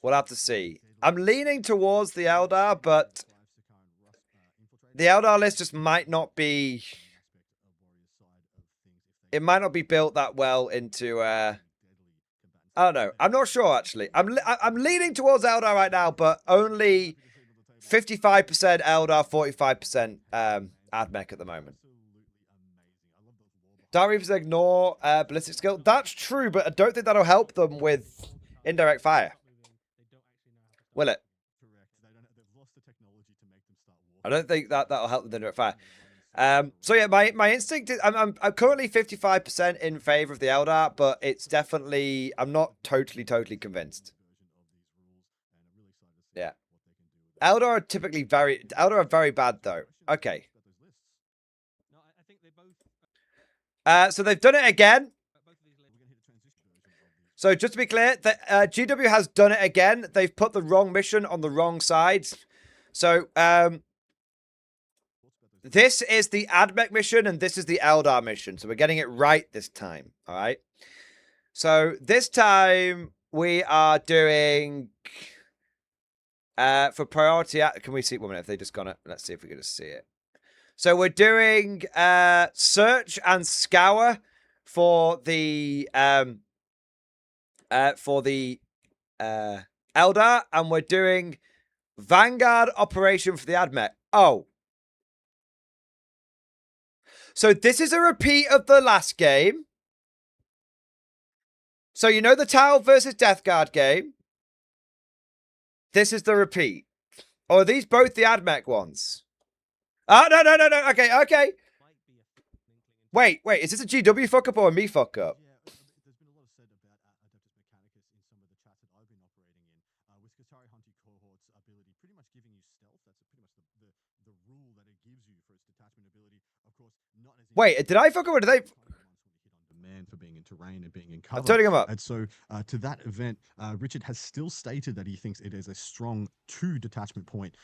We'll have to see. I'm leaning towards the Eldar, but the Eldar list just might not be... It might not be built that well into... I don't know. I'm not sure, actually. I'm leaning towards Eldar right now, but only... 55% Eldar, 45% AdMech at the moment. Dark Reapers ignore ballistic skill. That's true, but I don't think that'll help them with indirect fire. Will it? I don't think that'll help with indirect fire. So yeah, my instinct is I'm currently 55% in favor of the Eldar, but it's definitely I'm not totally convinced. Yeah. Eldar are typically Eldar are very bad, though. Okay. So they've done it again. So just to be clear, the, GW has done it again. They've put the wrong mission on the wrong side. So this is the AdMech mission, and this is the Eldar mission. So we're getting it right this time. All right. So this time we are doing... For priority, can we see 1 minute if they just gone it? Let's see if we can just see it. So we're doing search and scour for the Eldar, and we're doing Vanguard operation for the Admech. Oh. So this is a repeat of the last game. So you know the Tau versus Death Guard game? This is the repeat. Or are these both the Admech ones? Oh, no. Okay. Wait. Is this a GW fuck up or a me fuck up? Wait, did I fuck up or did they? Man for being in terrain and being in cover. I'm turning him up. And so to that event, Richard has still stated that he thinks it is a strong 2 detachment point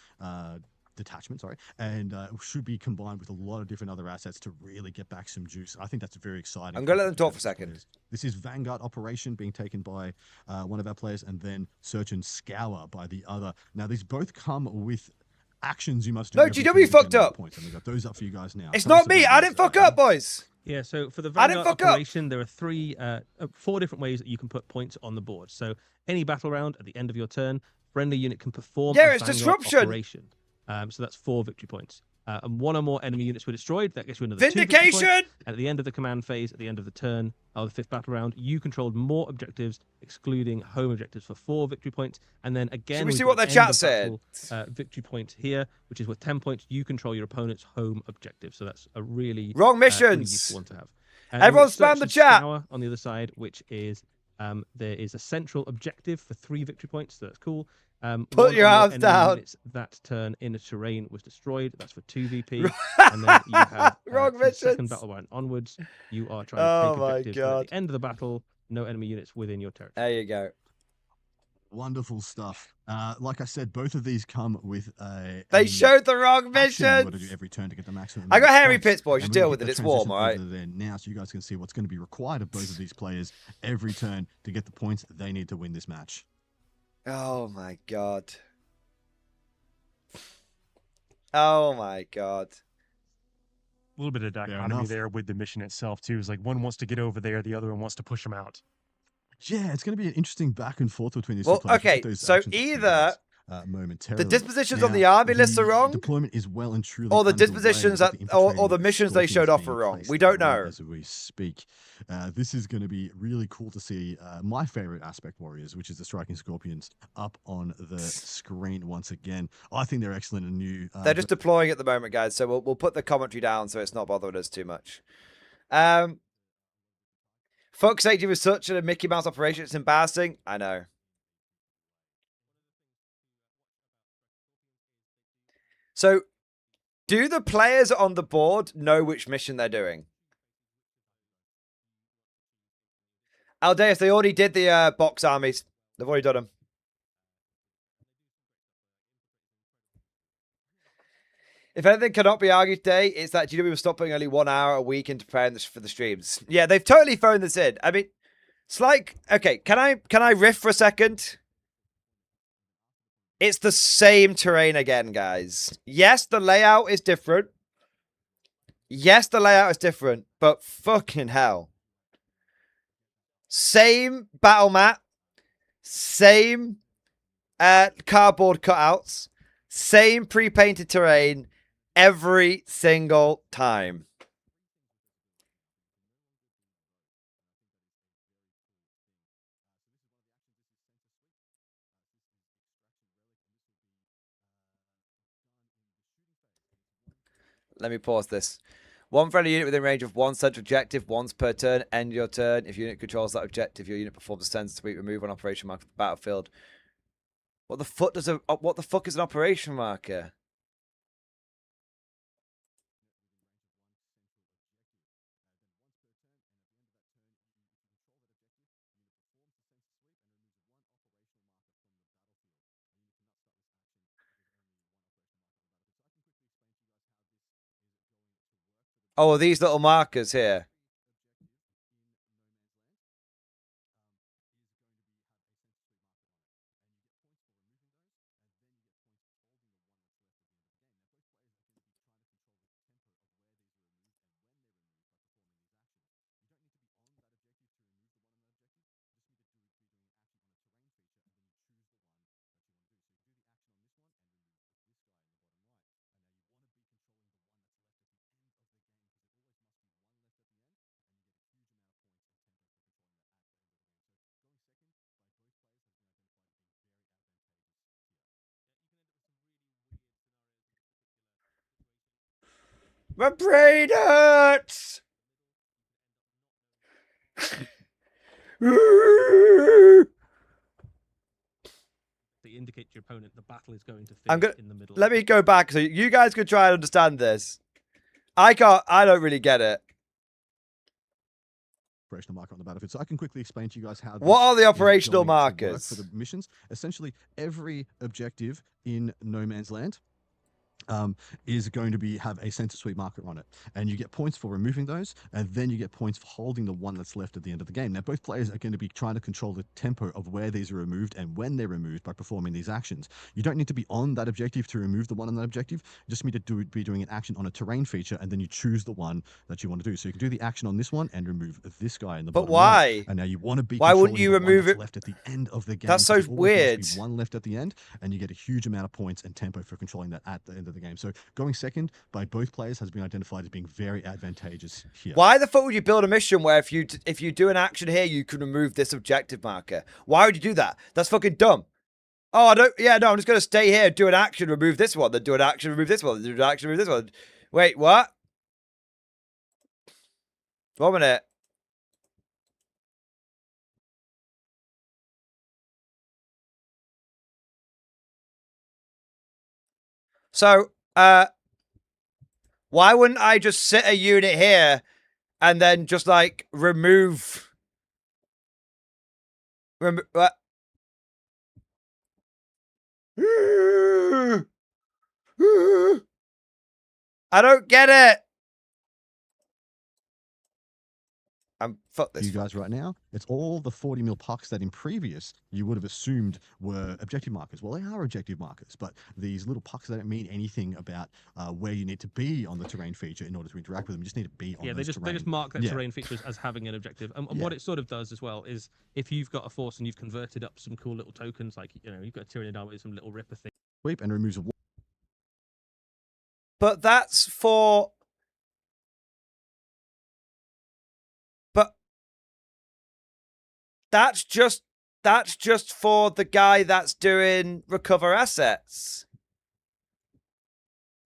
and should be combined with a lot of different other assets to really get back some juice. I think that's very exciting. I'm going to let them talk for a second. This is Vanguard operation being taken by one of our players, and then search and scour by the other. Now, these both come with actions you must do. No, GW fucked up. Points, and we got those up for you guys now. It's not me. I didn't fuck up, boys. Yeah, so for the Vanguard operation, there are 4 different ways that you can put points on the board. So any battle round at the end of your turn, friendly unit can perform a it's Vanguard disruption. operation. So that's 4 victory points. And 1 or more enemy units were destroyed. That gets you another 2 victory Vindication! points. At the end of the command phase, at the end of the turn, of the 5th battle round, you controlled more objectives, excluding home objectives, for 4 victory points. And then again, should we see what the chat said? Victory point here, which is worth 10 points. You control your opponent's home objective. So that's a really wrong missions. Really useful one to have. Everyone spam the chat. On the other side, which is there is a central objective for 3 victory points. So that's cool. Put your arms down. That turn in a terrain was destroyed. That's for 2 VP. And then you have wrong from the missions. second battle round onwards. You are trying to take objectives. God. At the end of the battle, no enemy units within your territory. There you go. Wonderful stuff. Like I said, both of these come with a. They showed the wrong mission. What to do every turn to get the maximum. I got hairy points. pits, boys. You And deal we're with gonna it. get It's warm, that all right. transition over there now, so you guys can see what's going to be required of both of these players every turn to get the points they need to win this match. Oh my god. Oh my god. A little bit of dichotomy there with the mission itself too. Is like one wants to get over there, the other one wants to push them out. Yeah, it's going to be an interesting back and forth between these Well, two players. okay, Those so actions either momentarily. the dispositions Now, on the army lists are the wrong, Deployment is well and truly or the underway dispositions with that, the or the infiltrating missions they showed scorpions off are being wrong. placed We don't right know. as we speak. This is going to be really cool to see. My favorite aspect warriors, which is the striking scorpions, up on the screen once again. I think they're excellent and new. They're just deploying at the moment, guys. So we'll put the commentary down so it's not bothering us too much. Fuck's sake, it was such a Mickey Mouse operation. It's embarrassing. I know. So, do the players on the board know which mission they're doing? Aldeus, they already did the box armies. They've already done them. If anything cannot be argued today, it's that GW will stop putting only 1 hour a week into preparing for the streams. Yeah, they've totally phoned this in. I mean, it's like, okay, can I riff for a second? It's the same terrain again, guys. Yes, the layout is different. But fucking hell. Same battle map. Same cardboard cutouts. Same pre-painted terrain. Every single time. Let me pause this. One friendly unit within range of 1 central objective, once per turn. End your turn. If your unit controls that objective, your unit performs a send sweep, remove one operation marker from the battlefield. What the fuck is an operation marker? Oh, these little markers here. My brain hurts. They indicate to your opponent the battle is going to I'm finish gonna in the middle. let me go back so you guys could try and understand this. I don't really get it. Operational marker on the battlefield. So I can quickly explain to you guys how. What are the this is operational going to work markers for the missions? Essentially, every objective in No Man's Land is going to have a center sweep marker on it, and you get points for removing those, and then you get points for holding the one that's left at the end of the game. Now, both players are going to be trying to control the tempo of where these are removed and when they're removed by performing these actions. You don't need to be on that objective to remove the one on that objective. You just need to be doing an action on a terrain feature, and then you choose the one that you want to do. So you can do the action on this one and remove this guy in the But bottom why? right. And now you want to be Why wouldn't controlling you the one remove that's it left at the end of the game. That's so because there always weird. must be one left at the end, and you get a huge amount of points and tempo for controlling that at the end of the game. So going second by both players has been identified as being very advantageous here. Why the fuck would you build a mission where if you do an action here, you can remove this objective marker? Why would you do that? That's fucking dumb. Oh, I'm just going to stay here, do an action, remove this one, then do an action, remove this one, then do an action, remove this one. Wait, what? 1 minute. So, why wouldn't I just sit a unit here and then just like remove what? I don't get it. Fuck this. You guys right now, it's all the 40 mil pucks that in previous you would have assumed were objective markers. Well, they are objective markers, but these little pucks, they don't mean anything about where you need to be on the terrain feature in order to interact with them. You just need to be on Yeah, those they just mark that Yeah. terrain features as having an objective. And what it sort of does as well is if you've got a force and you've converted up some cool little tokens, like you've got a Tyranid army with some little ripper thing. Sweep and removes a wall. But that's for. But that's just for the guy that's doing recover assets.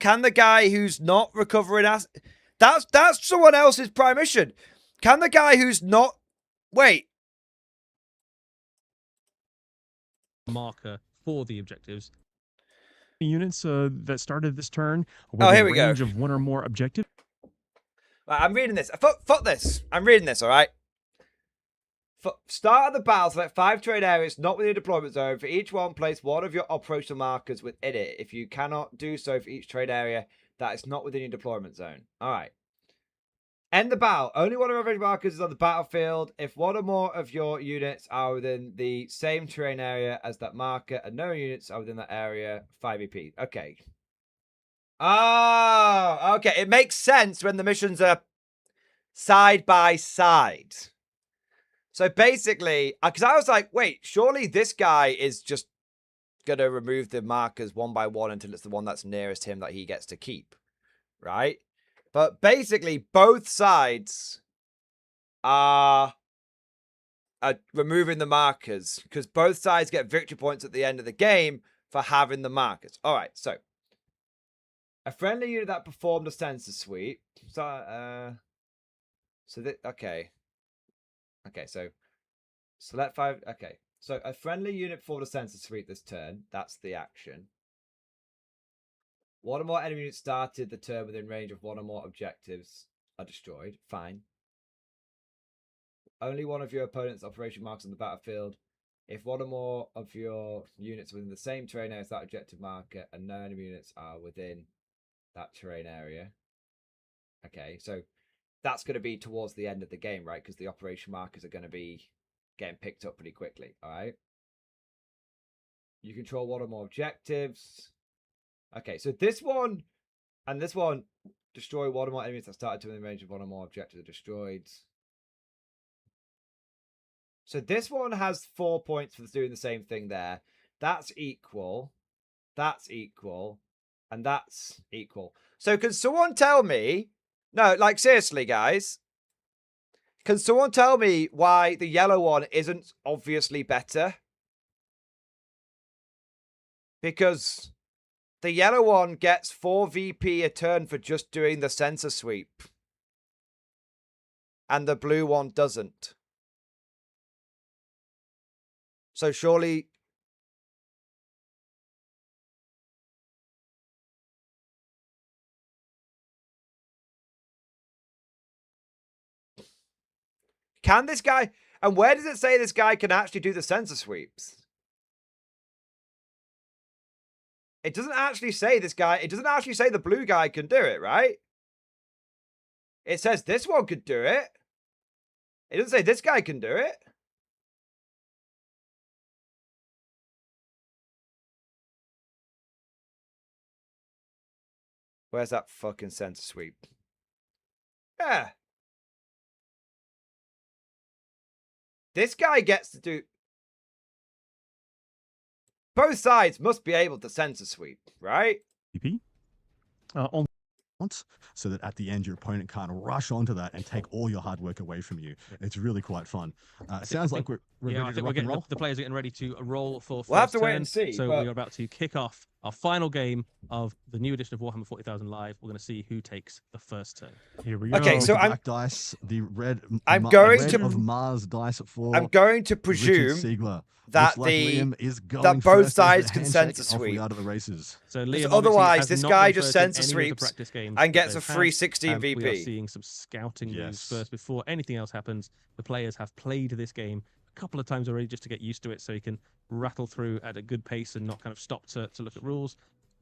Can the guy who's not recovering assets? That's someone else's prime mission. Can the guy who's not wait? Marker for the objectives. Units that started this turn with here a we go. range of one or more objectives. Right, I'm reading this. Fuck this. I'm reading this, all right? Start of the battle, select 5 trade areas not within your deployment zone. For each one, place one of your operational markers within it. If you cannot do so for each trade area that is not within your deployment zone. All right. End the battle. Only one of your operational markers is on the battlefield. If one or more of your units are within the same terrain area as that marker and no units are within that area, 5 EP. Okay. Oh, okay. It makes sense when the missions are side by side. So basically, because I was like, wait, surely this guy is just going to remove the markers one by one until it's the one that's nearest him that he gets to keep, right? But basically, both sides are removing the markers because both sides get victory points at the end of the game for having the markers. All right, so a friendly unit that performed a sensor sweep. Okay, so select 5. Okay, so a friendly unit performed a sensor sweep this turn. That's the action. One or more enemy units started the turn within range of one or more objectives are destroyed. Fine. Only one of your opponent's operation marks on the battlefield. If one or more of your units within the same terrain area as that objective marker and no enemy units are within that terrain area. Okay, so that's going to be towards the end of the game, right? Because the operation markers are going to be getting picked up pretty quickly, all right? You control one or more objectives. Okay, so this one and this one destroy one or more enemies that started to within range of one or more objectives are destroyed. So this one has 4 points for doing the same thing there. That's equal. That's equal. And that's equal. So can someone tell me... No, like seriously, guys. Can someone tell me why the yellow one isn't obviously better? Because the yellow one gets 4 VP a turn for just doing the sensor sweep. And the blue one doesn't. So surely... Can this guy... And where does it say this guy can actually do the sensor sweeps? It doesn't actually say this guy... It doesn't actually say the blue guy can do it, right? It says this one could do it. It doesn't say this guy can do it. Where's that fucking sensor sweep? Yeah. This guy gets to do... Both sides must be able to sensor sweep, right? VP? So that at the end your opponent can't rush onto that and take all your hard work away from you. It's really quite fun. Sounds like we're yeah, ready I to think rock and roll. the players are getting ready to roll for. We'll have to first wait turn. and see, So but- we are about to kick off our final game of the new edition of Warhammer 40,000 Live. We're going to see who takes the first turn. Here we go. Okay, so The I'm black dice, the red. I'm going red to- of Mars dice for. I'm going to Richard presume Siegler. that Looks like Liam is going that both first as sides the can handshake. sensor Off we sweep. are to the races. So Because Liam otherwise, this guy just sensor any of the sweeps practice games and that gets a they've free had. 16 We are VP. seeing some scouting moves Yes. first before anything else happens. The players have played this game a couple of times already just to get used to it, so you can rattle through at a good pace and not kind of stop to look at rules.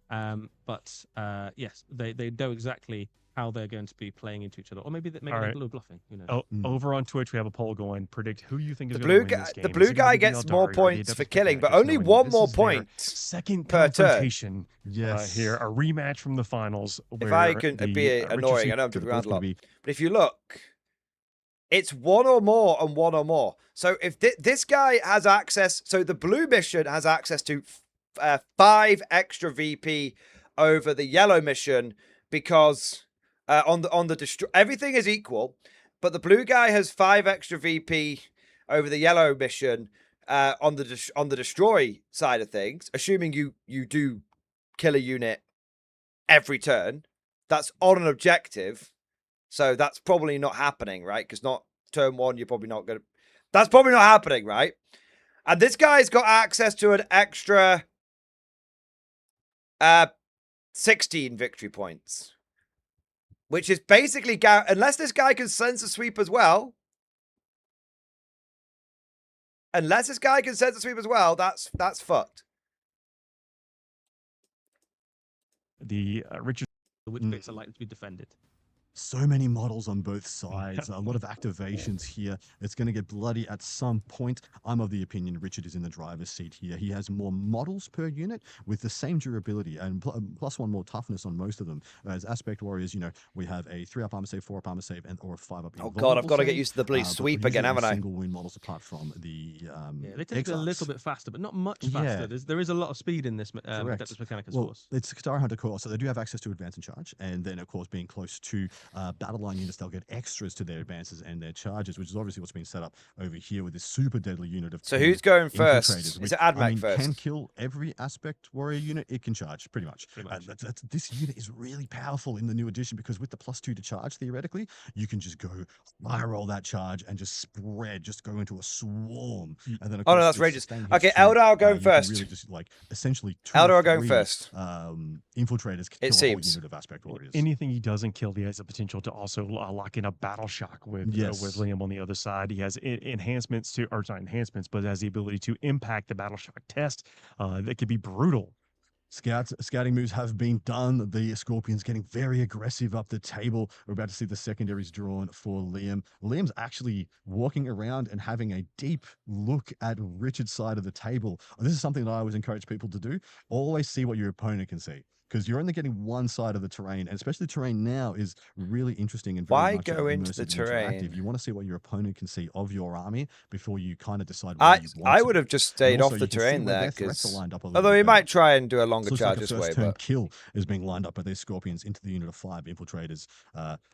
But yes, they know exactly how they're going to be playing into each other, or maybe they're right. a little bluffing. You know. Oh, over on Twitch, we have a poll going. Predict who you think is The going to blue win guy, this game. the Is blue it gonna guy be the gets more Eldari or the points for Adeptus killing, but Mechanicus, only knowing one this more is their point second per turn. confrontation. Yes. Here, a rematch from the finals. If I where can the, be Richard annoying, I know I'm Siegler jumping around a both lot. gonna be- But if you look, it's one or more and one or more. So if this guy has access, so the blue mission has access to 5 extra VP over the yellow mission because on the destroy, everything is equal, but the blue guy has 5 extra VP over the yellow mission on the destroy side of things, assuming you do kill a unit every turn. That's on an objective. So that's probably not happening, right? Because not turn 1, you're probably not going to... That's probably not happening, right? And this guy's got access to an extra 16 victory points. Which is basically... Unless this guy can sensor sweep as well. Unless this guy can sensor sweep as well, that's fucked. The Richard. Which bits are likely to be defended? So many models on both sides, a lot of activations here. It's going to get bloody at some point. I'm of the opinion Richard is in the driver's seat here. He has more models per unit with the same durability and plus 1 more toughness on most of them. As Aspect Warriors, you know, we have a 3-up armor save, 4-up armor save, or a 5-up. Oh god, I've got to get used to the bloody sweep again, haven't I? Single win models apart from the Yeah, they tend to be a little bit faster, but not much faster. Yeah. There is a lot of speed in this Correct. Adeptus Mechanicus Well, force. it's Katara Hunter Core, so they do have access to advance and charge, and then of course being close to battle line units, they'll get extras to their advances and their charges, which is obviously what's been set up over here with this super deadly unit of. So who's going first? infiltrators, Is which, it AdMech I mean, first? Can kill every Aspect Warrior unit. It can charge pretty much. This unit is really powerful in the new edition because with the +2 to charge, theoretically, you can just go fire roll that charge and just spread, just go into a swarm, and then of Oh, no, course, that's with outrageous. sustained Okay, hits too, Eldar going you can first. Really just like essentially Eldar or going 3, first. Infiltrators can It kill a whole seems. unit of Aspect Warriors. Anything he doesn't kill, he has the potential to also lock in a battle shock with Liam on the other side. He has enhancements to, or not enhancements, but has the ability to impact the battle shock test. That could be brutal. Scouting moves have been done. The Scorpions getting very aggressive up the table. We're about to see the secondaries drawn for Liam. Liam's actually walking around and having a deep look at Richard's side of the table. This is something that I always encourage people to do. Always see what your opponent can see. because you're only getting one side of the terrain, and especially the terrain now is really interesting and very Why much go into the immersive and interactive. terrain? You want to see what your opponent can see of your army before you kind of decide I where you want I to. would have just And stayed also off the you can see terrain where there, their threats are because lined up a little although bit he better. might try and do a longer So looks charge like a this way, first turn but kill is being lined up by these scorpions into the unit of 5 infiltrators,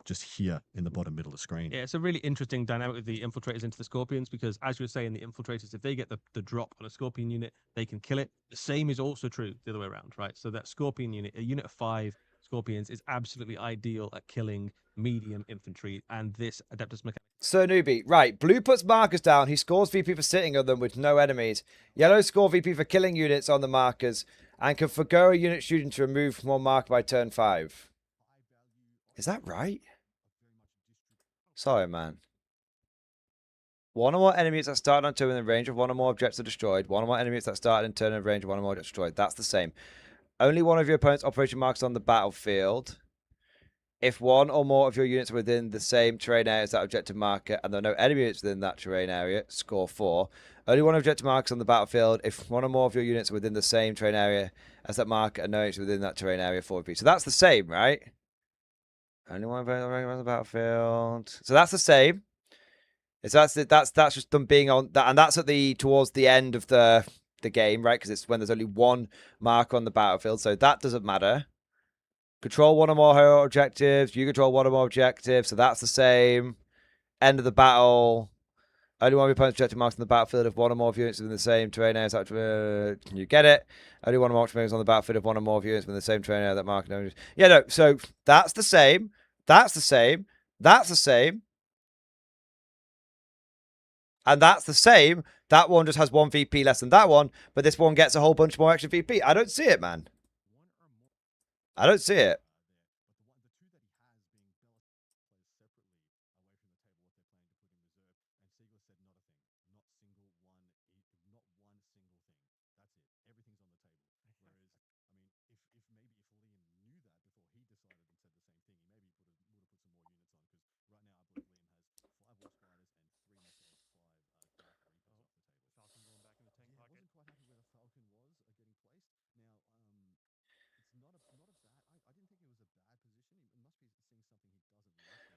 just here in the bottom middle of the screen. Yeah, it's a really interesting dynamic with the infiltrators into the scorpions, because as you were saying, the infiltrators, if they get the drop on a scorpion unit, they can kill it. The same is also true the other way around, right? So that scorpion unit, a unit of 5 scorpions, is absolutely ideal at killing medium infantry, and this Adeptus mechanic. So newbie, right? Blue puts markers down. He scores VP for sitting on them with no enemies. Yellow score VP for killing units on the markers, and can forgo a unit shooting to remove one marker by turn 5. Is that right? Sorry, man. One or more enemies that start on turn in the range of one or more objects are destroyed. One or more enemies that start in turn in range of one or more objects destroyed. That's the same. Only one of your opponent's operation markers on the battlefield. If one or more of your units are within the same terrain area as that objective marker, and there are no enemy units within that terrain area, score 4. Only one objective markers on the battlefield. If one or more of your units are within the same terrain area as that marker, and no units within that terrain area, 4p. So that's the same, right? Only one opponent on the battlefield. So that's the same. So that's just them being on that, and that's at the towards the end of the game, right? Because it's when there's only one marker on the battlefield, so that doesn't matter. Control one or more hero objectives. You control one or more objectives, so that's the same. End of the battle. Only one of your opponent's objective marks on the battlefield if one or more of your units within the same terrain area. You get it. Only one or more objectives on the battlefield if one or more of your units within the same terrain area that mark. Yeah, no. So that's the same. That's the same. That's the same. And that's the same. That one just has 1 VP less than that one, but this one gets a whole bunch more extra VP. I don't see it, man. I don't see it.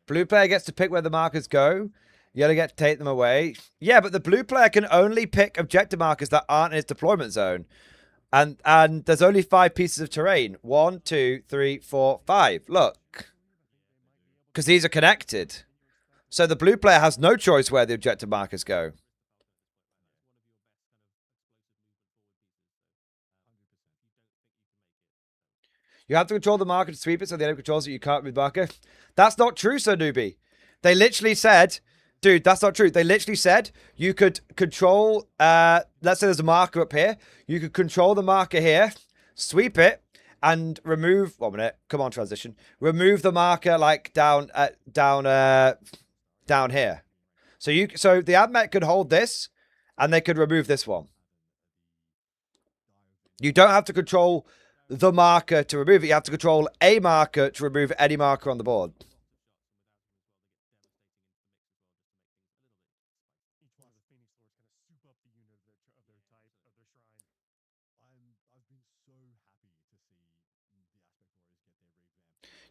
Blue player gets to pick where the markers go. Yellow gets to take them away. Yeah, but the blue player can only pick objective markers that aren't in his deployment zone. And there's only 5 pieces of terrain. 1, 2, 3, 4, 5. Look. Because these are connected. So the blue player has no choice where the objective markers go. You have to control the marker to sweep it so the enemy controls it. You can't move the marker. That's not true, Sir Newbie. They literally said, dude, that's not true. They literally said you could control, let's say there's a marker up here. You could control the marker here, sweep it, and remove, 1 minute, come on, transition. Remove the marker like down here. So the admech could hold this, and they could remove this one. You don't have to control the marker to remove it. You have to control a marker to remove any marker on the board.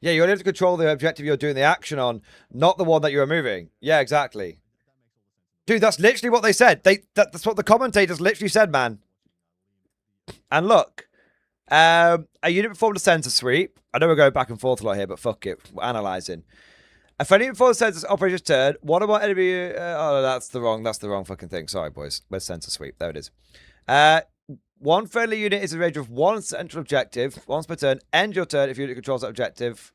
Yeah, you only have to control the objective you're doing the action on, not the one that you're removing. Yeah, exactly. Dude, that's literally what they said. That's what the commentators literally said, man. And look, a unit performed a sensor sweep. I know we're going back and forth a lot here, but fuck it. We're analysing. If any performs sensor operator's turn, one or more enemy... oh, that's the wrong fucking thing. Sorry, boys. Where's sensor sweep? There it is. One friendly unit is in range of 1 central objective. Once per turn. End your turn if your unit controls that objective.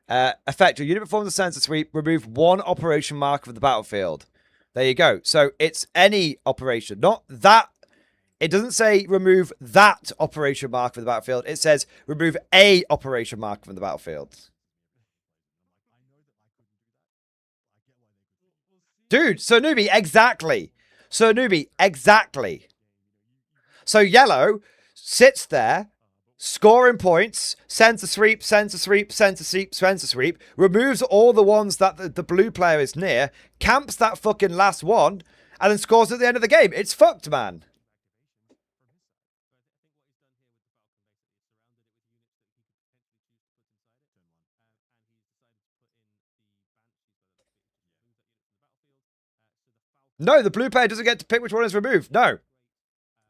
Effect. Your unit performs a sensor sweep. Remove 1 operation marker from the battlefield. There you go. So it's any operation. Not that. It doesn't say remove that operation marker from the battlefield. It says remove a operation marker from the battlefield. Dude, so newbie, exactly. So newbie, exactly. So yellow sits there, scoring points, sensor sweep, sensor sweep, sensor sweep, sensor sweep, removes all the ones that the blue player is near, camps that fucking last one, and then scores at the end of the game. It's fucked, man. No, the blue player doesn't get to pick which one is removed. No.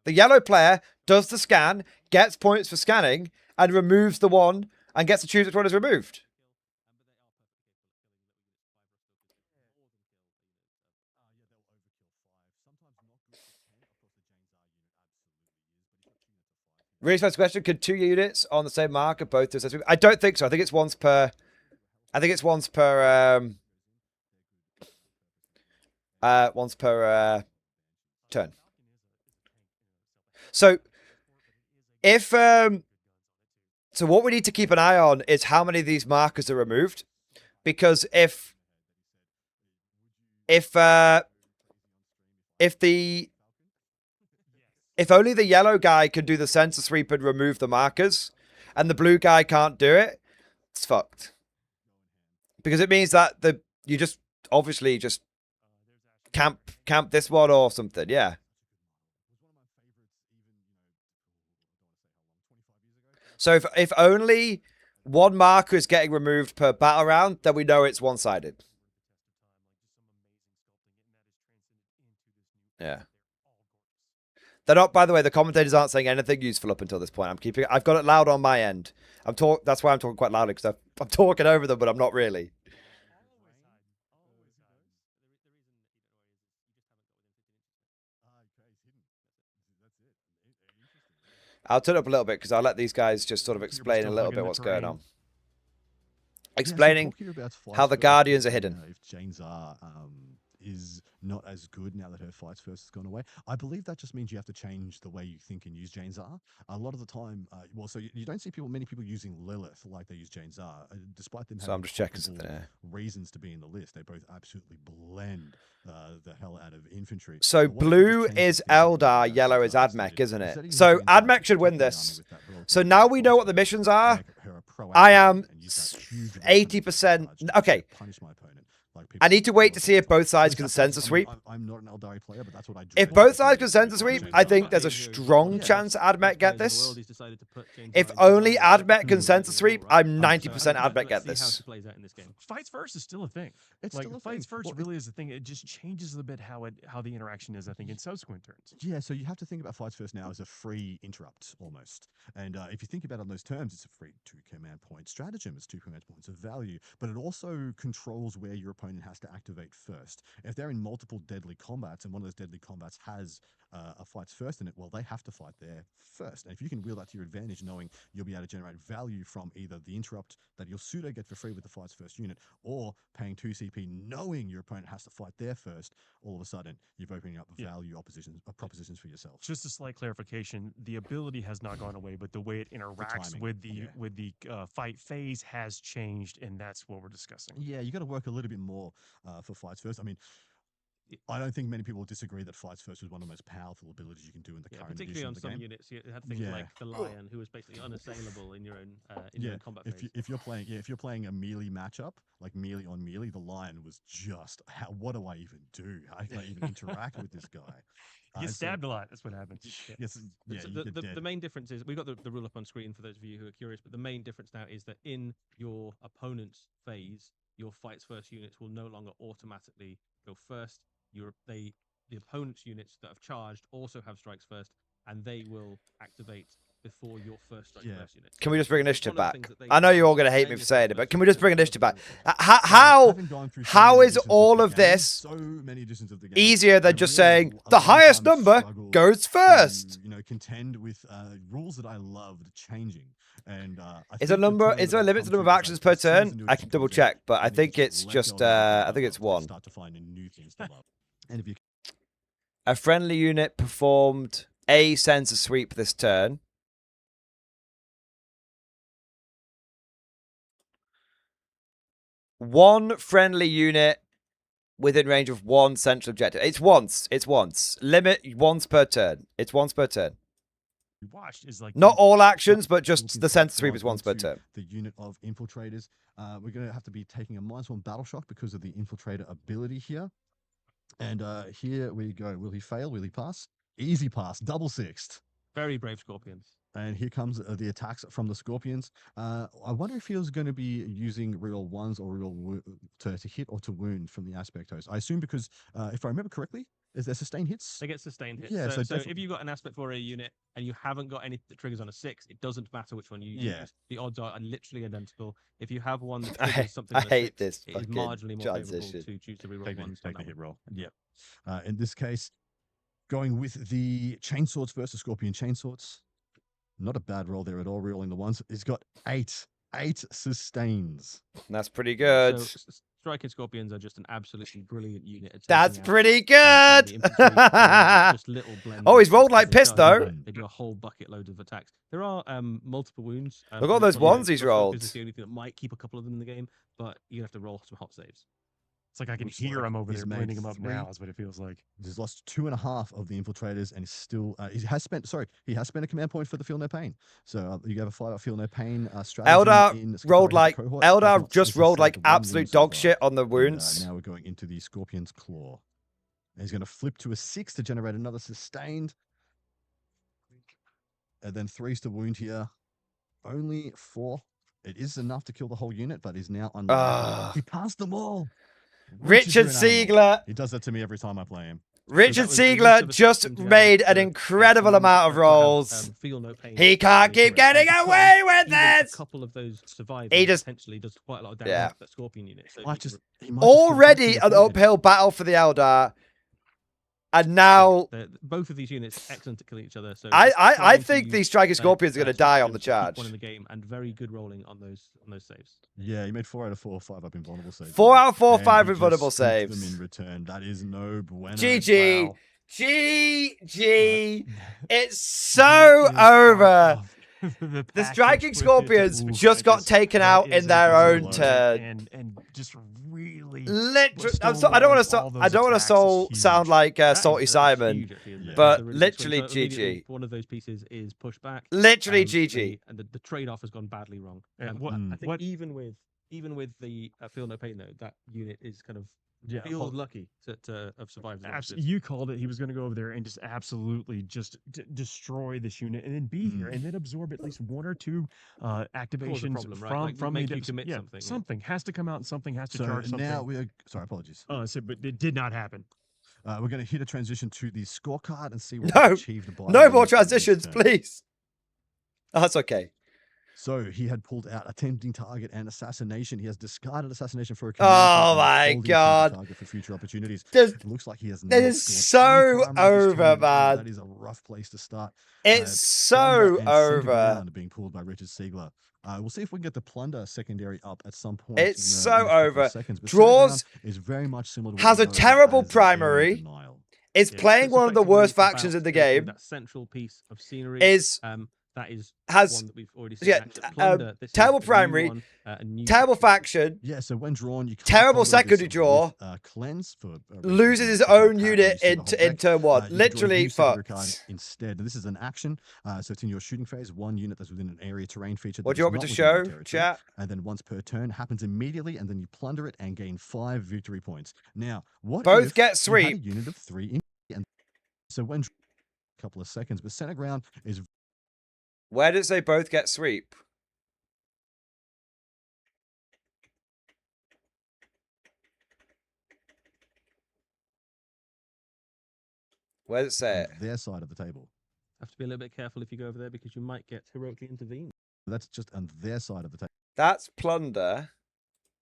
The yellow player does the scan, gets points for scanning, and removes the one and gets to choose which one is removed. Really first question, could 2 units on the same marker both do sense? I don't think so. I think it's once per turn. So if so what we need to keep an eye on is how many of these markers are removed, because if only the yellow guy can do the sensor sweep and remove the markers, and the blue guy can't do it, it's fucked. Because it means that you just obviously just camp this one or something, yeah. So if only one marker is getting removed per battle round, then we know it's one-sided. Yeah. They're not, by the way, the commentators aren't saying anything useful up until this point. I've got it loud on my end. That's why I'm talking quite loudly, because I'm talking over them, but I'm not really. I'll turn it up a little bit because I'll let these guys just sort of explain a little bit what's going on. Explaining how the Guardians are hidden. If Jane's is not as good now that her fights first has gone away. I believe that just means you have to change the way you think and use Jane Czar. A lot of the time, so you don't see many people using Lilith like they use Jane Czar, despite them having I'm just checking something here. Reasons to be in the list. They both absolutely blend the hell out of infantry. So blue is Eldar, yellow is Admech, isn't it? So Admech should win this. So now we know what the missions are. I am 80%. Okay. I need to wait to see if both sides can sensor sweep. I'm not an Eldari player, but that's what I If both sides can sensor sweep, I think there's a strong chance Admech get this. If only Admech can sensor sweep, I'm 90% Admech get this. Fights first is still a thing. It's like fights first really is a thing. It just changes a bit how the interaction is, I think, in subsequent turns. Yeah, so you have to think about fights first now as a free interrupt almost. And if you think about it on those terms, it's a free 2 command point stratagem. It's 2 command points of value, but it also controls where your opponent has to activate first. If they're in multiple deadly combats and one of those deadly combats has a fights first in it, well, they have to fight there first. And if you can wield that to your advantage, knowing you'll be able to generate value from either the interrupt that you'll pseudo get for free with the fights first unit, or paying 2 CP knowing your opponent has to fight there first, all of a sudden you're opening up value propositions for yourself. Just a slight clarification: the ability has not gone away, but the way it interacts with the fight phase has changed, and that's what we're discussing. Yeah, you got to work a little bit more for fights first. I mean, I don't think many people disagree that fights first was one of the most powerful abilities you can do in the current particularly edition on of the some game. units. You had things like the Lion, who was basically unassailable in your own combat phase. If you're playing a melee matchup, like melee on melee, the Lion was just what do I even do? How can I even interact with this guy? You stabbed a lot. That's what happens. Yes. Yeah. The main difference is we've got the rule up on screen for those of you who are curious. But the main difference now is that in your opponent's phase, your fights first units will no longer automatically go first. The opponent's units that have charged also have strikes first, and they will activate before your first strike first unit. Can we just bring initiative back? I know you're all going to hate me for saying it, but can we just bring initiative back? How is all of this easier than just saying the highest number goes first? Contend with rules that I loved changing. And is there a limit to the number of actions per turn? I can double check, but I think it's just I think it's 1. And if you a friendly unit performed a sensor sweep this turn. One friendly unit within range of 1 central objective. It's once. Limit once per turn. It's once per turn. Watched is like not all actions, but just the sensor sweep is once per turn. The unit of infiltrators. We're going to have to be taking a -1 battle shock because of the infiltrator ability here. And here we go. Will he fail? Will he pass? Easy pass. Double 6th. Very brave Scorpions. And here comes the attacks from the Scorpions. I wonder if he was going to be using real ones or real to hit or to wound from the aspect host. I assume because, if I remember correctly, is there sustained hits? They get sustained hits. Yeah, So if you've got an aspect for a unit and you haven't got any that triggers on a 6, it doesn't matter which one you use. The odds are literally identical. If you have one that triggers something, I on a hate 6, this it is fucking marginally more favorable transition. to choose to reroll Take ones. the hit roll. Yep. In this case, going with the chainswords versus Scorpion chainswords. Not a bad roll there at all. Rerolling the ones. He's got 8 sustains. That's pretty good. So striking Scorpions are just an absolutely brilliant unit. That's pretty good. Oh, he's rolled like piss though. They do a whole bucket load of attacks. There are multiple wounds. Look at all those ones he's rolled. This is the only thing that might keep a couple of them in the game, but you have to roll some hot saves. It's like I can hear him over there cleaning him up now. Is what it feels like. He's lost 2.5 of the infiltrators, and he's still he has spent a command point for the Feel No Pain. So you have a flat out Feel No Pain strategy. Eldar rolled like just rolled like absolute dog shit on the wounds. Now we're going into the Scorpion's Claw. And he's going to flip to a 6 to generate another sustained, and then 3s to wound here. Only 4. It is enough to kill the whole unit, but he's now on. He passed them all. Richard Siegler. He does that to me every time I play him. Richard Siegler just made an incredible amount of rolls. He can't keep getting away with this. A couple of those survive. He just potentially does quite a lot of damage to that Scorpion unit. So already an uphill battle for the Eldar. And now both of these units excellent at killing each other. So I think these striking Scorpions are going to die on the charge. One in the game and very good rolling on those saves. Yeah, he made 4 out of 4 5 up invulnerable saves. 4 out of 4 5 invulnerable saves. Them in return. That is no bueno. GG. Wow. GG. It's so over. The striking Scorpions just got taken out in their own turn. And just really literally, I don't want to sound like Salty Simon, but literally GG. One of those pieces is pushback. Literally GG. And the trade-off has gone badly wrong. I think even with the Feel No Pain though, that unit is kind of feels lucky to have survived. You called it. He was going to go over there and just absolutely just destroy this unit and then be here and then absorb at least 1 or 2 activations from make the you commit something. Something has to come out and something has to charge something. Now we are sorry, apologies. But it did not happen. We're going to hit a transition to the scorecard and see what achieved. No more transitions, please. Oh, that's okay. So he had pulled out attempting target and assassination. He has discarded assassination for a oh my god! Target for future opportunities. It looks like he has. It is so over, man. That is a rough place to start. It's so over. Being pulled by Richard Siegler. We'll see if we can get the plunder secondary up at some point. It's so over. Seconds. Draws is very much similar. To has a terrible primary. Is playing one of the worst factions in the game. That central piece of scenery is. That is has one that we've already seen. Terrible primary, terrible faction. Yeah, so when drawn, you terrible secondary draw. Cleanse for loses his own unit in turn 1. Literally fucked. Instead, this is an action, so it's in your shooting phase. 1 unit that's within an area terrain feature. What do you want me to show, chat? And then once per turn happens immediately, and then you plunder it and gain 5 victory points. Now, what? Both get sweep. A unit of 3 and so when a couple of seconds, but center ground is. Where does they both get sweep? Where does it say it? Their side of the table. Have to be a little bit careful if you go over there because you might get heroically intervened. That's just on their side of the table. That's plunder.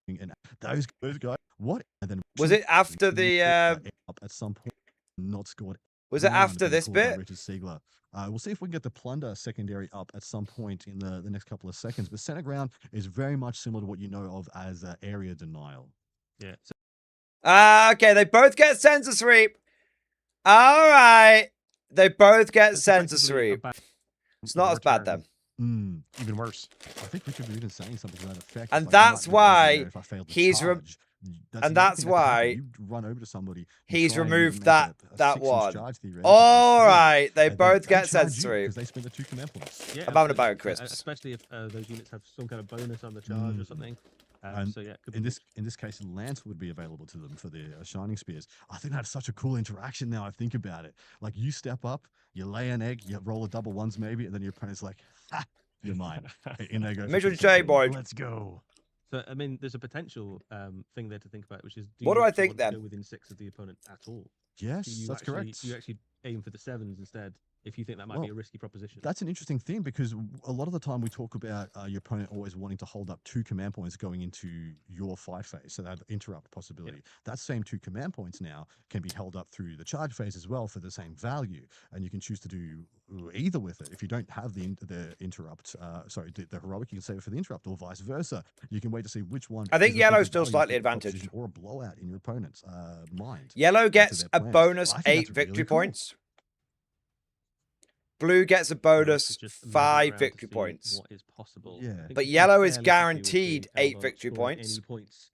And those guys. What? And then was it after the? Up at some point, not scored. Was it after this bit? Richard Siegler. We'll see if we can get the plunder secondary up at some point in the next couple of seconds. But center ground is very much similar to what you know of as area denial. Yeah. Okay, they both get sensor sweep. All right, they both get sensor sweep. It's not as bad then. Even worse. I think Richard was even saying something to that effect. And that's why he's and that's why you run over to somebody. He's removed that one. All right, they both get sensory. Because they spend the 2 command points. I'm having a bag of crisps. Especially if those units have some kind of bonus on the charge or something. And so yeah, could in this case, Lance would be available to them for the Shining Spears. I think that's such a cool interaction now I think about it. Like you step up, you lay an egg, you roll a double ones maybe, and then your opponent's like, ha, you're mine. In they go. Mission J boy. Let's go. So I mean, there's a potential thing there to think about, which is what do you I actually think want to then? go within 6 of the opponent at all? Yes, that's actually, correct. Do you actually aim for the 7s instead if you think that might be a risky proposition? That's an interesting thing because a lot of the time we talk about your opponent always wanting to hold up 2 command points going into your fight phase, so that interrupt possibility. Yep. That same 2 command points now can be held up through the charge phase as well for the same value, and you can choose to do either with it. If you don't have the interrupt, the heroic, you can save it for the interrupt, or vice versa. You can wait to see which one. I think yellow's still slightly advantaged, or a blowout in your opponent's mind. Yellow gets a bonus 8 victory points. Blue gets a bonus 5 victory points. What is possible? Yeah. But yellow is guaranteed 8 victory points.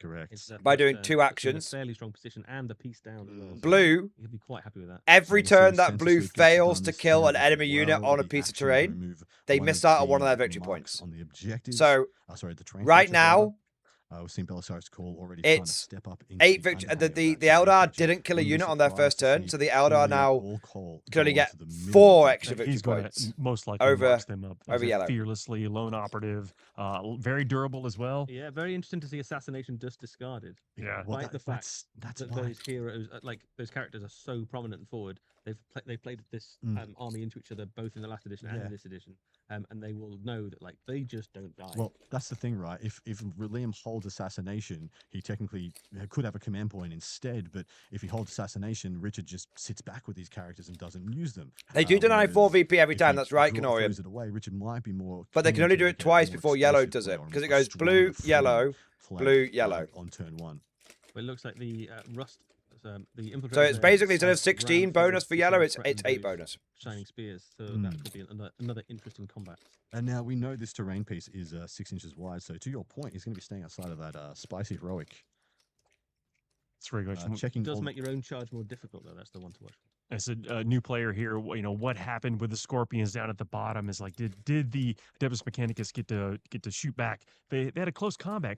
Correct. By doing 2 actions. Fairly strong position and the piece down. Blue. You'd be quite happy with that. Every turn that blue fails to kill an enemy unit on a piece of terrain, they miss out on one of their victory points. On the objective. So the right now, we've seen Belisarius Call already it's trying to step up. 8 victory. The Eldar didn't kill a unit on their first turn, so the Eldar now can only get 4 extra victory points. Most likely over them up yellow. Fearlessly, lone operative, very durable as well. Yeah, very interesting to see assassination just discarded. Yeah, well, despite the fact that's that those heroes, like those characters, are so prominent and forward. They've played this army into each other both in the last edition and in this edition, and they will know that like they just don't die. Well, that's the thing, right? If Liam holds assassination, he technically could have a command point instead. But if he holds assassination, Richard just sits back with these characters and doesn't use them. They do deny 4 VP every time. That's right, Canorium. Throws it away, Richard might be more. But they can only do it twice before yellow does it, because it goes blue, yellow, blue, yellow on turn 1. But it looks like the rust. The so it's basically instead of 16 bonus for yellow, it's 8 bonus. Shining Spears, so that could be another interesting combat. And now we know this terrain piece is 6 inches wide, so to your point, he's going to be staying outside of that spicy heroic. It's very good. It does make your own charge more difficult, though. That's the one to watch. As a new player here, what happened with the Scorpions down at the bottom is like, did the Adeptus Mechanicus get to shoot back? They had a close combat.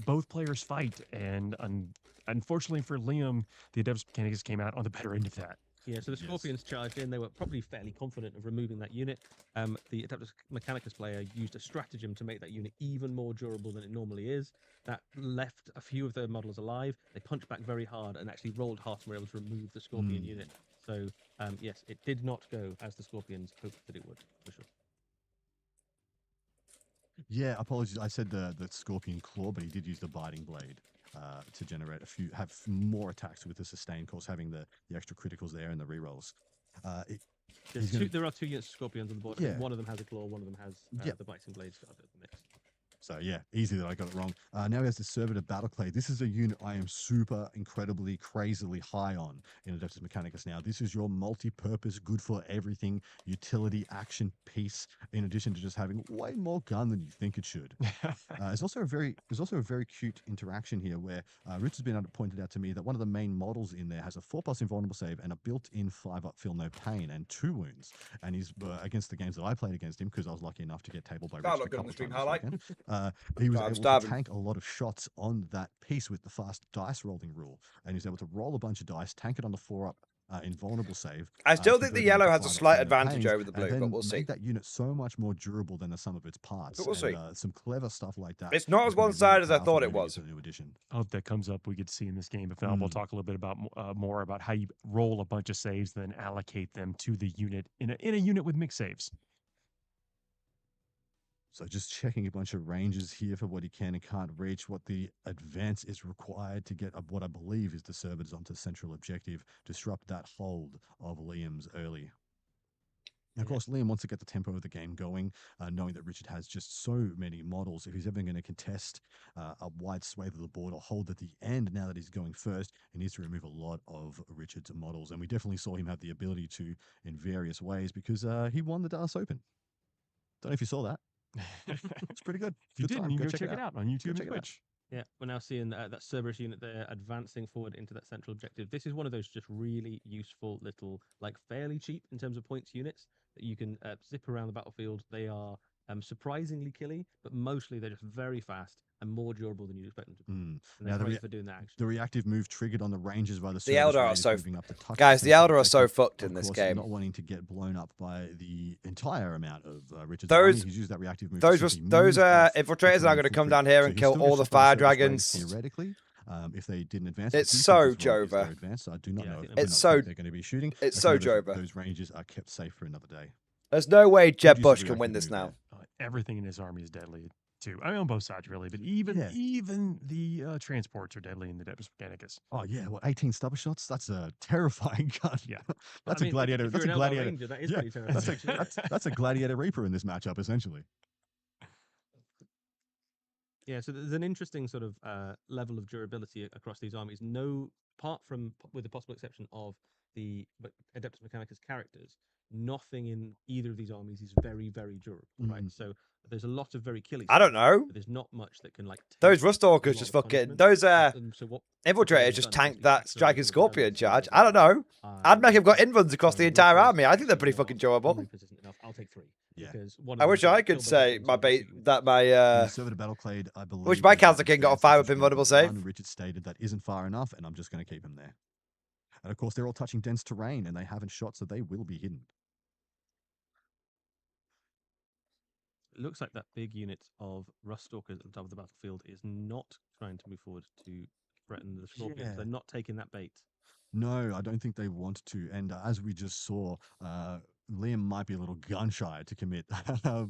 Both players fight, and unfortunately for Liam, the Adeptus Mechanicus came out on the better end of that. Yeah, so the Scorpions charged in. They were probably fairly confident of removing that unit. The Adeptus Mechanicus player used a stratagem to make that unit even more durable than it normally is. That left a few of their models alive. They punched back very hard and actually rolled hard and were able to remove the Scorpion unit. So, yes, it did not go as the Scorpions hoped that it would, for sure. Yeah, apologies. I said the Scorpion Claw, but he did use the Biting Blade to generate have more attacks with the sustain, of course, having the extra criticals there and the rerolls. There are 2 units of Scorpions on the board. Yeah. One of them has a claw, one of them has the Biting Blades out of the mix. So yeah, easy that I got it wrong. Now he has the Servitor Battleclay. This is a unit I am incredibly, crazily high on in Adeptus Mechanicus now. This is your multi-purpose, good for everything, utility action piece, in addition to just having way more gun than you think it should. There's also a very cute interaction here where Richard's been pointed out to me that one of the main models in there has a 4+ invulnerable save and a built-in 5+ feel no pain and 2 wounds. And he's against the games that I played against him, because I was lucky enough to get tabled by Richard a couple of times this weekend. He was able to tank a lot of shots on that piece with the fast dice rolling rule, and he was able to roll a bunch of dice, tank it on the 4+ invulnerable save. I still think the yellow has a slight advantage over the blue, but we'll see. Make that unit so much more durable than the sum of its parts. But we'll see. Some clever stuff like that. It's not as one-sided as I thought it was. I hope that comes up. We get to see in this game. If we'll talk a little bit about more about how you roll a bunch of saves, then allocate them to the unit in a unit with mixed saves. So just checking a bunch of ranges here for what he can and can't reach, what the advance is required to get what I believe is the servitors onto central objective, disrupt that hold of Liam's early. Now, of course, Liam wants to get the tempo of the game going, knowing that Richard has just so many models. If he's ever going to contest a wide swathe of the board or hold at the end, now that he's going first, he needs to remove a lot of Richard's models. And we definitely saw him have the ability to in various ways, because he won the Dallas Open. Don't know if you saw that. It's pretty good. If you didn't, you can go check it out on YouTube and Twitch. Yeah, we're now seeing that Cerberus unit there advancing forward into that central objective. This is one of those just really useful little, like fairly cheap in terms of points units that you can zip around the battlefield. They are surprisingly killy, but mostly they're just very fast and more durable than you'd expect them to be. And Now, they're great for doing that action. the reactive move triggered on the ranges by the The Elder are radius so moving up to touch guys. The central Elder are so objective. fucked Of in this course, game. Not wanting to get blown up by the entire amount of Richard's Those army. He's used that reactive move. those infiltrators are going to come down here and kill all the fire dragons. Theoretically, if they didn't advance, It's so Jova. I do not know. It's so they're going to be shooting. It's so Jova. Those ranges are kept safe for another day. There's no way Jeb Use Bush the can win reactive this move now. Everything in his army is deadly too. I mean, on both sides really, but even the transports are deadly in the Adeptus Mechanicus. Oh yeah, well, 18 stubber shots. That's a terrifying gun. Yeah, that's a gladiator. If That's a you're an elbow gladiator. ranger, that is Yeah, pretty terrifying. that's a gladiator reaper in this matchup essentially. Yeah, so there's an interesting sort of level of durability across these armies. No, apart from with the possible exception of the Adeptus Mechanicus characters, nothing in either of these armies is very, very durable, right? So there's a lot of very killy. I don't know. But there's not much that can like. Those Rustalkers just fucking. Those infiltrators just tanked that striking scorpion charge. I don't know. I'd make him got inruns across the entire army. I think they're pretty fucking durable. I'll take 3. Yeah. I wish I could say my Conservative Battleclade, I believe. Which my Council King got a 5 up invulnerable save. Richard stated that isn't far enough, and I'm just going to keep him there. And of course, they're all touching dense terrain, and they haven't shot, so they will be hidden. It looks like that big unit of Rustalkers at the top of the battlefield is not trying to move forward to threaten the Scorpions. Yeah. They're not taking that bait. No, I don't think they want to. And as we just saw, Liam might be a little gun shy to commit the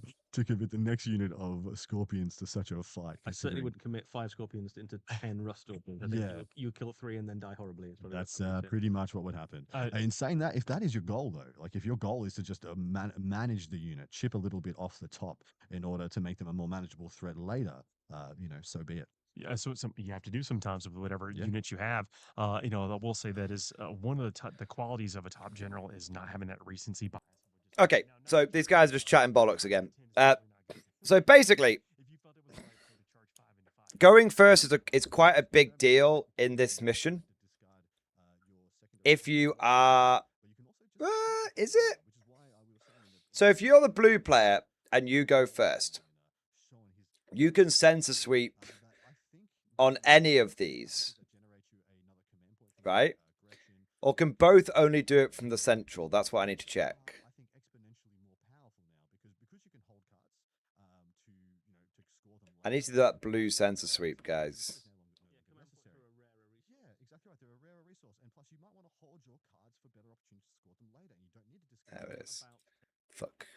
next unit of Scorpions to such a fight. I certainly wouldn't commit 5 Scorpions into 10 Rustalkers. I think you kill 3 and then die horribly. That's pretty much what would happen. In saying that, if that is your goal, though, like if your goal is to just manage the unit, chip a little bit off the top in order to make them a more manageable threat later, so be it. Yeah, so it's something you have to do sometimes with whatever units you have. I will say that is one of the qualities of a top general is not having that recency bias. Okay, so these guys are just chatting bollocks again. So basically, going first is quite a big deal in this mission. If you are, is it? So if you're the blue player and you go first, you can sensor sweep on any of these, right? Or can both only do it from the central? That's what I need to check. I need to do that blue sensor sweep, guys. There it is. Fuck.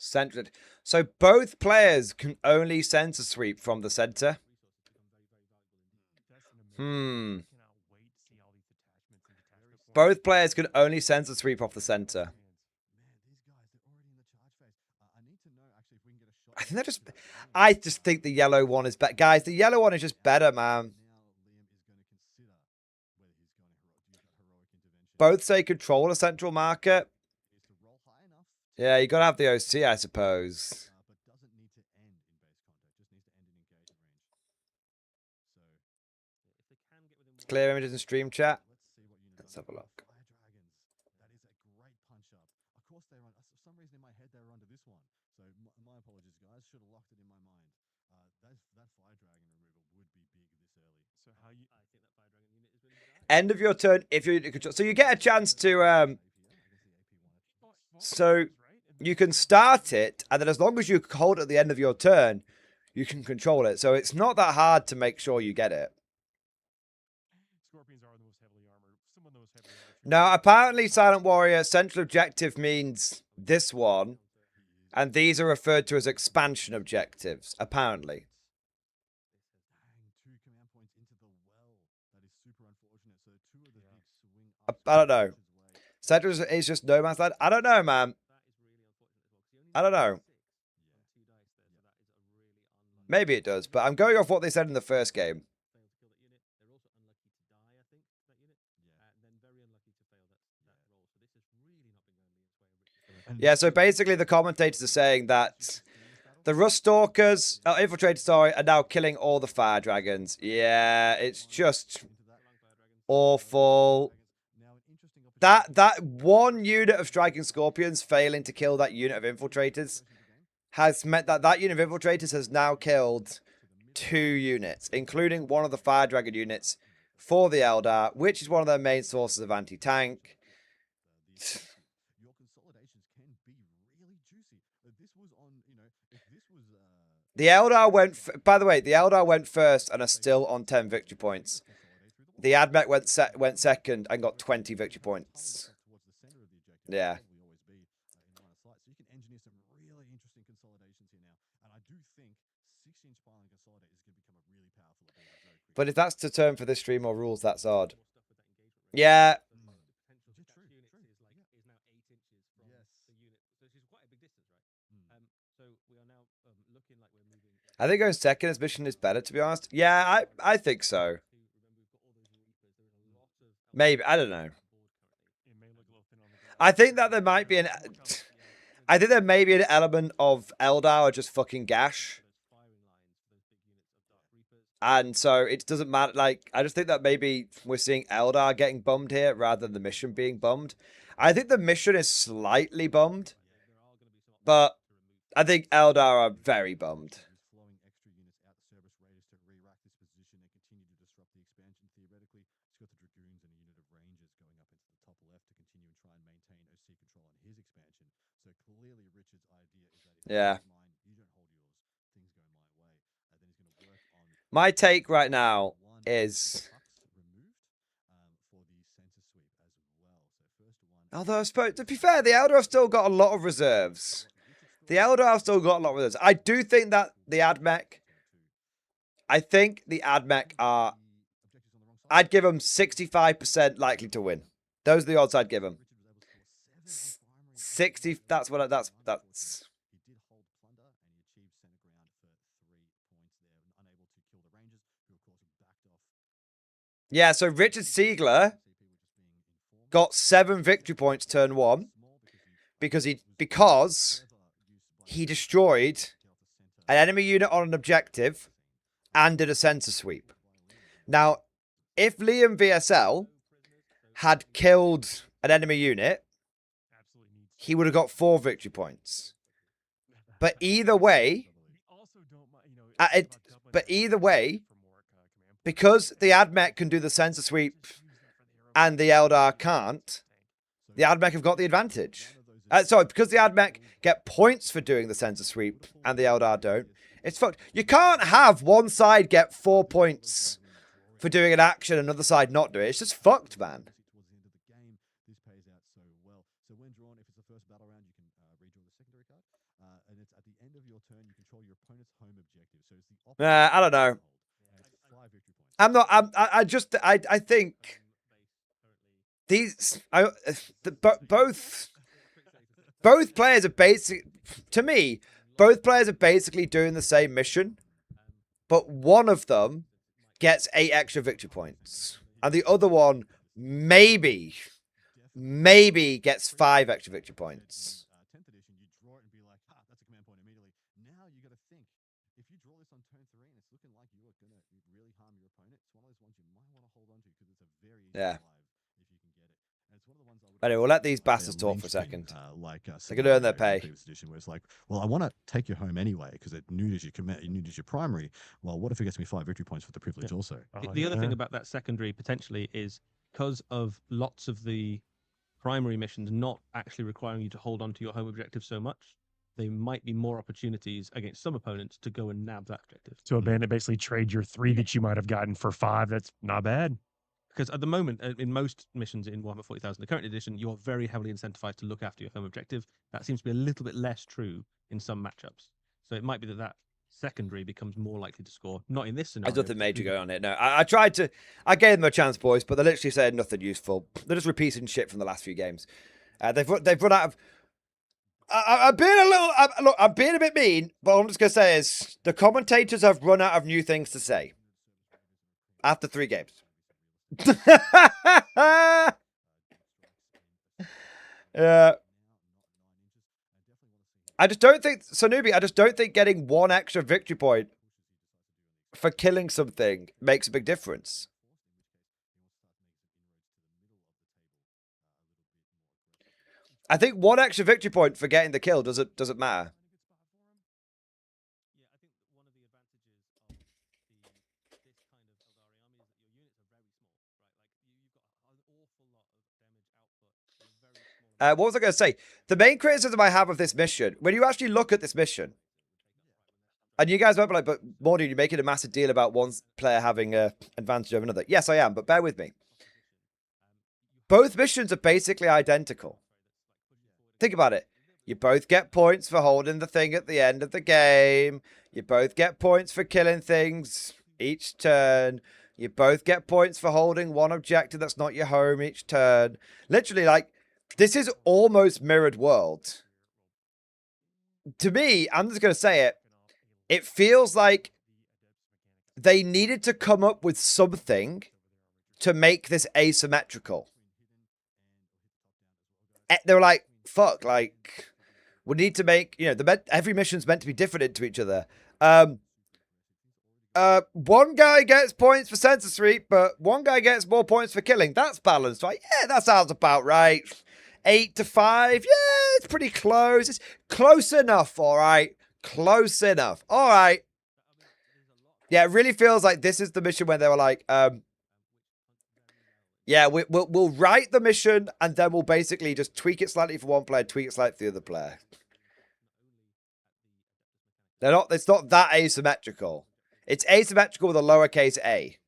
Center. So both players can only center sweep from the center. Both players can only center sweep off the center. I just think the yellow one is better. Guys, the yellow one is just better, man. Both say control a central market. Yeah, you gotta have the OC, I suppose. Clear images in stream chat. Let's have a look. End of your turn if you control. So you get a chance to so you can start it, and then as long as you hold it at the end of your turn, you can control it. So it's not that hard to make sure you get it. Scorpions are the most heavily armored. Some of the most heavily armored. Now, apparently, Silent Warrior, central objective means this one, and these are referred to as expansion objectives, apparently. I don't know. Central is just no man's land. I don't know, man. I don't know. Maybe it does, but I'm going off what they said in the first game. Yeah, so basically the commentators are saying that The Rust Stalkers, infiltrators, sorry, are now killing all the fire dragons. Yeah, it's just awful. That one unit of striking scorpions failing to kill that unit of infiltrators has meant that that unit of infiltrators has now killed 2 units, including one of the fire dragon units for the Eldar, which is one of their main sources of anti-tank. The Eldar went, by the way, the Eldar went first and are still on 10 victory points. The Admech went second and got 20 victory points. Yeah. But if that's the term for this stream or rules, that's odd. Yeah. I think going second as mission is better, to be honest. Yeah, I think so. Maybe. I don't know. I think that there might be an... I think there may be an element of Eldar or just fucking gash. And so it doesn't matter. Like, I just think that maybe we're seeing Eldar getting bummed here rather than the mission being bummed. I think the mission is slightly bummed. But I think Eldar are very bummed. Yeah. My take right now is... Although, I suppose, to be fair, the Eldar have still got a lot of reserves. The Eldar have still got a lot of reserves. I do think that the Admech... I think the Admech are... I'd give them 65% likely to win. Those are the odds I'd give them. 60... That's what... That's... Yeah, so Richard Siegler got 7 victory points turn 1 because he destroyed an enemy unit on an objective and did a sensor sweep. Now, if Liam VSL had killed an enemy unit, he would have got 4 victory points. But either way, because the Admech can do the sensor sweep and the Eldar can't, the Admech have got the advantage. Sorry, because the Admech get points for doing the sensor sweep and the Eldar don't, it's fucked. You can't have one side get 4 points for doing an action and another side not do it. It's just fucked, man. I don't know. I think these, both players are to me, both players are basically doing the same mission, but one of them gets 8 extra victory points, and the other one maybe gets 5 extra victory points. Yeah. Anyway, we'll let these bastards talk for a second. They can earn their pay. Where it's like, well, I want to take you home anyway because it neutered your primary. Well, what if it gets me 5 victory points for the privilege also? The other thing about that secondary potentially is because of lots of the primary missions not actually requiring you to hold on to your home objective so much, there might be more opportunities against some opponents to go and nab that objective. So abandon, basically trade your 3 that you might have gotten for 5. That's not bad. Because at the moment, in most missions in Warhammer 40,000, the current edition, you're very heavily incentivized to look after your home objective. That seems to be a little bit less true in some matchups. So it might be that secondary becomes more likely to score. Not in this scenario. There's nothing major going on here. No, I tried to... I gave them a chance, boys, but they literally said nothing useful. They're just repeating shit from the last few games. They've run out of... I'm being a little... Look, I'm being a bit mean, but all I'm just going to say is the commentators have run out of new things to say after 3 games. Yeah. I just don't think, Sanubi, I just don't think getting one extra victory point for killing something makes a big difference. I think one extra victory point for getting the kill doesn't matter. What was I going to say? The main criticism I have of this mission, when you actually look at this mission, and you guys might be like, but Mordy, you're making a massive deal about one player having an advantage over another. Yes, I am, but bear with me. Both missions are basically identical. Think about it. You both get points for holding the thing at the end of the game. You both get points for killing things each turn. You both get points for holding one objective that's not your home each turn. Literally, like, this is almost mirrored world. To me, I'm just going to say it. It feels like they needed to come up with something to make this asymmetrical. They were like, fuck, like, we need to make, you know, every mission's meant to be different to each other. One guy gets points for sensor sweep, but one guy gets more points for killing. That's balanced, right? Yeah, that sounds about right. 8 to 5. Yeah, it's pretty close. It's close enough, all right? Close enough. All right. Yeah, it really feels like this is the mission where they were like, yeah, we'll write the mission and then we'll basically just tweak it slightly for one player, tweak it slightly for the other player. It's not that asymmetrical. It's asymmetrical with a lowercase a.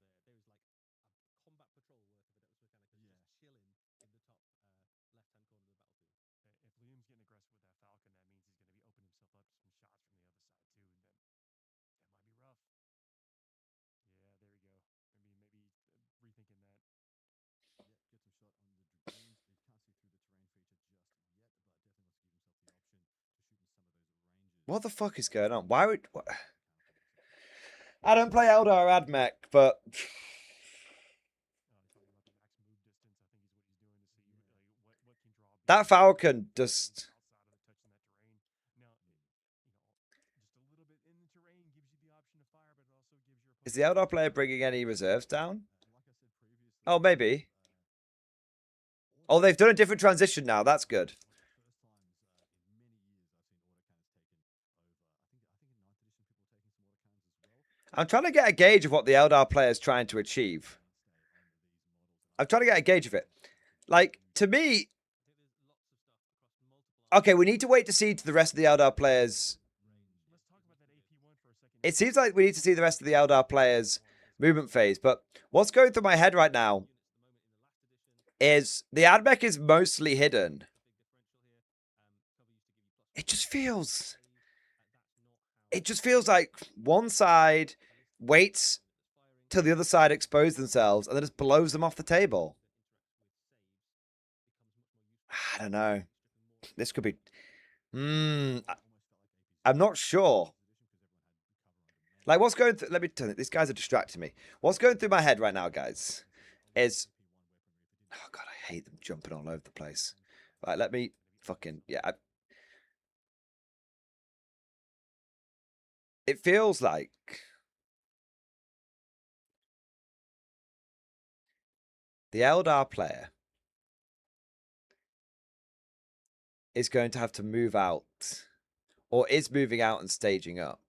What the fuck is going on? Why would... What? I don't play Eldar or Admech, but... That Falcon just... Is the Eldar player bringing any reserves down? Oh, maybe. Oh, they've done a different transition now. That's good. I'm trying to get a gauge of what the Eldar player is trying to achieve. I'm trying to get a gauge of it. Like, to me... Okay, we need to wait to see to the rest of the Eldar players... It seems like we need to see the rest of the Eldar players' movement phase, but what's going through my head right now is the Admech is mostly hidden. It just feels like one side waits till the other side expose themselves and then just blows them off the table. I don't know. This could be... I'm not sure. Like, what's going through... Let me tell you, these guys are distracting me. What's going through my head right now, guys, is... Oh, God, I hate them jumping all over the place. Right, let me fucking... Yeah, it feels like... The Eldar player is going to have to move out, or is moving out and staging up.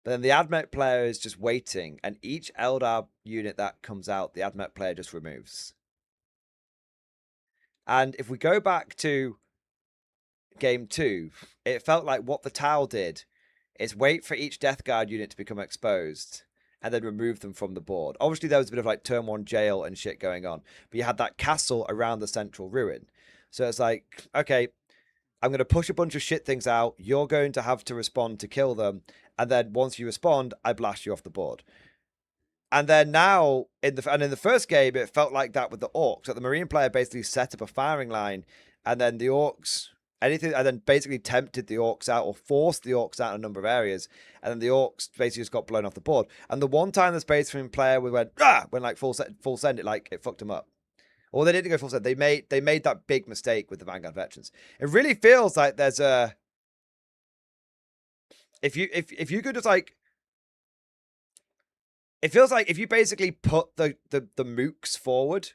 But then the Admech player is just waiting, and each Eldar unit that comes out, the Admech player just removes. And if we go back to game 2, it felt like what the Tau did is wait for each Death Guard unit to become exposed, and then remove them from the board. Obviously, there was a bit of like turn 1 jail and shit going on, but you had that castle around the central ruin. So it's like, okay, I'm going to push a bunch of shit things out. You're going to have to respond to kill them. And then once you respond, I blast you off the board. And then now, in the first game, it felt like that with the Orcs. That the Marine player basically set up a firing line, and then the Orcs, and then basically tempted the Orcs out, or forced the Orcs out in a number of areas. And then the Orcs basically just got blown off the board. And the one time the Space Marine player went like full send it, like it fucked him up. Or they didn't go full set. They made that big mistake with the Vanguard veterans. It really feels like there's a if you could just like it feels like if you basically put the mooks forward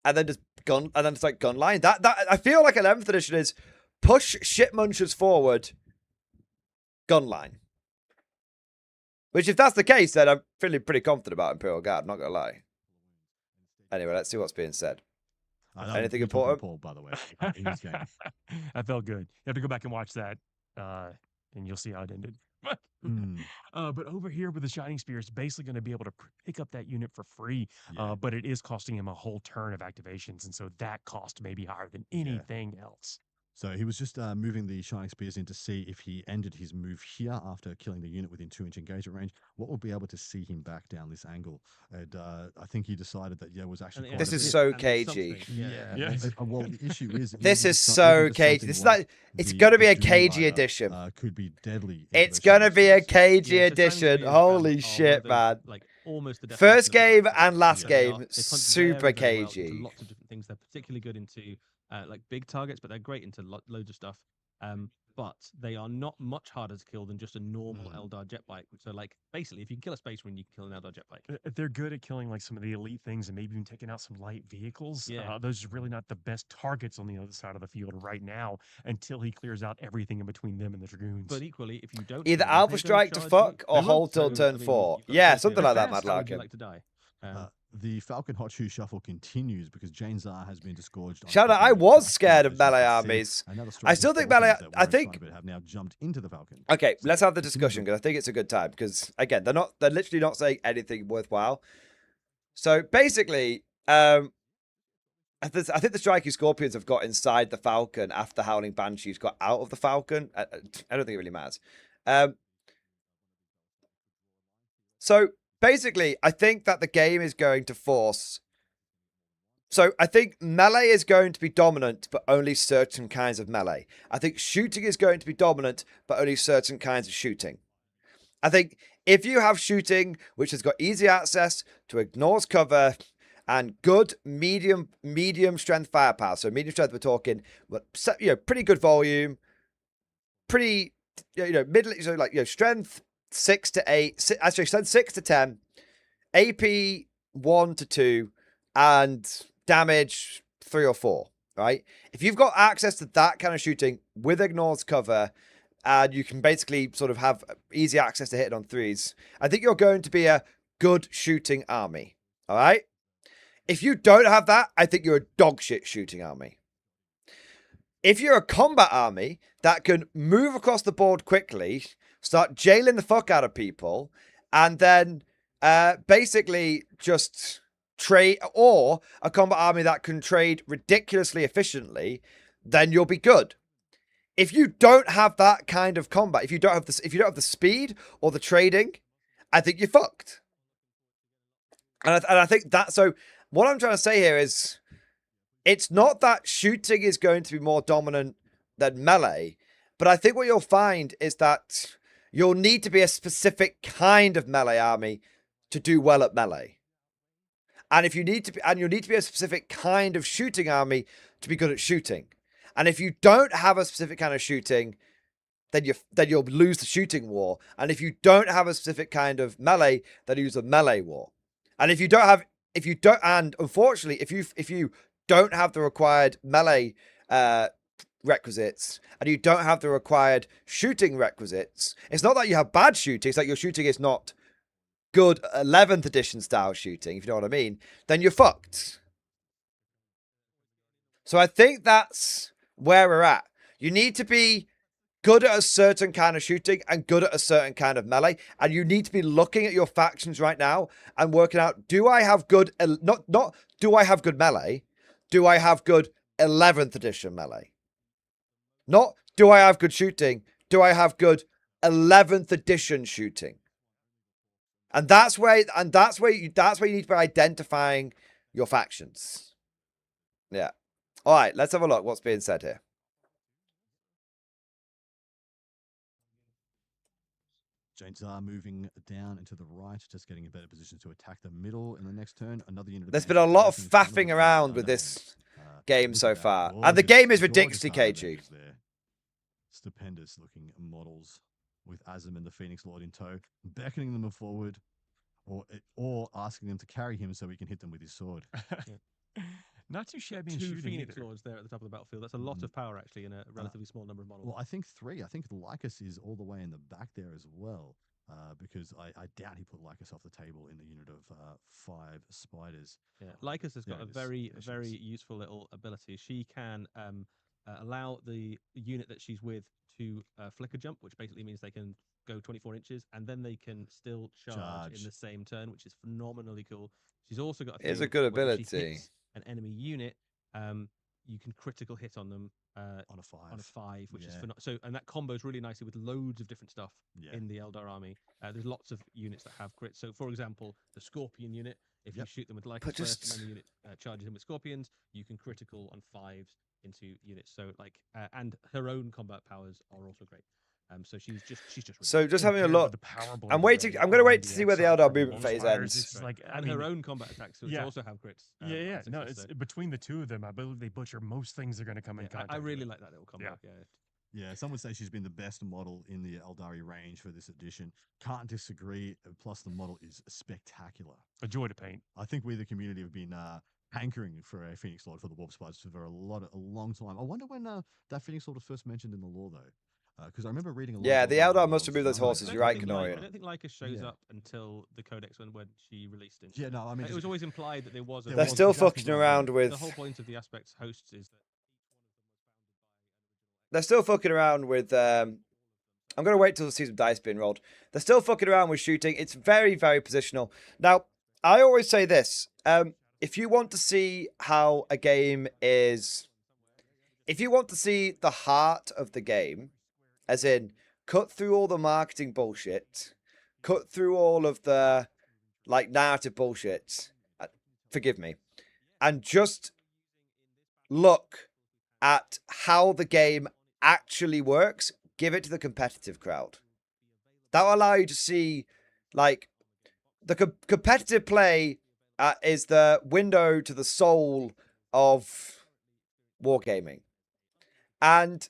and then just like gun line. That I feel like 11th edition is push shit munchers forward, gun line. Which if that's the case, then I'm feeling pretty confident about Imperial Guard, not gonna lie. Anyway, let's see what's being said. Anything important? Paul, by the way, that felt good. You have to go back and watch that, and you'll see how it ended. But over here with the Shining Spear, it's basically going to be able to pick up that unit for free, but it is costing him a whole turn of activations, and so that cost may be higher than anything else. So he was just moving the Shining Spears in to see if he ended his move here after killing the unit within 2-inch engagement range, what would be able to see him back down this angle. And I think he decided that, was actually this is so cagey. Well, the issue is... This is so cagey. This is like... It's going to be a cagey edition. Could be deadly. It's going to be a cagey edition. Holy shit, man. Like almost the first game and last game, super cagey. Well lots of different things. They're particularly good into... like big targets, but they're great into loads of stuff. But they are not much harder to kill than just a normal Eldar jet bike. So, like, basically, if you can kill a Space Marine, you can kill an Eldar jet bike. They're good at killing, like, some of the elite things and maybe even taking out some light vehicles. Yeah. Those are really not the best targets on the other side of the field right now until he clears out everything in between them and the Dragoons. But equally, if you don't... Either Alpha Strike to fuck or hold till turn 4. Yeah, something like that, Mad Larkin. Like to die. The Falcon Hot Shoe Shuffle continues because Jane Zar has been disgorged. Shout out, I was scared of melee armies. I still think melee... I think... have now jumped into the Falcon. Okay, let's have the discussion because I think it's a good time because, again, they're literally not saying anything worthwhile. So, basically, I think the Striking Scorpions have got inside the Falcon after Howling Banshees got out of the Falcon. I don't think it really matters. So... Basically, I think that the game is going to force... So, I think melee is going to be dominant, but only certain kinds of melee. I think shooting is going to be dominant, but only certain kinds of shooting. I think if you have shooting, which has got easy access to ignores cover, and good medium strength firepower. So, medium strength, we're talking, pretty good volume, pretty, middle, so like, strength... 6 to 8, actually, said 6 to 10, AP 1 to 2, and damage 3 or 4, right? If you've got access to that kind of shooting with ignores cover, and you can basically sort of have easy access to hit on 3s, I think you're going to be a good shooting army, all right? If you don't have that, I think you're a dog shit shooting army. If you're a combat army that can move across the board quickly, start jailing the fuck out of people, and then basically just trade, or a combat army that can trade ridiculously efficiently, then you'll be good. If you don't have that kind of combat, if you don't have the speed or the trading, I think you're fucked. And I think that, so what I'm trying to say here is, it's not that shooting is going to be more dominant than melee, but I think what you'll find is that you'll need to be a specific kind of melee army to do well at melee. And if you need to be, and you'll need to be a specific kind of shooting army to be good at shooting. And if you don't have a specific kind of shooting, then you'll lose the shooting war. And if you don't have a specific kind of melee, then you lose the melee war. And and unfortunately, if you don't have the required melee requisites, and you don't have the required shooting requisites, it's not that you have bad shooting, it's like your shooting is not good 11th edition style shooting, if you know what I mean, then you're fucked. So I think that's where we're at. You need to be good at a certain kind of shooting and good at a certain kind of melee, and you need to be looking at your factions right now and working out, do I have good, not do I have good melee, do I have good 11th edition melee? Not, do I have good shooting? Do I have good 11th edition shooting? And that's where you need to be identifying your factions. Yeah. All right, let's have a look what's being said here. Jains are moving down into the right, just getting in better position to attack the middle in the next turn. Another unit. There's been a lot of faffing around with this game so far. And the game is ridiculously cagey. Stupendous looking models with Azim and the Phoenix Lord in tow, beckoning them forward or asking them to carry him so he can hit them with his sword. Not too shabby in Two shooting Phoenix either. Lords there at the top of the battlefield. That's a lot of power, actually, in a relatively small number of models. Well, I think 3. I think Lycus is all the way in the back there as well, because I doubt he put Lycus off the table in the unit of 5 spiders. Yeah, Lycus has got a very useful little ability. She can allow the unit that she's with to flicker jump, which basically means they can go 24 inches, and then they can still charge in the same turn, which is phenomenally cool. She's also got It's a good ability. An enemy unit, you can critical hit on them on a 5, which is so, and that combos really nicely with loads of different stuff in the Eldar army. There's lots of units that have crits. So, for example, the Scorpion unit, if you shoot them with Lycus first, and then the unit charges in with Scorpions, you can critical on 5s into units. So, like, and her own combat powers are also great. So she's just so just having a look. I'm waiting. I'm going to wait to see where the Eldar movement phase ends. It's like, and her own combat attacks, which also have crits. No, it's between the two of them. I believe they butcher most things they're going to come in contact. I really like that little combat. Yeah, some would say she's been the best model in the Eldari range for this edition. Can't disagree. Plus, the model is spectacular. A joy to paint. I think we, the community, have been hankering for a Phoenix Lord for the Warp Spiders for a long time. I wonder when that Phoenix Lord was first mentioned in the lore, though. Because I remember reading a lot. Yeah, of the Eldar must remove those horses. You're right, I Canorian. don't think Lycus shows up until the Codex when she released it. Yeah, no, I mean, it was always implied that there was. They're still fucking around with. The whole point of the Aspects hosts is that they're still fucking around with. I'm going to wait till the season dice being rolled. They're still fucking around with shooting. It's very, very positional. Now, I always say this. If you want to see how a game is. If you want to see the heart of the game, as in cut through all the marketing bullshit, cut through all of the narrative bullshit, forgive me, and just look at how the game actually works, give it to the competitive crowd. That will allow you to see, the competitive play is the window to the soul of wargaming. And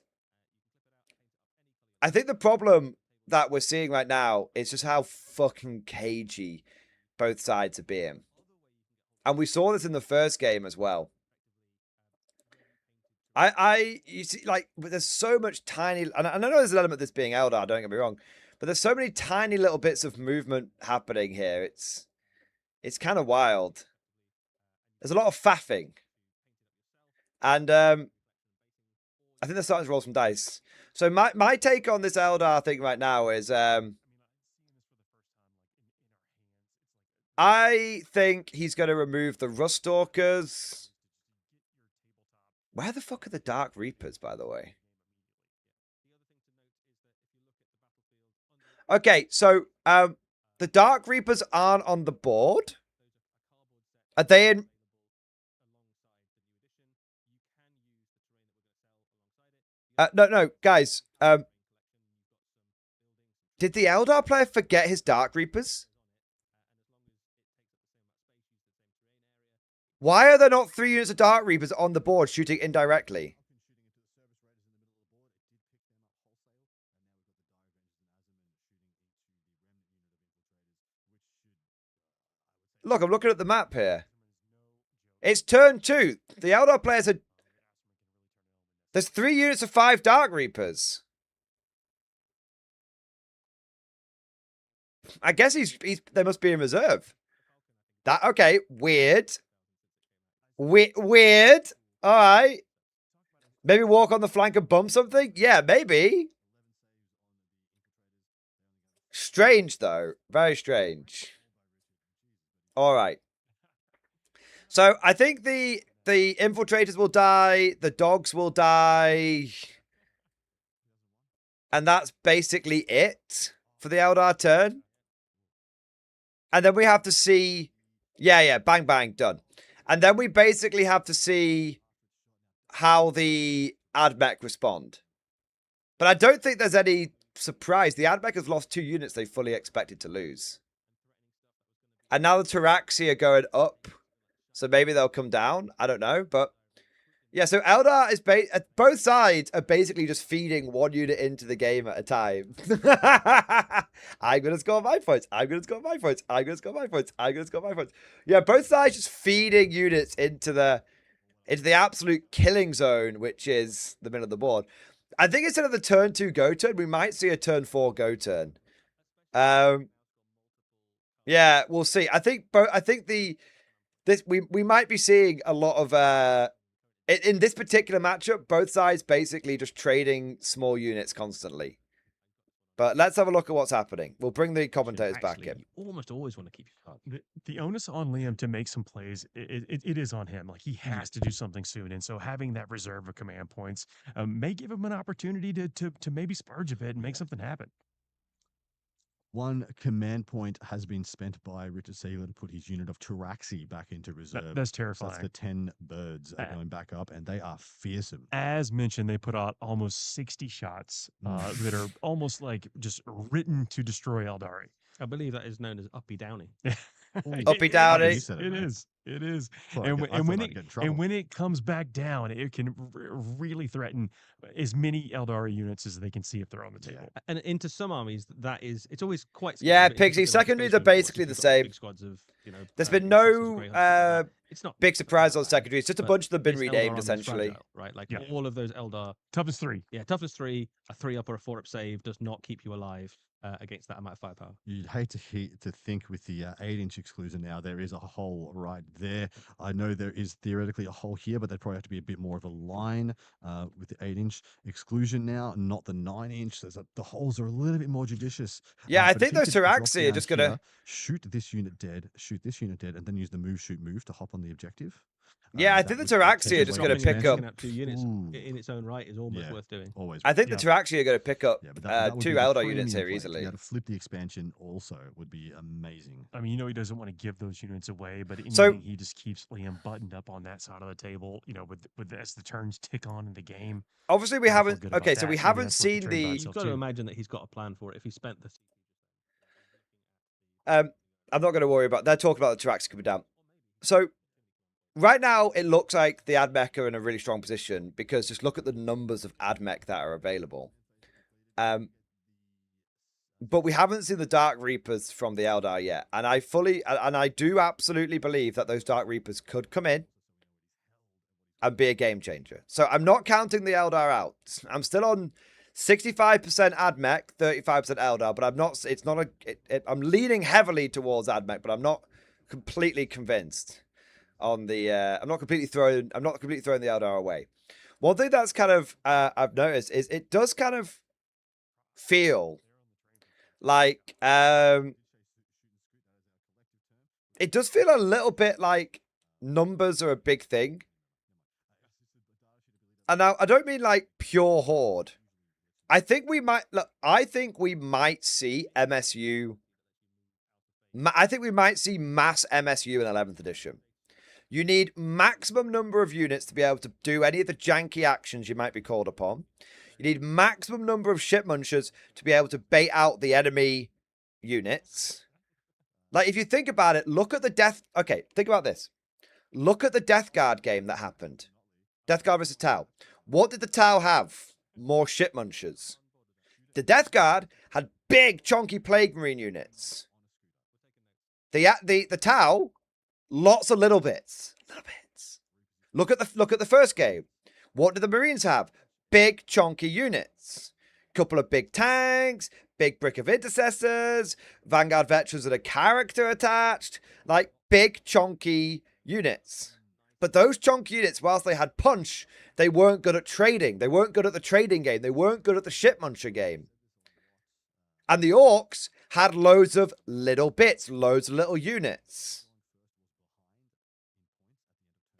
I think the problem that we're seeing right now is just how fucking cagey both sides are being. And we saw this in the first game as well. You see, there's so much tiny, and I know there's an element of this being Eldar, don't get me wrong, but there's so many tiny little bits of movement happening here. It's kind of wild. There's a lot of faffing. And I think they're starting to roll some dice. So my take on this Eldar thing right now is I think he's going to remove the Ruststalkers. Where the fuck are the Dark Reapers, by the way? Okay, so the Dark Reapers aren't on the board. Are they in? No, guys. Did the Eldar player forget his Dark Reapers? Why are there not 3 units of Dark Reapers on the board shooting indirectly? Look, I'm looking at the map here. It's turn 2. The Eldar players are... There's 3 units of 5 Dark Reapers. I guess they must be in reserve. Okay, weird. Weird. All right. Maybe walk on the flank and bump something? Yeah, maybe. Strange, though. Very strange. All right. So I think the infiltrators will die. The dogs will die. And that's basically it for the Eldar turn. And then we have to see... Yeah, bang, bang, done. And then we basically have to see how the AdMech respond. But I don't think there's any surprised. The Admech has lost 2 units they fully expected to lose. And now the Taraxi are going up. So maybe they'll come down. I don't know. But yeah, so Eldar is both sides are basically just feeding 1 unit into the game at a time. I'm going to score my points. I'm going to score my points. I'm going to score my points. I'm going to score my points. Yeah, both sides just feeding units into the absolute killing zone, which is the middle of the board. I think instead of the turn 2 go turn, we might see a turn 4 go turn. Yeah, we'll see. I think we might be seeing a lot of in this particular matchup, both sides basically just trading small units constantly. But let's have a look at what's happening. We'll bring the commentators back in. You almost always want to keep your card. The onus on Liam to make some plays, it is on him. Like, he has to do something soon. And so having that reserve of command points may give him an opportunity to maybe splurge a bit and make something happen. 1 command point has been spent by Richard Saylor to put his unit of Taraxi back into reserve. That's terrifying. So that's the 10 birds are going back up, and they are fearsome. As mentioned, they put out almost 60 shots that are almost like just written to destroy Eldari. I believe that is known as Uppy Downy. Uppy Downy. It is. Well, and when it comes back down, it can really threaten as many Eldari units as they can see if they're on the table. And into some armies, it's always quite. Yeah, Pixie. Secondaries are basically the same. Big squads of, there's been no it's not big surprise on secondaries. Just a bunch of them been renamed, essentially. Fragile, right? Like all of those Eldar. Toughness 3. Yeah, toughness 3, a 3-up or a 4-up save does not keep you alive against that amount of firepower. You'd hate to think with the 8-inch exclusion now, there is a hole right there. I know there is theoretically a hole here, but there'd probably have to be a bit more of a line with the 8-inch exclusion now, not the 9-inch. So the holes are a little bit more judicious. Yeah, I think those Taraxi are just going to shoot this unit dead, and then use the move, shoot, move to hop on the objective. Yeah, I think the Taraxi are just going to pick up 2 units in its own right is almost worth doing. Always. I think the Taraxi are going to pick up 2 Eldar units here play. easily. To flip the expansion also would be amazing. I mean, he doesn't want to give those units away, but he just keeps Liam buttoned up on that side of the table. With as the turns tick on in the game. Obviously, we haven't. Okay, so we haven't seen the. You've got to imagine that he's got a plan for it. If he spent the. I'm not going to worry about. They're talking about the Taraxi coming down. So. Right now, it looks like the Admech are in a really strong position because just look at the numbers of Admech that are available. But we haven't seen the Dark Reapers from the Eldar yet. And I do absolutely believe that those Dark Reapers could come in and be a game changer. So I'm not counting the Eldar out. I'm still on 65% Admech, 35% Eldar, but I'm leaning heavily towards Admech, but I'm not completely convinced. I'm not completely throwing the Eldar away. One thing that's kind of I've noticed is it does kind of feel like it does feel a little bit like numbers are a big thing. And now I don't mean like pure horde. I think we might see MSU. I think we might see mass MSU in 11th edition. You need maximum number of units to be able to do any of the janky actions you might be called upon. You need maximum number of ship munchers to be able to bait out the enemy units. Like, if you think about it, look at the death... Okay, think about this. Look at the Death Guard game that happened. Death Guard versus Tau. What did the Tau have? More ship munchers. The Death Guard had big, chunky Plague Marine units. The Tau... Lots of little bits. Look at the first game. What did the Marines have? Big, chunky units. Couple of big tanks, big brick of intercessors, Vanguard veterans with a character attached. Like, big, chunky units. But those chunky units, whilst they had punch, they weren't good at trading. They weren't good at the trading game. They weren't good at the ship muncher game. And the Orcs had loads of little bits, loads of little units.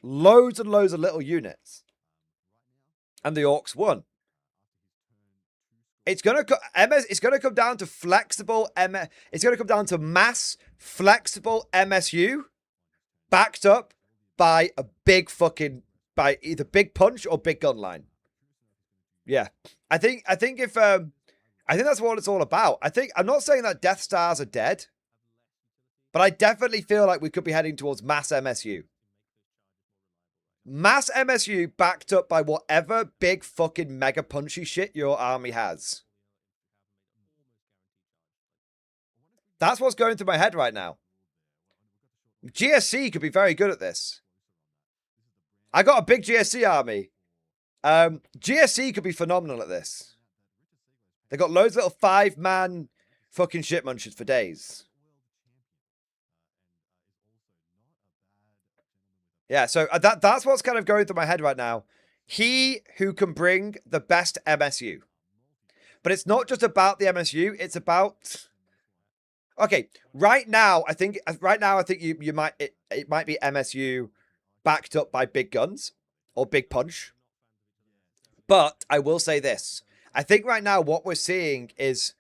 Loads and loads of little units. And the Orcs won. It's going to come down to flexible it's going to come down to mass flexible MSU backed up by by either big punch or big gun line. Yeah. I think if I think that's what it's all about. I'm not saying that Death Stars are dead, but I definitely feel like we could be heading towards mass MSU. Mass MSU backed up by whatever big fucking mega punchy shit your army has. That's what's going through my head right now. GSC could be very good at this. I got a big GSC army. GSC could be phenomenal at this. They got loads of little 5-man fucking shit munchers for days. Yeah, so that's what's kind of going through my head right now. He who can bring the best MSU. But it's not just about the MSU, it's about... Okay, right now I think you might it might be MSU backed up by big guns or big punch. But I will say this. I think right now what we're seeing is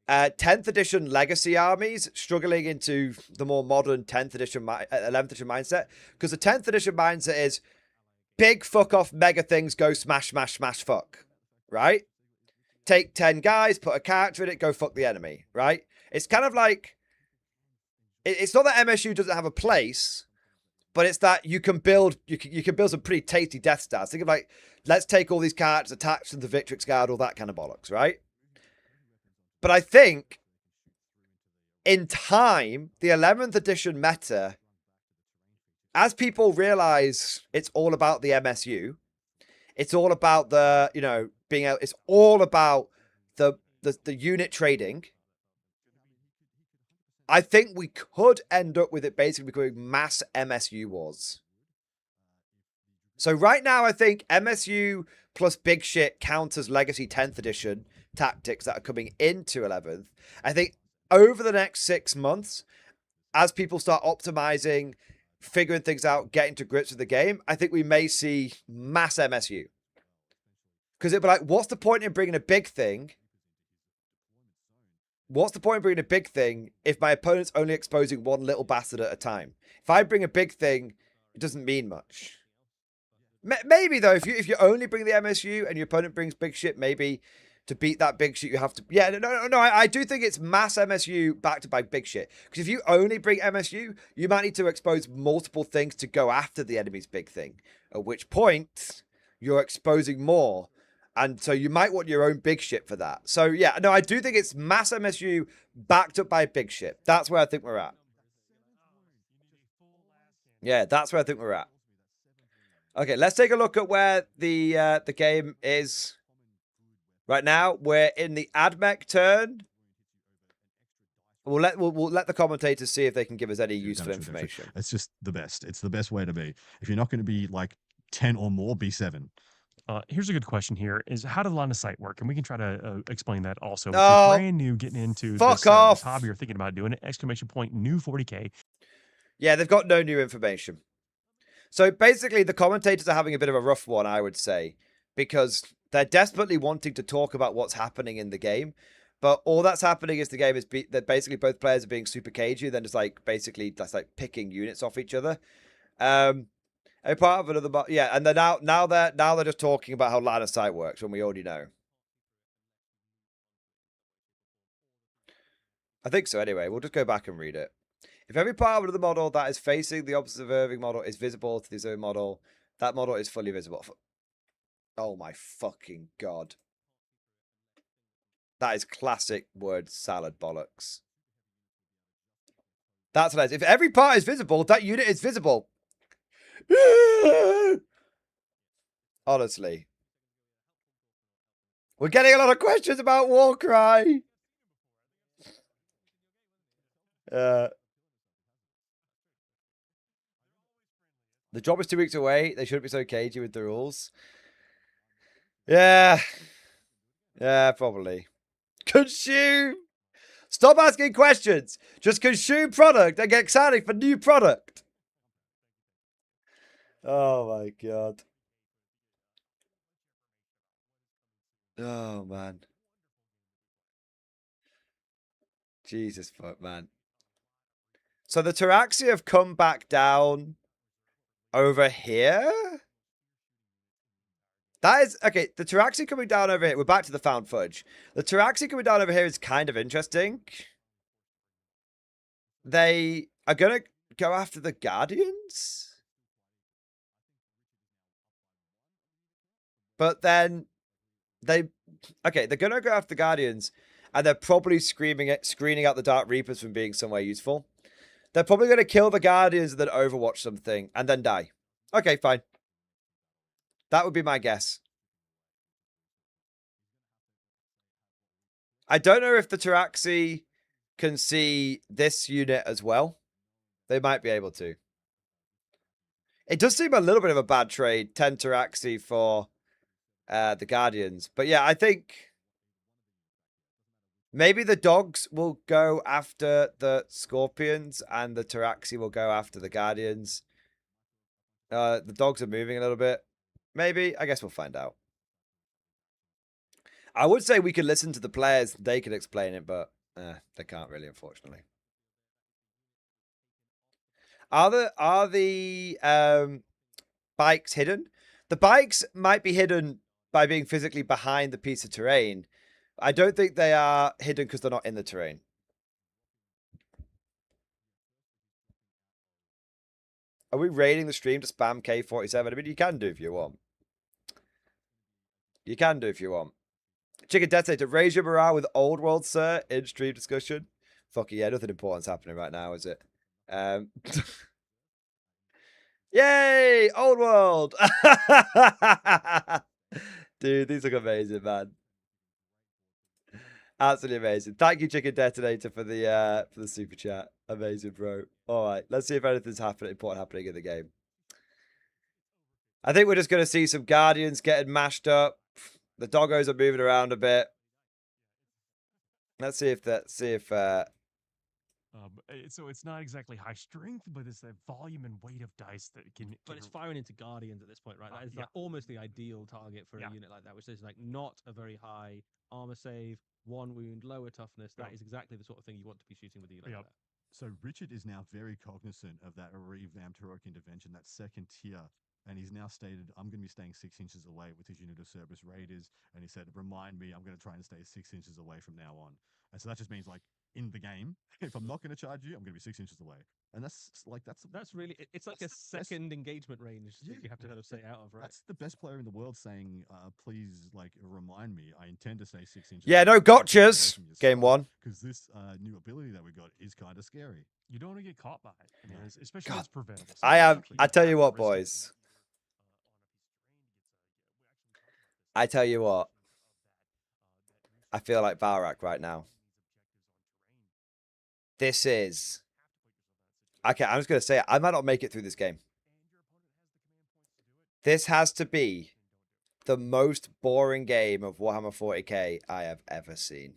10th edition legacy armies struggling into the more modern 10th edition, 11th edition mindset. Because the 10th edition mindset is big fuck off mega things, go smash, smash, smash, fuck. Right? Take 10 guys, put a character in it, go fuck the enemy. Right? It's kind of like, it's not that MSU doesn't have a place, but it's that you can build some pretty tasty Death Stars. Think of like, let's take all these characters, attach them to the Victrix Guard, all that kind of bollocks, right? But I think in time, the 11th edition meta, as people realize it's all about the MSU, it's all about the, it's all about the unit trading. I think we could end up with it basically becoming mass MSU wars. So right now, I think MSU plus big shit counters legacy 10th edition tactics that are coming into 11th. I think over the next 6 months, as people start optimizing, figuring things out, getting to grips with the game, I think we may see mass MSU. Because it'd be like, what's the point in bringing a big thing? What's the point in bringing a big thing if my opponent's only exposing one little bastard at a time? If I bring a big thing, it doesn't mean much. Maybe, though, if you only bring the MSU and your opponent brings big shit, maybe to beat that big shit, you have to... Yeah, no, I do think it's mass MSU backed by big shit. Because if you only bring MSU, you might need to expose multiple things to go after the enemy's big thing. At which point, you're exposing more. And so you might want your own big shit for that. So, yeah, no, I do think it's mass MSU backed up by big shit. That's where I think we're at. Yeah, that's where I think we're at. Okay, let's take a look at where the game is right now. We're in the AdMech turn. We'll let the commentators see if they can give us any useful information. It's just the best. It's the best way to be. If you're not going to be like 10 or more, be 7. Here's a good question here is how does line of sight work? And we can try to explain that also. If Oh, you're brand new getting into fuck this off. hobby or thinking about doing it, !new 40K. Yeah, they've got no new information. So basically, the commentators are having a bit of a rough one, I would say, because they're desperately wanting to talk about what's happening in the game. But all that's happening is the game is that basically both players are being super cagey, then just like basically just like picking units off each other. A part of another, yeah, and then now they're just talking about how line of sight works when we already know. I think so. Anyway, we'll just go back and read it. If every part of the model that is facing the opposite observing model is visible to the observing model, that model is fully visible. Oh my fucking god! That is classic word salad bollocks. That's what it is. If every part is visible, that unit is visible. Honestly. We're getting a lot of questions about Warcry. The job is 2 weeks away. They shouldn't be so cagey with the rules. Yeah. Yeah, probably. Consume. Stop asking questions. Just consume product and get excited for new product. Oh my god. Oh man. Jesus fuck, man. So the Taraxi have come back down over here? That is, okay, the Taraxi coming down over here, we're back to the found fudge. The Taraxi coming down over here is kind of interesting. They are going to go after the Guardians? But then they're going to go after the Guardians, and they're probably screening out the Dark Reapers from being somewhere useful. They're probably going to kill the Guardians and then overwatch something, and then die. Okay, fine. That would be my guess. I don't know if the Taraxi can see this unit as well. They might be able to. It does seem a little bit of a bad trade, 10 Taraxi for the Guardians. But yeah, I think maybe the dogs will go after the Scorpions and the Taraxi will go after the Guardians. The dogs are moving a little bit. Maybe. I guess we'll find out. I would say we could listen to the players. They could explain it, but they can't really, unfortunately. Are the bikes hidden? The bikes might be hidden by being physically behind the piece of terrain. I don't think they are hidden because they're not in the terrain. Are we raiding the stream to spam K47? I mean, you can do if you want. You can do if you want. Chicken Detonator, raise your morale with Old World, sir, in stream discussion. Fuck yeah, nothing important's happening right now, is it? Yay! Old World! Dude, these look amazing, man. Absolutely amazing. Thank you, Chicken Detonator, for the super chat. Amazing, bro. All right, let's see if anything's important happening in the game. I think we're just going to see some Guardians getting mashed up. The doggos are moving around a bit. Let's see if so it's not exactly high strength, but it's that volume and weight of dice that can. But it's firing into Guardians at this point, right? That is like almost the ideal target for a unit like that, which is like not a very high armor save, 1 wound, lower toughness. That is exactly the sort of thing you want to be shooting with like that. So Richard is now very cognizant of that revamped heroic intervention, that second tier. And he's now stated, I'm going to be staying 6 inches away with his unit of Cerberus Raiders. And he said, remind me, I'm going to try and stay 6 inches away from now on. And so that just means, like, in the game, if I'm not going to charge you, I'm going to be 6 inches away. And that's really, it's like a second engagement range that you have to kind of say out of, right? That's the best player in the world saying, please, like, remind me, I intend to stay 6 inches. Yeah, no gotchas. Game 1. Because this new ability that we got is kind of scary. You don't want to get caught by it. I mean, especially when it's preventable. So I tell you what, boys. I tell you what. I feel like Valrak right now. This is... Okay, I'm just going to say it. I might not make it through this game. This has to be the most boring game of Warhammer 40k I have ever seen.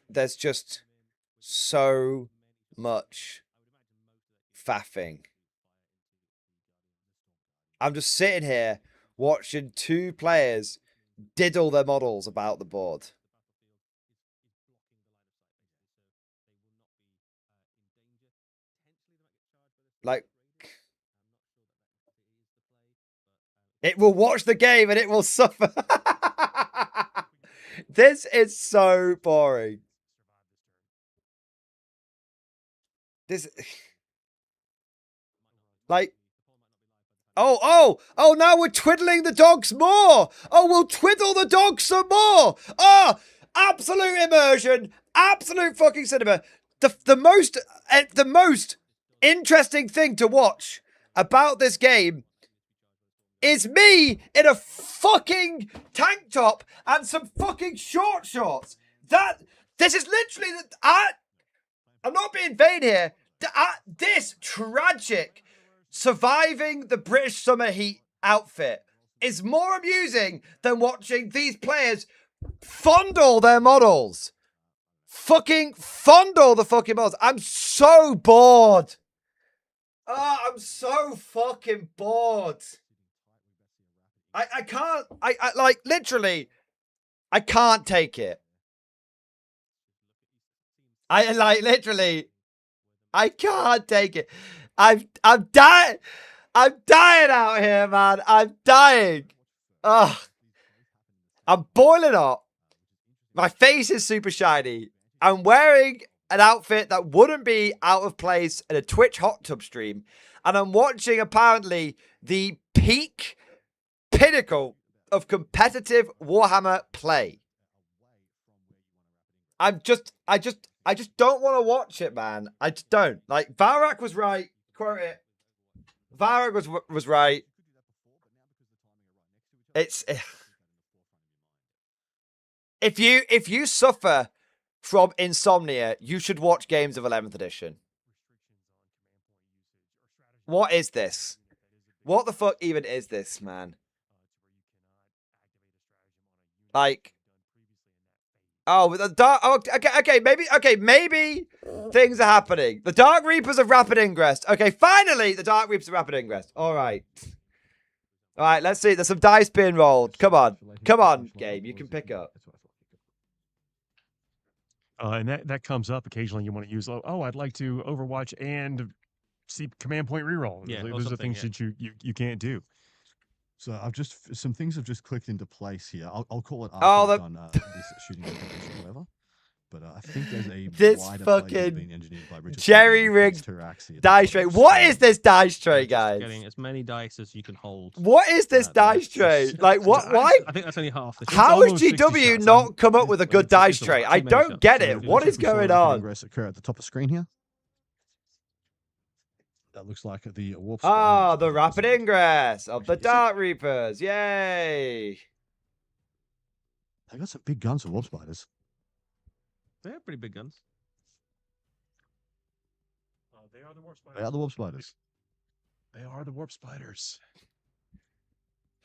There's just so much faffing. I'm just sitting here watching 2 players diddle their models about the board. Like, it will watch the game and it will suffer. This is so boring. This, like, oh, now we're twiddling the dogs more. Oh, we'll twiddle the dogs some more. Oh, absolute immersion. Absolute fucking cinema. The most interesting thing to watch about this game is me in a fucking tank top and some fucking short shorts. This is literally I'm not being vain here. This tragic surviving the British summer heat outfit is more amusing than watching these players fondle their models. Fucking fondle the fucking models. I'm so bored. Oh, I'm so fucking bored. I can't, like, literally, I can't take it. I can't take it. I'm dying. I'm dying out here, man. I'm dying. Ugh. I'm boiling hot. My face is super shiny. I'm wearing an outfit that wouldn't be out of place in a Twitch hot tub stream. And I'm watching, apparently, the peak pinnacle of competitive Warhammer play. I just don't want to watch it, man. I just don't. Like, Varak was right. Quote it. Varak was right. It's... If you suffer from insomnia, you should watch Games of 11th Edition. What is this? What the fuck even is this, man? Like, oh, the dark. Oh, okay, maybe things are happening. The Dark Reapers of Rapid Ingress. Okay, finally, the Dark Reapers of Rapid Ingress. All right, let's see. There's some dice being rolled. Come on, game. You can pick up. And that comes up occasionally. You want to use, I'd like to Overwatch and see command point reroll. Yeah, those are things that you can't do. So some things have just clicked into place here. I'll call it Oh, after on this shooting or whatever. But I think there's a this wider fucking play that's been engineered by Richard jerry-rigged Taraxi. dice tray. What is this dice tray, guys? Getting as many dice as you can hold. What is this dice tray? Like, what? Why? I think that's only half. How has GW not come up with a good dice tray? I don't get it. What is going on? Occur at the top of screen here. That looks like the warp. Ah, the rapid ingress of the Dark Reapers. Yay! They got some big guns for warp spiders. They're pretty big guns. They are the warp spiders. They are the warp spiders. They are the warp spiders.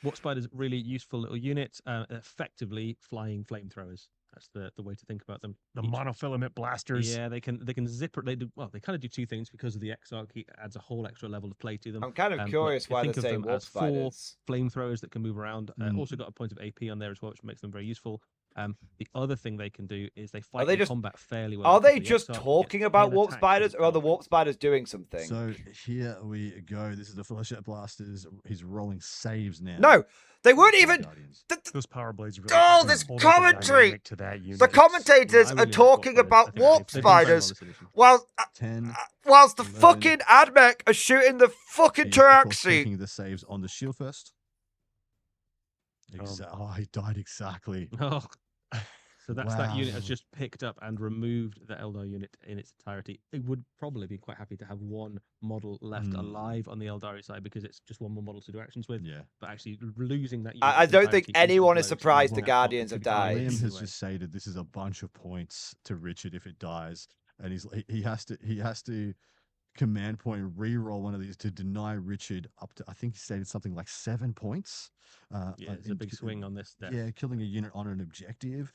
Warp spiders, really useful little units. Effectively flying flamethrowers. That's the way to think about them. The monofilament blasters. Yeah, they can zipper. They kind of do two things because of the Exarch. It adds a whole extra level of play to them. I'm kind of curious why think they're of saying them warp as four spiders. flamethrowers that can move around. Also got a point of AP on there as well, which makes them very useful. The other thing they can do is they fight in combat fairly well. Are they because the just Exarch talking gets about tail warp attacks spiders, as or are the well. warp spiders doing something? So here we go. This is the Fellowship Blasters. He's rolling saves now. No, they weren't even. Those power blades. Really Oh, this commentary! The commentators are talking about warp spiders, whilst the fucking AdMech are shooting the fucking Taraxi. Taking the saves on the shield first. He died exactly. Oh. So that's that unit has just picked up and removed the Eldar unit in its entirety. It would probably be quite happy to have one model left alive on the Eldari side because it's just one more model to do actions with. Yeah. But actually losing that unit I don't think anyone is surprised the Guardians have died. Liam has just stated this is a bunch of points to Richard if it dies, and he has to command point re-roll one of these to deny Richard up to, I think he stated something like 7 points. Yeah, it's a big swing on this death. Yeah, killing a unit on an objective.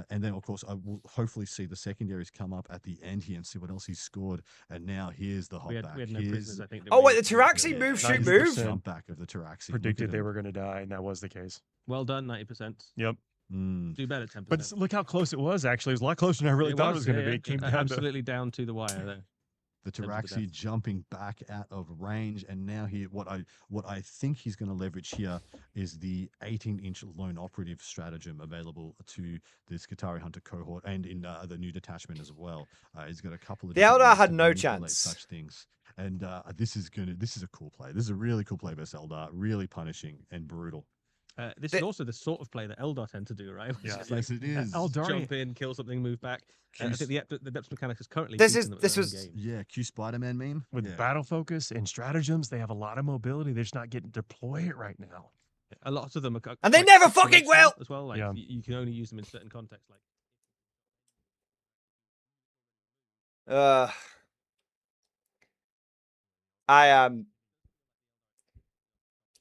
And then, of course, I will hopefully see the secondaries come up at the end here and see what else he's scored. And now here's the hot back. We had no prisoners, I think. Oh, wait, the Taraxi move, shoot, move? Jump back of the Taraxi. Predicted they were going to die, and that was the case. Well done, 90%. Yep. Do better, 10%. But look how close it was, actually. It was a lot closer than I really thought it was going to be. It came down absolutely down to the wire there. The Taraxi jumping back out of range, and now what I think he's going to leverage here is the 18-inch lone operative stratagem available to this Qatari Hunter cohort and in the new detachment as well. He's got a couple of. The Eldar had no chance. Such things, and this is a cool play. This is a really cool play versus Eldar, really punishing and brutal. This is also the sort of play that Eldar tend to do, right? Yeah, yes, it is. Eldar jump in, kill something, move back. I think the depth mechanic is currently. This was Q Spider-Man meme with battle focus and stratagems. They have a lot of mobility. They're just not getting to deploy it right now. A lot of them are, and they never fucking will as well. Like you can only use them in certain contexts. Like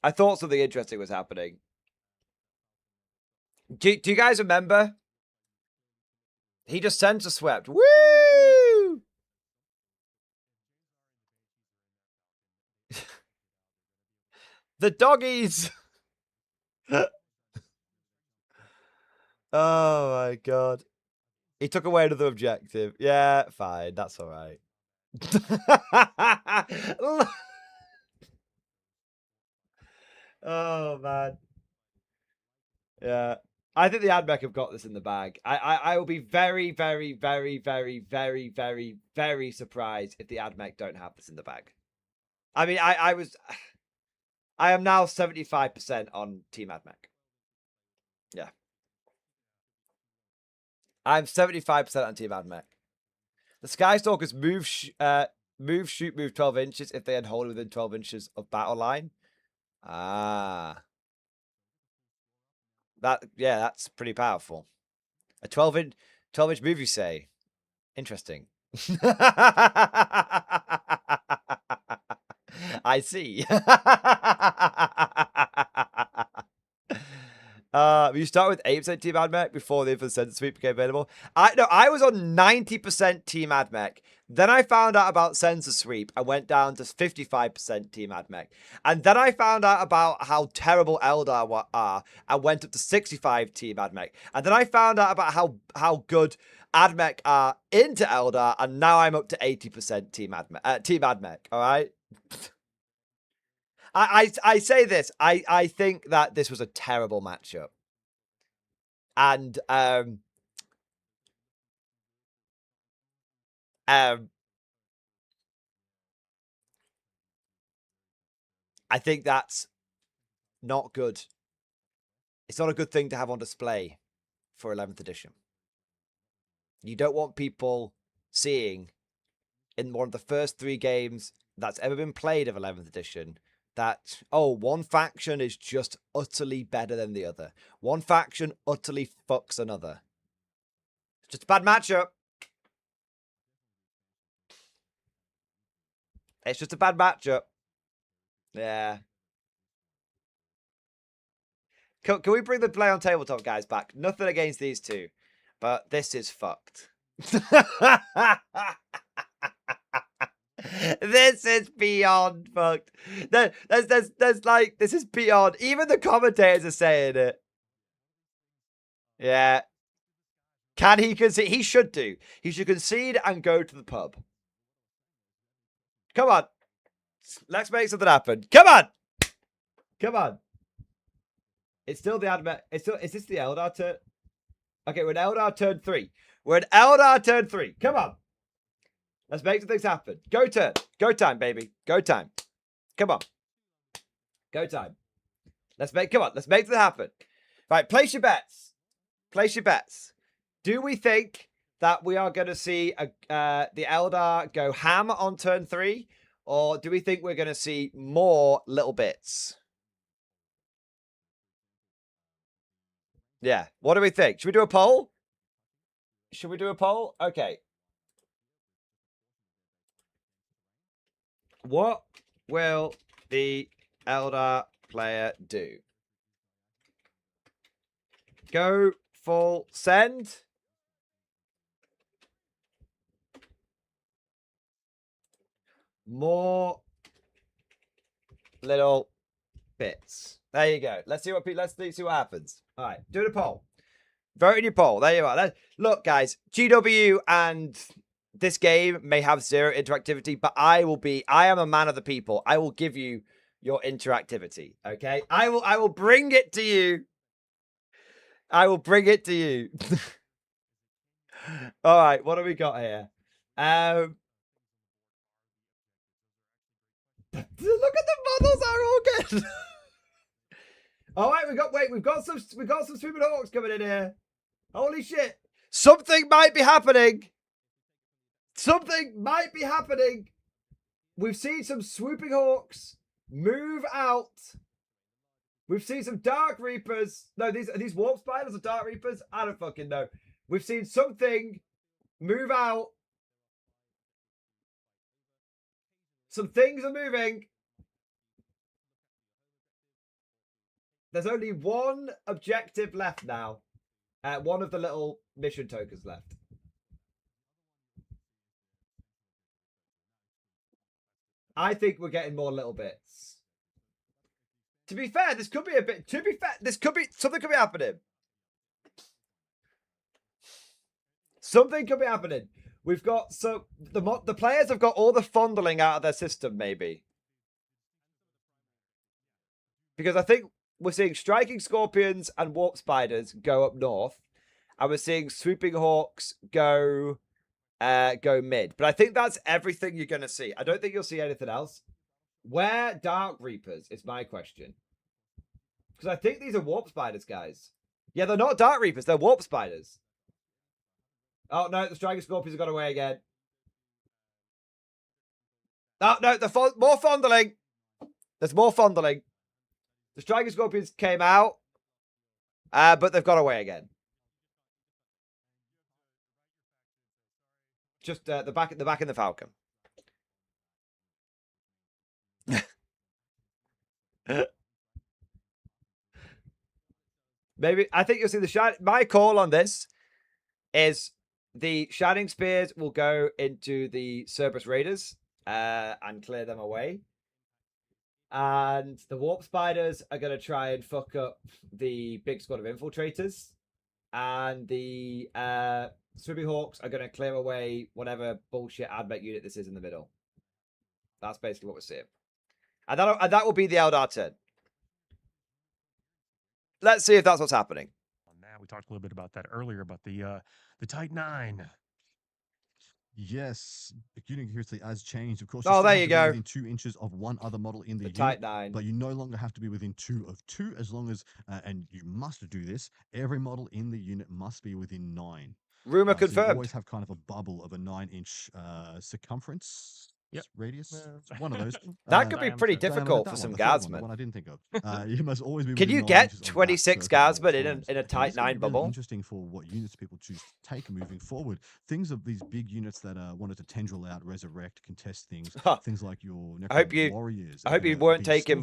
I thought something interesting was happening. Do you guys remember? He just center swept. Woo! The doggies. Oh my god. He took away another objective. Yeah, fine. That's all right. Oh man. Yeah. I think the AdMech have got this in the bag. I will be very, very, very, very, very, very, very surprised if the AdMech don't have this in the bag. I mean, I am now 75% on Team AdMech. Yeah. I'm 75% on Team AdMech. The Skystalkers move, shoot, move 12 inches if they had hold within 12 inches of battle line. Ah. That's pretty powerful. A 12-inch move, you say? Interesting. I see. You start with 8% Team AdMech before the Infinite Sensor Sweep became available. I was on 90% Team AdMech. Then I found out about Sensor Sweep. I went down to 55% Team AdMech. And then I found out about how terrible Eldar are. I went up to 65 Team AdMech. And then I found out about how good AdMech are into Eldar. And now I'm up to 80% Team AdMech. All right? I say this. I think that this was a terrible matchup. And I think that's not good. It's not a good thing to have on display for 11th edition. You don't want people seeing in one of the first 3 games that's ever been played of 11th edition that, oh, one faction is just utterly better than the other. One faction utterly fucks another. It's just a bad matchup. It's just a bad matchup. Yeah. Can we bring the play on tabletop guys back? Nothing against these two, but this is fucked. This is beyond fucked. There's like, this is beyond. Even the commentators are saying it. Yeah. Can he concede? He should do. He should concede and go to the pub. Come on. Let's make something happen. Come on. Come on. It's still the AdMech. Is this the Eldar turn? Okay, we're in Eldar turn 3. We're in Eldar turn 3. Come on. Let's make some things happen. Go turn. Go time, baby. Go time. Come on. Go time. Come on. Let's make that happen. Right, place your bets. Place your bets. Do we think that we are going to see the Eldar go ham on turn 3? Or do we think we're going to see more little bits? Yeah. What do we think? Should we do a poll? Should we do a poll? Okay. What will the Eldar player do? Go full send. More little bits. There you go. Let's see what happens. All right, do the poll. Vote in your poll. There you are. Look, guys, GW and this game may have 0 interactivity, but I am a man of the people. I will give you your interactivity. Okay, I will bring it to you. I will bring it to you. All right, what do we got here? Look at the models are all good. All right, we've got some swimming hawks coming in here. Holy shit. Something might be happening. Something might be happening. We've seen some swooping hawks move out. We've seen some Dark Reapers. No, are these warp spiders or Dark Reapers? I don't fucking know. We've seen something move out. Some things are moving. There's only one objective left now. One of the little mission tokens left. I think we're getting more little bits. To be fair, this could be a bit. To be fair, something could be happening. Something could be happening. We've got the players have got all the fondling out of their system, maybe. Because I think we're seeing striking scorpions and warp spiders go up north, and we're seeing swooping hawks go mid. But I think that's everything you're going to see. I don't think you'll see anything else. Where Dark Reapers is my question. Because I think these are warp spiders, guys. Yeah, they're not Dark Reapers. They're warp spiders. Oh, no, the striking scorpions have got away again. Oh, no, more fondling. There's more fondling. The striking scorpions came out, but they've got away again. Just the back in the Falcon. Maybe I think you'll see the shine. My call on this is the Shining Spears will go into the Cerberus Raiders and clear them away. And the Warp Spiders are going to try and fuck up the big squad of Infiltrators. And the Swoopy Hawks are going to clear away whatever bullshit admech unit this is in the middle. That's basically what we're seeing. And that will be the Eldar turn. Let's see if that's what's happening. Now, we talked a little bit about that earlier, about the Titan 9. Yes, the unit accuracy has changed. Of course, oh, there you go. Within 2 inches of one other model in the unit, Titan 9. But you no longer have to be within 2 of 2, as long as, and you must do this. Every model in the unit must be within 9. Rumor confirmed. So you always have kind of a bubble of a 9-inch circumference. Yep. Radius, one of those. That could be pretty difficult for some guardsmen. One I didn't think of. You must always be. Can you get 26 guardsmen in a tight 9 bubble? Really interesting for what units people choose to take moving forward. Things of these big units that wanted to tendril out, resurrect, contest things. Things like your warriors. I hope you weren't taking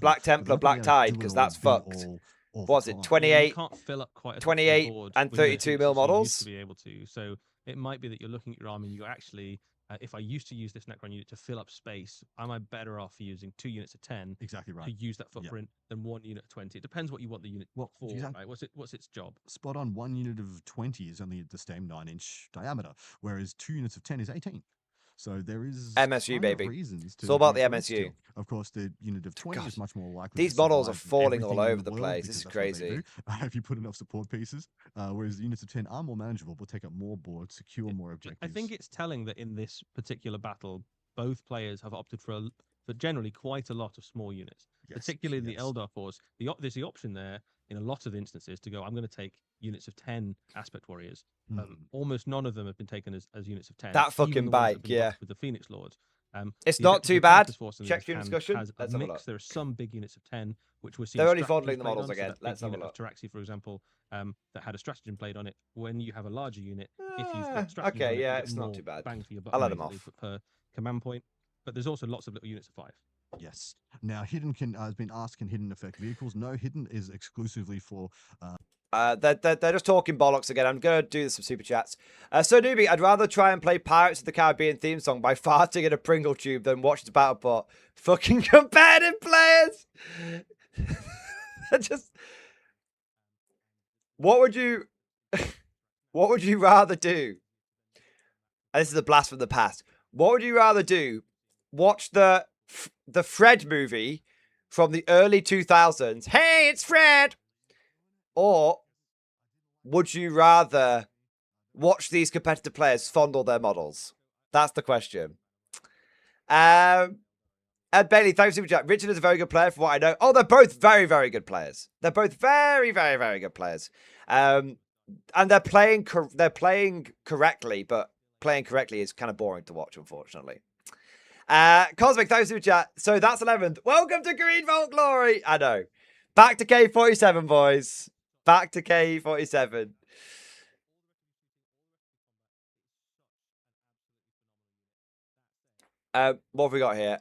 Black Templar, Black Tide, because that's fucked. Was it 28? You can't fill up quite 28 and 32 mil models. Used to be able to. So it might be that you're looking at your army and you actually. If I used to use this Necron unit to fill up space, am I better off using 2 units of 10 exactly right. to use that footprint than 1 unit of 20? It depends what you want the unit for, right? What's its job? Spot on. 1 unit of 20 is only the same 9-inch diameter, whereas 2 units of 10 is 18. So there is MSU, baby. Reasons to it's all about the MSU. Of course, the unit of 20 is much more likely. These models are falling all over the place. This is crazy. If you put enough support pieces, whereas the units of 10 are more manageable, will take up more board, secure more objectives. I think it's telling that in this particular battle, both players have opted for generally quite a lot of small units, particularly in the Eldar force. There's the option there in a lot of instances to go, I'm going to take units of 10 aspect warriors. Almost none of them have been taken as units of 10. That fucking bike, yeah. With the Phoenix Lords. It's not too bad. Check your discussion. Let's have a look. There are some big units of 10 which we're seeing. They're only fondling the models again. So Let's have a look. Taraxi, for example, that had a stratagem played on it. When you have a larger unit, if you've got stratagem okay, on it, yeah, you get it's not more too bad. Bang for your buck I'll let them off per command point. But there's also lots of little units of 5. Yes. Now, Hidden has been asked, can Hidden affect vehicles? No, Hidden is exclusively for... They're just talking bollocks again. I'm going to do some super chats. So, Newbie, I'd rather try and play Pirates of the Caribbean theme song by farting in a Pringle tube than watch the battle bot. Fucking competitive players! Just... What would you rather do? And this is a blast from the past. What would you rather do? Watch the Fred movie from the early 2000s. Hey, it's Fred! Or would you rather watch these competitive players fondle their models? That's the question. Ed Bailey, thanks for super chat. Richard is a very good player, from what I know. Oh, they're both very, very good players. They're both very, very, very good players. And they're playing correctly, but playing correctly is kind of boring to watch, unfortunately. Cosmic, thanks for super chat. So that's 11th. Welcome to Green Vault Glory. I know. Back to K47, boys. Back to K47. What have we got here?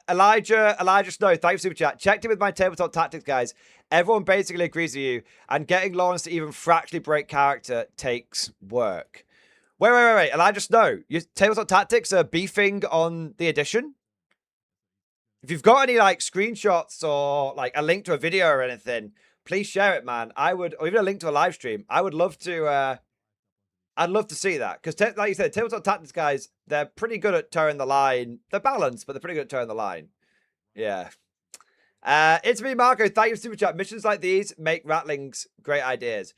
Elijah Snow, thanks for super chat. Checked in with my tabletop tactics, guys. Everyone basically agrees with you, and getting Lawrence to even fractionally break character takes work. Wait. Elijah Snow, your tabletop tactics are beefing on the edition? If you've got any like screenshots or like a link to a video or anything, please share it, man. Or even a link to a live stream. I would love to I'd love to see that because, like you said, tabletop tactics guys, they're pretty good at towing the line. They're balanced, but they're pretty good at towing the line. Yeah. It's me, Marco. Thank you for super chat. Missions like these make rattlings great ideas,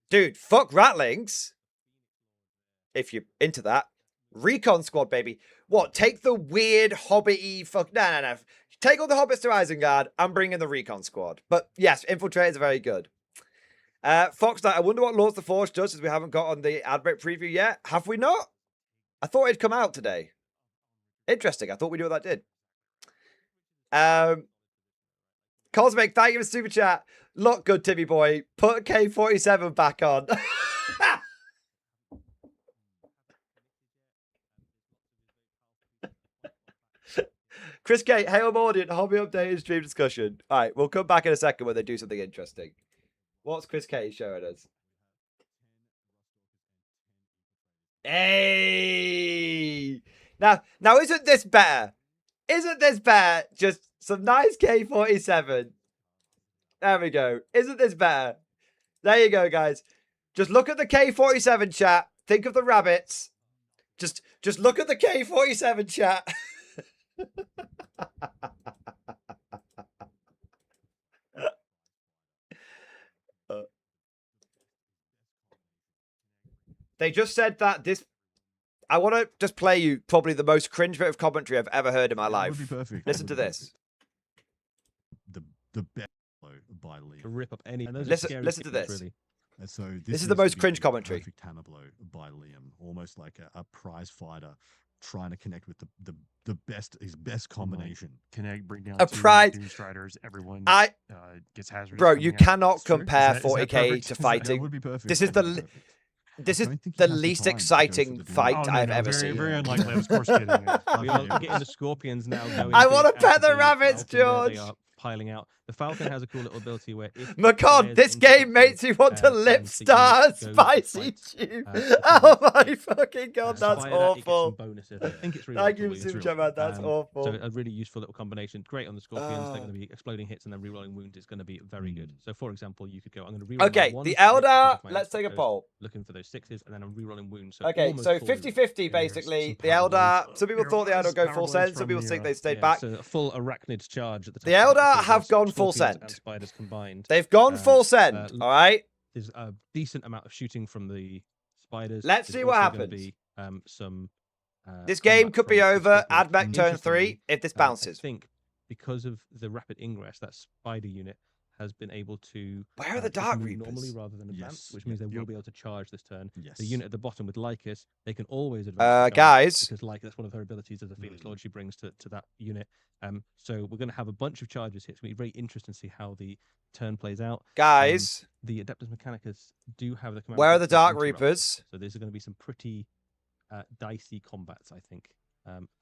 dude. Fuck rattlings. If you're into that, recon squad, baby. What? Take the weird hobbit-y fuck. No. Take all the hobbits to Isengard and bring in the recon squad. But yes, infiltrators are very good. Fox Knight, I wonder what Lords of the Forge does, as we haven't got on the ad break preview yet. Have we not? I thought it'd come out today. Interesting. I thought we knew what that did. Cosmic, thank you for super chat. Look good, Timmy boy. Put K47 back on. Chris K, Hail Mordian, hobby update and stream discussion. All right, we'll come back in a second when they do something interesting. What's Chris K showing us? Hey! Now isn't this better? Isn't this better? Just some nice K47. There we go. Isn't this better? There you go, guys. Just look at the K47 chat. Think of the rabbits. Just look at the K47 chat. They just said that this. I want to just play you probably the most cringe bit of commentary I've ever heard in my life. Would be perfect. Listen to this. The best by Liam. To rip up any. Listen to this. Really. And so this is the most cringe commentary. Perfect hammer blow by Liam, almost like a prize fighter trying to connect with the best, his best combination. Connect, bring down a prize. Doom Striders. Everyone gets hazardous. Bro, you cannot Out. compare Is that 40k perfect? to fighting. That would be perfect. This is the. This is the least exciting fight I've ever seen. Very unlikely. I was course kidding. We are getting the scorpions now. Going I want to pet the actively rabbits, Falcon where George. They are piling out. The Falcon has a cool little ability where if Macon, this game makes you want to lip star spicy stew. Oh my fucking god, that's awful. I think it's really Thank you, Super Chat, man. That's awful. So a really useful little combination. Great on the scorpions. They're going to be exploding hits and then rerolling wounds is going to be very good. So for example, you could go. I'm going to reroll. Okay, the Elder. Let's take a poll. Looking for those sixes and then I'm rerolling wounds. So okay, so 50-50 basically. The Elder. Some people thought the Elder would go full send. Some people think they stayed back. So a full arachnid charge at the top. The Elder have gone full send. Combined. They've gone full send. All right. There's a decent amount of shooting from the spiders. Let's see what happens. Be, some. This game could be over. Admech turn 3 if this bounces. I think because of the rapid ingress, that spider unit has been able to. Where are the Dark Reapers? Normally rather than advance, which means they will be able to charge this turn. Yes. The unit at the bottom with Lycus, they can always advance. Guys, because Lycus, that's one of her abilities as a Phoenix Lord she brings to that unit. So we're going to have a bunch of charges here. It's going to be very interesting to see how the turn plays out. Guys, the Adeptus Mechanicus do have the command. Where are the Dark Reapers? So these are going to be some pretty dicey combats, I think.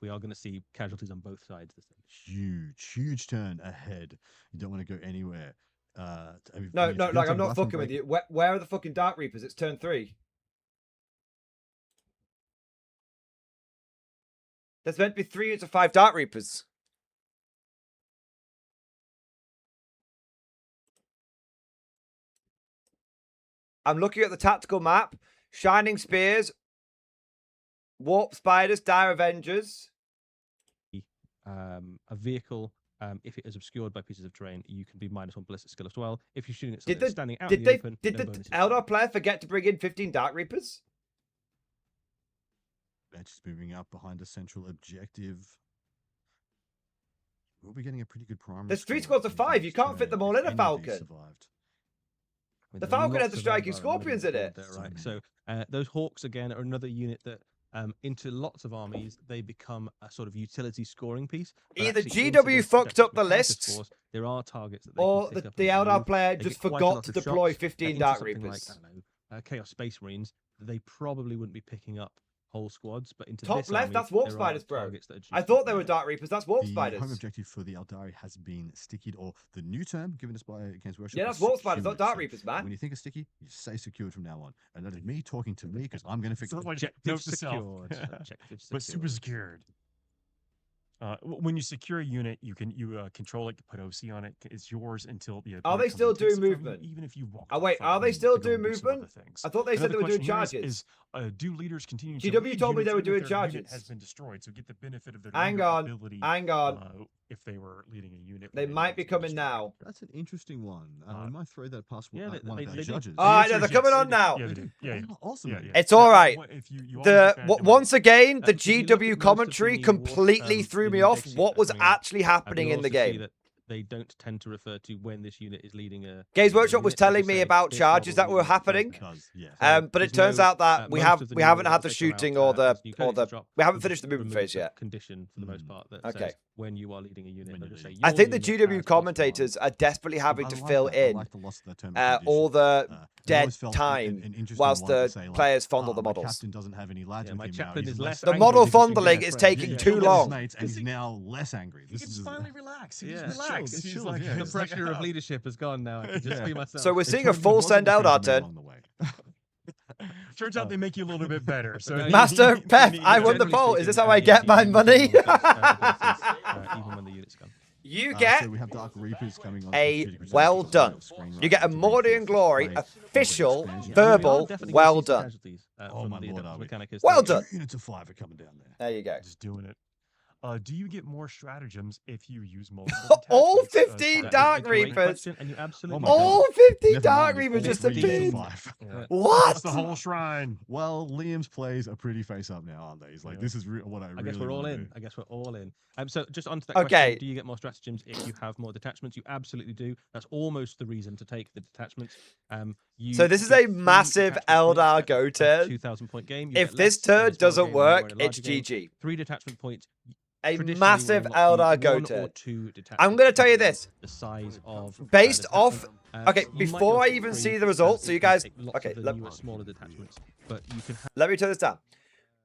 We are going to see casualties on both sides this thing. Huge turn ahead. You don't want to go anywhere. No, like I'm not fucking with you. Where are the fucking Dark Reapers? It's turn 3. There's meant to be 3 units of 5 Dark Reapers. I'm looking at the tactical map. Shining Spears, Warp Spiders, Dire Avengers. A vehicle, if it is obscured by pieces of terrain, you can be -1 ballistic skill as well. If you're shooting at something standing out in the open, did the Eldar player forget to bring in 15 Dark Reapers? They're just moving up behind the central objective. We'll be getting a pretty good primary. There's 3 squads of 5. You can't fit them all in a Falcon. The Falcon has the striking scorpions in it. Right. So those hawks again are another unit that into lots of armies they become a sort of utility scoring piece. Either GW fucked up the list, there are targets that they or can pick up the and Eldar move. player They just get quite a forgot lot to of deploy shots, 15 into Dark something Reapers. Like, I don't know, Chaos Space Marines. They probably wouldn't be picking up whole squads, but into top this left, army, that's Warp there are Spiders, bro. targets that are just I thought they were Dark Reapers. That's Warp Spiders. The home objective for the Eldari has been stickied, or the new term given us by Games Workshop. Yeah, that's Warp Spiders, not Dark Reapers, man. When you think of sticky, you say secured from now on, and that is me talking to me because I'm going to fix it. Like Objective note to self. secured. Objective But super secured. secured. When you secure a unit, you control it, put OC on it. It's yours until the. Are they still doing movement? Even if you walk. Oh wait, are they still doing movement? I thought they said they were doing charges. Do leaders continue? GW told me they were doing charges. Has been destroyed, so get the benefit of their ability. Hang on. If they were leading a unit, they might be coming now. That's an interesting one. I might throw that past one of the judges. All right, no, they're coming on now. Yeah, awesome. It's all right. Once again, the GW commentary completely threw me off what was actually happening in the game. They don't tend to refer to when this unit is leading a. Games Workshop was telling me about charges that were happening, but it turns out that we haven't had the shooting or the we haven't finished the movement phase yet. Condition for the most part. That says when you are leading a unit, they'll just say. I think the GW commentators are desperately having to fill in all the dead time whilst the players fondle the models. Doesn't have any lads. My chaplain is less. The model fondling is taking too long. And he's now less angry. He can finally relax. He just relax. The pressure of leadership has gone now. I can just be myself. So we're seeing a full send Eldar turn. Turns out they make you a little bit better. So Master Pep, I won the poll. Is this how I get my money? Even when the unit's gone. You get we have Dark Reapers coming on a well done. You get a Mordian Glory official verbal well done. Oh my lord, well done. Units of 5 are coming down there. There you go. Just doing it. Do you get more stratagems if you use multiple? All 15 Dark Reapers. All 15 Dark Reapers just appeared. What? That's the whole shrine. Well, Liam's plays are pretty face up now, aren't they? He's like, this is what I really. I guess we're all in. Do. I guess we're all in. So just onto that question, do you get more stratagems if you have more detachments? You absolutely do. That's almost the reason to take the detachments. So this is a massive Eldar go turn. 2,000 point game. If this turn doesn't work, it's GG. 3 detachment points. A massive Eldar go turn. I'm going to tell you this. The size of based off. Okay, before I even see the results, so you guys. Okay, smaller detachments, but you can. Let me turn this down.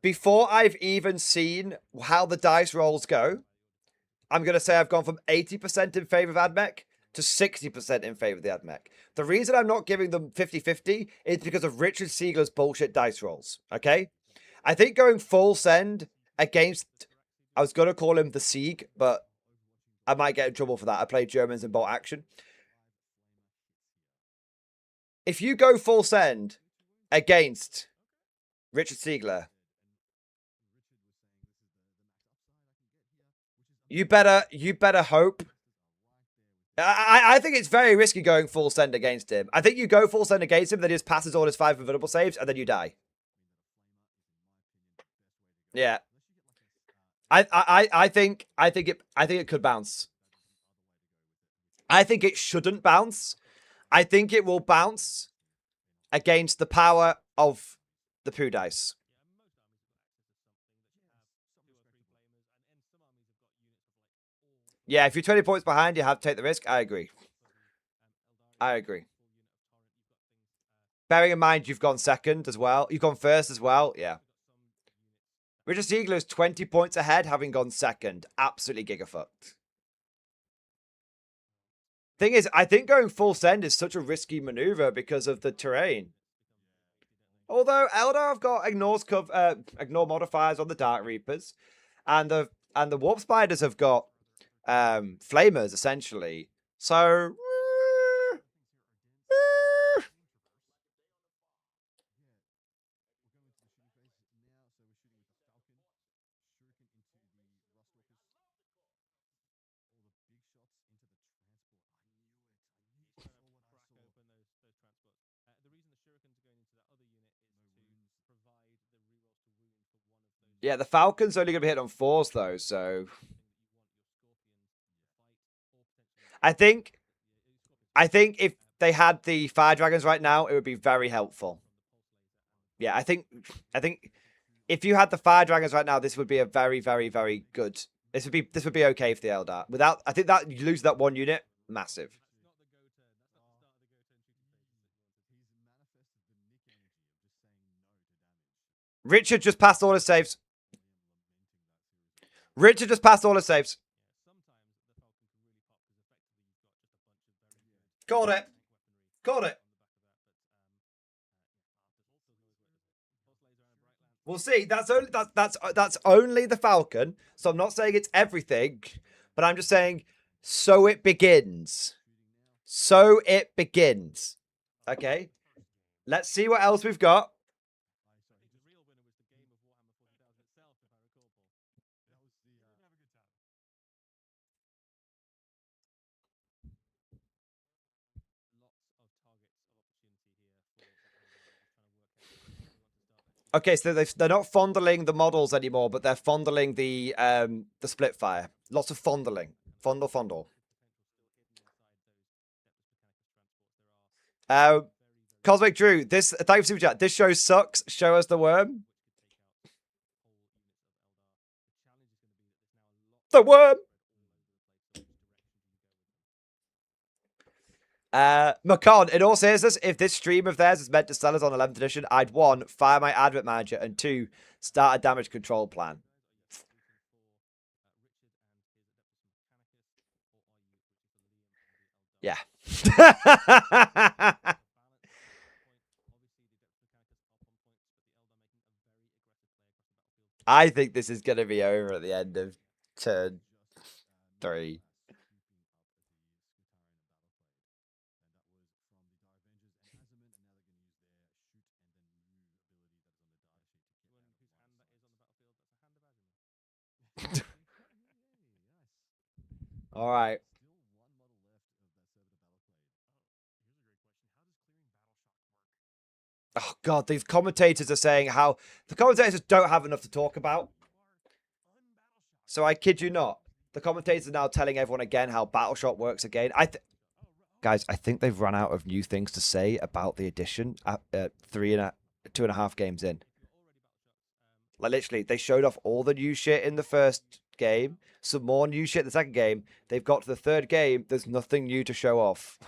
Before I've even seen how the dice rolls go, I'm going to say I've gone from 80% in favor of AdMech to 60% in favor of the AdMech. The reason I'm not giving them 50-50 is because of Richard Siegler's bullshit dice rolls. Okay, I think going full send against. I was going to call him the Sieg, but I might get in trouble for that. I played Germans in bolt action. If you go full send against Richard Siegler, you better hope. I think it's very risky going full send against him. I think you go full send against him, then he just passes all his 5 invulnerable saves, and then you die. Yeah. I think it could bounce. I think it shouldn't bounce. I think it will bounce against the power of the poo dice. Yeah, if you're 20 points behind, you have to take the risk. I agree. Bearing in mind you've gone second as well. You've gone first as well. Yeah. Richard Siegler is 20 points ahead, having gone second. Absolutely gigafucked. Thing is, I think going full send is such a risky maneuver because of the terrain. Although Eldar have got ignore modifiers on the Dark Reapers, and the Warp Spiders have got flamers essentially. So. Yeah, the Falcon's only going to be hit on 4s, though, so... I think if they had the Fire Dragons right now, it would be very helpful. Yeah, I think if you had the Fire Dragons right now, this would be a very, very, very good... This would be okay for the Eldar. I think that you lose that 1 unit, massive. Richard just passed all his saves. Called it. We'll see. That's only the Falcon. So I'm not saying it's everything, but I'm just saying so it begins. So it begins. Okay. Let's see what else we've got. Okay, so they're not fondling the models anymore, but they're fondling the Splitfire. Lots of fondling. Fondle. Cosmic Drew, thanks for super chat. This show sucks. Show us the worm. The worm. Macon, in all seriousness, if this stream of theirs is meant to sell us on 11th edition, I'd 1, fire my advert manager, and 2, start a damage control plan. Yeah. I think this is going to be over at the end of turn 3. All right. Oh, God, these commentators are saying how... The commentators don't have enough to talk about. So I kid you not. The commentators are now telling everyone again how Battleshot works again. Guys, I think they've run out of new things to say about the edition at 2.5 games in. Like, literally, they showed off all the new shit in the first game. Some more new shit in the second game. They've got to the third game. There's nothing new to show off.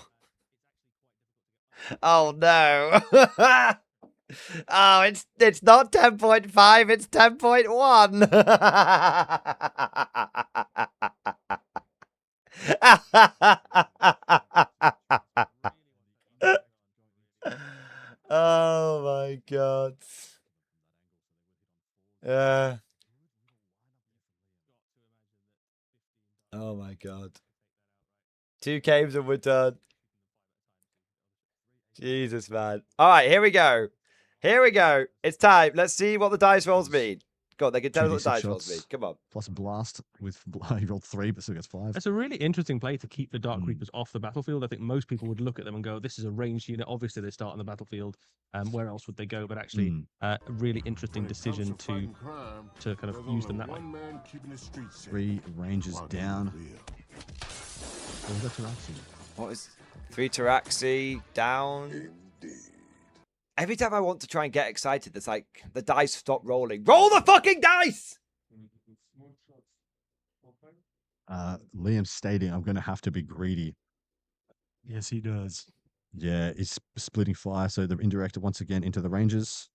Oh, no. Oh, it's not 10.5, it's 10.1. Oh my God. Oh my God. 2 games and we're done. Jesus, man. All right, here we go. Here we go. It's time. Let's see what the dice rolls mean. Go on, they can tell us what the dice rolls mean. Come on. Plus blast with he rolled 3, but still gets 5. It's a really interesting play to keep the Dark Reapers off the battlefield. I think most people would look at them and go, this is a ranged unit. Obviously, they start on the battlefield. Where else would they go? But actually, a really interesting decision to kind of use them that way. 3 Rangers down. What was that Taraxi? What is 3 Taraxi down? Every time I want to try and get excited, it's like the dice stop rolling. Roll the fucking dice! Liam's stating, I'm going to have to be greedy. Yes, he does. Yeah, he's splitting fire, so the indirect once again into the Rangers.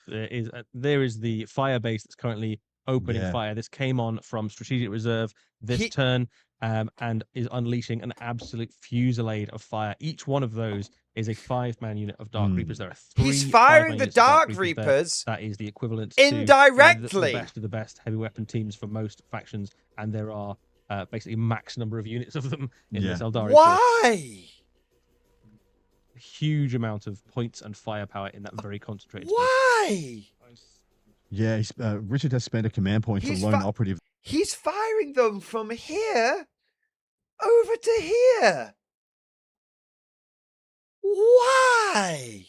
There is the fire base that's currently opening fire. This came on from Strategic Reserve this turn and is unleashing an absolute fusillade of fire. Each one of those is a 5-man unit of Dark Reapers. There are 3. He's firing the Dark Reapers. That is the equivalent indirectly. To the best of the best heavy weapon teams for most factions, and there are basically a max number of units of them in this Eldari. Why? A huge amount of points and firepower in that very concentrated. Why? Yeah, Richard has spent a command point to lone operative. He's firing them from here over to here. Why?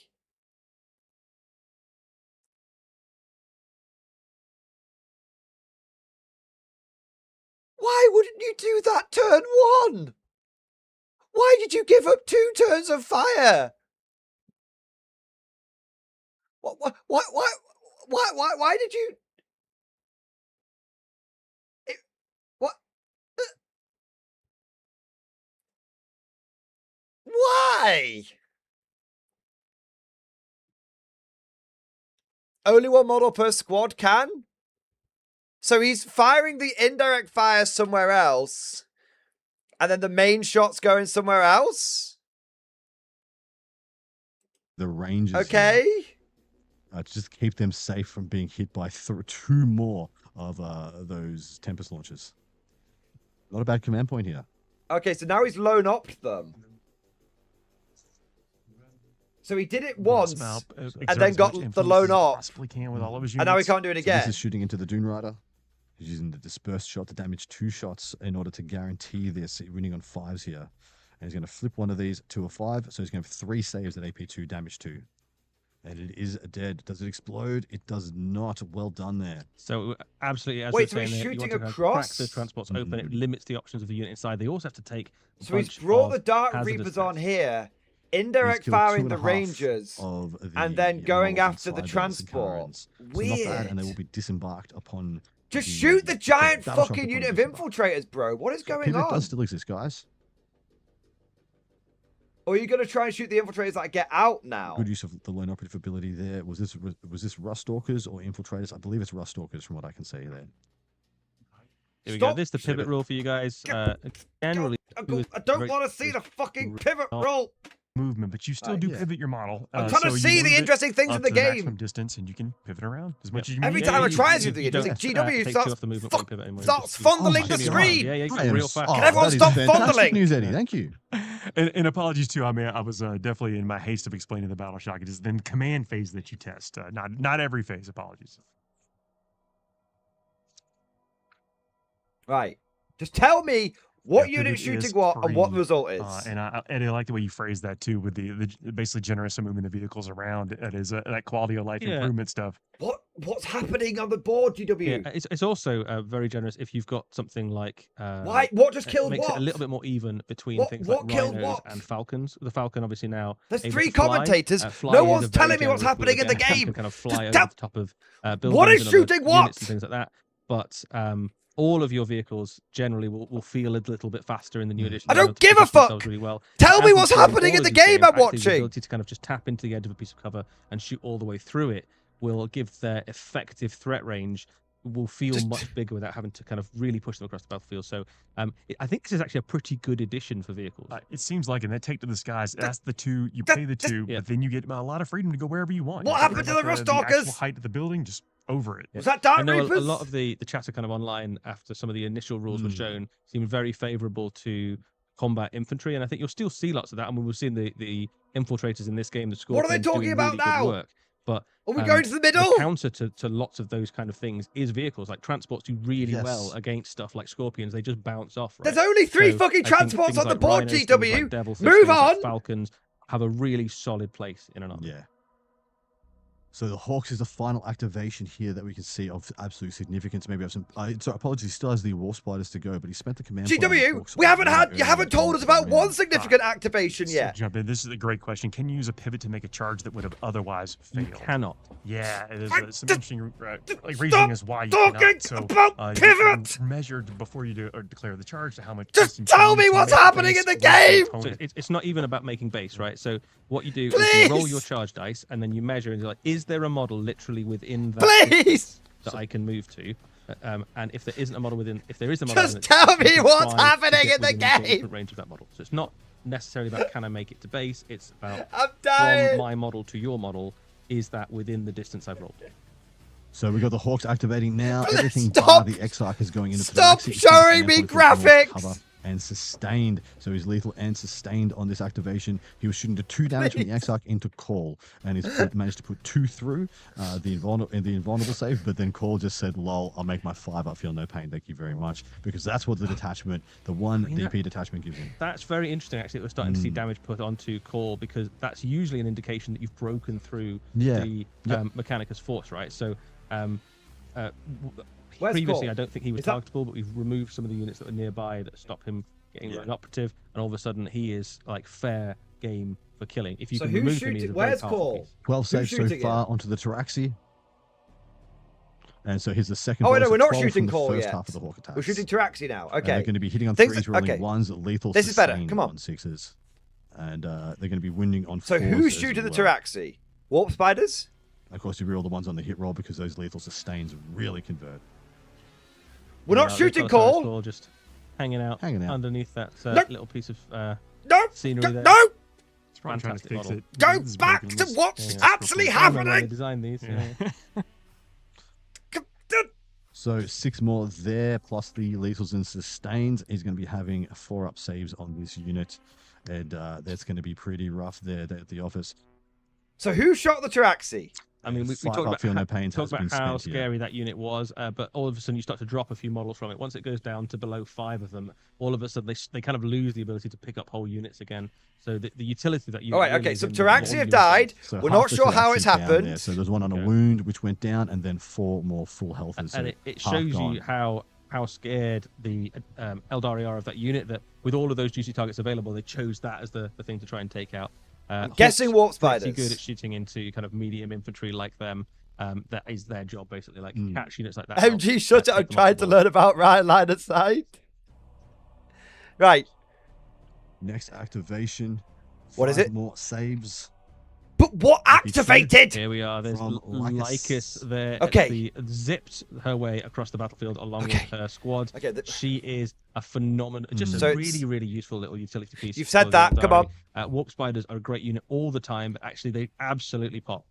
Why wouldn't you do that turn 1? Why did you give up 2 turns of fire? Why did you? What? Why? Only 1 model per squad can? So he's firing the indirect fire somewhere else, and then the main shot's going somewhere else? The Rangers. Okay. to just keep them safe from being hit by 2 more of those Tempest launchers. Not a bad command point here. Okay, so now he's lone opt them. So he did it once, and then got the lone op, and now he can't do it again. So this is shooting into the Dune Rider. He's using the dispersed shot to damage 2 shots in order to guarantee this winning on 5s here. And he's going to flip one of these to a 5, so he's going to have 3 saves at AP2, damage 2. And it is dead. Does it explode? It does not. Well done there. So absolutely, as Wait, you're so he's saying there, you want shooting to across? crack the transports open. It limits the options of the unit inside. They also have to take. So he's brought the Dark Reapers on here, indirect firing the Rangers, and then going after the transport. So Weird. not bad, and they will be disembarked upon. Just shoot the giant fucking unit of infiltrators, bro. What is going Pivot on? does still exist, guys. Or are you going to try and shoot the infiltrators that get out now? Good use of the lone operative ability there. Was this Rust Stalkers or Infiltrators? I believe it's Rust Stalkers from what I can see there. Here we go. This is the pivot rule for you guys. Generally, I don't want to see the fucking pivot roll. Movement, but you still do pivot your model. I'm trying to see the interesting things in the game. Maximum distance, and you can pivot around as much as you Every need. time I try and do the interesting, GW starts fondling the screen. Real fast. Can everyone stop fondling? News, Eddie. Thank you. And apologies too. I mean, I was definitely in my haste of explaining the battle shock. It is the command phase that you test, not every phase. Apologies. Right. Just tell me what unit shooting what and what the result is. And I like the way you phrased that too, with the basically generous of moving the vehicles around. That is that quality of life improvement stuff. What's happening on the board, GW? Yeah, it's also very generous if you've got something like why? What just killed makes what? it a little bit more even between things like rhinos and falcons. The falcon obviously now there's able 3 to fly. commentators. Fly No is one's a very telling me what's generous happening in the rule. Can game. kind of fly Just over the top of buildings what is and other shooting what? units and things like that. But all of your vehicles generally will feel a little bit faster in the new edition. I don't give a fuck. Really well. Tell me As what's we've seen, happening all in the of these game games, I'm actually, watching. The ability to kind of just tap into the edge of a piece of cover and shoot all the way through it will give their effective threat range will feel much bigger without having to kind of really push them across the battlefield. So I think this is actually a pretty good addition for vehicles. It seems like, and that take to the skies, that's the 2, you pay the 2, but then you get a lot of freedom to go wherever you want. What happened to the Rust The actual Stalkers? height of the building, just over it. Was that Dark I know Reapers? a lot of the chatter kind of online after some of the initial rules were shown seemed very favourable to combat infantry, and I think you'll still see lots of that. And we've seen the infiltrators in this game, the Scorpions, What are they talking doing about really now? good work. But are we going to the middle? The counter to lots of those kind of things is vehicles. Like transports do really well against stuff like Scorpions. They just bounce off. Right? There's only 3 So fucking I think transports things on the like board, Rhinos, things GW. like Devils, Move things like on. Falcons have a really solid place in an army. Yeah. So the Hawks is the final activation here that we can see of absolute significance. Maybe have some. So apologies, he still has the War Spiders to go, but he spent the command. GW, you haven't told us about one significant activation yet. Jump in. This is a great question. Can you use a pivot to make a charge that would have otherwise failed? You cannot. Yeah, it is some interesting reasoning as why you cannot. So pivot. Measured before you do or declare the charge to how much. Just tell me what's happening in the game. So it's not even about making base, right? So what you do is you roll your charge dice and then you measure and you're like, is there a model literally within that that I can move to? And if there isn't a model within, if there is a model, just tell me what's happening in the game. Range of that model. So it's not necessarily about can I make it to base. It's about I'm dying. From my model to your model. Is that within the distance I've rolled? So we got the Hawks activating now. Everything bar the Exarch is going into. Stop showing me graphics. And sustained, so he's lethal and sustained on this activation. He was shooting to 2 damage from the Exarch into Karl, and he's managed to put 2 through the invulnerable save. But then Karl just said, "Lol, I'll make my 5. I feel no pain. Thank you very much," because that's what the detachment, the one DP detachment, gives him. That's very interesting. Actually, we're starting to see damage put onto Karl because that's usually an indication that you've broken through the Mechanicus force, right? So. Previously, I don't think he was targetable, but we've removed some of the units that were nearby that stop him getting an operative, and all of a sudden he is like fair game for killing. If you can remove him, he's a very powerful piece. 12 saves so far onto the Taraxi. And so here's the second. Oh, no, we're not 12 shooting from the Karl first yet. half of the Hawk attacks. We're shooting Taraxi now. Okay. They're going to be hitting on 3s, rolling 1s, lethal. This is better. Come on. 6s. And they're going to be winning on 4s. So who's shooting the Taraxi? Warp Spiders? Of course, you reroll the ones on the hit roll because those lethal sustains really convert. We're not shooting Karl. Just hanging out underneath that little piece of no, scenery there. No! probably trying to Fantastic fix model. it. Go This is back broken. to This- what's yeah, actually I don't know when they happening. designed these. Yeah. So 6 more there, plus the lethals and sustains. He's going to be having 4-up saves on this unit, and that's going to be pretty rough there at the office. So who shot the Taraxi? I mean, we 5 talked up, feel no about, pains has been how spent here. scary that unit was, but all of a sudden you start to drop a few models from it. Once it goes down to below 5 of them, all of a sudden they kind of lose the ability to pick up whole units again. So the utility that you. All right, okay. So Taraxi have died. So We're half not the sure how Taraxi it's down happened. there. So there's one on a wound which went down, and then 4 more full healthers. And so it half shows gone. you how scared the Eldari are of that unit, that with all of those juicy targets available, they chose that as the thing to try and take out. I'm guessing warp pretty spiders. good at shooting into kind of medium infantry like them. That is their job, basically. Like catch units like that. MG shut it and tried to learn about right line of sight. Right. Next activation. What is 5 it? more saves. But what activated? Here we are. There's From Lycus there. Okay. She zipped her way across the battlefield along with her squad. Okay. She is a phenomenal, just So a it's- really, really useful little utility piece. You've said for that, the come on. Warp spiders are a great unit all the time, but actually they absolutely pop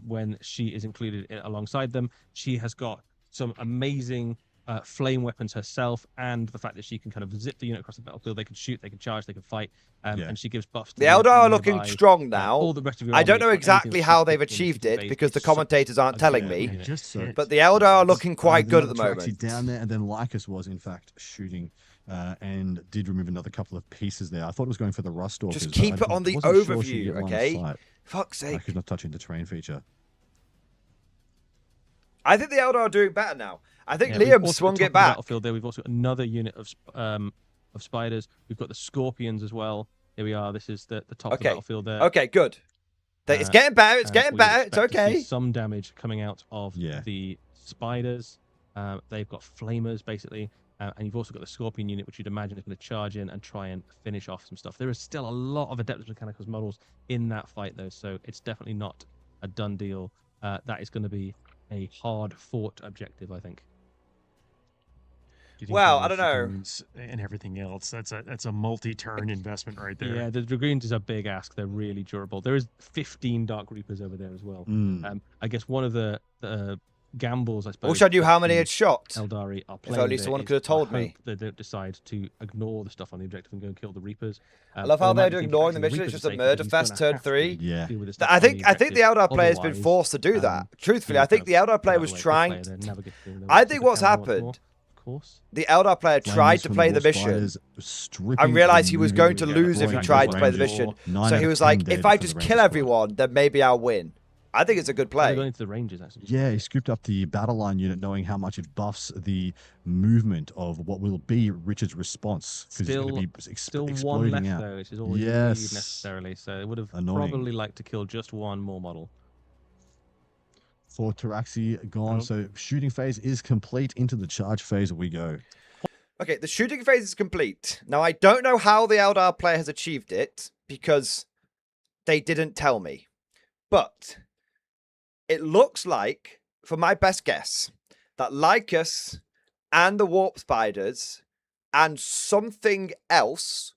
when she is included alongside them. She has got some amazing flame weapons herself, and the fact that she can kind of zip the unit across the battlefield. They can shoot, they can charge, they can fight, and she gives buffs to The Eldar are nearby, looking strong now. all the rest of your I don't army, know anything exactly that's how shooting they've into achieved the it base because the is such commentators aren't telling me. hit. But the Eldar are looking quite good at the Another Taraxi moment. down there, and then Lycus was in fact shooting, and did remove another couple of pieces there. I thought it was going for the rust stalkers. Just but keep I it on the wasn't sure she'd overview, get line of okay? sight. Fuck's sake. She's not touching the terrain feature. I think the Eldar are doing better now. I think Yeah, we've Liam also swung got top it of the back. Battlefield there. We've also got another unit of spiders. We've got the scorpions as well. Here we are. This is the top of the Okay. battlefield there. Okay, good. It's getting better. It's and getting we better. It's expect to see okay. some damage coming out of the spiders. They've got flamers basically, and you've also got the scorpion unit, which you'd imagine is going to charge in and try and finish off some stuff. There is still a lot of Adeptus Mechanicus models in that fight though, so it's definitely not a done deal. That is going to be a hard-fought objective, I think. Do you think Well, those I don't know. dragoons and everything else. That's a multi-turn investment right there. Yeah, the Dragoons is a big ask. They're really durable. There is 15 Dark Reapers over there as well. I guess one of the gambles, I suppose. Wish I knew how many the had shot. Eldari are If playing only there someone is could have told I me. hope they don't decide to ignore the stuff on the objective and go and kill the Reapers. I love how they might they're be ignoring the thinking mission. It's actually just a Reapers are murder safer, but he's fest gonna turn have to 3. deal with this stuff I on think the objective. Eldar player has been Otherwise, forced to do that. Truthfully, I he'll think the kind of Eldar player go was away, trying. play, they're never gonna I stick think a what's camera on more, happened. of course. The Eldar player tried to play the mission and realized he was going to lose if he tried to play the mission. So he was like, if I just kill everyone, then maybe I'll win. I think it's a good They're play. going into the ranges, actually. Yeah, he scooped up the battle line unit, knowing how much it buffs the movement of what will be Richard's response. 'Cause he's Still, going to be still one exploding left out. though, which is all you need necessarily. So it would have Annoying. probably liked to kill just one more model. For Taraxi gone, so shooting phase is complete. Into the charge phase we go. Okay, the shooting phase is complete. Now, I don't know how the Eldar player has achieved it because they didn't tell me. But it looks like, for my best guess, that Lycus and the Warp Spiders and something else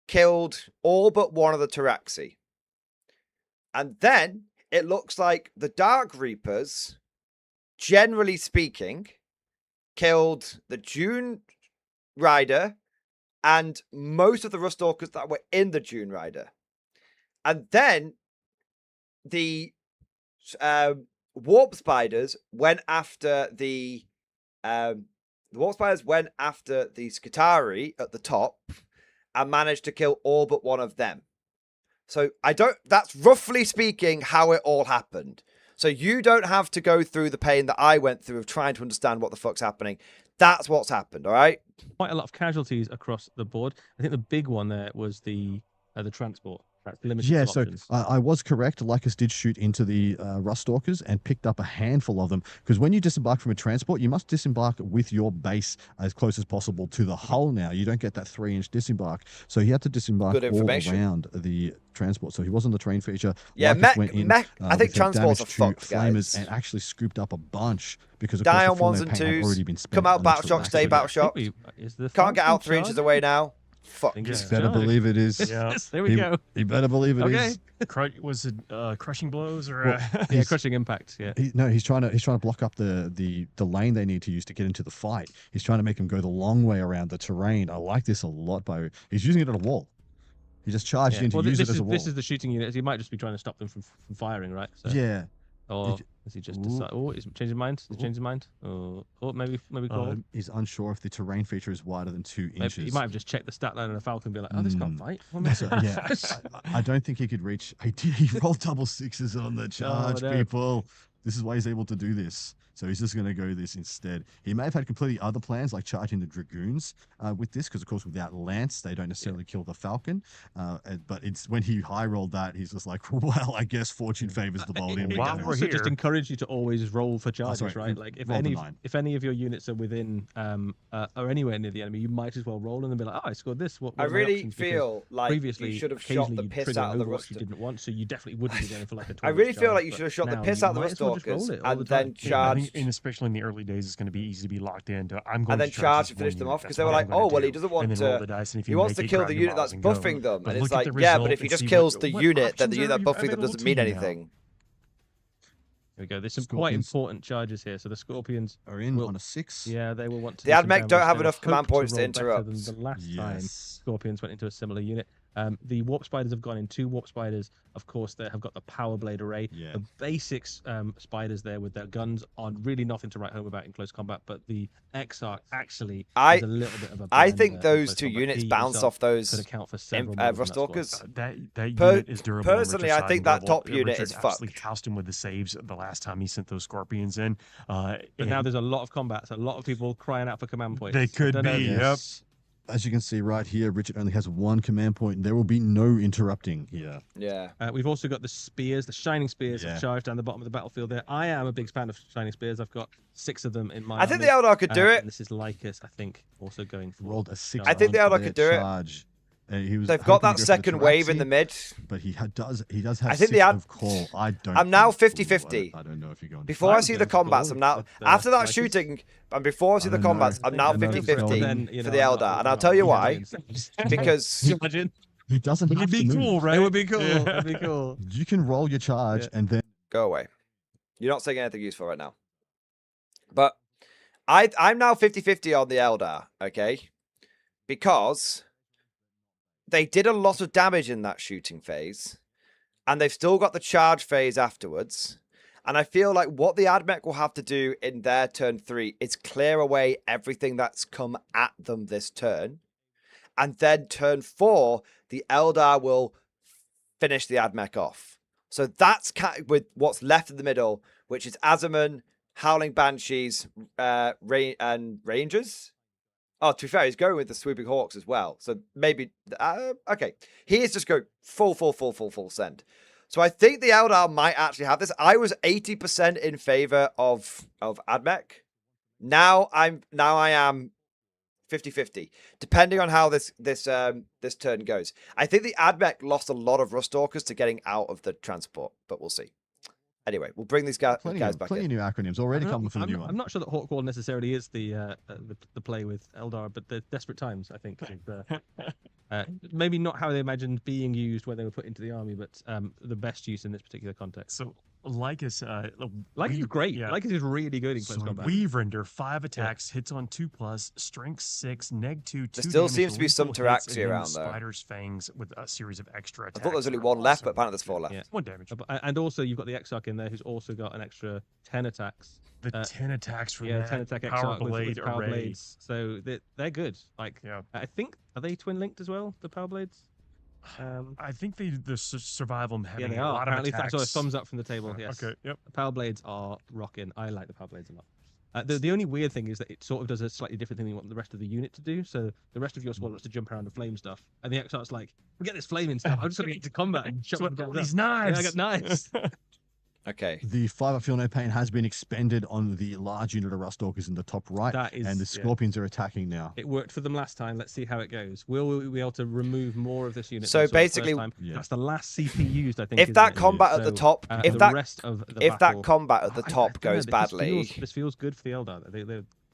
killed all but one of the Taraxi. And then it looks like the Dark Reapers, generally speaking, killed the Dune Rider and most of the Rustalkers that were in the Dune Rider. And then the Warp Spiders went after the Warp Spiders went after the Skitarii at the top and managed to kill all but one of them. So that's roughly speaking how it all happened. So you don't have to go through the pain that I went through of trying to understand what the fuck's happening. That's what's happened, all right? Quite a lot of casualties across the board. I think the big one there was the transport. That's limited Yeah, to so options. I was correct. Lycus did shoot into the Rustalkers and picked up a handful of them. Because when you disembark from a transport, you must disembark with your base as close as possible to the hull now. You don't get that 3-inch disembark. So he had to disembark Good all information. around the transport. So he was on the train feature. Yeah, Lycus went in, I think with transports are damage to fucked, flamers guys. and actually scooped up a bunch because of Die course on the ones Feel No and Pain had twos. already been spent Come out on battle the shock, stay Taraxi. battle shock. Is the Can't get Falcon out 3 inches charging? away now. Fuck. You better believe it is. Yeah. There we go. You better believe it is. Was it crushing blows or? Yeah, crushing impact. Yeah. He's trying to block up the lane they need to use to get into the fight. He's trying to make them go the long way around the terrain. I like this a lot. He's using it as a wall. He just charged in to use it as a wall. This is the shooting unit. He might just be trying to stop them from firing, right? So, yeah. Or has he just decided? Oh, he's changed his mind. He's changed his mind. Oh, maybe Karl. He's unsure if the terrain feature is wider than 2 inches. He might have just checked the stat line on a Falcon and be like, "Oh, this can't fight." Yeah, I don't think he could reach. He rolled double sixes on the charge, people. This is why he's able to do this. So he's just going to go this instead. He may have had completely other plans, like charging the Dragoons with this, because of course without Lance, they don't necessarily kill the Falcon. But it's when he high rolled that, he's just like, well, I guess fortune favors the bold. It also just encourage you to always roll for charges, right? Like if any of your units are within or anywhere near the enemy, you might as well roll and then be like, oh, I scored this. What I really feel like previously you should have shot the piss out of the Rust. You didn't want, so you definitely wouldn't be going for like a. I really feel like you should have shot the piss out of the Rustalkers and then charged. And especially in the early days, it's going to be easy to be locked into. I'm going and then charge and finish them off because they were like, oh well, he doesn't want to. He wants to kill the unit that's buffing them, and it's like, yeah, but if he just kills the unit, then the unit that's buffing them doesn't mean anything. Here we go. There's some quite important charges here. So the Scorpions are in on a 6. Yeah, they will want to. The AdMech don't have enough command points to interrupt. Than the last time Scorpions went into a similar unit. The Warp Spiders have gone in 2 Warp Spiders. Of course, they have got the Power Blade array. Yeah. The basics spiders there with their guns are really nothing to write home about in close combat, but the Exarch actually is a little bit of a I think those 2 units bounce off those Rustalkers. That unit is durable. Personally, I think that top unit is fucked. Absolutely housed him with the saves the last time he sent those Scorpions in. But now there's a lot of combats, a lot of people crying out for command points. They could be, yep. As you can see right here, Richard only has 1 command point, and there will be no interrupting here. Yeah. We've also got the spears, the shining spears charged down the bottom of the battlefield there. I am a big fan of shining spears. I've got 6 of them in my I think the Eldar could do it. This is Lycus, I think, also going for. Rolled a 6. I think the Eldar could do it. They've got that second wave in the mid. But he does have I think the of call. I'm now 50-50. I don't know if you're going. Before I see the combats, I'm now after that shooting, and before I see the combats, I'm now 50-50 for the Eldar, and I'll tell you why. Because he doesn't have to move. Cool, right? It would be cool. It'd be cool. You can roll your charge and then go away. You're not saying anything useful right now. But I'm now 50-50 on the Eldar, okay? Because they did a lot of damage in that shooting phase, and they've still got the charge phase afterwards. And I feel like what the AdMech will have to do in their turn 3 is clear away everything that's come at them this turn. And then turn 4, the Eldar will finish the AdMech off. So that's with what's left in the middle, which is Azaman, Howling Banshees, and Rangers. Oh, to be fair, he's going with the Swooping Hawks as well. So maybe, okay. He is just going full send. So I think the Eldar might actually have this. I was 80% in favor of AdMech. Now I am 50-50, depending on how this turn goes. I think the AdMech lost a lot of Rustalkers to getting out of the transport, but we'll see. Anyway, we'll bring these guys back in. Plenty of new acronyms already coming for the new one. I'm not sure that Hawkwall necessarily is the play with Eldar, but the desperate times, I think. Maybe not how they imagined being used when they were put into the army, but the best use in this particular context. So Lycus, Lycus is great. Yeah. Lycus is really good in close combat. Weave Render, 5 attacks, hits on 2+, strength 6, neg 2. There still seems to be some Taraxi around though. Spider's Fangs with a series of extra attacks. I thought there was only 1 left, but apparently there's 4 left. Yeah. 1 damage. And also you've got the Exarch in there, who's also got an extra 10 attacks. The 10 attacks from 10 attack Power Exarch Blade with Power array. Blades. So they're good. Like, I think, are they twin linked as well? The Power Blades. I think the survival having they a are. lot of Apparently attacks. that's a thumbs up from the table. Yes. Okay. Yep. The Power Blades are rocking. I like the Power Blades a lot. The only weird thing is that it sort of does a slightly different thing than what the rest of the unit to do. So the rest of your squad wants to jump around and flame stuff, and the Exarch's like, "Forget this flaming stuff. I'm just going to get to combat and shut these knives. I got knives." Okay. The 5 Feel No Pain has been expended on the large unit of Rustalkers in the top right, and the Scorpions are attacking now. It worked for them last time. Let's see how it goes. Will we be able to remove more of this unit? So basically, that's the last CP used, I think. If that combat at the top, if that rest of the if that combat at the top goes badly, this feels good for the Eldar.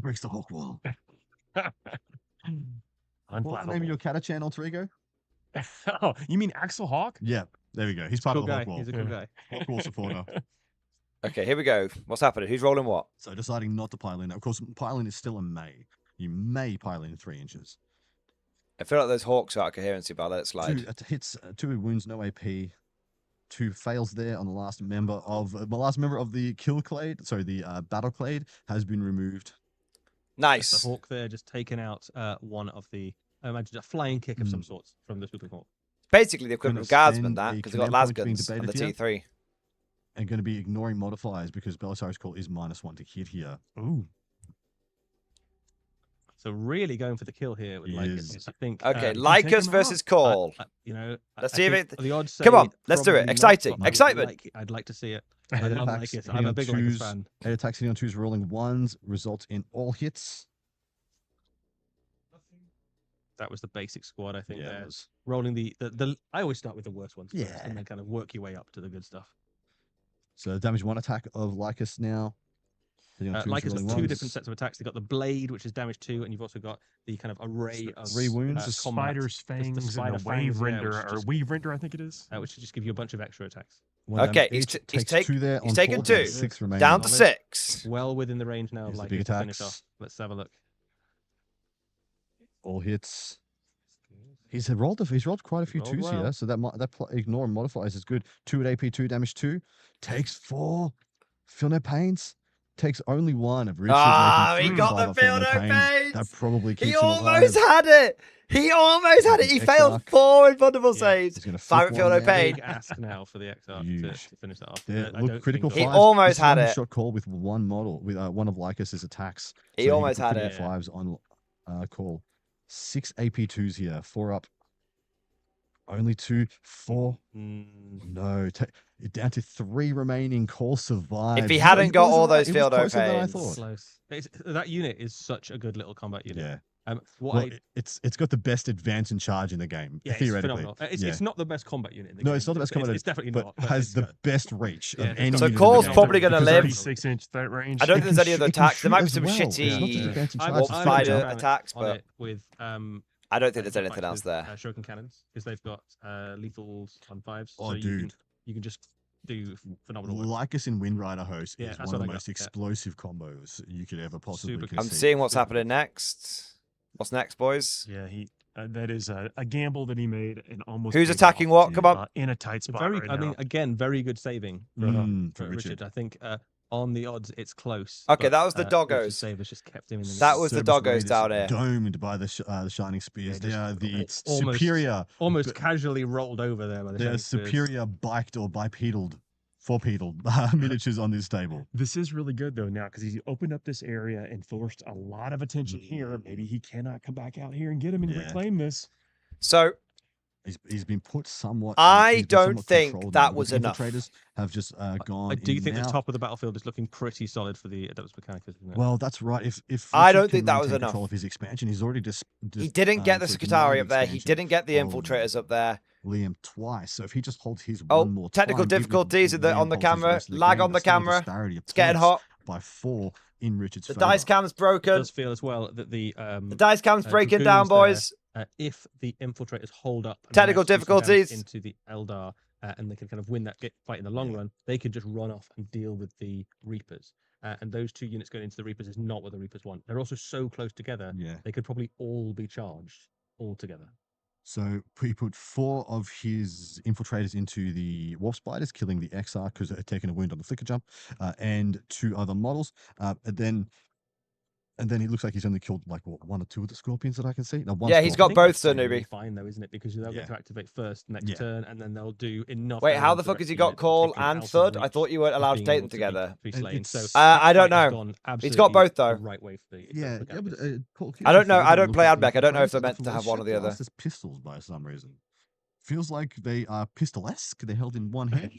one breaks the Hawk wall. What's the name of Unflappable. your Catachan alter ego? Oh, you mean Axel Hawk? Yeah, there we go. He's part Cool of the guy. Hawk wall. He's a cool guy. Hawk wall supporter. Okay, here we go. What's happening? Who's rolling what? So deciding not to pile in. Of course, pile in is still a may. You may pile in 3 inches. I feel like those hawks are out of coherency, but I'll let it slide. 2 hits, 2 wounds, no AP. 2 fails there on the last member of the kill clade. Sorry, the battle clade has been removed. Nice. The hawk there just taken out one of the. I imagine a flying kick of some sorts from the swooping hawk. Basically, the equivalent of guardsman, that, because they've got las guns on the T3. And going to be ignoring modifiers because Belisarius Call is -1 to hit here. Ooh. So really going for the kill here with Lycus, I think. Okay, Lycus versus Call. You know, let's see if it. The odds Come on, let's do it. Exciting, excitement. I'd like to see it. I love Lycus. I'm a big Lycus fan. 8 attacks hitting on 2s, rolling 1s, results in all hits. That was the basic squad, I think. Yeah, rolling the. I always start with the worst ones. Yeah. And then kind of work your way up to the good stuff. So damage 1 attack of Lycus now. Lycus has 2 different sets of attacks. They've got the blade, which is damage 2, and you've also got the kind of array of 3 wounds. The spider's fangs and the wave render, or weave render, I think it is. Which will just give you a bunch of extra attacks. Okay, he's taken 2. 6 remaining. Down to 6. Well within the range now of Lycus to finish off. Let's have a look. All hits. He's rolled quite a few 2s here, so that ignore modifiers is good. 2 at AP, 2 damage 2. Takes 4. Feel no pains. Takes only 1 of Richard. He got the feel no pains. That probably keeps He him almost alive. had it. He almost had it. He failed 4 invulnerable saves. Silent feel no pain. Big ask now for the XR to finish that off. Look, critical 5s. He almost had it. Shot Call with 1 model, with one of Lycus's attacks. He almost had it. 5s on Call. 6 AP2s here. 4 up. Only 2, 4. No, down to 3 remaining. Call survives. If he hadn't got all those field pains, that unit is such a good little combat unit. Yeah. Well, it's got the best advance and charge in the game, yeah, theoretically. It's not the best combat unit in the game. No, it's not the best combat unit. It's definitely but not. But has the best reach of any So unit Call's in the probably game. going to live. 36-inch threat range. I don't think there's any other attacks. There might be as some well. shitty Warp spider attacks, but with I don't think there's anything else there. Shuriken cannons, because they've got lethals on 5s. Oh, so dude. You can just do phenomenal work. Lycus in Windrider Host Yeah, is that's one of what the I most got, yeah. explosive combos you could ever possibly conceive. I'm seeing what's happening next. What's next, boys? Yeah, that is a gamble that he made and almost. Who's attacking what? Come on. In a tight spot Very, right I mean, now. again, very good saving for Richard. I think on the odds, it's close. Okay, but, that was the Richard's doggos. save has just kept him in the That was the Service doggos Raiders down here. Domed by the Shining Spears. They are the almost, superior. Almost casually rolled over there by the They are Shining Spears. superior biked or bipedal, four-pedal miniatures on this table. This is really good though now because he's opened up this area and forced a lot of attention here. Maybe he cannot come back out here and get him and reclaim this. So he's been put somewhat. I don't think that was enough. Infiltrators have just gone. I do think now. the top of the battlefield is looking pretty solid for the Adeptus Mechanicus, isn't it? Well, that's right. If I don't Richard think can that was maintain enough. control of his expansion, he's already just He didn't get the sort of Skitari up there. expansion He didn't get the of infiltrators up there. Liam twice. So if he just holds his Oh, one more technical time, even if difficulties on the Liam holds his camera. rest of the Lag game, on the there's still a camera. disparity of It's getting points hot. by 4 in Richard's The favour. dice cam's It broken. does feel as well that the dice cam's breaking down, dragoons boys. there, if the infiltrators hold up and Technical manage to do some damage difficulties. into the Eldar, and they can kind of win that fight in the long run, they could just run off and deal with the Reapers. And those 2 units going into the Reapers is not what the Reapers want. They're also so close together, they could probably all be charged all together. So he put 4 of his infiltrators into the Warp Spiders, killing the XR because they're taking a wound on the Flicker Jump, and 2 other models. And then it looks like he's only killed like 1 or 2 of the Scorpions that I can see. No, one Yeah, he's Scorpion. got both, Sir Newbie. Fine though, isn't it? Because they'll get to activate first next turn, and then they'll do enough. Wait, how damage the to fuck the has he rest got of the Call unit to take and them out of Thud? the I reach thought you weren't of allowed to being take able them together. be slain. So I don't that fight has know. gone He's got absolutely both though. the right way for the Yeah, but Paul, I don't know. I don't look play at Admech. I don't know if they're infiltrators, meant from to what have they one or the show other. us as pistols by some reason. Feels like they are pistolesque. They're held in one hand.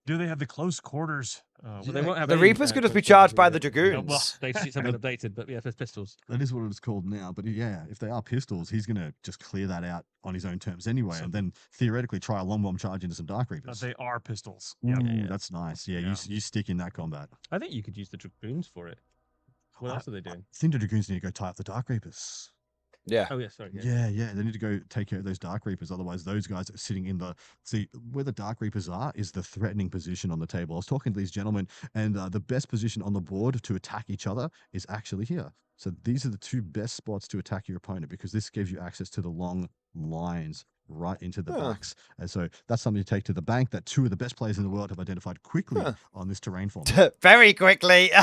Do they have the close quarters? Well, they won't have The any, Reapers could just be close charged by quarters, the will they? Dragoons. Well, they've seen something updated, but yeah, there's pistols. That is what it's called now. But yeah, if they are pistols, he's going to just clear that out on his own terms anyway, and then theoretically try a long bomb charge into some Dark Reapers. They are pistols. Ooh, that's nice. Yeah, you stick in that combat. I think you could use the Dragoons for it. What else are they doing? I think the Dragoons need to go tie up the Dark Reapers. Yeah. Oh yeah, sorry. Yeah. They need to go take care of those Dark Reapers. Otherwise, those guys are sitting in the where the Dark Reapers are is the threatening position on the table. I was talking to these gentlemen, and the best position on the board to attack each other is actually here. So these are the two best spots to attack your opponent because this gives you access to the long lines right into the backs. And so that's something to take to the bank that two of the best players in the world have identified quickly on this terrain form. Very quickly. Some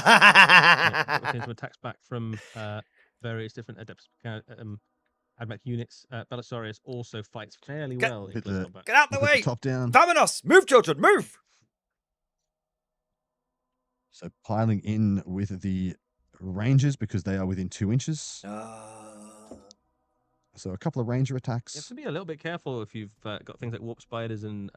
attacks back from various different adepts. AdMech units. Belisarius also fights fairly well in close combat. Get out the way! Top down. Vamonos! Move, children, move! So piling in with the Rangers because they are within 2 inches. So a couple of Ranger attacks. You have to be a little bit careful if you've got things like Warp Spiders and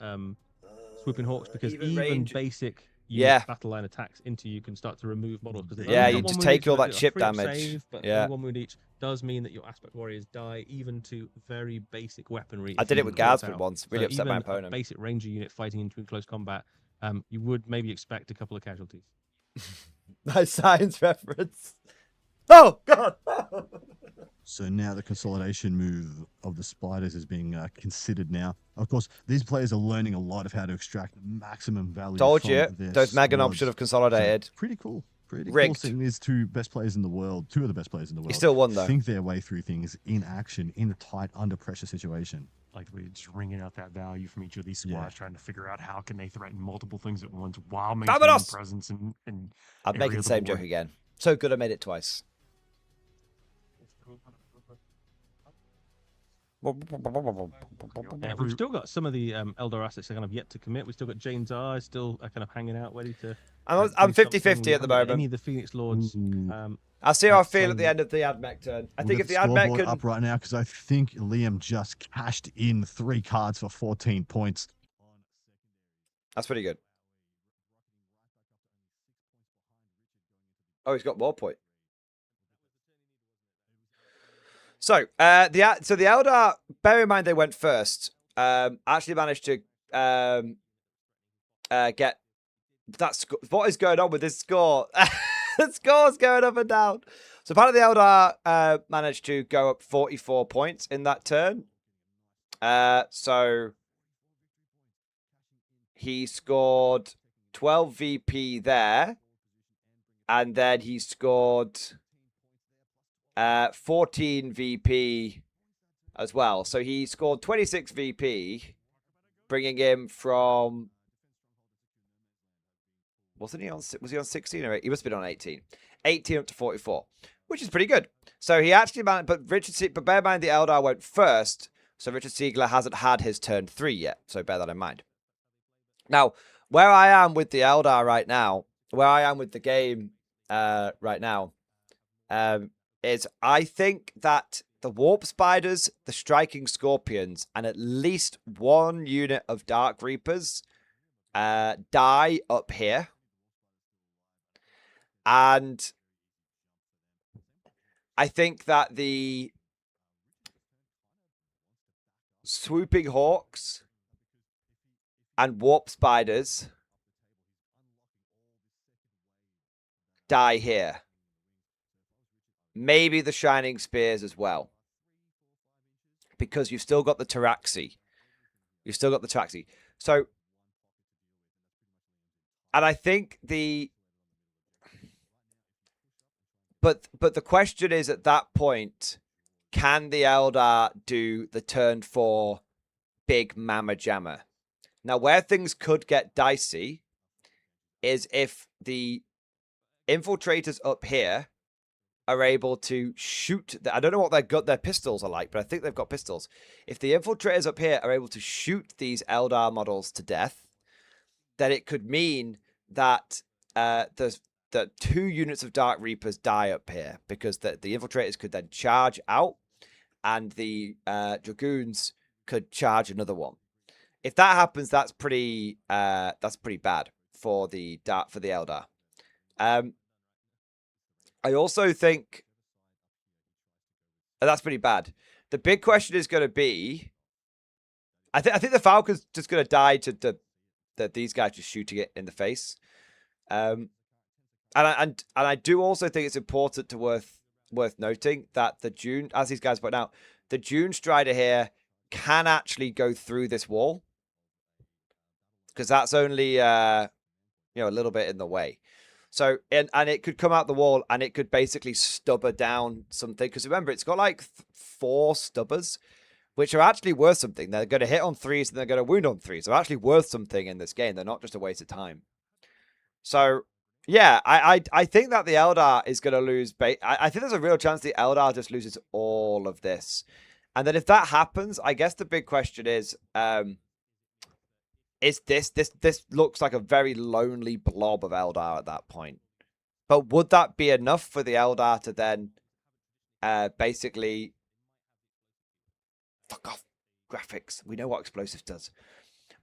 Swooping Hawks, because even basic battle line attacks into you can start to remove models. Yeah, you just take all that chip damage. Save, but only 1 wound each does mean that your Aspect Warriors die even to very basic weaponry. I did it with Gadsford once. Really upset my opponent. A basic Ranger unit fighting into close combat, you would maybe expect a couple of casualties. Nice science reference. Oh, God! So now the consolidation move of the Spiders is being considered now. Of course, these players are learning a lot of how to extract maximum value. Told you, those Mega Knobs should have consolidated. So pretty cool. Pretty Rigged. cool seeing these two best players in the world, two of the best players in the world. He still won, though. Think their way through things in action, in a tight, under pressure situation. Like we're just wringing out that value from each of these squads, trying to figure out how can they threaten multiple things at once while maintaining presence and I'm making the same joke again. So good I made it twice. Yeah, we've still got some of the Eldar assets that are kind of yet to commit. We've still got Jane's Eye still kind of hanging out, ready to. I'm 50-50 at the moment. Any of the Phoenix Lords. I'll see how I feel at the end of the AdMech turn. I think if the AdMech can up right now, because I think Liam just cashed in 3 cards for 14 points. That's pretty good. Oh, he's got more point. So the Eldar, bear in mind they went first. Actually managed to get that score. What is going on with this score? The score's going up and down. So part of the Eldar managed to go up 44 points in that turn. So he scored 12 VP there, and then he scored 14 VP as well. So he scored 26 VP, bringing him from... Was he on 16 or 8? He must have been on 18. 18 up to 44, which is pretty good. So he actually managed, but bear in mind the Eldar went first, so Richard Siegler hasn't had his turn 3 yet. So bear that in mind. Now, where I am with the Eldar right now, where I am with the game right now, is I think that the Warp Spiders, the Striking Scorpions, and at least 1 unit of Dark Reapers die up here. And I think that the Swooping Hawks and Warp Spiders die here. Maybe the Shining Spears as well. Because you've still got the Taraxi. You've still got the Taraxi. So, and I think the... But the question is, at that point, can the Eldar do the turn 4 big Mamma Jammer? Now, where things could get dicey is if the infiltrators up here are able to shoot... I don't know what their pistols are like, but I think they've got pistols. If the infiltrators up here are able to shoot these Eldar models to death, then it could mean that the 2 units of Dark Reapers die up here, because the infiltrators could then charge out and the Dragoons could charge another one. If that happens, that's pretty bad for the Eldar. I also think that's pretty bad. The big question is going to be, I think the Falcon's just going to die to these guys just shooting it in the face. And I do also think it's important to worth worth noting that the Dune, as these guys point out, the Dune Strider here can actually go through this wall because that's only a little bit in the way. So and it could come out the wall and it could basically stubber down something. Because remember, it's got like 4 stubbers, which are actually worth something. They're going to hit on 3s and they're going to wound on 3s. They're actually worth something in this game. They're not just a waste of time. So yeah, I think that the Eldar is going to lose. I think there's a real chance the Eldar just loses all of this. And then if that happens, I guess the big question is this looks like a very lonely blob of Eldar at that point. But would that be enough for the Eldar to then basically fuck off graphics? We know what explosives does.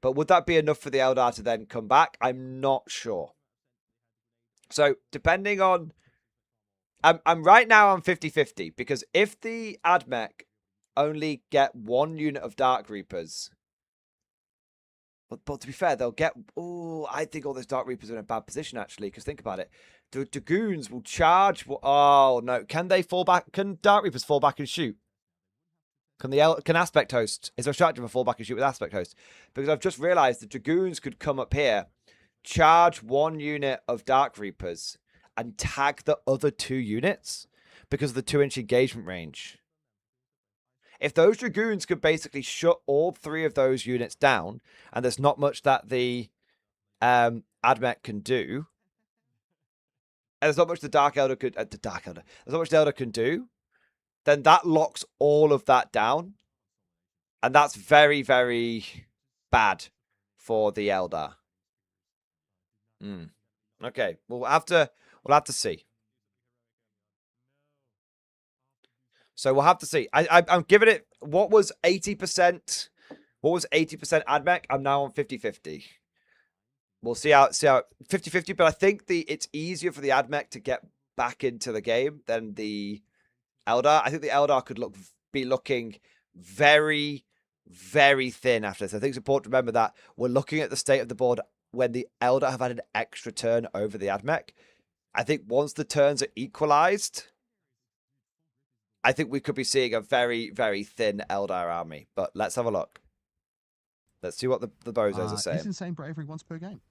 But would that be enough for the Eldar to then come back? I'm not sure. So depending on, I'm right now I'm 50-50 because if the AdMech only get 1 unit of Dark Reapers, but to be fair, they'll get. Oh, I think all those Dark Reapers are in a bad position actually. Because think about it, the Dragoons will charge. Oh no, can they fall back? Can Dark Reapers fall back and shoot? Can Aspect Host? Is there a strategy for fall back and shoot with Aspect Host? Because I've just realised the Dragoons could come up here, charge 1 unit of Dark Reapers, and tag the other 2 units because of the 2-inch engagement range. If those Dragoons could basically shut all 3 of those units down, and there's not much that the AdMech can do, and there's not much the Dark Elder could, there's not much the Elder can do, then that locks all of that down, and that's very, very bad for the Eldar. Okay, we'll have to see. So we'll have to see. I'm giving it, what was 80%? What was 80% AdMech? I'm now on 50-50. We'll see how 50-50, but I think it's easier for the AdMech to get back into the game than the Eldar. I think the Eldar could be looking very, very thin after this. I think it's important to remember that we're looking at the state of the board when the Eldar have had an extra turn over the AdMech. I think once the turns are equalized, I think we could be seeing a very, very thin Eldar army. But let's have a look. Let's see what the bozos are saying. It's insane bravery once per game.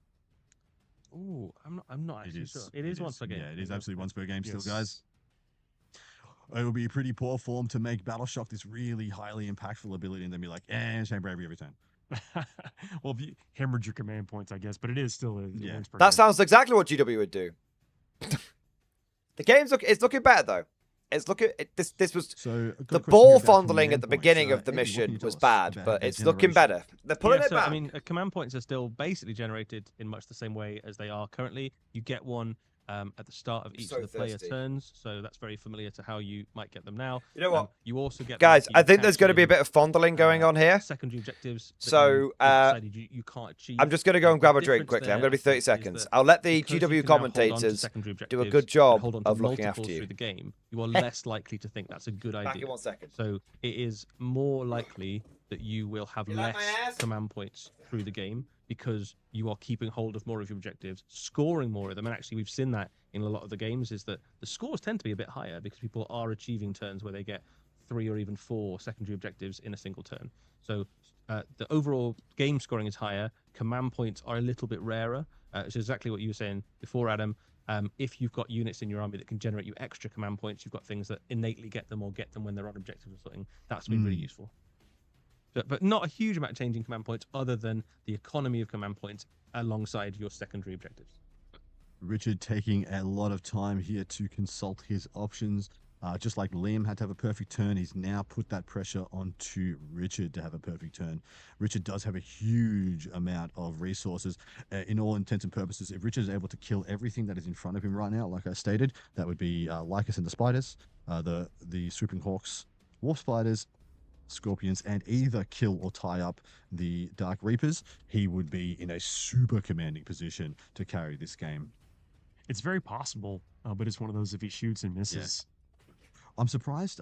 Ooh, I'm not actually sure. It is once per game. Yeah, it is absolutely once per game still, guys. It would be pretty poor form to make Battle Shock this really highly impactful ability and then be like, insane bravery every time. Well, if you hemorrhage your command points, I guess, but it is still once per game. That sounds exactly what GW would do. The game's it's looking better though. It's looking. This was the ball fondling at the beginning of the mission was bad, but it's looking better. They're pulling it back. I mean, command points are still basically generated in much the same way as they are currently. You get one at the start of each of the player turns, so that's very familiar to how you might get them now. You know what? You also get guys. I think there's going to be a bit of fondling going on here. Secondary objectives. So you can't achieve. I'm just going to go and grab a drink quickly. I'm going to be 30 seconds. I'll let the GW commentators do a good job of looking after you. Through the game, you are less likely to think that's a good idea. Back in 1 second. So it is more likely that you will have less command points through the game because you are keeping hold of more of your objectives, scoring more of them. And actually, we've seen that in a lot of the games is that the scores tend to be a bit higher because people are achieving turns where they get 3 or even 4 secondary objectives in a single turn. So the overall game scoring is higher. Command points are a little bit rarer. It's exactly what you were saying before, Adam. If you've got units in your army that can generate you extra command points, you've got things that innately get them or get them when they're on objectives or something, that's been really useful. But not a huge amount changing command points other than the economy of command points alongside your secondary objectives. Richard taking a lot of time here to consult his options. Just like Liam had to have a perfect turn, he's now put that pressure onto Richard to have a perfect turn. Richard does have a huge amount of resources. In all intents and purposes, if Richard is able to kill everything that is in front of him right now, like I stated, that would be Lycus and the spiders, the swooping hawks, wolf spiders, scorpions, and either kill or tie up the Dark Reapers, he would be in a super commanding position to carry this game. It's very possible, but it's one of those if he shoots and misses. I'm surprised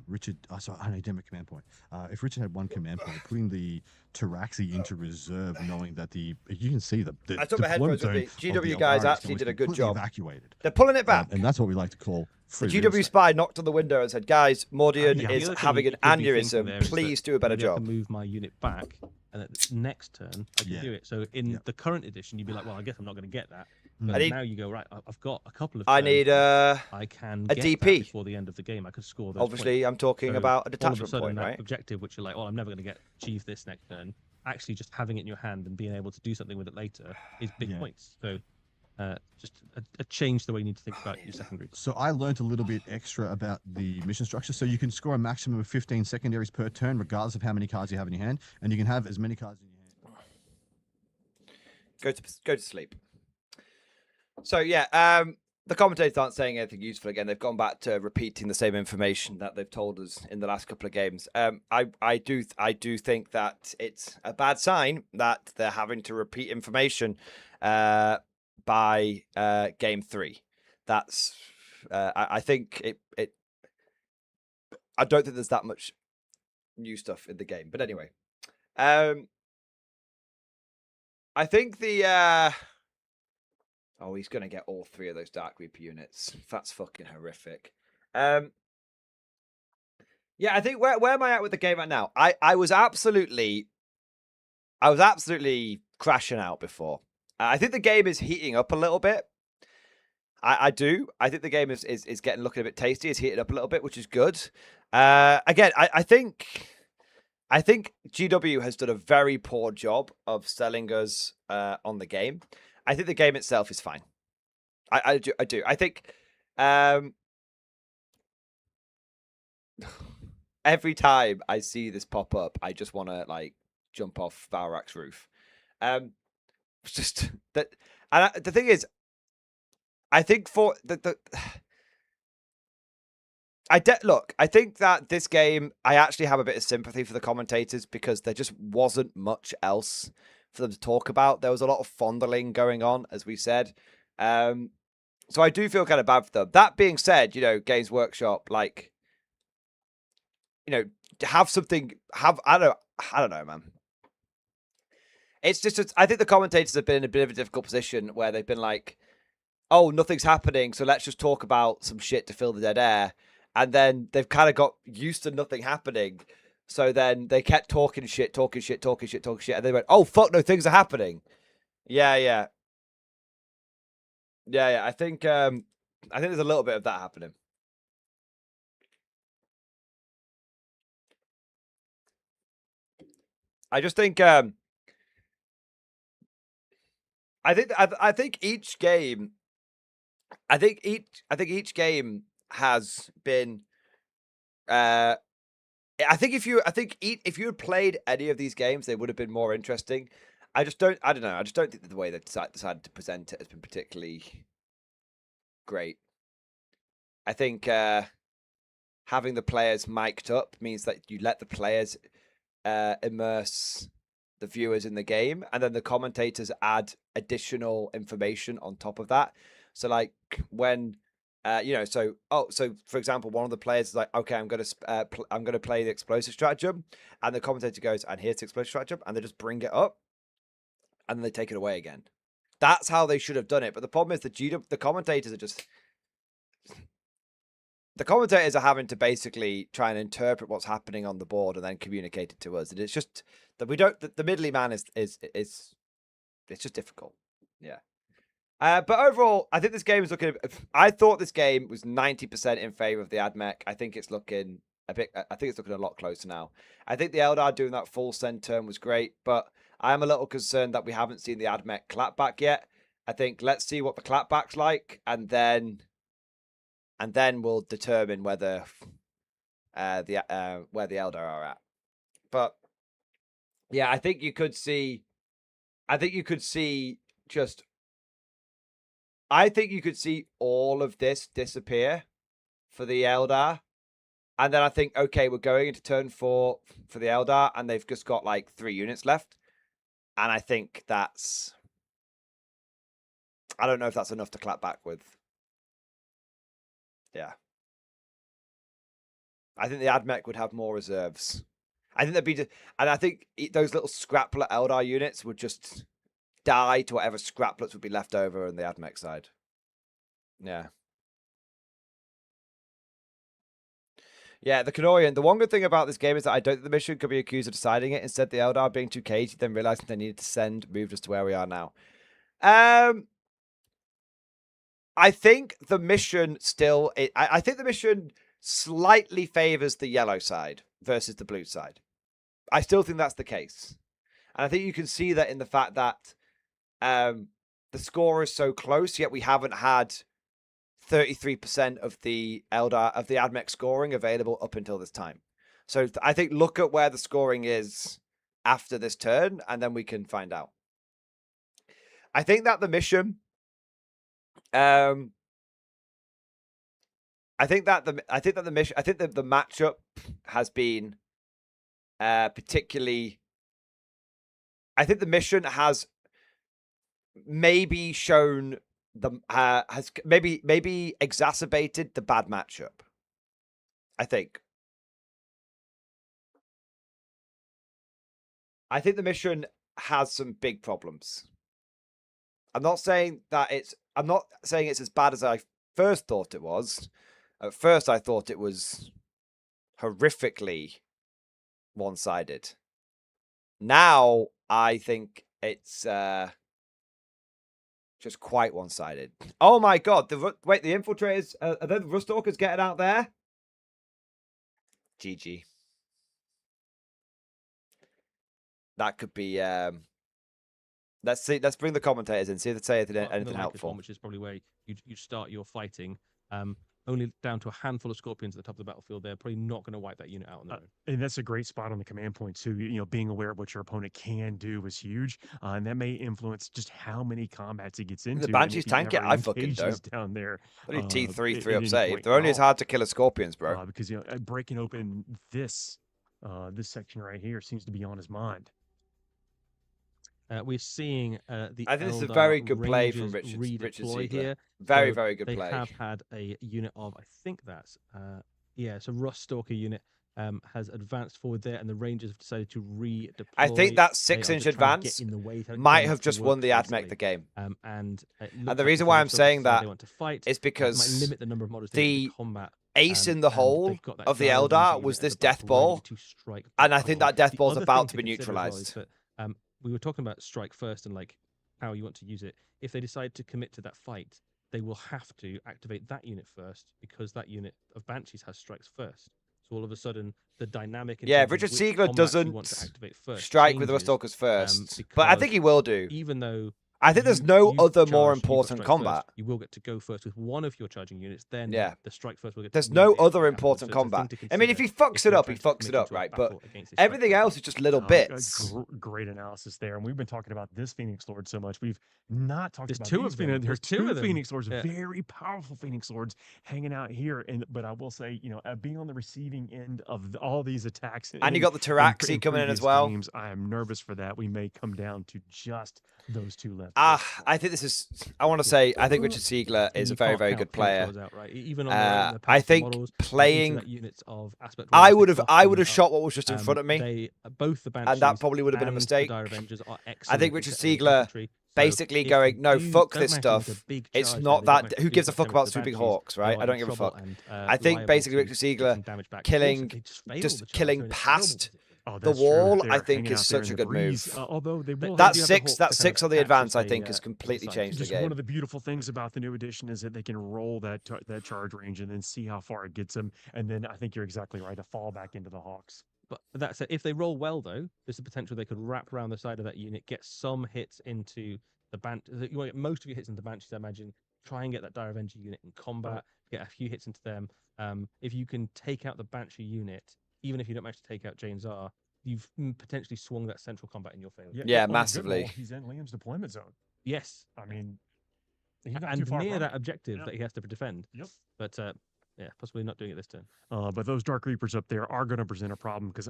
Richard, sorry, I didn't have a command point. If Richard had one command point, putting the Taraxi into reserve, knowing that you can see the I took my deployment headphones with zone me. of the GW guys Eldar actually is did a good completely job. evacuated. They're pulling it back. And that's what we like to call The free real GW estate. spy knocked on the window and said, guys, Mordian Yeah. is The other thing having you an could be thinking aneurysm. there is Please that do a better maybe I can job. move my unit back, and at the next turn I can Yeah. do it. So in the current edition, you'd be like, well, I guess I'm not going to get that. But I need- now you go, right, I've got a couple of I turns need where I can a get DP. that before the end of the game. I could score those Obviously, points. I'm talking So about a all of detachment sudden, point, that right? objective, which you're like, oh, I'm never going to achieve this next turn. Actually, just having it in your hand and being able to do something with it later is big points. So just a change the way you need to think about your secondaries. So I learned a little bit extra about the mission structure. So you can score a maximum of 15 secondaries per turn, regardless of how many cards you have in your hand, and you can have as many cards in your hand. Go to sleep. So yeah, the commentators aren't saying anything useful again. They've gone back to repeating the same information that they've told us in the last couple of games. I do think that it's a bad sign that they're having to repeat information by game 3. That's I think it. I don't think there's that much new stuff in the game, but anyway, I think the. Oh, he's going to get all 3 of those Dark Reaper units. That's fucking horrific. Yeah, I think where am I at with the game right now? I was absolutely crashing out before. I think the game is heating up a little bit. I do. I think the game is looking a bit tasty. It's heated up a little bit, which is good. Again, I think GW has done a very poor job of selling us on the game. I think the game itself is fine. I do. I think every time I see this pop up, I just want to like jump off Valrak's roof. It's just that, and the thing is, I think for look, I think that this game, I actually have a bit of sympathy for the commentators because there just wasn't much else for them to talk about. There was a lot of fondling going on, as we said. So I do feel kind of bad for them. That being said, Games Workshop, like, have something, I don't know, man. It's just, I think the commentators have been in a bit of a difficult position where they've been like, oh, nothing's happening, so let's just talk about some shit to fill the dead air. And then they've kind of got used to nothing happening. So then they kept talking shit. And they went, oh, fuck, no, things are happening. Yeah. I think there's a little bit of that happening. I just think I think each game has been I think if you had played any of these games, they would have been more interesting. I don't know. I just don't think that the way they decided to present it has been particularly great. I think having the players mic'd up means that you let the players immerse the viewers in the game, and then the commentators add additional information on top of that. So like when so for example, one of the players is like, okay, I'm gonna play the explosive stratagem, and the commentator goes, and here's the explosive stratagem, and they just bring it up, and then they take it away again. That's how they should have done it. But the problem is the commentators are just. The commentators are having to basically try and interpret what's happening on the board and then communicate it to us. And it's just that we don't. The middly man is it's just difficult. Yeah. But overall, I think this game is looking. I thought this game was 90% in favor of the AdMech. I think it's looking a bit. I think it's looking a lot closer now. I think the Eldar doing that full send turn was great, but I am a little concerned that we haven't seen the AdMech clapback yet. I think let's see what the clapback's like, and then we'll determine whether where the Eldar are at. But yeah, I think you could see just. I think you could see all of this disappear for the Eldar. And then I think, okay, we're going into turn 4 for the Eldar, and they've just got like 3 units left. And I think that's. I don't know if that's enough to clap back with. Yeah. I think the Admech would have more reserves. I think and I think those little Scraplet Eldar units would just die to whatever Scraplets would be left over on the Admech side. Yeah. Yeah, the Canorian. The one good thing about this game is that I don't think the mission could be accused of deciding it. Instead, the Eldar being too cagey, then realizing they needed to send, moved us to where we are now. I think the mission still... I think the mission slightly favors the yellow side versus the blue side. I still think that's the case. And I think you can see that in the fact that the score is so close, yet we haven't had 33% of the Admech scoring available up until this time. So I think look at where the scoring is after this turn, and then we can find out. I think that the mission... I think that the matchup has been particularly. I think the mission has maybe shown has maybe exacerbated the bad matchup. I think the mission has some big problems. I'm not saying it's as bad as I first thought it was. At first, I thought it was horrifically one-sided. Now, I think it's just quite one-sided. Oh my god! Wait, the infiltrators are the Rustalkers getting out there? GG. That could be. Let's see. Let's bring the commentators in. See if they say anything helpful. One, which is probably where you start your fighting. Only down to a handful of scorpions at the top of the battlefield. They're probably not going to wipe that unit out on their own. And that's a great spot on the command point too. You know, being aware of what your opponent can do is huge, and that may influence just how many combats he gets into. The Banshees tank it. I fucking don't. Down there. T3 3-up save. They're only as hard to kill as scorpions, bro. Because breaking open this section right here seems to be on his mind. We're seeing I think this is a very good play from Richard Siegler. Here. Very, very good play. They have had a unit of, I think that's, it's a Rustalker unit has advanced forward there, and the Rangers have decided to redeploy. I think that 6-inch advance might have just won the Admech the game. And the reason why I'm saying that is because limit the number of models the combat. Ace in the hole of the Eldar was this Death Ball, and I think that Death Ball is about to be neutralized. We were talking about strike first and like how you want to use it. If they decide to commit to that fight, they will have to activate that unit first because that unit of Banshees has strikes first. So all of a sudden, the dynamic. Yeah, Richard Siegler doesn't strike with the Rustalkers first, but I think he will do. Even though I think there's no other more important combat. You will get to go first with one of your charging units. Then the strike first will get. There's no other important combat. I mean, if he fucks it up, he fucks it up, right? But everything else is just little bits. Great analysis there, and we've been talking about this Phoenix Lord so much. We've not talked about two of them. There's two of Phoenix Lords, very powerful Phoenix Lords hanging out here. But I will say, being on the receiving end of all these attacks, and you got the Taraxi coming in as well. Games, I am nervous for that. We may come down to just those two left. I think this is. I want to say. I think Richard Siegler is a very, very good player. Even on I think models, playing. Units of aspect I would have shot what was just in front of me. Both the Banshees and that probably would have been a mistake. I think Richard Siegler basically going, no, fuck this stuff. It's not that. Who gives a fuck about swooping hawks, right? I don't give a fuck. I think basically Richard Siegler killing past the wall, I think, is such a good move. Although they will that six on the advance, I think, has completely changed the game. One of the beautiful things about the new edition is that they can roll that charge range and then see how far it gets them. And then I think you're exactly right to fall back into the hawks. But that's it. If they roll well, though, there's the potential they could wrap around the side of that unit, get some hits into the Banshees. You want to get most of your hits into the Banshees, I imagine. Try and get that Dire Avenger unit in combat, get a few hits into them. If you can take out the Banshee unit, even if you don't manage to take out James R, you've potentially swung that central combat in your favor. Yeah, massively. He's in Liam's deployment zone. Yes. I mean, and near that objective that he has to defend. Yep. But possibly not doing it this turn. But those Dark Reapers up there are going to present a problem because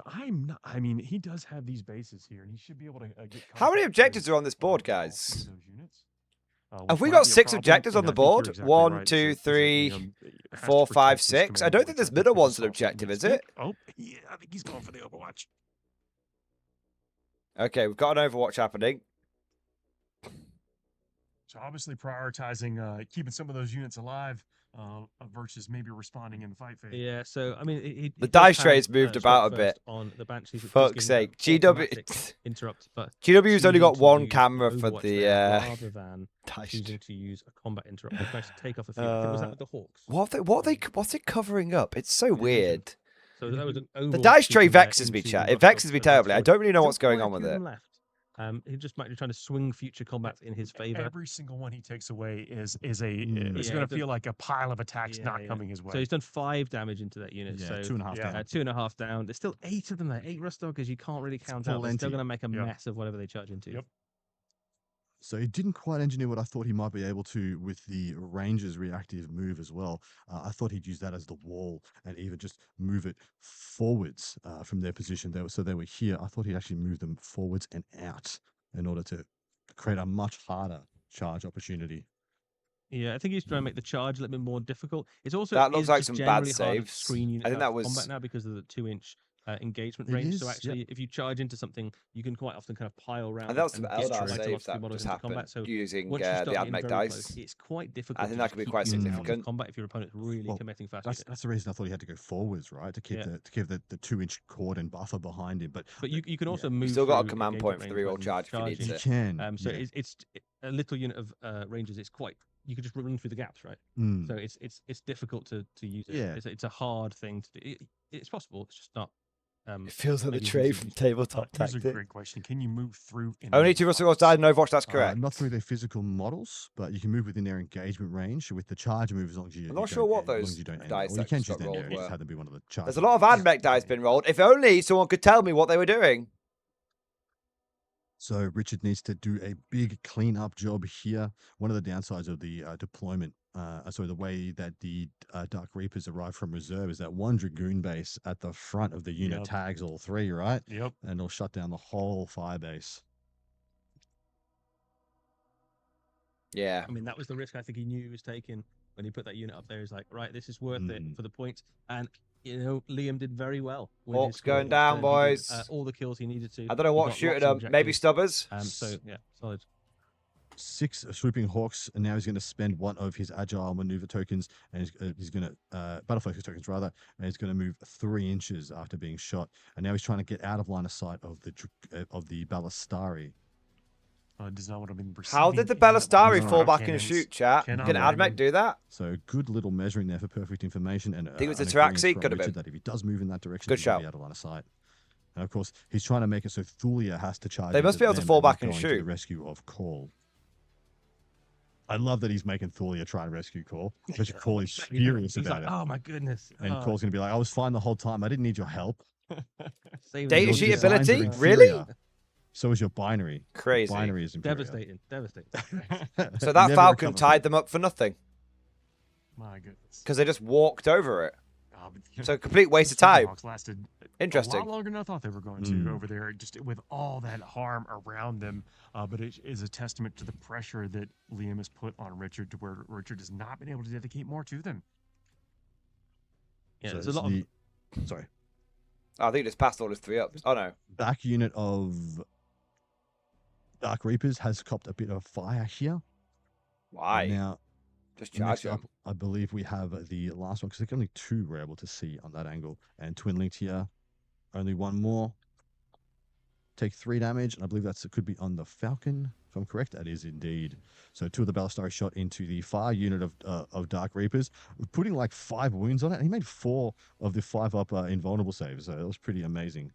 he does have these bases here, and he should be able to get. How many objectives are on this board, guys? Have we got 6 objectives on the board? 1, 2, 3, 4, 5, 6. I don't think this middle one's an objective, is it? Oh, yeah, I think he's going for the Overwatch. Okay, we've got an Overwatch happening. So obviously prioritizing keeping some of those units alive versus maybe responding in the fight phase. Yeah, so I mean, the dice trays moved about a bit. On the Banshees, fuck's sake, interrupt. But GW's only got one camera for the rather than choosing to use a combat interrupt. It's nice to take off a few. I think was that with the Hawks? What's it covering up? It's so weird. So that was the dice tray vexes me, chat. It vexes me terribly. I don't really know what's going on with it. He just might be trying to swing future combat in his favor. Every single one he takes away is going to feel like a pile of attacks not coming his way. So he's done 5 damage into that unit. Yeah, so 2.5 down. 2.5 down. There's still 8 of them there. 8 rust doggers you can't really count out. They're still going to make a mess of whatever they charge into. Yep. So he didn't quite engineer what I thought he might be able to with the Ranger's reactive move as well. I thought he'd use that as the wall and even just move it forwards from their position. So they were here. I thought he'd actually move them forwards and out in order to create a much harder charge opportunity. Yeah, I think he's trying to make the charge a little bit more difficult. It's also that looks like some bad saves. Screen unit I think that was combat now because of the 2-inch engagement range. So actually, if you charge into something, you can quite often kind of pile around. And that was some Eldar saves that just happened so using the Admech dice. Close, it's quite difficult. I think that could be quite significant. Combat if your opponent's really committing fast. That's the reason I thought he had to go forwards, right, to keep the 2-inch cordon buffer behind him. But you can also move. You still got a command point for the reroll charge if you need it. it. You can. So it's a little unit of rangers. It's quite. You could just run through the gaps, right? So it's difficult to use it. Yeah. It's a hard thing to do. It's possible. It's just not. It feels like the tray from Tabletop Tactics. Here's a great question. Can you move through? Only 2 Russell Girls died in Overwatch, that's correct. Not through their physical models, but you can move within their engagement range with the charge move as long as you. I'm not sure what those dice you can got rolled were. Have them be one of the charge. There's a lot of Admech dice been rolled. If only someone could tell me what they were doing. So Richard needs to do a big clean-up job here. One of the downsides of the deployment, the way that the Dark Reapers arrive from reserve is that one Dragoon base at the front of the unit tags all 3, right? Yep. And it'll shut down the whole fire base. Yeah. I mean, that was the risk I think he knew he was taking when he put that unit up there. He's like, right, this is worth it for the points. And, Liam did very well. Hawks going down, boys. All the kills he needed to. I don't know what shooting them. Maybe Stubbers. So, yeah, solid. 6 swooping Hawks, and now he's going to spend one of his agile maneuver tokens, and he's going to battle focus tokens rather, and he's going to move 3 inches after being shot, and now he's trying to get out of line of sight of the Ballistari. Does not what I've been How did the Ballistari fall back and shoot, chat? Can Admech do that? So good little measuring there for perfect information, and I think it was a Taraxi, could have been. That if he does move in that direction, good shout. Be out of line of sight. And of course, he's trying to make it so Thulia has to charge. They must be able to fall back and shoot. To the rescue of Karl. I love that he's making Thulia try and rescue Karl, because Karl is furious about it. Oh my goodness! And Karl's going to be like, "I was fine the whole time. I didn't need your help." Data sheet ability, really? So is your binary. Crazy. Binary is inferior. Devastating. So that Falcon tied them up for nothing. My goodness. Because they just walked over it. So a complete waste of time. Lasted interesting. A lot longer than I thought they were going to over there, just with all that harm around them. But it is a testament to the pressure that Liam has put on Richard, to where Richard has not been able to dedicate more to them. Yeah, so there's a lot of. Sorry. I think it's passed all his 3 ups. Oh no. Back unit of Dark Reapers has copped a bit of fire here. Why? Now, just charge up, I believe we have the last one, because only 2 we're able to see on that angle. And twin linked here, only 1 more. Take 3 damage, and I believe that could be on the Falcon, if I'm correct. That is indeed. So 2 of the Ballistari shot into the far unit of Dark Reapers, putting like 5 wounds on it. And he made 4 of the 5-up invulnerable saves, so it was pretty amazing.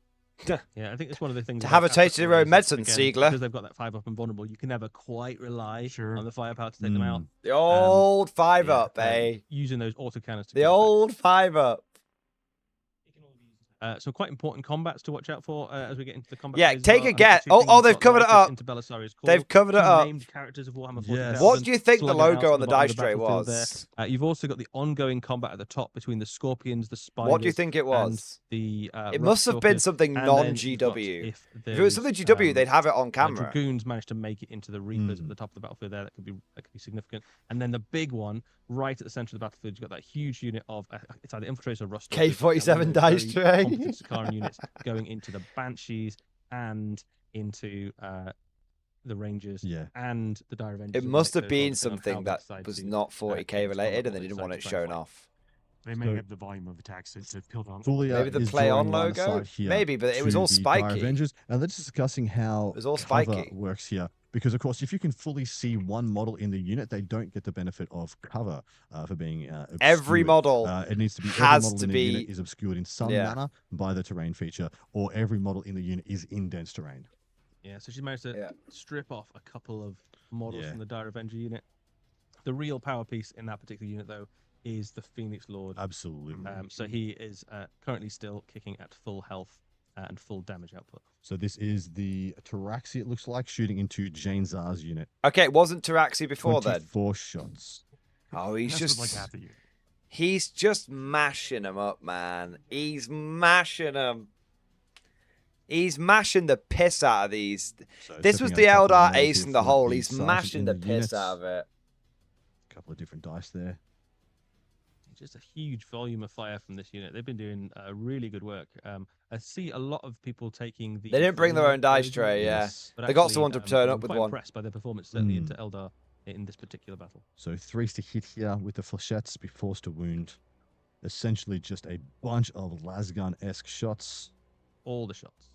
Yeah, I think it's one of the things. To have a taste of your own medicine, Siegler. Because they've got that 5-up invulnerable, you can never quite rely on the firepower to take them out. The old 5-up, eh? Using those autocannons. The old 5-up. Some quite important combats to watch out for as we get into the combat. Yeah, phase as take well. a guess. Two things Oh, you've they've got covered it Lycus up. into Belisarius Core, They've covered it two up. named characters of Warhammer Yes. 40,000. What do you think the slugging it out logo at on the bottom of dice tray battlefield was? there. You've also got the ongoing combat at the top between the Scorpions, the Spiders. What do you think it was? And the It must have been something And then you've got, non-GW. If If it was something GW, they'd have it on camera. Dragoons managed to make it into the Reapers at the top of the battlefield there. That could be significant. And then the big one, right at the center of the battlefield, you've got that huge unit of it's either infiltrators or rust. K47 dice tray. Sakaran units going into the Banshees and into the Rangers and the Dire Avengers. It must have been something that was not 40k related, and they didn't want it shown off. They may have the volume of attacks to build on. Maybe the play on logo. Maybe, but it was all spiky. Avengers, and they're discussing how it was all cover spiky. works here. Because of course, if you can fully see one model in the unit, they don't get the benefit of cover for being obscured. Every model it needs to be has every model to in the be unit is obscured in some manner by the terrain feature, or every model in the unit is in dense terrain. Yeah, so she's managed to strip off a couple of models from the Dire Avenger unit. The real power piece in that particular unit, though, is the Phoenix Lord. Absolutely. So he is currently still kicking at full health and full damage output. So this is the Taraxi, it looks like, shooting into Jane Zar's unit. Okay, it wasn't Taraxi before then. 4 shots. Oh, he's That's just like half the unit. he's just mashing them up, man. He's mashing them. He's mashing the piss out of these. This was the Eldar ace in the hole. He's mashing the piss out of it. A couple of different dice there. Just a huge volume of fire from this unit. They've been doing really good work. I see a lot of people taking the. They didn't bring their own dice tray, but they got actually, someone to turn up with quite one. Impressed by their performance, certainly into Eldar in this particular battle. So 3s to hit here with the flechettes, be forced to wound. Essentially just a bunch of lasgun-esque shots. All the shots.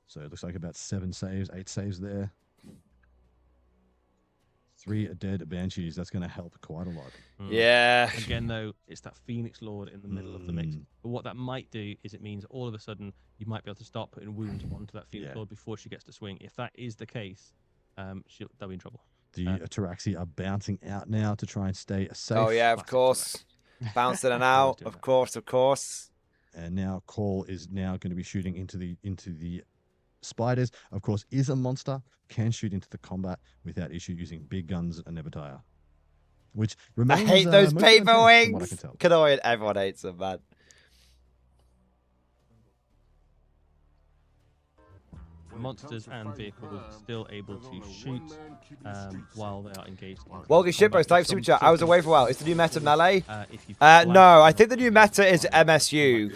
So it looks like about 7 saves, 8 saves there. 3 dead Banshees. That's going to help quite a lot. Yeah. Again, though, it's that Phoenix Lord in the middle of the mix. But what that might do is it means all of a sudden you might be able to start putting wounds onto that Phoenix Lord before she gets to swing. If that is the case, they'll be in trouble. The Taraxi are bouncing out now to try and stay safe. Oh yeah, of course. Bouncing and out. Of course. And now Karl is now going to be shooting into the Spiders. Of course, is a monster, can shoot into the combat without issue using big guns and never tire. Which remains, I hate those mostly paper unchanged from what I wings. can tell. Kanoid, everyone hates them, man. Monsters and vehicles still able to shoot while they are engaged. Well, good shitpost. Thanks, super chat. I was away for a while. Is the new meta melee? No, I think the new meta is MSU.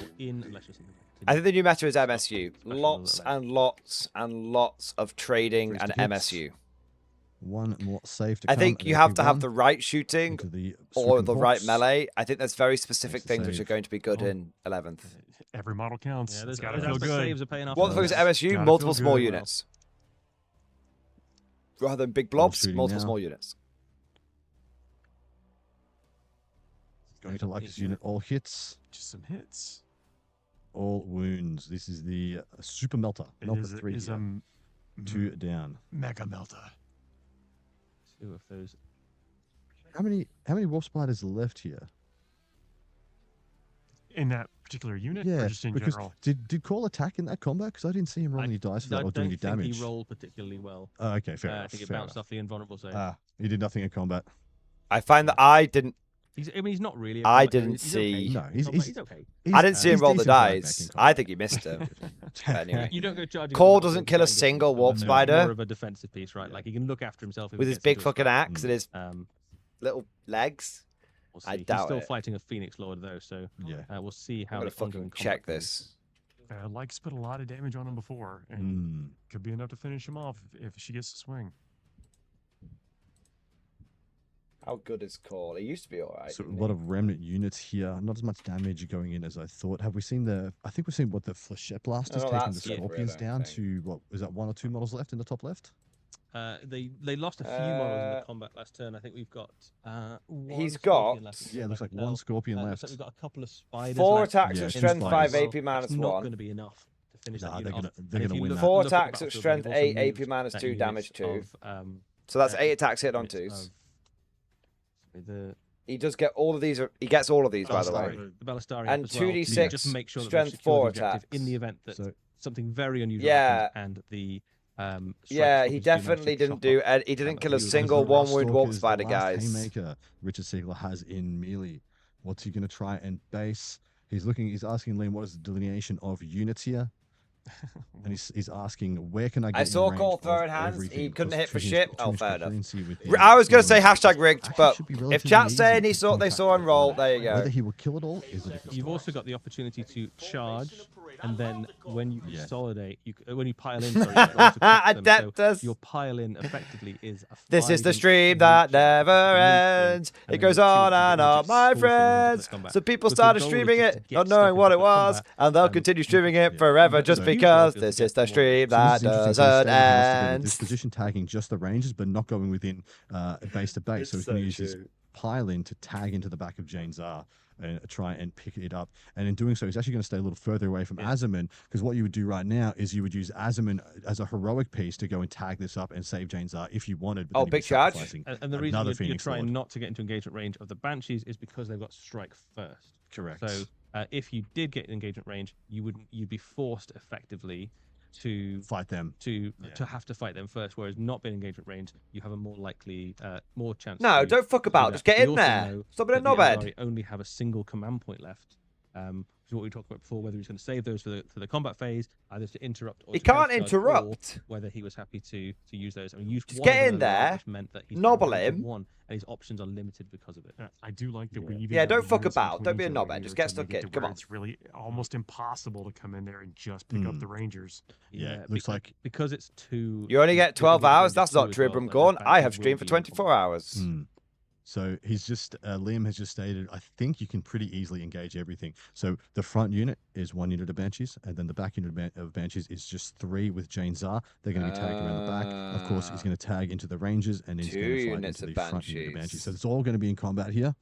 I think the new meta is MSU. Lots and lots and lots of trading and MSU. One more save to I come, think and you if have to have won, the right shooting the or sweeping the right corpse. melee. I think there's very specific Makes the things which save. are going to be good in 11th. Every model counts. Yeah, It's those got to feel good. saves are paying off. What the fuck is MSU? Gotta Multiple feel small good. units. Rather than big blobs, shooting multiple now. small units. Going to Lycus unit, all hits, Just some hits. all wounds. This is the super melter. It Melter is, 3 is here. 2 down. mega melter. Two of those. How many wolf spiders are left here? In that particular unit, Yeah, or just in because general? did Karl attack in that combat? Because I didn't see him roll any dice for that I or do don't any think damage. he rolled particularly well. Oh, okay, fair enough. I think it fair bounced enough. off the invulnerable save. He did nothing in combat. I find that I didn't. He's not really. a I combat- didn't he's see. Okay. No, He's okay. I didn't see him he's roll the decent for right back dice. in I combat. think he missed him. But anyway. You don't go charging. Karl at the doesn't battlefield kill a trying to get single to warp the- spider. More of a defensive piece, right? Like he can look after himself if With he his gets big into a fucking spot. axe and his little legs. We'll see. I He's doubt still it. fighting a Phoenix Lord though, so we'll see how I'm gonna the ongoing fucking check combat this. Lyke's put a lot of damage on him before, and could be enough to finish him off if she gets to swing. How good is Karl? He used to be alright. So a lot of remnant units here. Not as much damage going in as I thought. Have we seen I think we've seen what the flechette blasters Oh, taking the that's it, scorpions really, I down think. to what is that 1 or 2 models left in the top left? They lost a few models in the combat last turn. I think we've got one He's scorpion got- left. Yeah, it looks like 1 scorpion Looks left. like we've got a couple of spiders. 4 left attacks Yeah, at two strength, 5 spiders. AP minus It's not 1. going to be enough to finish Nah, that unit they're gonna- off. they're And gonna if you win look- that. 4 look at the attacks at battlefield, strength, they've also 8 AP moved minus that 2, unit damage 2. of, So that's uh, 8 attacks hit on units 2s. of- He does get all of these. He gets all of these, by the way. The Ballistari And up as well, 2d6 just make sure that strength they've secured 4 the objective attacks. in the event that something very unusual Yeah. happens and the Yeah, he definitely didn't do. He didn't kill a single one-wound warp spider, guys. Haymaker Richard Siegler has in melee. What's he going to try and base? He's looking. He's asking Liam, what is the delineation of units here? And he's asking, where can I get? I saw in Cole range throwing of hands. everything? He couldn't Because hit for Trigon's shit. got too Oh, much fair enough. proficiency within I was gonna his say own hashtag rigged, but should be if relatively chat's easy saying to they saw contact and roll, there you go. Whether he will kill it all is a different You've story. also got the opportunity to charge, and then when you Yeah. consolidate, when you pile in, sorry, you can also cut them. Adeptus. So your pile in effectively is a This is the 5-inch stream that reach never out, ends. and It then goes your on 2 and on, inches my forcing them into friends. the combat. So people But the started goal is streaming just to it, get not stuck knowing into what the it was, combat, and they'll continue streaming it forever just so because usually this to is the get stream So that this is interesting, so doesn't he's stated he wants to go with end. this position tagging just the ranges, but not going within base to base. So he's going to use his pile in to tag into the back of Jane Czar and try and pick it up. And in doing so, he's actually going to stay a little further away from Azaman, because what you would do right now is you would use Azaman as a heroic piece to go and tag this up and save Jane Czar if you wanted. But Oh, then you'd be big charge. sacrificing And the reason another you're Phoenix trying Lord. not to get into engagement range of the Banshees is because they've got strike first. Correct. So if you did get in engagement range, you'd be forced effectively to fight them, to have to fight them first. Whereas not being engagement range, you have a more likely, more chance. No, to don't fuck do about. that. Just get We in also there. know Stop being a that the knobhead. Eldari only have a single command point left. Which is what we talked about before, whether he's going to save those for the combat phase, either to interrupt or He to can't countercharge, interrupt. or whether he was happy to use those. I mean, used Just one of get them in earlier on, there, which meant that he's nobble down to him. one, and his options are limited because of it. I do like that we even Yeah, got don't the fuck units about. Don't be a included knobhead. here Just get to make stuck it in. to Come where on. It's really almost impossible to come in there and just pick up the Rangers. Yeah, it looks like because it's two. You only get 12 hours. That's not true, well, Brimgorn. like, I have will streamed for be 24 hours. So he's just Liam has just stated, I think you can pretty easily engage everything. So the front unit is 1 unit of Banshees, and then the back unit of Banshees is just 3 with Jane Czar. They're going to be tagged around the back. Of course, he's going to tag into the Rangers, and then he's 2 going to fight units into of the front unit of Banshees. Banshees. So it's all going to be in combat here.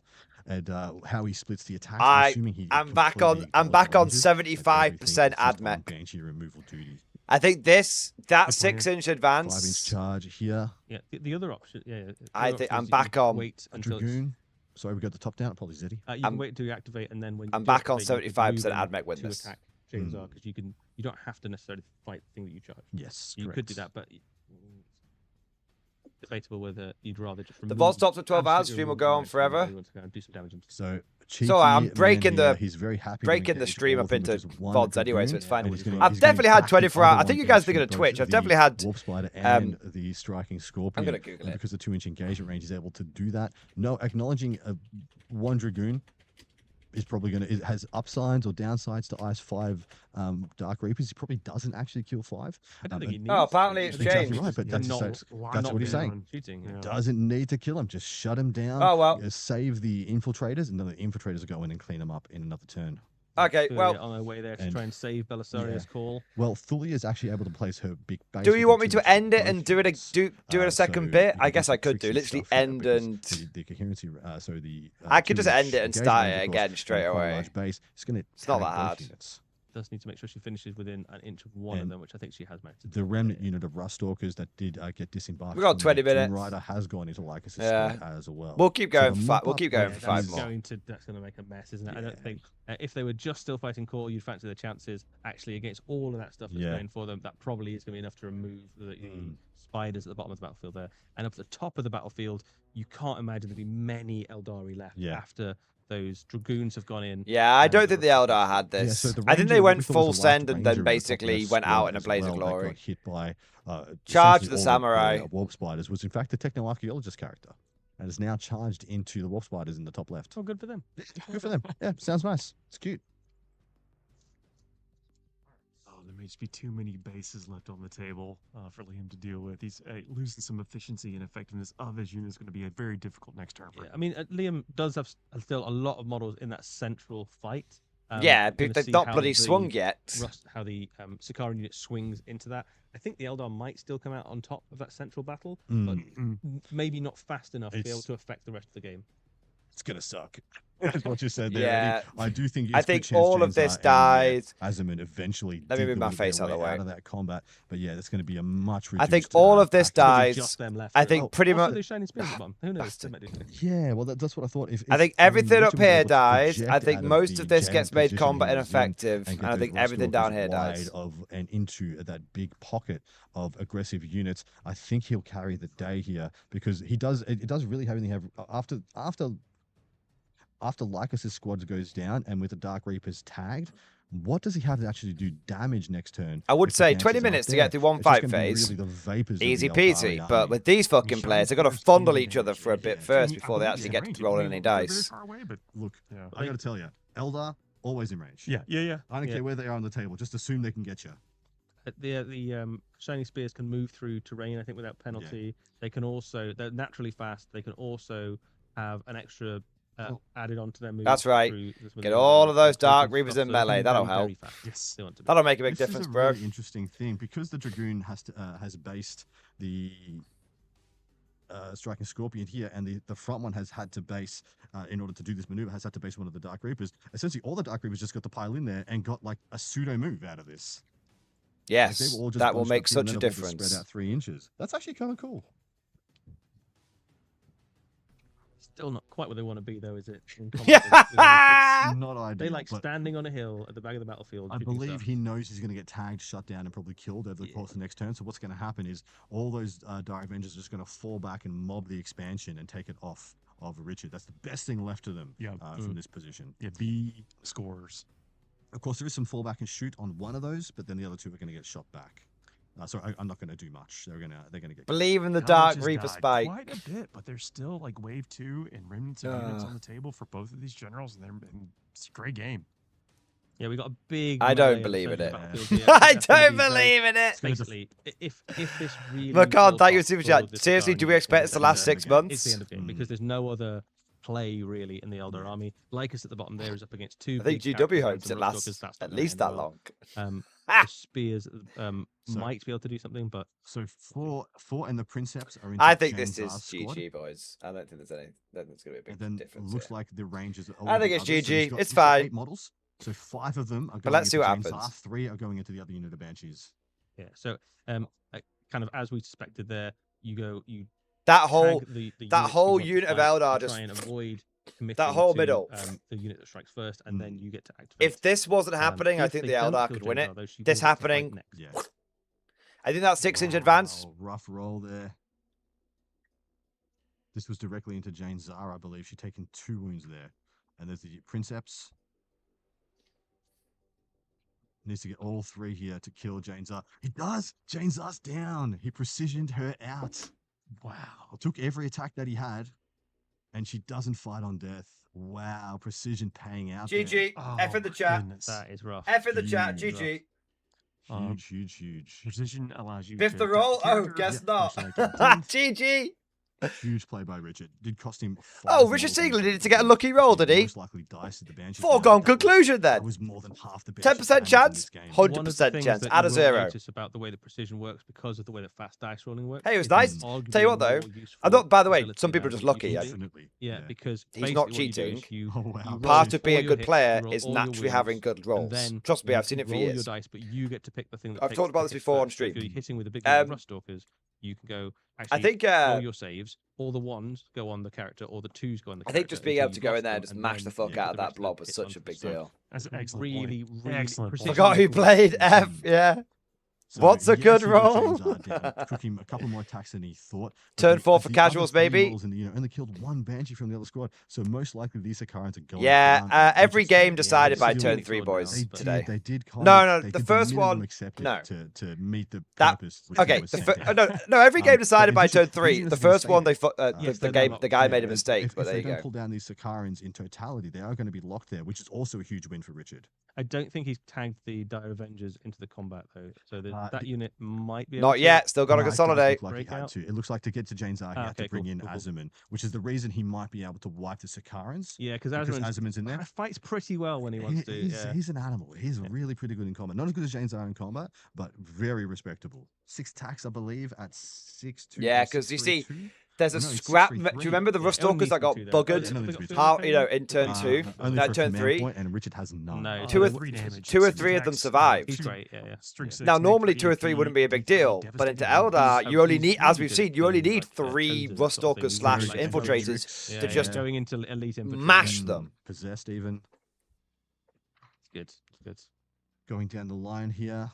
And how he splits the attacks. I'm back on 75% admech. Banshee removal duty. I think that 6-inch 5-inch advance. charge here. Yeah, the other option. Yeah, the I other think option I'm is back you on. wait A until it's- Dragoon. Sorry, we got the top down. Probably Zeddy. You can wait to activate, and then when you I'm do back on activate, you can 75% move in admech to witness. attack James R, because you don't have to necessarily fight the thing that you charge. Yes, you could do correct. that, but debatable whether you'd rather just The remove. vault stops at 12 hours. absolutely Stream will remove go the on next forever. one, you want to go and do some damage. So So I'm cheeky breaking man here, the he's very happy breaking the stream up into VODs anyway, so it's fine. And he's gonna- I've he's gonna definitely had back the 24 hours. I other think you one guys against thinking of both Twitch. I've the definitely had Warp Spider and the Striking Scorpion. gonna Google and it. because the 2-inch engagement range is able to do that. No, acknowledging one Dragoon is probably going to, it has upsides or downsides to Ice 5 Dark Reapers. He probably doesn't actually kill 5. I don't think he needs. Oh, apparently it's Exactly changed. right, but that's, that's what he's saying. Shooting. Yeah. Doesn't need to kill him, just shut him down. Oh, well. Save the infiltrators, and then the infiltrators will go in and clean them up in another turn. Okay, So well, they're on their way there to and- try and save Belisarius' call. Well, Thulia is actually able to place her big base. do you want me within to 2 end it both and do it units. do it a second So bit? you I can guess do I could do. tricksy Literally stuff here end because and the coherency. So the I could just 2-inch end it and engagement start range, it of course, again straight and quite a away. large base. It's going to. It's not that hard. Units. Does need to make sure she finishes within an inch of one of them, which I think she has managed. The remnant unit of Ruststalkers that did get disembarked. We got from 20 the Doom minutes. Rider has gone into Lycus' Yeah. squad as well. We'll keep So going. the We'll mop-up keep going of for 5 these- more. That's going to make a mess, isn't it? I don't think if they were just still fighting Core, you'd fancy the chances. Actually, against all of that stuff that's Yeah. going for them, that probably is going to be enough to remove the spiders at the bottom of the battlefield there. And up at the top of the battlefield, you can't imagine there'd be many Eldari left Yeah. after those Dragoons have gone in. Yeah, I don't think the Eldar had Yeah, this. so the I think they Ranger, went we thought full was the last send and Ranger then in the top basically left went out squad in a as blaze well of that glory. got hit by Charge essentially the all of samurai. Warp Spiders was in fact the techno-archaeologist character, and is now charged into the Warp Spiders in the top left. Oh, good for them. Good for them. Yeah, sounds nice. It's cute. Oh, there may just be too many bases left on the table for Liam to deal with. He's losing some efficiency and effectiveness of his unit is going to be a very difficult next turn for him. I mean, Liam does have still a lot of models in that central fight. Yeah, we're but gonna they've see not how bloody the swung yet. How the Sikaran unit swings into that. I think the Eldar might still come out on top of that central battle, but maybe not fast enough to be able It's- to affect the rest of the game. It's gonna suck. That's what you said there. Yeah. I do think. I think all of this dies. Azumin eventually. Let me move my their face out of the way. out of that combat. But yeah, that's going to be a much. I think reduced, all of this package. dies. I think pretty much. The shiny spears at the bottom. Who knows? Yeah, well, that's what I thought. I think everything up Richard was here able to dies. project I think out of most the of this jammed gets made position combat he was in ineffective, and and get I those think Rock everything Stalkers down here wide dies. and into that big pocket of aggressive units. I think he'll carry the day here because he does. It does really have anything. After Lycus's squad goes down and with the Dark Reapers tagged, what does he have to actually do damage next turn? I would if the say Dancers 20 aren't minutes to there? get through one It's just fight gonna be phase. really the vapors of the Easy Eldari peasy. army. But with these fucking players, they've got to fondle each other for a bit first before they actually get to roll any dice. But look, I got to tell you, Eldar always in range. Yeah. I don't care where they are on the table. Just assume they can get you. The shiny spears can move through terrain, I think, without penalty. They can also, they're naturally fast. They can also have an extra added onto their move. That's right. Get all of those Dark Reapers in so melee. they're That'll very, help. very fast. Yes. That'll make a big This difference, is a bro. really interesting thing because the Dragoon has based the striking Scorpion here, and the front one has had to base in order to do this maneuver has had to base one of the Dark Reapers. Essentially, all the Dark Reapers just got to pile in there and got like a pseudo move out of this. Yes, Like, they were all just that will bunched make up here and such a then able to difference. Spread out 3 inches. That's actually kind of cool. Still not quite where they want to be, though, is it? It's not ideal. They like but standing on a hill at the back of the battlefield. I shooting believe stuff. he knows he's going to get tagged, shut down, and probably killed over the course of the next turn. So what's going to happen is all those Dire Avengers are just going to fall back and mob the expansion and take it off of Richard. That's the best thing left to them from this position. Yeah, B scores. Of course, there is some fallback and shoot on one of those, but then the other two are going to get shot back. So I'm not going to do much. They're going to get. Believe in the Helens Dark has Reaper died spike. quite a bit, but there's still like wave 2 and remnants of units on the table for both of these generals, and it's a great game. Yeah, we got a big. I don't melee believe in on the it. battlefield here. I That's gonna don't be very- believe in it. Basically, if this really. Macan, thank you falls for super off chat. for this Seriously, Macan, do we you expect get it's the to last the end 6 of the game. months? It's the end of the game because there's no other play really in the Eldar army. Lycus at the bottom there is up against 2. I think big GW characters, hopes it Rock lasts Stalkers, that's not at gonna least end that well. long. The spears might be able to do something, but So four and the Princeps are in. I think this James is R's squad. GG, boys. I don't think there's any. I don't think it's going to be a And big then difference. looks here. like the ranges. Are I think all it's the others. So he's GG. got- It's he's got fine. 8 models. So 5 of them are going. But let's see into what James happens. R, 3 are going into the other unit of Banshees. yeah. So kind of as we suspected there, you That whole tag the that units you whole want to unit of fight Eldar to just try and avoid committing whole to, middle. the unit that strikes first, and then you get to activate. If this wasn't happening, I if think they the don't Eldar kill could win James it. R, though, she This will get to fight happening, next. Yeah. I think that's 6-inch advance. Wow, rough roll there. This was directly into Jane Zara, I believe. She's taken 2 wounds there. And there's the Princeps. Needs to get all 3 here to kill Jane Zara. He does! Jane Zara's down. He precisioned her out. Wow. Took every attack that he had. And she doesn't fight on death. Wow. Precision paying out. there. GG. F in the chat. That is rough. F in the chat. Huge. GG. Huge. Precision allows you Fifth to the roll? attack Oh, character, guess not. which, like, GG. Huge play by Richard. Did cost him. Oh, 5 Richard models in Siegler the needed to get a lucky roll, did he? Most likely dice at the Banshees. Foregone conclusion then. That was more than half the Banshees 10% damage in chance, this game. 100% chance. Add a 0. Notice about the way the precision works because of the way that fast dice rolling works. Hey, it was is nice. arguably Tell you what though, more useful I'm not. By the way, ability some people are than just what lucky. you I- can do. Definitely. Yeah, because He's not basically what you do cheating. is you Oh, wow. roll Part of being all a your good hits, player you roll is all your naturally having wins, good and rolls. then Trust me, you I've seen it for roll your years. dice, but you get to pick the thing that I've takes talked about the this hits before on first. So if stream. you're hitting with a big rust stalkers, you can go. I Actually, think, roll your saves. All the 1s go on the character, or the 2s go on the I character. think just being until able to you've go in lost there them, and just and mash then the fuck you out put of the that rest of the blob was hits such a onto big the deal. That's an excellent Really, point. really Excellent point. precision Forgot who is played important. F. Yeah. So What's a yes, good he got roll? James R down. Took him a couple more attacks than he thought. but Turn the- 4 for the casuals, other 3 baby. models and, only killed 1 Banshee from the other squad. So most likely these Sakarans are going Yeah, down. and every Richard's game gonna decided by still- turn 3, boys. today. They did kind No, of, no, they the did first minimum one. accept it No. to meet the That purpose. which they okay. were The sent. no, every game But decided in by addition- turn 3. using The this as a first one, mistake, the guy made a yeah, mistake, if but there they you don't go. pull down these Sakarans in totality, they are going to be locked there, which is also a huge win for Richard. I don't think he's tagged the Dire Avengers into the combat though, so that unit might be. Not able to yet. Still got to No, it does consolidate. look like he break had out. to. It looks like to get to Jane's Arc, he had to okay, bring cool, in cool. Azumin, which is the reason he might be able to wipe the Sakarans. Yeah, because Azumin's in there. fights pretty well when he wants to. Yeah. He's an animal. He's really pretty good in combat. Not as good as Jane's are in combat, but very respectable. 6 attacks, I believe, at 6'2". Yeah, because you see, There's a scrap. Do you remember the Rustalkers that got buggered? How, you know, in turn 2, turn 3? And Richard has none. No, 2 or 3 of them survived. He's great, yeah. Now, normally 2 or 3 wouldn't be a big deal, but into Eldar, you only need, as we've seen, you only need 3 Rustalkers / infiltrators to just going into elite infantry. mash them. Possessed even. It's good. Going down the line here.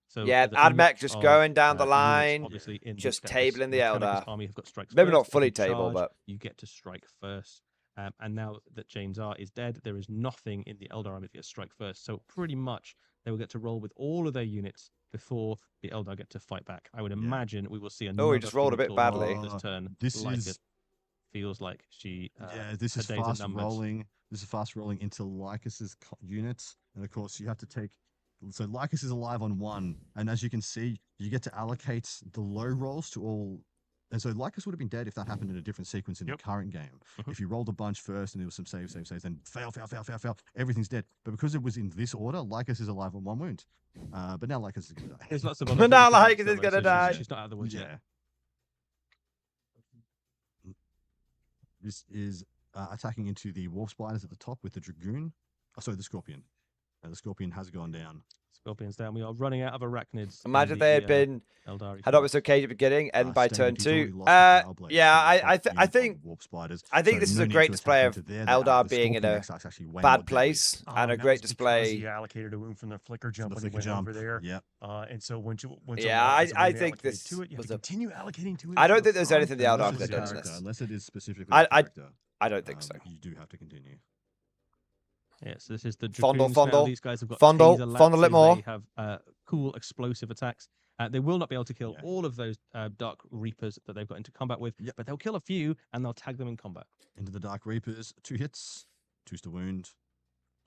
So yeah, Admech just going down the line, just tabling the Eldar. Army have got strikes Maybe first. not fully If you table, charge, but you get to strike first. And now that James R is dead, there is nothing in the Eldar army to get strike first. So pretty much they will get to roll with all of their units before the Eldar get to fight back. I would imagine we will see another. Oh, he just rolled a bit badly. This turn. This like is it feels like she. Yeah, this is fast rolling. This is fast rolling into Lycus's units, and of course you have to take. So Lycus is alive on 1, and as you can see, you get to allocate the low rolls to all. And so Lycus would have been dead if that happened in a different sequence in the current game. If you rolled a bunch first and there was some saves, then fail, everything's dead. But because it was in this order, Lycus is alive on 1 wound. But now Lycus is going to die. There's lots of But now Lycus is going to die. She's not out of the woods yet. This is attacking into the Wolf Spiders at the top with the Dragoon. Oh, sorry, the Scorpion. The Scorpion has gone down. Scorpion's down. We are running out of arachnids. Imagine they had been had Opus okay at the beginning, and by turn 2. Yeah, I think this is a great display of Eldar being in a bad place and a great display. He allocated a wound from the flicker jump when he went over there. Yeah. And so once I think this to it, you have to continue allocating to it. I don't think there's anything the Eldar could have done in this. Unless it is specifically I don't think so. You do have to continue. Yes, this is the Fondle. These guys have got Fondle taser it more. They have cool explosive attacks. They will not be able to kill all of those Dark Reapers that they've got into combat with, but they'll kill a few and they'll tag them in combat. Into the Dark Reapers, 2 hits, 2's to wound,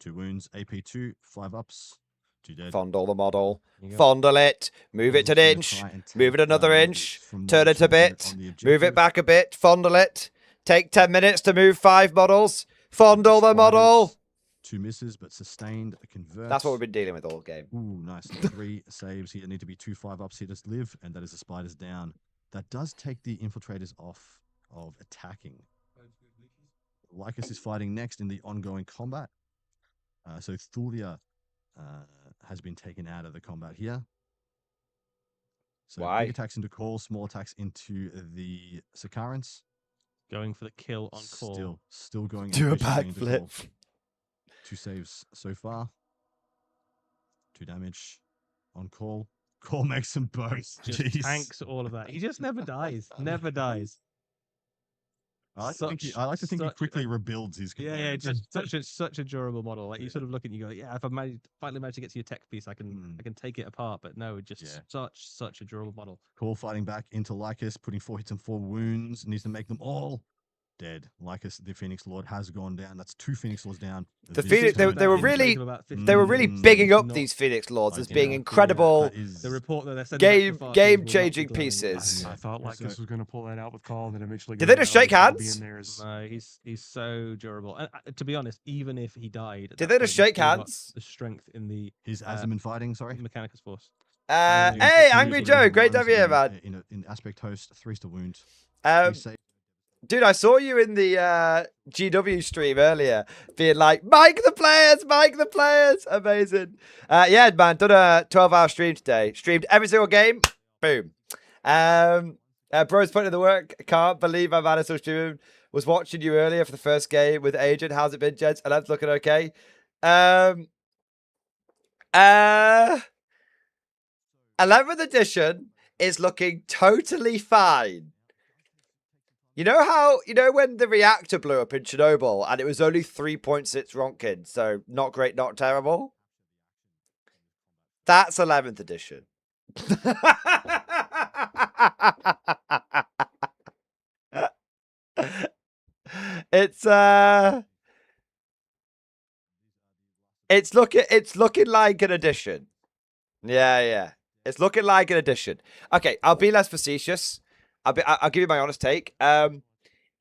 2 wounds, AP 2, 5 ups, 2 dead. Fondle the model. Fondle it. Move it to an inch. Move it another inch. Turn it a bit. Move it back a bit. Fondle it. Take 10 minutes to move 5 models. Fondle the model. 2 misses, but sustained. Convert. That's what we've been dealing with all game. Ooh, nice. 3 saves here. Need to be 2 5-ups here to live, and that is the Spiders down. That does take the Infiltrators off of attacking. Lycus is fighting next in the ongoing combat. So Thulia has been taken out of the combat here. So big attacks into Call, small attacks into the Sakarans. Going for the kill on Call. Still going. Do a backflip. 2 saves so far. 2 damage on Call. Call makes them both. Just tanks all of that. He just never dies. Never dies. I like to think he quickly rebuilds his. Yeah, just such a durable model. Like you sort of look at it and you go, yeah, if I finally manage to get to your tech piece, I can take it apart. But no, just such a durable model. Call fighting back into Lycus, putting 4 hits and 4 wounds. Needs to make them all dead. Lycus, the Phoenix Lord, has gone down. That's 2 Phoenix Lords down. The Phoenix, they were really bigging up these Phoenix Lords as being incredible, the report that they said game-changing pieces. I thought Lycus was going to pull that out with Karl, and then eventually. Did they just shake hands? No, he's so durable. And to be honest, even if he died, did they just shake hands? The strength in the his Azamin fighting. Sorry, Mechanicus Force. Hey, Angry Joe, great to have you here, man. In aspect host, 3's to wound. Dude, I saw you in the GW stream earlier being like, Mike the players. Amazing. Yeah, man, done a 12-hour stream today. Streamed every single game. Boom. Bro's putting in the work. Can't believe I'm at a stream. Was watching you earlier for the first game with Agent. How's it been, gents? And that's looking okay. 11th edition is looking totally fine. You know when the reactor blew up in Chernobyl and it was only 3.6 Ronkin, so not great, not terrible? That's 11th edition. It's looking like an edition. Yeah. It's looking like an edition. Okay, I'll be less facetious. I'll give you my honest take.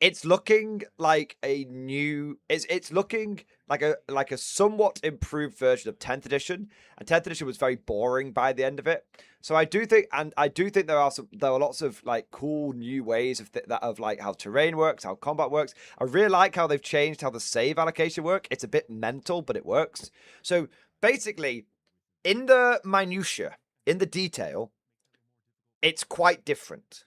it's looking like a new. It's looking like a somewhat improved version of 10th edition, and 10th edition was very boring by the end of it. So I do think there are lots of like cool new ways of like how terrain works, how combat works. I really like how they've changed how the save allocation work. It's a bit mental, but it works. So basically, in the minutia, in the detail, it's quite different.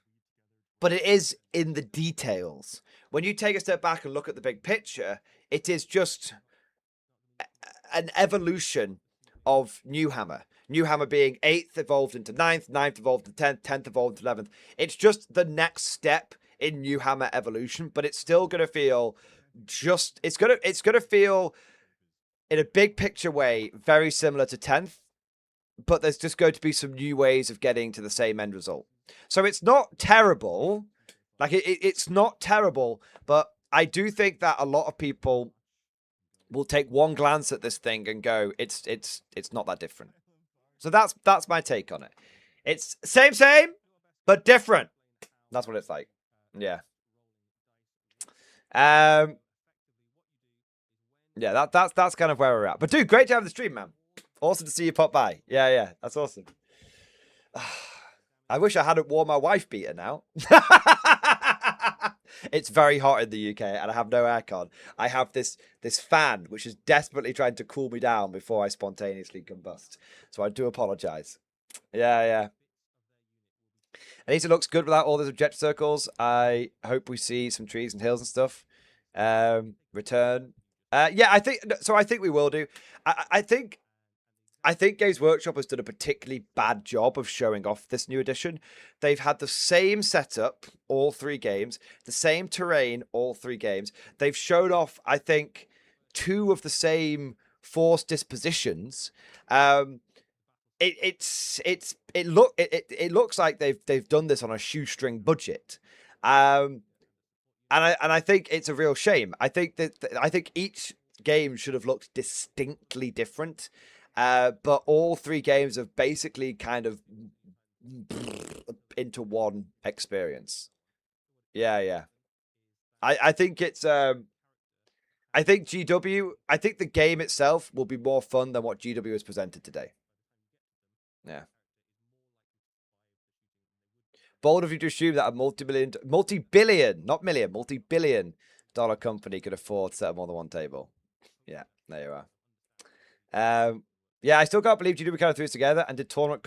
But it is in the details. When you take a step back and look at the big picture, it is just an evolution of Newhammer. Newhammer being 8th evolved into 9th, 9th evolved to 10th, 10th evolved to 11th. It's just the next step in Newhammer evolution, but it's still going to feel it's going to feel in a big picture way very similar to 10th, but there's just going to be some new ways of getting to the same end result. So it's not terrible. Like it's not terrible, but I do think that a lot of people will take one glance at this thing and go, it's not that different. So that's my take on it. It's same, but different. That's what it's like. Yeah. Yeah, that's kind of where we're at. But dude, great to have the stream, man. Awesome to see you pop by. Yeah, that's awesome. I wish I hadn't worn my wife beater now. It's very hot in the UK and I have no aircon. I have this fan which is desperately trying to cool me down before I spontaneously combust. So I do apologize. Yeah. Anita looks good without all those objective circles. I hope we see some trees and hills and stuff. Return. Yeah, I think we will do. I think Games Workshop has done a particularly bad job of showing off this new edition. They've had the same setup, all 3 games, the same terrain, all 3 games. They've showed off, I think, 2 of the same force dispositions. It looks like they've done this on a shoestring budget. And I think it's a real shame. I think each game should have looked distinctly different. But all 3 games have basically kind of into one experience. Yeah. I think it's I think the game itself will be more fun than what GW has presented today. Yeah. Bold of you to assume that a multi-billion, not million, multi-billion dollar company could afford to set up more than one table. Yeah, there you are. Yeah, I still can't believe GW kind of threw us together and did tournament